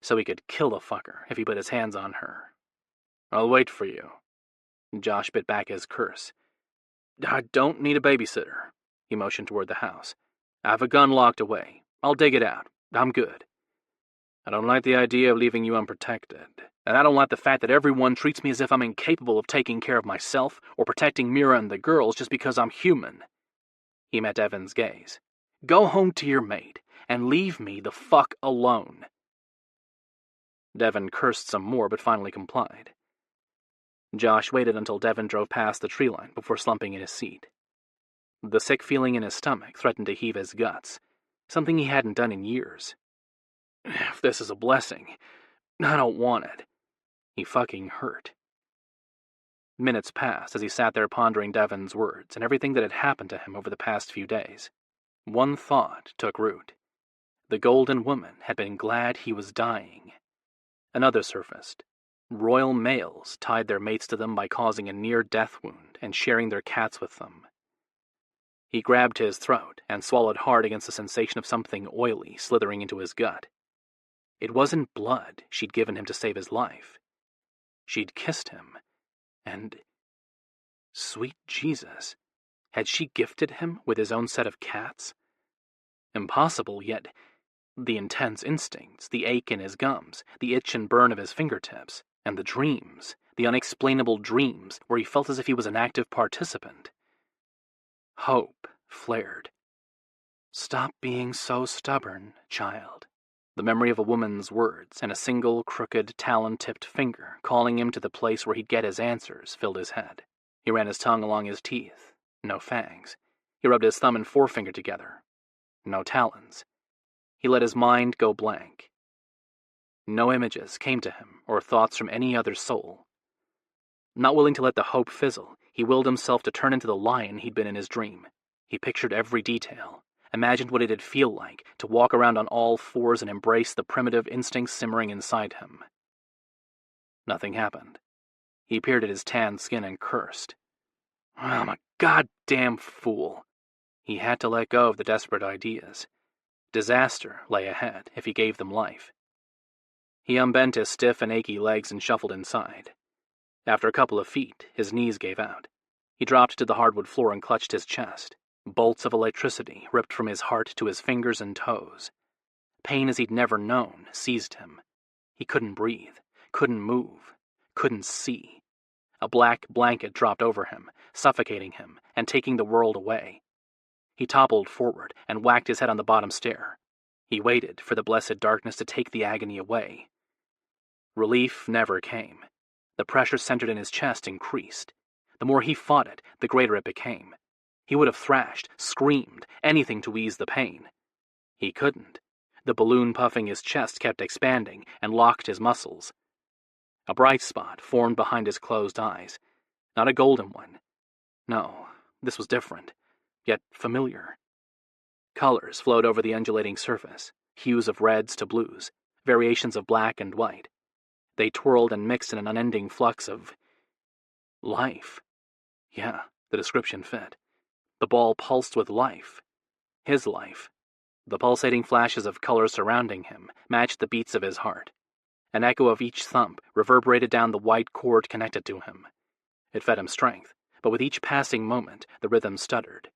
so he could kill the fucker if he put his hands on her. I'll wait for you. Josh bit back his curse. I don't need a babysitter. He motioned toward the house. I have a gun locked away. I'll dig it out. I'm good. I don't like the idea of leaving you unprotected, and I don't like the fact that everyone treats me as if I'm incapable of taking care of myself or protecting Mira and the girls just because I'm human. He met Devon's gaze. Go home to your mate and leave me the fuck alone. Devon cursed some more but finally complied. Josh waited until Devon drove past the tree line before slumping in his seat. The sick feeling in his stomach threatened to heave his guts, something he hadn't done in years. If this is a blessing, I don't want it. He fucking hurt. Minutes passed as he sat there pondering Devon's words and everything that had happened to him over the past few days. One thought took root. The golden woman had been glad he was dying. Another surfaced. Royal males tied their mates to them by causing a near-death wound and sharing their cats with them. He grabbed his throat and swallowed hard against the sensation of something oily slithering into his gut. It wasn't blood she'd given him to save his life. She'd kissed him, and... Sweet Jesus, had she gifted him with his own set of cats? Impossible, yet the intense instincts, the ache in his gums, the itch and burn of his fingertips, and the dreams, the unexplainable dreams where he felt as if he was an active participant. Hope flared. Stop being so stubborn, child. The memory of a woman's words and a single crooked, talon-tipped finger calling him to the place where he'd get his answers filled his head. He ran his tongue along his teeth. No fangs. He rubbed his thumb and forefinger together. No talons. He let his mind go blank. No images came to him or thoughts from any other soul. Not willing to let the hope fizzle, he willed himself to turn into the lion he'd been in his dream. He pictured every detail, imagined what it'd feel like to walk around on all fours and embrace the primitive instincts simmering inside him. Nothing happened. He peered at his tanned skin and cursed. I'm a goddamn fool. He had to let go of the desperate ideas. Disaster lay ahead if he gave them life. He unbent his stiff and achy legs and shuffled inside. After a couple of feet, his knees gave out. He dropped to the hardwood floor and clutched his chest. Bolts of electricity ripped from his heart to his fingers and toes. Pain as he'd never known seized him. He couldn't breathe, couldn't move, couldn't see. A black blanket dropped over him, suffocating him and taking the world away. He toppled forward and whacked his head on the bottom stair. He waited for the blessed darkness to take the agony away. Relief never came. The pressure centered in his chest increased. The more he fought it, the greater it became. He would have thrashed, screamed, anything to ease the pain. He couldn't. The balloon puffing his chest kept expanding and locked his muscles. A bright spot formed behind his closed eyes. Not a golden one. No, this was different, yet familiar. Colors flowed over the undulating surface, hues of reds to blues, variations of black and white. They twirled and mixed in an unending flux of life. Yeah, the description fit. The ball pulsed with life. His life. The pulsating flashes of color surrounding him matched the beats of his heart. An echo of each thump reverberated down the white cord connected to him. It fed him strength, but with each passing moment, the rhythm stuttered.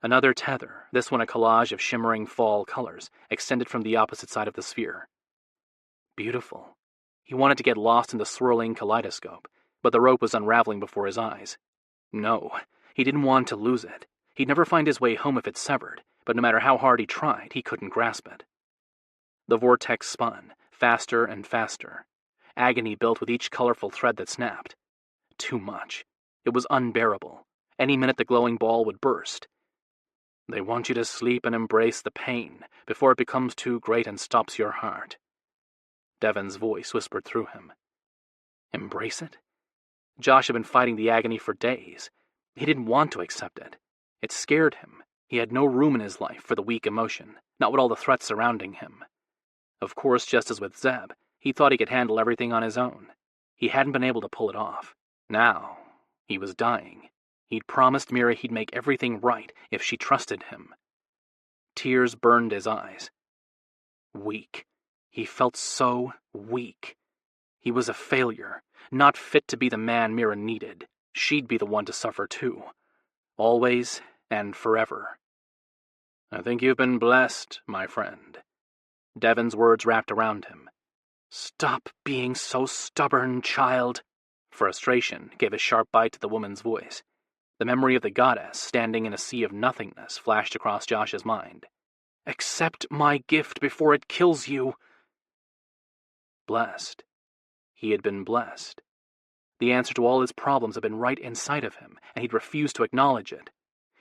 Another tether, this one a collage of shimmering fall colors, extended from the opposite side of the sphere. Beautiful. He wanted to get lost in the swirling kaleidoscope, but the rope was unraveling before his eyes. No, he didn't want to lose it. He'd never find his way home if it severed, but no matter how hard he tried, he couldn't grasp it. The vortex spun, faster and faster. Agony built with each colorful thread that snapped. Too much. It was unbearable. Any minute the glowing ball would burst. They want you to sleep and embrace the pain before it becomes too great and stops your heart. Devon's voice whispered through him. Embrace it? Josh had been fighting the agony for days. He didn't want to accept it. It scared him. He had no room in his life for the weak emotion, not with all the threats surrounding him. Of course, just as with Zeb, he thought he could handle everything on his own. He hadn't been able to pull it off. Now, he was dying. He'd promised Mira he'd make everything right if she trusted him. Tears burned his eyes. Weak. He felt so weak. He was a failure, not fit to be the man Mira needed. She'd be the one to suffer too. Always and forever. I think you've been blessed, my friend. Devon's words wrapped around him. Stop being so stubborn, child. Frustration gave a sharp bite to the woman's voice. The memory of the goddess standing in a sea of nothingness flashed across Josh's mind. Accept my gift before it kills you. Blessed. He had been blessed. The answer to all his problems had been right inside of him, and he'd refused to acknowledge it.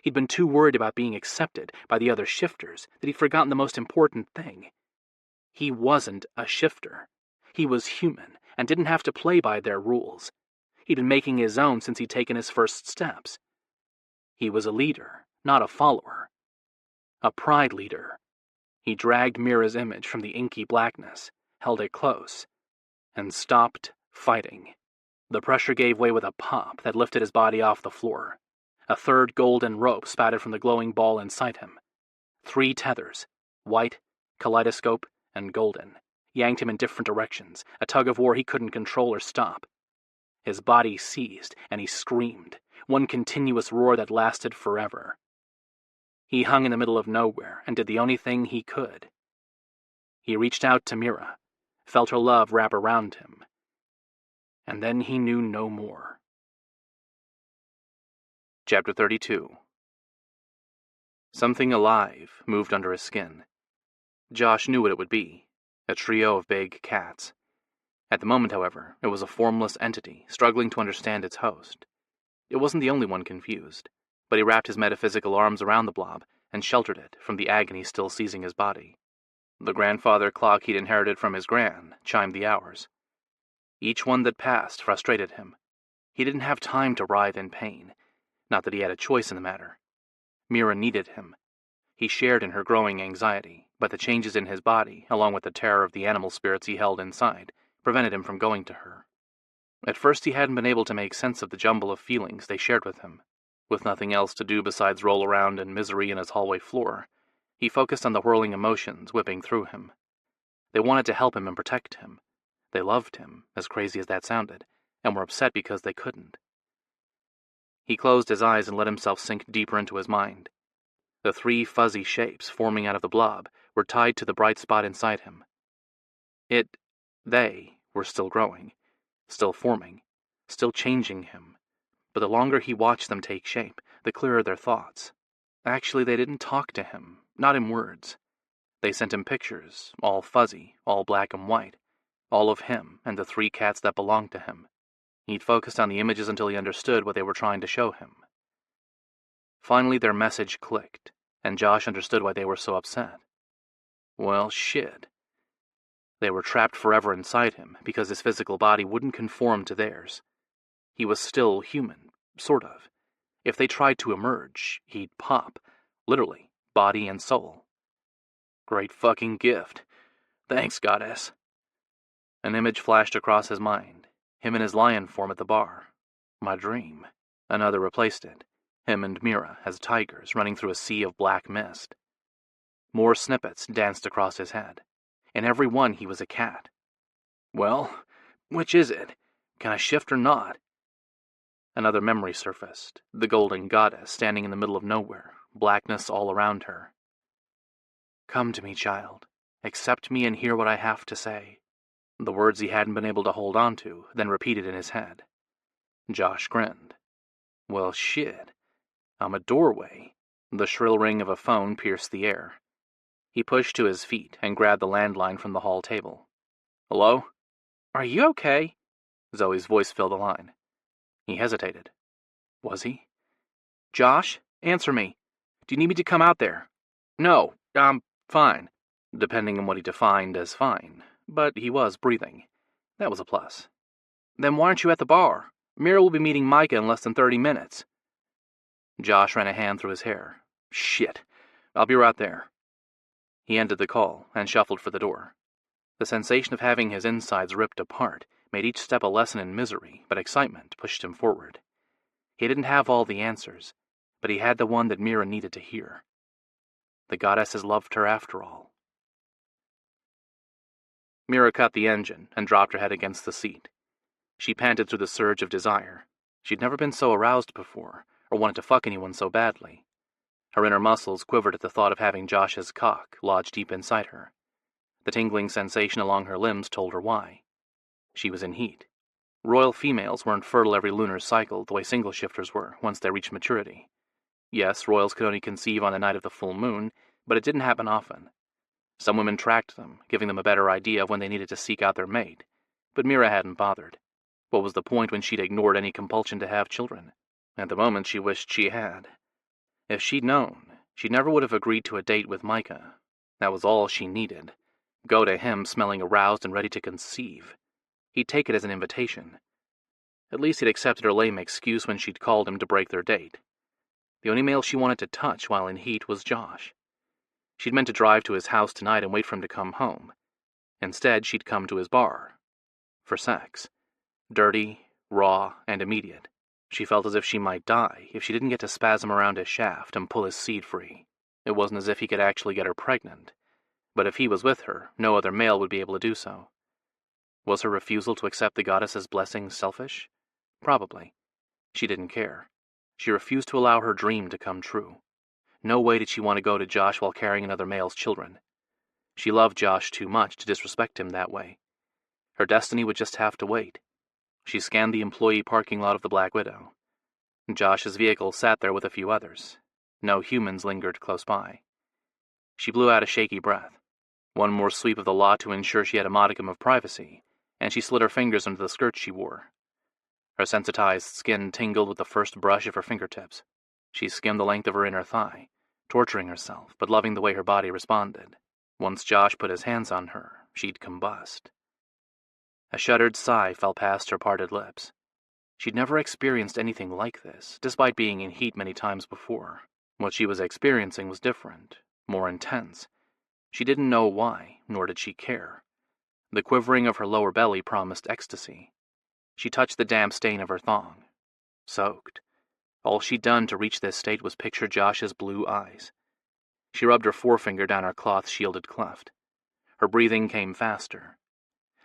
He'd been too worried about being accepted by the other shifters that he'd forgotten the most important thing. He wasn't a shifter. He was human and didn't have to play by their rules. He'd been making his own since he'd taken his first steps. He was a leader, not a follower. A pride leader. He dragged Mira's image from the inky blackness, held it close, and stopped fighting. The pressure gave way with a pop that lifted his body off the floor. A third golden rope spattered from the glowing ball inside him. 3 tethers, white, kaleidoscope, and golden, yanked him in different directions, a tug-of-war he couldn't control or stop. His body seized, and he screamed, one continuous roar that lasted forever. He hung in the middle of nowhere and did the only thing he could. He reached out to Mira, felt her love wrap around him, and then he knew no more. Chapter 32. Something alive moved under his skin. Josh knew what it would be, a trio of big cats. At the moment, however, it was a formless entity struggling to understand its host. It wasn't the only one confused, but he wrapped his metaphysical arms around the blob and sheltered it from the agony still seizing his body. The grandfather clock he'd inherited from his gran chimed the hours. Each one that passed frustrated him. He didn't have time to writhe in pain, not that he had a choice in the matter. Mira needed him. He shared in her growing anxiety, but the changes in his body, along with the terror of the animal spirits he held inside, prevented him from going to her. At first he hadn't been able to make sense of the jumble of feelings they shared with him. With nothing else to do besides roll around in misery in his hallway floor, he focused on the whirling emotions whipping through him. They wanted to help him and protect him. They loved him, as crazy as that sounded, and were upset because they couldn't. He closed his eyes and let himself sink deeper into his mind. The three fuzzy shapes forming out of the blob were tied to the bright spot inside him. They were still growing, still forming, still changing him. But the longer he watched them take shape, the clearer their thoughts. Actually, they didn't talk to him, not in words. They sent him pictures, all fuzzy, all black and white, all of him and the three cats that belonged to him. He'd focused on the images until he understood what they were trying to show him. Finally, their message clicked, and Josh understood why they were so upset. Well, shit. They were trapped forever inside him because his physical body wouldn't conform to theirs. He was still human, sort of. If they tried to emerge, he'd pop, literally, body and soul. Great fucking gift. Thanks, goddess. An image flashed across his mind, him in his lion form at the bar. My dream. Another replaced it, him and Mira as tigers running through a sea of black mist. More snippets danced across his head. In every one he was a cat. Well, which is it? Can I shift or not? Another memory surfaced, the golden goddess standing in the middle of nowhere, blackness all around her. Come to me, child. Accept me and hear what I have to say. The words he hadn't been able to hold on to, then repeated in his head. Josh grinned. Well, shit. I'm a doorway. The shrill ring of a phone pierced the air. He pushed to his feet and grabbed the landline from the hall table. Hello? Are you okay? Zoe's voice filled the line. He hesitated. Was he? Josh, answer me. Do you need me to come out there? No, I'm fine. Depending on what he defined as fine. But he was breathing. That was a plus. Then why aren't you at the bar? Mira will be meeting Micah in less than 30 minutes. Josh ran a hand through his hair. Shit. I'll be right there. He ended the call and shuffled for the door. The sensation of having his insides ripped apart made each step a lesson in misery, but excitement pushed him forward. He didn't have all the answers, but he had the one that Mira needed to hear. The goddesses loved her after all. Mira cut the engine and dropped her head against the seat. She panted through the surge of desire. She'd never been so aroused before, or wanted to fuck anyone so badly. Her inner muscles quivered at the thought of having Josh's cock lodged deep inside her. The tingling sensation along her limbs told her why. She was in heat. Royal females weren't fertile every lunar cycle the way single shifters were once they reached maturity. Yes, royals could only conceive on the night of the full moon, but it didn't happen often. Some women tracked them, giving them a better idea of when they needed to seek out their mate, but Mira hadn't bothered. What was the point when she'd ignored any compulsion to have children? At the moment she wished she had. If she'd known, she never would have agreed to a date with Micah. That was all she needed. Go to him smelling aroused and ready to conceive. He'd take it as an invitation. At least he'd accepted her lame excuse when she'd called him to break their date. The only male she wanted to touch while in heat was Josh. She'd meant to drive to his house tonight and wait for him to come home. Instead, she'd come to his bar. For sex. Dirty, raw, and immediate. She felt as if she might die if she didn't get to spasm around his shaft and pull his seed free. It wasn't as if he could actually get her pregnant. But if he was with her, no other male would be able to do so. Was her refusal to accept the goddess's blessing selfish? Probably. She didn't care. She refused to allow her dream to come true. No way did she want to go to Josh while carrying another male's children. She loved Josh too much to disrespect him that way. Her destiny would just have to wait. She scanned the employee parking lot of the Black Widow. Josh's vehicle sat there with a few others. No humans lingered close by. She blew out a shaky breath. One more sweep of the lot to ensure she had a modicum of privacy, and she slid her fingers under the skirt she wore. Her sensitized skin tingled with the first brush of her fingertips. She skimmed the length of her inner thigh, torturing herself, but loving the way her body responded. Once Josh put his hands on her, she'd combust. A shuddered sigh fell past her parted lips. She'd never experienced anything like this, despite being in heat many times before. What she was experiencing was different, more intense. She didn't know why, nor did she care. The quivering of her lower belly promised ecstasy. She touched the damp stain of her thong. Soaked. All she'd done to reach this state was picture Josh's blue eyes. She rubbed her forefinger down her cloth-shielded cleft. Her breathing came faster.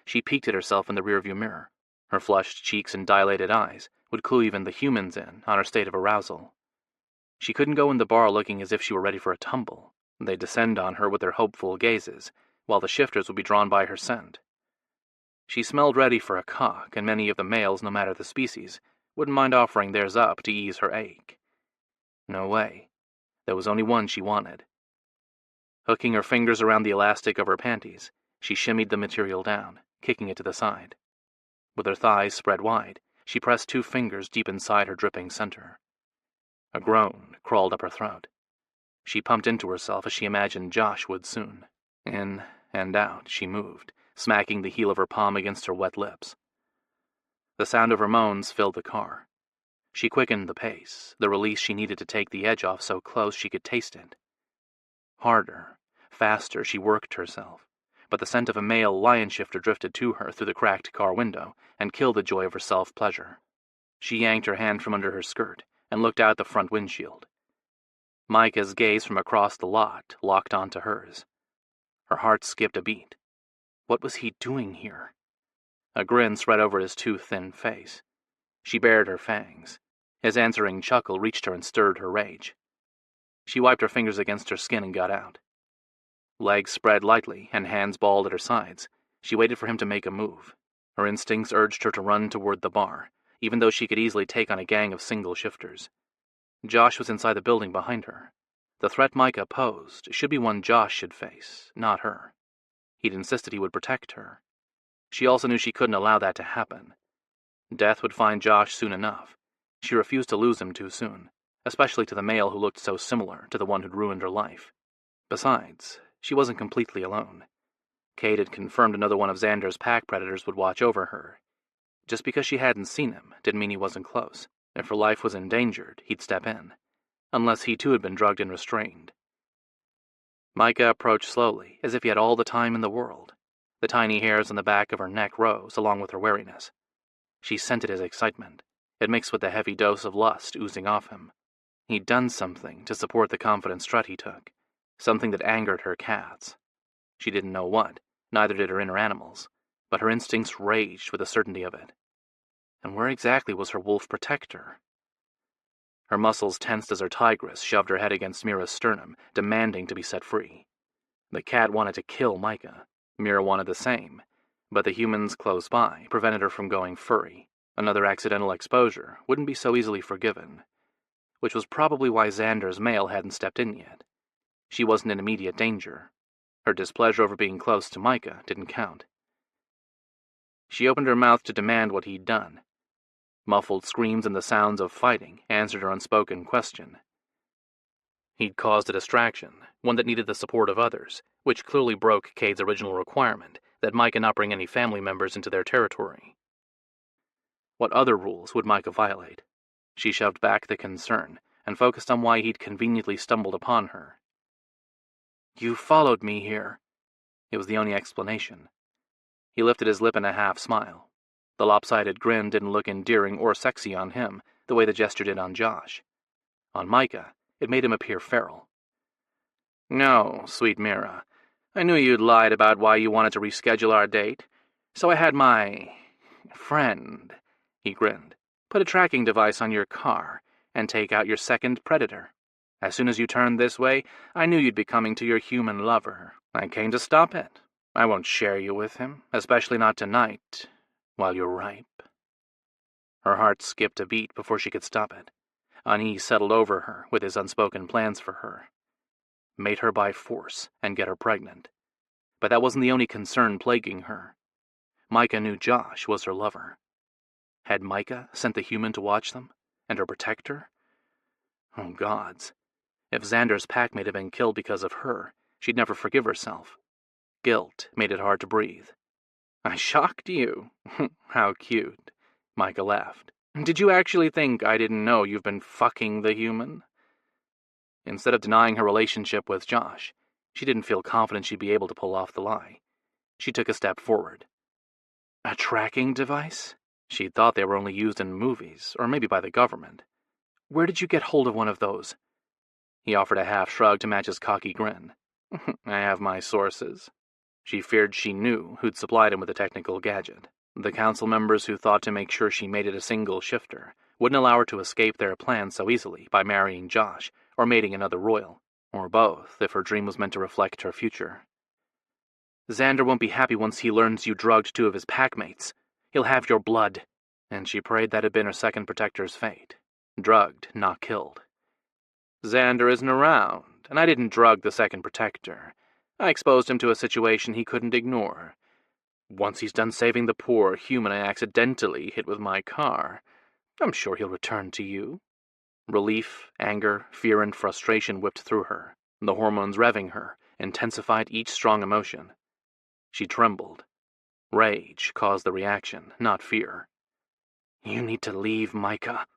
She peeked at herself in the rearview mirror. Her flushed cheeks and dilated eyes would clue even the humans in on her state of arousal. She couldn't go in the bar looking as if she were ready for a tumble. They'd descend on her with their hopeful gazes, while the shifters would be drawn by her scent. She smelled ready for a cock, and many of the males, no matter the species, wouldn't mind offering theirs up to ease her ache. No way. There was only one she wanted. Hooking her fingers around the elastic of her panties, she shimmied the material down, kicking it to the side. With her thighs spread wide, she pressed 2 fingers deep inside her dripping center. A groan crawled up her throat. She pumped into herself as she imagined Josh would soon. In and out she moved, smacking the heel of her palm against her wet lips. The sound of her moans filled the car. She quickened the pace, the release she needed to take the edge off so close she could taste it. Harder, faster she worked herself, but the scent of a male lion-shifter drifted to her through the cracked car window and killed the joy of her self-pleasure. She yanked her hand from under her skirt and looked out the front windshield. Micah's gaze from across the lot locked onto hers. Her heart skipped a beat. What was he doing here? A grin spread over his too thin face. She bared her fangs. His answering chuckle reached her and stirred her rage. She wiped her fingers against her skin and got out. Legs spread lightly and hands balled at her sides, she waited for him to make a move. Her instincts urged her to run toward the bar, even though she could easily take on a gang of single shifters. Josh was inside the building behind her. The threat Micah posed should be one Josh should face, not her. He'd insisted he would protect her. She also knew she couldn't allow that to happen. Death would find Josh soon enough. She refused to lose him too soon, especially to the male who looked so similar to the one who'd ruined her life. Besides, she wasn't completely alone. Kate had confirmed another one of Xander's pack predators would watch over her. Just because she hadn't seen him didn't mean he wasn't close. If her life was endangered, he'd step in. Unless he too had been drugged and restrained. Micah approached slowly, as if he had all the time in the world. The tiny hairs on the back of her neck rose, along with her wariness. She scented his excitement. It mixed with the heavy dose of lust oozing off him. He'd done something to support the confident strut he took. Something that angered her cats. She didn't know what, neither did her inner animals, but her instincts raged with the certainty of it. And where exactly was her wolf protector? Her muscles tensed as her tigress shoved her head against Mira's sternum, demanding to be set free. The cat wanted to kill Micah. Mira wanted the same, but the humans close by prevented her from going furry. Another accidental exposure wouldn't be so easily forgiven, which was probably why Xander's male hadn't stepped in yet. She wasn't in immediate danger. Her displeasure over being close to Micah didn't count. She opened her mouth to demand what he'd done. Muffled screams and the sounds of fighting answered her unspoken question. He'd caused a distraction, one that needed the support of others, which clearly broke Cade's original requirement that Micah not bring any family members into their territory. What other rules would Micah violate? She shoved back the concern and focused on why he'd conveniently stumbled upon her. "You followed me here." It was the only explanation. He lifted his lip in a half-smile. The lopsided grin didn't look endearing or sexy on him the way the gesture did on Josh. On Micah, it made him appear feral. "No, sweet Mira. I knew you'd lied about why you wanted to reschedule our date, so I had my friend," he grinned, "put a tracking device on your car and take out your second predator. As soon as you turned this way, I knew you'd be coming to your human lover. I came to stop it. I won't share you with him, especially not tonight, while you're ripe." Her heart skipped a beat before she could stop it. Unease settled over her with his unspoken plans for her. Mate her by force and get her pregnant. But that wasn't the only concern plaguing her. Micah knew Josh was her lover. Had Micah sent the human to watch them? And her protector? Oh, gods. If Xander's packmate had been killed because of her, she'd never forgive herself. Guilt made it hard to breathe. I shocked you. How cute. Micah laughed. Did you actually think I didn't know you've been fucking the human? Instead of denying her relationship with Josh, she didn't feel confident she'd be able to pull off the lie. She took a step forward. A tracking device? She'd thought they were only used in movies, or maybe by the government. Where did you get hold of one of those? He offered a half shrug to match his cocky grin. I have my sources. She feared she knew who'd supplied him with the technical gadget. The council members who thought to make sure she made it a single shifter wouldn't allow her to escape their plans so easily by marrying Josh or mating another royal, or both if her dream was meant to reflect her future. Xander won't be happy once he learns you drugged 2 of his packmates. He'll have your blood. And she prayed that had been her second protector's fate. Drugged, not killed. Xander isn't around, and I didn't drug the second protector. I exposed him to a situation he couldn't ignore. Once he's done saving the poor human I accidentally hit with my car, I'm sure he'll return to you. Relief, anger, fear, and frustration whipped through her, the hormones revving her, intensified each strong emotion. She trembled. Rage caused the reaction, not fear. You need to leave, Micah.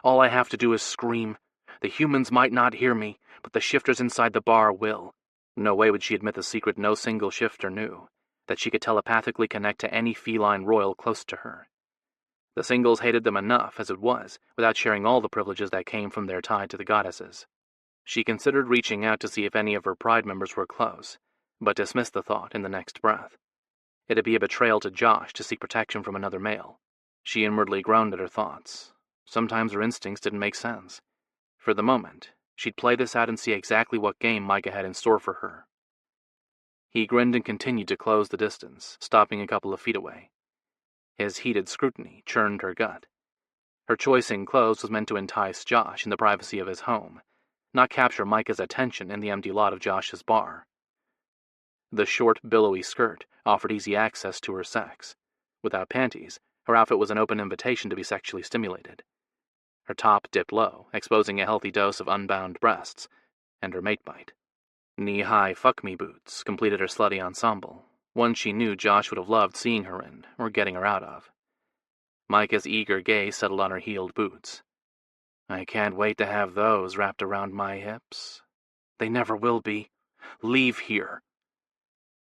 All I have to do is scream. The humans might not hear me, but the shifters inside the bar will. No way would she admit the secret no single shifter knew, that she could telepathically connect to any feline royal close to her. The singles hated them enough as it was, without sharing all the privileges that came from their tie to the goddesses. She considered reaching out to see if any of her pride members were close, but dismissed the thought in the next breath. It'd be a betrayal to Josh to seek protection from another male. She inwardly groaned at her thoughts. Sometimes her instincts didn't make sense. For the moment, she'd play this out and see exactly what game Micah had in store for her. He grinned and continued to close the distance, stopping a couple of feet away. His heated scrutiny churned her gut. Her choice in clothes was meant to entice Josh in the privacy of his home, not capture Micah's attention in the empty lot of Josh's bar. The short, billowy skirt offered easy access to her sex. Without panties, her outfit was an open invitation to be sexually stimulated. Her top dipped low, exposing a healthy dose of unbound breasts, and her mate bite. Knee-high fuck-me boots completed her slutty ensemble, one she knew Josh would have loved seeing her in, or getting her out of. Micah's eager gaze settled on her heeled boots. I can't wait to have those wrapped around my hips. They never will be. Leave here.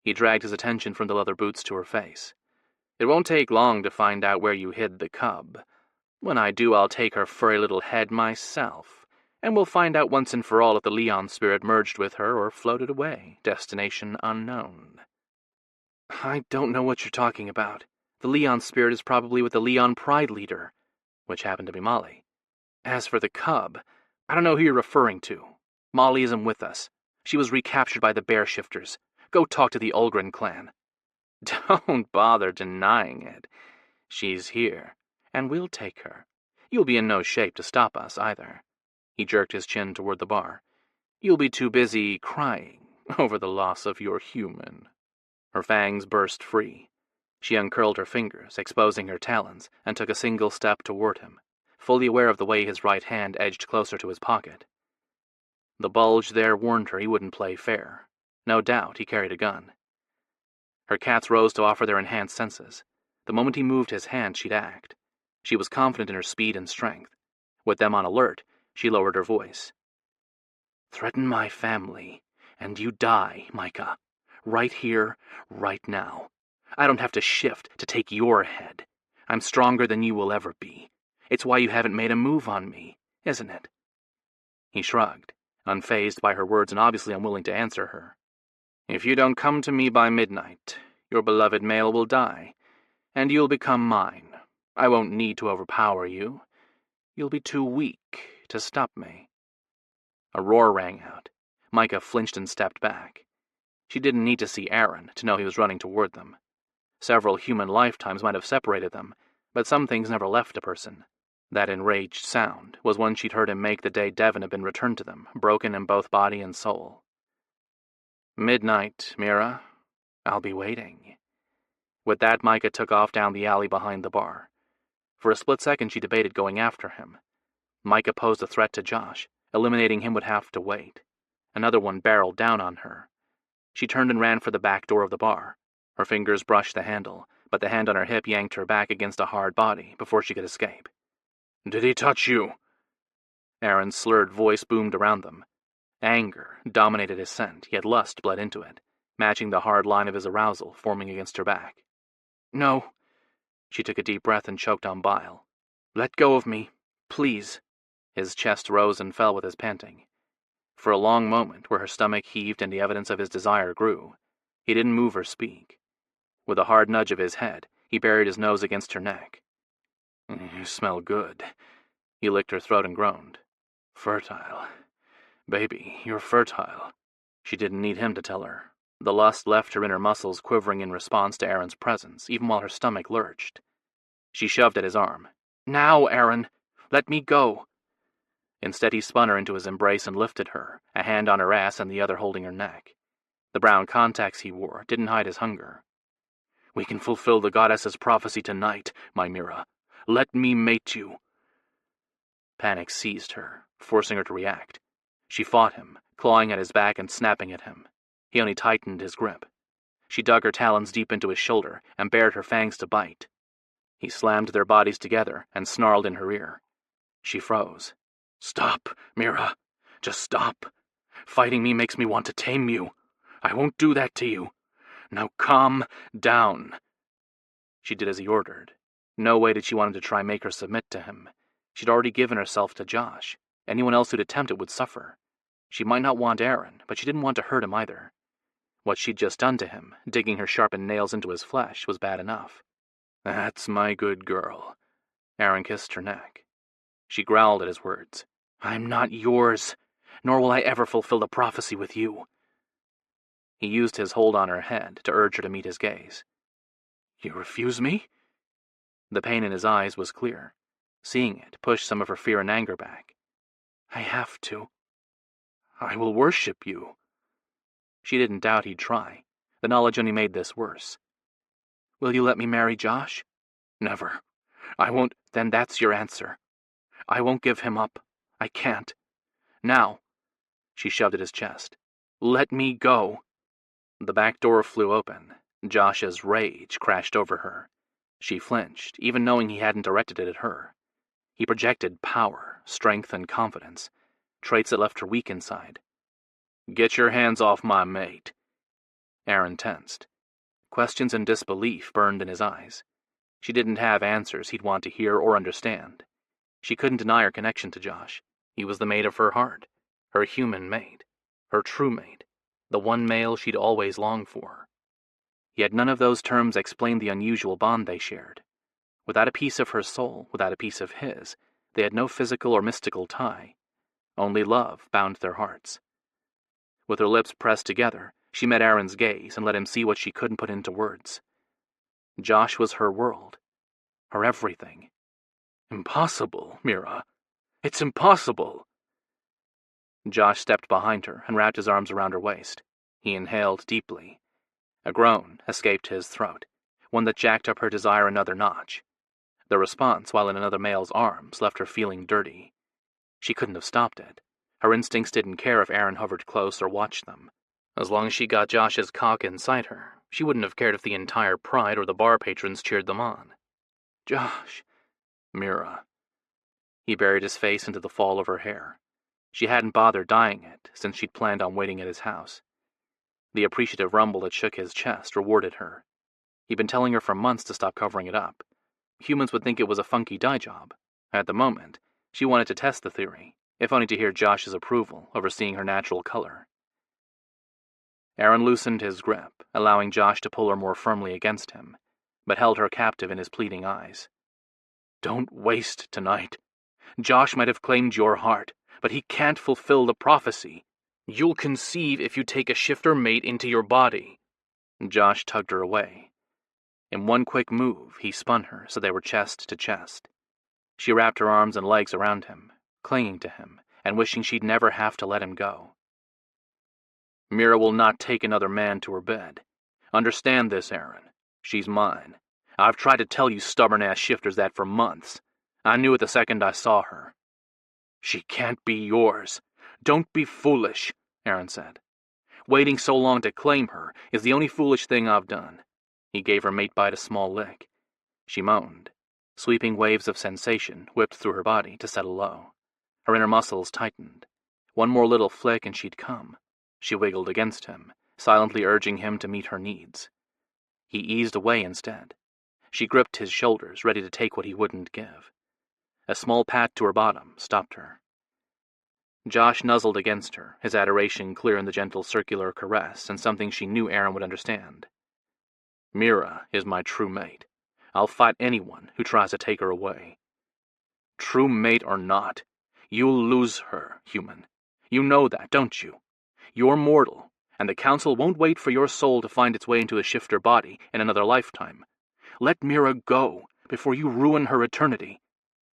He dragged his attention from the leather boots to her face. It won't take long to find out where you hid the cub. When I do, I'll take her furry little head myself, and we'll find out once and for all if the Leon spirit merged with her or floated away, destination unknown. I don't know what you're talking about. The Leon spirit is probably with the Leon Pride leader, which happened to be Molly. As for the cub, I don't know who you're referring to. Molly isn't with us. She was recaptured by the Bear Shifters. Go talk to the Ulgren clan. Don't bother denying it. She's here, and we'll take her. You'll be in no shape to stop us, either. He jerked his chin toward the bar. You'll be too busy crying over the loss of your human. Her fangs burst free. She uncurled her fingers, exposing her talons, and took a single step toward him, fully aware of the way his right hand edged closer to his pocket. The bulge there warned her he wouldn't play fair. No doubt he carried a gun. Her cats rose to offer their enhanced senses. The moment he moved his hand, she'd act. She was confident in her speed and strength. With them on alert, she lowered her voice. Threaten my family, and you die, Micah. Right here, right now. I don't have to shift to take your head. I'm stronger than you will ever be. It's why you haven't made a move on me, isn't it? He shrugged, unfazed by her words and obviously unwilling to answer her. If you don't come to me by midnight, your beloved male will die, and you'll become mine. I won't need to overpower you. You'll be too weak to stop me. A roar rang out. Micah flinched and stepped back. She didn't need to see Aaron to know he was running toward them. Several human lifetimes might have separated them, but some things never left a person. That enraged sound was one she'd heard him make the day Devon had been returned to them, broken in both body and soul. Midnight, Mira. I'll be waiting. With that, Micah took off down the alley behind the bar. For a split second she debated going after him. Micah posed a threat to Josh. Eliminating him would have to wait. Another one barreled down on her. She turned and ran for the back door of the bar. Her fingers brushed the handle, but the hand on her hip yanked her back against a hard body before she could escape. "Did he touch you?" Aaron's slurred voice boomed around them. Anger dominated his scent, yet lust bled into it, matching the hard line of his arousal forming against her back. "No." She took a deep breath and choked on bile. "Let go of me, please." His chest rose and fell with his panting. For a long moment, where her stomach heaved and the evidence of his desire grew, he didn't move or speak. With a hard nudge of his head, he buried his nose against her neck. "You smell good." He licked her throat and groaned. "Fertile. Baby, you're fertile." She didn't need him to tell her. The lust left her inner muscles quivering in response to Aaron's presence, even while her stomach lurched. She shoved at his arm. "Now, Aaron! Let me go!" Instead, he spun her into his embrace and lifted her, a hand on her ass and the other holding her neck. The brown contacts he wore didn't hide his hunger. "We can fulfill the goddess's prophecy tonight, my Mira. Let me mate you." Panic seized her, forcing her to react. She fought him, clawing at his back and snapping at him. He only tightened his grip. She dug her talons deep into his shoulder and bared her fangs to bite. He slammed their bodies together and snarled in her ear. She froze. "Stop, Mira. Just stop. Fighting me makes me want to tame you. I won't do that to you. Now calm down." She did as he ordered. No way did she want him to try make her submit to him. She'd already given herself to Josh. Anyone else who'd attempt it would suffer. She might not want Aaron, but she didn't want to hurt him either. What she'd just done to him, digging her sharpened nails into his flesh, was bad enough. "That's my good girl." Aaron kissed her neck. She growled at his words. "I'm not yours, nor will I ever fulfill the prophecy with you." He used his hold on her head to urge her to meet his gaze. "You refuse me?" The pain in his eyes was clear. Seeing it pushed some of her fear and anger back. "I have to. I will worship you." She didn't doubt he'd try. The knowledge only made this worse. "Will you let me marry Josh?" "Never. I won't." "Then that's your answer. I won't give him up. I can't. Now." She shoved at his chest. "Let me go." The back door flew open. Josh's rage crashed over her. She flinched, even knowing he hadn't directed it at her. He projected power, strength, and confidence, traits that left her weak inside. "Get your hands off my mate." Aaron tensed. Questions and disbelief burned in his eyes. She didn't have answers he'd want to hear or understand. She couldn't deny her connection to Josh. He was the mate of her heart, her human mate, her true mate, the one male she'd always longed for. Yet none of those terms explained the unusual bond they shared. Without a piece of her soul, without a piece of his, they had no physical or mystical tie. Only love bound their hearts. With her lips pressed together, she met Aaron's gaze and let him see what she couldn't put into words. Josh was her world, her everything. "Impossible, Mira. It's impossible." Josh stepped behind her and wrapped his arms around her waist. He inhaled deeply. A groan escaped his throat, one that jacked up her desire another notch. The response, while in another male's arms, left her feeling dirty. She couldn't have stopped it. Her instincts didn't care if Aaron hovered close or watched them. As long as she got Josh's cock inside her, she wouldn't have cared if the entire pride or the bar patrons cheered them on. "Josh." "Mira." He buried his face into the fall of her hair. She hadn't bothered dyeing it since she'd planned on waiting at his house. The appreciative rumble that shook his chest rewarded her. He'd been telling her for months to stop covering it up. Humans would think it was a funky dye job. At the moment, she wanted to test the theory, if only to hear Josh's approval over seeing her natural color. Aaron loosened his grip, allowing Josh to pull her more firmly against him, but held her captive in his pleading eyes. "Don't waste tonight. Josh might have claimed your heart, but he can't fulfill the prophecy. You'll conceive if you take a shifter mate into your body." Josh tugged her away. In one quick move, he spun her so they were chest to chest. She wrapped her arms and legs around him, clinging to him and wishing she'd never have to let him go. "Mira will not take another man to her bed. Understand this, Aaron. She's mine. I've tried to tell you stubborn-ass shifters that for months. I knew it the second I saw her." "She can't be yours. Don't be foolish," Aaron said. "Waiting so long to claim her is the only foolish thing I've done." He gave her mate bite a small lick. She moaned. Sweeping waves of sensation whipped through her body to settle low. Her inner muscles tightened. One more little flick and she'd come. She wiggled against him, silently urging him to meet her needs. He eased away instead. She gripped his shoulders, ready to take what he wouldn't give. A small pat to her bottom stopped her. Josh nuzzled against her, his adoration clear in the gentle circular caress and something she knew Aaron would understand. "Mira is my true mate. I'll fight anyone who tries to take her away. True mate or not, you'll lose her, human. You know that, don't you? You're mortal, and the Council won't wait for your soul to find its way into a shifter body in another lifetime. Let Mira go before you ruin her eternity."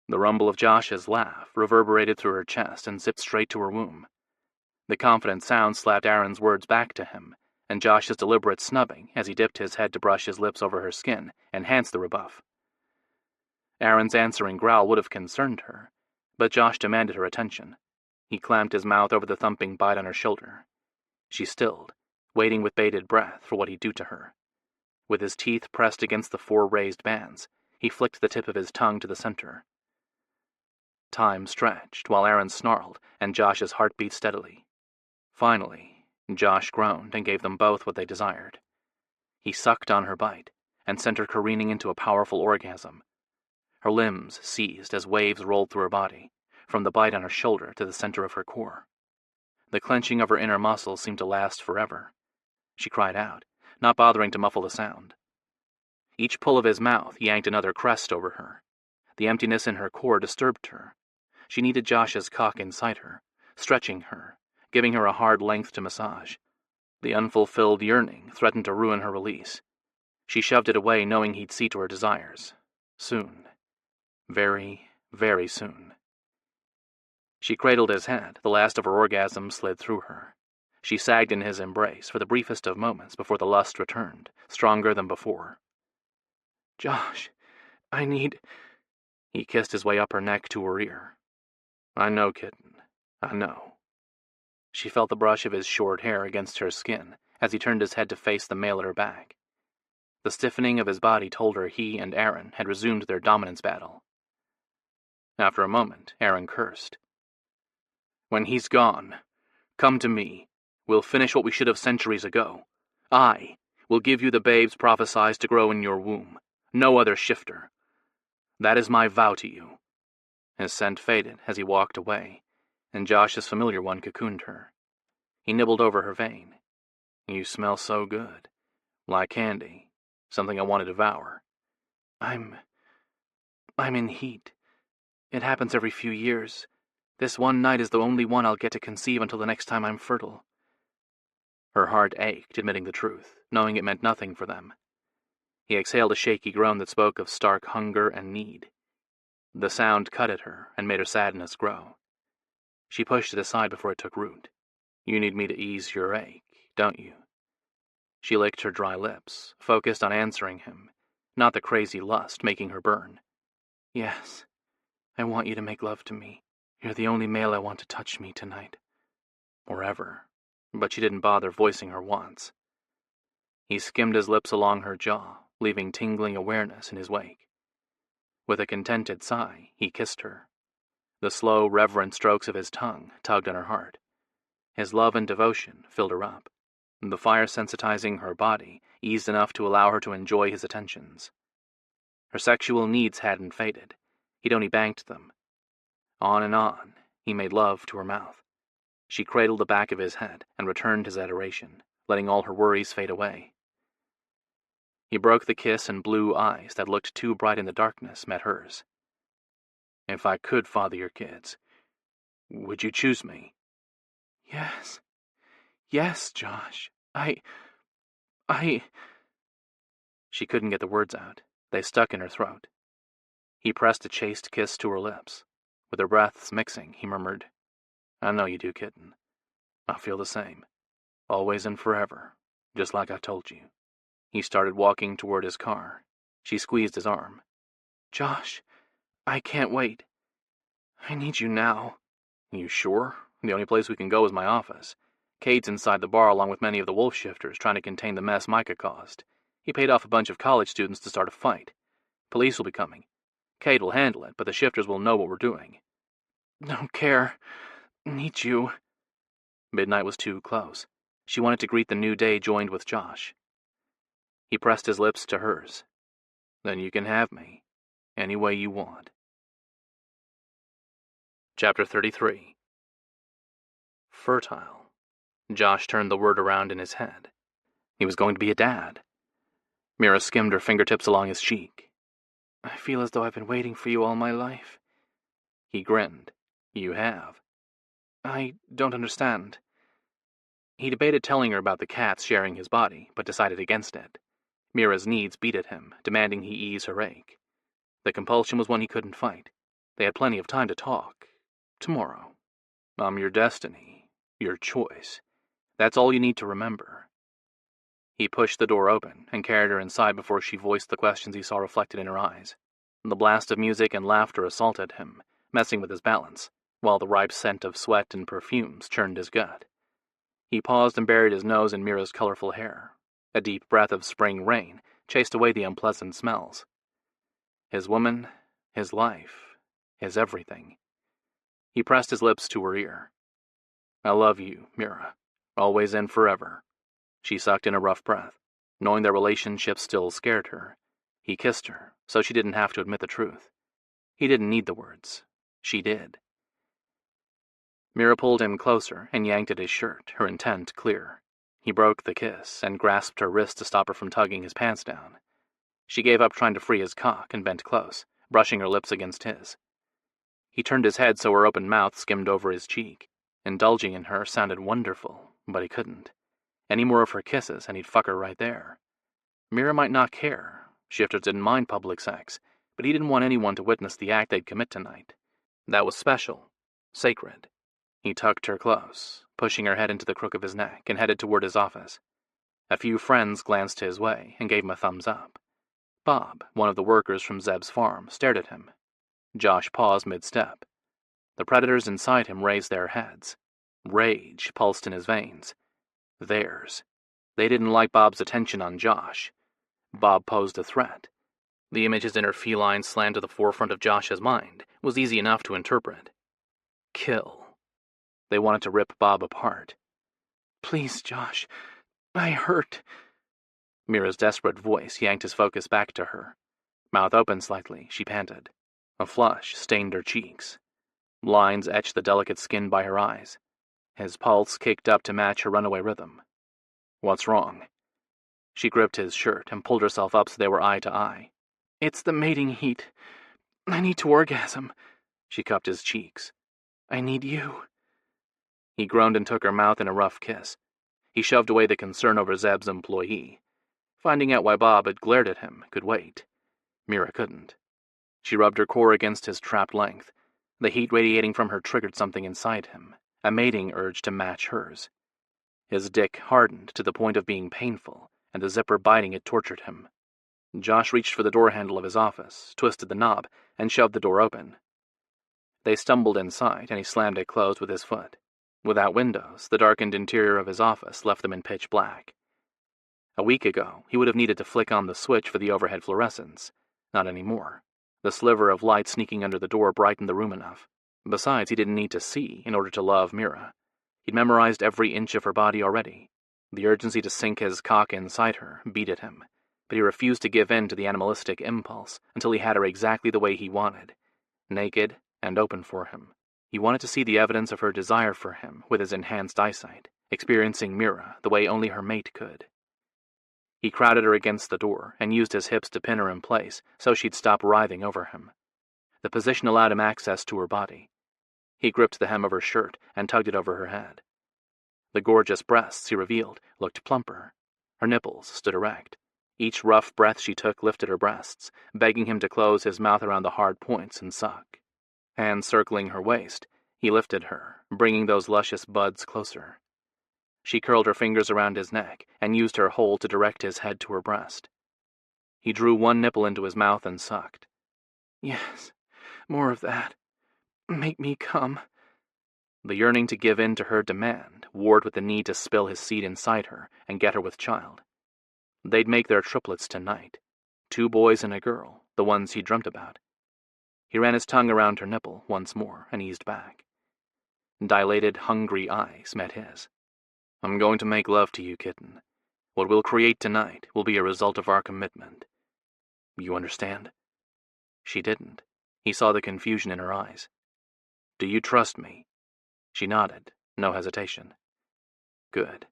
The rumble of Josh's laugh reverberated through her chest and zipped straight to her womb. The confident sound slapped Aaron's words back to him, and Josh's deliberate snubbing as he dipped his head to brush his lips over her skin enhanced the rebuff. Aaron's answering growl would have concerned her, but Josh demanded her attention. He clamped his mouth over the thumping bite on her shoulder. She stilled, waiting with bated breath for what he'd do to her. With his teeth pressed against the 4 raised bands, he flicked the tip of his tongue to the center. Time stretched while Aaron snarled and Josh's heart beat steadily. Finally, Josh groaned and gave them both what they desired. He sucked on her bite and sent her careening into a powerful orgasm. Her limbs seized as waves rolled through her body, from the bite on her shoulder to the center of her core. The clenching of her inner muscles seemed to last forever. She cried out, not bothering to muffle the sound. Each pull of his mouth yanked another crest over her. The emptiness in her core disturbed her. She needed Josh's cock inside her, stretching her, giving her a hard length to massage. The unfulfilled yearning threatened to ruin her release. She shoved it away, knowing he'd see to her desires. Soon. Very, very soon. She cradled his head. The last of her orgasm slid through her. She sagged in his embrace for the briefest of moments before the lust returned, stronger than before. "Josh, I need—" He kissed his way up her neck to her ear. "I know, kitten. I know." She felt the brush of his short hair against her skin as he turned his head to face the male at her back. The stiffening of his body told her he and Aaron had resumed their dominance battle. After a moment, Aaron cursed. "When he's gone, come to me. We'll finish what we should have centuries ago. I will give you the babes prophesied to grow in your womb. No other shifter. That is my vow to you." His scent faded as he walked away, and Josh's familiar one cocooned her. He nibbled over her vein. "You smell so good. Like candy. Something I want to devour." I'm in heat. It happens every few years. This one night is the only one I'll get to conceive until the next time I'm fertile." Her heart ached, admitting the truth, knowing it meant nothing for them. He exhaled a shaky groan that spoke of stark hunger and need. The sound cut at her and made her sadness grow. She pushed it aside before it took root. "You need me to ease your ache, don't you?" She licked her dry lips, focused on answering him, not the crazy lust making her burn. "Yes, I want you to make love to me. You're the only male I want to touch me tonight." Or ever. But she didn't bother voicing her wants. He skimmed his lips along her jaw, leaving tingling awareness in his wake. With a contented sigh, he kissed her. The slow, reverent strokes of his tongue tugged on her heart. His love and devotion filled her up. The fire sensitizing her body eased enough to allow her to enjoy his attentions. Her sexual needs hadn't faded. He'd only banked them. On and on, he made love to her mouth. She cradled the back of his head and returned his adoration, letting all her worries fade away. He broke the kiss, and blue eyes that looked too bright in the darkness met hers. "If I could father your kids, would you choose me?" Yes. Yes, Josh. I... She couldn't get the words out. They stuck in her throat. He pressed a chaste kiss to her lips. With their breaths mixing, he murmured, "I know you do, kitten. I feel the same. Always and forever, just like I told you." He started walking toward his car. She squeezed his arm. "Josh, I can't wait. I need you now." "You sure? The only place we can go is my office. Cade's inside the bar along with many of the wolf shifters trying to contain the mess Micah caused. He paid off a bunch of college students to start a fight. Police will be coming. Cade will handle it, but the shifters will know what we're doing." "Don't care. Need you." Midnight was too close. She wanted to greet the new day joined with Josh. He pressed his lips to hers. "Then you can have me, any way you want." Chapter 33. Fertile. Josh turned the word around in his head. He was going to be a dad. Mira skimmed her fingertips along his cheek. "I feel as though I've been waiting for you all my life." He grinned. "You have." "I don't understand." He debated telling her about the cats sharing his body, but decided against it. Mira's needs beat at him, demanding he ease her ache. The compulsion was one he couldn't fight. They had plenty of time to talk. Tomorrow. I'm your destiny. Your choice. That's all you need to remember. He pushed the door open and carried her inside before she voiced the questions he saw reflected in her eyes. The blast of music and laughter assaulted him, messing with his balance, while the ripe scent of sweat and perfumes churned his gut. He paused and buried his nose in Mira's colorful hair. A deep breath of spring rain chased away the unpleasant smells. His woman, his life, his everything. He pressed his lips to her ear. "I love you, Mira. Always and forever." She sucked in a rough breath. Knowing their relationship still scared her, he kissed her, so she didn't have to admit the truth. He didn't need the words. She did. Mira pulled him closer and yanked at his shirt, her intent clear. He broke the kiss and grasped her wrist to stop her from tugging his pants down. She gave up trying to free his cock and bent close, brushing her lips against his. He turned his head so her open mouth skimmed over his cheek. Indulging in her sounded wonderful, but he couldn't. Any more of her kisses and he'd fuck her right there. Mira might not care. Shifters didn't mind public sex, but he didn't want anyone to witness the act they'd commit tonight. That was special. Sacred. He tucked her close, pushing her head into the crook of his neck, and headed toward his office. A few friends glanced his way and gave him a thumbs up. Bob, one of the workers from Zeb's farm, stared at him. Josh paused mid-step. The predators inside him raised their heads. Rage pulsed in his veins. Theirs. They didn't like Bob's attention on Josh. Bob posed a threat. The image his inner feline slammed to the forefront of Josh's mind was easy enough to interpret. Kill. They wanted to rip Bob apart. "Please, Josh. I hurt." Mira's desperate voice yanked his focus back to her. Mouth open slightly, she panted. A flush stained her cheeks. Lines etched the delicate skin by her eyes. His pulse kicked up to match her runaway rhythm. "What's wrong?" She gripped his shirt and pulled herself up so they were eye to eye. "It's the mating heat. I need to orgasm." She cupped his cheeks. "I need you." He groaned and took her mouth in a rough kiss. He shoved away the concern over Zeb's employee. Finding out why Bob had glared at him could wait. Mira couldn't. She rubbed her core against his trapped length. The heat radiating from her triggered something inside him, a mating urge to match hers. His dick hardened to the point of being painful, and the zipper biting it tortured him. Josh reached for the door handle of his office, twisted the knob, and shoved the door open. They stumbled inside, and he slammed it closed with his foot. Without windows, the darkened interior of his office left them in pitch black. A week ago, he would have needed to flick on the switch for the overhead fluorescence. Not anymore. The sliver of light sneaking under the door brightened the room enough. Besides, he didn't need to see in order to love Mira. He'd memorized every inch of her body already. The urgency to sink his cock inside her beat at him, but he refused to give in to the animalistic impulse until he had her exactly the way he wanted, naked and open for him. He wanted to see the evidence of her desire for him with his enhanced eyesight, experiencing Mira the way only her mate could. He crowded her against the door and used his hips to pin her in place so she'd stop writhing over him. The position allowed him access to her body. He gripped the hem of her shirt and tugged it over her head. The gorgeous breasts he revealed looked plumper. Her nipples stood erect. Each rough breath she took lifted her breasts, begging him to close his mouth around the hard points and suck. Hands circling her waist, he lifted her, bringing those luscious buds closer. She curled her fingers around his neck and used her hold to direct his head to her breast. He drew one nipple into his mouth and sucked. Yes, more of that. Make me come. The yearning to give in to her demand warred with the need to spill his seed inside her and get her with child. They'd make their triplets tonight. 2 boys and a girl, the ones he dreamt about. He ran his tongue around her nipple once more and eased back. Dilated, hungry eyes met his. I'm going to make love to you, kitten. What we'll create tonight will be a result of our commitment. You understand? She didn't. He saw the confusion in her eyes. Do you trust me? She nodded, no hesitation. Good.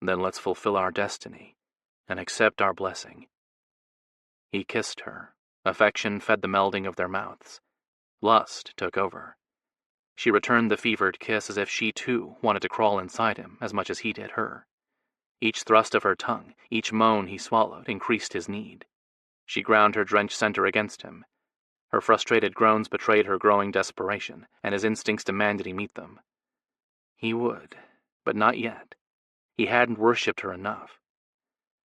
Then let's fulfill our destiny and accept our blessing. He kissed her. Affection fed the melding of their mouths. Lust took over. She returned the fevered kiss as if she too wanted to crawl inside him as much as he did her. Each thrust of her tongue, each moan he swallowed, increased his need. She ground her drenched center against him. Her frustrated groans betrayed her growing desperation, and his instincts demanded he meet them. He would, but not yet. He hadn't worshipped her enough.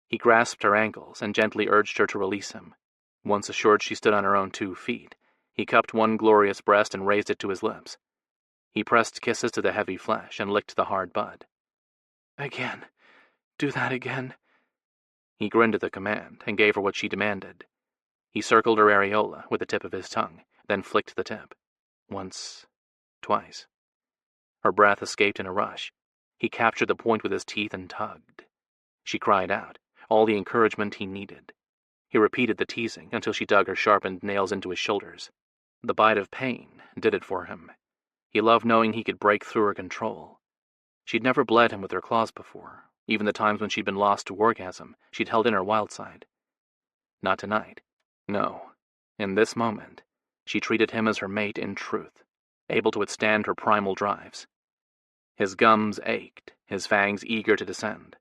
He grasped her ankles and gently urged her to release him. Once assured she stood on her own 2 feet, he cupped one glorious breast and raised it to his lips. He pressed kisses to the heavy flesh and licked the hard bud. Again. Do that again. He grinned at the command and gave her what she demanded. He circled her areola with the tip of his tongue, then flicked the tip. Once, twice. Her breath escaped in a rush. He captured the point with his teeth and tugged. She cried out, all the encouragement he needed. He repeated the teasing until she dug her sharpened nails into his shoulders. The bite of pain did it for him. He loved knowing he could break through her control. She'd never bled him with her claws before. Even the times when she'd been lost to orgasm, she'd held in her wild side. Not tonight. No. In this moment, she treated him as her mate in truth, able to withstand her primal drives. His gums ached, his fangs eager to descend.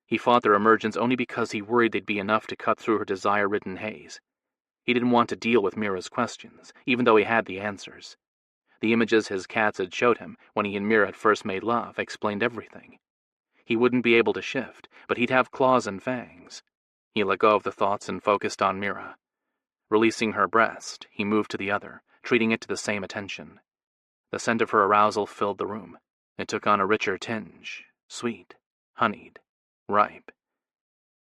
He fought their emergence only because he worried they'd be enough to cut through her desire-ridden haze. He didn't want to deal with Mira's questions, even though he had the answers. The images his cats had showed him when he and Mira had first made love explained everything. He wouldn't be able to shift, but he'd have claws and fangs. He let go of the thoughts and focused on Mira. Releasing her breast, he moved to the other, treating it to the same attention. The scent of her arousal filled the room. It took on a richer tinge, sweet, honeyed, ripe.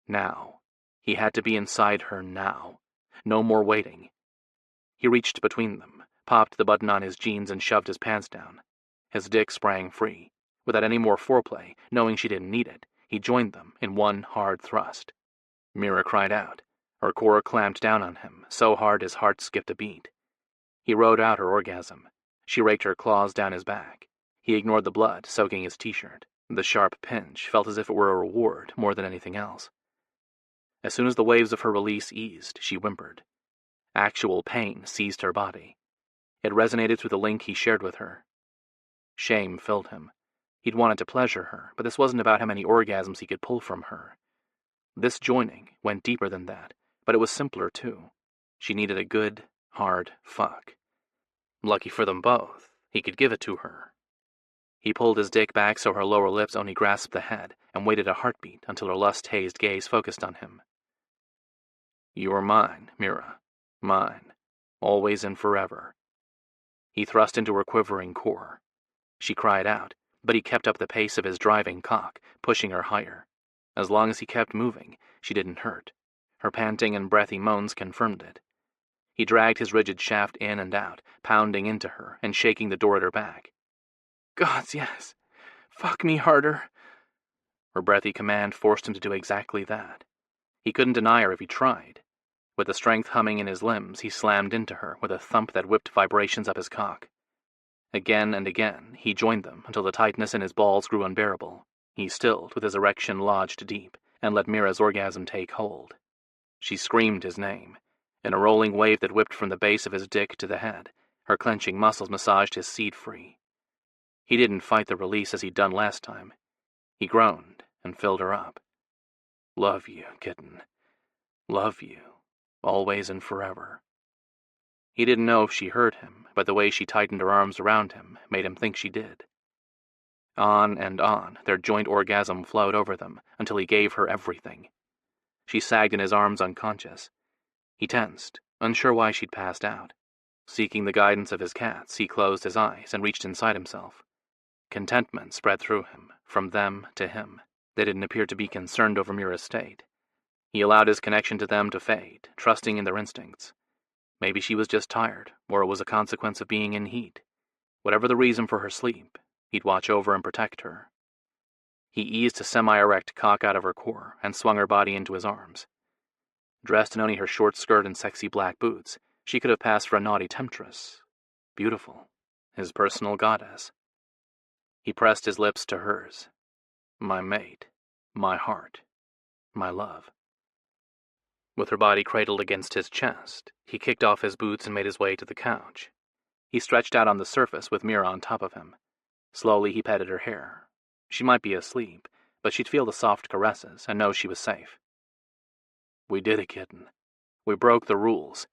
Now. He had to be inside her now. No more waiting. He reached between them, popped the button on his jeans and shoved his pants down. His dick sprang free. Without any more foreplay, knowing she didn't need it, he joined them in one hard thrust. Mira cried out. Her core clamped down on him, so hard his heart skipped a beat. He rode out her orgasm. She raked her claws down his back. He ignored the blood soaking his t-shirt. The sharp pinch felt as if it were a reward more than anything else. As soon as the waves of her release eased, she whimpered. Actual pain seized her body. It resonated through the link he shared with her. Shame filled him. He'd wanted to pleasure her, but this wasn't about how many orgasms he could pull from her. This joining went deeper than that, but it was simpler too. She needed a good, hard fuck. Lucky for them both, he could give it to her. He pulled his dick back so her lower lips only grasped the head and waited a heartbeat until her lust-hazed gaze focused on him. You are mine, Mira. Mine. Always and forever. He thrust into her quivering core. She cried out, but he kept up the pace of his driving cock, pushing her higher. As long as he kept moving, she didn't hurt. Her panting and breathy moans confirmed it. He dragged his rigid shaft in and out, pounding into her and shaking the door at her back. Gods, yes. Fuck me harder. Her breathy command forced him to do exactly that. He couldn't deny her if he tried. With the strength humming in his limbs, he slammed into her with a thump that whipped vibrations up his cock. Again and again, he joined them until the tightness in his balls grew unbearable. He stilled with his erection lodged deep and let Mira's orgasm take hold. She screamed his name. In a rolling wave that whipped from the base of his dick to the head, her clenching muscles massaged his seed free. He didn't fight the release as he'd done last time. He groaned and filled her up. Love you, kitten. Love you. Always and forever. He didn't know if she heard him, but the way she tightened her arms around him made him think she did. On and on, their joint orgasm flowed over them until he gave her everything. She sagged in his arms unconscious. He tensed, unsure why she'd passed out. Seeking the guidance of his cats, he closed his eyes and reached inside himself. Contentment spread through him, from them to him. They didn't appear to be concerned over Mira's state. He allowed his connection to them to fade, trusting in their instincts. Maybe she was just tired, or it was a consequence of being in heat. Whatever the reason for her sleep, he'd watch over and protect her. He eased a semi-erect cock out of her core and swung her body into his arms. Dressed in only her short skirt and sexy black boots, she could have passed for a naughty temptress. Beautiful. His personal goddess. He pressed his lips to hers. My mate. My heart. My love. With her body cradled against his chest, he kicked off his boots and made his way to the couch. He stretched out on the surface with Mira on top of him. Slowly he petted her hair. She might be asleep, but she'd feel the soft caresses and know she was safe. We did it, kitten. We broke the rules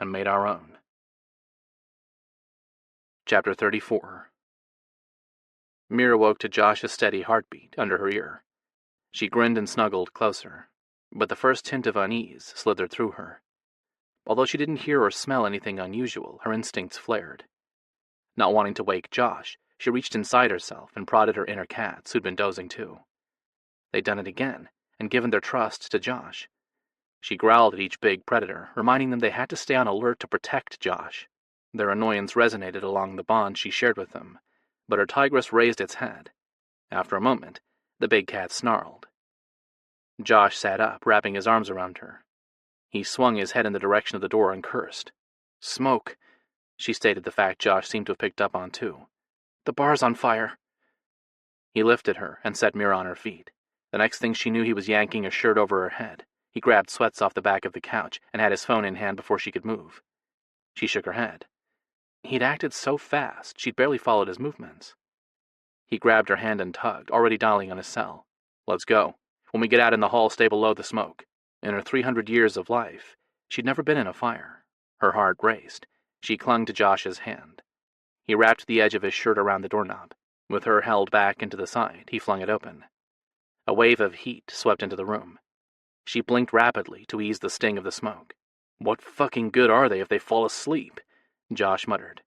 and made our own. Chapter 34. Mira woke to Josh's steady heartbeat under her ear. She grinned and snuggled closer, but the first hint of unease slithered through her. Although she didn't hear or smell anything unusual, her instincts flared. Not wanting to wake Josh, she reached inside herself and prodded her inner cats, who'd been dozing too. They'd done it again, and given their trust to Josh. She growled at each big predator, reminding them they had to stay on alert to protect Josh. Their annoyance resonated along the bond she shared with them, but her tigress raised its head. After a moment, the big cat snarled. Josh sat up, wrapping his arms around her. He swung his head in the direction of the door and cursed. Smoke, she stated the fact Josh seemed to have picked up on too. The bar's on fire. He lifted her and set Mira on her feet. The next thing she knew, he was yanking a shirt over her head. He grabbed sweats off the back of the couch and had his phone in hand before she could move. She shook her head. He'd acted so fast, she'd barely followed his movements. He grabbed her hand and tugged, already dialing on his cell. Let's go. When we get out in the hall, stay below the smoke. In her 300 years of life, she'd never been in a fire. Her heart raced. She clung to Josh's hand. He wrapped the edge of his shirt around the doorknob. With her held back into the side, he flung it open. A wave of heat swept into the room. She blinked rapidly to ease the sting of the smoke. What fucking good are they if they fall asleep? Josh muttered.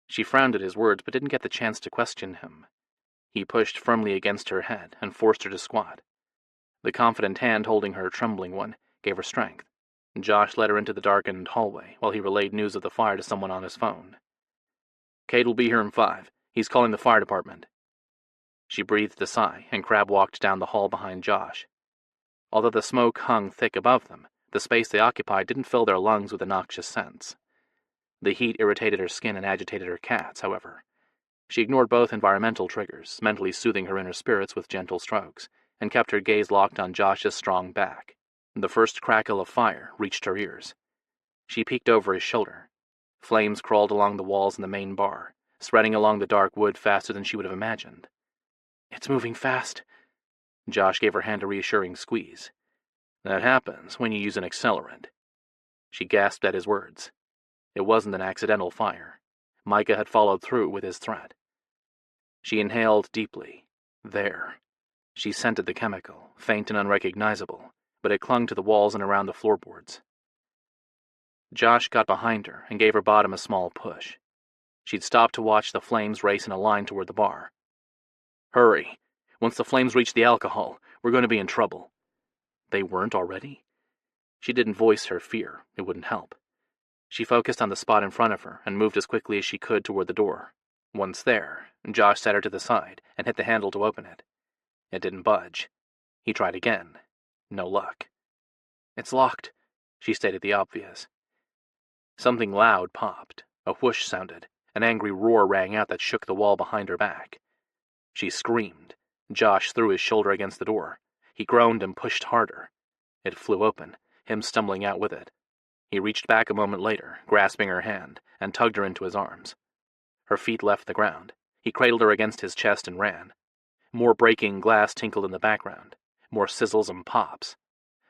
She frowned at his words but didn't get the chance to question him. He pushed firmly against her head and forced her to squat. The confident hand holding her trembling one gave her strength. Josh led her into the darkened hallway while he relayed news of the fire to someone on his phone. Cade will be here in 5. He's calling the fire department. She breathed a sigh, and Crab walked down the hall behind Josh. Although the smoke hung thick above them, the space they occupied didn't fill their lungs with a noxious scents. The heat irritated her skin and agitated her cats, however. She ignored both environmental triggers, mentally soothing her inner spirits with gentle strokes, and kept her gaze locked on Josh's strong back. The first crackle of fire reached her ears. She peeked over his shoulder. Flames crawled along the walls in the main bar, spreading along the dark wood faster than she would have imagined. It's moving fast. Josh gave her hand a reassuring squeeze. That happens when you use an accelerant. She gasped at his words. It wasn't an accidental fire. Micah had followed through with his threat. She inhaled deeply. There. She scented the chemical, faint and unrecognizable, but it clung to the walls and around the floorboards. Josh got behind her and gave her bottom a small push. She'd stopped to watch the flames race in a line toward the bar. Hurry. Once the flames reach the alcohol, we're going to be in trouble. They weren't already? She didn't voice her fear. It wouldn't help. She focused on the spot in front of her and moved as quickly as she could toward the door. Once there, Josh set her to the side and hit the handle to open it. It didn't budge. He tried again. No luck. It's locked, she stated the obvious. Something loud popped. A whoosh sounded. An angry roar rang out that shook the wall behind her back. She screamed. Josh threw his shoulder against the door. He groaned and pushed harder. It flew open, him stumbling out with it. He reached back a moment later, grasping her hand, and tugged her into his arms. Her feet left the ground. He cradled her against his chest and ran. More breaking glass tinkled in the background. More sizzles and pops.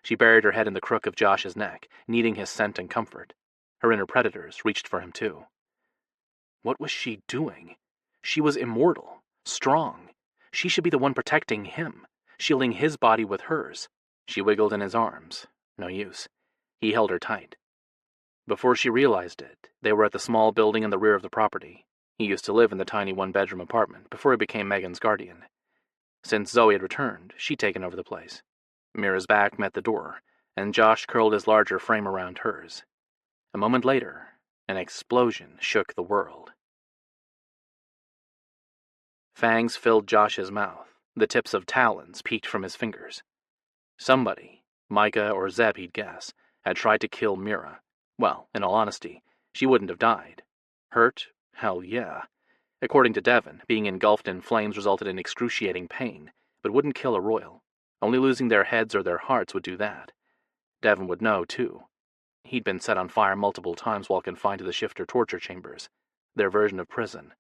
She buried her head in the crook of Josh's neck, needing his scent and comfort. Her inner predators reached for him too. What was she doing? She was immortal, strong. She should be the one protecting him, shielding his body with hers. She wiggled in his arms. No use. He held her tight. Before she realized it, they were at the small building in the rear of the property. He used to live in the tiny one-bedroom apartment before he became Megan's guardian. Since Zoe had returned, she'd taken over the place. Mira's back met the door, and Josh curled his larger frame around hers. A moment later, an explosion shook the world. Fangs filled Josh's mouth. The tips of talons peeked from his fingers. Somebody, Micah or Zeb he'd guess, had tried to kill Mira. Well, in all honesty, she wouldn't have died. Hurt? Hell yeah. According to Devon, being engulfed in flames resulted in excruciating pain, but wouldn't kill a royal. Only losing their heads or their hearts would do that. Devon would know, too. He'd been set on fire multiple times while confined to the shifter torture chambers, their version of prison.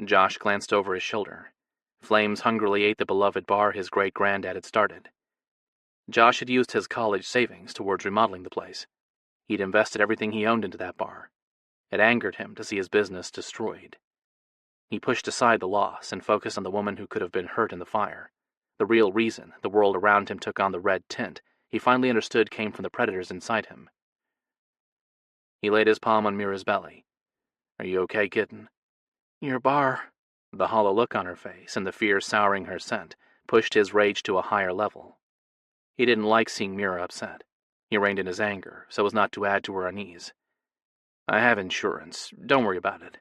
Josh glanced over his shoulder. Flames hungrily ate the beloved bar his great-granddad had started. Josh had used his college savings towards remodeling the place. He'd invested everything he owned into that bar. It angered him to see his business destroyed. He pushed aside the loss and focused on the woman who could have been hurt in the fire. The real reason the world around him took on the red tint he finally understood came from the predators inside him. He laid his palm on Mira's belly. "Are you okay, kitten?" "Your bar." The hollow look on her face and the fear souring her scent pushed his rage to a higher level. He didn't like seeing Mira upset. He reined in his anger so as not to add to her unease. "I have insurance. Don't worry about it.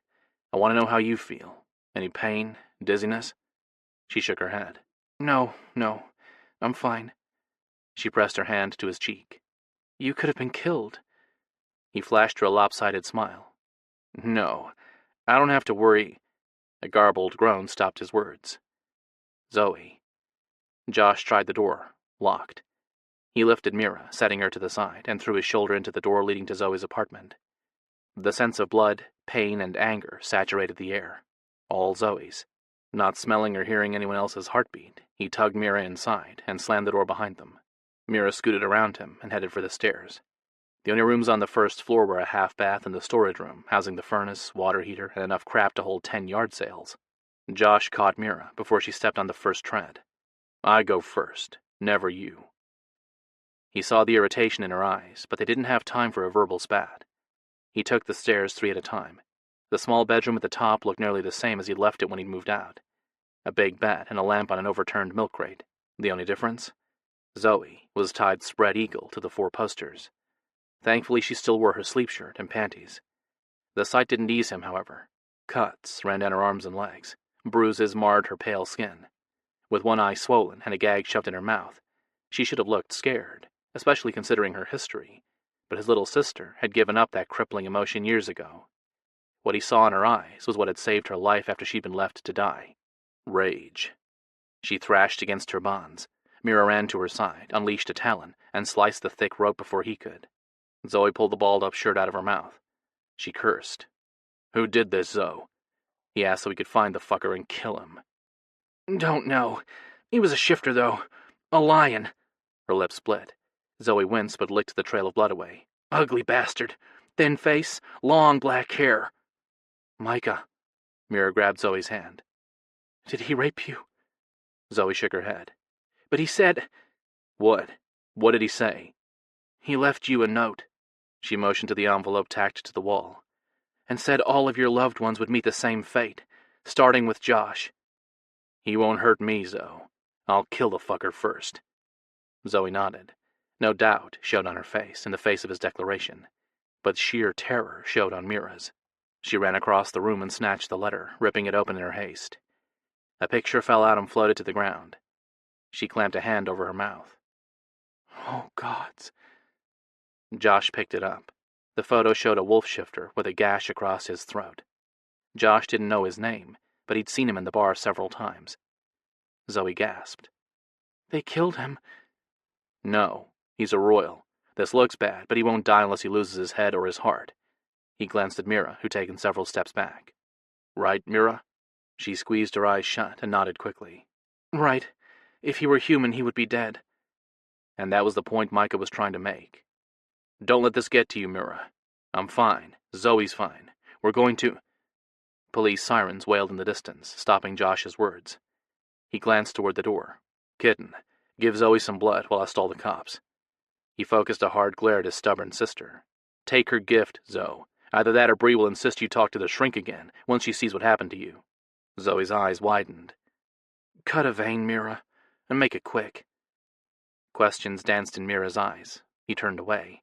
I want to know how you feel. Any pain? Dizziness?" She shook her head. No, I'm fine." She pressed her hand to his cheek. "You could have been killed." He flashed her a lopsided smile. "No, I don't have to worry." A garbled groan stopped his words. "Zoe." Josh tried the door, locked. He lifted Mira, setting her to the side, and threw his shoulder into the door leading to Zoe's apartment. The sense of blood, pain, and anger saturated the air. All Zoe's. Not smelling or hearing anyone else's heartbeat, he tugged Mira inside and slammed the door behind them. Mira scooted around him and headed for the stairs. The only rooms on the first floor were a half-bath and the storage room, housing the furnace, water heater, and enough crap to hold 10 yard sales. Josh caught Mira before she stepped on the first tread. "I go first, never you." He saw the irritation in her eyes, but they didn't have time for a verbal spat. He took the stairs 3 at a time. The small bedroom at the top looked nearly the same as he'd left it when he'd moved out. A big bed and a lamp on an overturned milk crate. The only difference? Zoe was tied spread eagle to the 4 posters. Thankfully, she still wore her sleep shirt and panties. The sight didn't ease him, however. Cuts ran down her arms and legs. Bruises marred her pale skin. With one eye swollen and a gag shoved in her mouth, she should have looked scared, especially considering her history. But his little sister had given up that crippling emotion years ago. What he saw in her eyes was what had saved her life after she'd been left to die. Rage. She thrashed against her bonds. Mira ran to her side, unleashed a talon, and sliced the thick rope before he could. Zoe pulled the balled-up shirt out of her mouth. She cursed. "Who did this, Zoe?" He asked so he could find the fucker and kill him. "Don't know. He was a shifter, though. A lion." Her lips split. Zoe winced but licked the trail of blood away. "Ugly bastard. Thin face, long black hair." "Micah." Mira grabbed Zoe's hand. "Did he rape you?" Zoe shook her head. "But he said—" "What? What did he say?" "He left you a note." She motioned to the envelope tacked to the wall. "And said all of your loved ones would meet the same fate, starting with Josh." "He won't hurt me, Zoe. I'll kill the fucker first." Zoe nodded. No doubt showed on her face in the face of his declaration, but sheer terror showed on Mira's. She ran across the room and snatched the letter, ripping it open in her haste. A picture fell out and floated to the ground. She clamped a hand over her mouth. "Oh, gods." Josh picked it up. The photo showed a wolf shifter with a gash across his throat. Josh didn't know his name, but he'd seen him in the bar several times. Zoe gasped. "They killed him." "No, he's a royal. This looks bad, but he won't die unless he loses his head or his heart." He glanced at Mira, who'd taken several steps back. "Right, Mira?" She squeezed her eyes shut and nodded quickly. "Right. If he were human, he would be dead." And that was the point Micah was trying to make. "Don't let this get to you, Mira. I'm fine. Zoe's fine. We're going to—" Police sirens wailed in the distance, stopping Josh's words. He glanced toward the door. "Kitten, give Zoe some blood while I stall the cops." He focused a hard glare at his stubborn sister. "Take her gift, Zoe. Either that or Bree will insist you talk to the shrink again, once she sees what happened to you." Zoe's eyes widened. "Cut a vein, Mira, and make it quick." Questions danced in Mira's eyes. He turned away.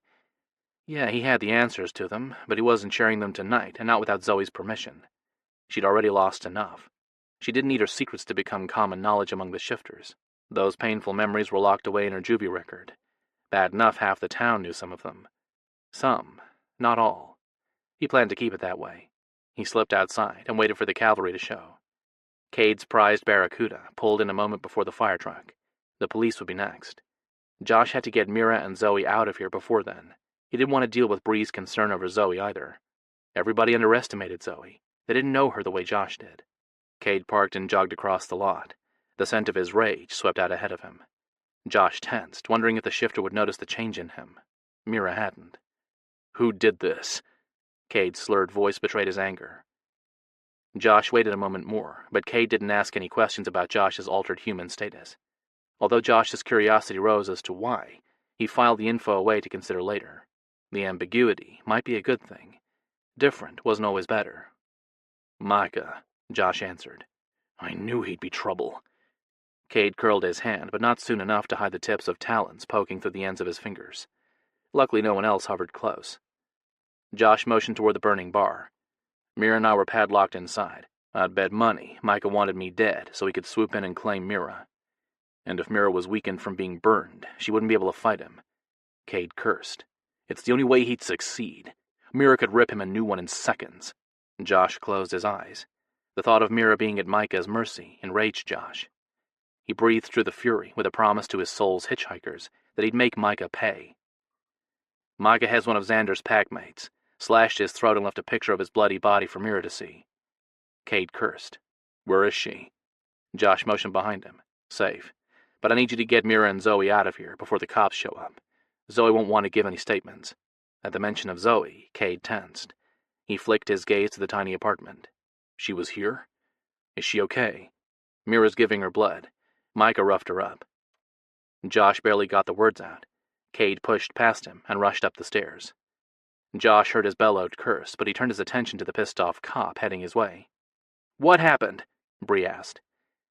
Yeah, he had the answers to them, but he wasn't sharing them tonight, and not without Zoe's permission. She'd already lost enough. She didn't need her secrets to become common knowledge among the shifters. Those painful memories were locked away in her juvie record. Bad enough half the town knew some of them. Some, not all. He planned to keep it that way. He slipped outside and waited for the cavalry to show. Cade's prized Barracuda pulled in a moment before the fire truck. The police would be next. Josh had to get Mira and Zoe out of here before then. He didn't want to deal with Bree's concern over Zoe either. Everybody underestimated Zoe. They didn't know her the way Josh did. Cade parked and jogged across the lot. The scent of his rage swept out ahead of him. Josh tensed, wondering if the shifter would notice the change in him. Mira hadn't. "Who did this?" Cade's slurred voice betrayed his anger. Josh waited a moment more, but Cade didn't ask any questions about Josh's altered human status. Although Josh's curiosity rose as to why, he filed the info away to consider later. The ambiguity might be a good thing. Different wasn't always better. "Micah," Josh answered. "I knew he'd be trouble." Cade curled his hand, but not soon enough to hide the tips of talons poking through the ends of his fingers. Luckily, no one else hovered close. Josh motioned toward the burning bar. "Mira and I were padlocked inside. I'd bet money Micah wanted me dead so he could swoop in and claim Mira. And if Mira was weakened from being burned, she wouldn't be able to fight him." Cade cursed. "It's the only way he'd succeed. Mira could rip him a new one in seconds." Josh closed his eyes. The thought of Mira being at Micah's mercy enraged Josh. He breathed through the fury with a promise to his soul's hitchhikers that he'd make Micah pay. "Micah has one of Xander's packmates. Slashed his throat and left a picture of his bloody body for Mira to see." Cade cursed. "Where is she?" Josh motioned behind him. "Safe. But I need you to get Mira and Zoe out of here before the cops show up. Zoe won't want to give any statements." At the mention of Zoe, Cade tensed. He flicked his gaze to the tiny apartment. "She was here? Is she okay? Mira's giving her blood. Micah roughed her up." Josh barely got the words out. Cade pushed past him and rushed up the stairs. Josh heard his bellowed curse, but he turned his attention to the pissed-off cop heading his way. "What happened?" Bree asked.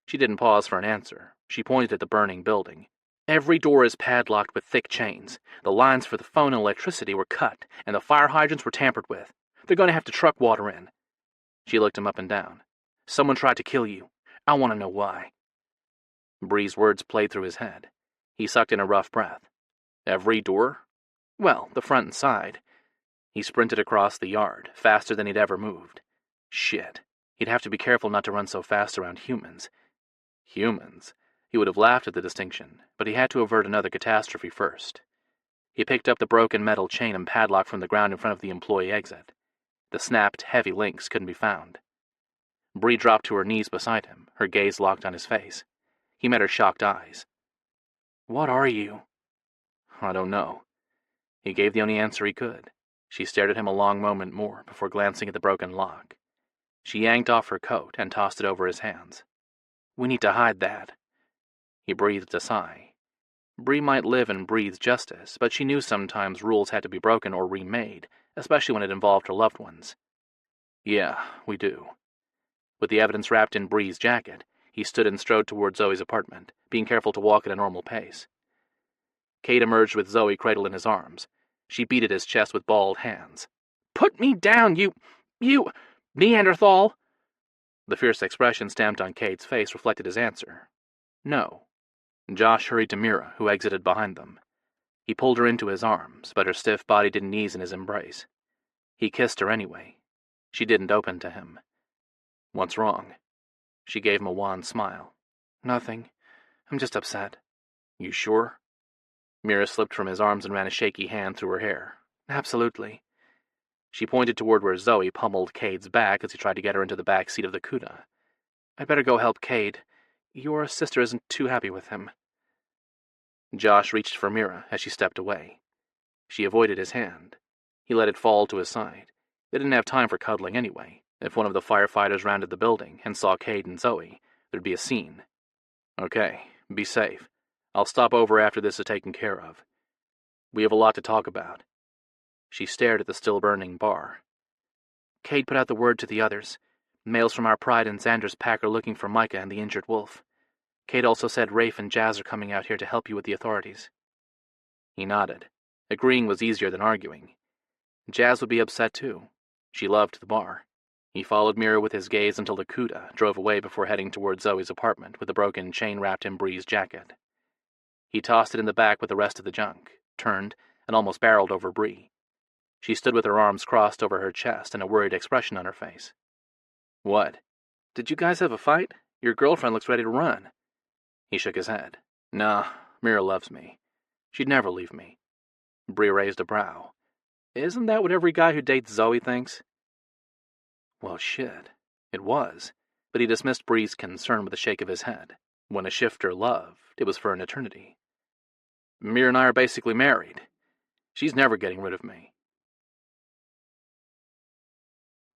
She didn't pause for an answer. She pointed at the burning building. "Every door is padlocked with thick chains. The lines for the phone and electricity were cut, and the fire hydrants were tampered with. They're going to have to truck water in." She looked him up and down. "Someone tried to kill you. I want to know why." Bree's words played through his head. He sucked in a rough breath. "Every door?" "Well, the front and side." He sprinted across the yard, faster than he'd ever moved. Shit. He'd have to be careful not to run so fast around humans. Humans? He would have laughed at the distinction, but he had to avert another catastrophe first. He picked up the broken metal chain and padlock from the ground in front of the employee exit. The snapped, heavy links couldn't be found. Bree dropped to her knees beside him, her gaze locked on his face. He met her shocked eyes. "What are you?" "I don't know." He gave the only answer he could. She stared at him a long moment more before glancing at the broken lock. She yanked off her coat and tossed it over his hands. "We need to hide that." He breathed a sigh. Bree might live and breathe justice, but she knew sometimes rules had to be broken or remade, especially when it involved her loved ones. "Yeah, we do." With the evidence wrapped in Bree's jacket, he stood and strode toward Zoe's apartment, being careful to walk at a normal pace. Cade emerged with Zoe cradled in his arms. She beat at his chest with balled hands. "Put me down, you Neanderthal!" The fierce expression stamped on Cade's face reflected his answer. No. Josh hurried to Mira, who exited behind them. He pulled her into his arms, but her stiff body didn't ease in his embrace. He kissed her anyway. She didn't open to him. "What's wrong?" She gave him a wan smile. "Nothing. I'm just upset." "You sure?" Mira slipped from his arms and ran a shaky hand through her hair. "Absolutely." She pointed toward where Zoe pummeled Cade's back as he tried to get her into the back seat of the Cuda. "I'd better go help Cade. Your sister isn't too happy with him." Josh reached for Mira as she stepped away. She avoided his hand. He let it fall to his side. They didn't have time for cuddling anyway. If one of the firefighters rounded the building and saw Cade and Zoe, there'd be a scene. "Okay, be safe. I'll stop over after this is taken care of." We have a lot to talk about." She stared at the still-burning bar. "Cade put out the word to the others. Males from our Pride and Xander's pack are looking for Micah and the injured wolf. Cade also said Rafe and Jazz are coming out here to help you with the authorities." He nodded. Agreeing was easier than arguing. Jazz would be upset too. She loved the bar. He followed Mira with his gaze until the Cuda drove away before heading toward Zoe's apartment with the broken chain wrapped in Bree's jacket. He tossed it in the back with the rest of the junk, turned, and almost barreled over Bree. She stood with her arms crossed over her chest and a worried expression on her face. "What? Did you guys have a fight? Your girlfriend looks ready to run." He shook his head. "Nah, Mira loves me. She'd never leave me." Bree raised a brow. "Isn't that what every guy who dates Zoe thinks?" Well, shit. It was, but he dismissed Bree's concern with a shake of his head. When a shifter loved, it was for an eternity. "Mira and I are basically married. She's never getting rid of me."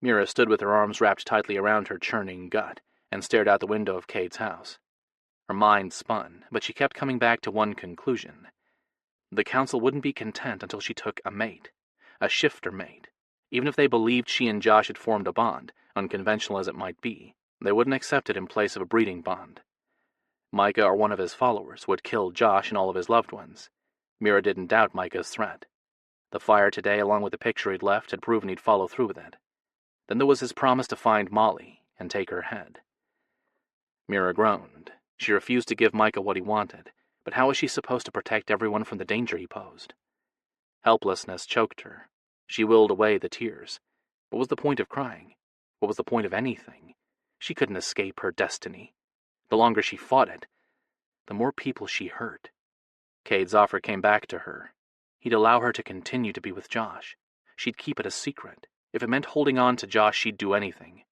Mira stood with her arms wrapped tightly around her churning gut and stared out the window of Cade's house. Her mind spun, but she kept coming back to one conclusion. The council wouldn't be content until she took a mate, a shifter mate. Even if they believed she and Josh had formed a bond, unconventional as it might be, they wouldn't accept it in place of a breeding bond. Micah or one of his followers would kill Josh and all of his loved ones. Mira didn't doubt Micah's threat. The fire today, along with the picture he'd left, had proven he'd follow through with it. Then there was his promise to find Molly and take her head. Mira groaned. She refused to give Micah what he wanted, but how was she supposed to protect everyone from the danger he posed? Helplessness choked her. She willed away the tears. What was the point of crying? What was the point of anything? She couldn't escape her destiny. The longer she fought it, the more people she hurt. Cade's offer came back to her. He'd allow her to continue to be with Josh. She'd keep it a secret. If it meant holding on to Josh, she'd do anything.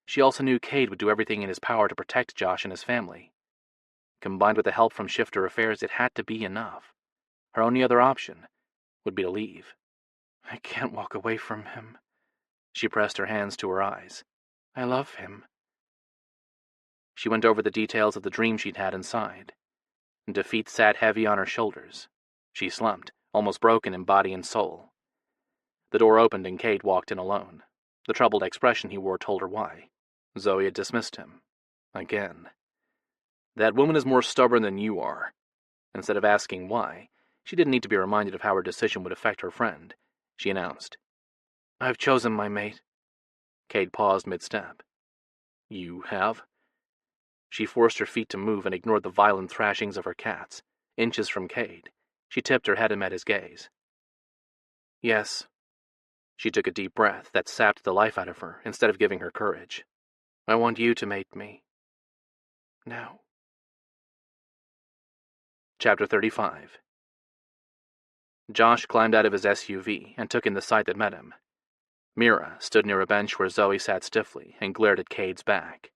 She also knew Cade would do everything in his power to protect Josh and his family. Combined with the help from Shifter Affairs, it had to be enough. Her only other option would be to leave. "I can't walk away from him." She pressed her hands to her eyes. "I love him." She went over the details of the dream she'd had inside. Defeat sat heavy on her shoulders. She slumped, almost broken in body and soul. The door opened and Cade walked in alone. The troubled expression he wore told her why. Zoe had dismissed him. Again. "That woman is more stubborn than you are." Instead of asking why, she didn't need to be reminded of how her decision would affect her friend. She announced, "I've chosen my mate." Cade paused mid-step. "You have?" She forced her feet to move and ignored the violent thrashings of her cats. Inches from Cade, she tipped her head and met his gaze. "Yes." She took a deep breath that sapped the life out of her instead of giving her courage. "I want you to mate me. Now." Chapter 35. Josh climbed out of his SUV and took in the sight that met him. Mira stood near a bench where Zoe sat stiffly and glared at Cade's back.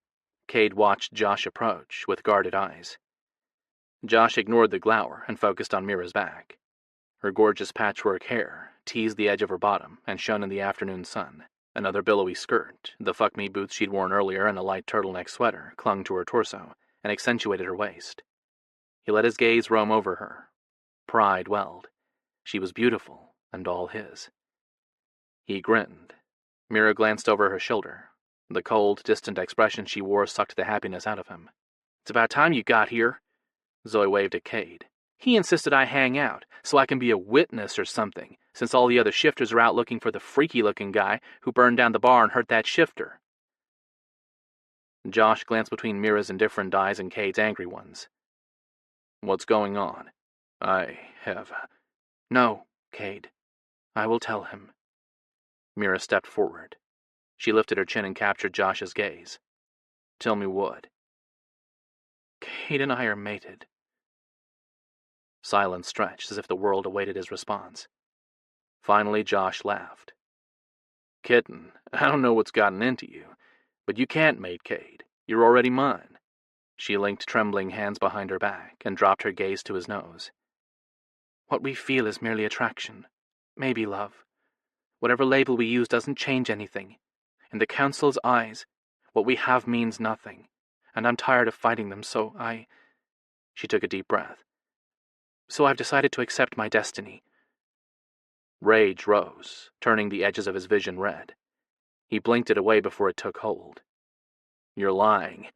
Cade watched Josh approach with guarded eyes. Josh ignored the glower and focused on Mira's back. Her gorgeous patchwork hair teased the edge of her bottom and shone in the afternoon sun. Another billowy skirt, the fuck-me boots she'd worn earlier, and a light turtleneck sweater clung to her torso and accentuated her waist. He let his gaze roam over her. Pride welled. She was beautiful, and all his. He grinned. Mira glanced over her shoulder. The cold, distant expression she wore sucked the happiness out of him. "It's about time you got here." Zoe waved at Cade. "He insisted I hang out, so I can be a witness or something, since all the other shifters are out looking for the freaky-looking guy who burned down the bar and hurt that shifter." Josh glanced between Mira's indifferent eyes and Cade's angry ones. "What's going on? I have..." "No, Cade. I will tell him." Mira stepped forward. She lifted her chin and captured Josh's gaze. "Tell me what?" "Cade and I are mated." Silence stretched as if the world awaited his response. Finally, Josh laughed. "Kitten, I don't know what's gotten into you, but you can't mate Cade. You're already mine." She linked trembling hands behind her back and dropped her gaze to his nose. "What we feel is merely attraction. Maybe love. Whatever label we use doesn't change anything. In the Council's eyes, what we have means nothing, and I'm tired of fighting them, She took a deep breath. So I've decided to accept my destiny, Rage rose, turning the edges of his vision red. He blinked it away before it took hold. "You're lying."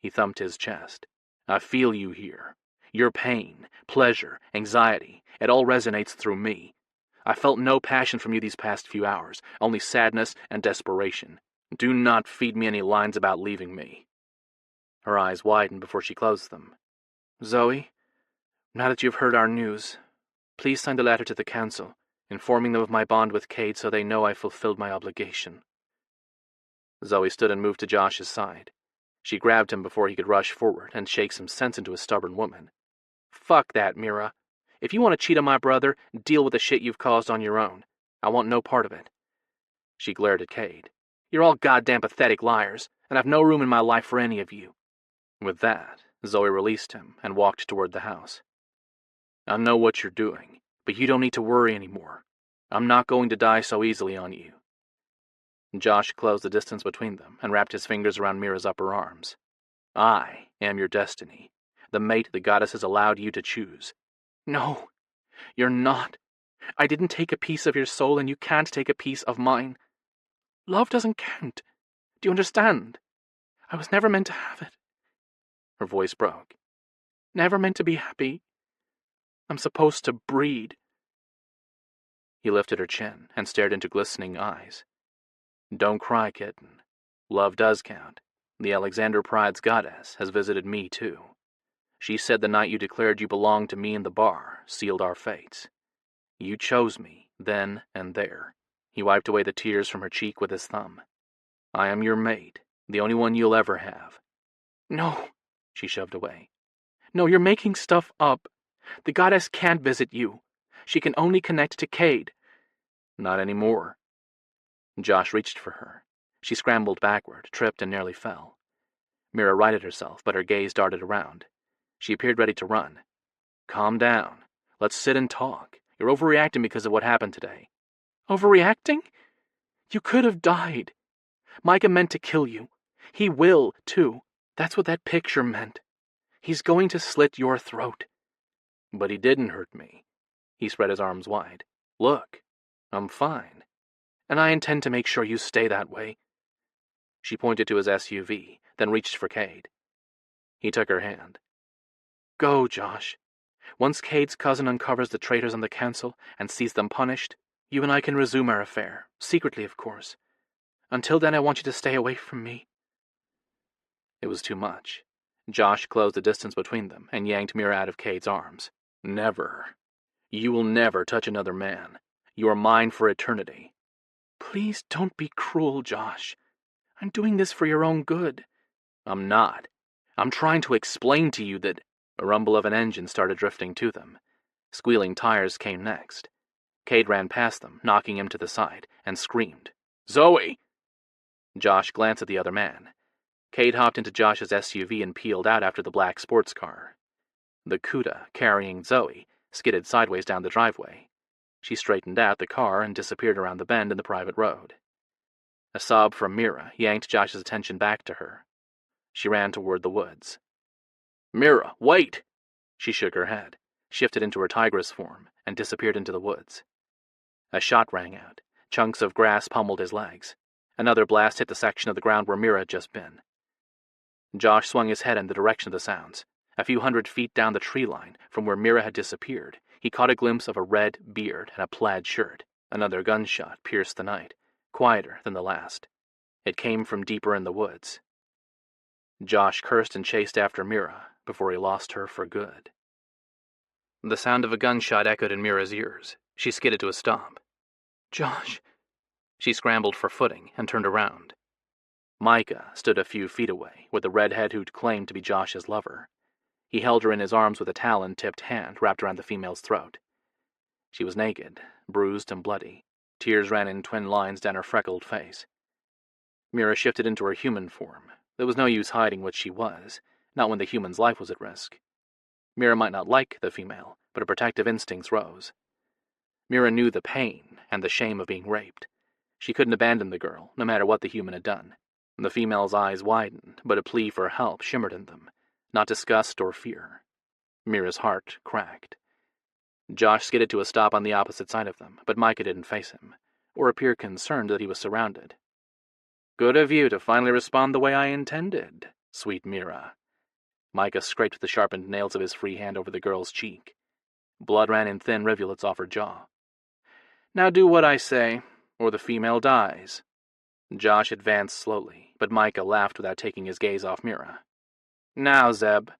He thumped his chest. "I feel you here. Your pain, pleasure, anxiety, it all resonates through me. I felt no passion from you these past few hours, only sadness and desperation. Do not feed me any lines about leaving me." Her eyes widened before she closed them. "Zoe, now that you've heard our news, please send a letter to the council, informing them of my bond with Cade so they know I fulfilled my obligation." Zoe stood and moved to Josh's side. She grabbed him before he could rush forward and shake some sense into a stubborn woman. "Fuck that, Mira. If you want to cheat on my brother, deal with the shit you've caused on your own. I want no part of it." She glared at Cade. "You're all goddamn pathetic liars, and I've no room in my life for any of you." With that, Zoe released him and walked toward the house. "I know what you're doing, but you don't need to worry anymore. I'm not going to die so easily on you." Josh closed the distance between them and wrapped his fingers around Mira's upper arms. "I am your destiny, the mate the goddess has allowed you to choose." "No, you're not. I didn't take a piece of your soul, and you can't take a piece of mine. Love doesn't count. Do you understand? I was never meant to have it." Her voice broke. "Never meant to be happy. I'm supposed to breed." He lifted her chin and stared into glistening eyes. "Don't cry, kitten. Love does count. The Alexander Pride's goddess has visited me, too. She said the night you declared you belonged to me in the bar sealed our fates. You chose me, then and there." He wiped away the tears from her cheek with his thumb. "I am your mate, the only one you'll ever have." "No," she shoved away. "No, you're making stuff up. The goddess can't visit you. She can only connect to Cade." "Not anymore." Josh reached for her. She scrambled backward, tripped, and nearly fell. Mira righted herself, but her gaze darted around. She appeared ready to run. "Calm down. Let's sit and talk. You're overreacting because of what happened today." "Overreacting? You could have died. Micah meant to kill you. He will, too. That's what that picture meant. He's going to slit your throat." "But he didn't hurt me." He spread his arms wide. "Look, I'm fine." "And I intend to make sure you stay that way." She pointed to his SUV, then reached for Cade. He took her hand. "Go, Josh. Once Cade's cousin uncovers the traitors on the council and sees them punished, you and I can resume our affair, secretly, of course. Until then, I want you to stay away from me." It was too much. Josh closed the distance between them and yanked Mira out of Cade's arms. "Never. You will never touch another man. You are mine for eternity." "Please don't be cruel, Josh. I'm doing this for your own good." "I'm not. I'm trying to explain to you that—" A rumble of an engine started drifting to them. Squealing tires came next. Cade ran past them, knocking him to the side, and screamed, "Zoe!" Josh glanced at the other man. Cade hopped into Josh's SUV and peeled out after the black sports car. The Cuda, carrying Zoe, skidded sideways down the driveway. She straightened out the car and disappeared around the bend in the private road. A sob from Mira yanked Josh's attention back to her. She ran toward the woods. "Mira, wait!" She shook her head, shifted into her tigress form, and disappeared into the woods. A shot rang out. Chunks of grass pummeled his legs. Another blast hit the section of the ground where Mira had just been. Josh swung his head in the direction of the sounds. A few hundred feet down the tree line, from where Mira had disappeared, he caught a glimpse of a red beard and a plaid shirt. Another gunshot pierced the night, quieter than the last. It came from deeper in the woods. Josh cursed and chased after Mira before he lost her for good. The sound of a gunshot echoed in Mira's ears. She skidded to a stop. "Josh." She scrambled for footing and turned around. Micah stood a few feet away with the redhead who'd claimed to be Josh's lover. He held her in his arms with a talon-tipped hand wrapped around the female's throat. She was naked, bruised and bloody. Tears ran in twin lines down her freckled face. Mira shifted into her human form. There was no use hiding what she was, not when the human's life was at risk. Mira might not like the female, but her protective instincts rose. Mira knew the pain and the shame of being raped. She couldn't abandon the girl, no matter what the human had done. The female's eyes widened, but a plea for help shimmered in them, not disgust or fear. Mira's heart cracked. Josh skidded to a stop on the opposite side of them, but Micah didn't face him, or appear concerned that he was surrounded. "Good of you to finally respond the way I intended, sweet Mira." Micah scraped the sharpened nails of his free hand over the girl's cheek. Blood ran in thin rivulets off her jaw. "Now do what I say, or the female dies." Josh advanced slowly, but Micah laughed without taking his gaze off Mira. "Now, Zeb."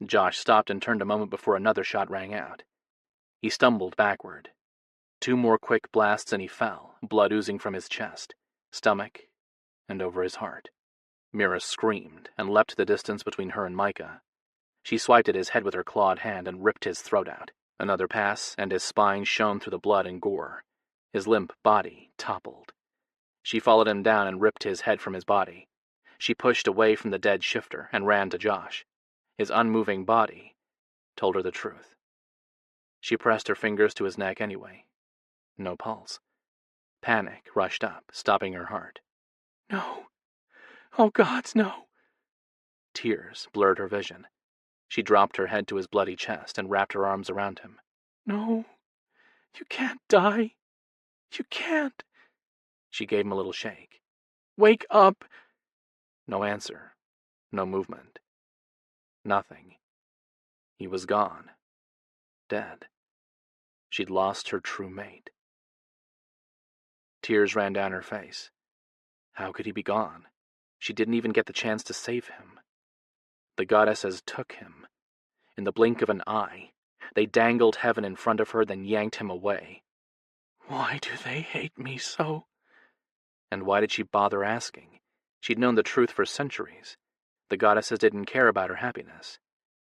Josh stopped and turned a moment before another shot rang out. He stumbled backward. 2 more quick blasts and he fell, blood oozing from his chest, stomach, and over his heart. Mira screamed and leapt the distance between her and Micah. She swiped at his head with her clawed hand and ripped his throat out. Another pass, and his spine shone through the blood and gore. His limp body toppled. She followed him down and ripped his head from his body. She pushed away from the dead shifter and ran to Josh. His unmoving body told her the truth. She pressed her fingers to his neck anyway. No pulse. Panic rushed up, stopping her heart. "No. Oh, gods, no." Tears blurred her vision. She dropped her head to his bloody chest and wrapped her arms around him. "No. You can't die. You can't." She gave him a little shake. "Wake up." No answer. No movement. Nothing. He was gone. Dead. She'd lost her true mate. Tears ran down her face. How could he be gone? She didn't even get the chance to save him. The goddesses took him. In the blink of an eye, they dangled heaven in front of her, then yanked him away. Why do they hate me so? And why did she bother asking? She'd known the truth for centuries. The goddesses didn't care about her happiness.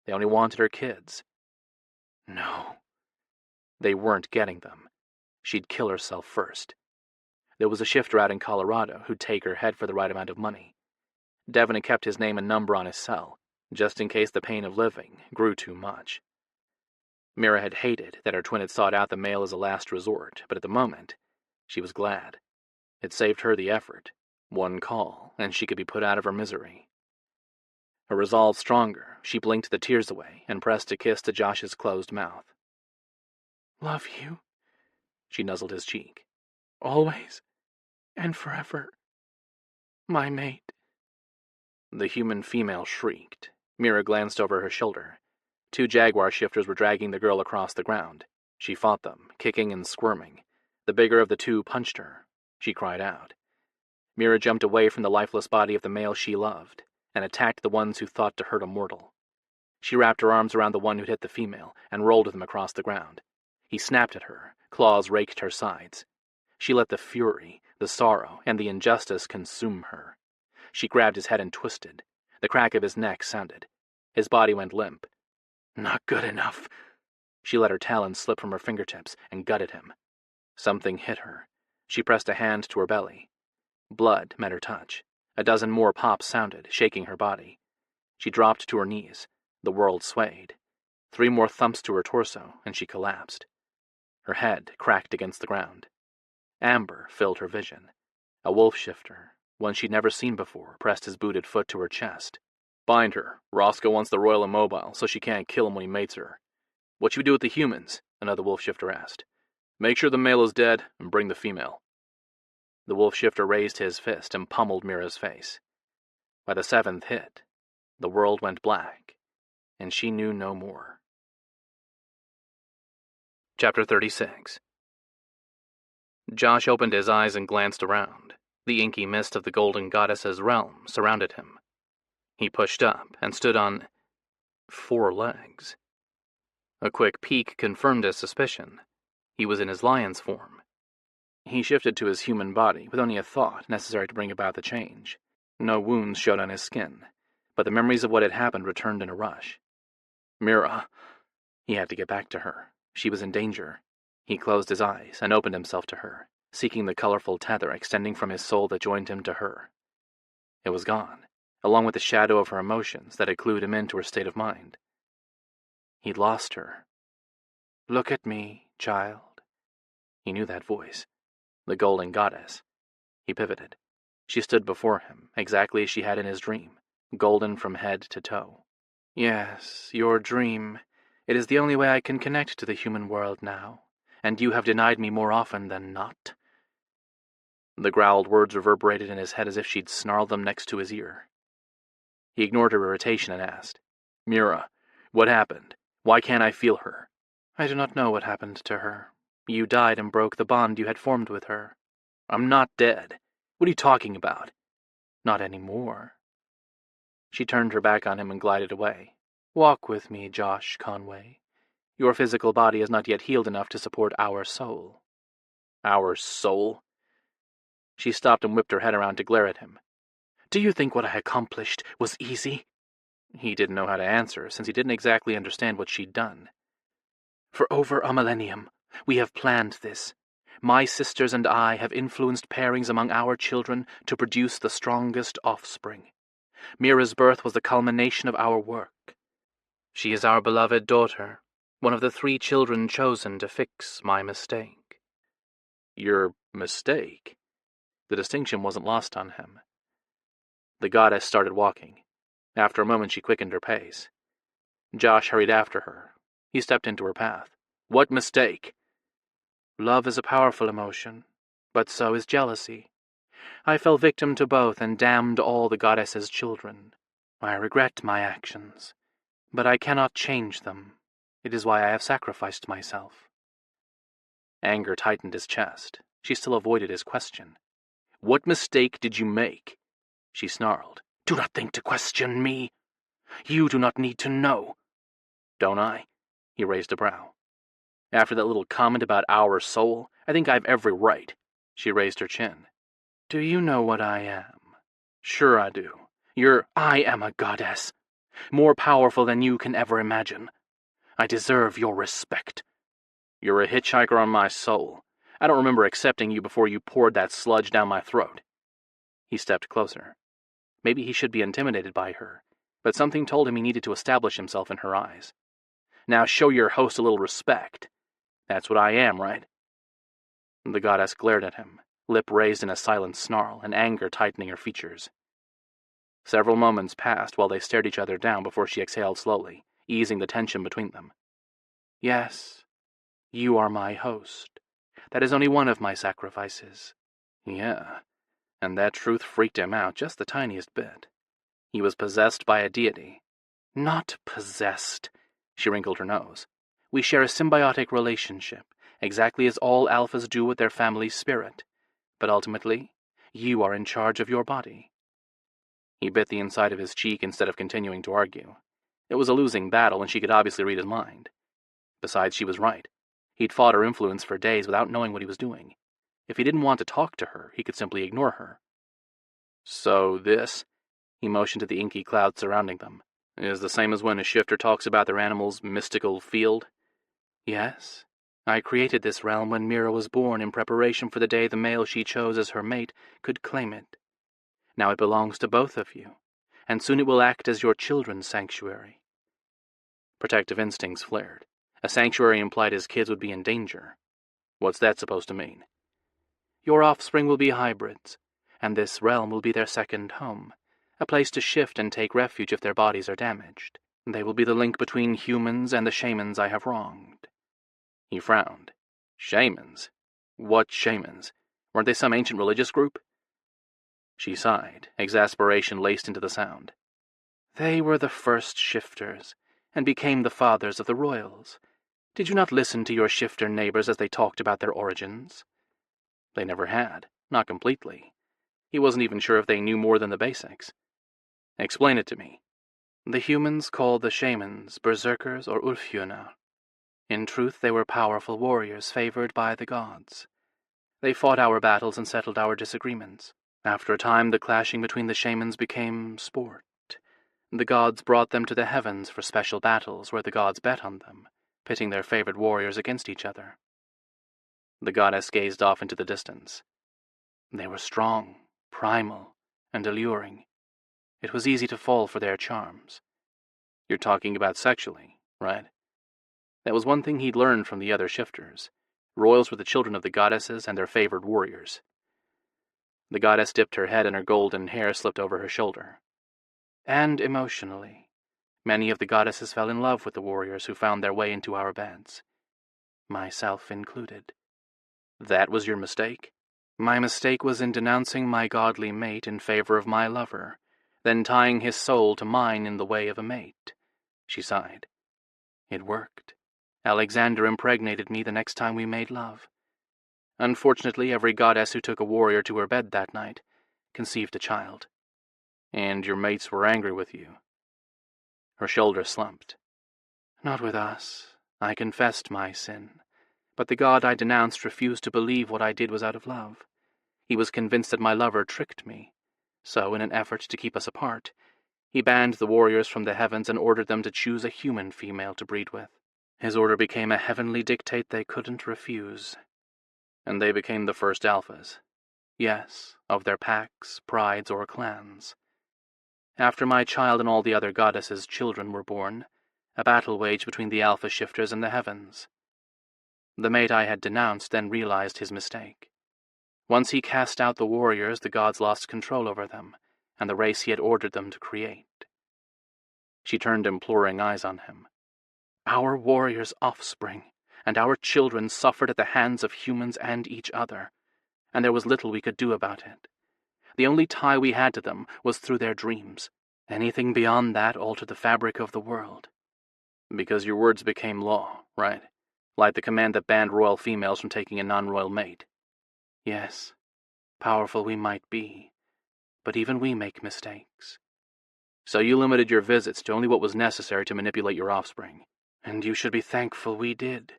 They only wanted her kids. No. They weren't getting them. She'd kill herself first. There was a shifter out in Colorado who'd take her head for the right amount of money. Devon had kept his name and number on his cell, just in case the pain of living grew too much. Mira had hated that her twin had sought out the male as a last resort, but at the moment, she was glad. It saved her the effort. One call, and she could be put out of her misery. Her resolve stronger, she blinked the tears away and pressed a kiss to Josh's closed mouth. "Love you," she nuzzled his cheek. "Always and forever. My mate." The human female shrieked. Mira glanced over her shoulder. 2 jaguar shifters were dragging the girl across the ground. She fought them, kicking and squirming. The bigger of the 2 punched her. She cried out. Mira jumped away from the lifeless body of the male she loved and attacked the ones who thought to hurt a mortal. She wrapped her arms around the one who'd hit the female and rolled with him across the ground. He snapped at her. Claws raked her sides. She let the fury, the sorrow, and the injustice consume her. She grabbed his head and twisted. The crack of his neck sounded. His body went limp. Not good enough. She let her talons slip from her fingertips and gutted him. Something hit her. She pressed a hand to her belly. Blood met her touch. A dozen more pops sounded, shaking her body. She dropped to her knees. The world swayed. 3 more thumps to her torso, and she collapsed. Her head cracked against the ground. Amber filled her vision. A wolf shifter, one she'd never seen before, pressed his booted foot to her chest. "Bind her. Roscoe wants the Royal Immobile, so she can't kill him when he mates her." "What should we do with the humans?" another wolf shifter asked. "Make sure the male is dead, and bring the female." The wolf shifter raised his fist and pummeled Mira's face. By the 7th hit, the world went black, and she knew no more. Chapter 36. Josh opened his eyes and glanced around. The inky mist of the Golden Goddess's realm surrounded him. He pushed up and stood on 4 legs. A quick peek confirmed his suspicion. He was in his lion's form. He shifted to his human body with only a thought necessary to bring about the change. No wounds showed on his skin, but the memories of what had happened returned in a rush. Mira. He had to get back to her. She was in danger. He closed his eyes and opened himself to her, seeking the colorful tether extending from his soul that joined him to her. It was gone, along with the shadow of her emotions that had clued him into her state of mind. He'd lost her. "Look at me, child." He knew that voice. The Golden Goddess. He pivoted. She stood before him, exactly as she had in his dream, golden from head to toe. "Yes, your dream. It is the only way I can connect to the human world now, and you have denied me more often than not." The growled words reverberated in his head as if she'd snarled them next to his ear. He ignored her irritation and asked, "Mira, what happened? Why can't I feel her?" "I do not know what happened to her. You died and broke the bond you had formed with her." "I'm not dead. What are you talking about?" "Not anymore." She turned her back on him and glided away. "Walk with me, Josh Conway. Your physical body is not yet healed enough to support our soul." "Our soul?" She stopped and whipped her head around to glare at him. "Do you think what I accomplished was easy?" He didn't know how to answer, since he didn't exactly understand what she'd done. "For over a millennium, we have planned this. My sisters and I have influenced pairings among our children to produce the strongest offspring. Mira's birth was the culmination of our work. She is our beloved daughter, one of the 3 children chosen to fix my mistake." "Your mistake?" The distinction wasn't lost on him. The goddess started walking. After a moment, she quickened her pace. Josh hurried after her. He stepped into her path. "What mistake?" "Love is a powerful emotion, but so is jealousy. I fell victim to both and damned all the goddess's children. I regret my actions, but I cannot change them. It is why I have sacrificed myself." Anger tightened his chest. She still avoided his question. "What mistake did you make?" She snarled. "Do not think to question me. You do not need to know." "Don't I?" He raised a brow. "After that little comment about our soul, I think I've every right." She raised her chin. "Do you know what I am?" "Sure I do. I am a goddess, more powerful than you can ever imagine. I deserve your respect." "You're a hitchhiker on my soul. I don't remember accepting you before you poured that sludge down my throat." He stepped closer. Maybe he should be intimidated by her, but something told him he needed to establish himself in her eyes. "Now show your host a little respect. That's what I am, right?" The goddess glared at him, lip raised in a silent snarl, and anger tightening her features. Several moments passed while they stared each other down before she exhaled slowly, easing the tension between them. "Yes, you are my host. That is only one of my sacrifices." Yeah, and that truth freaked him out just the tiniest bit. He was possessed by a deity. "Not possessed," she wrinkled her nose. "We share a symbiotic relationship, exactly as all alphas do with their family's spirit. But ultimately, you are in charge of your body." He bit the inside of his cheek instead of continuing to argue. It was a losing battle, and she could obviously read his mind. Besides, she was right. He'd fought her influence for days without knowing what he was doing. If he didn't want to talk to her, he could simply ignore her. "So this," he motioned to the inky clouds surrounding them, "is the same as when a shifter talks about their animal's mystical field?" "Yes. I created this realm when Mira was born in preparation for the day the male she chose as her mate could claim it. Now it belongs to both of you, and soon it will act as your children's sanctuary." Protective instincts flared. A sanctuary implied his kids would be in danger. What's that supposed to mean? "Your offspring will be hybrids, and this realm will be their second home, a place to shift and take refuge if their bodies are damaged. They will be the link between humans and the shamans I have wronged." He frowned. "Shamans? What shamans? Weren't they some ancient religious group?" She sighed, exasperation laced into the sound. "They were the first shifters, and became the fathers of the royals. Did you not listen to your shifter neighbors as they talked about their origins?" They never had, not completely. He wasn't even sure if they knew more than the basics. "Explain it to me." "The humans called the shamans berserkers or ulfjönar. In truth, they were powerful warriors favored by the gods. They fought our battles and settled our disagreements. After a time, the clashing between the shamans became sport. The gods brought them to the heavens for special battles where the gods bet on them, pitting their favorite warriors against each other." The goddess gazed off into the distance. "They were strong, primal, and alluring. It was easy to fall for their charms." "You're talking about sexually, right?" That was one thing he'd learned from the other shifters. Royals were the children of the goddesses and their favored warriors. The goddess dipped her head and her golden hair slipped over her shoulder. "And emotionally. Many of the goddesses fell in love with the warriors who found their way into our beds, myself included. That was your mistake? My mistake was in denouncing my godly mate in favor of my lover, then tying his soul to mine in the way of a mate. She sighed. It worked. Alexander impregnated me the next time we made love. Unfortunately, every goddess who took a warrior to her bed that night conceived a child. And your mates were angry with you? Her shoulders slumped. Not with us. I confessed my sin. But the god I denounced refused to believe what I did was out of love. He was convinced that my lover tricked me. So, in an effort to keep us apart, he banned the warriors from the heavens and ordered them to choose a human female to breed with. His order became a heavenly dictate they couldn't refuse. And they became the first alphas? Yes, of their packs, prides, or clans. After my child and all the other goddesses' children were born, a battle waged between the alpha shifters and the heavens. The mate I had denounced then realized his mistake. Once he cast out the warriors, the gods lost control over them, and the race he had ordered them to create. She turned imploring eyes on him. Our warriors' offspring and our children suffered at the hands of humans and each other, and there was little we could do about it. The only tie we had to them was through their dreams. Anything beyond that altered the fabric of the world. Because your words became law, right? Like the command that banned royal females from taking a non-royal mate. Yes, powerful we might be, but even we make mistakes. So you limited your visits to only what was necessary to manipulate your offspring. And you should be thankful we did.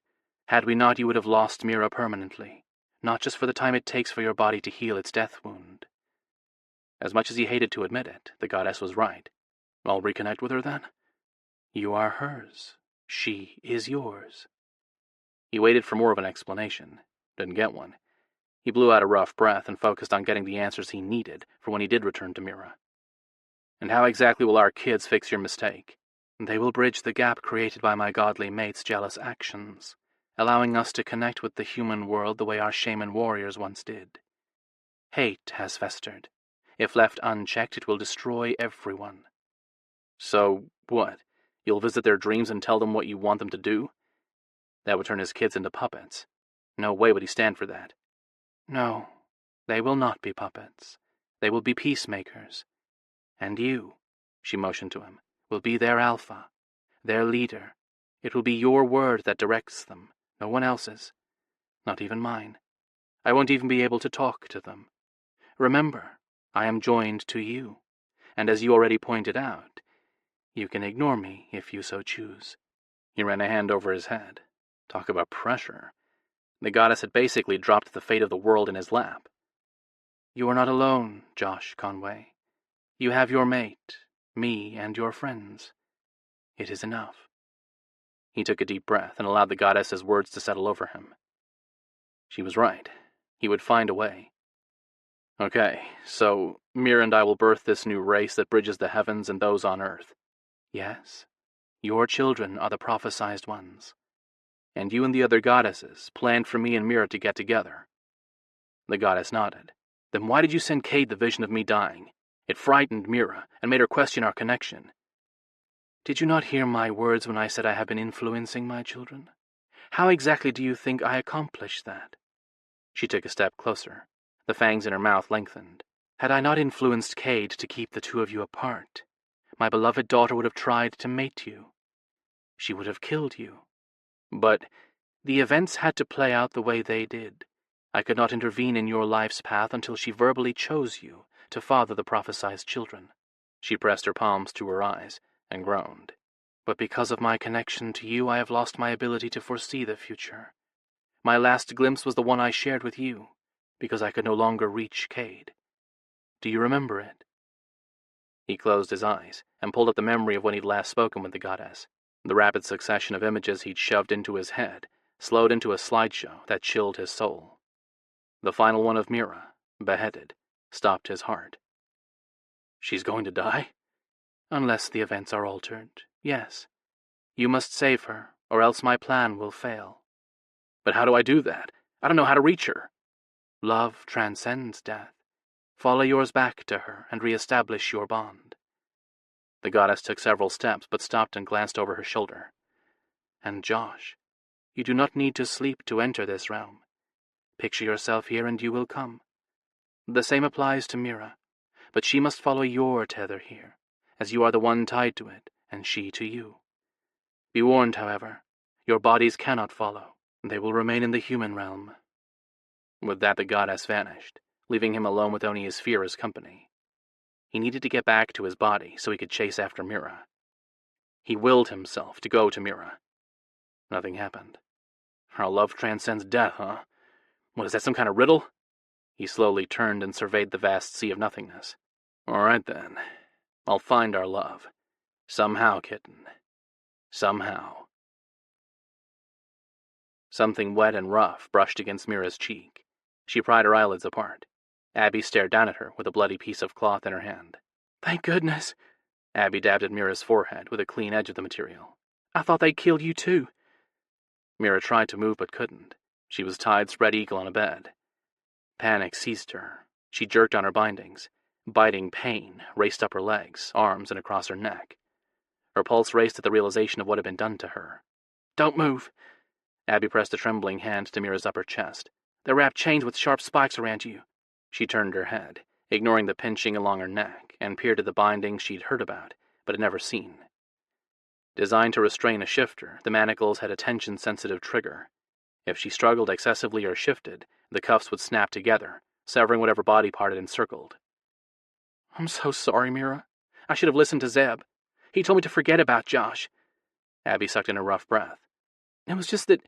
Had we not, you would have lost Mira permanently, not just for the time it takes for your body to heal its death wound. As much as he hated to admit it, the goddess was right. I'll reconnect with her then? You are hers. She is yours. He waited for more of an explanation. Didn't get one. He blew out a rough breath and focused on getting the answers he needed for when he did return to Mira. And how exactly will our kids fix your mistake? They will bridge the gap created by my godly mate's jealous actions, allowing us to connect with the human world the way our shaman warriors once did. Hate has festered. If left unchecked, it will destroy everyone. So, what? You'll visit their dreams and tell them what you want them to do? That would turn his kids into puppets. No way would he stand for that. No, they will not be puppets. They will be peacemakers. And you, she motioned to him, will be their alpha, their leader. It will be your word that directs them, no one else's, not even mine. I won't even be able to talk to them. Remember, I am joined to you, and as you already pointed out, you can ignore me if you so choose. He ran a hand over his head. Talk about pressure. The goddess had basically dropped the fate of the world in his lap. You are not alone, Josh Conway. You have your mate, me, and your friends. It is enough. He took a deep breath and allowed the goddess's words to settle over him. She was right. He would find a way. Okay, so Mira and I will birth this new race that bridges the heavens and those on earth. Yes, your children are the prophesized ones. And you and the other goddesses planned for me and Mira to get together. The goddess nodded. Then why did you send Cade the vision of me dying? It frightened Mira and made her question our connection. Did you not hear my words when I said I have been influencing my children? How exactly do you think I accomplished that? She took a step closer. The fangs in her mouth lengthened. Had I not influenced Cade to keep the two of you apart, my beloved daughter would have tried to mate you. She would have killed you. But the events had to play out the way they did. I could not intervene in your life's path until she verbally chose you to father the prophesized children. She pressed her palms to her eyes and groaned. But because of my connection to you, I have lost my ability to foresee the future. My last glimpse was the one I shared with you, because I could no longer reach Cade. Do you remember it? He closed his eyes and pulled up the memory of when he'd last spoken with the goddess. The rapid succession of images he'd shoved into his head slowed into a slideshow that chilled his soul. The final one of Mira, beheaded, stopped his heart. She's going to die? Unless the events are altered, yes. You must save her, or else my plan will fail. But how do I do that? I don't know how to reach her. Love transcends death. Follow yours back to her and re-establish your bond. The goddess took several steps, but stopped and glanced over her shoulder. And Josh, you do not need to sleep to enter this realm. Picture yourself here and you will come. The same applies to Mira, but she must follow your tether here, as you are the one tied to it, and she to you. Be warned, however, your bodies cannot follow. They will remain in the human realm. With that, the goddess vanished, leaving him alone with only his fear as company. He needed to get back to his body so he could chase after Mira. He willed himself to go to Mira. Nothing happened. Our love transcends death, huh? What is that, some kind of riddle? He slowly turned and surveyed the vast sea of nothingness. All right, then. I'll find our love. Somehow, kitten. Somehow. Something wet and rough brushed against Mira's cheek. She pried her eyelids apart. Abby stared down at her with a bloody piece of cloth in her hand. Thank goodness. Abby dabbed at Mira's forehead with a clean edge of the material. I thought they'd killed you too. Mira tried to move but couldn't. She was tied spread eagle on a bed. Panic seized her. She jerked on her bindings. Biting pain raced up her legs, arms, and across her neck. Her pulse raced at the realization of what had been done to her. Don't move. Abby pressed a trembling hand to Mira's upper chest. They're wrapped chains with sharp spikes around you. She turned her head, ignoring the pinching along her neck, and peered at the bindings she'd heard about, but had never seen. Designed to restrain a shifter, the manacles had a tension-sensitive trigger. If she struggled excessively or shifted, the cuffs would snap together, severing whatever body part it encircled. I'm so sorry, Mira. I should have listened to Zeb. He told me to forget about Josh. Abby sucked in a rough breath. It was just that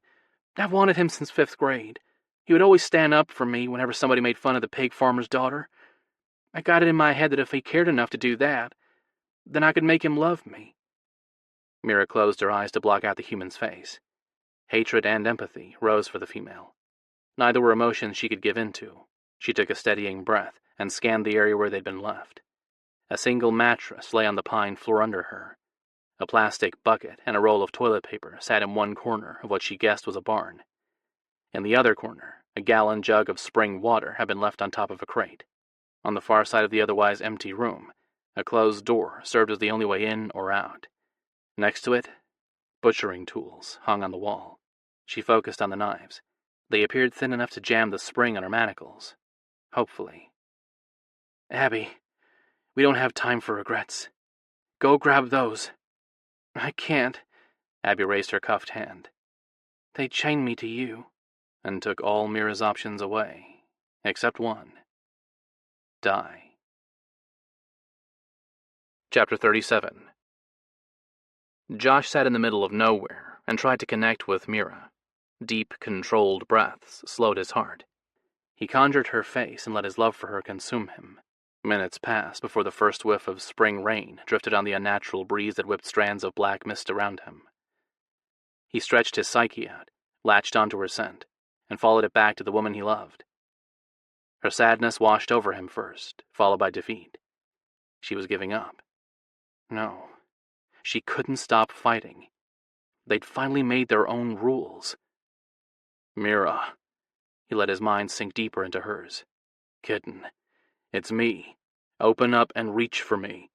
I've wanted him since 5th grade. He would always stand up for me whenever somebody made fun of the pig farmer's daughter. I got it in my head that if he cared enough to do that, then I could make him love me. Mira closed her eyes to block out the human's face. Hatred and empathy rose for the female. Neither were emotions she could give in to. She took a steadying breath and scanned the area where they'd been left. A single mattress lay on the pine floor under her. A plastic bucket and a roll of toilet paper sat in one corner of what she guessed was a barn. In the other corner, a gallon jug of spring water had been left on top of a crate. On the far side of the otherwise empty room, a closed door served as the only way in or out. Next to it, butchering tools hung on the wall. She focused on the knives. They appeared thin enough to jam the spring on her manacles. Hopefully. Abby, we don't have time for regrets. Go grab those. I can't. Abby raised her cuffed hand. They chained me to you, and took all Mira's options away, except one. Die. Chapter 37. Josh sat in the middle of nowhere and tried to connect with Mira. Deep, controlled breaths slowed his heart. He conjured her face and let his love for her consume him. Minutes passed before the first whiff of spring rain drifted on the unnatural breeze that whipped strands of black mist around him. He stretched his psyche out, latched onto her scent, and followed it back to the woman he loved. Her sadness washed over him first, followed by defeat. She was giving up. No, she couldn't stop fighting. They'd finally made their own rules. Mira. He let his mind sink deeper into hers. Kitten, it's me. Open up and reach for me.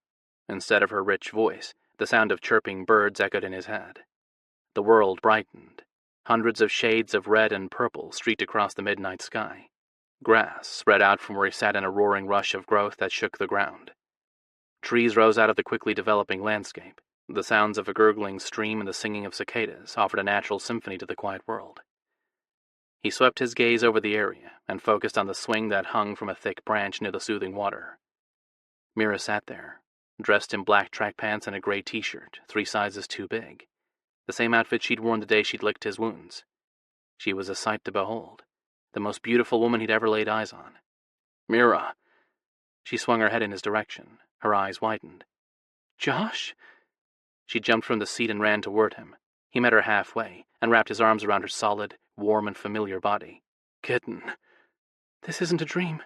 Instead of her rich voice, the sound of chirping birds echoed in his head. The world brightened. Hundreds of shades of red and purple streaked across the midnight sky. Grass spread out from where he sat in a roaring rush of growth that shook the ground. Trees rose out of the quickly developing landscape. The sounds of a gurgling stream and the singing of cicadas offered a natural symphony to the quiet world. He swept his gaze over the area and focused on the swing that hung from a thick branch near the soothing water. Mira sat there, dressed in black track pants and a gray t-shirt, 3 sizes too big. The same outfit she'd worn the day she'd licked his wounds. She was a sight to behold, the most beautiful woman he'd ever laid eyes on. Mira! She swung her head in his direction, her eyes widened. Josh? She jumped from the seat and ran toward him. He met her halfway and wrapped his arms around her solid, warm and familiar body. Kitten. This isn't a dream.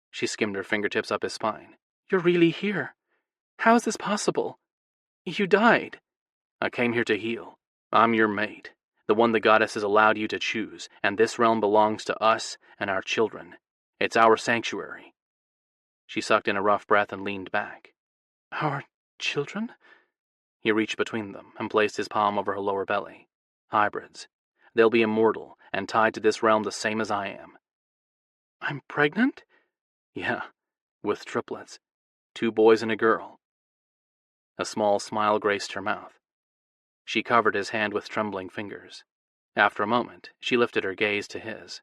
She skimmed her fingertips up his spine. You're really here. How is this possible? You died. I came here to heal. I'm your mate, the one the goddess has allowed you to choose, and this realm belongs to us and our children. It's our sanctuary. She sucked in a rough breath and leaned back. Our Children? He reached between them and placed his palm over her lower belly. Hybrids. They'll be immortal and tied to this realm the same as I am. I'm pregnant? Yeah, with triplets. 2 boys and a girl. A small smile graced her mouth. She covered his hand with trembling fingers. After a moment, she lifted her gaze to his.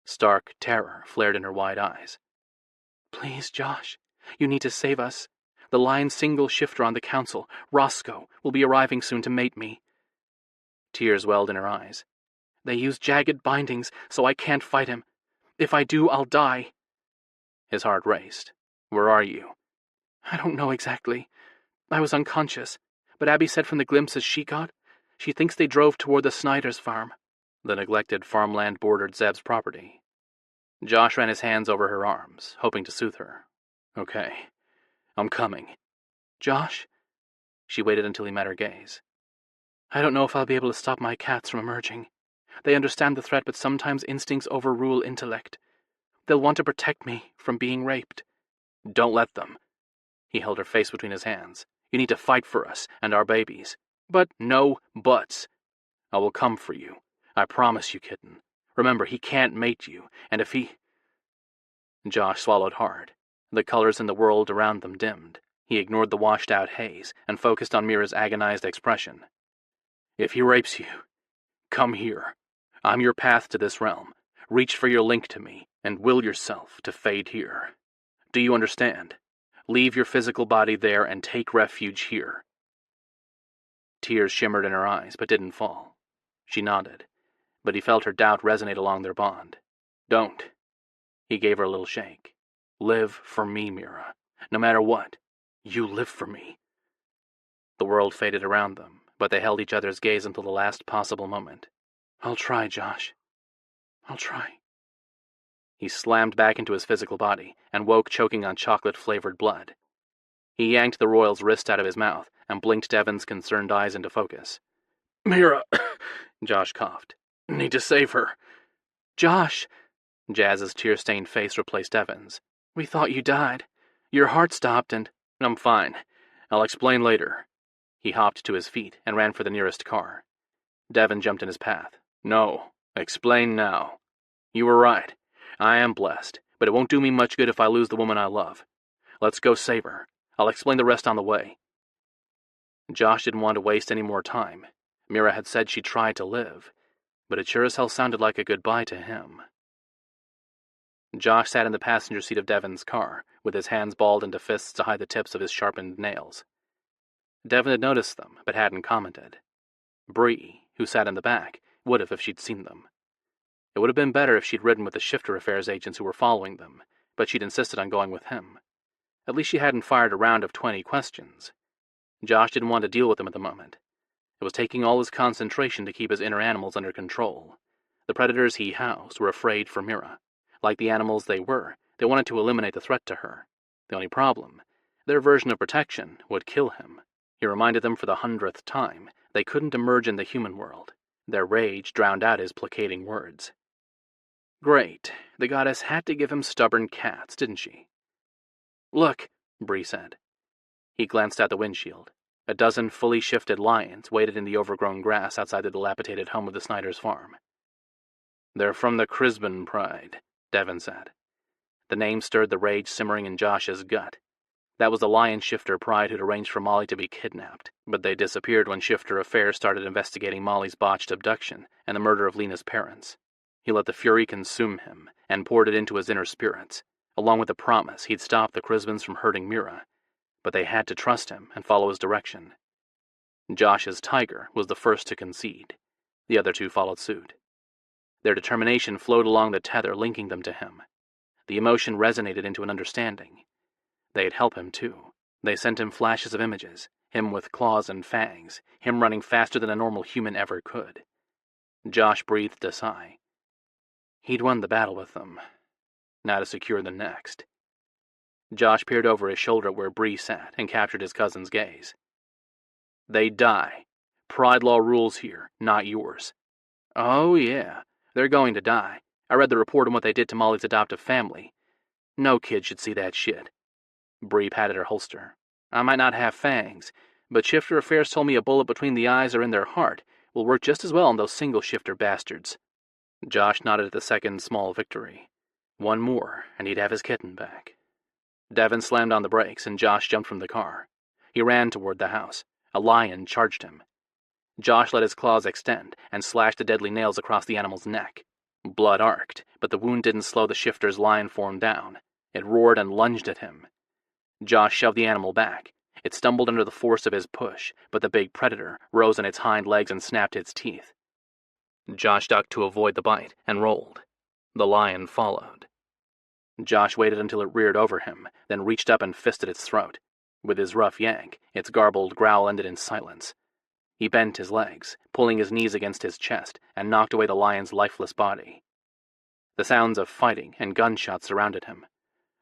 Stark terror flared in her wide eyes. Please, Josh, you need to save us. The Lion's single shifter on the council, Roscoe, will be arriving soon to mate me. Tears welled in her eyes. They use jagged bindings, so I can't fight him. If I do, I'll die. His heart raced. Where are you? I don't know exactly. I was unconscious, but Abby said from the glimpses she got, she thinks they drove toward the Snyder's farm. The neglected farmland bordered Zeb's property. Josh ran his hands over her arms, hoping to soothe her. Okay, I'm coming. Josh? She waited until he met her gaze. I don't know if I'll be able to stop my cats from emerging. They understand the threat, but sometimes instincts overrule intellect. They'll want to protect me from being raped. Don't let them. He held her face between his hands. You need to fight for us and our babies. But no buts. I will come for you. I promise you, kitten. Remember, he can't mate you, and if he... Josh swallowed hard. The colors in the world around them dimmed. He ignored the washed-out haze and focused on Mira's agonized expression. If he rapes you, come here. I'm your path to this realm. Reach for your link to me, and will yourself to fade here. Do you understand? Leave your physical body there and take refuge here. Tears shimmered in her eyes, but didn't fall. She nodded, but he felt her doubt resonate along their bond. Don't. He gave her a little shake. Live for me, Mira. No matter what, you live for me. The world faded around them, but they held each other's gaze until the last possible moment. I'll try, Josh. I'll try. He slammed back into his physical body and woke choking on chocolate-flavored blood. He yanked the royal's wrist out of his mouth and blinked Devon's concerned eyes into focus. Mira, Josh coughed. Need to save her. Josh! Jazz's tear-stained face replaced Devon's. We thought you died. Your heart stopped and... I'm fine. I'll explain later. He hopped to his feet and ran for the nearest car. Devon jumped in his path. No. Explain now. You were right. I am blessed, but it won't do me much good if I lose the woman I love. Let's go save her. I'll explain the rest on the way. Josh didn't want to waste any more time. Mira had said she tried to live, but it sure as hell sounded like a goodbye to him. Josh sat in the passenger seat of Devon's car, with his hands balled into fists to hide the tips of his sharpened nails. Devon had noticed them, but hadn't commented. Bree, who sat in the back, would have if she'd seen them. It would have been better if she'd ridden with the Shifter Affairs agents who were following them, but she'd insisted on going with him. At least she hadn't fired a round of 20 questions. Josh didn't want to deal with them at the moment. It was taking all his concentration to keep his inner animals under control. The predators he housed were afraid for Mira. Like the animals they were, they wanted to eliminate the threat to her. The only problem, their version of protection would kill him. He reminded them for the 100th time they couldn't emerge in the human world. Their rage drowned out his placating words. Great. The goddess had to give him stubborn cats, didn't she? Look, Bree said. He glanced out the windshield. A dozen fully shifted lions waited in the overgrown grass outside the dilapidated home of the Snyder's farm. They're from the Crisbin Pride, Devon said. The name stirred the rage simmering in Josh's gut. That was the lion shifter Pride who'd arranged for Molly to be kidnapped, but they disappeared when Shifter Affairs started investigating Molly's botched abduction and the murder of Lena's parents. He let the fury consume him and poured it into his inner spirits, along with the promise he'd stop the Crisbins from hurting Mira, but they had to trust him and follow his direction. Josh's tiger was the first to concede. The other two followed suit. Their determination flowed along the tether linking them to him. The emotion resonated into an understanding. They'd help him, too. They sent him flashes of images, him with claws and fangs, him running faster than a normal human ever could. Josh breathed a sigh. He'd won the battle with them. Now to secure the next. Josh peered over his shoulder where Bree sat and captured his cousin's gaze. They die. Pride law rules here, not yours. Oh, yeah. They're going to die. I read the report on what they did to Molly's adoptive family. No kid should see that shit. Bree patted her holster. I might not have fangs, but shifter affairs told me a bullet between the eyes or in their heart will work just as well on those single-shifter bastards. Josh nodded at the second small victory. One more, and he'd have his kitten back. Devin slammed on the brakes, and Josh jumped from the car. He ran toward the house. A lion charged him. Josh let his claws extend and slashed the deadly nails across the animal's neck. Blood arced, but the wound didn't slow the shifter's lion form down. It roared and lunged at him. Josh shoved the animal back. It stumbled under the force of his push, but the big predator rose on its hind legs and snapped its teeth. Josh ducked to avoid the bite and rolled. The lion followed. Josh waited until it reared over him, then reached up and fisted its throat. With his rough yank, its garbled growl ended in silence. He bent his legs, pulling his knees against his chest, and knocked away the lion's lifeless body. The sounds of fighting and gunshots surrounded him.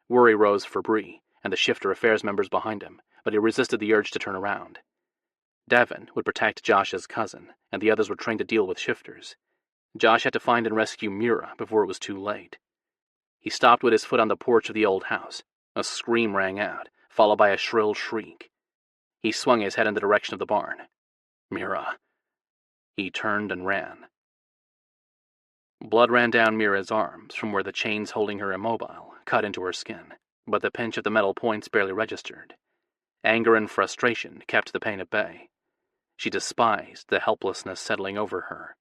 Worry rose for Bree and the Shifter Affairs members behind him, but he resisted the urge to turn around. Devin would protect Josh's cousin, and the others were trained to deal with shifters. Josh had to find and rescue Mira before it was too late. He stopped with his foot on the porch of the old house. A scream rang out, followed by a shrill shriek. He swung his head in the direction of the barn. Mira. He turned and ran. Blood ran down Mira's arms from where the chains holding her immobile cut into her skin, but the pinch of the metal points barely registered. Anger and frustration kept the pain at bay. She despised the helplessness settling over her.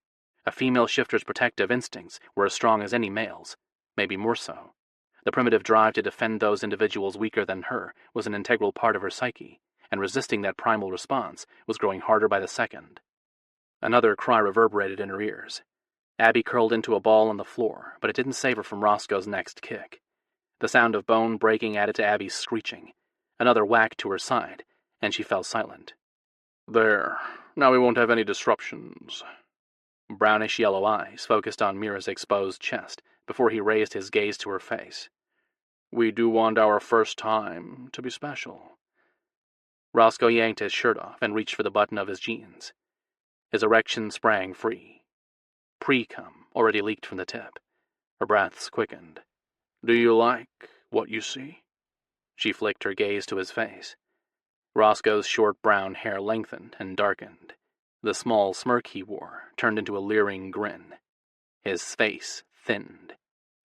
A female shifter's protective instincts were as strong as any male's, maybe more so. The primitive drive to defend those individuals weaker than her was an integral part of her psyche, and resisting that primal response was growing harder by the second. Another cry reverberated in her ears. Abby curled into a ball on the floor, but it didn't save her from Roscoe's next kick. The sound of bone breaking added to Abby's screeching. Another whack to her side, and she fell silent. There. Now we won't have any disruptions. Brownish-yellow eyes focused on Mira's exposed chest before he raised his gaze to her face. We do want our first time to be special. Roscoe yanked his shirt off and reached for the button of his jeans. His erection sprang free. Pre-cum already leaked from the tip. Her breaths quickened. Do you like what you see? She flicked her gaze to his face. Roscoe's short brown hair lengthened and darkened. The small smirk he wore turned into a leering grin. His face thinned,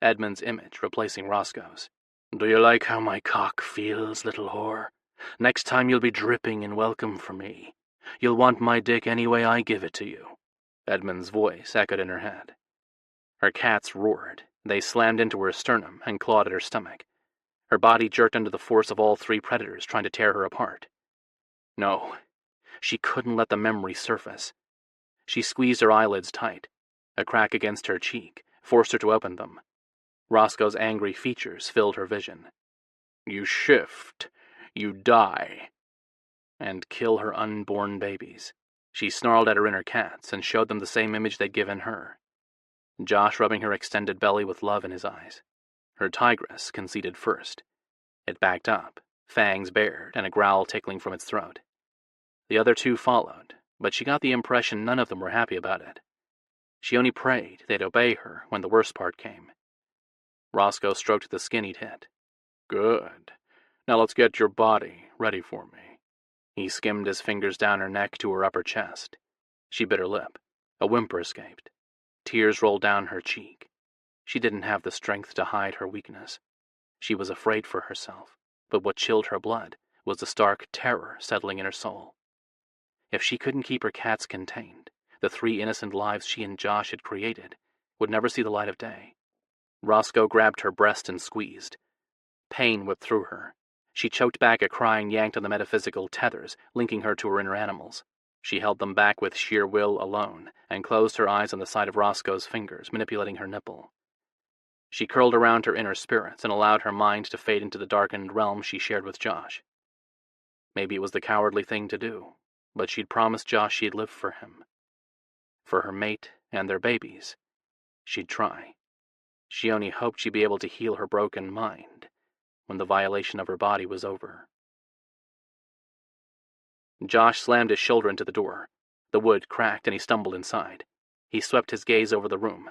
Edmund's image replacing Roscoe's. Do you like how my cock feels, little whore? Next time you'll be dripping in welcome from me. You'll want my dick any way I give it to you. Edmund's voice echoed in her head. Her cats roared. They slammed into her sternum and clawed at her stomach. Her body jerked under the force of all three predators trying to tear her apart. No, she couldn't let the memory surface. She squeezed her eyelids tight. A crack against her cheek forced her to open them. Roscoe's angry features filled her vision. You shift, you die, and kill her unborn babies. She snarled at her inner cats and showed them the same image they'd given her. Josh rubbing her extended belly with love in his eyes. Her tigress conceded first. It backed up, fangs bared and a growl tickling from its throat. The other two followed, but she got the impression none of them were happy about it. She only prayed they'd obey her when the worst part came. Roscoe stroked the skin he'd hit. Good. Now let's get your body ready for me. He skimmed his fingers down her neck to her upper chest. She bit her lip. A whimper escaped. Tears rolled down her cheek. She didn't have the strength to hide her weakness. She was afraid for herself, but what chilled her blood was the stark terror settling in her soul. If she couldn't keep her cats contained, the 3 innocent lives she and Josh had created would never see the light of day. Roscoe grabbed her breast and squeezed. Pain whipped through her. She choked back a cry and yanked on the metaphysical tethers linking her to her inner animals. She held them back with sheer will alone and closed her eyes on the side of Roscoe's fingers, manipulating her nipple. She curled around her inner spirits and allowed her mind to fade into the darkened realm she shared with Josh. Maybe it was the cowardly thing to do, but she'd promised Josh she'd live for him. For her mate and their babies, she'd try. She only hoped she'd be able to heal her broken mind when the violation of her body was over. Josh slammed his shoulder into the door. The wood cracked and he stumbled inside. He swept his gaze over the room.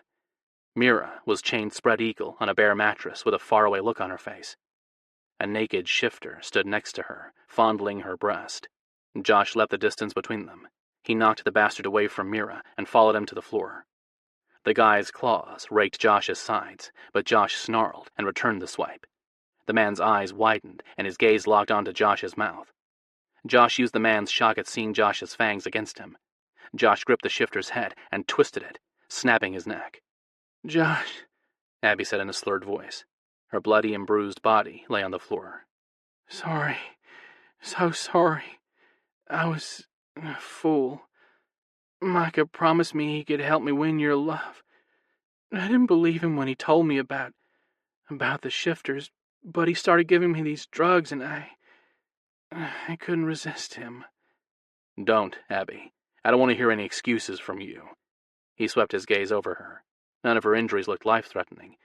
Mira was chained spread eagle on a bare mattress with a faraway look on her face. A naked shifter stood next to her, fondling her breast. Josh leapt the distance between them. He knocked the bastard away from Mira and followed him to the floor. The guy's claws raked Josh's sides, but Josh snarled and returned the swipe. The man's eyes widened, and his gaze locked onto Josh's mouth. Josh used the man's shock at seeing Josh's fangs against him. Josh gripped the shifter's head and twisted it, snapping his neck. "Josh," Abby said in a slurred voice. Her bloody and bruised body lay on the floor. "Sorry. So sorry. I was a fool. Micah promised me he could help me win your love. I didn't believe him when he told me about the shifters, but he started giving me these drugs and I couldn't resist him." "Don't, Abby. I don't want to hear any excuses from you." He swept his gaze over her. None of her injuries looked life-threatening,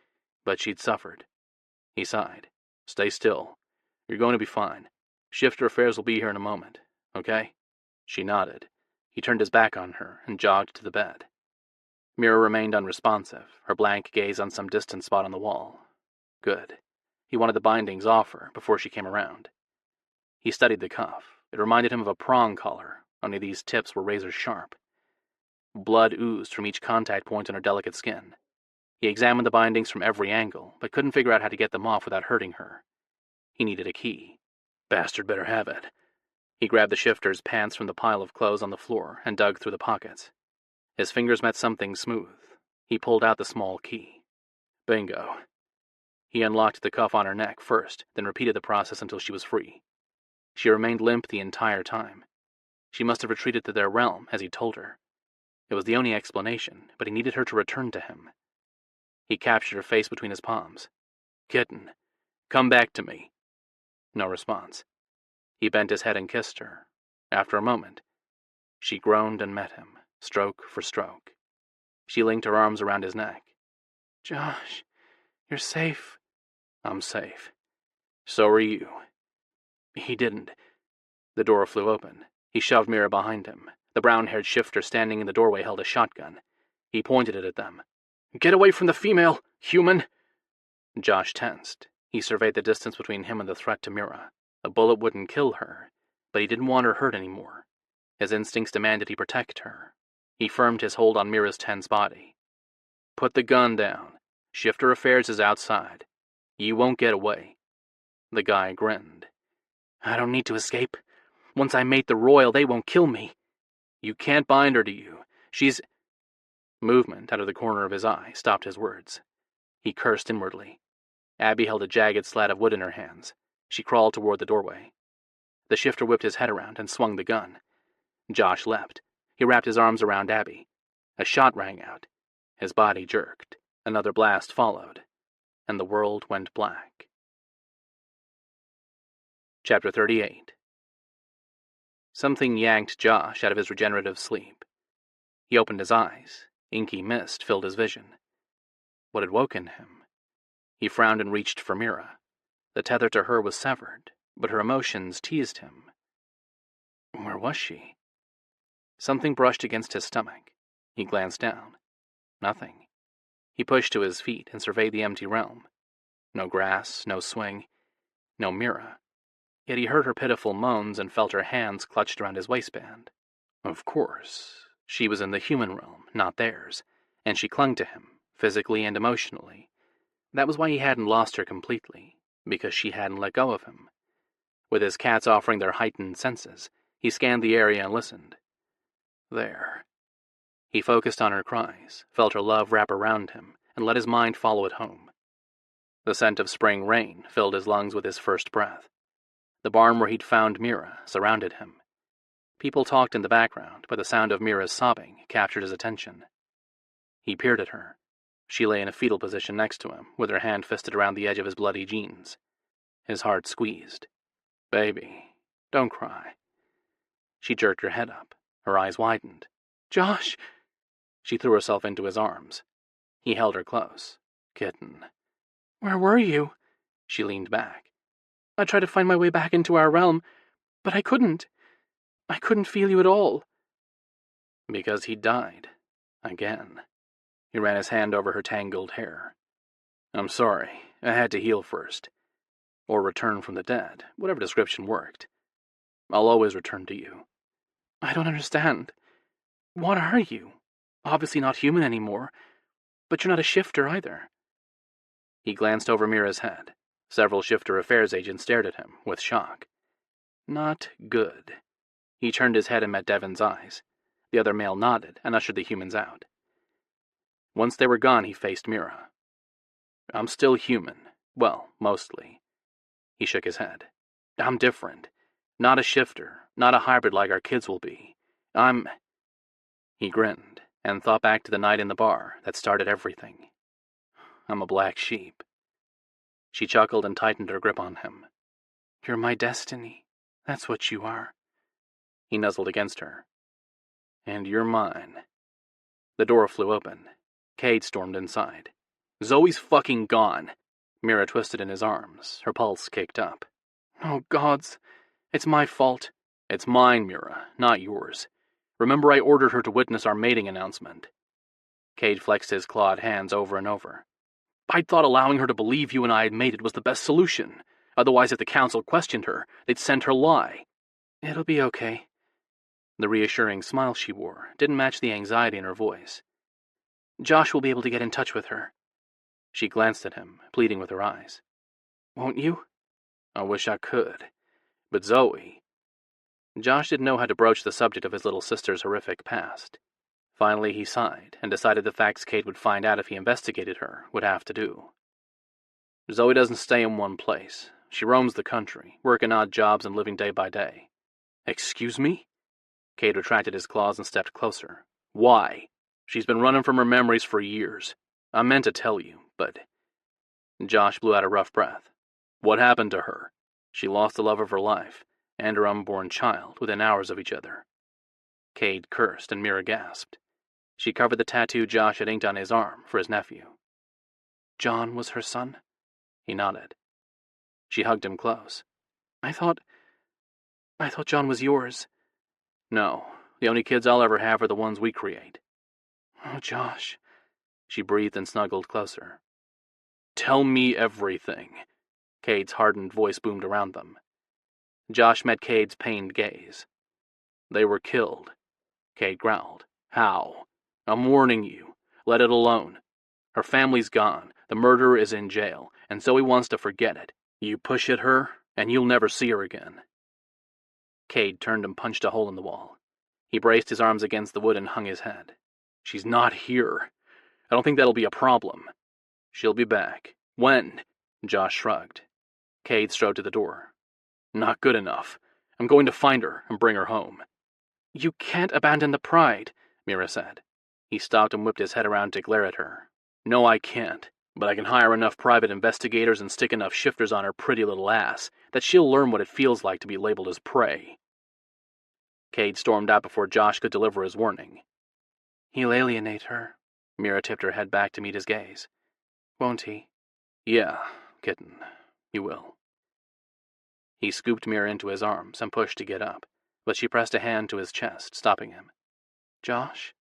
but she'd suffered. He sighed. "Stay still. You're going to be fine. Shifter affairs will be here in a moment, okay?" She nodded. He turned his back on her and jogged to the bed. Mira remained unresponsive, her blank gaze on some distant spot on the wall. Good. He wanted the bindings off her before she came around. He studied the cuff. It reminded him of a prong collar, only these tips were razor-sharp. Blood oozed from each contact point on her delicate skin. He examined the bindings from every angle, but couldn't figure out how to get them off without hurting her. He needed a key. Bastard better have it. He grabbed the shifter's pants from the pile of clothes on the floor and dug through the pockets. His fingers met something smooth. He pulled out the small key. Bingo. He unlocked the cuff on her neck first, then repeated the process until she was free. She remained limp the entire time. She must have retreated to their realm, as he told her. It was the only explanation, but he needed her to return to him. He captured her face between his palms. "Kitten, come back to me." No response. He bent his head and kissed her. After a moment, she groaned and met him, stroke for stroke. She linked her arms around his neck. "Josh, you're safe." "I'm safe. So are you." He didn't. The door flew open. He shoved Mira behind him. The brown-haired shifter standing in the doorway held a shotgun. He pointed it at them. "Get away from the female, human!" Josh tensed. He surveyed the distance between him and the threat to Mira. A bullet wouldn't kill her, but he didn't want her hurt anymore. His instincts demanded he protect her. He firmed his hold on Mira's tense body. "Put the gun down. Shifter Affairs is outside. You won't get away." The guy grinned. "I don't need to escape. Once I mate the royal, they won't kill me." "You can't bind her to you. She's—" Movement out of the corner of his eye stopped his words. He cursed inwardly. Abby held a jagged slat of wood in her hands. She crawled toward the doorway. The shifter whipped his head around and swung the gun. Josh leapt. He wrapped his arms around Abby. A shot rang out. His body jerked. Another blast followed, and the world went black. Chapter 38. Something yanked Josh out of his regenerative sleep. He opened his eyes. Inky mist filled his vision. What had woken him? He frowned and reached for Mira. The tether to her was severed, but her emotions teased him. Where was she? Something brushed against his stomach. He glanced down. Nothing. He pushed to his feet and surveyed the empty realm. No grass, no swing, no Mira. Yet he heard her pitiful moans and felt her hands clutched around his waistband. Of course, she was in the human realm, not theirs, and she clung to him, physically and emotionally. That was why he hadn't lost her completely, because she hadn't let go of him. With his cats offering their heightened senses, he scanned the area and listened. There. He focused on her cries, felt her love wrap around him, and let his mind follow it home. The scent of spring rain filled his lungs with his first breath. The barn where he'd found Mira surrounded him. People talked in the background, but the sound of Mira's sobbing captured his attention. He peered at her. She lay in a fetal position next to him, with her hand fisted around the edge of his bloody jeans. His heart squeezed. "Baby, don't cry." She jerked her head up. Her eyes widened. "Josh!" She threw herself into his arms. He held her close. "Kitten." "Where were you?" She leaned back. "I tried to find my way back into our realm, but I couldn't. I couldn't feel you at all." Because he died. Again. He ran his hand over her tangled hair. "I'm sorry. I had to heal first. Or return from the dead, whatever description worked. I'll always return to you. I don't understand. What are you? Obviously not human anymore, but you're not a shifter either. He glanced over Mira's head. Several shifter affairs agents stared at him, with shock. Not good. He turned his head and met Devon's eyes. The other male nodded and ushered the humans out. Once they were gone, he faced Mira. I'm still human. Well, mostly. He shook his head. I'm different. Not a shifter, not a hybrid like our kids will be. He grinned and thought back to the night in the bar that started everything. I'm a black sheep. She chuckled and tightened her grip on him. You're my destiny. That's what you are. He nuzzled against her. And you're mine. The door flew open. Cade stormed inside. Zoe's fucking gone. Mira twisted in his arms. Her pulse kicked up. Oh, gods. It's my fault. It's mine, Mira, not yours. Remember I ordered her to witness our mating announcement. Cade flexed his clawed hands over and over. I'd thought allowing her to believe you and I had mated was the best solution. Otherwise, if the council questioned her, they'd send her lie. It'll be okay. The reassuring smile she wore didn't match the anxiety in her voice. Josh will be able to get in touch with her. She glanced at him, pleading with her eyes. Won't you? I wish I could. But Zoe... Josh didn't know how to broach the subject of his little sister's horrific past. Finally, he sighed and decided the facts Cade would find out if he investigated her would have to do. Zoe doesn't stay in one place. She roams the country, working odd jobs and living day by day. Excuse me? Cade retracted his claws and stepped closer. Why? She's been running from her memories for years. I meant to tell you, but... Josh blew out a rough breath. What happened to her? She lost the love of her life, and her unborn child, within hours of each other. Cade cursed, and Mira gasped. She covered the tattoo Josh had inked on his arm for his nephew. John was her son? He nodded. She hugged him close. I thought John was yours. No, the only kids I'll ever have are the ones we create. Oh, Josh. She breathed and snuggled closer. Tell me everything. Cade's hardened voice boomed around them. Josh met Cade's pained gaze. They were killed. Cade growled. How? I'm warning you. Let it alone. Her family's gone. The murderer is in jail, and Zoe wants to forget it. You push at her, and you'll never see her again. Cade turned and punched a hole in the wall. He braced his arms against the wood and hung his head. She's not here. I don't think that'll be a problem. She'll be back. When? Josh shrugged. Cade strode to the door. Not good enough. I'm going to find her and bring her home. You can't abandon the pride, Mira said. He stopped and whipped his head around to glare at her. No, I can't. But I can hire enough private investigators and stick enough shifters on her pretty little ass that she'll learn what it feels like to be labeled as prey. Cade stormed out before Josh could deliver his warning. He'll alienate her. Mira tipped her head back to meet his gaze. Won't he? Yeah, kitten. He will. He scooped Mira into his arms and pushed to get up, but she pressed a hand to his chest, stopping him. Josh?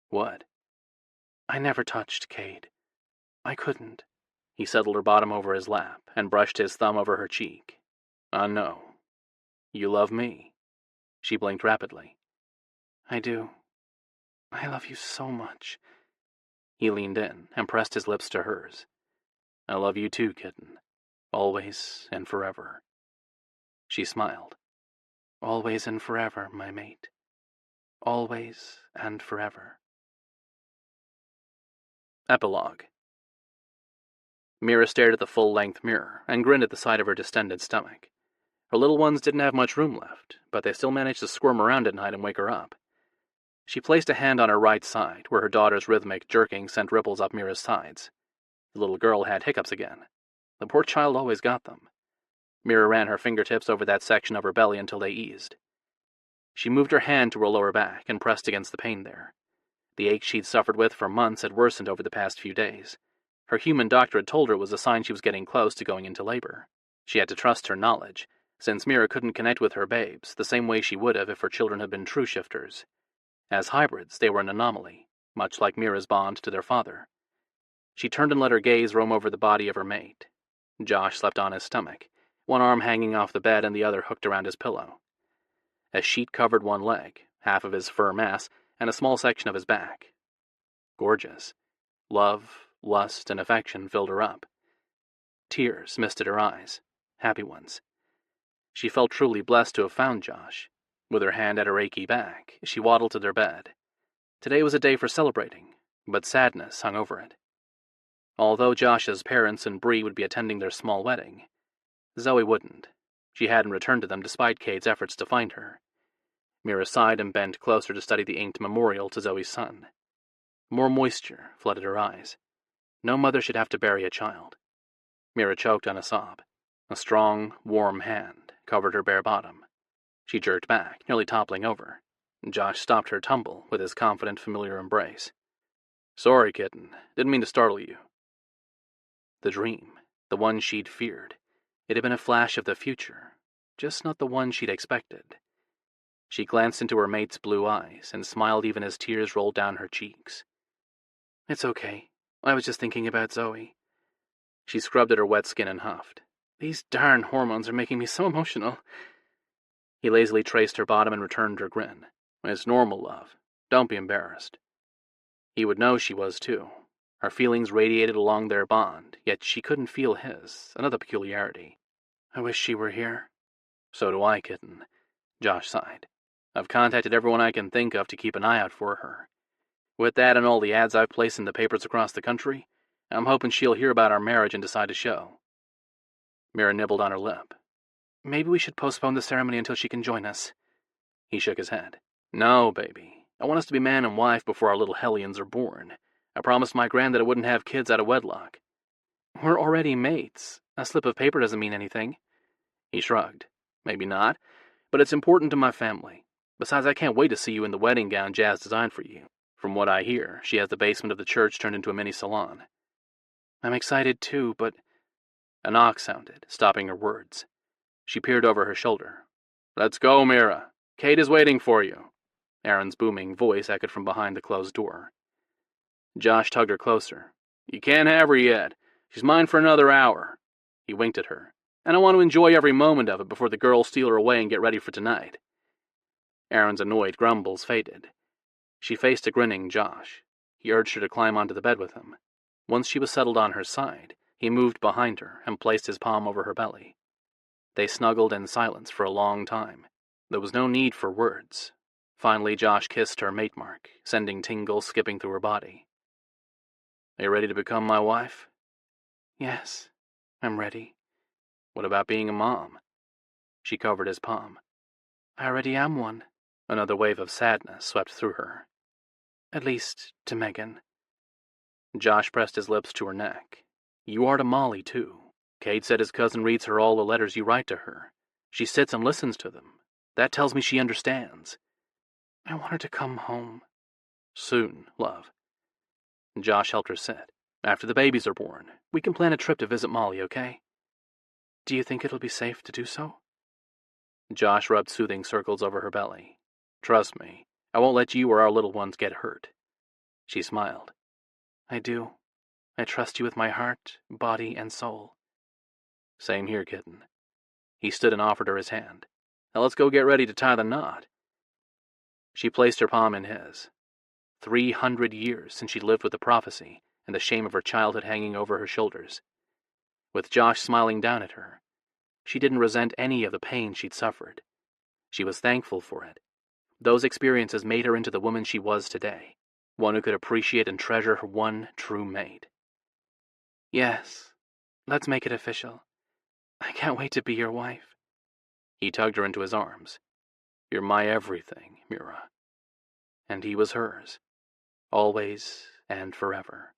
What? I never touched Cade. I couldn't. He settled her bottom over his lap and brushed his thumb over her cheek. I know. You love me. She blinked rapidly. I do. I love you so much. He leaned in and pressed his lips to hers. I love you too, kitten. Always and forever. She smiled. Always and forever, my mate. Always and forever. Epilogue. Mira stared at the full-length mirror and grinned at the sight of her distended stomach. Her little ones didn't have much room left, but they still managed to squirm around at night and wake her up. She placed a hand on her right side, where her daughter's rhythmic jerking sent ripples up Mira's sides. The little girl had hiccups again. The poor child always got them. Mira ran her fingertips over that section of her belly until they eased. She moved her hand to her lower back and pressed against the pain there. The ache she'd suffered with for months had worsened over the past few days. Her human doctor had told her it was a sign she was getting close to going into labor. She had to trust her knowledge, since Mira couldn't connect with her babes the same way she would have if her children had been true shifters. As hybrids, they were an anomaly, much like Mira's bond to their father. She turned and let her gaze roam over the body of her mate. Josh slept on his stomach, one arm hanging off the bed and the other hooked around his pillow. A sheet covered one leg, half of his firm ass, and a small section of his back. Gorgeous. Love, lust, and affection filled her up. Tears misted her eyes, happy ones. She felt truly blessed to have found Josh. With her hand at her achy back, she waddled to their bed. Today was a day for celebrating, but sadness hung over it. Although Josh's parents and Bree would be attending their small wedding, Zoe wouldn't. She hadn't returned to them despite Cade's efforts to find her. Mira sighed and bent closer to study the inked memorial to Zoe's son. More moisture flooded her eyes. No mother should have to bury a child. Mira choked on a sob. A strong, warm hand covered her bare bottom. She jerked back, nearly toppling over. Josh stopped her tumble with his confident, familiar embrace. "Sorry, kitten. Didn't mean to startle you." The dream, the one she'd feared. It had been a flash of the future, just not the one she'd expected. She glanced into her mate's blue eyes and smiled even as tears rolled down her cheeks. "It's okay. I was just thinking about Zoe." She scrubbed at her wet skin and huffed. "These darn hormones are making me so emotional." He lazily traced her bottom and returned her grin. "It's normal, love. Don't be embarrassed." He would know she was, too. Her feelings radiated along their bond, yet she couldn't feel his, another peculiarity. "I wish she were here." "So do I, kitten," Josh sighed. "I've contacted everyone I can think of to keep an eye out for her. With that and all the ads I've placed in the papers across the country, I'm hoping she'll hear about our marriage and decide to show." Mira nibbled on her lip. "Maybe we should postpone the ceremony until she can join us." He shook his head. "No, baby. I want us to be man and wife before our little hellions are born. I promised my gran that I wouldn't have kids out of wedlock." "We're already mates. A slip of paper doesn't mean anything." He shrugged. "Maybe not, but it's important to my family. Besides, I can't wait to see you in the wedding gown Jazz designed for you. From what I hear, she has the basement of the church turned into a mini salon." "I'm excited too, but—" A knock sounded, stopping her words. She peered over her shoulder. "Let's go, Mira. Kate is waiting for you." Aaron's booming voice echoed from behind the closed door. Josh tugged her closer. "You can't have her yet. She's mine for another hour." He winked at her. "And I want to enjoy every moment of it before the girls steal her away and get ready for tonight." Aaron's annoyed grumbles faded. She faced a grinning Josh. He urged her to climb onto the bed with him. Once she was settled on her side, he moved behind her and placed his palm over her belly. They snuggled in silence for a long time. There was no need for words. Finally, Josh kissed her mate mark, sending tingles skipping through her body. "Are you ready to become my wife?" "Yes, I'm ready." "What about being a mom?" She covered his palm. "I already am one." Another wave of sadness swept through her. "At least, to Megan." Josh pressed his lips to her neck. "You are to Molly, too. Cade said his cousin reads her all the letters you write to her. She sits and listens to them. That tells me she understands." "I want her to come home." "Soon, love." Josh helped her sit. "After the babies are born, we can plan a trip to visit Molly, okay?" "Do you think it'll be safe to do so?" Josh rubbed soothing circles over her belly. "Trust me, I won't let you or our little ones get hurt." She smiled. "I do. I trust you with my heart, body, and soul." "Same here, kitten." He stood and offered her his hand. "Now let's go get ready to tie the knot." She placed her palm in his. 300 years since she'd lived with the prophecy and the shame of her childhood hanging over her shoulders. With Josh smiling down at her, she didn't resent any of the pain she'd suffered. She was thankful for it. Those experiences made her into the woman she was today, one who could appreciate and treasure her one true mate. "Yes, let's make it official. I can't wait to be your wife." He tugged her into his arms. "You're my everything, Mira." And he was hers, always and forever.